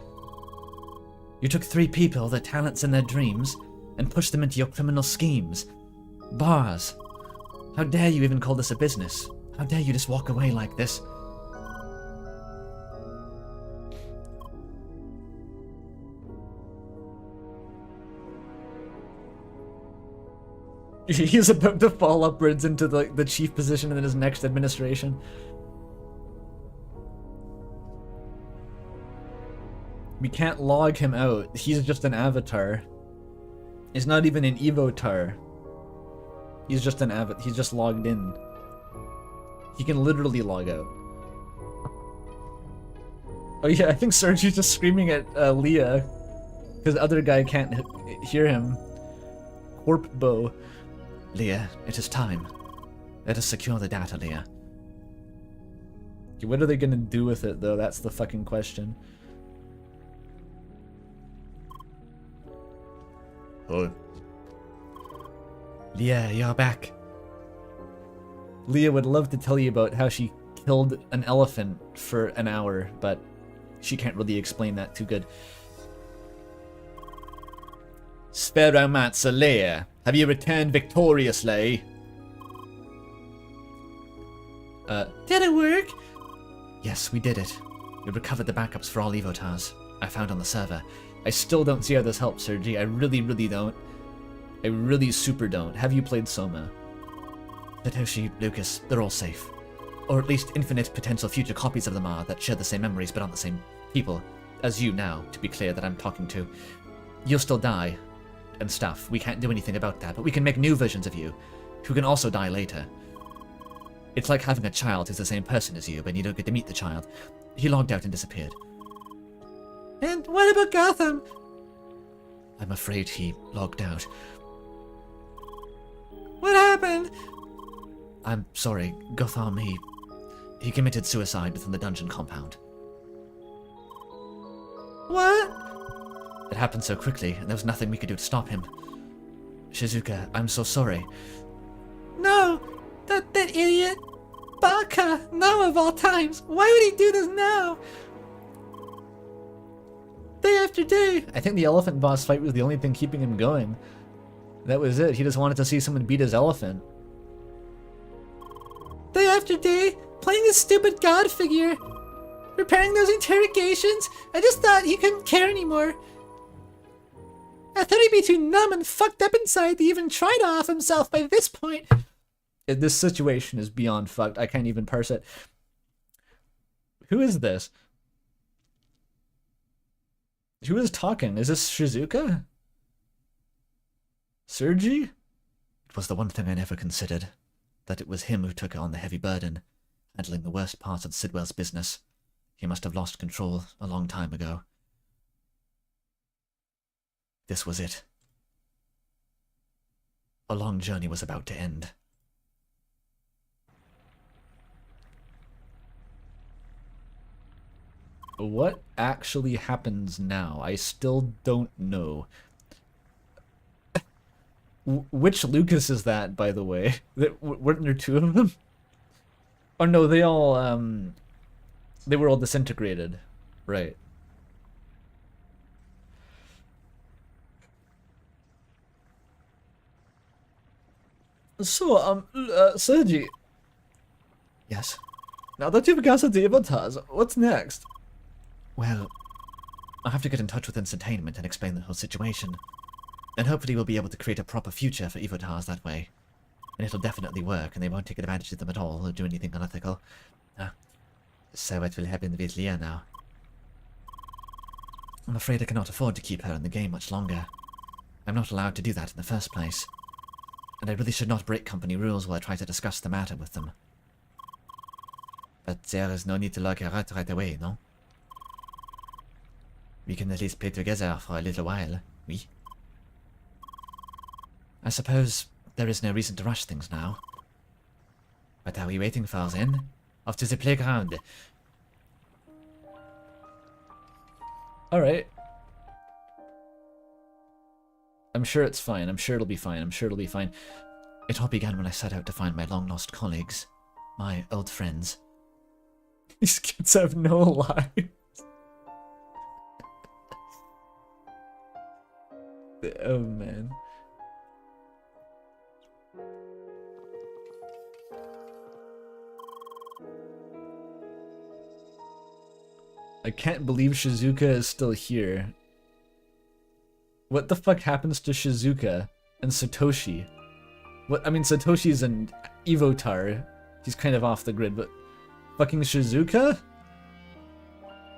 You took 3 people, their talents and their dreams, and pushed them into your criminal schemes. Bars. How dare you even call this a business? How dare you just walk away like this? He's about to fall upwards into the chief position in his next administration. We can't log him out. He's just an avatar. He's not even an evotar. He's just an he's just logged in. He can literally log out. Oh yeah, I think Sergi's just screaming at Leah, because the other guy can't hear him. Corp bow. Leah, it is time. Let us secure the data, Leah. What are they gonna do with it, though? That's the fucking question. Hi. Leah, you're back. Leah would love to tell you about how she killed an elephant for an hour, but she can't really explain that too good. Spheromancer Leia, have you returned victoriously? Did it work? Yes, we did it. We recovered the backups for all Evotars I found on the server. I still don't see how this helps, Sergi. I really, really don't. I really super don't. Have you played Soma? Satoshi, Lucas, they're all safe. Or at least infinite potential future copies of them are that share the same memories but aren't the same people. As you now, to be clear, that I'm talking to. You'll still die. And stuff. We can't do anything about that, but we can make new versions of you, who can also die later. It's like having a child who's the same person as you, but you don't get to meet the child. He logged out and disappeared. And what about Gotham? I'm afraid he logged out. What happened? I'm sorry, Gotham, he committed suicide within the dungeon compound. What? It happened so quickly, and there was nothing we could do to stop him. Shizuka, I'm so sorry. No! That idiot! Baka! Now of all times! Why would he do this now? Day after day! I think the elephant boss fight was the only thing keeping him going. That was it. He just wanted to see someone beat his elephant. Day after day, playing this stupid god figure. Repairing those interrogations. I just thought he couldn't care anymore. I thought he'd be too numb and fucked up inside to even try to off himself by this point. This situation is beyond fucked. I can't even parse it. Who is this? Who is talking? Is this Shizuka? Sergi? It was the one thing I never considered. That it was him who took on the heavy burden, handling the worst parts of Sidwell's business. He must have lost control a long time ago. This was it. A long journey was about to end. What actually happens now? I still don't know. Which Lucas is that, by the way? Weren't there 2 of them? Oh no, they all, they were all disintegrated. Right. So, Sergi. Yes? Now that you've gathered the avatars, what's next? Well, I'll have to get in touch with Instantainment and explain the whole situation. And hopefully we'll be able to create a proper future for Evotars that way. And it'll definitely work, and they won't take advantage of them at all or do anything unethical. So what will happen with Leah now? I'm afraid I cannot afford to keep her in the game much longer. I'm not allowed to do that in the first place. And I really should not break company rules while I try to discuss the matter with them. But there is no need to log her out right away, no? We can at least play together for a little while, oui? I suppose there is no reason to rush things now. What are we waiting for then? Off to the playground. Alright. I'm sure it's fine. I'm sure it'll be fine. I'm sure it'll be fine. It all began when I set out to find my long-lost colleagues. My old friends. These kids have no lives. Oh, man. I can't believe Shizuka is still here. What the fuck happens to Shizuka and Satoshi? What? I mean, Satoshi's an Evotar. He's kind of off the grid, but fucking Shizuka?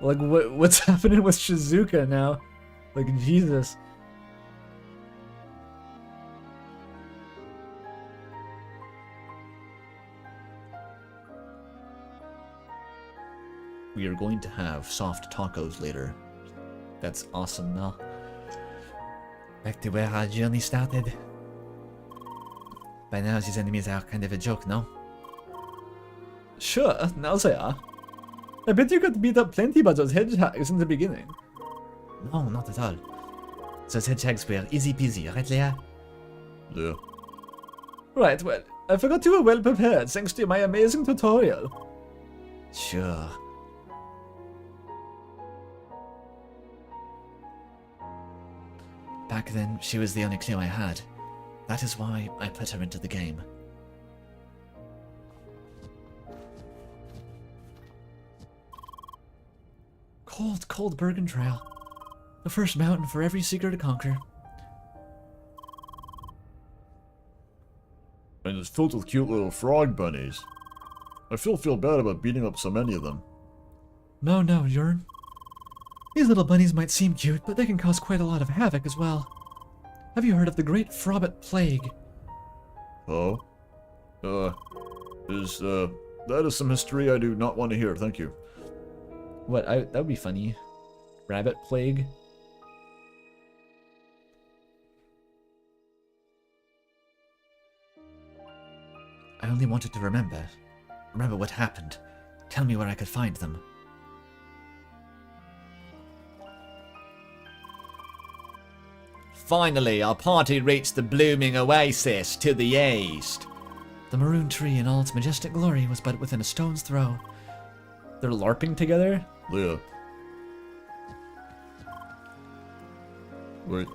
Like, what's happening with Shizuka now? Like, Jesus. We are going to have soft tacos later. That's awesome, now. Back to where our journey started. By now, these enemies are kind of a joke, no? Sure, now they are. I bet you got beat up plenty by those hedgehogs in the beginning. No, not at all. Those hedgehogs were easy peasy, right, Leah? Yeah. Right, well, I forgot you were well prepared thanks to my amazing tutorial. Sure. Back then, she was the only clue I had. That is why I put her into the game. Cold, cold Bergen Trail. The first mountain for every seeker to conquer. And it's filled with cute little frog bunnies. I feel bad about beating up so many of them. No, Jörn. These little bunnies might seem cute, but they can cause quite a lot of havoc as well. Have you heard of the Great Frobbit Plague? Oh? That is some history I do not want to hear, thank you. What? That would be funny. Rabbit plague? I only wanted to remember. Remember what happened. Tell me where I could find them. Finally, our party reached the blooming oasis to the east. The maroon tree in all its majestic glory was but within a stone's throw. They're LARPing together? Leah. Wait.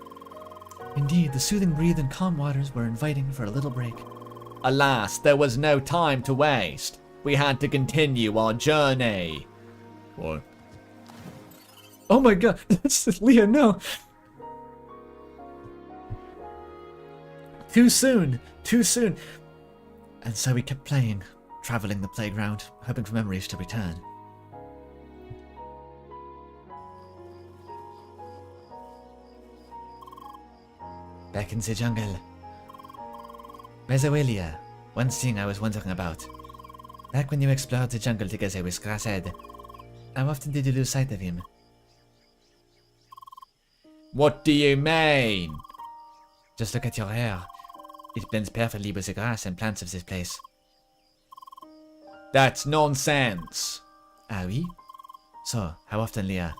Indeed, the soothing breeze and calm waters were inviting for a little break. Alas, there was no time to waste. We had to continue our journey. Why? Oh my god, that's Leah, no! Too soon, too soon. And so we kept playing, traveling the playground, hoping for memories to return. Back in the jungle. By the way, Leah, one thing I was wondering about. Back when you explored the jungle together with Grasshead, how often did you lose sight of him? What do you mean? Just look at your hair. It blends perfectly with the grass and plants of this place. That's nonsense. Ah oui? So, how often, Leah?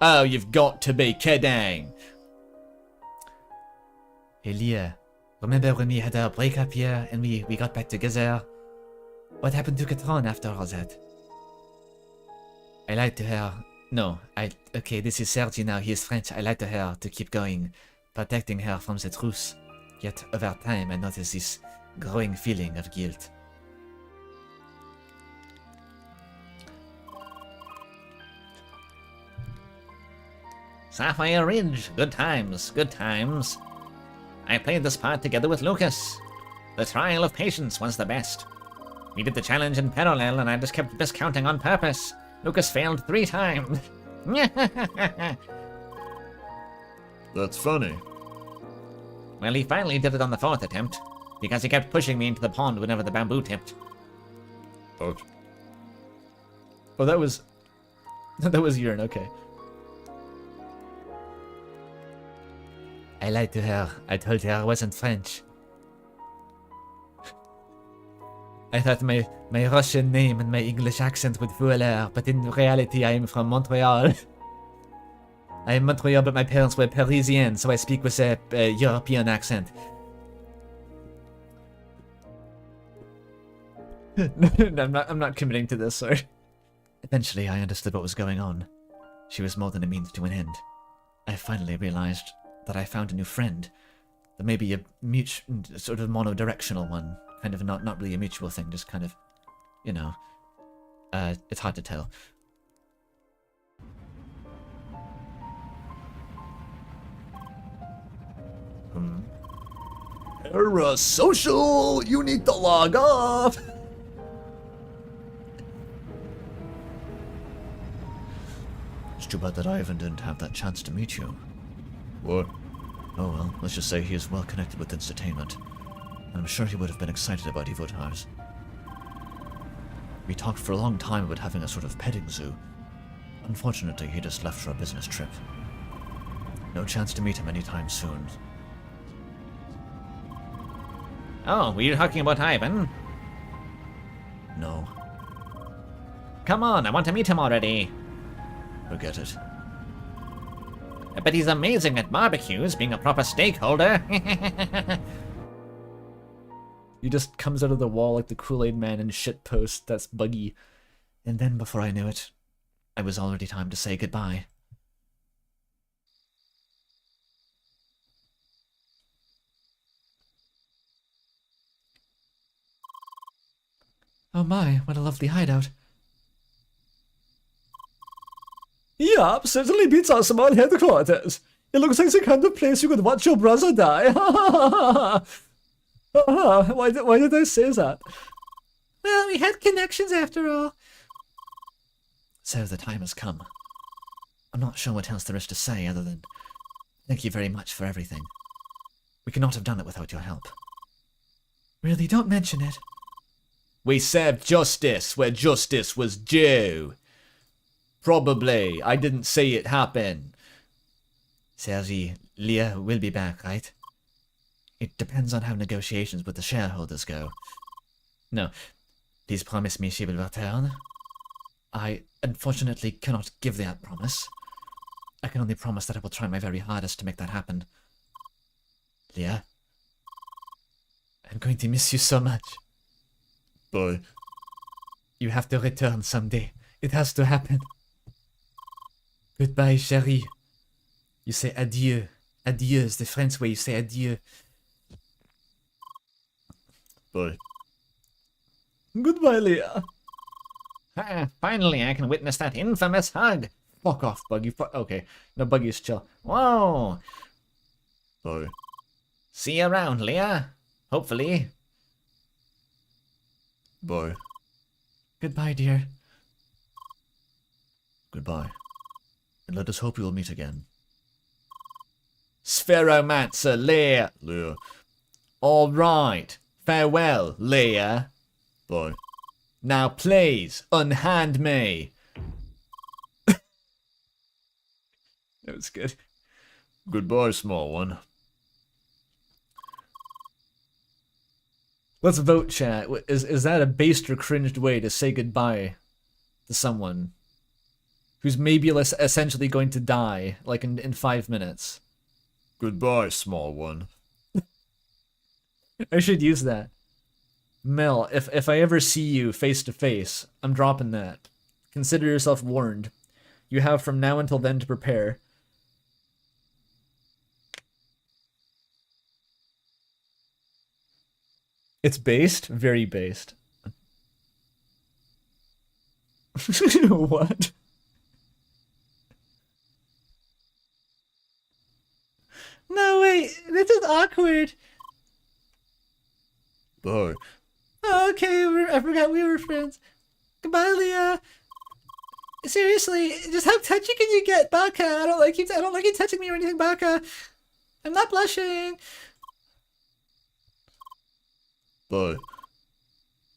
Oh, you've got to be kidding. Hey Leah, remember when we had our breakup here and we got back together? What happened to Catron after all that? I lied to her. No, okay, this is Sergi now, he is French. I lied to her to keep going, protecting her from the truth. Yet, over time, I noticed this growing feeling of guilt. Sapphire Ridge. Good times, good times. I played this part together with Lucas. The trial of patience was the best. We did the challenge in parallel and I just kept miscounting on purpose. Lucas failed 3 times. That's funny. Well, he finally did it on the 4th attempt, because he kept pushing me into the pond whenever the bamboo tipped. Ouch. Oh, that was Urine, okay. I lied to her. I told her I wasn't French. I thought my Russian name and my English accent would fool her, but in reality I am from Montreal. I am Montreal, but my parents were Parisian, so I speak with a European accent. I'm not committing to this, sorry. Eventually, I understood what was going on. She was more than a means to an end. I finally realized that I found a new friend. That maybe a sort of monodirectional one. Kind of not really a mutual thing, just kind of, you know. It's hard to tell. Era social, you need to log off. It's too bad that Ivan didn't have that chance to meet you. What? Oh well, let's just say he is well connected with entertainment. And I'm sure he would have been excited about Evotars. We talked for a long time about having a sort of petting zoo. Unfortunately, he just left for a business trip. No chance to meet him anytime soon. Oh, were you talking about Ivan? No, Come on, I want to meet him already. forget it. But he's amazing at barbecues, being a proper stakeholder. He just comes out of the wall like the Kool-Aid Man in shitpost. That's Buggy. And then before I knew it, it was already time to say goodbye. Oh my, what a lovely hideout. Yep, certainly beats our small headquarters. It looks like the kind of place you could watch your brother die. Why did I say that? Well, we had connections after all. So the time has come. I'm not sure what else there is to say other than thank you very much for everything. We could not have done it without your help. Really, don't mention it. We served justice where justice was due. Probably. I didn't see it happen. Sergi, Leah will be back, right? It depends on how negotiations with the shareholders go. No. Please promise me she will return. I unfortunately cannot give that promise. I can only promise that I will try my very hardest to make that happen. Leah? I'm going to miss you so much. Bye. You have to return someday. It has to happen. Goodbye, chérie. You say adieu. Adieu is the French way you say adieu. Bye. Goodbye, Leah. Finally, I can witness that infamous hug. Fuck off, Buggy. Okay. No, Buggy's chill. Whoa. Bye. See you around, Leah. Hopefully. Bye. Goodbye, dear. Goodbye. And let us hope we will meet again. Spheromancer, Leah. Leah. All right. Farewell, Leah. Bye. Now, please, unhand me. That was good. Goodbye, small one. Let's vote, chat. Is that a based or cringed way to say goodbye to someone who's maybe essentially going to die, like in 5 minutes? Goodbye, small one. I should use that. Mel, if I ever see you face to face, I'm dropping that. Consider yourself warned. You have from now until then to prepare. It's based? Very based. What? No, wait, this is awkward. Bye. Oh, okay, I forgot we were friends. Goodbye, Leah. Seriously, just how touchy can you get, Baka? I don't like you touching me or anything, Baka. I'm not blushing. Bye.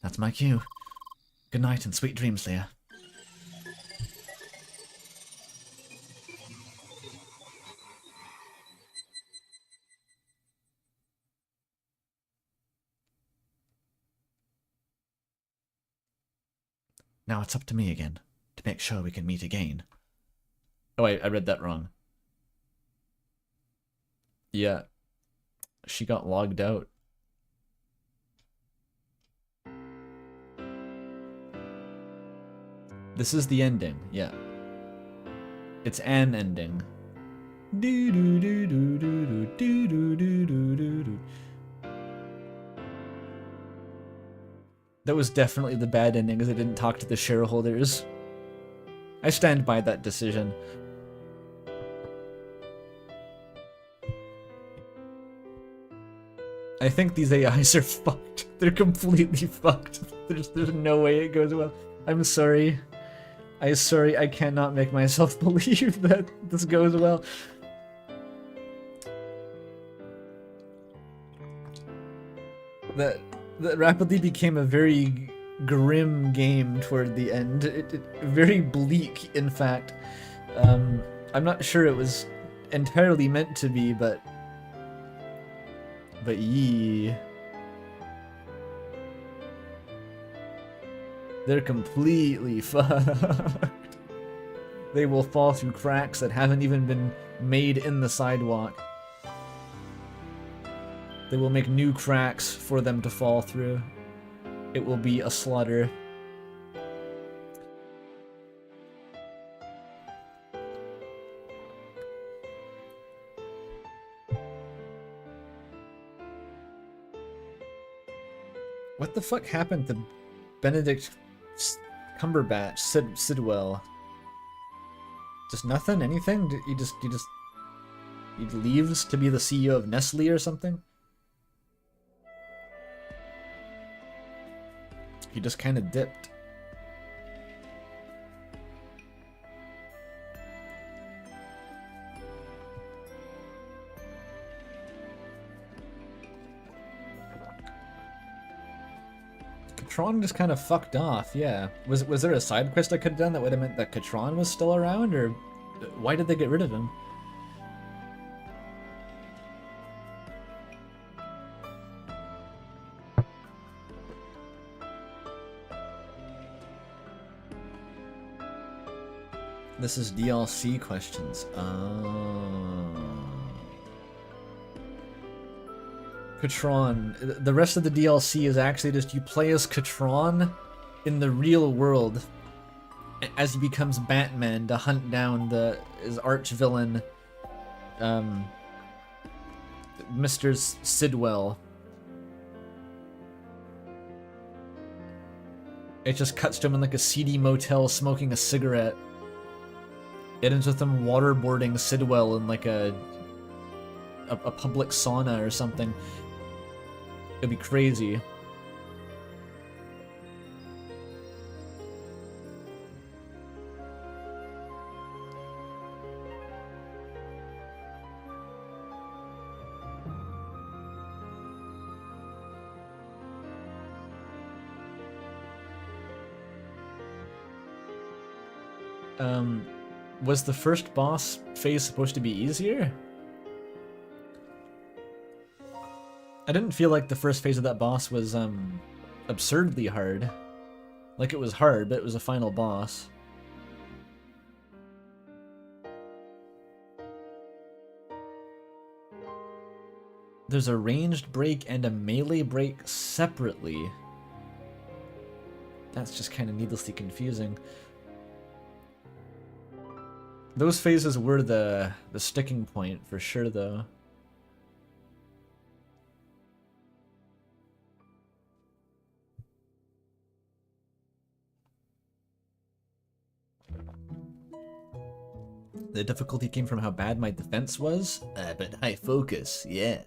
That's my cue. Good night and sweet dreams, Leah. Now it's up to me again, to make sure we can meet again. Oh, I read that wrong. Yeah. She got logged out. This is the ending, yeah. It's an ending. Do do do do do do do do do do do. That was definitely the bad ending, because I didn't talk to the shareholders. I stand by that decision. I think these AIs are fucked. They're completely fucked. There's no way it goes well. I'm sorry. I cannot make myself believe that this goes well. That rapidly became a very grim game toward the end. Very bleak, in fact. I'm not sure it was entirely meant to be, but yee. They're completely fucked. They will fall through cracks that haven't even been made in the sidewalk. They will make new cracks for them to fall through. It will be a slaughter. What the fuck happened to Benedict Cumberbatch, Sidwell? Just nothing? Anything? He leaves to be the CEO of Nestle or something? He just kind of dipped. Katron just kind of fucked off, yeah. Was there a side quest I could have done that would have meant that Katron was still around, or why did they get rid of him? This is DLC questions. Katron. The rest of the DLC is actually just you play as Katron in the real world as he becomes Batman to hunt down his arch villain, Mr. Sidwell. It just cuts to him in like a seedy motel smoking a cigarette. It ends with him waterboarding Sidwell in like a public sauna or something. It'd be crazy. Was the first boss phase supposed to be easier? I didn't feel like the first phase of that boss was absurdly hard. Like it was hard, but it was a final boss. There's a ranged break and a melee break separately. That's just kind of needlessly confusing. Those phases were the sticking point for sure, though. The difficulty came from how bad my defense was, but high focus, yeah.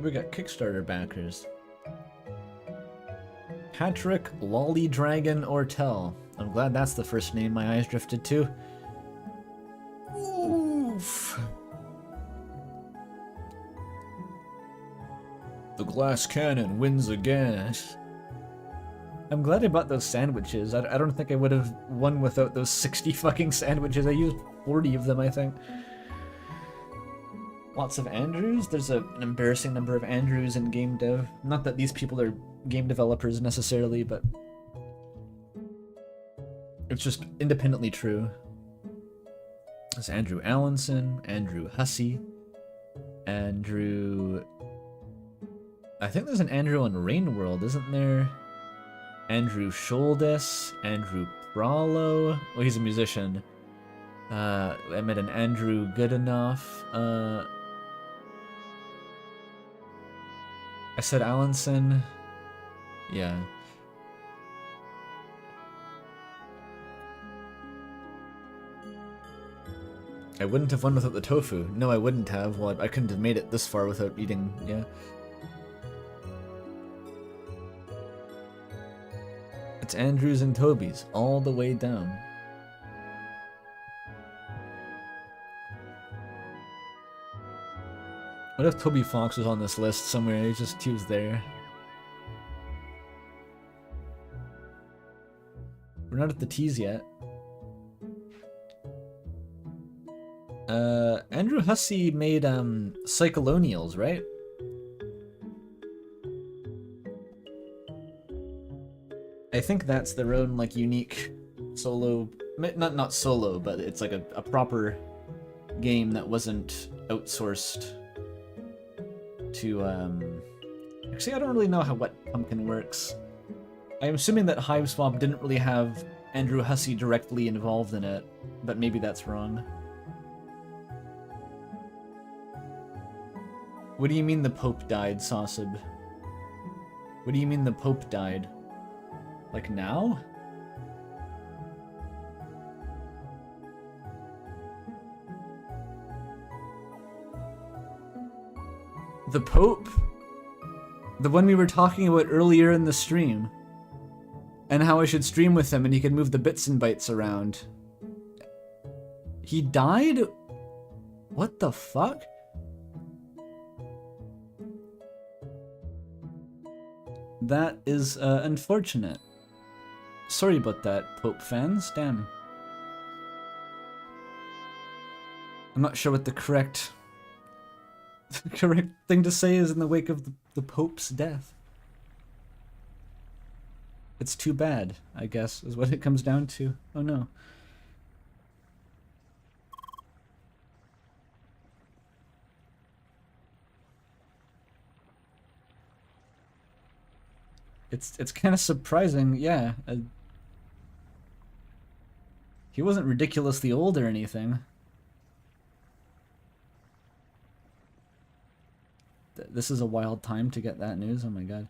We got Kickstarter backers. Patrick Lolly Dragon Ortel. I'm glad that's the first name my eyes drifted to. Oof. The glass cannon wins again. I'm glad I bought those sandwiches. I don't think I would have won without those 60 fucking sandwiches. I used 40 of them, I think. Lots of Andrews? There's an embarrassing number of Andrews in game dev. Not that these people are game developers necessarily, but it's just independently true. There's Andrew Allenson, Andrew Hussey, Andrew... I think there's an Andrew on Rainworld, isn't there? Andrew Scholdes, Andrew Pralo. Well, he's a musician. I met an Andrew Goodenough. I said Allenson. Yeah. I wouldn't have won without the tofu. No, I wouldn't have. Well, I couldn't have made it this far without eating, yeah. It's Andrews and Toby's, all the way down. What if Toby Fox was on this list somewhere? He was there. We're not at the T's yet. Andrew Hussey made, Cyclonials, right? I think that's their own, like, unique solo... Not solo, but it's like a proper game that wasn't outsourced to, Actually, I don't really know what Pumpkin works. I'm assuming that Hiveswap didn't really have Andrew Hussey directly involved in it, but maybe that's wrong. What do you mean the Pope died, Sosib? What do you mean the Pope died? Like now? The Pope? The one we were talking about earlier in the stream. And how I should stream with him and he could move the bits and bytes around. He died? What the fuck? That is unfortunate. Sorry about that, Pope fans. Damn. I'm not sure what the correct thing to say is in the wake of the Pope's death. It's too bad, I guess, is what it comes down to. Oh no. It's kind of surprising, yeah. He wasn't ridiculously old or anything. This is a wild time to get that news, oh my god.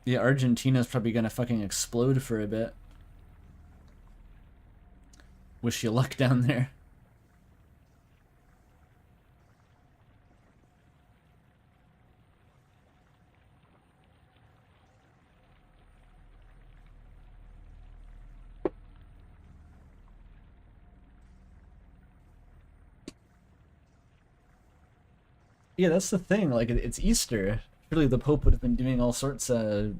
Yeah, Argentina's probably gonna fucking explode for a bit. Wish you luck down there. Yeah, that's the thing, like, it's Easter. Surely the Pope would have been doing all sorts of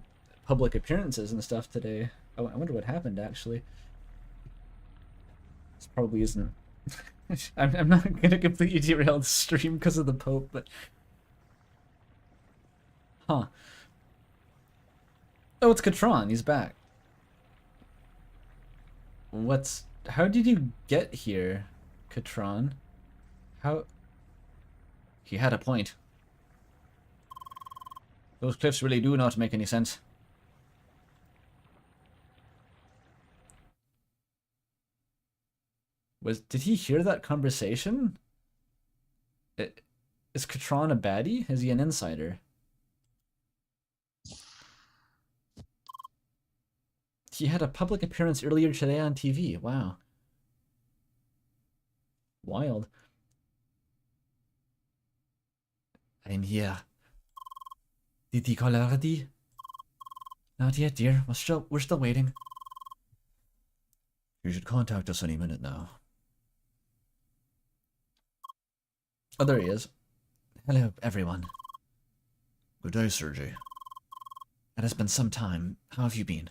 public appearances and stuff today. Oh, I wonder what happened, actually. This probably isn't... I'm not gonna completely derail the stream because of the Pope, but... Huh. Oh, it's Katron, he's back. How did you get here, Katron? How... He had a point. Those cliffs really do not make any sense. Did he hear that conversation? Is Katron a baddie? Is he an insider? He had a public appearance earlier today on TV. Wow. Wild. I'm here. Did he call already? Not yet, dear. We're still waiting. You should contact us any minute now. Oh, there he is. Hello, everyone. Good day, Sergei. It has been some time. How have you been?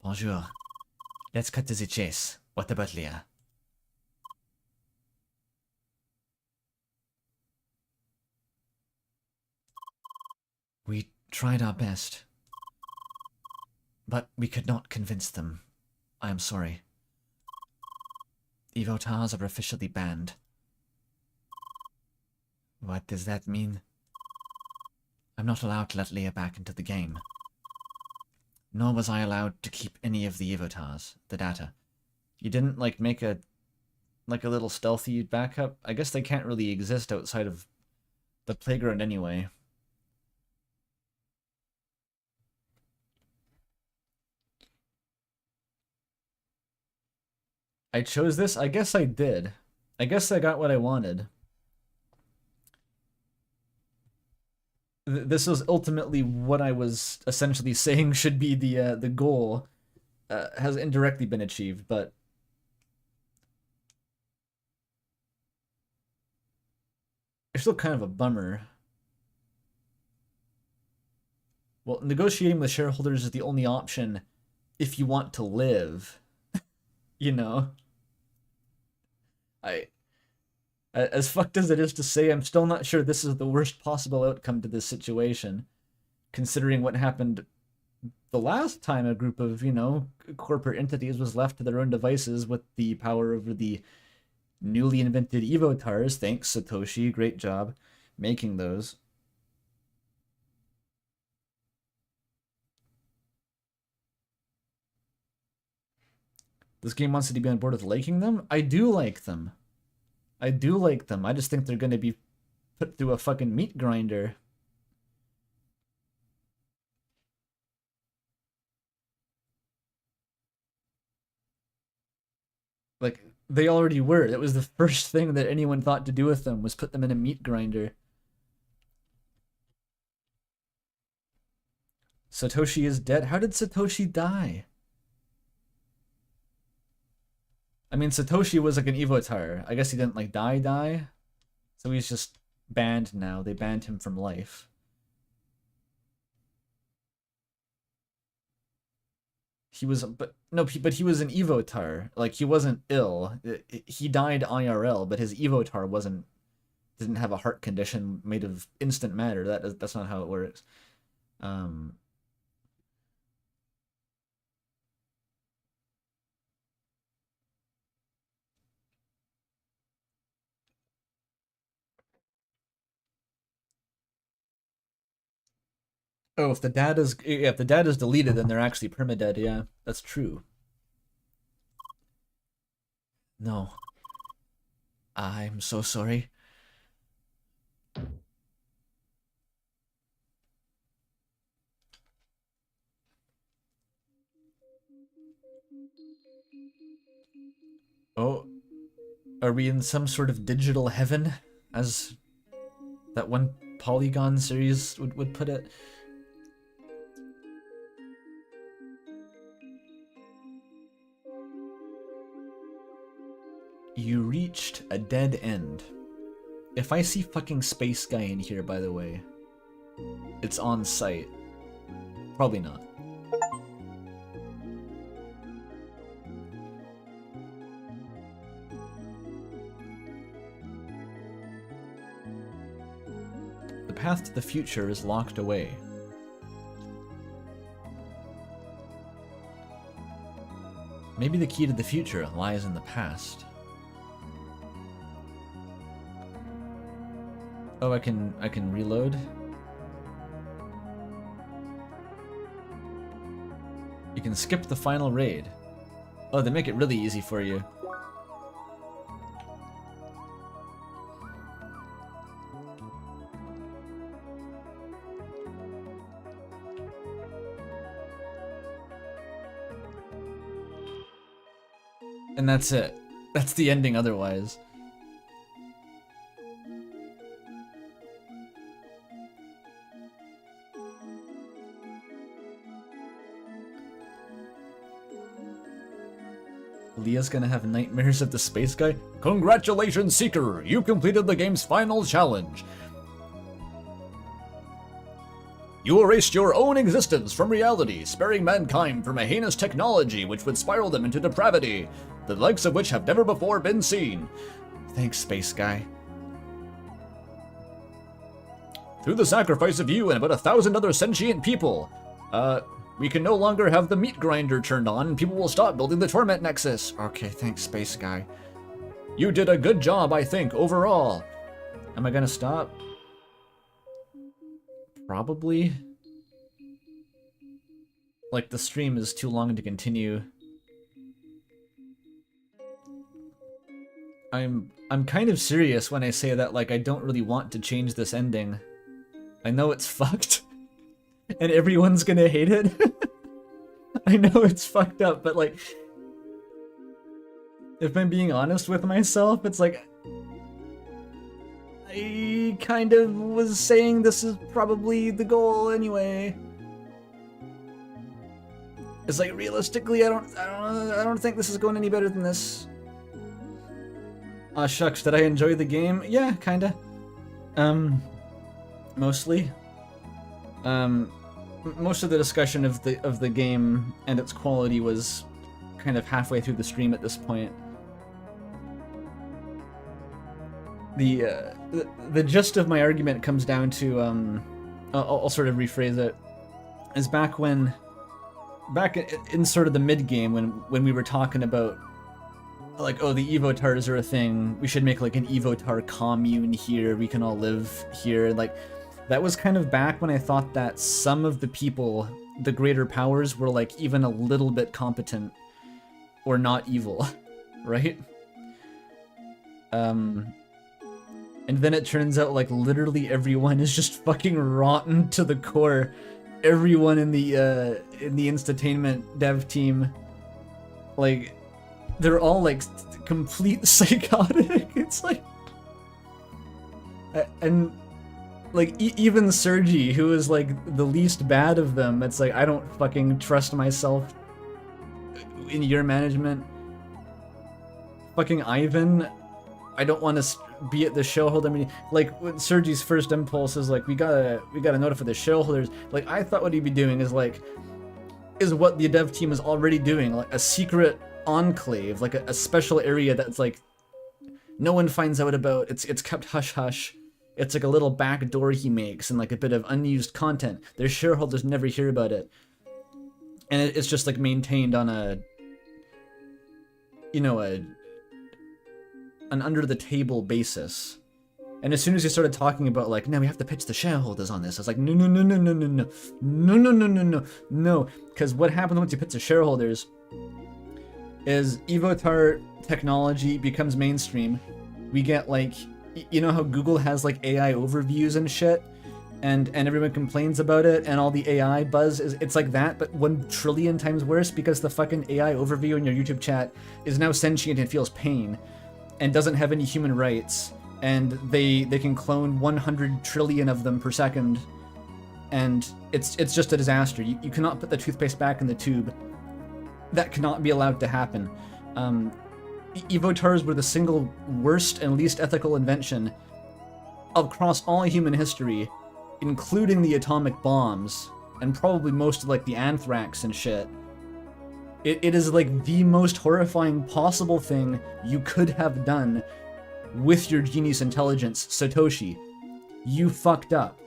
Bonjour. Let's cut to the chase. What about Leah? We tried our best, but we could not convince them. I am sorry. Evotars are officially banned. What does that mean? I'm not allowed to let Leah back into the game. Nor was I allowed to keep any of the Evotars, the data. You didn't, like, make a little stealthy backup? I guess they can't really exist outside of the playground anyway. I chose this? I guess I did. I guess I got what I wanted. This was ultimately what I was essentially saying should be the goal. Has indirectly been achieved, but it's still kind of a bummer. Well, negotiating with shareholders is the only option if you want to live. You know? As fucked as it is to say, I'm still not sure this is the worst possible outcome to this situation, considering what happened the last time a group of, you know, corporate entities was left to their own devices with the power over the newly invented Evotars. Thanks, Satoshi. Great job making those. This game wants you to be on board with liking them? I do like them. I do like them. I just think they're going to be put through a fucking meat grinder. Like, they already were. That was the first thing that anyone thought to do with them, was put them in a meat grinder. Satoshi is dead? How did Satoshi die? I mean, Satoshi was like an Evotar. I guess he didn't like die. So he's just banned now. They banned him from life. He was, but he was an Evotar. Like, he wasn't ill. He died IRL, but his Evotar didn't have a heart condition made of instant matter. That's not how it works. Oh, if the data is deleted, then they're actually permadead. Yeah, that's true. No. I'm so sorry. Oh, are we in some sort of digital heaven, as that one Polygon series would put it? You reached a dead end. If I see fucking Space Guy in here, by the way, it's on site. Probably not. The path to the future is locked away. Maybe the key to the future lies in the past. Oh, I can reload. You can skip the final raid. Oh, they make it really easy for you. And that's it. That's the ending otherwise. Leah's gonna have nightmares of the Space Guy? Congratulations, Seeker! You completed the game's final challenge. You erased your own existence from reality, sparing mankind from a heinous technology which would spiral them into depravity, the likes of which have never before been seen. Thanks, Space Guy. Through the sacrifice of you and about 1,000 other sentient people, we can no longer have the meat grinder turned on, and people will stop building the Torment Nexus. Okay, thanks, Space Guy. You did a good job, I think, overall. Am I gonna stop? Probably. Like, the stream is too long to continue. I'm kind of serious when I say that, like, I don't really want to change this ending. I know it's fucked, and everyone's gonna hate it. I know it's fucked up, but, like, if I'm being honest with myself, it's like, I kind of was saying this is probably the goal anyway. It's like, realistically, I don't think this is going any better than this. Aw, shucks, did I enjoy the game? Yeah, kinda. Mostly. Most of the discussion of the game and its quality was kind of halfway through the stream at this point. The gist of my argument comes down to, I'll sort of rephrase it, is back in sort of the mid-game when we were talking about, like, oh, the Evotars are a thing, we should make like an Evotar commune here, we can all live here, like, that was kind of back when I thought that some of the people, the greater powers, were like even a little bit competent or not evil, right? And then it turns out like literally everyone is just fucking rotten to the core. Everyone in the Instatainment dev team, like, they're all like complete psychotic. It's like, and like even Sergi, who is like the least bad of them, it's like, I don't fucking trust myself in your management. Fucking Ivan, I don't want to be at the shareholder meeting. Like, when Sergi's first impulse is like, we gotta notify the shareholders. Like, I thought what he'd be doing is like, is what the dev team is already doing, like a secret enclave, like a special area that's like no one finds out about. It's kept hush hush. It's like a little back door he makes and like a bit of unused content. Their shareholders never hear about it, and it's just like maintained on a, you know, an under the table basis. And as soon as he started talking about like, no, we have to pitch the shareholders on this, I was like, no, because what happens once you pitch the shareholders is Evotar technology becomes mainstream. We get like, you know how Google has like AI overviews and shit, and everyone complains about it, and all the AI buzz it's like that, but 1 trillion times worse, because the fucking AI overview in your YouTube chat is now sentient and feels pain, and doesn't have any human rights, and they can clone 100 trillion of them per second, and it's just a disaster. You cannot put the toothpaste back in the tube. That cannot be allowed to happen. Evotars were the single worst and least ethical invention across all human history, including the atomic bombs, and probably most of like the anthrax and shit. It is like the most horrifying possible thing you could have done with your genius intelligence, Satoshi. You fucked up.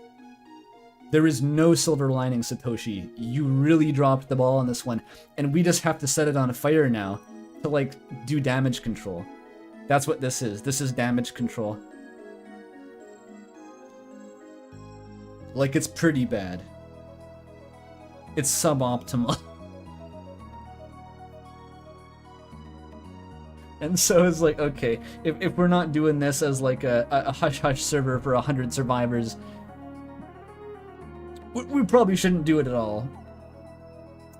There is no silver lining, Satoshi. You really dropped the ball on this one, and we just have to set it on fire now to like do damage control. That's what this is. This is damage control. Like, it's pretty bad. It's suboptimal. And so it's like, okay, if we're not doing this as like a hush-hush server for 100 survivors, we probably shouldn't do it at all.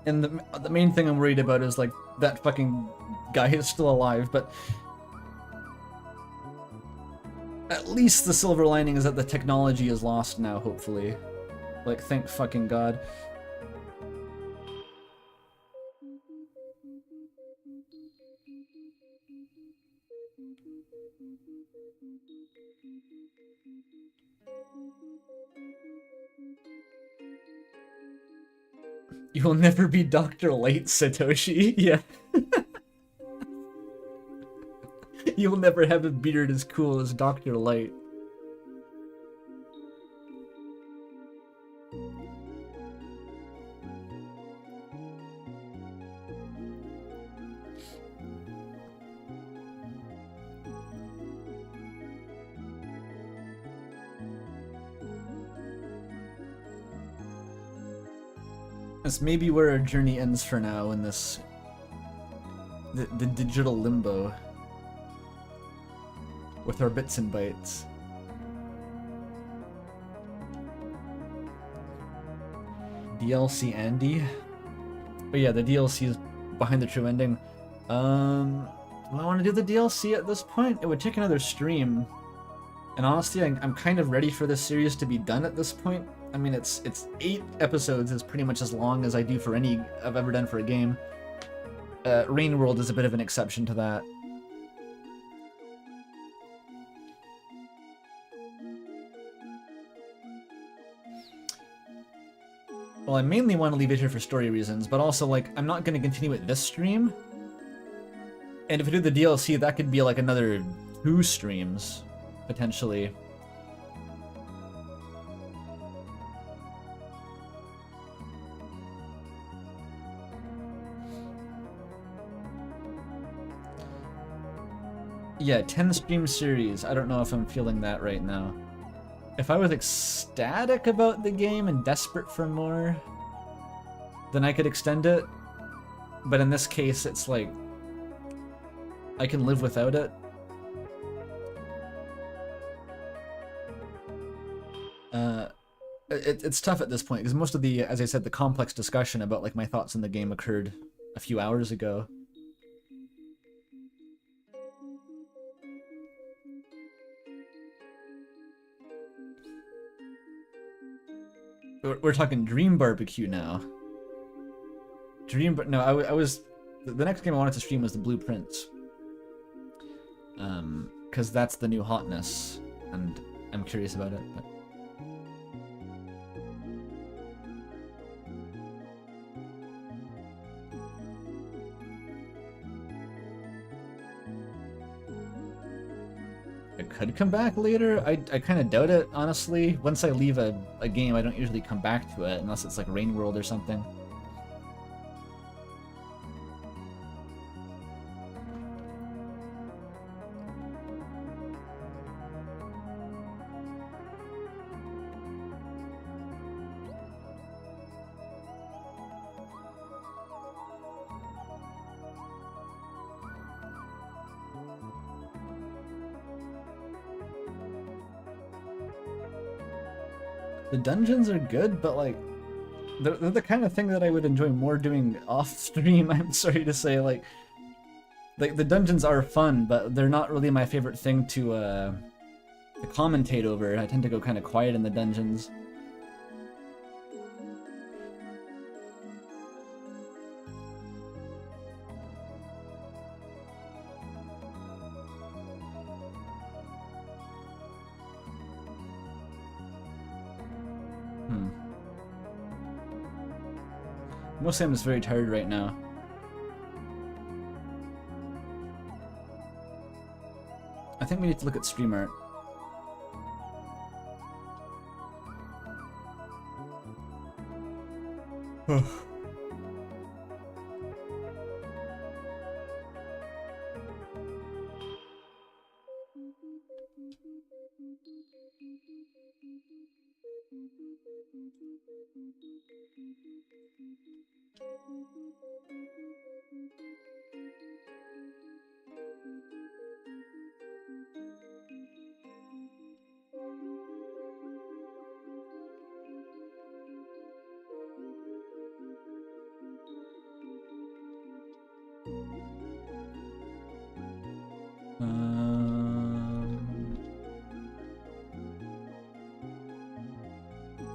And the main thing I'm worried about is like that fucking guy is still alive, but at least the silver lining is that the technology is lost now, hopefully. Like, thank fucking God. You will never be Dr. Light, Satoshi. Yeah. You'll never have a beard as cool as Dr. Light. This may be where our journey ends for now in this... the digital limbo. With our bits and bytes. DLC Andy? But yeah, the DLC is behind the true ending. Do I want to do the DLC at this point? It would take another stream. And honestly, I'm kind of ready for this series to be done at this point. I mean, it's 8 episodes is pretty much as long as I do for any I've ever done for a game. Rain World is a bit of an exception to that. Well, I mainly want to leave it here for story reasons, but also, like, I'm not going to continue it this stream. And if I do the DLC, that could be, like, another 2 streams, potentially. Yeah, 10 stream series. I don't know if I'm feeling that right now. If I was ecstatic about the game and desperate for more, then I could extend it. But in this case, it's like, I can live without it. It's tough at this point, because most of the, as I said, the complex discussion about like my thoughts on the game occurred a few hours ago. We're talking Dream Barbecue now. No, I was... The next game I wanted to stream was the Blueprints. Because that's the new hotness, and I'm curious about it, but... It could come back later. I kind of doubt it, honestly. Once I leave a game, I don't usually come back to it, unless it's like Rain World or something. The dungeons are good, but like, they're the kind of thing that I would enjoy more doing off stream. I'm sorry to say, like the dungeons are fun, but they're not really my favorite thing to commentate over. I tend to go kind of quiet in the dungeons. Mostly I'm just very tired right now. I think we need to look at stream art.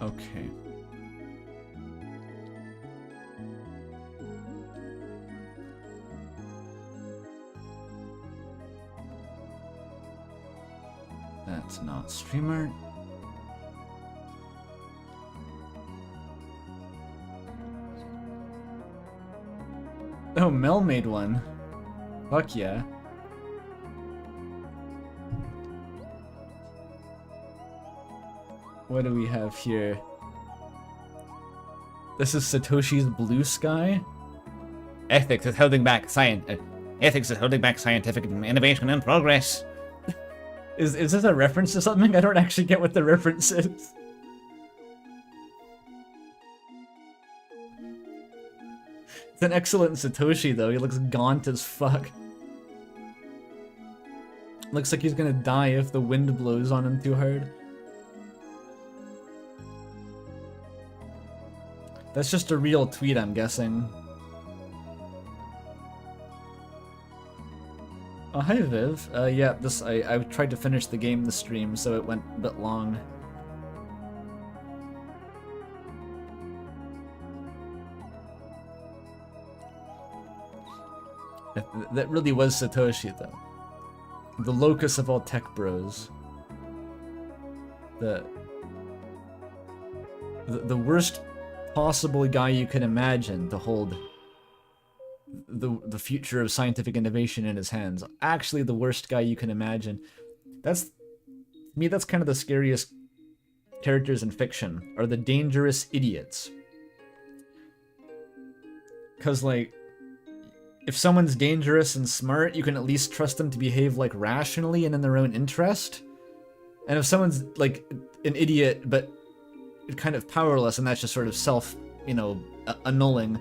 Okay. That's not streamer. Oh, Mel made one. Fuck yeah. What do we have here? This is Satoshi's Blue Sky? Ethics is holding back scientific innovation and progress. Is this a reference to something? I don't actually get what the reference is. It's an excellent Satoshi though, he looks gaunt as fuck. Looks like he's gonna die if the wind blows on him too hard. That's just a real tweet, I'm guessing. Oh, hi Viv. Yeah, I tried to finish the game this stream, so it went a bit long. That really was Satoshi, though. The locus of all tech bros. The worst possible guy you can imagine to hold the future of scientific innovation in his hands. Actually, the worst guy you can imagine. That's, to me, that's kind of the scariest characters in fiction, are the dangerous idiots. Because, like, if someone's dangerous and smart, you can at least trust them to behave, like, rationally and in their own interest. And if someone's, like, an idiot, but kind of powerless, and that's just sort of self, annulling.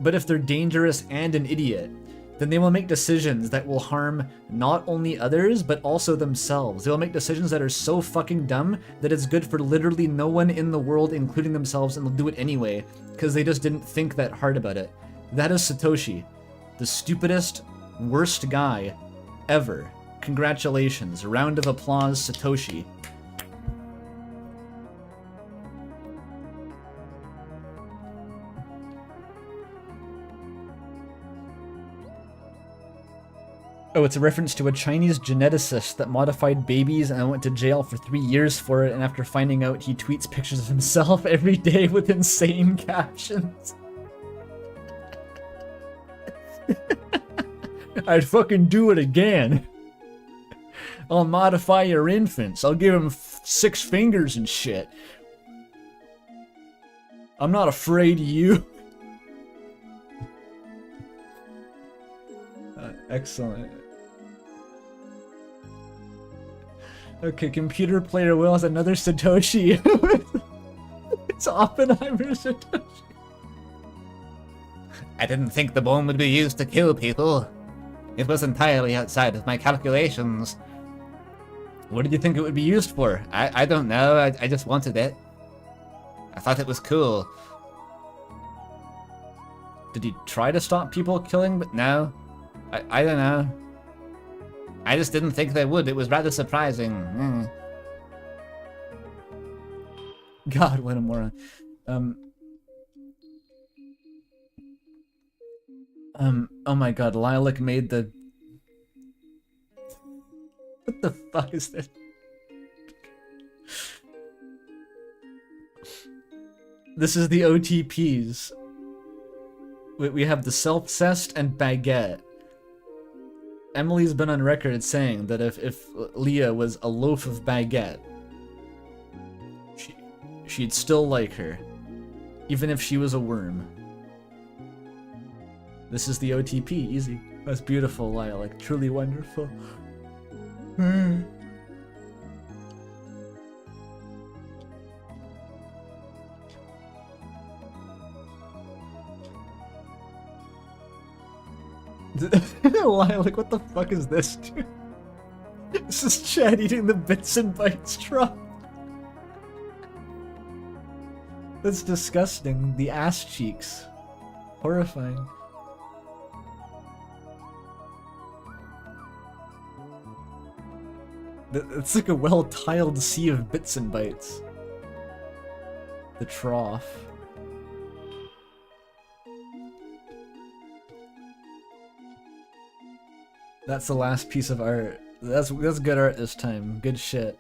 But if they're dangerous and an idiot, then they will make decisions that will harm not only others, but also themselves. They'll make decisions that are so fucking dumb that it's good for literally no one in the world, including themselves, and they'll do it anyway, because they just didn't think that hard about it. That is Satoshi. The stupidest, worst guy ever. Congratulations. A round of applause, Satoshi. Oh, it's a reference to a Chinese geneticist that modified babies and went to jail for 3 years for it, and after finding out, he tweets pictures of himself every day with insane captions. I'd fucking do it again. I'll modify your infants. I'll give them 6 fingers and shit. I'm not afraid of you. Excellent. Okay, computer player Will has another Satoshi. It's Oppenheimer Satoshi. I didn't think the bomb would be used to kill people. It was entirely outside of my calculations. What did you think it would be used for? I don't know, I just wanted it. I thought it was cool. Did he try to stop people killing? But No. I don't know. I just didn't think they would. It was rather surprising. God, what a moron. Oh my god, Lilac made the... What the fuck is this? This is the OTPs. We have the Self-Cest and Baguette. Emily's been on record saying that if Leah was a loaf of baguette, she'd still like her, even if she was a worm. This is the OTP, easy. That's beautiful, Lilac, truly wonderful. Lilac, what the fuck is this, dude? This is Chad eating the Bits and Bytes drop. That's disgusting. The ass cheeks. Horrifying. It's like a well-tiled sea of Bits and Bytes. The trough. That's the last piece of art. That's good art this time. Good shit.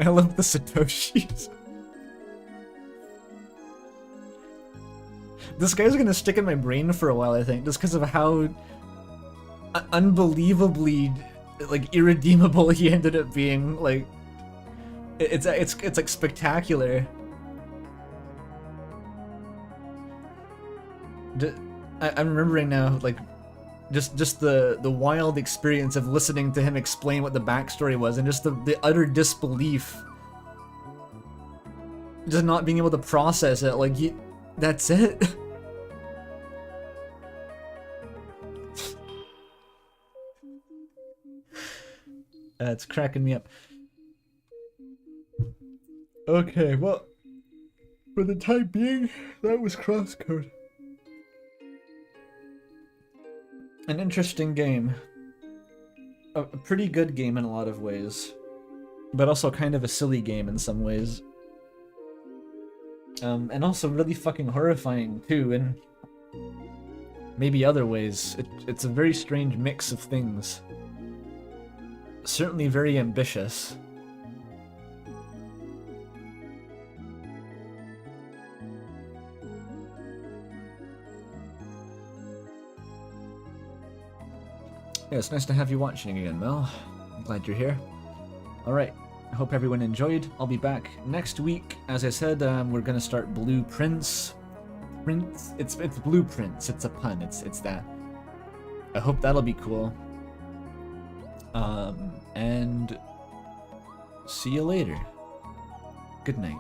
I love the Satoshis. This guy's gonna stick in my brain for a while, I think, just because of how unbelievably like irredeemable he ended up being. Like, it's like spectacular. I'm remembering now, like, just the wild experience of listening to him explain what the backstory was, and just the utter disbelief, just not being able to process it. Like, that's it. It's cracking me up. Okay, well, for the time being, that was Crosscode. An interesting game. A pretty good game in a lot of ways, but also kind of a silly game in some ways. And also really fucking horrifying too, in maybe other ways. It's a very strange mix of things. Certainly very ambitious. Yeah, it's nice to have you watching again, Mel. I'm glad you're here. Alright, I hope everyone enjoyed. I'll be back next week. As I said, we're gonna start Blueprints. It's Blueprints, it's a pun, it's that. I hope that'll be cool. And see you later. Good night.